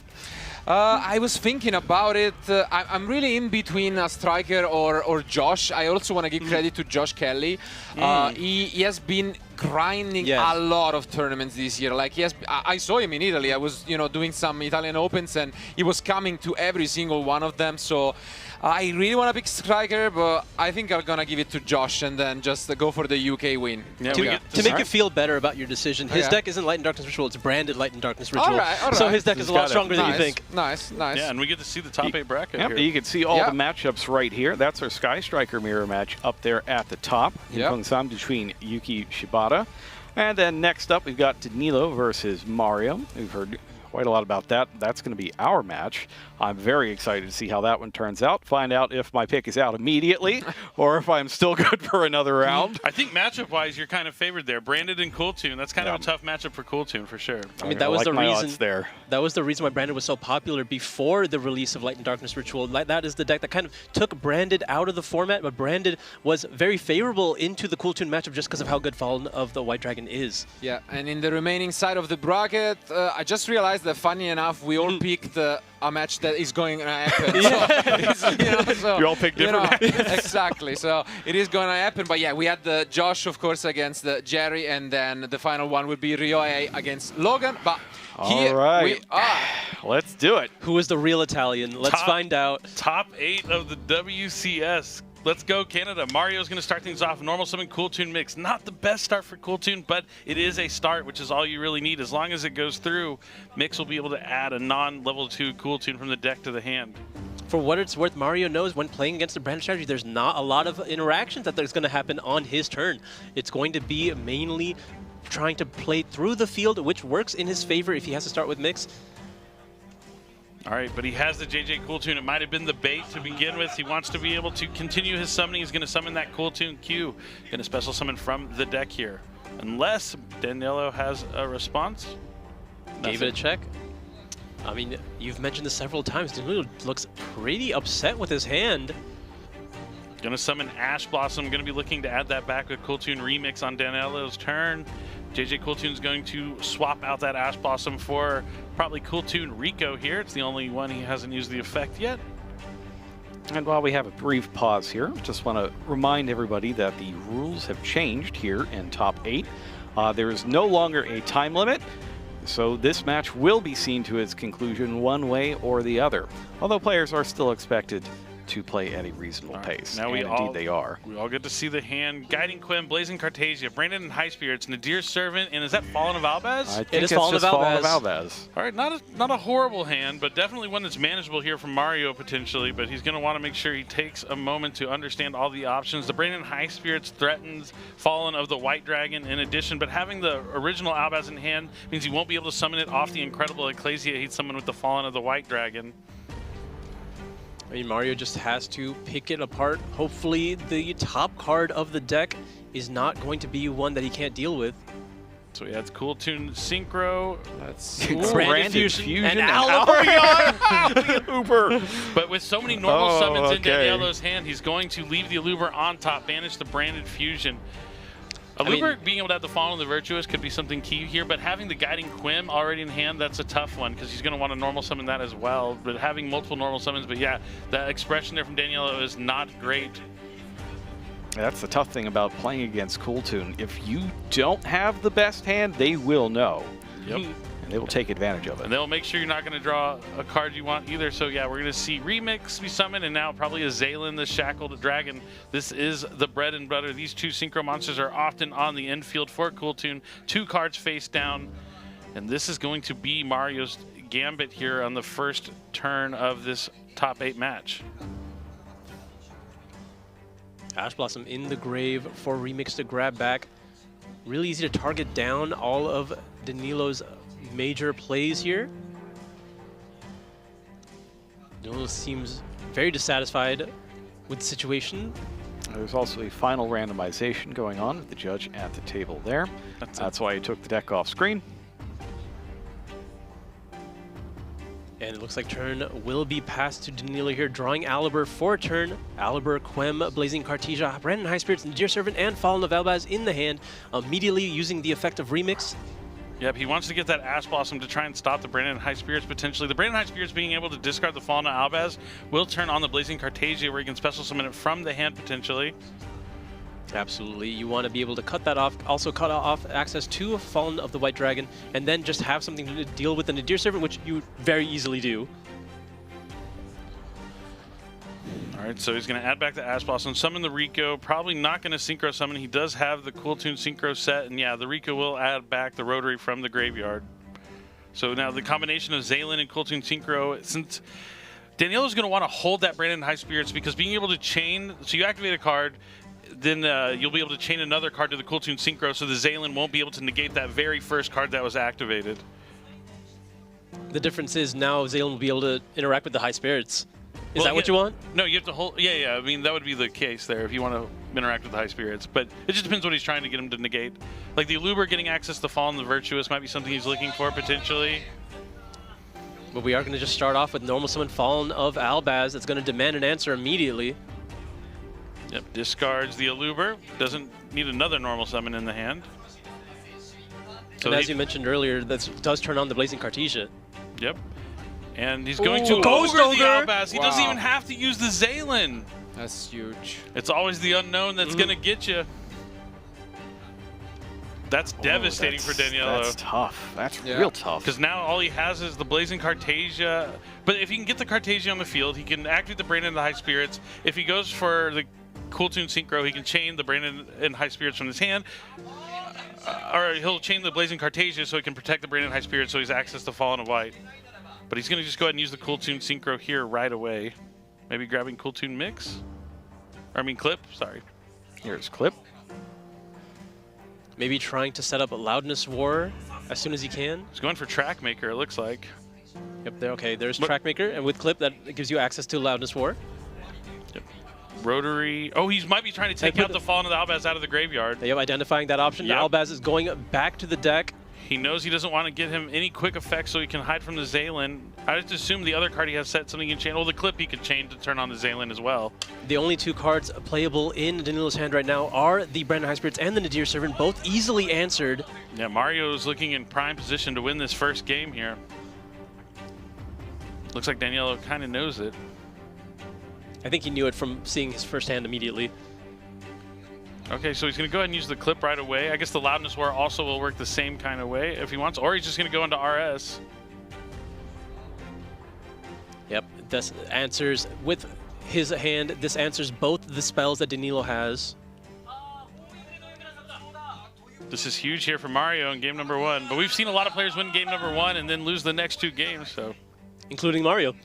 [SPEAKER 2] I was thinking about it. I'm really in between a striker or Josh. I also want to give credit to Josh Kelly. He has been grinding a lot of tournaments this year. Like I saw him in Italy. I was doing some Italian Opens, and he was coming to every single one of them. So I really want to pick striker, but I think I'm gonna give it to Josh and then just go for the UK win.
[SPEAKER 3] Yeah, to make you feel better about your decision, his deck isn't Light and Darkness Ritual, it's branded Light and Darkness Ritual.
[SPEAKER 2] All right.
[SPEAKER 3] So his deck is a lot stronger than you think.
[SPEAKER 2] Nice.
[SPEAKER 4] Yeah, and we get to see the top 8 bracket here.
[SPEAKER 1] You can see all the matchups right here. That's our Sky Striker mirror match up there at the top. Sam between Yuki Shibata. And then next up, we've got Danilo versus Mario. We've heard quite a lot about that. That's going to be our match. I'm very excited to see how that one turns out. Find out if my pick is out immediately or if I'm still good for another round.
[SPEAKER 4] I think matchup-wise, you're kind of favored there. Branded and Cool Tune. That's kind of a tough matchup for Cool Tune for sure.
[SPEAKER 3] I mean, that was the reason.
[SPEAKER 1] There.
[SPEAKER 3] That was the reason why Branded was so popular before the release of Light and Darkness Ritual. That is the deck that kind of took Branded out of the format, but Branded was very favorable into the Cool Tune matchup just because of how good Fallen of the White Dragon is.
[SPEAKER 2] Yeah, and in the remaining side of the bracket, I just realized that, funny enough, we all picked a match that is going to happen. So,
[SPEAKER 1] you all picked different matches.
[SPEAKER 2] Exactly. So it is going to happen. But yeah, we had the Josh, of course, against Jerry, and then the final one would be Ryohei against Logan. But here we are.
[SPEAKER 1] Let's do it.
[SPEAKER 3] Who is the real Italian? Let's find out.
[SPEAKER 4] Top 8 of the WCS. Let's go, Canada. Mario's going to start things off. Normal summon Cool Tune mix. Not the best start for Cool Tune, but it is a start, which is all you really need. As long as it goes through, Mix will be able to add a non-level 2 Cool Tune from the deck to the hand.
[SPEAKER 3] For what it's worth, Mario knows when playing against the branded strategy, there's not a lot of interactions that there's going to happen on his turn. It's going to be mainly trying to play through the field, which works in his favor if he has to start with Mix.
[SPEAKER 4] All right, but he has the JJ Cool Tune. It might have been the bait to begin with. He wants to be able to continue his summoning. He's going to summon that Cool Tune Q. Going to special summon from the deck here. Unless Danilo has a response.
[SPEAKER 3] Gave it a check. I mean, you've mentioned this several times. Danilo looks pretty upset with his hand.
[SPEAKER 4] Gonna summon Ash Blossom. Gonna be looking to add that back with Cool Tune Remix on Danielo's turn. JJ Cool Tune's going to swap out that Ash Blossom for probably Cool Tune Rico here. It's the only one he hasn't used the effect yet.
[SPEAKER 1] And while we have a brief pause here, just want to remind everybody that the rules have changed here in top 8. There is no longer a time limit, so this match will be seen to its conclusion one way or the other, although players are still expected to play at a reasonable pace.
[SPEAKER 4] Now
[SPEAKER 1] indeed they are.
[SPEAKER 4] We all get to see the hand. Guiding Quim, Blazing Cartasia, Brandon and High Spirits, Nadir Servant, and is that Fallen of Albaz?
[SPEAKER 1] I think it's just Fallen of Albaz.
[SPEAKER 4] All right, not a horrible hand, but definitely one that's manageable here from Mario potentially, but he's going to want to make sure he takes a moment to understand all the options. The Brandon High Spirits threatens Fallen of the White Dragon in addition, but having the original Albaz in hand means he won't be able to summon it off the Incredible Ecclesia he'd summon with the Fallen of the White Dragon.
[SPEAKER 3] I mean, Mario just has to pick it apart. Hopefully the top card of the deck is not going to be one that he can't deal with.
[SPEAKER 4] So he adds Cool Tune Synchro.
[SPEAKER 2] That's
[SPEAKER 3] Branded Fusion
[SPEAKER 1] and
[SPEAKER 3] Aluber.
[SPEAKER 4] But with so many normal summons in Danielo's hand, he's going to leave the Aluber on top, banish the Branded Fusion. Aluber being able to have the Fallen of the Virtuous could be something key here, but having the Guiding Quim already in hand, that's a tough one because he's going to want to normal summon that as well. But having multiple normal summons, but yeah, that expression there from Danielo is not great.
[SPEAKER 1] That's the tough thing about playing against Cool Tune. If you don't have the best hand, they will know.
[SPEAKER 4] Yep.
[SPEAKER 1] And they will take advantage of it.
[SPEAKER 4] And they'll make sure you're not going to draw a card you want either. So yeah, we're going to see Remix be summoned, and now probably a Zaylin, the Shackled Dragon. This is the bread and butter. These two Synchro monsters are often on the infield for Cool Tune. 2 cards face down. And this is going to be Mario's gambit here on the first turn of this top 8 match.
[SPEAKER 3] Ash Blossom in the grave for Remix to grab back. Really easy to target down all of Danielo's major plays here. Danilo seems very dissatisfied with the situation.
[SPEAKER 1] There's also a final randomization going on with the judge at the table there. That's why he took the deck off screen.
[SPEAKER 3] And it looks like turn will be passed to Danilo here, drawing Aluber for turn. Aluber, Quem, Blazing Cartesia, Brandon High Spirits, Nadir Servant, and Fallen of Albaz in the hand, immediately using the effect of Remix.
[SPEAKER 4] Yep, he wants to get that Ash Blossom to try and stop the Brandon High Spirits potentially. The Brandon High Spirits being able to discard the Fallen of Albaz will turn on the Blazing Cartesia where he can special summon it from the hand potentially.
[SPEAKER 3] Absolutely, you want to be able to cut that off, also cut off access to Fallen of the White Dragon, and then just have something to deal with the Nadir Servant, which you very easily do.
[SPEAKER 4] All right, so he's going to add back the Ash Blossom, summon the Rico, probably not going to Synchro summon. He does have the Cool Tune Synchro set, and yeah, the Rico will add back the Rotary from the graveyard. So now the combination of Zaylin and Cool Tune Synchro, since Danielo's going to want to hold that Brandon High Spirits because being able to chain, so you activate a card, then you'll be able to chain another card to the Cool Tune Synchro, so the Zaylin won't be able to negate that very first card that was activated.
[SPEAKER 3] The difference is now Zaylin will be able to interact with the High Spirits. Is that what you want?
[SPEAKER 4] No, you have to hold. Yeah. I mean, that would be the case there if you want to interact with the High Spirits. But it just depends what he's trying to get him to negate. Like the Aluber getting access to Fallen the Virtuous might be something he's looking for potentially.
[SPEAKER 3] But we are going to just start off with normal summon Fallen of Albaz. That's going to demand an answer immediately.
[SPEAKER 4] Yep, discards the Aluber. Doesn't need another normal summon in the hand.
[SPEAKER 3] So and as you mentioned earlier, that does turn on the Blazing Cartesia.
[SPEAKER 4] Yep. And he's going to Ghost Ogre the Albaz. He doesn't even have to use the Zaylin.
[SPEAKER 2] That's huge.
[SPEAKER 4] It's always the unknown that's going to get you. That's devastating for Danielo.
[SPEAKER 1] That's tough. That's real tough.
[SPEAKER 4] Because now all he has is the Blazing Cartesia. But if he can get the Cartesia on the field, he can activate the Brandon and the High Spirits. If he goes for the Cool Tune Synchro, he can chain the Brandon and High Spirits from his hand. Or he'll chain the Blazing Cartesia so he can protect the Brandon High Spirits so he's access to Fallen of White. But he's going to just go ahead and use the Cool Tune Synchro here right away. Maybe grabbing Cool Tune Mix? Or I mean Clip, sorry.
[SPEAKER 1] Here's Clip.
[SPEAKER 3] Maybe trying to set up a Loudness War as soon as he can.
[SPEAKER 4] He's going for Track Maker, it looks like.
[SPEAKER 3] Yep, there. Okay, there's Track Maker, and with Clip, that gives you access to Loudness War.
[SPEAKER 4] Yep. Rotary. Oh, he might be trying to take out the Fallen of the Albaz out of the graveyard.
[SPEAKER 3] Yep, identifying that option.
[SPEAKER 4] Yep.
[SPEAKER 3] Albaz is going back to the deck.
[SPEAKER 4] He knows he doesn't want to get him any quick effects so he can hide from the Zaylin. I just assume the other card he has set something he can chain. Well, the clip he could chain to turn on the Zaylin as well.
[SPEAKER 3] The only 2 cards playable in Danilo's hand right now are the Branded High Spirits and the Nadir Servant, both easily answered.
[SPEAKER 4] Yeah, Mario's looking in prime position to win this first game here. Looks like Danielo kind of knows it.
[SPEAKER 3] I think he knew it from seeing his first hand immediately.
[SPEAKER 4] Okay, so he's going to go ahead and use the clip right away. I guess the Loudness War also will work the same kind of way if he wants, or he's just going to go into RS.
[SPEAKER 3] Yep, this answers with his hand. This answers both the spells that Danilo has.
[SPEAKER 4] This is huge here for Mario in game number 1, but we've seen a lot of players win game number 1 and then lose the next 2 games, so.
[SPEAKER 3] Including Mario.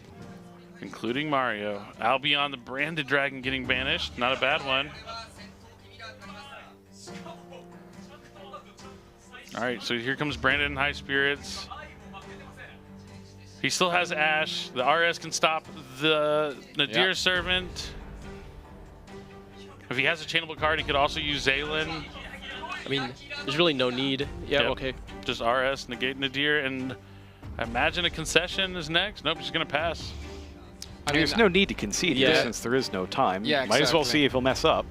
[SPEAKER 4] Including Mario. Albion, the Branded Dragon, getting banished. Not a bad one. All right, so here comes Brandon in High Spirits. He still has Ash. The RS can stop the Nadir Servant. If he has a chainable card, he could also use Zaylin.
[SPEAKER 3] I mean, there's really no need. Yeah,
[SPEAKER 4] Yep.
[SPEAKER 3] okay.
[SPEAKER 4] Just RS, negate Nadir, and I imagine a concession is next. Nope, he's going to pass.
[SPEAKER 1] There's no need to concede
[SPEAKER 3] Yeah.
[SPEAKER 1] since there is no time.
[SPEAKER 2] Yeah,
[SPEAKER 1] Might as well
[SPEAKER 2] exactly.
[SPEAKER 1] see if he'll mess up.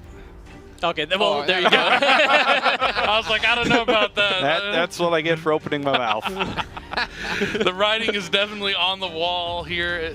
[SPEAKER 3] Okay, well, there you go.
[SPEAKER 4] I was like, I don't know about that.
[SPEAKER 1] That's what I get for opening my mouth.
[SPEAKER 4] The writing is definitely on the wall here.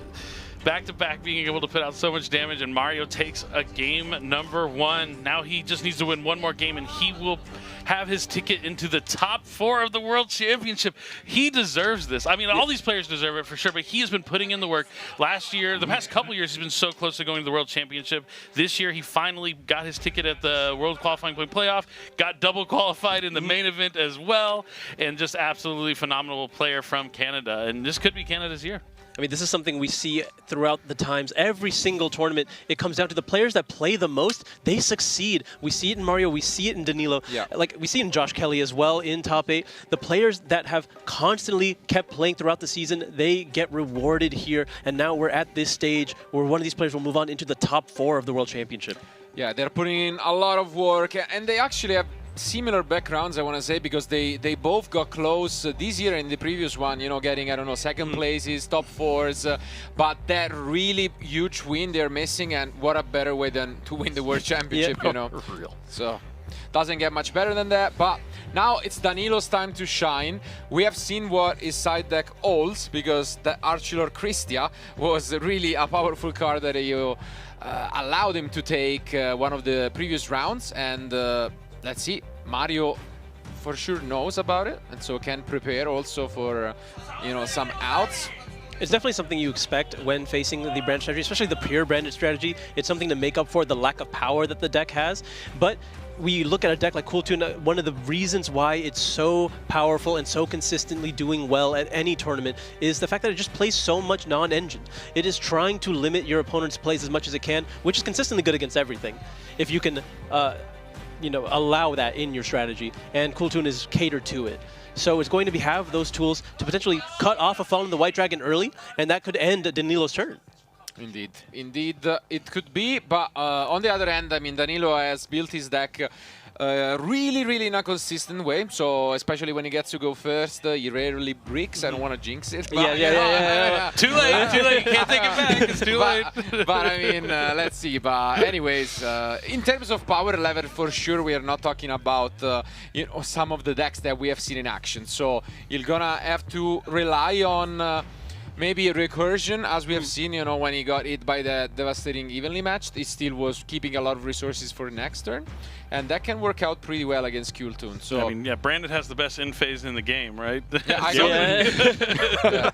[SPEAKER 4] Back-to-back being able to put out so much damage, and Mario takes a game number 1. Now he just needs to win one more game, and he will have his ticket into the top 4 of the World Championship. He deserves this. I mean, all these players deserve it for sure, but he has been putting in the work. Last year, the past couple years, he's been so close to going to the World Championship. This year, he finally got his ticket at the World Qualifying Point Playoff, got double qualified in the main event as well, and just absolutely phenomenal player from Canada. And this could be Canada's year.
[SPEAKER 3] I mean, this is something we see throughout the times. Every single tournament, it comes down to the players that play the most, they succeed. We see it in Mario, we see it in Danilo.
[SPEAKER 2] Yeah.
[SPEAKER 3] Like, we see it in Josh Kelly as well in top 8. The players that have constantly kept playing throughout the season, they get rewarded here. And now we're at this stage where one of these players will move on into the top 4 of the World Championship.
[SPEAKER 2] Yeah, they're putting in a lot of work, and they actually have similar backgrounds, I want to say, because they both got close this year and the previous one, you know, getting, I don't know, second places, top 4s, but that really huge win they're missing, and what a better way than to win the World Championship, you know.
[SPEAKER 1] Real.
[SPEAKER 2] So, doesn't get much better than that, but now it's Danilo's time to shine. We have seen what his side deck holds, because the Archilor Christia was really a powerful card that you allowed him to take one of the previous rounds, and let's see, Mario for sure knows about it, and so can prepare also for, you know, some outs.
[SPEAKER 3] It's definitely something you expect when facing the brand strategy, especially the pure branded strategy. It's something to make up for the lack of power that the deck has. But we look at a deck like Cooltoon, one of the reasons why it's so powerful and so consistently doing well at any tournament is the fact that it just plays so much non-engine. It is trying to limit your opponent's plays as much as it can, which is consistently good against everything. If you can you know, allow that in your strategy, and Cooltoon is catered to it. So it's going to have those tools to potentially cut off a Fall on the White Dragon early, and that could end Danilo's turn.
[SPEAKER 2] Indeed, indeed, it could be, but on the other hand, I mean, Danilo has built his deck really in a consistent way, so especially when he gets to go first, he rarely bricks. I don't want to jinx it. But,
[SPEAKER 3] Yeah.
[SPEAKER 4] Too late, you can't take it back, it's too late.
[SPEAKER 2] But I mean, let's see. But anyways, in terms of power level, for sure, we are not talking about you know, some of the decks that we have seen in action. So you're gonna have to rely on maybe a recursion, as we have seen, you know, when he got hit by the devastating evenly matched, he still was keeping a lot of resources for next turn, and that can work out pretty well against Cooltoon. So
[SPEAKER 4] I mean, yeah, Brandon has the best end phase in the game, right?
[SPEAKER 2] yeah, I know.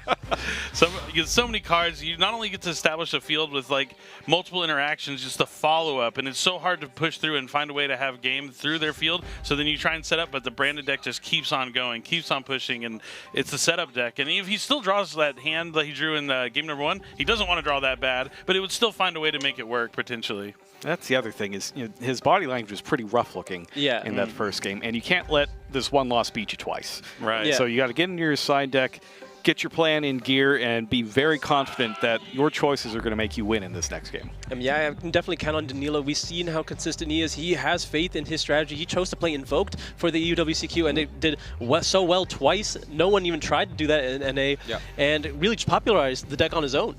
[SPEAKER 4] You get so many cards. You not only get to establish a field with like multiple interactions, just the follow-up, and it's so hard to push through and find a way to have game through their field. So then you try and set up, but the Brandon deck just keeps on going, keeps on pushing, and it's the setup deck. And if he still draws that hand that he drew in game number 1, he doesn't want to draw that bad, but it would still find a way to make it work potentially.
[SPEAKER 1] That's the other thing is, you know, his body language was pretty rough looking in that first game, and you can't let this one loss beat you twice.
[SPEAKER 4] Right.
[SPEAKER 3] Yeah.
[SPEAKER 1] So you got to get into your side deck, get your plan in gear and be very confident that your choices are going to make you win in this next game.
[SPEAKER 3] Yeah, I can definitely count on Danilo. We've seen how consistent he is. He has faith in his strategy. He chose to play Invoked for the EUWCQ, and it did so well twice. No one even tried to do that in NA, and really just popularized the deck on his own.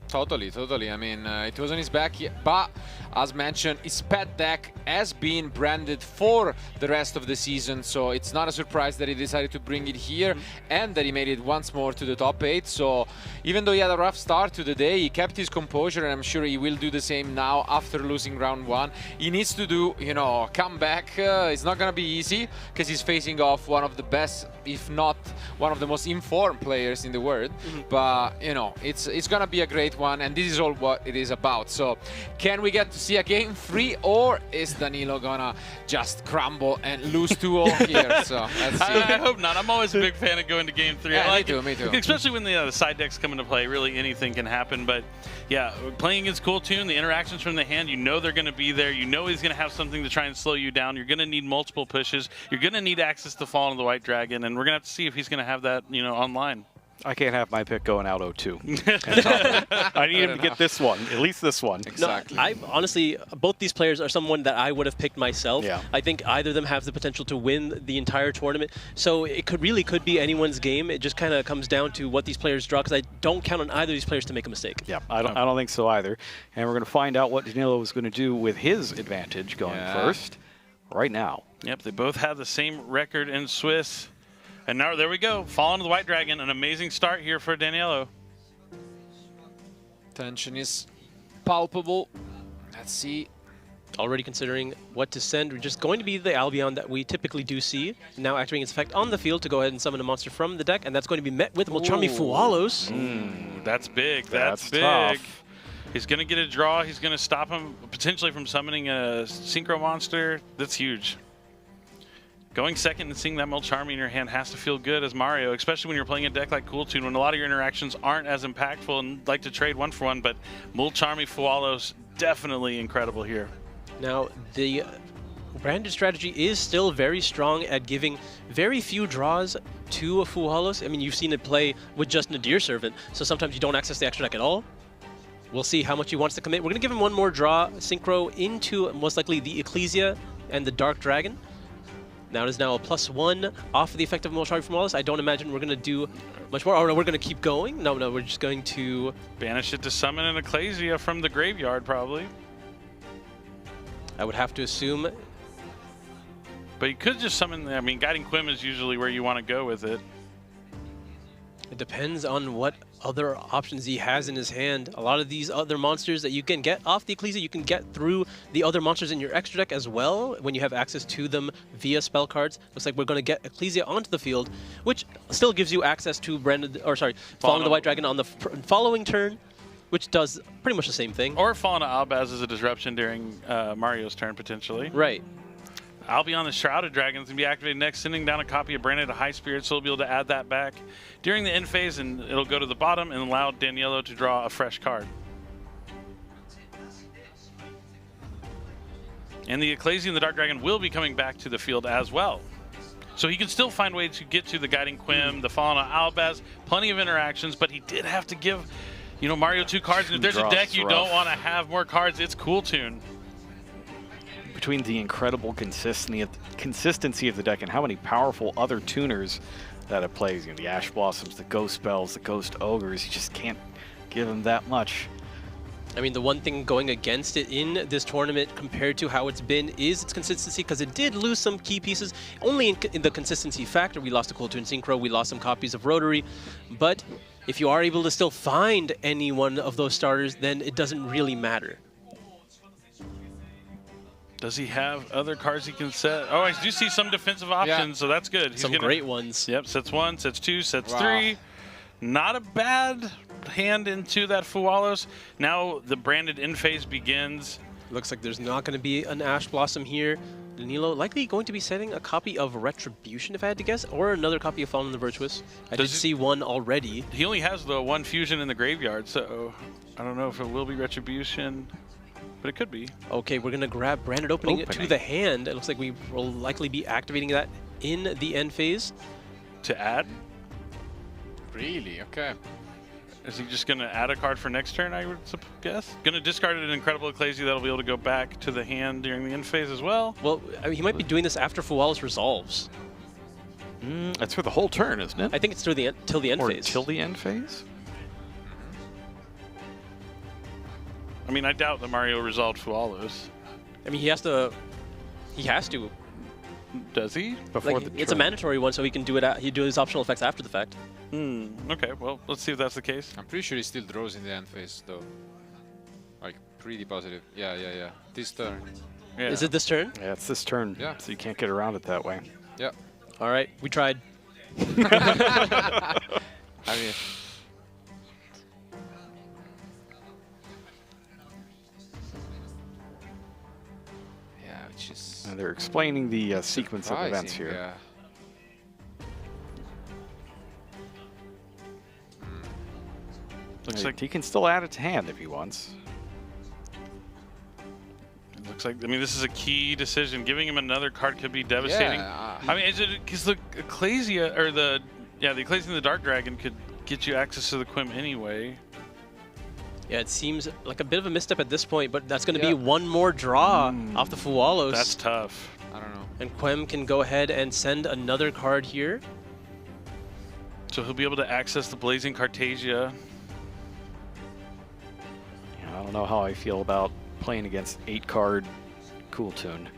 [SPEAKER 2] Totally, totally. I mean, it was on his back, but as mentioned, his pet deck has been branded for the rest of the season, so it's not a surprise that he decided to bring it here and that he made it once more to the top 8. So even though he had a rough start to the day, he kept his composure, and I'm sure he will do the same now after losing round 1. He needs to do, you know, come back. It's not going to be easy because he's facing off one of the best, if not one of the most informed players in the world. But, you know, it's going to be a great one, and this is all what it is about. So can we get to see a game 3, or is Danilo gonna just crumble and lose 2-0 here? So let's see.
[SPEAKER 4] I hope not. I'm always a big fan of going to game 3.
[SPEAKER 2] Yeah,
[SPEAKER 4] I like
[SPEAKER 2] me too.
[SPEAKER 4] Especially when the side decks come into play. Really, anything can happen. But yeah, playing against Cool Tune, the interactions from the hand, you know they're going to be there. You know he's going to have something to try and slow you down. You're going to need multiple pushes. You're going to need access to Fall on the White Dragon, and we're going to have to see if he's going to have that, you know, online.
[SPEAKER 1] I can't have my pick going out 0-2. I need him to get this one, at least this one.
[SPEAKER 2] Exactly.
[SPEAKER 3] No, I honestly, both these players are someone that I would have picked myself.
[SPEAKER 1] Yeah.
[SPEAKER 3] I think either of them have the potential to win the entire tournament. So it really could be anyone's game. It just kind of comes down to what these players draw, because I don't count on either of these players to make a mistake.
[SPEAKER 1] Yeah, I don't think so either. And we're going to find out what Danilo is going to do with his advantage going first right now.
[SPEAKER 4] Yep, they both have the same record in Swiss. And now, there we go. Fall on the White Dragon. An amazing start here for Danilo.
[SPEAKER 2] Tension is palpable. Let's see.
[SPEAKER 3] Already considering what to send. We're just going to be the Albion that we typically do see. Now activating its effect on the field to go ahead and summon a monster from the deck. And that's going to be met with Mulcharmy Fualos.
[SPEAKER 4] That's big. That's big.
[SPEAKER 1] Tough.
[SPEAKER 4] He's going to get a draw. He's going to stop him potentially from summoning a Synchro monster. That's huge. Going second and seeing that Mulcharmy in your hand has to feel good as Mario, especially when you're playing a deck like Cool Tune, when a lot of your interactions aren't as impactful and like to trade 1-for-1, but Mulcharmy Fualos definitely incredible here.
[SPEAKER 3] Now, the branded strategy is still very strong at giving very few draws to a Fualos. I mean, you've seen it play with just Nadir Servant, so sometimes you don't access the extra deck at all. We'll see how much he wants to commit. We're going to give him one more draw, Synchro into most likely the Ecclesia and the Dark Dragon. Now it is now a +1 off of the effect of Mulcharmy Fualos. I don't imagine we're going to do much more. Oh, no, we're going to keep going. No, we're just going to
[SPEAKER 4] banish it to summon an Ecclesia from the graveyard, probably.
[SPEAKER 3] I would have to assume.
[SPEAKER 4] But you could just summon, I mean, Guiding Quim is usually where you want to go with it.
[SPEAKER 3] It depends on what other options he has in his hand. A lot of these other monsters that you can get off the Ecclesia, you can get through the other monsters in your extra deck as well when you have access to them via spell cards. Looks like we're going to get Ecclesia onto the field, which still gives you access to Fall on the White Dragon on the following turn, which does pretty much the same thing.
[SPEAKER 4] Or Fall on Albaz as a disruption during Mario's turn, potentially.
[SPEAKER 3] Right.
[SPEAKER 4] Albion the Shrouded Dragon is going to be activated next, sending down a copy of Branded High Spirit, so we'll be able to add that back during the end phase, and it'll go to the bottom and allow Danilo to draw a fresh card. And the Ecclesia and the Dark Dragon will be coming back to the field as well. So he can still find ways to get to the Guiding Quim, the Fallen Albaz, plenty of interactions, but he did have to give, you know, Mario 2 cards. And if there's a deck you don't want to have more cards, it's Cool Tune.
[SPEAKER 1] Between the incredible consistency of the deck and how many powerful other tuners that it plays, you know, the Ash Blossoms, the Ghost Spells, the Ghost Ogres, you just can't give them that much.
[SPEAKER 3] I mean, the one thing going against it in this tournament compared to how it's been is its consistency, because it did lose some key pieces. Only in the consistency factor, we lost a Cool Tune Synchro, we lost some copies of Rotary, but if you are able to still find any one of those starters, then it doesn't really matter.
[SPEAKER 4] Does he have other cards he can set? Oh, I do see some defensive options, so that's good.
[SPEAKER 3] He's some great ones.
[SPEAKER 4] Yep, sets 1, sets 2, sets 3. Not a bad hand into that Fualos. Now the branded end phase begins.
[SPEAKER 3] Looks like there's not going to be an Ash Blossom here. Danilo likely going to be setting a copy of Retribution, if I had to guess, or another copy of Fallen the Virtuous. I did see one already.
[SPEAKER 4] He only has the one fusion in the graveyard, so I don't know if it will be Retribution. But it could be.
[SPEAKER 3] Okay, we're going to grab Branded Opening to the hand. It looks like we will likely be activating that in the end phase.
[SPEAKER 4] To add?
[SPEAKER 2] Really? Okay.
[SPEAKER 4] Is he just going to add a card for next turn, I would guess? Going to discard an Incredible Ecclesia that'll be able to go back to the hand during the end phase as well?
[SPEAKER 3] Well, I mean, he might be doing this after Fualos resolves.
[SPEAKER 1] That's for the whole turn, isn't it?
[SPEAKER 3] I think it's through the till the end
[SPEAKER 1] or
[SPEAKER 3] phase.
[SPEAKER 1] till the end phase?
[SPEAKER 4] I mean, I doubt that Mario resolved Fualos.
[SPEAKER 3] I mean, he has to.
[SPEAKER 4] Does he?
[SPEAKER 1] Before
[SPEAKER 3] Like,
[SPEAKER 1] the
[SPEAKER 3] it's a
[SPEAKER 1] turn.
[SPEAKER 3] mandatory one, so he can do it. He do his optional effects after the fact.
[SPEAKER 4] Okay, well, let's see if that's the case.
[SPEAKER 2] I'm pretty sure he still draws in the end phase, though. Like, pretty positive. Yeah. This turn.
[SPEAKER 4] Yeah.
[SPEAKER 3] Is it this turn?
[SPEAKER 1] Yeah, it's this turn,
[SPEAKER 2] Yeah.
[SPEAKER 1] so you can't get around it that way.
[SPEAKER 2] Yeah.
[SPEAKER 3] All right, we tried.
[SPEAKER 2] I mean, yeah, which is
[SPEAKER 1] And they're explaining the sequence of events
[SPEAKER 2] surprising,
[SPEAKER 1] here.
[SPEAKER 2] Yeah.
[SPEAKER 4] Looks like
[SPEAKER 1] He can still add it to hand if he wants.
[SPEAKER 4] it looks like. I mean, this is a key decision. Giving him another card could be devastating.
[SPEAKER 2] Yeah,
[SPEAKER 4] I mean, is it because the Ecclesia or the Ecclesia and the Dark Dragon could get you access to the Quim anyway?
[SPEAKER 3] Yeah, it seems like a bit of a misstep at this point, but that's going to
[SPEAKER 2] Yeah.
[SPEAKER 3] be one more draw off the Fualos.
[SPEAKER 4] That's tough.
[SPEAKER 2] I don't know.
[SPEAKER 3] And Quem can go ahead and send another card here.
[SPEAKER 4] So he'll be able to access the Blazing Cartagia.
[SPEAKER 1] Yeah, I don't know how I feel about playing against 8-card Cool Tune.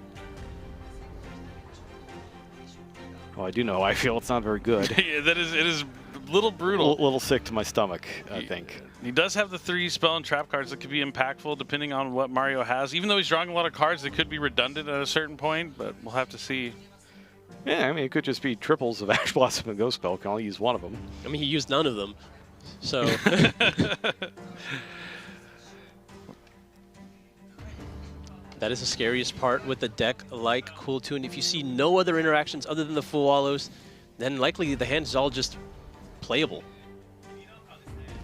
[SPEAKER 1] Well, I do know how I feel. It's not very good.
[SPEAKER 4] Yeah, it is a little
[SPEAKER 1] A
[SPEAKER 4] brutal.
[SPEAKER 1] little sick to my stomach, I think.
[SPEAKER 4] He does have the 3 spell and trap cards that could be impactful depending on what Mario has. Even though he's drawing a lot of cards that could be redundant at a certain point, but we'll have to see.
[SPEAKER 1] Yeah, I mean, it could just be triples of Ash Blossom and Ghost Spell. Can only use one of them.
[SPEAKER 3] I mean, he used none of them. So that is the scariest part with the deck like Cool Tune. If you see no other interactions other than the Fualos, then likely the hand is all just playable.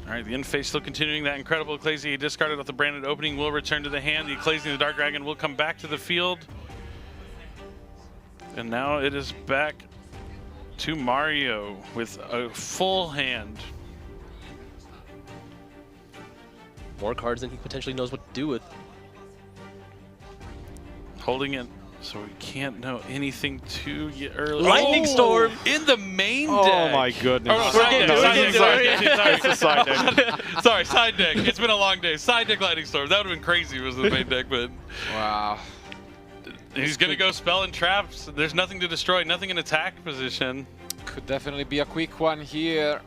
[SPEAKER 4] All right, the end phase still continuing that incredible Ecclesia. He discarded off the branded opening, will return to the hand. The Ecclesia and the Dark Dragon will come back to the field. And now it is back to Mario with a full hand.
[SPEAKER 3] More cards than he potentially knows what to do with.
[SPEAKER 4] Holding it so we can't know anything too early.
[SPEAKER 3] Lightning Storm!
[SPEAKER 4] In the main deck!
[SPEAKER 1] Oh my goodness.
[SPEAKER 4] Oh, no, side deck, side deck, sorry.
[SPEAKER 1] It's a side deck.
[SPEAKER 4] Sorry, side deck. It's been a long day. Side deck Lightning Storm. That would have been crazy if it was the main deck, but
[SPEAKER 2] Wow.
[SPEAKER 4] he's going to go spell and traps. There's nothing to destroy, nothing in attack position.
[SPEAKER 2] Could definitely be a quick one here.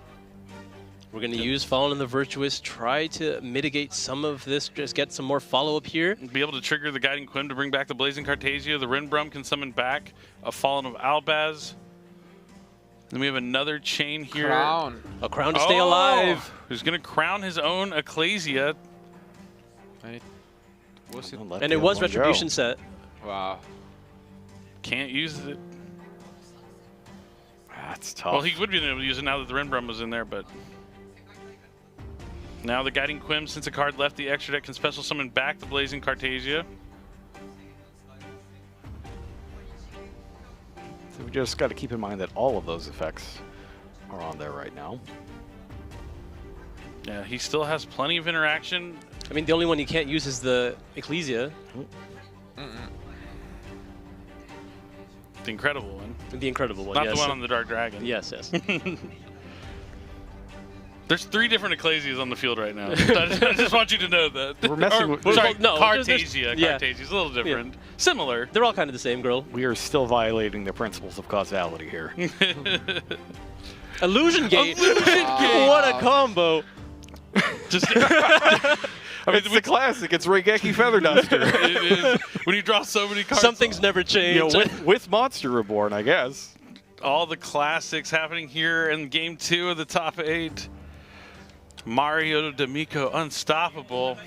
[SPEAKER 3] We're going to use Fallen and the Virtuous, try to mitigate some of this, just get some more follow-up here.
[SPEAKER 4] Be able to trigger the Guiding Quim to bring back the Blazing Cartagia. The Rinbrum can summon back a Fallen of Albaz. Then we have another chain here.
[SPEAKER 2] Crown.
[SPEAKER 3] A crown to stay alive.
[SPEAKER 4] Who's going to crown his own Ecclesia.
[SPEAKER 2] And it was it?
[SPEAKER 3] And it was Retribution set.
[SPEAKER 2] Wow.
[SPEAKER 4] Can't use it.
[SPEAKER 1] That's tough.
[SPEAKER 4] Well, he would be able to use it now that the Rinbrum was in there, but... Now the Guiding Quim, since a card left the extra deck, can special summon back the Blazing Cartagia.
[SPEAKER 1] So we just got to keep in mind that all of those effects are on there right now.
[SPEAKER 4] Yeah, he still has plenty of interaction.
[SPEAKER 3] I mean, the only one you can't use is the Ecclesia,
[SPEAKER 4] The incredible one.
[SPEAKER 3] the Incredible one.
[SPEAKER 4] Not
[SPEAKER 3] yes.
[SPEAKER 4] the one on the Dark Dragon.
[SPEAKER 3] Yes, yes.
[SPEAKER 4] There's 3 different Ecclesias on the field right now. I just want you to know that.
[SPEAKER 1] We're messing with-
[SPEAKER 4] Sorry,
[SPEAKER 3] no,
[SPEAKER 4] Cartagia.
[SPEAKER 3] yeah.
[SPEAKER 4] Cartasia's a little different. Similar.
[SPEAKER 3] They're all kind of the same, girl.
[SPEAKER 1] We are still violating the principles of causality here.
[SPEAKER 3] Illusion Gate.
[SPEAKER 2] Gate.
[SPEAKER 3] What a combo.
[SPEAKER 4] Just
[SPEAKER 1] I mean, it's a classic. It's Regeki Feather Duster.
[SPEAKER 4] it is when you draw so many cards.
[SPEAKER 3] Some things never change.
[SPEAKER 1] You know, with Monster Reborn, I guess.
[SPEAKER 4] All the classics happening here in game 2 of the top 8. Mario D'Amico unstoppable.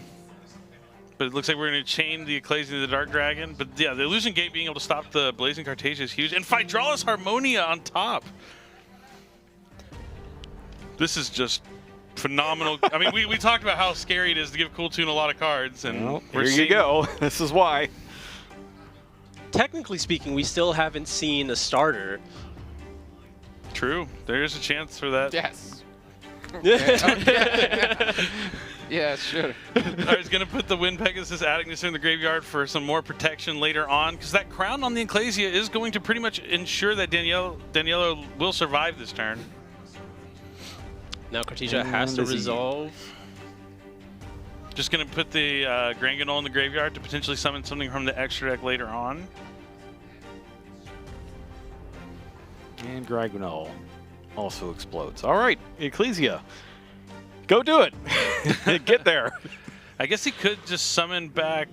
[SPEAKER 4] But it looks like we're going to chain the Ecclesia to the Dark Dragon. But yeah, the Illusion Gate being able to stop the Blazing Cartagia is huge. And Hydraulis Harmonia on top. This is just phenomenal. I mean, we talked about how scary it is to give Cool Tune a lot of cards. And
[SPEAKER 1] Well,
[SPEAKER 4] we're
[SPEAKER 1] here you
[SPEAKER 4] seeing-
[SPEAKER 1] go. This is why.
[SPEAKER 3] Technically speaking, we still haven't seen a starter.
[SPEAKER 4] True. There is a chance for that.
[SPEAKER 2] Yes. Yeah, sure.
[SPEAKER 4] I was going to put the Wind Pegasus Agnes in the graveyard for some more protection later on, because that crown on the Ecclesia is going to pretty much ensure that Daniela will survive this turn.
[SPEAKER 3] Now Cartesia has to resolve.
[SPEAKER 4] Just going to put the Granganol in the graveyard to potentially summon something from the extra deck later on.
[SPEAKER 1] And Granganol also explodes. All right, Ecclesia. Go do it. Get there.
[SPEAKER 4] I guess he could just summon back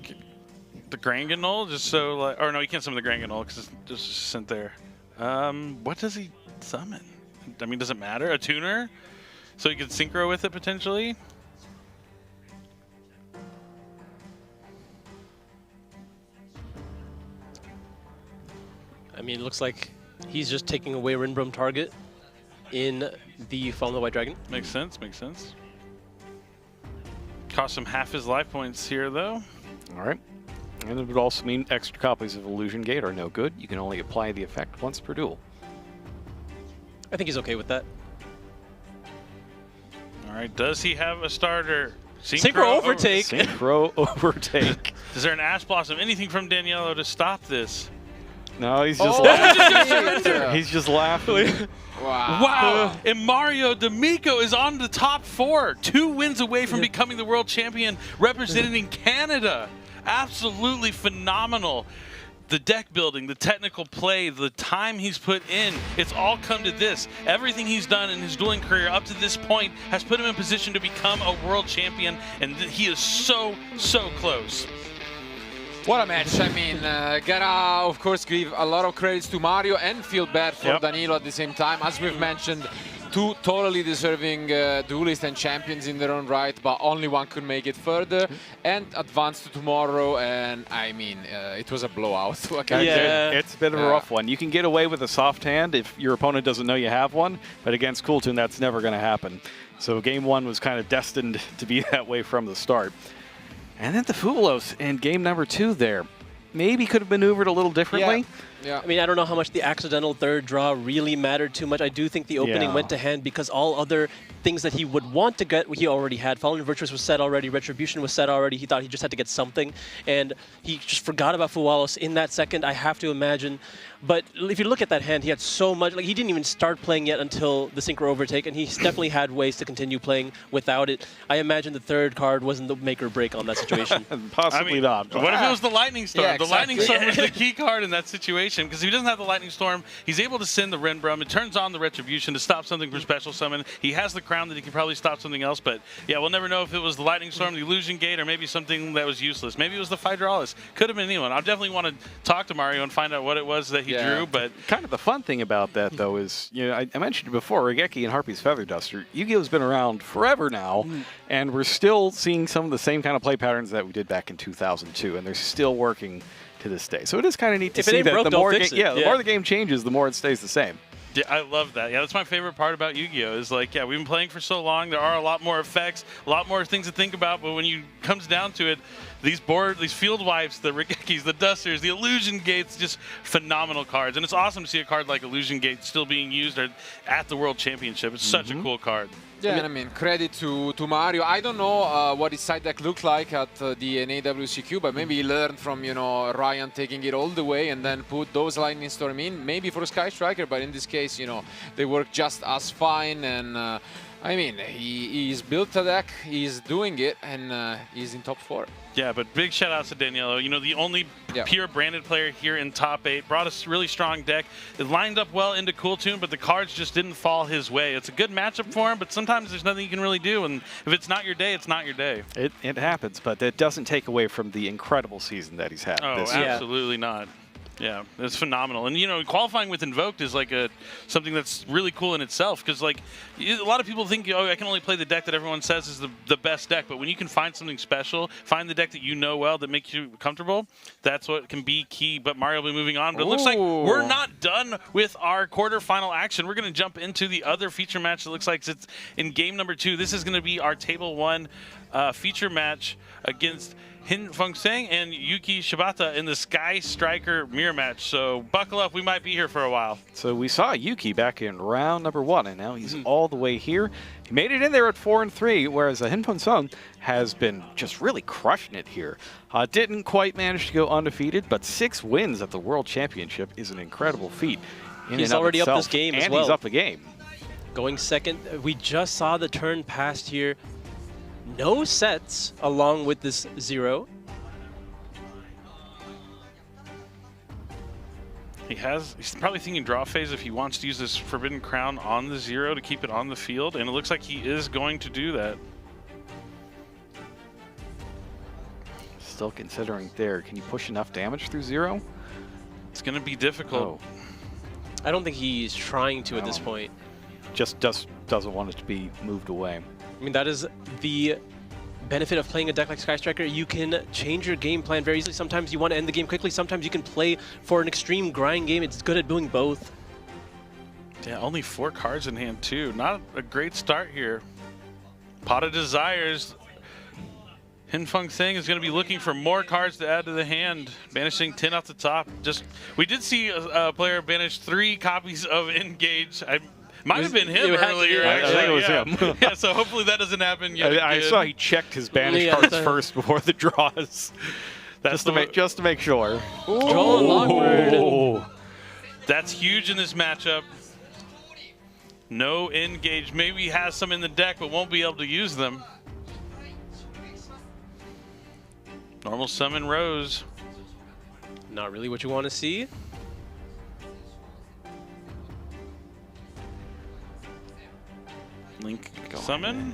[SPEAKER 4] the Granganol, just so like, or no, he can't summon the Granganol because it's just sent there. What does he summon? I mean, does it matter? A tuner? So he could synchro with it potentially?
[SPEAKER 3] I mean, it looks like he's just taking away Rinbrom target in the Fall of the White Dragon.
[SPEAKER 4] Makes sense, makes sense. Cost him half his life points here, though.
[SPEAKER 1] All right. And it would also mean extra copies of Illusion Gate are no good. You can only apply the effect once per duel.
[SPEAKER 3] I think he's okay with that.
[SPEAKER 4] All right, does he have a starter?
[SPEAKER 3] Synchro Overtake.
[SPEAKER 1] Synchro Overtake.
[SPEAKER 4] Is there an Ash Blossom? Anything from Daniela to stop this?
[SPEAKER 1] No, he's just laughing.
[SPEAKER 2] Yeah.
[SPEAKER 1] He's just laughing.
[SPEAKER 4] Wow! And Mario D'Amico is on the top 4, 2 wins away from becoming the world champion, representing Canada. Absolutely phenomenal. The deck building, the technical play, the time he's put in, it's all come to this. Everything he's done in his dueling career up to this point has put him in position to become a world champion, and he is so, so close.
[SPEAKER 2] What a match. I mean, gotta, of course, give a lot of credits to Mario and feel bad for Danilo at the same time. As we've mentioned, 2 totally deserving duelists and champions in their own right, but only one could make it further and advance to tomorrow. And I mean, it was a blowout.
[SPEAKER 1] It's a bit of a rough one. You can get away with a soft hand if your opponent doesn't know you have one, but against Cooltoon, that's never going to happen. So game 1 was kind of destined to be that way from the start. And then the Fubulos in game number 2 there. Maybe could have maneuvered a little differently.
[SPEAKER 2] Yeah.
[SPEAKER 3] I mean, I don't know how much the accidental third draw really mattered too much. I do think the opening went to hand because all other things that he would want to get, he already had. Fallen Virtuous was set already. Retribution was set already. He thought he just had to get something. And he just forgot about Fuwalos in that second, I have to imagine. But if you look at that hand, he had so much. Like, he didn't even start playing yet until the Synchro Overtake, and he definitely had ways to continue playing without it. I imagine the third card wasn't the make or break on that situation.
[SPEAKER 1] Possibly not.
[SPEAKER 4] What if it was the Lightning Storm?
[SPEAKER 2] Yeah,
[SPEAKER 4] The Lightning Storm was the key card in that situation, because if he doesn't have the Lightning Storm, he's able to send the Rinbrom. It turns on the Retribution to stop something from Special Summon. He has the Crown that he can probably stop something else, but yeah, we'll never know if it was the Lightning Storm, the Illusion Gate, or maybe something that was useless. Maybe it was the Phydralis. Could have been anyone. I definitely want to talk to Mario and find out what it was that he drew, but...
[SPEAKER 1] Kind of the fun thing about that, though, is, you know, I mentioned it before, Regeki and Harpy's Feather Duster. Yu-Gi-Oh's been around forever now, and we're still seeing some of the same kind of play patterns that we did back in 2002, and they're still working to this day. So it is kind of neat to see that the more the game changes, the more it stays the same.
[SPEAKER 4] Yeah, I love that. Yeah, that's my favorite part about Yu-Gi-Oh! Is like, yeah, we've been playing for so long. There are a lot more effects, a lot more things to think about. But when it comes down to it, these field wipes, the Regekis, the Dusters, the Illusion Gates, just phenomenal cards. And it's awesome to see a card like Illusion Gate still being used at the World Championship. It's such a cool card.
[SPEAKER 2] Yeah, and I mean, credit to Mario. I don't know what his side deck looked like at the NAWCQ, but maybe he learned from, you know, Ryan taking it all the way and then put those Lightning Storm in, maybe for Sky Striker, but in this case, you know, they work just as fine. And I mean, he's built a deck, he's doing it, and he's in top 4.
[SPEAKER 4] Yeah, but big shout outs to Danielo. You know, the only pure branded player here in top 8. Brought a really strong deck. It lined up well into Cooltoon, but the cards just didn't fall his way. It's a good matchup for him, but sometimes there's nothing you can really do. And if it's not your day, it's not your day.
[SPEAKER 1] It happens, but it doesn't take away from the incredible season that he's had.
[SPEAKER 4] Oh,
[SPEAKER 1] this year.
[SPEAKER 4] absolutely not. Yeah, it's phenomenal. And, you know, qualifying with Invoked is like something that's really cool in itself, because, like, a lot of people think, oh, I can only play the deck that everyone says is the best deck. But when you can find something special, find the deck that you know well that makes you comfortable, that's what can be key. But Mario will be moving on. But it looks like we're not done with our quarterfinal action. We're going to jump into the other feature match that looks like it's in game number 2. This is going to be our Table 1 feature match against Hin Feng Sang and Yuki Shibata in the Sky Striker mirror match. So buckle up, we might be here for a while.
[SPEAKER 1] So we saw Yuki back in round number 1, and now he's all the way here. He made it in there at 4-3, whereas Hin Feng Sang has been just really crushing it here. Didn't quite manage to go undefeated, but 6 wins at the World Championship is an incredible feat.
[SPEAKER 3] He's already up this game as well.
[SPEAKER 1] And he's up a game.
[SPEAKER 3] Going second, we just saw the turn past here. No sets along with this 0.
[SPEAKER 4] He's probably thinking draw phase if he wants to use this Forbidden Crown on the 0 to keep it on the field, and it looks like he is going to do that.
[SPEAKER 1] Still considering there. Can you push enough damage through 0?
[SPEAKER 4] It's going to be difficult.
[SPEAKER 3] I don't think he's trying to at this point.
[SPEAKER 1] Just doesn't want it to be moved away.
[SPEAKER 3] I mean, that is the benefit of playing a deck like Sky Striker. You can change your game plan very easily. Sometimes you want to end the game quickly. Sometimes you can play for an extreme grind game. It's good at doing both.
[SPEAKER 4] Yeah, only 4 cards in hand too. Not a great start here. Pot of Desires. Hin Feng Sang is going to be looking for more cards to add to the hand, banishing 10 off the top. We did see a player banish 3 copies of Engage. Might have been him earlier.
[SPEAKER 1] I think it was him.
[SPEAKER 4] Yeah, so hopefully that doesn't happen yet.
[SPEAKER 1] I saw he checked his banish cards first before the draws. Just to make sure.
[SPEAKER 3] Oh.
[SPEAKER 4] That's huge in this matchup. No Engage. Maybe he has some in the deck, but won't be able to use them. Normal summon Rose.
[SPEAKER 3] Not really what you want to see.
[SPEAKER 4] Link summon.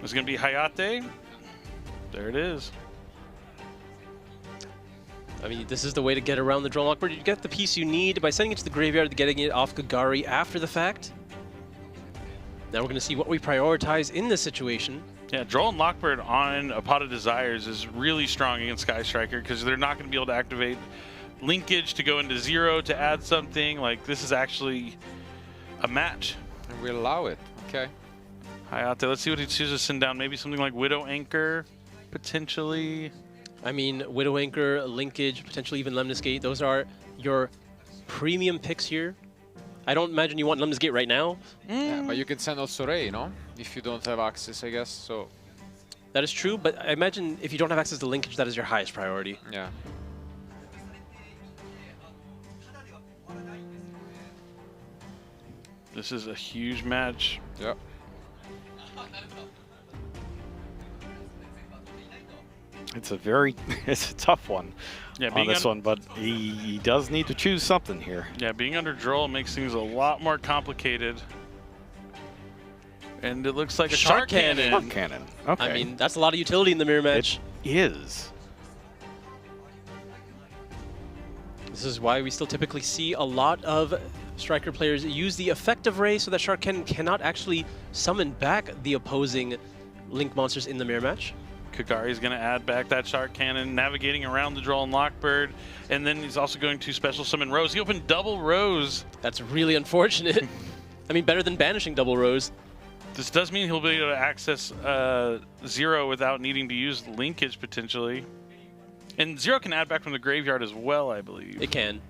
[SPEAKER 4] It's going to be Hayate. There it is.
[SPEAKER 3] I mean, this is the way to get around the Drone Lockbird. You get the piece you need by sending it to the graveyard, getting it off Kagari after the fact. Now we're going to see what we prioritize in this situation.
[SPEAKER 4] Yeah, Droll and Lockbird on a Pot of Desires is really strong against Sky Striker because they're not going to be able to activate linkage to go into 0 to add something. Like, this is actually a match.
[SPEAKER 2] And we allow it. Okay.
[SPEAKER 4] Hayate, let's see what he chooses to send down. Maybe something like Widow Anchor, potentially.
[SPEAKER 3] I mean, Widow Anchor, Linkage, potentially even Lemnis Gate. Those are your premium picks here. I don't imagine you want Lemnis Gate right now.
[SPEAKER 2] Yeah, but you can send also Ray, no? If you don't have access, I guess. So
[SPEAKER 3] that is true, but I imagine if you don't have access to Linkage, that is your highest priority.
[SPEAKER 2] Yeah.
[SPEAKER 4] This is a huge match.
[SPEAKER 2] Yep.
[SPEAKER 1] It's a tough one on this one, but he does need to choose something here.
[SPEAKER 4] Yeah, being under Droll makes things a lot more complicated. And it looks like a Shark Cannon.
[SPEAKER 1] Shark Cannon. Okay.
[SPEAKER 3] I mean, that's a lot of utility in the mirror match.
[SPEAKER 1] It is.
[SPEAKER 3] This is why we still typically see a lot of Striker players use the effective Ray so that Shark Cannon cannot actually summon back the opposing Link monsters in the mirror match.
[SPEAKER 4] Kagari's going to add back that Shark Cannon, navigating around the Droll and Lockbird, and then he's also going to special summon Rose. He opened double Rose.
[SPEAKER 3] That's really unfortunate. I mean, better than banishing double Rose.
[SPEAKER 4] This does mean he'll be able to access 0 without needing to use linkage, potentially. And 0 can add back from the graveyard as well, I believe.
[SPEAKER 3] It can.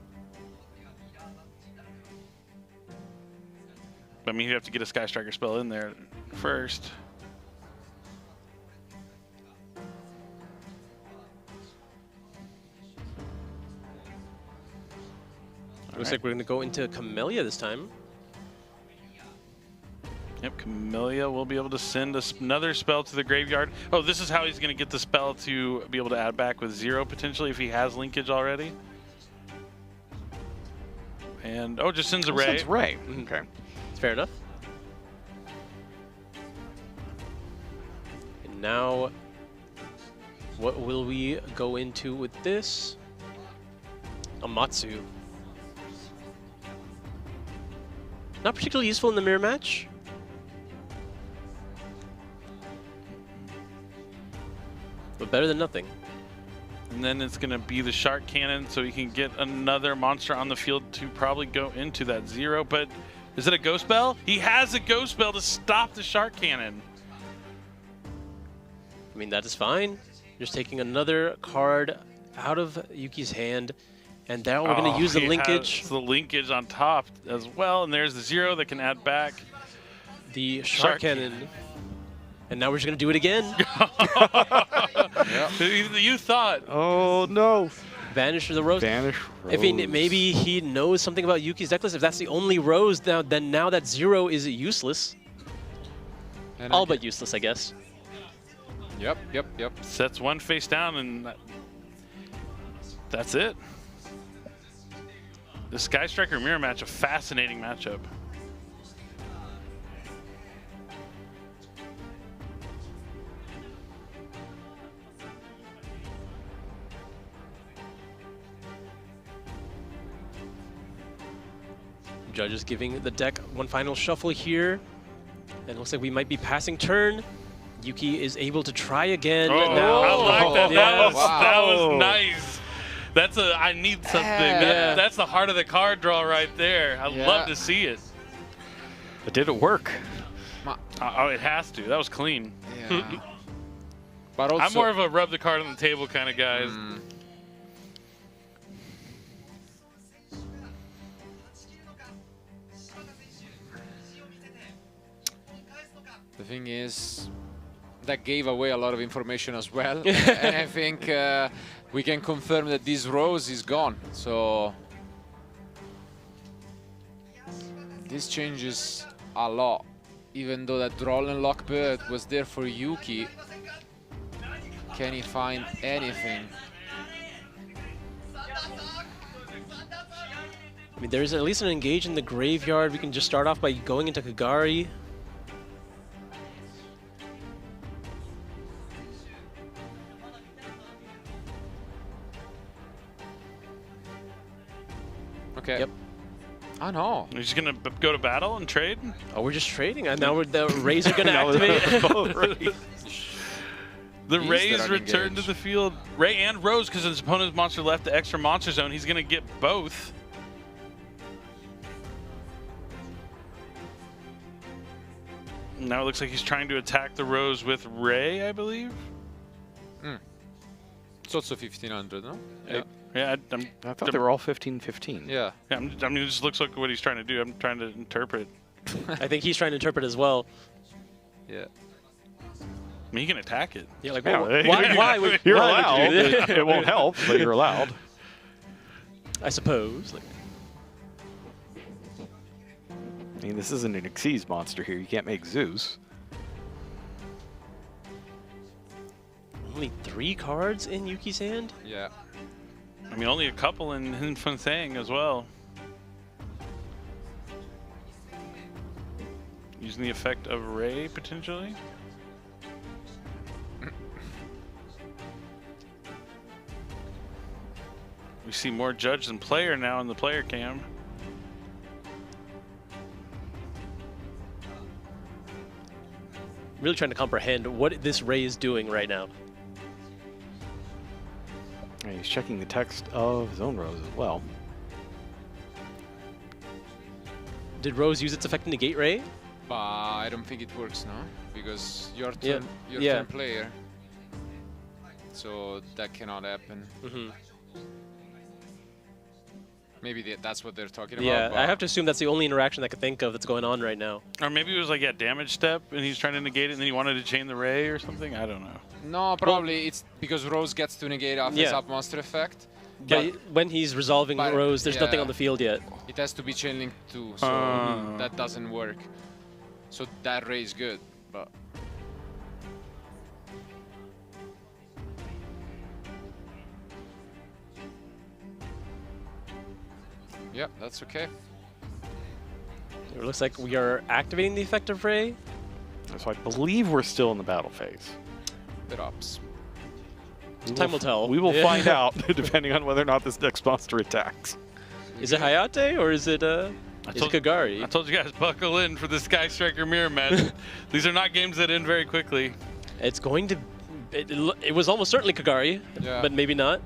[SPEAKER 4] I mean, you have to get a Sky Striker spell in there first.
[SPEAKER 3] Looks like we're going to go into Camellia this time.
[SPEAKER 4] Yep, Camellia will be able to send another spell to the graveyard. Oh, this is how he's going to get the spell to be able to add back with 0, potentially, if he has linkage already. And, oh, just sends a Ray.
[SPEAKER 1] Sends Ray. Okay.
[SPEAKER 3] It's fair enough. And now, what will we go into with this? Amatsu. Not particularly useful in the mirror match. But better than nothing.
[SPEAKER 4] And then it's going to be the Shark Cannon, so he can get another monster on the field to probably go into that 0. But is it a Ghost Spell? He has a Ghost Spell to stop the Shark Cannon.
[SPEAKER 3] I mean, that is fine. Just taking another card out of Yuki's hand. And now we're going to use the linkage.
[SPEAKER 4] The linkage on top as well. And there's the 0 that can add back.
[SPEAKER 3] The Shark Cannon. And now we're just going to do it again.
[SPEAKER 4] You thought.
[SPEAKER 1] Oh, no.
[SPEAKER 3] Vanish the Rose.
[SPEAKER 1] Vanish Rose.
[SPEAKER 3] If maybe he knows something about Yuki's deck list. If that's the only Rose, then now that 0 is useless.
[SPEAKER 2] And
[SPEAKER 3] All but useless, I guess.
[SPEAKER 2] Yep.
[SPEAKER 4] Sets one face down, and that's it. The Sky Striker Mirror match, a fascinating matchup.
[SPEAKER 3] Judges giving the deck one final shuffle here. And it looks like we might be passing turn. Yuki is able to try again.
[SPEAKER 4] Oh,
[SPEAKER 3] now.
[SPEAKER 4] I like that.
[SPEAKER 3] Yes.
[SPEAKER 4] That was nice. That's a I need something.
[SPEAKER 3] Yeah.
[SPEAKER 4] That's the heart of the card draw right there. I love to see it.
[SPEAKER 1] But did it work?
[SPEAKER 4] Oh, it has to. That was clean.
[SPEAKER 2] Yeah. But also,
[SPEAKER 4] I'm more of a rub the card on the table kind of guy.
[SPEAKER 2] The thing is, that gave away a lot of information as well. And I think we can confirm that this Rose is gone. So this changes a lot. Even though that Droll and Lockbird was there for Yuki, can he find anything?
[SPEAKER 3] I mean, there's at least an engage in the graveyard. We can just start off by going into Kagari.
[SPEAKER 2] Okay.
[SPEAKER 3] Yep.
[SPEAKER 2] Oh no.
[SPEAKER 4] You're just gonna go to battle and trade?
[SPEAKER 3] Oh, we're just trading, and now the Rays are going to activate.
[SPEAKER 4] The
[SPEAKER 2] These
[SPEAKER 4] Rays
[SPEAKER 2] that
[SPEAKER 4] return
[SPEAKER 2] engage.
[SPEAKER 4] to the field. Ray and Rose, because his opponent's monster left the extra monster zone. He's gonna get both. Now it looks like he's trying to attack the Rose with Ray, I believe.
[SPEAKER 2] It's also 1500, no?
[SPEAKER 4] Yeah,
[SPEAKER 1] I thought they were all 15-15.
[SPEAKER 2] Yeah.
[SPEAKER 4] I mean, it just looks like what he's trying to do. I'm trying to interpret.
[SPEAKER 3] I think he's trying to interpret as well.
[SPEAKER 2] Yeah.
[SPEAKER 4] I mean, he can attack it.
[SPEAKER 3] Yeah, like,
[SPEAKER 1] Yeah,
[SPEAKER 3] why would
[SPEAKER 1] You're
[SPEAKER 3] why
[SPEAKER 1] allowed.
[SPEAKER 3] would you do that?
[SPEAKER 1] It won't help, but you're allowed.
[SPEAKER 3] I suppose. Like,
[SPEAKER 1] I mean, this isn't an Xyz monster here. You can't make Zeus.
[SPEAKER 3] only 3 cards in Yuki's hand?
[SPEAKER 2] Yeah.
[SPEAKER 4] I mean, only a couple in Thing as well. Using the effect of Ray, potentially. We see more judge than player now in the player cam.
[SPEAKER 3] Really trying to comprehend what this Ray is doing right now.
[SPEAKER 1] And he's checking the text of his own Rose as well.
[SPEAKER 3] Did Rose use its effect to negate Ray?
[SPEAKER 2] I don't think it works now, because your
[SPEAKER 3] Yeah.
[SPEAKER 2] turn, your
[SPEAKER 3] Yeah.
[SPEAKER 2] turn player. So that cannot happen.
[SPEAKER 3] Mm-hmm.
[SPEAKER 2] Maybe that's what they're talking
[SPEAKER 3] Yeah,
[SPEAKER 2] about.
[SPEAKER 3] I have to assume that's the only interaction I could think of that's going on right now.
[SPEAKER 4] Or maybe it was like, yeah, damage step, and he's trying to negate it, and then he wanted to chain the Ray or something? I don't know.
[SPEAKER 2] No, probably it's because Rose gets to negate after his
[SPEAKER 3] Yeah.
[SPEAKER 2] up monster effect.
[SPEAKER 3] But when he's resolving
[SPEAKER 2] but-
[SPEAKER 3] Rose, there's nothing
[SPEAKER 2] yeah.
[SPEAKER 3] on the field yet.
[SPEAKER 2] It has to be chain linked too, so that doesn't work. So that Ray is good, but yeah, that's okay.
[SPEAKER 3] It looks like we are activating the effect of Ray.
[SPEAKER 1] So I believe we're still in the battle phase.
[SPEAKER 2] Bit ups.
[SPEAKER 3] Time will tell.
[SPEAKER 1] We will
[SPEAKER 3] Yeah.
[SPEAKER 1] find out, depending on whether or not this next monster attacks.
[SPEAKER 3] Is it Hayate or is it is it Kagari?
[SPEAKER 4] I told you guys, buckle in for the Sky Striker Mirror match. These are not games that end very quickly.
[SPEAKER 3] It's going to... It was almost certainly Kagari,
[SPEAKER 2] Yeah.
[SPEAKER 3] but maybe not.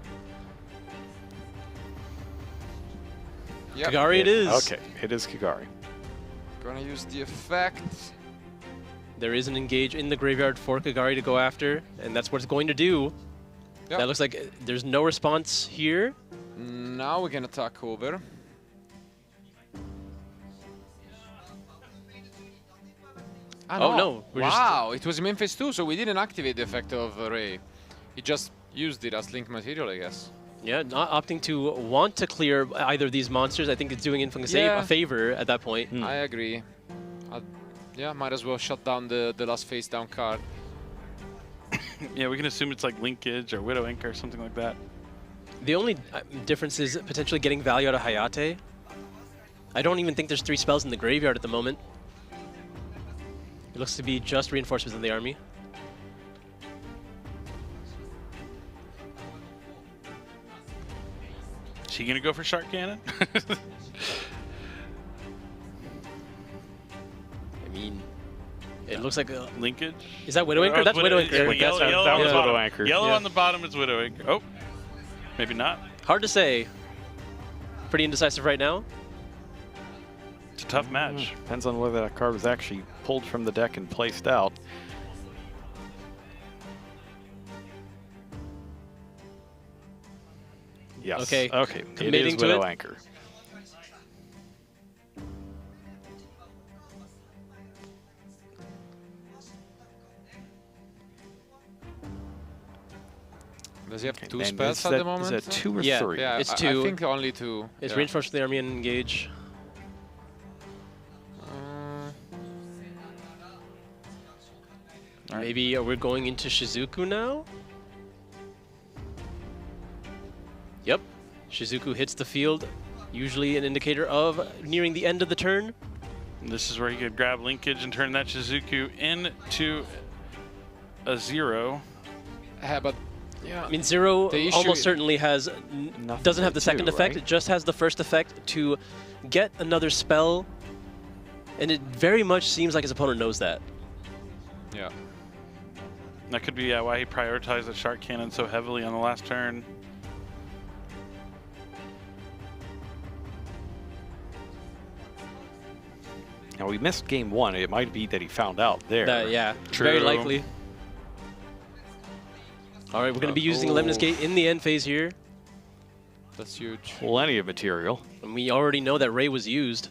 [SPEAKER 2] Yep.
[SPEAKER 3] Kagari it is.
[SPEAKER 1] Okay, it is Kagari.
[SPEAKER 2] Gonna use the effect.
[SPEAKER 3] There is an engage in the graveyard for Kagari to go after, and that's what it's going to do.
[SPEAKER 2] Yep.
[SPEAKER 3] That looks like there's no response here.
[SPEAKER 2] Now we can attack over. Ah,
[SPEAKER 3] Oh, no, we're just-
[SPEAKER 2] wow, it was main phase 2, so we didn't activate the effect of Ray. He just used it as link material, I guess.
[SPEAKER 3] Yeah, not opting to want to clear either of these monsters. I think it's doing Infamous
[SPEAKER 2] Yeah.
[SPEAKER 3] a favor at that point.
[SPEAKER 2] I agree. Yeah, might as well shut down the last face down card.
[SPEAKER 4] Yeah, we can assume it's like Linkage or Widow Ink or something like that.
[SPEAKER 3] The only difference is potentially getting value out of Hayate. I don't even think there's 3 spells in the graveyard at the moment. It looks to be just reinforcements in the army.
[SPEAKER 4] Is he gonna go for Shark Cannon?
[SPEAKER 3] I mean, it looks like a...
[SPEAKER 4] Linkage?
[SPEAKER 3] Is that Widow Anchor?
[SPEAKER 4] Oh,
[SPEAKER 3] That's Widow Anchor.
[SPEAKER 4] Yellow,
[SPEAKER 1] That's-
[SPEAKER 4] yellow
[SPEAKER 1] that
[SPEAKER 4] on
[SPEAKER 1] was
[SPEAKER 4] the
[SPEAKER 1] Widow
[SPEAKER 4] bottom.
[SPEAKER 1] Anchor.
[SPEAKER 4] Yellow
[SPEAKER 3] Yeah.
[SPEAKER 4] on the bottom is Widow Anchor. Oh, maybe not.
[SPEAKER 3] Hard to say. Pretty indecisive right now.
[SPEAKER 4] It's a tough match.
[SPEAKER 1] Depends on whether that card was actually pulled from the deck and placed out. Yes.
[SPEAKER 3] Okay.
[SPEAKER 1] Okay. It
[SPEAKER 3] Committing
[SPEAKER 1] is
[SPEAKER 3] to
[SPEAKER 1] Widow
[SPEAKER 3] it.
[SPEAKER 1] Anchor.
[SPEAKER 2] Does he have
[SPEAKER 1] Okay,
[SPEAKER 2] 2
[SPEAKER 1] and
[SPEAKER 2] spells
[SPEAKER 1] is
[SPEAKER 2] at
[SPEAKER 1] that-
[SPEAKER 2] the moment?
[SPEAKER 1] Is that 2 or
[SPEAKER 3] Yeah,
[SPEAKER 1] 3?
[SPEAKER 2] Yeah,
[SPEAKER 3] It's
[SPEAKER 2] I
[SPEAKER 3] 2.
[SPEAKER 2] think only 2.
[SPEAKER 3] It's
[SPEAKER 2] yeah.
[SPEAKER 3] reinforced the army and engage.
[SPEAKER 2] Uh,
[SPEAKER 3] Maybe we're going into Shizuku now? Yep. Shizuku hits the field, usually an indicator of nearing the end of the turn.
[SPEAKER 4] This is where you could grab Linkage and turn that Shizuku into a 0.
[SPEAKER 2] but yeah.
[SPEAKER 3] I mean, Zero
[SPEAKER 2] The issue
[SPEAKER 3] almost
[SPEAKER 2] i-
[SPEAKER 3] certainly has
[SPEAKER 1] Nothing
[SPEAKER 3] doesn't have
[SPEAKER 1] to
[SPEAKER 3] the second
[SPEAKER 1] do,
[SPEAKER 3] effect.
[SPEAKER 1] right?
[SPEAKER 3] It just has the first effect to get another spell, and it very much seems like his opponent knows that.
[SPEAKER 2] Yeah.
[SPEAKER 4] That could be why he prioritized the Shark Cannon so heavily on the last turn.
[SPEAKER 1] Now, we missed game 1. It might be that he found out there.
[SPEAKER 3] Yeah,
[SPEAKER 4] True.
[SPEAKER 3] very likely. All right, we're going to be using Lemnis Gate in the end phase here,
[SPEAKER 2] That's huge.
[SPEAKER 1] Plenty of material.
[SPEAKER 3] and we already know that Ray was used.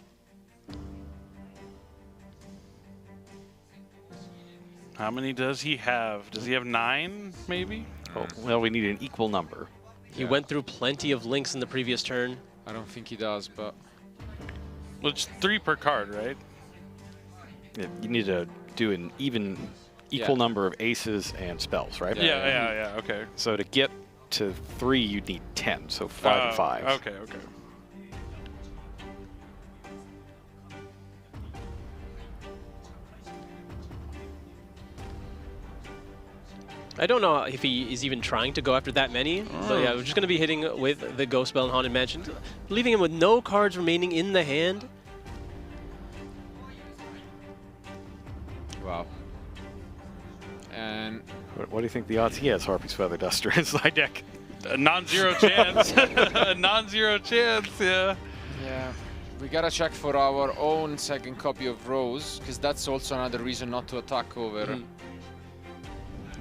[SPEAKER 4] How many does he have? Does he have 9, maybe?
[SPEAKER 1] Oh, well, we need an equal number.
[SPEAKER 3] He
[SPEAKER 2] Yeah.
[SPEAKER 3] went through plenty of links in the previous turn.
[SPEAKER 2] I don't think he does, but
[SPEAKER 4] Well, it's 3 per card, right?
[SPEAKER 1] Yeah, you need to do an equal
[SPEAKER 2] Yeah.
[SPEAKER 1] number of aces and spells, right?
[SPEAKER 2] Yeah.
[SPEAKER 4] Okay.
[SPEAKER 1] So to get to 3, you'd need 10, so 5 and 5.
[SPEAKER 4] Okay.
[SPEAKER 3] I don't know if he is even trying to go after that many, but yeah, we're just going to be hitting with the Ghost Spell and Haunted Mansion, leaving him with no cards remaining in the hand.
[SPEAKER 2] wow. And
[SPEAKER 1] What do you think the odds he has Harpy's Feather Duster inside deck?
[SPEAKER 4] A non-zero chance. A non-zero chance, yeah.
[SPEAKER 2] yeah, we gotta check for our own second copy of Rose, because that's also another reason not to attack over.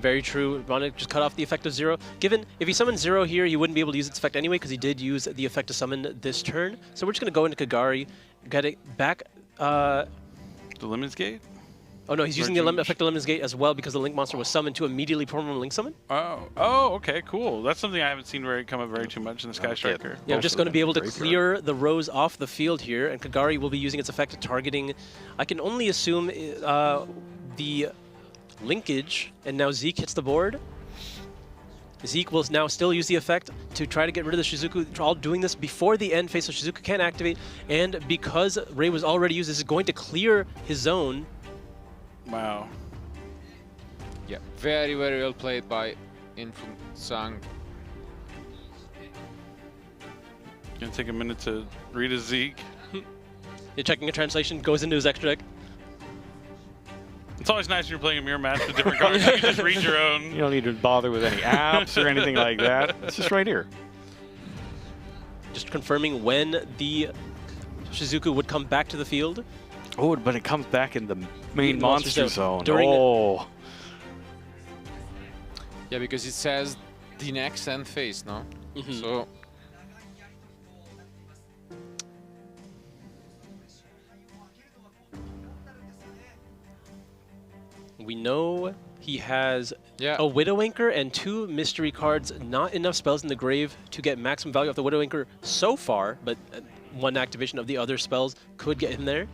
[SPEAKER 3] Very true. Want to just cut off the effect of Zero. Given, if he summons Zero here, he wouldn't be able to use its effect anyway, because he did use the effect to summon this turn. So we're just going to go into Kagari, get it back.
[SPEAKER 4] The Lemons Gate?
[SPEAKER 3] Oh no, he's using the effect of Lemnis Gate as well, because the Link monster was summoned to immediately perform a Link summon.
[SPEAKER 4] Oh, okay, cool. That's something I haven't seen come up very too much in the Sky Striker.
[SPEAKER 3] Yeah, we're
[SPEAKER 1] Most
[SPEAKER 3] just
[SPEAKER 1] of
[SPEAKER 3] going to
[SPEAKER 1] them
[SPEAKER 3] be able to
[SPEAKER 1] graveyard.
[SPEAKER 3] clear the Rose off the field here, and Kagari will be using its effect targeting, I can only assume, the linkage, and now Zeke hits the board. Zeke will now still use the effect to try to get rid of the Shizuku, all doing this before the end phase, so Shizuku can't activate, and because Ray was already used, this is going to clear his zone.
[SPEAKER 4] Wow.
[SPEAKER 2] Yeah, very, very well played by Infum Sang.
[SPEAKER 4] Gonna take a minute to read a Zeke.
[SPEAKER 3] You're checking a translation, goes into his extra deck.
[SPEAKER 4] It's always nice when you're playing a mirror match with different cards. You can just read your own.
[SPEAKER 1] You don't need to bother with any apps or anything like that. It's just right here.
[SPEAKER 3] Just confirming when the Shizuku would come back to the field.
[SPEAKER 1] Oh, but it comes back in the main
[SPEAKER 3] Monster
[SPEAKER 1] monster
[SPEAKER 3] zone.
[SPEAKER 1] zone.
[SPEAKER 3] During-
[SPEAKER 1] Oh,
[SPEAKER 2] Yeah, because it says the next end phase, no?
[SPEAKER 3] Mhm.
[SPEAKER 2] So
[SPEAKER 3] We know he has
[SPEAKER 2] yeah,
[SPEAKER 3] a Widow Anchor and 2 mystery cards, not enough spells in the grave to get maximum value of the Widow Anchor so far, but one activation of the other spells could get him there.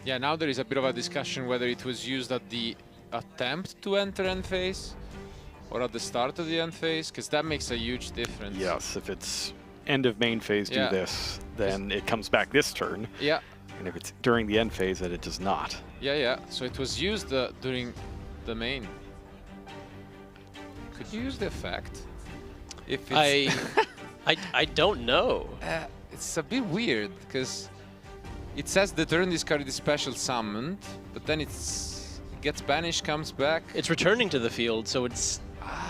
[SPEAKER 2] yeah. Now there is a bit of a discussion whether it was used at the attempt to enter end phase or at the start of the end phase, because that makes a huge difference.
[SPEAKER 1] Yes, if it's end of main phase,
[SPEAKER 2] Yeah.
[SPEAKER 1] do this, then it comes back this turn.
[SPEAKER 2] Yeah,
[SPEAKER 1] And if it's during the end phase, then it does not.
[SPEAKER 2] yeah, yeah. So it was used during the main. Could you use the effect? If it's
[SPEAKER 3] I don't know.
[SPEAKER 2] it's a bit weird because it says the turn this card is special summoned, but then it gets banished, comes back.
[SPEAKER 3] It's returning to the field, so it's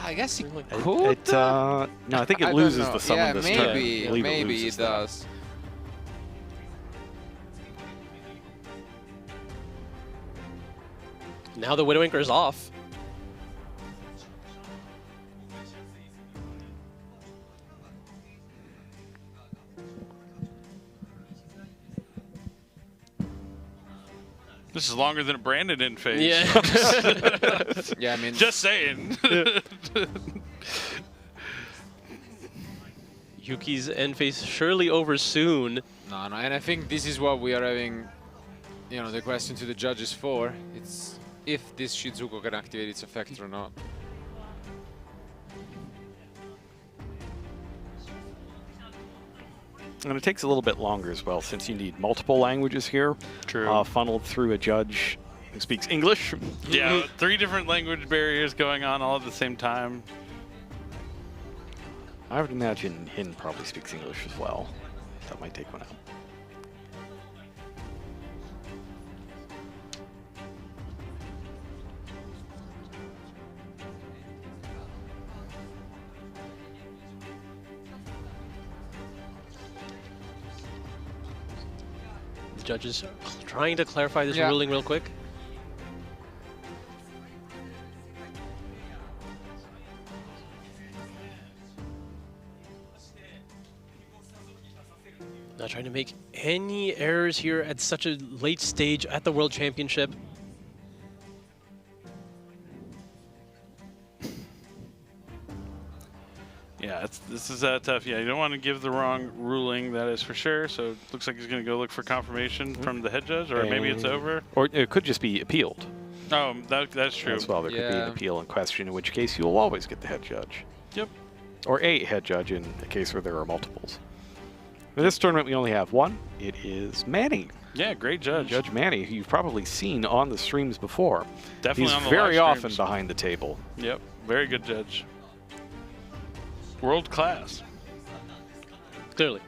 [SPEAKER 2] I guess it
[SPEAKER 3] It-
[SPEAKER 2] could.
[SPEAKER 1] No, I think it
[SPEAKER 2] I don't
[SPEAKER 1] loses
[SPEAKER 2] know.
[SPEAKER 1] the summon
[SPEAKER 2] yeah,
[SPEAKER 1] this
[SPEAKER 2] maybe,
[SPEAKER 1] turn. I believe
[SPEAKER 2] maybe
[SPEAKER 1] loses
[SPEAKER 2] it
[SPEAKER 1] that.
[SPEAKER 2] does.
[SPEAKER 3] now the Widow Anchor is off.
[SPEAKER 4] This is longer than a Brandon end phase.
[SPEAKER 3] Yeah.
[SPEAKER 2] Yeah, I mean,
[SPEAKER 4] Just saying.
[SPEAKER 3] Yuki's end phase surely over soon.
[SPEAKER 2] no, and I think this is what we are having, you know, the question to the judges for. It's if this Shizuko can activate its effect or not.
[SPEAKER 1] And it takes a little bit longer as well, since you need multiple languages here.
[SPEAKER 4] True.
[SPEAKER 1] Funneled through a judge who speaks English.
[SPEAKER 4] Yeah, 3 different language barriers going on all at the same time.
[SPEAKER 1] I would imagine Hin probably speaks English as well. That might take one out.
[SPEAKER 3] The judges trying to clarify this
[SPEAKER 2] Yeah.
[SPEAKER 3] ruling real quick. Not trying to make any errors here at such a late stage at the World Championship.
[SPEAKER 4] Yeah, this is tough. Yeah, you don't want to give the wrong ruling, that is for sure. So it looks like he's going to go look for confirmation from the head judge, or maybe it's
[SPEAKER 1] And-
[SPEAKER 4] over.
[SPEAKER 1] Or it could just be appealed
[SPEAKER 4] Oh, that's true.
[SPEAKER 1] as well. There could be
[SPEAKER 2] Yeah.
[SPEAKER 1] an appeal in question, in which case you will always get the head judge.
[SPEAKER 4] Yep.
[SPEAKER 1] Or a head judge in a case where there are multiples. For this tournament, we only have one. It is Manny.
[SPEAKER 4] Yeah, great judge.
[SPEAKER 1] Judge Manny, who you've probably seen on the streams before.
[SPEAKER 4] Definitely
[SPEAKER 1] He's
[SPEAKER 4] on the
[SPEAKER 1] very
[SPEAKER 4] live
[SPEAKER 1] often
[SPEAKER 4] streams.
[SPEAKER 1] behind the table.
[SPEAKER 4] Yep, very good judge. World class.
[SPEAKER 3] Clearly.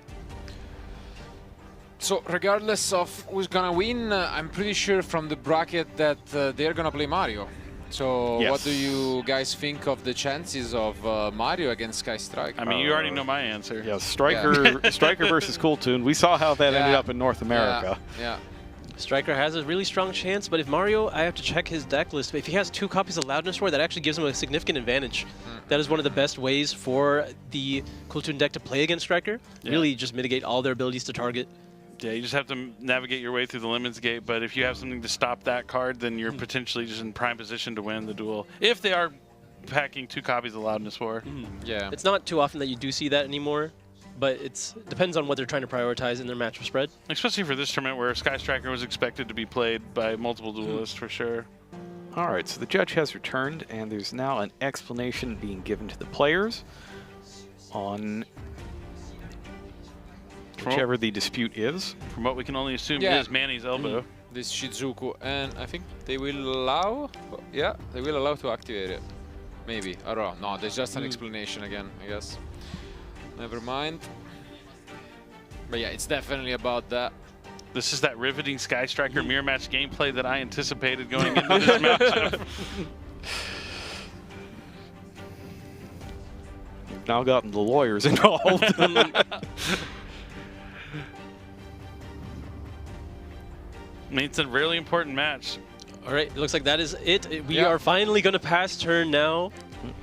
[SPEAKER 2] So regardless of who's gonna win, I'm pretty sure from the bracket that they're gonna play Mario. So
[SPEAKER 1] Yes.
[SPEAKER 2] what do you guys think of the chances of Mario against Sky Strike?
[SPEAKER 4] I mean, you already know my answer.
[SPEAKER 1] Yeah, Striker versus Cool Tune. We saw how that ended
[SPEAKER 2] Yeah.
[SPEAKER 1] up in North America.
[SPEAKER 2] Yeah.
[SPEAKER 3] Striker has a really strong chance, but if Mario, I have to check his deck list. If he has 2 copies of Loudness Roar, that actually gives him a significant advantage. That is one of the best ways for the Cool Tune deck to play against Striker.
[SPEAKER 4] Yeah.
[SPEAKER 3] Really just mitigate all their abilities to target.
[SPEAKER 4] Yeah, you just have to navigate your way through the Lemons Gate, but if you have something to stop that card, then you're potentially just in prime position to win the duel. If they are packing 2 copies of Loudness War.
[SPEAKER 2] Yeah.
[SPEAKER 3] It's not too often that you do see that anymore, but it depends on what they're trying to prioritize in their matchup spread.
[SPEAKER 4] Especially for this tournament where Sky Striker was expected to be played by multiple duelists for sure.
[SPEAKER 1] All right, so the judge has returned, and there's now an explanation being given to the players on whichever the dispute is.
[SPEAKER 4] From what we can only assume
[SPEAKER 2] Yeah.
[SPEAKER 4] is Manny's elbow.
[SPEAKER 2] This Shizuku, and I think they will allow. Yeah, they will allow to activate it. Maybe. I don't know. No, there's just an explanation again, I guess. Never mind. But yeah, it's definitely about that.
[SPEAKER 4] This is that riveting Sky Striker mirror match gameplay that I anticipated going into this matchup.
[SPEAKER 1] We've now gotten the lawyers involved.
[SPEAKER 4] I mean, it's a really important match.
[SPEAKER 3] All right, it looks like that is it. We
[SPEAKER 2] Yeah.
[SPEAKER 3] are finally going to pass turn now.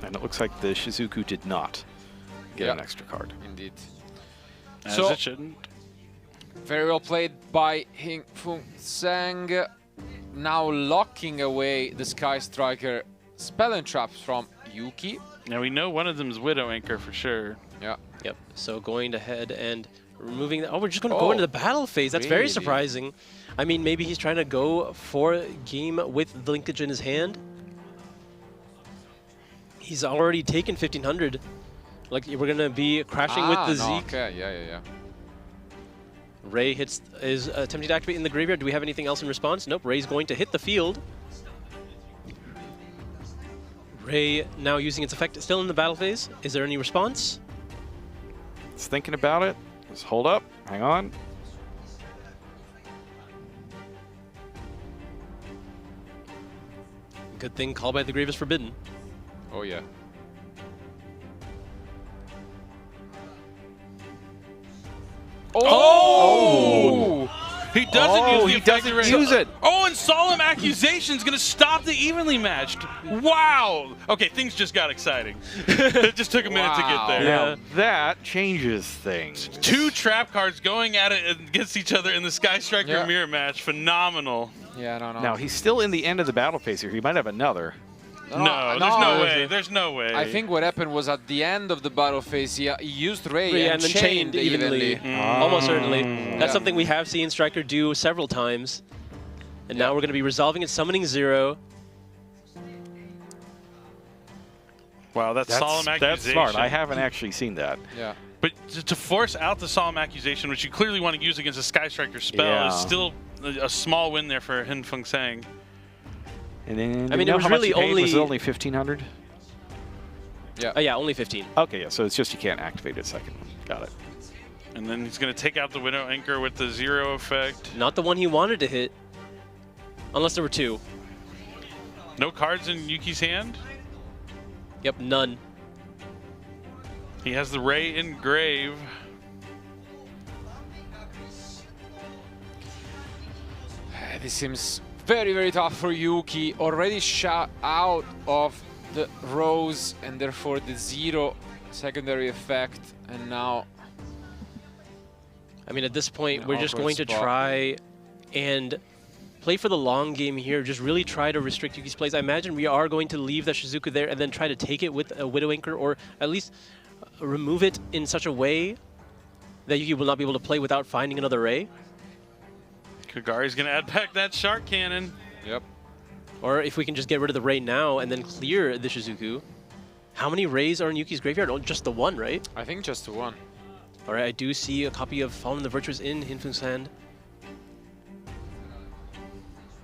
[SPEAKER 1] And it looks like the Shizuku did not get an extra card.
[SPEAKER 2] Indeed.
[SPEAKER 4] As
[SPEAKER 2] So,
[SPEAKER 4] it shouldn't.
[SPEAKER 2] very well played by Hing-Fung Sang. Now locking away the Sky Striker spell and traps from Yuki.
[SPEAKER 4] Now we know one of them is Widow Anchor for sure.
[SPEAKER 2] Yeah.
[SPEAKER 3] Yep. So going ahead and removing. Oh, we're just going to go into the battle phase. That's very
[SPEAKER 2] really?
[SPEAKER 3] surprising. I mean, maybe he's trying to go for game with the linkage in his hand. He's already taken 1500. Like, we're going to be crashing with the Zeke.
[SPEAKER 2] Okay, yeah.
[SPEAKER 3] Ray is attempting to activate in the graveyard. Do we have anything else in response? Nope. Ray's going to hit the field. Ray now using its effect still in the battle phase. Is there any response?
[SPEAKER 1] It's thinking about it. Just hold up. Hang on.
[SPEAKER 3] Good thing Call by the Grave is forbidden.
[SPEAKER 2] Oh, yeah.
[SPEAKER 4] Oh! He doesn't use the effect.
[SPEAKER 1] He doesn't use it.
[SPEAKER 4] Oh, and Solemn Accusation is going to stop the evenly matched. Wow. Okay, things just got exciting. It just took a minute to get there.
[SPEAKER 1] Now that changes things.
[SPEAKER 4] 2 trap cards going at it against each other in the Sky Striker mirror match. Phenomenal.
[SPEAKER 2] Yeah, no.
[SPEAKER 1] Now he's still in the end of the battle phase here. He might have another.
[SPEAKER 4] No, there's no way. There's no way.
[SPEAKER 2] I think what happened was at the end of the battle phase, he used Ray and
[SPEAKER 3] then
[SPEAKER 2] chained evenly.
[SPEAKER 3] Almost certainly. That's something we have seen Striker do several times. And now we're going to be resolving it, summoning 0.
[SPEAKER 4] Wow, that's Solemn Accusation.
[SPEAKER 1] That's smart. I haven't actually seen that.
[SPEAKER 2] Yeah.
[SPEAKER 4] But to force out the Solemn Accusation, which you clearly want to use against a Sky Striker spell, is still a small win there for Hing-Fung Sang.
[SPEAKER 1] And then,
[SPEAKER 3] I mean, it was really only...
[SPEAKER 1] Was it only 1500?
[SPEAKER 2] Yeah.
[SPEAKER 3] Yeah, only 15.
[SPEAKER 1] Okay, yeah, so it's just you can't activate it second. Got it.
[SPEAKER 4] And then he's going to take out the Widow Anchor with the 0 effect.
[SPEAKER 3] Not the one he wanted to hit. Unless there were 2.
[SPEAKER 4] No cards in Yuki's hand?
[SPEAKER 3] Yep, none.
[SPEAKER 4] He has the Ray in grave.
[SPEAKER 2] This seems very, very tough for Yuki. Already shot out of the Rose and therefore the 0 secondary effect. And now...
[SPEAKER 3] I mean, at this point, we're just going to try and play for the long game here. Just really try to restrict Yuki's plays. I imagine we are going to leave the Shizuku there and then try to take it with a Widow Anchor, or at least remove it in such a way that Yuki will not be able to play without finding another Ray.
[SPEAKER 4] Kagari's going to add back that Shark Cannon.
[SPEAKER 2] Yep.
[SPEAKER 3] Or if we can just get rid of the Ray now and then clear the Shizuku. How many Rays are in Yuki's graveyard? Oh, just the 1, right?
[SPEAKER 2] I think just the 1.
[SPEAKER 3] All right, I do see a copy of Fallen the Virtuous in Hing-Fung's hand.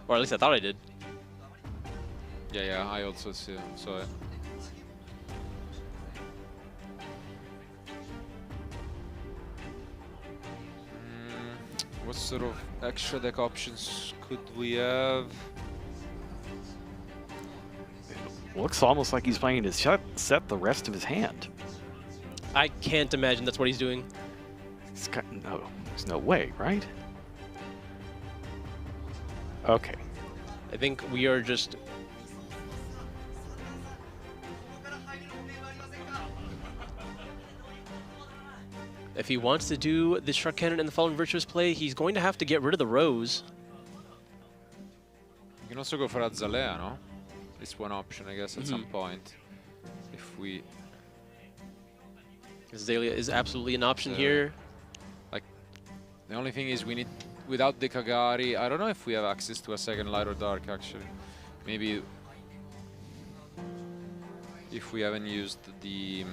[SPEAKER 3] Or at least I thought I did.
[SPEAKER 2] Yeah, I also saw it. What sort of extra deck options could we have?
[SPEAKER 1] It looks almost like he's playing to set the rest of his hand.
[SPEAKER 3] I can't imagine that's what he's doing.
[SPEAKER 1] It's got, there's no way, right? Okay.
[SPEAKER 3] I think we are just... If he wants to do the Shark Cannon and the Fallen Virtuous play, he's going to have to get rid of the Rose.
[SPEAKER 2] You can also go for Azalea, no? It's one option, I guess, at some point. If we...
[SPEAKER 3] Azalea is absolutely an option here.
[SPEAKER 2] Like, the only thing is we need, without the Kagari, I don't know if we have access to a second light or dark, actually. Maybe if we haven't used the...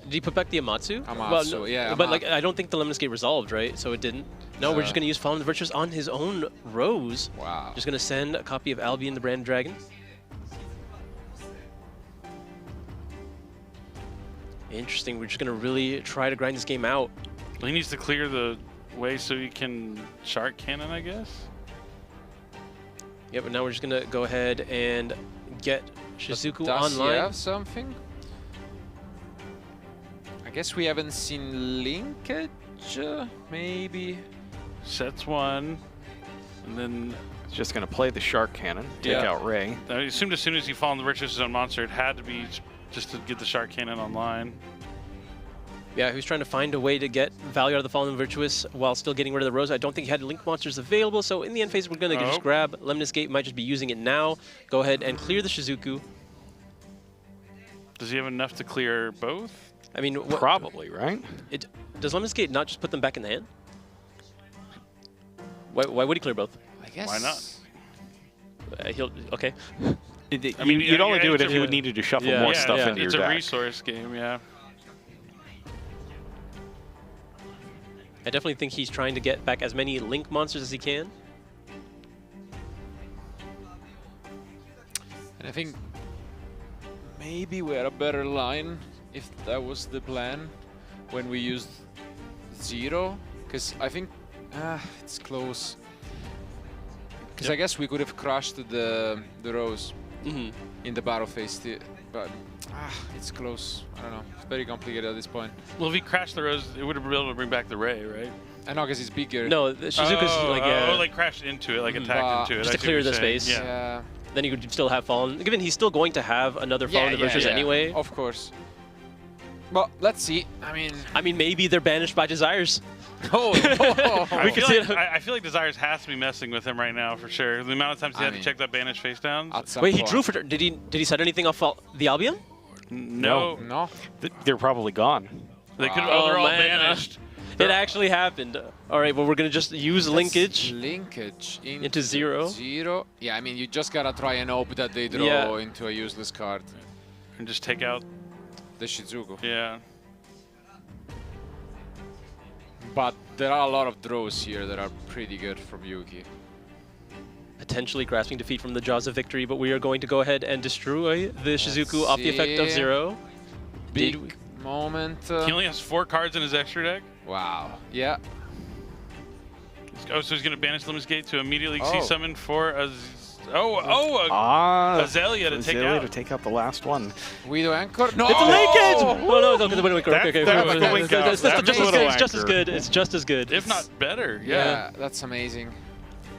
[SPEAKER 3] Did he put back the Amatsu?
[SPEAKER 2] Amatsu,
[SPEAKER 3] well, no,
[SPEAKER 2] yeah.
[SPEAKER 3] But like, I don't think the Lemon Escape resolved, right? So it didn't. No, we're just going to use Fallen Virtuous on his own Rose.
[SPEAKER 2] Wow.
[SPEAKER 3] Just going to send a copy of Albion the Brand Dragon. Interesting. We're just going to really try to grind this game out.
[SPEAKER 4] He needs to clear the way so he can Shark Cannon, I guess.
[SPEAKER 3] Yep, and now we're just going to go ahead and get Shizuku
[SPEAKER 2] does
[SPEAKER 3] online.
[SPEAKER 2] He have something? I guess we haven't seen linkage, maybe.
[SPEAKER 4] Sets 1, and then
[SPEAKER 1] It's just going to play the Shark Cannon, take out Ray.
[SPEAKER 4] I assumed as soon as he Fallen the Virtuous' own monster, it had to be just to get the Shark Cannon online.
[SPEAKER 3] Yeah, who's trying to find a way to get value out of the Fallen Virtuous while still getting rid of the Rose. I don't think he had Link monsters available, so in the end phase, we're going to just grab Lemnis Gate. Might just be using it now. Go ahead and clear the Shizuku.
[SPEAKER 4] Does he have enough to clear both?
[SPEAKER 3] I mean,
[SPEAKER 1] Probably, right?
[SPEAKER 3] Does Lemnis Gate not just put them back in the hand? Why would he clear both?
[SPEAKER 2] I guess.
[SPEAKER 4] Why not?
[SPEAKER 3] Okay.
[SPEAKER 1] I mean, you'd only do it if you would needed to shuffle more stuff into your
[SPEAKER 4] it's a
[SPEAKER 1] deck.
[SPEAKER 4] resource game, yeah.
[SPEAKER 3] I definitely think he's trying to get back as many Link monsters as he can.
[SPEAKER 2] And I think maybe we had a better line if that was the plan when we used 0. Because I think it's close. Because I guess we could have crushed the Rose in the battle phase, but it's close. I don't know. It's very complicated at this point.
[SPEAKER 4] Well, if he crashed the Rose, it would have been able to bring back the Ray, right?
[SPEAKER 2] I know, because it's bigger.
[SPEAKER 3] No, the Shizuka's
[SPEAKER 4] like crashed into it, like attacked into it.
[SPEAKER 3] Just to clear the space.
[SPEAKER 2] Yeah.
[SPEAKER 3] Then he could still have Fallen. Given he's still going to have another Fallen Virtuous anyway.
[SPEAKER 2] Of course. But let's see. I mean,
[SPEAKER 3] maybe they're banished by Desires.
[SPEAKER 4] I feel like Desires has to be messing with him right now for sure. The amount of times he had to check that banish face down.
[SPEAKER 3] Wait, he drew for. Did he set anything off the Albion?
[SPEAKER 4] No.
[SPEAKER 1] They're probably gone.
[SPEAKER 4] They could. Oh, they're all banished.
[SPEAKER 3] It actually happened. All right, well, we're going to just use linkage.
[SPEAKER 2] Linkage
[SPEAKER 3] into 0.
[SPEAKER 2] 0. Yeah, I mean, you just got to try and hope that they draw into a useless card.
[SPEAKER 4] And just take out
[SPEAKER 2] the Shizuku.
[SPEAKER 4] Yeah.
[SPEAKER 2] But there are a lot of draws here that are pretty good from Yuki.
[SPEAKER 3] Potentially grasping defeat from the jaws of victory, but we are going to go ahead and destroy the Shizuku off the effect of 0.
[SPEAKER 2] Big moment.
[SPEAKER 4] He only has 4 cards in his extra deck?
[SPEAKER 2] Wow. Yeah.
[SPEAKER 4] Oh, so he's going to banish Lemnis Gate to immediately C-summon for Azalea to take out.
[SPEAKER 1] Azalea to take out the last one.
[SPEAKER 2] Widow Anchor? No!
[SPEAKER 3] It's a linkage! Oh, no, it's the Widow Anchor.
[SPEAKER 1] It's
[SPEAKER 3] just as good. It's just as good.
[SPEAKER 4] If not better,
[SPEAKER 2] yeah. That's amazing.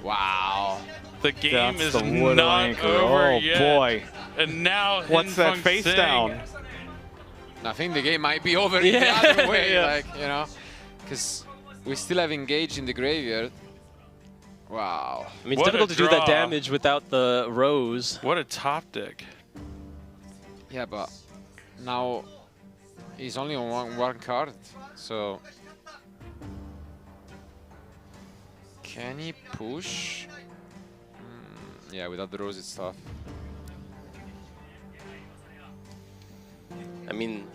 [SPEAKER 2] Wow.
[SPEAKER 4] The game is not over yet.
[SPEAKER 1] Oh, boy.
[SPEAKER 4] And now
[SPEAKER 1] what's that face down?
[SPEAKER 2] I think the game might be over the other way, like, you know, because we still have engaged in the graveyard. Wow.
[SPEAKER 3] I mean, it's difficult to do that damage without the Rose.
[SPEAKER 4] What a top deck.
[SPEAKER 2] Yeah, but now he's only on one card, so can he push? Yeah, without the Rose, it's tough.
[SPEAKER 3] I mean,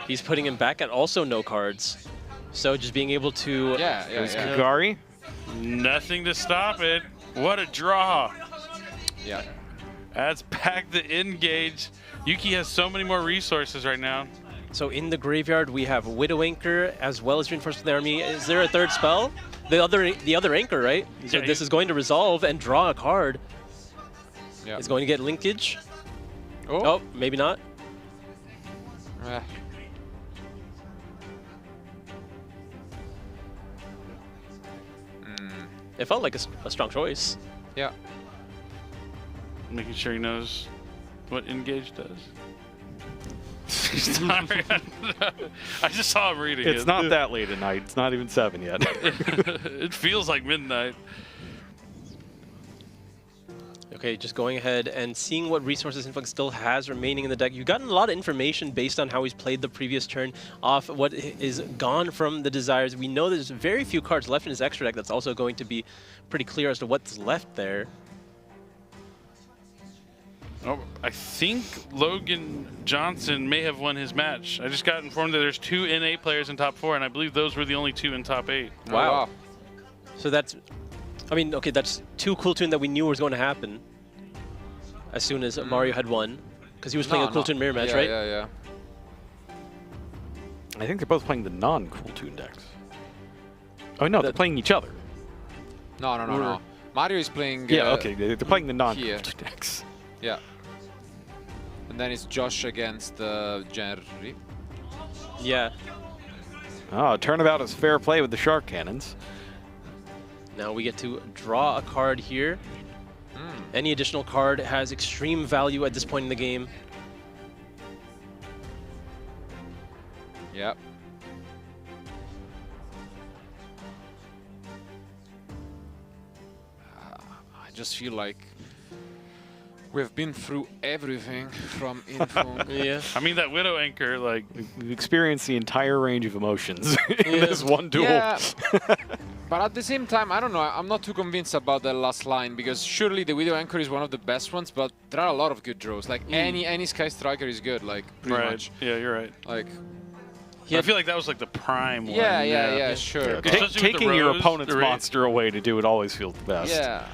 [SPEAKER 3] he's putting him back at also no cards. So just being able to...
[SPEAKER 1] Kagari?
[SPEAKER 4] Nothing to stop it. What a draw.
[SPEAKER 2] Yeah.
[SPEAKER 4] That's back the engage. Yuki has so many more resources right now.
[SPEAKER 3] So in the graveyard, we have Widow Anchor as well as Reinforced the Army. Is there a third spell? The other Anchor, right? So this is going to resolve and draw a card.
[SPEAKER 2] Yeah.
[SPEAKER 3] It's going to get linkage. Oh, maybe not. It felt like a strong choice.
[SPEAKER 2] Yeah.
[SPEAKER 4] Making sure he knows what engage does. Sorry. I just saw him reading it.
[SPEAKER 1] It's not that late at night. It's not even 7 yet.
[SPEAKER 4] It feels like midnight.
[SPEAKER 3] Okay, just going ahead and seeing what resources Influx still has remaining in the deck. You've gotten a lot of information based on how he's played the previous turn off what is gone from the Desires. We know there's very few cards left in his extra deck. That's also going to be pretty clear as to what's left there.
[SPEAKER 4] Oh, I think Logan Johnson may have won his match. I just got informed that there's 2 NA players in top 4, and I believe those were the only 2 in top 8.
[SPEAKER 3] Wow. So that's... I mean, okay, that's 2 Cool Tune that we knew was going to happen as soon as Mario had won, because he was playing a Cool Tune mirror match, right?
[SPEAKER 2] Yeah.
[SPEAKER 1] I think they're both playing the non-Cool Tune decks. Oh, no, they're playing each other.
[SPEAKER 2] No. Mario is playing...
[SPEAKER 1] okay, they're playing the non-Cool Tune decks.
[SPEAKER 2] Yeah. And then it's Josh against Jerry.
[SPEAKER 3] Yeah.
[SPEAKER 1] Oh, turnabout is fair play with the Shark Cannons.
[SPEAKER 3] Now we get to draw a card here. Any additional card has extreme value at this point in the game.
[SPEAKER 2] Yep. I just feel like we've been through everything from Infung.
[SPEAKER 3] Yeah.
[SPEAKER 4] I mean, that Widow Anchor, like,
[SPEAKER 1] We've experienced the entire range of emotions in this one duel.
[SPEAKER 2] Yeah. But at the same time, I don't know. I'm not too convinced about the last line because surely the Widow Anchor is one of the best ones, but there are a lot of good draws. Like any Sky Striker is good, like pretty much.
[SPEAKER 4] Yeah, you're right.
[SPEAKER 2] Like
[SPEAKER 4] I feel like that was like the prime one.
[SPEAKER 2] yeah, sure.
[SPEAKER 1] Ta-
[SPEAKER 4] Especially with the
[SPEAKER 1] taking your
[SPEAKER 4] Rose,
[SPEAKER 1] opponent's
[SPEAKER 4] the
[SPEAKER 1] monster away to do it always feels the best.
[SPEAKER 2] Yeah.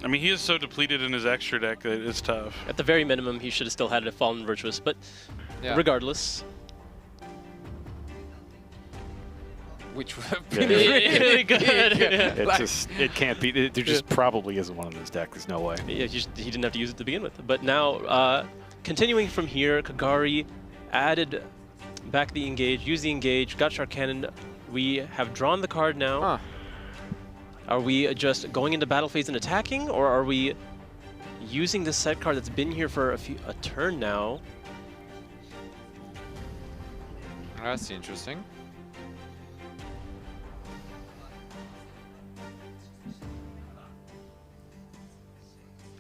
[SPEAKER 4] I mean, he is so depleted in his extra deck that it's tough.
[SPEAKER 3] At the very minimum, he should have still had a Fallen Virtuous, but
[SPEAKER 2] Yeah.
[SPEAKER 3] regardless.
[SPEAKER 2] Which would have been
[SPEAKER 1] Yeah.
[SPEAKER 3] Really good. Yeah.
[SPEAKER 1] It's just, it can't be, there just probably isn't one in this deck, there's no way.
[SPEAKER 3] Yeah, he didn't have to use it to begin with. But now, continuing from here, Kagari added back the engage, used the engage, got Shark Cannon. We have drawn the card now.
[SPEAKER 2] Huh.
[SPEAKER 3] Are we just going into battle phase and attacking, or are we using this set card that's been here for a turn now?
[SPEAKER 2] That's interesting.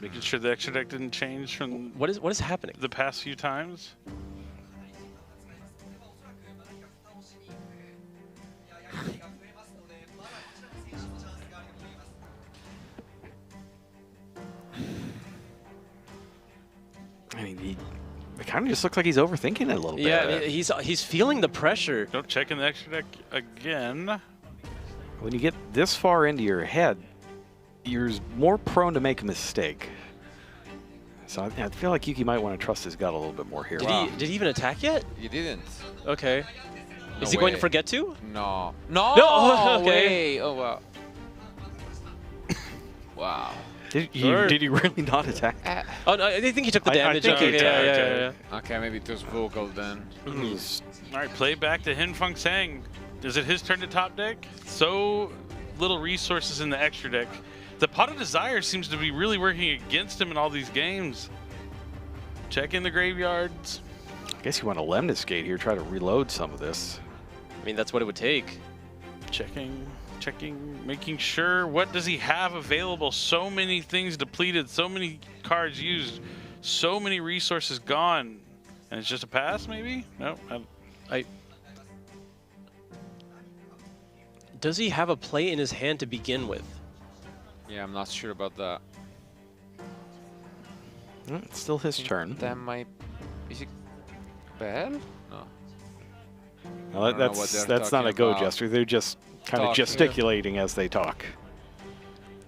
[SPEAKER 4] Making sure the extra deck didn't change from
[SPEAKER 3] What is happening?
[SPEAKER 4] the past few times.
[SPEAKER 1] I mean, it kind of just looks like he's overthinking it a little bit.
[SPEAKER 3] Yeah, he's feeling the pressure.
[SPEAKER 4] Don't check in the extra deck again.
[SPEAKER 1] When you get this far into your head, you're more prone to make a mistake. So I feel like Yuki might want to trust his gut a little bit more here.
[SPEAKER 3] Did he even attack yet?
[SPEAKER 2] You didn't.
[SPEAKER 3] Okay.
[SPEAKER 2] No
[SPEAKER 3] Is he going to
[SPEAKER 2] way.
[SPEAKER 3] forget to?
[SPEAKER 2] No. No.
[SPEAKER 3] No, okay.
[SPEAKER 2] Way. Oh wow. Wow.
[SPEAKER 1] Did
[SPEAKER 3] Sure.
[SPEAKER 1] he really not attack?
[SPEAKER 3] Oh no, I think he took the
[SPEAKER 1] I
[SPEAKER 3] damage.
[SPEAKER 1] think he
[SPEAKER 3] Okay,
[SPEAKER 1] did,
[SPEAKER 3] yeah.
[SPEAKER 2] Okay, maybe it was vocal then.
[SPEAKER 4] All right, play back to Hinfeng Sang. Is it his turn to top deck? So little resources in the extra deck. The Pot of Desire seems to be really working against him in all these games. Check in the graveyards.
[SPEAKER 1] I guess you want to Lemnis Gate here, try to reload some of this.
[SPEAKER 3] I mean, that's what it would take.
[SPEAKER 4] Checking, making sure. What does he have available? So many things depleted, so many cards used, so many resources gone. And it's just a pass, maybe? No.
[SPEAKER 3] Does he have a play in his hand to begin with?
[SPEAKER 2] Yeah, I'm not sure about that.
[SPEAKER 1] It's still his turn.
[SPEAKER 2] That might. Is it bad? No.
[SPEAKER 1] No,
[SPEAKER 2] I don't know what
[SPEAKER 1] that's
[SPEAKER 2] they're
[SPEAKER 1] not a
[SPEAKER 2] talking
[SPEAKER 1] go
[SPEAKER 2] about.
[SPEAKER 1] gesture. They're just kind of
[SPEAKER 2] Talking.
[SPEAKER 1] gesticulating as they talk.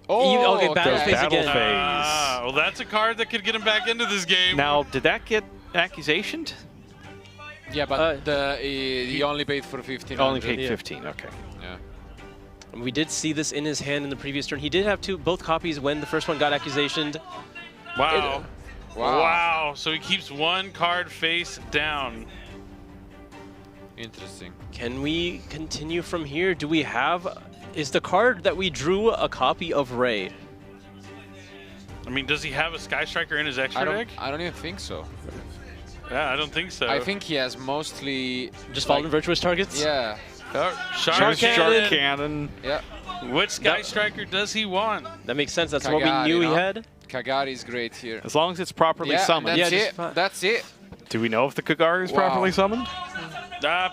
[SPEAKER 2] Oh,
[SPEAKER 3] okay, battle phase
[SPEAKER 1] battle
[SPEAKER 3] again.
[SPEAKER 1] phase.
[SPEAKER 4] Well, that's a card that could get him back into this game.
[SPEAKER 1] Now, did that get accusationed?
[SPEAKER 2] Yeah, but he only paid for 15.
[SPEAKER 1] Only paid
[SPEAKER 3] Yeah.
[SPEAKER 1] 15. Okay.
[SPEAKER 2] Yeah.
[SPEAKER 3] We did see this in his hand in the previous turn. He did have both copies when the first one got accusationed.
[SPEAKER 4] Wow.
[SPEAKER 2] Wow.
[SPEAKER 4] Wow. So he keeps one card face down.
[SPEAKER 2] Interesting.
[SPEAKER 3] Can we continue from here? Do we have... Is the card that we drew a copy of Ray?
[SPEAKER 4] I mean, does he have a Sky Striker in his extra deck?
[SPEAKER 2] I don't even think so.
[SPEAKER 4] Yeah, I don't think so.
[SPEAKER 2] I think he has mostly
[SPEAKER 3] Just
[SPEAKER 2] like,
[SPEAKER 3] Fallen Virtuous targets?
[SPEAKER 2] Yeah.
[SPEAKER 4] Shark
[SPEAKER 1] Shark Cannon.
[SPEAKER 2] Yeah.
[SPEAKER 4] What Sky Striker does he want?
[SPEAKER 3] That makes sense. That's what we
[SPEAKER 2] Kagari,
[SPEAKER 3] knew he
[SPEAKER 2] no?
[SPEAKER 3] had.
[SPEAKER 2] Kagari is great here.
[SPEAKER 1] As long as it's properly
[SPEAKER 2] Yeah,
[SPEAKER 1] summoned.
[SPEAKER 2] that's
[SPEAKER 3] Yeah,
[SPEAKER 2] it.
[SPEAKER 3] just fine.
[SPEAKER 2] That's it.
[SPEAKER 1] Do we know if the Kagari is
[SPEAKER 2] Wow.
[SPEAKER 1] properly summoned?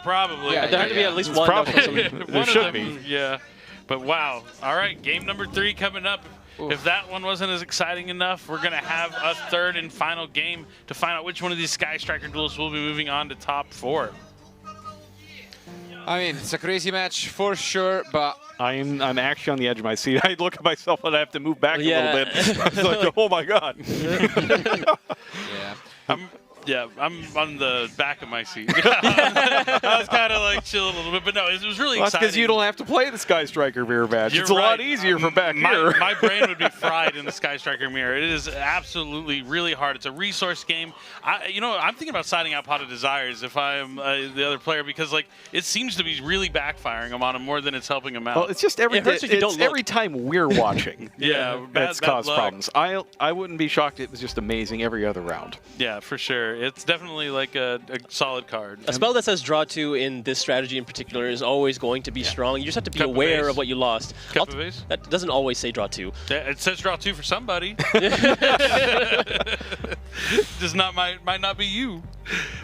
[SPEAKER 4] Probably.
[SPEAKER 2] Yeah,
[SPEAKER 3] There had to be at least
[SPEAKER 1] It's
[SPEAKER 3] one.
[SPEAKER 1] probably-
[SPEAKER 3] that was
[SPEAKER 1] There
[SPEAKER 4] One of
[SPEAKER 1] should
[SPEAKER 4] them,
[SPEAKER 1] be.
[SPEAKER 4] Yeah. But wow. All right, game number 3 coming up.
[SPEAKER 2] Oof.
[SPEAKER 4] If that one wasn't as exciting enough, we're going to have a third and final game to find out which one of these Sky Striker duels will be moving on to top 4.
[SPEAKER 2] I mean, it's a crazy match for sure, but
[SPEAKER 1] I'm actually on the edge of my seat. I look at myself and I have to move back
[SPEAKER 3] Yeah.
[SPEAKER 1] a little bit. It's like, oh my god.
[SPEAKER 2] yeah.
[SPEAKER 4] I'm on the back of my seat. I was kind of like chill a little bit, but no, it was really
[SPEAKER 1] That's
[SPEAKER 4] exciting.
[SPEAKER 1] because you don't have to play the Sky Striker mirror match.
[SPEAKER 4] You're
[SPEAKER 1] It's a lot
[SPEAKER 4] right.
[SPEAKER 1] easier from back
[SPEAKER 4] my,
[SPEAKER 1] here.
[SPEAKER 4] My brain would be fried in the Sky Striker mirror. It is absolutely really hard. It's a resource game. I'm thinking about siding out Pot of Desires if I'm the other player because like it seems to be really backfiring him on him more than it's helping him out.
[SPEAKER 1] Well, it's just every
[SPEAKER 3] It hurts if you don't look.
[SPEAKER 1] every time we're watching.
[SPEAKER 4] yeah,
[SPEAKER 1] That's
[SPEAKER 4] bad
[SPEAKER 1] caused
[SPEAKER 4] luck.
[SPEAKER 1] problems. I wouldn't be shocked. It was just amazing every other round.
[SPEAKER 4] Yeah, for sure. sure. It's definitely like a solid card.
[SPEAKER 3] A spell that says draw 2 in this strategy in particular is always going to be strong. You just have to be
[SPEAKER 4] Cup of
[SPEAKER 3] aware
[SPEAKER 4] Ace.
[SPEAKER 3] of what you lost.
[SPEAKER 4] Cup of Ace?
[SPEAKER 3] That doesn't always say draw 2.
[SPEAKER 4] Yeah, it says draw 2 for somebody. Just might not be you.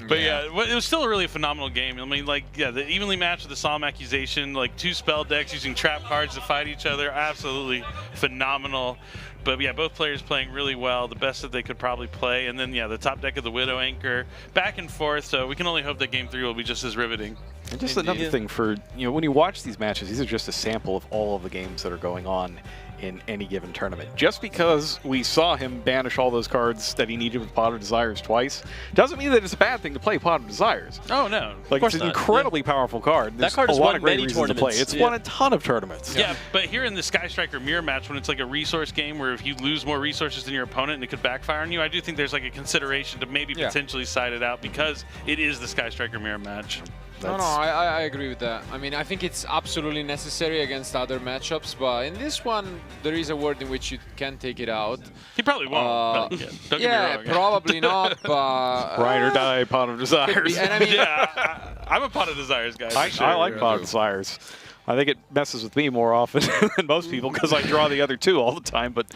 [SPEAKER 4] But yeah, it was still a really phenomenal game. I mean, like, yeah, the evenly matched with the Solemn Accusation, like 2 spell decks using trap cards to fight each other, absolutely phenomenal. But yeah, both players playing really well, the best that they could probably play. And then, yeah, the top deck of the Widow Anchor, back and forth. So we can only hope that Game 3 will be just as riveting.
[SPEAKER 5] And just another thing for, when you watch these matches, these are just a sample of all of the games that are going on in any given tournament. Just because we saw him banish all those cards that he needed with Pot of Desires twice, doesn't mean that it's a bad thing to play Pot of Desires.
[SPEAKER 4] Oh, no.
[SPEAKER 5] Like, it's an incredibly powerful card. There's
[SPEAKER 3] that card
[SPEAKER 5] a
[SPEAKER 3] has
[SPEAKER 5] lot
[SPEAKER 3] won
[SPEAKER 5] of great
[SPEAKER 3] many
[SPEAKER 5] reasons to play.
[SPEAKER 3] tournaments.
[SPEAKER 5] It's won a ton of tournaments.
[SPEAKER 4] Yeah, but here in the Sky Striker mirror match, when it's like a resource game where if you lose more resources than your opponent and it could backfire on you, I do think there's like a consideration to maybe potentially side it out because it is the Sky Striker mirror match.
[SPEAKER 2] No, I agree with that. I mean, I think it's absolutely necessary against other matchups, but in this one, there is a world in which you can take it out.
[SPEAKER 4] He probably won't. Don't get me wrong.
[SPEAKER 2] Probably not, but...
[SPEAKER 5] Ride or die, Pot of Desires.
[SPEAKER 2] And I mean,
[SPEAKER 4] Yeah, I'm a Pot of Desires guy.
[SPEAKER 5] I like Pot of Desires. I think it messes with me more often than most people because I draw the other 2 all the time, but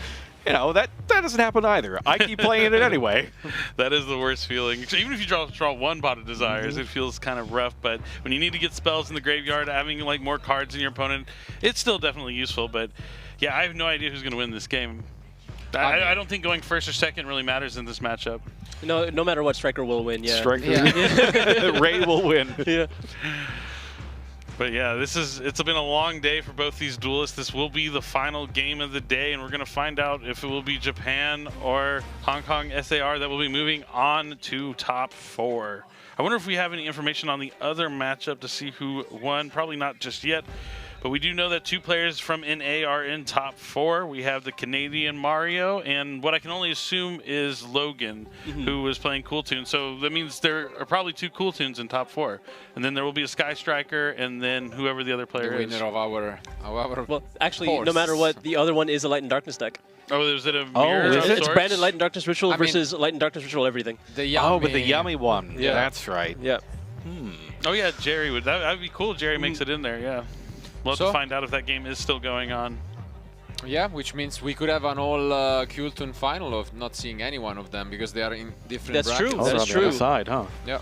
[SPEAKER 5] that doesn't happen either. I keep playing it anyway.
[SPEAKER 4] That is the worst feeling. So even if you draw 1 Pot of Desires, it feels kind of rough, but when you need to get spells in the graveyard, having like more cards than your opponent, it's still definitely useful, but yeah, I have no idea who's going to win this game. I don't think going first or second really matters in this matchup.
[SPEAKER 3] No matter what, Striker will win, yeah.
[SPEAKER 5] Striker. Ray will win.
[SPEAKER 3] Yeah.
[SPEAKER 4] But yeah, it's been a long day for both these duelists. This will be the final game of the day, and we're going to find out if it will be Japan or Hong Kong SAR that will be moving on to top 4. I wonder if we have any information on the other matchup to see who won. Probably not just yet. But we do know that 2 players from NA are in top 4. We have the Canadian Mario and what I can only assume is Logan, who was playing Cool Tunes. So that means there are probably 2 Cool Tunes in top 4. And then there will be a Sky Striker and then whoever the other player is.
[SPEAKER 2] The winner of our
[SPEAKER 3] Well, actually,
[SPEAKER 2] horse.
[SPEAKER 3] no matter what, the other one is a Light and Darkness deck.
[SPEAKER 4] Oh, is it a mirror of
[SPEAKER 3] It's
[SPEAKER 4] sorts?
[SPEAKER 3] branded Light and Darkness Ritual versus Light and Darkness Ritual everything.
[SPEAKER 2] The yummy.
[SPEAKER 5] Oh, but the yummy one.
[SPEAKER 3] Yeah.
[SPEAKER 5] That's right.
[SPEAKER 3] Yeah.
[SPEAKER 4] Oh yeah, Jerry would. That'd be cool. Jerry makes it in there. Yeah. We'll have to find out if that game is still going on.
[SPEAKER 2] Yeah, which means we could have an all Kultun final of not seeing any one of them because they are in different
[SPEAKER 3] That's
[SPEAKER 2] brackets.
[SPEAKER 3] true.
[SPEAKER 5] Oh,
[SPEAKER 3] That
[SPEAKER 5] they're
[SPEAKER 3] is
[SPEAKER 5] on the
[SPEAKER 3] true.
[SPEAKER 5] other side, huh?
[SPEAKER 2] Yeah.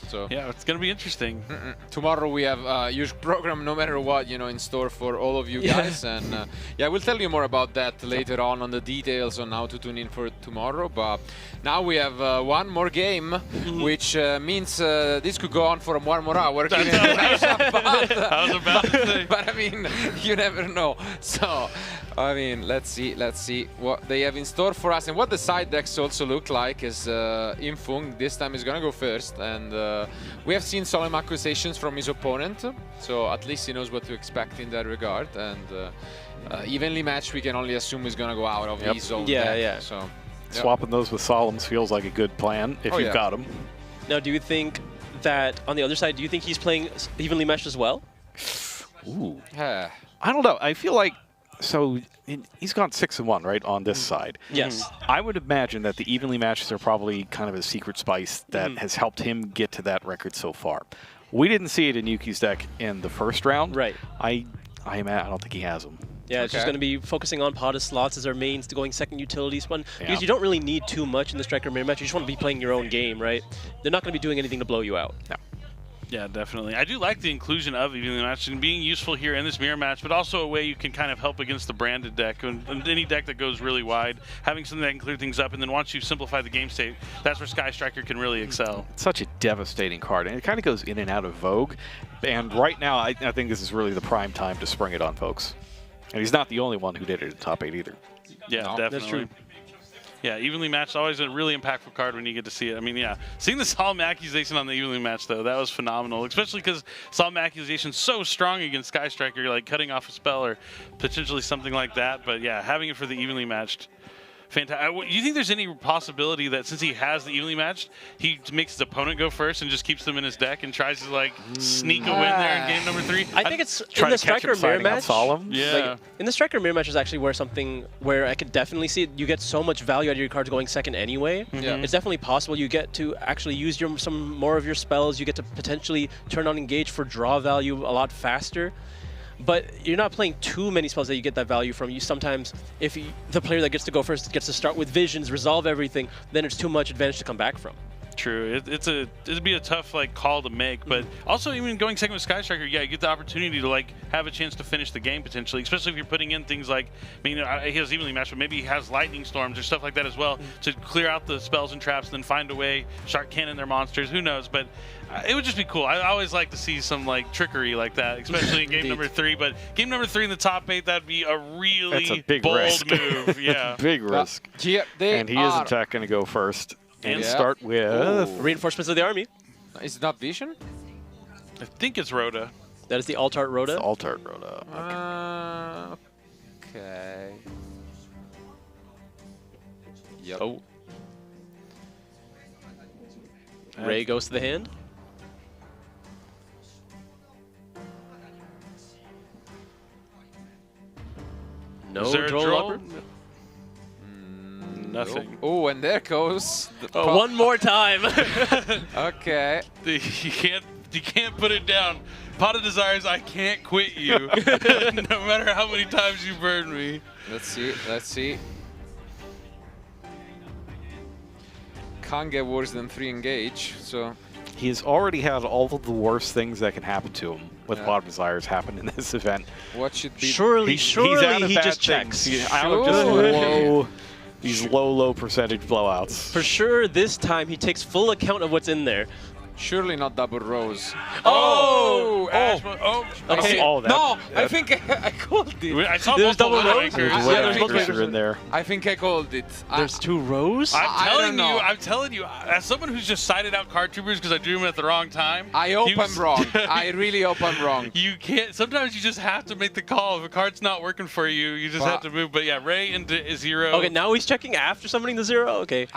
[SPEAKER 2] So
[SPEAKER 4] Yeah, it's gonna be interesting.
[SPEAKER 2] tomorrow we have a huge program, no matter what, in store for all of you guys, and yeah, we'll tell you more about that later on the details on how to tune in for tomorrow. But now we have one more game, which means this could go on for 1 more hour.
[SPEAKER 4] I was about to say.
[SPEAKER 2] But I mean, you never know. So, I mean, let's see what they have in store for us and what the side decks also look like. Is Infung this time is gonna go first, and we have seen solemn accusations from his opponent, so at least he knows what to expect in that regard. And evenly matched, we can only assume he's gonna go out of his own deck. So
[SPEAKER 5] Swapping those with Solemns feels like a good plan if you've got them.
[SPEAKER 3] Now, do you think that on the other side, do you think he's playing evenly meshed as well?
[SPEAKER 5] Ooh.
[SPEAKER 2] yeah.
[SPEAKER 5] I don't know. I feel like he's gone 6-1, right, on this side.
[SPEAKER 3] Yes.
[SPEAKER 5] I would imagine that the evenly matches are probably kind of a secret spice that has helped him get to that record so far. We didn't see it in Yuki's deck in the first round.
[SPEAKER 3] Right.
[SPEAKER 5] I don't think he has them.
[SPEAKER 3] Yeah, it's just going to be focusing on pot of slots as our mains, going second utilities one.
[SPEAKER 5] Yeah.
[SPEAKER 3] Because you don't really need too much in the Striker mirror match. You just want to be playing your own game, right? They're not going to be doing anything to blow you out.
[SPEAKER 5] No.
[SPEAKER 4] Yeah, definitely. I do like the inclusion of evenly matched and being useful here in this mirror match, but also a way you can kind of help against the branded deck and any deck that goes really wide. Having something that can clear things up, and then once you simplify the game state, that's where Sky Striker can really excel.
[SPEAKER 5] It's such a devastating card, and it kind of goes in and out of vogue. And right now, I think this is really the prime time to spring it on folks. And he's not the only one who did it in top 8 either.
[SPEAKER 4] Yeah, definitely.
[SPEAKER 3] That's true.
[SPEAKER 4] Yeah, evenly matched, always a really impactful card when you get to see it. I mean, yeah, seeing the Solemn Accusation on the evenly match, though, that was phenomenal, especially because Solemn Accusation's so strong against Sky Striker, like cutting off a spell or potentially something like that. But yeah, having it for the evenly matched fantastic. Do you think there's any possibility that since he has the evenly matched, he makes his opponent go first and just keeps them in his deck and tries to like sneak a win there in game number 3?
[SPEAKER 3] I think it's
[SPEAKER 5] Try
[SPEAKER 3] in the
[SPEAKER 5] to catch
[SPEAKER 3] striker
[SPEAKER 5] him
[SPEAKER 3] mirror
[SPEAKER 5] fighting on
[SPEAKER 3] match.
[SPEAKER 5] Solemn.
[SPEAKER 4] Yeah.
[SPEAKER 3] Like, in the striker mirror match is actually where I could definitely see it. You get so much value out of your cards going second anyway.
[SPEAKER 2] Yeah.
[SPEAKER 3] It's definitely possible. You get to actually use some more of your spells. You get to potentially turn on engage for draw value a lot faster. But you're not playing too many spells that you get that value from. You sometimes, if the player that gets to go first gets to start with visions, resolve everything, then it's too much advantage to come back from.
[SPEAKER 4] True. It'd be a tough like call to make, but also even going second with Sky Striker, yeah, you get the opportunity to like have a chance to finish the game potentially, especially if you're putting in things like, I mean, he has evenly matched, but maybe he has lightning storms or stuff like that as well to clear out the spells and traps, and then find a way shark cannon their monsters. Who knows? But it would just be cool. I always like to see some like trickery like that, especially in game number 3. But game number 3 in the top 8, that'd be a really
[SPEAKER 5] That's a big
[SPEAKER 4] bold
[SPEAKER 5] risk.
[SPEAKER 4] move. Yeah.
[SPEAKER 5] Big risk.
[SPEAKER 2] Here they
[SPEAKER 5] And he
[SPEAKER 2] are.
[SPEAKER 5] is in fact going to go first. And
[SPEAKER 2] Yeah.
[SPEAKER 5] start with...
[SPEAKER 3] Reinforcements of the army.
[SPEAKER 2] Is it not Vision?
[SPEAKER 4] I think it's Rhoda.
[SPEAKER 3] That is the Altart Rhoda.
[SPEAKER 5] the Altart Rhoda.
[SPEAKER 2] Okay. Yep.
[SPEAKER 3] Oh. Ray goes to the hand. No
[SPEAKER 4] Is there a
[SPEAKER 3] draw
[SPEAKER 4] draw?
[SPEAKER 3] upper?
[SPEAKER 4] Nothing.
[SPEAKER 2] Oh, and there goes. The
[SPEAKER 3] Oh, one more time.
[SPEAKER 2] Okay.
[SPEAKER 4] You can't put it down. Pot of Desires, I can't quit you. No matter how many times you burn me.
[SPEAKER 2] Let's see. Let's see. Can't get worse than 3 engage. So
[SPEAKER 5] He's already had all of the worst things that can happen to him with
[SPEAKER 2] Yeah.
[SPEAKER 5] Pot of Desires happen in this event.
[SPEAKER 2] what should be?
[SPEAKER 3] surely
[SPEAKER 5] He's out of
[SPEAKER 3] he
[SPEAKER 5] bad
[SPEAKER 3] just
[SPEAKER 5] things.
[SPEAKER 3] checks.
[SPEAKER 5] He's out of just
[SPEAKER 2] Sure.
[SPEAKER 5] these low percentage blowouts.
[SPEAKER 3] For sure, this time he takes full account of what's in there.
[SPEAKER 2] Surely not double rose.
[SPEAKER 3] Oh!
[SPEAKER 4] Ash, oh,
[SPEAKER 3] Okay.
[SPEAKER 5] Oh, that-
[SPEAKER 2] No, I
[SPEAKER 5] that-
[SPEAKER 2] think I called it.
[SPEAKER 4] I saw
[SPEAKER 3] There's
[SPEAKER 4] multiple
[SPEAKER 3] double
[SPEAKER 4] Wind
[SPEAKER 3] rows?
[SPEAKER 4] Wakers.
[SPEAKER 2] Yeah,
[SPEAKER 5] There's
[SPEAKER 2] there's
[SPEAKER 5] Windbreakers
[SPEAKER 3] both
[SPEAKER 5] are in there.
[SPEAKER 2] I think I called it.
[SPEAKER 3] There's 2 rows?
[SPEAKER 4] I'm telling you, as someone who's just sided out card troopers because I drew them at the wrong time.
[SPEAKER 2] I hope I'm wrong. I really hope I'm wrong.
[SPEAKER 4] You can't. Sometimes you just have to make the call. If a card's not working for you, you just have to move. But yeah, Ray into 0.
[SPEAKER 3] Okay, now he's checking after summoning the 0? Okay.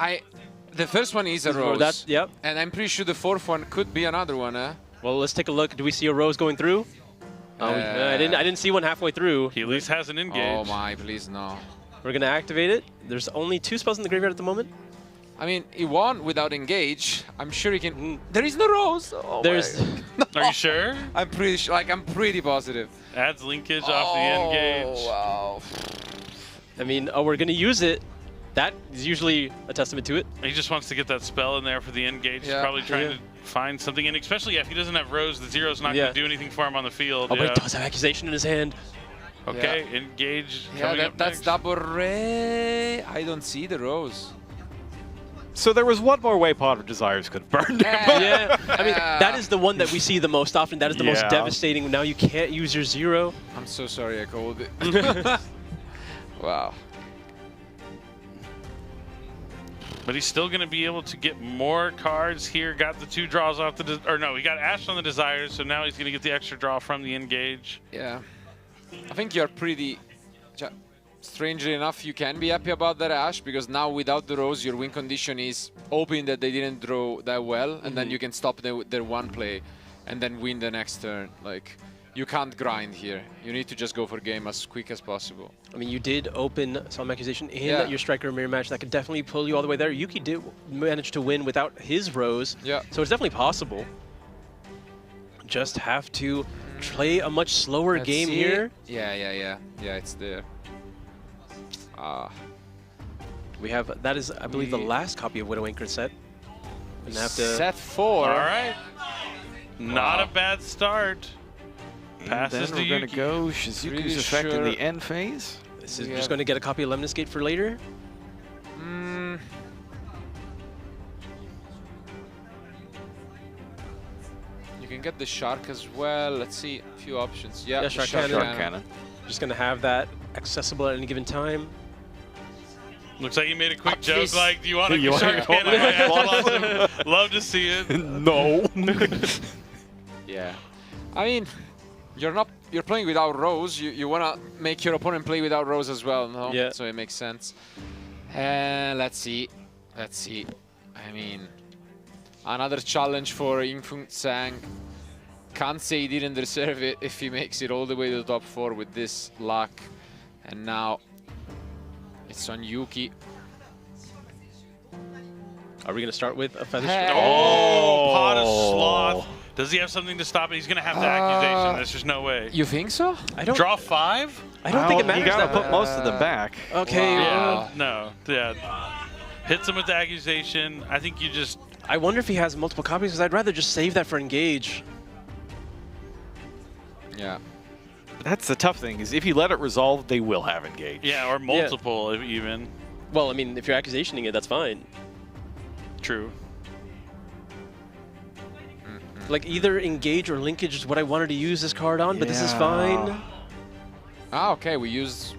[SPEAKER 2] The first one is a
[SPEAKER 3] Well,
[SPEAKER 2] rose.
[SPEAKER 3] yep.
[SPEAKER 2] And I'm pretty sure the 4th one could be another one, huh?
[SPEAKER 3] Well, let's take a look. Do we see a rose going through? Oh, I didn't see one halfway through.
[SPEAKER 4] He at least has an engage.
[SPEAKER 2] Oh my, please no.
[SPEAKER 3] We're gonna activate it. There's only 2 spells in the graveyard at the moment.
[SPEAKER 2] I mean, he won without engage. I'm sure he can. There is no rose. Oh
[SPEAKER 3] There's
[SPEAKER 2] my.
[SPEAKER 4] Are you sure?
[SPEAKER 2] I'm pretty sure. Like I'm pretty positive.
[SPEAKER 4] Adds linkage off the engage.
[SPEAKER 2] Wow.
[SPEAKER 3] I mean, we're gonna use it. That is usually a testament to it.
[SPEAKER 4] He just wants to get that spell in there for the engage. He's
[SPEAKER 2] Yeah.
[SPEAKER 4] probably trying to find something, and especially if he doesn't have Rose, the 0's not
[SPEAKER 3] Yeah.
[SPEAKER 4] going to do anything for him on the field.
[SPEAKER 3] Oh, but
[SPEAKER 4] yeah.
[SPEAKER 3] he does have accusation in his hand.
[SPEAKER 4] Okay, engage.
[SPEAKER 2] Yeah,
[SPEAKER 4] coming up
[SPEAKER 2] that's
[SPEAKER 4] next.
[SPEAKER 2] double ray. I don't see the rose.
[SPEAKER 5] So there was one more way Pot of Desires could have burned him.
[SPEAKER 3] Yeah, I mean, that is the one that we see the most often. That is the most
[SPEAKER 5] Yeah.
[SPEAKER 3] devastating. Now you can't use your 0.
[SPEAKER 2] I'm so sorry I called it. Wow.
[SPEAKER 4] But he's still going to be able to get more cards here. Got the 2 draws off the... Or no, he got Ash on the Desires, so now he's going to get the extra draw from the engage.
[SPEAKER 2] Yeah. I think you're pretty... Strangely enough, you can be happy about that Ash, because now without the rose, your win condition is hoping that they didn't draw that well, and then you can stop their one play and then win the next turn. Like, you can't grind here. You need to just go for game as quick as possible.
[SPEAKER 3] I mean, you did open some accusation in
[SPEAKER 2] Yeah.
[SPEAKER 3] your striker mirror match. That could definitely pull you all the way there. Yuki did manage to win without his rose.
[SPEAKER 2] Yeah.
[SPEAKER 3] So it's definitely possible. Just have to play a much slower
[SPEAKER 2] Let's
[SPEAKER 3] game
[SPEAKER 2] see.
[SPEAKER 3] here.
[SPEAKER 2] Yeah, it's there.
[SPEAKER 3] We have, that is, I believe, the last copy of Widow Anchor set. And have to,
[SPEAKER 2] Set 4.
[SPEAKER 4] All right. Not a bad start.
[SPEAKER 5] And
[SPEAKER 4] Passes
[SPEAKER 5] then
[SPEAKER 4] to
[SPEAKER 5] we're going to
[SPEAKER 4] Yuki.
[SPEAKER 5] go Shizuku's
[SPEAKER 2] Really
[SPEAKER 5] effect in
[SPEAKER 2] sure.
[SPEAKER 5] the end phase.
[SPEAKER 3] this is
[SPEAKER 2] we
[SPEAKER 3] just
[SPEAKER 2] have-
[SPEAKER 3] going to get a copy of Lemnis Gate for later.
[SPEAKER 2] You can get the shark as well. Let's see, a few options. Yeah,
[SPEAKER 3] Yeah,
[SPEAKER 2] the
[SPEAKER 3] Shark
[SPEAKER 2] shark
[SPEAKER 3] Cannon.
[SPEAKER 5] Shark Cannon.
[SPEAKER 3] Just going to have that accessible at any given time.
[SPEAKER 4] Looks like he made a quick
[SPEAKER 2] At
[SPEAKER 4] joke
[SPEAKER 2] least-
[SPEAKER 4] like, do you want to
[SPEAKER 5] You
[SPEAKER 4] get
[SPEAKER 5] wanna
[SPEAKER 4] Shark
[SPEAKER 5] go-
[SPEAKER 4] Cannon? Yeah, that's awesome. Love to see it.
[SPEAKER 5] No.
[SPEAKER 2] Yeah. I mean, you're playing without Rose. You want to make your opponent play without Rose as well, no?
[SPEAKER 3] Yeah.
[SPEAKER 2] So it makes sense. And let's see. I mean, another challenge for Yingfeng Tsang. Can't say he didn't deserve it if he makes it all the way to the top 4 with this luck. And now it's on Yuki.
[SPEAKER 3] Are we going to start with a feather?
[SPEAKER 2] Hey.
[SPEAKER 4] Oh, Pot of Sloth. Does he have something to stop it? He's going to have the accusation. There's just no way.
[SPEAKER 2] You think so?
[SPEAKER 3] I don't.
[SPEAKER 4] Draw 5?
[SPEAKER 3] I don't think it matters.
[SPEAKER 5] You gotta
[SPEAKER 3] that
[SPEAKER 5] put most of them back.
[SPEAKER 3] Okay.
[SPEAKER 4] Yeah, no. Yeah. Hits him with the accusation. I think you just...
[SPEAKER 3] I wonder if he has multiple copies, because I'd rather just save that for engage.
[SPEAKER 2] Yeah.
[SPEAKER 5] That's the tough thing, is if you let it resolve, they will have engage.
[SPEAKER 4] Yeah, or multiple even.
[SPEAKER 3] Well, I mean, if you're accusationing it, that's fine.
[SPEAKER 4] True.
[SPEAKER 3] Like, either engage or linkage is what I wanted to use this card on, but this is fine.
[SPEAKER 2] Ah, okay, we used,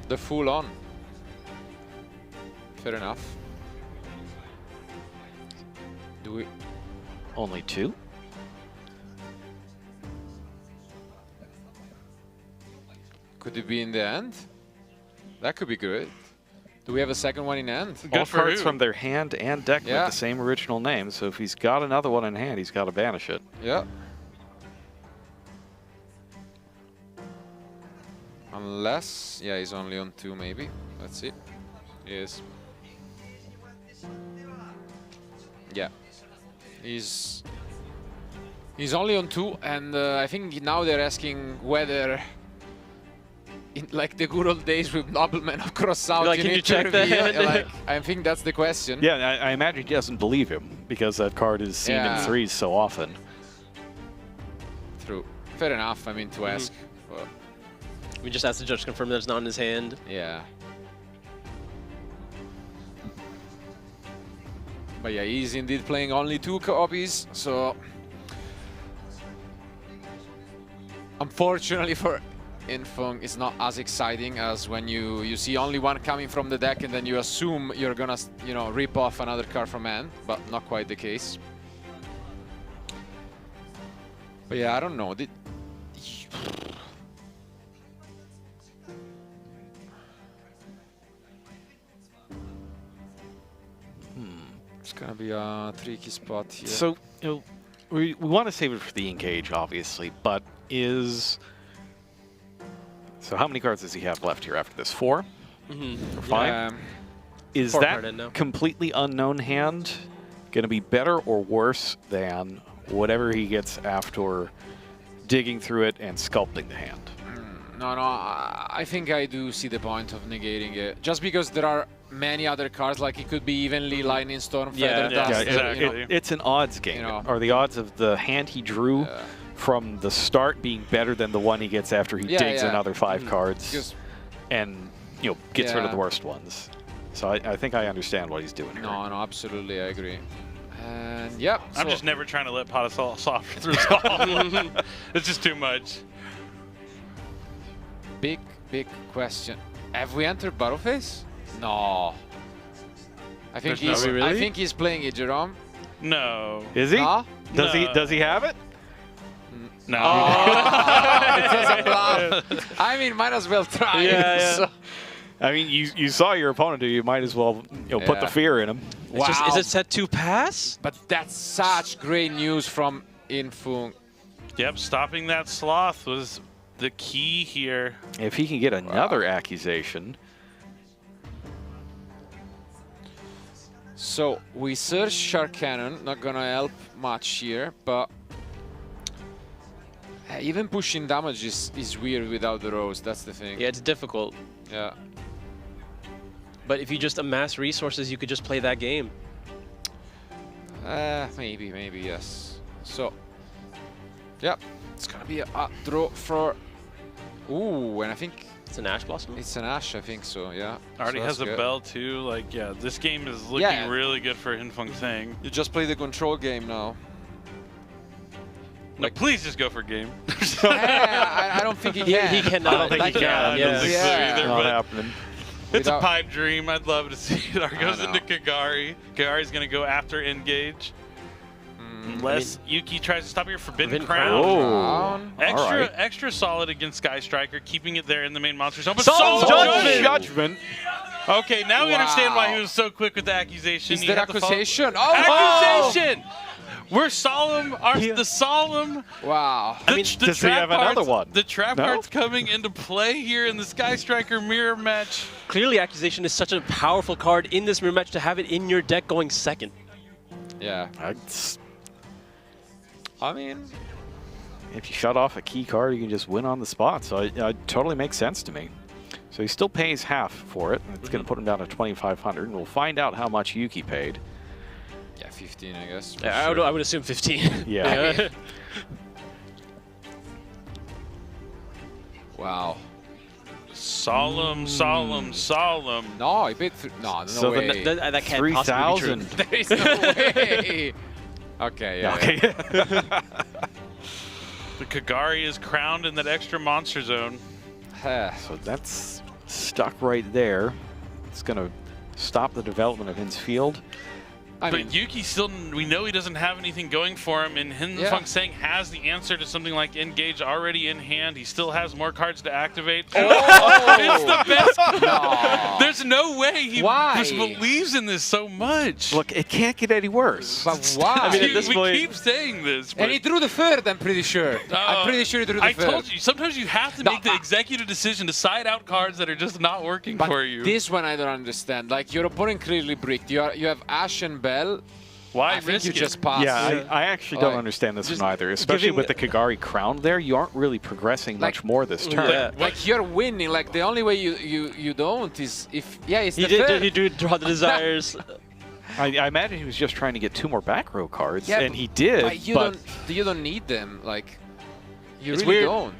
[SPEAKER 2] the full on. Fair enough. Do we...
[SPEAKER 5] Only 2?
[SPEAKER 2] Could it be in the end? That could be good. Do we have a second one in end?
[SPEAKER 5] All
[SPEAKER 4] for
[SPEAKER 5] cards
[SPEAKER 4] who?
[SPEAKER 5] from their hand and deck
[SPEAKER 2] Yeah.
[SPEAKER 5] with the same original name, so if he's got another one in hand, he's got to banish it.
[SPEAKER 2] Yeah. Unless, he's only on 2 maybe. Let's see. Yes. Yeah. He's only on 2, and I think now they're asking whether, in like the good old days with noblemen of cross out,
[SPEAKER 3] Like, can you
[SPEAKER 2] need to
[SPEAKER 3] check the
[SPEAKER 2] reveal,
[SPEAKER 3] hand?
[SPEAKER 2] like, I think that's the question.
[SPEAKER 5] Yeah, I imagine he doesn't believe him, because that card is seen in
[SPEAKER 2] Yeah.
[SPEAKER 5] 3s so often.
[SPEAKER 2] True. Fair enough, I mean, to ask. But
[SPEAKER 3] We just asked the judge to confirm that it's not in his hand.
[SPEAKER 2] yeah. But yeah, he's indeed playing only 2 copies, so unfortunately for Infeng, it's not as exciting as when you see only one coming from the deck and then you assume you're gonna, rip off another card from hand, but not quite the case. But yeah, I don't know. It's gonna be a tricky spot here.
[SPEAKER 5] So, we want to save it for the engage, obviously, but is... So how many cards does he have left here after this? 4? Or 5? Is
[SPEAKER 3] 4 card in now.
[SPEAKER 5] that completely unknown hand going to be better or worse than whatever he gets after digging through it and sculpting the hand?
[SPEAKER 2] No, I think I do see the point of negating it. Just because there are many other cards, like it could be evenly Lightning Storm, Feather
[SPEAKER 4] yeah,
[SPEAKER 2] Dust.
[SPEAKER 4] exactly.
[SPEAKER 5] It's an odds game.
[SPEAKER 2] You know.
[SPEAKER 5] Are the odds of the hand he drew from the start being better than the one he gets after he digs another 5 cards
[SPEAKER 2] Because
[SPEAKER 5] and gets rid of the worst ones? So I think I understand what he's doing here.
[SPEAKER 2] no, absolutely, I agree. And yep.
[SPEAKER 4] I'm just never trying to let Pot of Sloth resolve. It's just too much.
[SPEAKER 2] big question. Have we entered Battle Phase? No. I think
[SPEAKER 4] There's no way.
[SPEAKER 2] I think he's playing it, Jerome.
[SPEAKER 4] No.
[SPEAKER 5] Is he?
[SPEAKER 2] No?
[SPEAKER 5] Does he have it?
[SPEAKER 4] No.
[SPEAKER 2] It says a bluff. I mean, might as well try.
[SPEAKER 3] Yeah.
[SPEAKER 2] So-
[SPEAKER 5] I mean, you saw your opponent, you might as well put the fear in him.
[SPEAKER 3] It's just,
[SPEAKER 2] Wow.
[SPEAKER 3] is it set to pass?
[SPEAKER 2] But that's such great news from Infeng.
[SPEAKER 4] Yep, stopping that Sloth was the key here.
[SPEAKER 5] If he can get another accusation.
[SPEAKER 2] So we search Shark Cannon, not gonna help much here, but even pushing damage is weird without the rose, that's the thing.
[SPEAKER 3] Yeah, it's difficult.
[SPEAKER 2] Yeah.
[SPEAKER 3] But if you just amass resources, you could just play that game.
[SPEAKER 2] Maybe, yes. So, yeah, it's gonna be a draw for... Ooh, and I think
[SPEAKER 3] It's an Ash Blossom?
[SPEAKER 2] it's an Ash, I think so, yeah.
[SPEAKER 4] Already
[SPEAKER 2] So
[SPEAKER 4] has a
[SPEAKER 2] that's good.
[SPEAKER 4] bell too. Like, yeah, this game is looking
[SPEAKER 2] Yeah.
[SPEAKER 4] really good for Infeng Tsang.
[SPEAKER 2] You just play the control game now.
[SPEAKER 4] No, please just go for game.
[SPEAKER 2] I don't think he can.
[SPEAKER 3] He cannot.
[SPEAKER 5] I don't think he can.
[SPEAKER 4] I don't
[SPEAKER 3] Yeah.
[SPEAKER 4] think so
[SPEAKER 2] Yeah.
[SPEAKER 4] either,
[SPEAKER 5] Not
[SPEAKER 4] but
[SPEAKER 5] happening.
[SPEAKER 4] it's a
[SPEAKER 2] Without-
[SPEAKER 4] pipe dream. I'd love to see it. Our goes
[SPEAKER 2] know.
[SPEAKER 4] into Kagari. Kagari's going to go after Engage. Unless Yuki tries to stop your Forbidden Crown.
[SPEAKER 2] Crown.
[SPEAKER 4] Extra solid against Sky Striker, keeping it there in the main monster zone. But
[SPEAKER 3] Soul
[SPEAKER 4] Soul
[SPEAKER 3] Judgment!
[SPEAKER 4] Judgment! Okay, now we understand why he was so quick with the accusation.
[SPEAKER 2] Is
[SPEAKER 4] He
[SPEAKER 2] that
[SPEAKER 4] had to follow-
[SPEAKER 2] accusation? Oh!
[SPEAKER 4] Accusation! We're solemn. The solemn.
[SPEAKER 2] Wow.
[SPEAKER 5] I mean, does he have another one?
[SPEAKER 4] The trap
[SPEAKER 5] No?
[SPEAKER 4] card's coming into play here in the Sky Striker mirror match.
[SPEAKER 3] Clearly, Accusation is such a powerful card in this mirror match to have it in your deck going second.
[SPEAKER 2] Yeah. I mean,
[SPEAKER 5] If you shut off a key card, you can just win on the spot. So it totally makes sense to me. So he still pays half for it. It's going to put him down to 2,500, and we'll find out how much Yuki paid.
[SPEAKER 2] yeah, 15, I guess.
[SPEAKER 3] Yeah, I would assume 15.
[SPEAKER 5] Yeah.
[SPEAKER 2] Wow.
[SPEAKER 4] Solemn, solemn, solemn.
[SPEAKER 2] No, I paid. No, no
[SPEAKER 5] So the
[SPEAKER 2] way.
[SPEAKER 3] that can't possibly be
[SPEAKER 5] 3,000.
[SPEAKER 3] true.
[SPEAKER 2] There is no way. Okay, yeah.
[SPEAKER 5] Okay.
[SPEAKER 4] The Kagari is crowned in that extra monster zone.
[SPEAKER 2] Yeah.
[SPEAKER 5] So that's stuck right there. It's going to stop the development of Hin's field.
[SPEAKER 2] I
[SPEAKER 4] But
[SPEAKER 2] mean,
[SPEAKER 4] Yuki still, we know he doesn't have anything going for him, and Hin
[SPEAKER 2] Yeah.
[SPEAKER 4] Feng Sang has the answer to something like Engage already in hand. He still has more cards to activate. It's the best.
[SPEAKER 2] no.
[SPEAKER 4] There's no way he
[SPEAKER 2] Why?
[SPEAKER 4] just believes in this so much.
[SPEAKER 5] Look, it can't get any worse.
[SPEAKER 2] But why?
[SPEAKER 3] I mean, at this
[SPEAKER 4] we
[SPEAKER 3] point-
[SPEAKER 4] keep saying this, but
[SPEAKER 2] and he drew the third, I'm pretty sure. I'm pretty sure he drew the
[SPEAKER 4] I
[SPEAKER 2] third.
[SPEAKER 4] told you, sometimes you have to
[SPEAKER 2] No,
[SPEAKER 4] make the executive decision to side out cards that are just not working
[SPEAKER 2] But
[SPEAKER 4] for you.
[SPEAKER 2] this one I don't understand. Like, your opponent clearly bricked. You have Ash and Bell.
[SPEAKER 4] Why
[SPEAKER 2] I think
[SPEAKER 4] risk
[SPEAKER 2] you
[SPEAKER 4] it?
[SPEAKER 2] just pass.
[SPEAKER 5] Yeah, I actually don't
[SPEAKER 2] Like,
[SPEAKER 5] understand this
[SPEAKER 3] just
[SPEAKER 5] one either, especially
[SPEAKER 3] giving-
[SPEAKER 5] with the Kagari crowned there. You aren't really progressing
[SPEAKER 2] Like-
[SPEAKER 5] much more this turn.
[SPEAKER 3] Yeah.
[SPEAKER 2] Like, you're winning. Like, the only way you don't is if... Yeah, it's
[SPEAKER 3] He
[SPEAKER 2] the third.
[SPEAKER 3] did draw the desires.
[SPEAKER 5] I imagine he was just trying to get 2 more back row cards,
[SPEAKER 2] Yeah,
[SPEAKER 5] and he did.
[SPEAKER 2] But you don't need them. Like, you
[SPEAKER 3] It's
[SPEAKER 2] really
[SPEAKER 3] weird.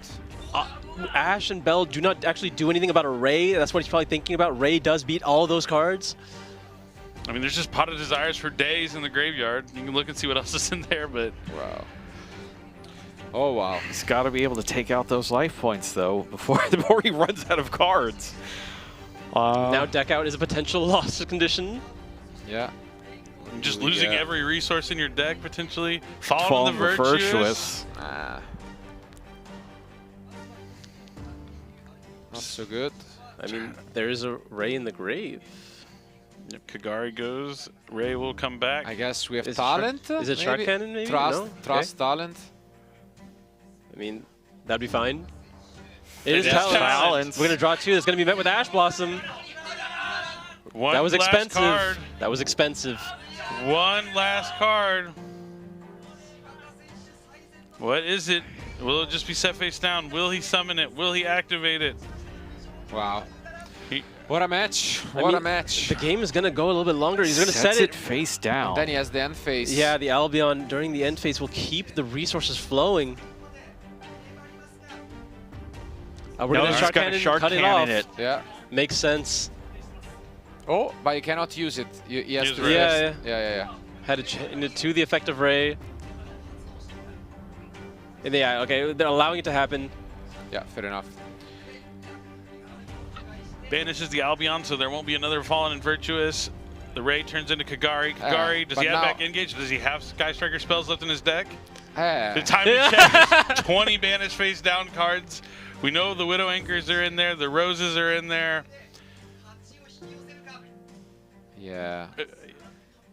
[SPEAKER 2] don't.
[SPEAKER 3] Ash and Bell do not actually do anything about a Ray. That's what he's probably thinking about. Ray does beat all those cards.
[SPEAKER 4] I mean, there's just Pot of Desires for days in the graveyard. You can look and see what else is in there, but
[SPEAKER 2] Wow. Oh, wow.
[SPEAKER 5] He's got to be able to take out those life points, though, before he runs out of cards.
[SPEAKER 3] Now deck out is a potential loss condition.
[SPEAKER 2] Yeah.
[SPEAKER 4] just
[SPEAKER 2] Ooh,
[SPEAKER 4] losing
[SPEAKER 2] yeah.
[SPEAKER 4] every resource in your deck, potentially. Falling
[SPEAKER 5] Fall
[SPEAKER 4] on the Virtuous.
[SPEAKER 2] Ah. Not so good.
[SPEAKER 3] I mean, there is a Ray in the grave.
[SPEAKER 4] If Kagari goes, Ray will come back.
[SPEAKER 2] I guess we have
[SPEAKER 3] Is it
[SPEAKER 2] talent.
[SPEAKER 3] Is it Shark
[SPEAKER 2] maybe?
[SPEAKER 3] Cannon, maybe?
[SPEAKER 2] Trust,
[SPEAKER 3] No?
[SPEAKER 2] trust,
[SPEAKER 3] Okay.
[SPEAKER 2] talent.
[SPEAKER 3] I mean, that'd be fine. It
[SPEAKER 4] It
[SPEAKER 3] is
[SPEAKER 4] is
[SPEAKER 3] talent.
[SPEAKER 4] talent.
[SPEAKER 3] We're going to draw 2. It's going to be met with Ash Blossom.
[SPEAKER 4] One
[SPEAKER 3] That was
[SPEAKER 4] last
[SPEAKER 3] expensive.
[SPEAKER 4] card.
[SPEAKER 3] That was expensive.
[SPEAKER 4] One last card. What is it? Will it just be set face down? Will he summon it? Will he activate it?
[SPEAKER 2] Wow.
[SPEAKER 4] He-
[SPEAKER 2] What a match.
[SPEAKER 3] I
[SPEAKER 2] What a
[SPEAKER 3] mean,
[SPEAKER 2] match.
[SPEAKER 3] The game is going to go a little bit longer. He's going to set
[SPEAKER 5] Sets
[SPEAKER 3] it.
[SPEAKER 5] it face down.
[SPEAKER 2] Then he has the end phase.
[SPEAKER 3] Yeah, the Albion during the end phase will keep the resources flowing. We're
[SPEAKER 5] No,
[SPEAKER 3] going to
[SPEAKER 5] he's
[SPEAKER 3] Shark
[SPEAKER 5] got a
[SPEAKER 3] Cannon,
[SPEAKER 5] Shark
[SPEAKER 3] cut it
[SPEAKER 5] Cannon
[SPEAKER 3] off.
[SPEAKER 5] it.
[SPEAKER 2] Yeah.
[SPEAKER 3] Makes sense.
[SPEAKER 2] Oh, but you cannot use it. He has
[SPEAKER 4] Use
[SPEAKER 2] to
[SPEAKER 4] Ray.
[SPEAKER 2] rest.
[SPEAKER 3] Yeah,
[SPEAKER 2] Yeah.
[SPEAKER 3] Had it to the effect of Ray. And yeah, okay, they're allowing it to happen.
[SPEAKER 2] Yeah, fair enough.
[SPEAKER 4] Banishes the Albion, so there won't be another Fallen and Virtuous. The Ray turns into Kagari. Kagari, does
[SPEAKER 2] but
[SPEAKER 4] he have
[SPEAKER 2] now-
[SPEAKER 4] back engage? Does he have Sky Striker spells left in his deck?
[SPEAKER 2] Ah.
[SPEAKER 4] The time to check is 20 banish face down cards. We know the Widow Anchors are in there. The Roses are in there.
[SPEAKER 2] Yeah.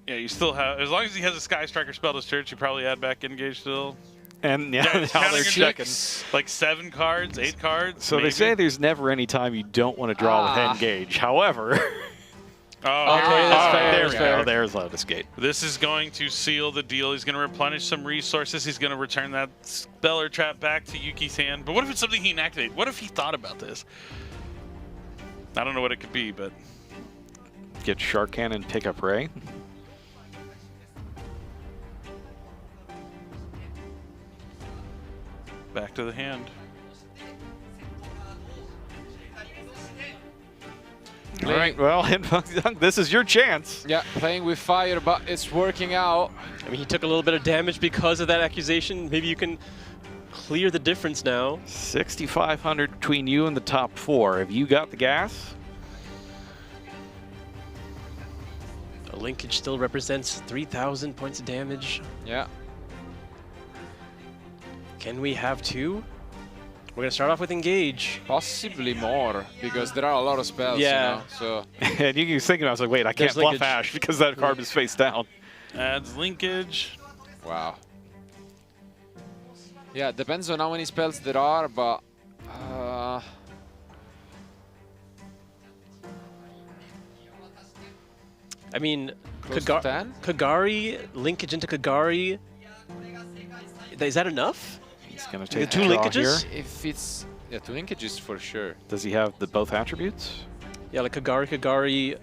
[SPEAKER 4] Yeah, you still have, as long as he has a Sky Striker spell to search, you probably add back engage still.
[SPEAKER 5] And yeah,
[SPEAKER 4] Yeah,
[SPEAKER 5] now
[SPEAKER 4] counting
[SPEAKER 5] they're
[SPEAKER 4] your
[SPEAKER 5] checking.
[SPEAKER 2] Checks.
[SPEAKER 4] Like 7 cards, 8 cards.
[SPEAKER 5] So
[SPEAKER 4] maybe.
[SPEAKER 5] they say there's never any time you don't want to draw
[SPEAKER 2] Ah.
[SPEAKER 5] with engage. However,
[SPEAKER 4] Oh,
[SPEAKER 3] Okay,
[SPEAKER 4] here we
[SPEAKER 3] that's
[SPEAKER 4] go.
[SPEAKER 3] fair,
[SPEAKER 5] there
[SPEAKER 3] that's
[SPEAKER 5] we
[SPEAKER 3] fair.
[SPEAKER 5] go. There's Lotus Gate.
[SPEAKER 4] This is going to seal the deal. He's going to replenish some resources. He's going to return that Speller Trap back to Yuki's hand. But what if it's something he inactivated? What if he thought about this? I don't know what it could be, but
[SPEAKER 5] Get Shark Cannon, pick up Ray.
[SPEAKER 4] back to the hand.
[SPEAKER 5] All right, well, this is your chance.
[SPEAKER 2] Yeah, playing with fire, but it's working out.
[SPEAKER 3] I mean, he took a little bit of damage because of that accusation. Maybe you can clear the difference now.
[SPEAKER 5] 6,500 between you and the top 4. Have you got the gas?
[SPEAKER 3] A linkage still represents 3,000 points of damage.
[SPEAKER 2] Yeah.
[SPEAKER 3] Can we have 2? We're going to start off with Engage.
[SPEAKER 2] Possibly more, because there are a lot of spells,
[SPEAKER 3] Yeah.
[SPEAKER 2] you know, so...
[SPEAKER 5] And you was thinking, I was like, wait, I can't
[SPEAKER 3] There's
[SPEAKER 5] bluff
[SPEAKER 3] linkage.
[SPEAKER 5] Ash because that card is face down.
[SPEAKER 4] Adds linkage.
[SPEAKER 2] Wow. Yeah, it depends on how many spells there are, but...
[SPEAKER 3] I mean,
[SPEAKER 2] Close to 10?
[SPEAKER 3] Kagari, linkage into Kagari. Is that enough?
[SPEAKER 5] He's going to
[SPEAKER 3] The
[SPEAKER 5] take
[SPEAKER 3] two
[SPEAKER 5] the draw
[SPEAKER 3] linkages?
[SPEAKER 5] here.
[SPEAKER 2] If it's... Yeah, 2 linkages for sure.
[SPEAKER 5] Does he have the both attributes?
[SPEAKER 3] Yeah, like Kagari,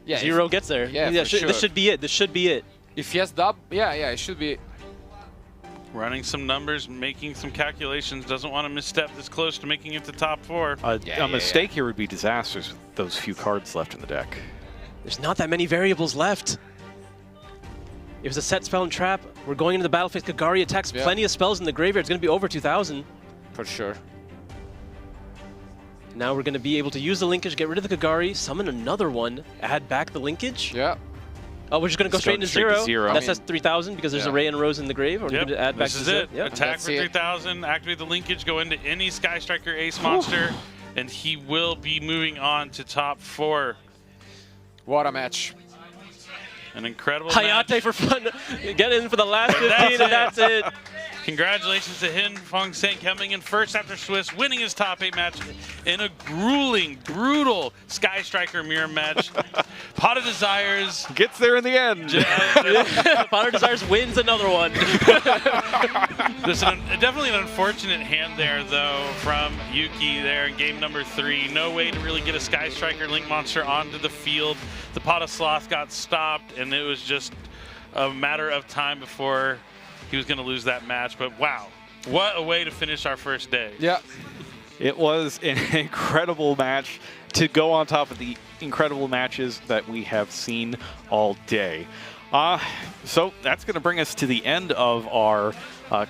[SPEAKER 2] Yeah,
[SPEAKER 3] zero gets there.
[SPEAKER 2] yeah, for
[SPEAKER 3] This
[SPEAKER 2] sure.
[SPEAKER 3] should be it. This should be it.
[SPEAKER 2] If he has dub, yeah, it should be...
[SPEAKER 4] Running some numbers, making some calculations. Doesn't want to misstep this close to making it to top 4.
[SPEAKER 5] A mistake here would be disastrous with those few cards left in the deck.
[SPEAKER 3] There's not that many variables left. It was a set spell and trap. We're going into the battle phase. Kagari attacks plenty of spells in the graveyard. It's going to be over 2,000.
[SPEAKER 2] For sure.
[SPEAKER 3] Now we're going to be able to use the linkage, get rid of the Kagari, summon another one, add back the linkage.
[SPEAKER 2] Yeah.
[SPEAKER 3] Oh, we're just going to go straight into
[SPEAKER 5] straight to
[SPEAKER 3] zero.
[SPEAKER 5] zero.
[SPEAKER 3] That says 3,000 because there's a Ray and Rose in the grave. We're going to add back
[SPEAKER 4] This
[SPEAKER 3] to
[SPEAKER 4] is it.
[SPEAKER 3] zero. Yep.
[SPEAKER 4] Attack
[SPEAKER 2] That's
[SPEAKER 4] for
[SPEAKER 2] it.
[SPEAKER 4] 3,000, activate the linkage, go into any Sky Striker Ace monster, and he will be moving on to top 4.
[SPEAKER 2] What a match.
[SPEAKER 4] An incredible
[SPEAKER 3] Hayate
[SPEAKER 4] match.
[SPEAKER 3] for fun. Get in for the last 15
[SPEAKER 4] That's
[SPEAKER 3] and that's it.
[SPEAKER 4] Congratulations to Hin Fong Seng coming in first after Swiss, winning his top 8 match in a grueling, brutal Sky Striker mirror match. Pot of Desires.
[SPEAKER 5] Gets there in the end.
[SPEAKER 3] Fire Desires wins another one.
[SPEAKER 4] There's definitely an unfortunate hand there, though, from Yuki there in game number 3. No way to really get a Sky Striker Link monster onto the field. The Pot of Sloth got stopped, and it was just a matter of time before he was going to lose that match. But wow, what a way to finish our first day.
[SPEAKER 2] Yeah.
[SPEAKER 5] It was an incredible match to go on top of the incredible matches that we have seen all day. So that's going to bring us to the end of our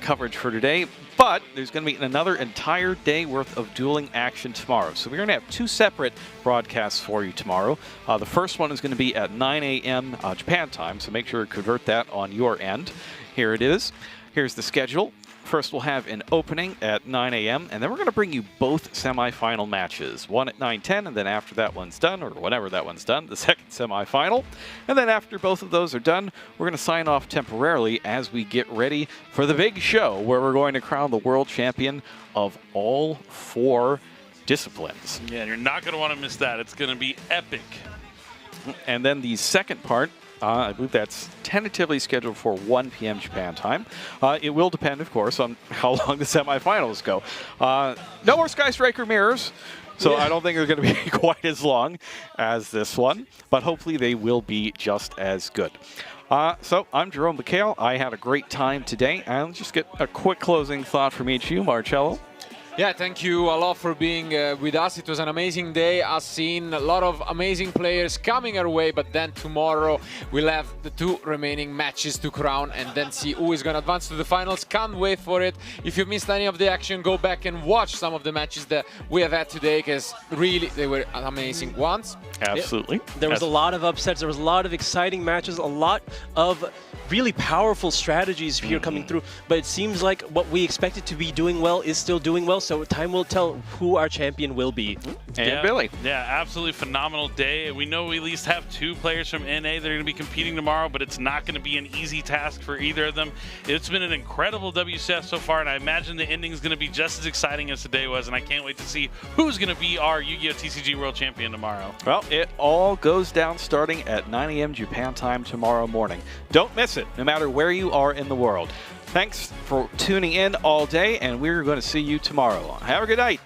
[SPEAKER 5] coverage for today. But there's going to be another entire day worth of dueling action tomorrow. So we're going to have 2 separate broadcasts for you tomorrow. The first one is going to be at 9 a.m. Japan time, so make sure to convert that on your end. Here it is. Here's the schedule. First, we'll have an opening at 9 a.m., and then we're going to bring you both semifinal matches. One at 9:10, and then after that one's done, or whenever that one's done, the second semifinal. And then after both of those are done, we're going to sign off temporarily as we get ready for the big show, where we're going to crown the world champion of all 4 disciplines.
[SPEAKER 4] Yeah, you're not going to want to miss that. It's going to be epic.
[SPEAKER 5] And then the second part, I believe that's tentatively scheduled for 1 p.m. Japan time. It will depend, of course, on how long the semifinals go. No more Sky Striker mirrors, so I don't think they're going to be quite as long as this one, but hopefully they will be just as good. So I'm Jerome McHale. I had a great time today, and let's just get a quick closing thought from each of you, Marcello.
[SPEAKER 2] Yeah, thank you a lot for being with us. It was an amazing day. I've seen a lot of amazing players coming our way, but then tomorrow we'll have the 2 remaining matches to crown and then see who is going to advance to the finals. Can't wait for it. If you missed any of the action, go back and watch some of the matches that we have had today, because really they were amazing ones.
[SPEAKER 5] Absolutely.
[SPEAKER 3] There was a lot of upsets. There was a lot of exciting matches, a lot of really powerful strategies here coming through. But it seems like what we expected to be doing well is still doing well. So time will tell who our champion will be.
[SPEAKER 5] And Billy.
[SPEAKER 4] Yeah, absolutely phenomenal day. We know we at least have 2 players from NA that are going to be competing tomorrow, but it's not going to be an easy task for either of them. It's been an incredible WCF so far, and I imagine the ending is going to be just as exciting as today was, and I can't wait to see who's going to be our Yu-Gi-Oh! TCG World Champion tomorrow.
[SPEAKER 5] Well, it all goes down starting at 9 a.m. Japan time tomorrow morning. Don't miss it, no matter where you are in the world. Thanks for tuning in all day, and we're going to see you tomorrow. Have a good night.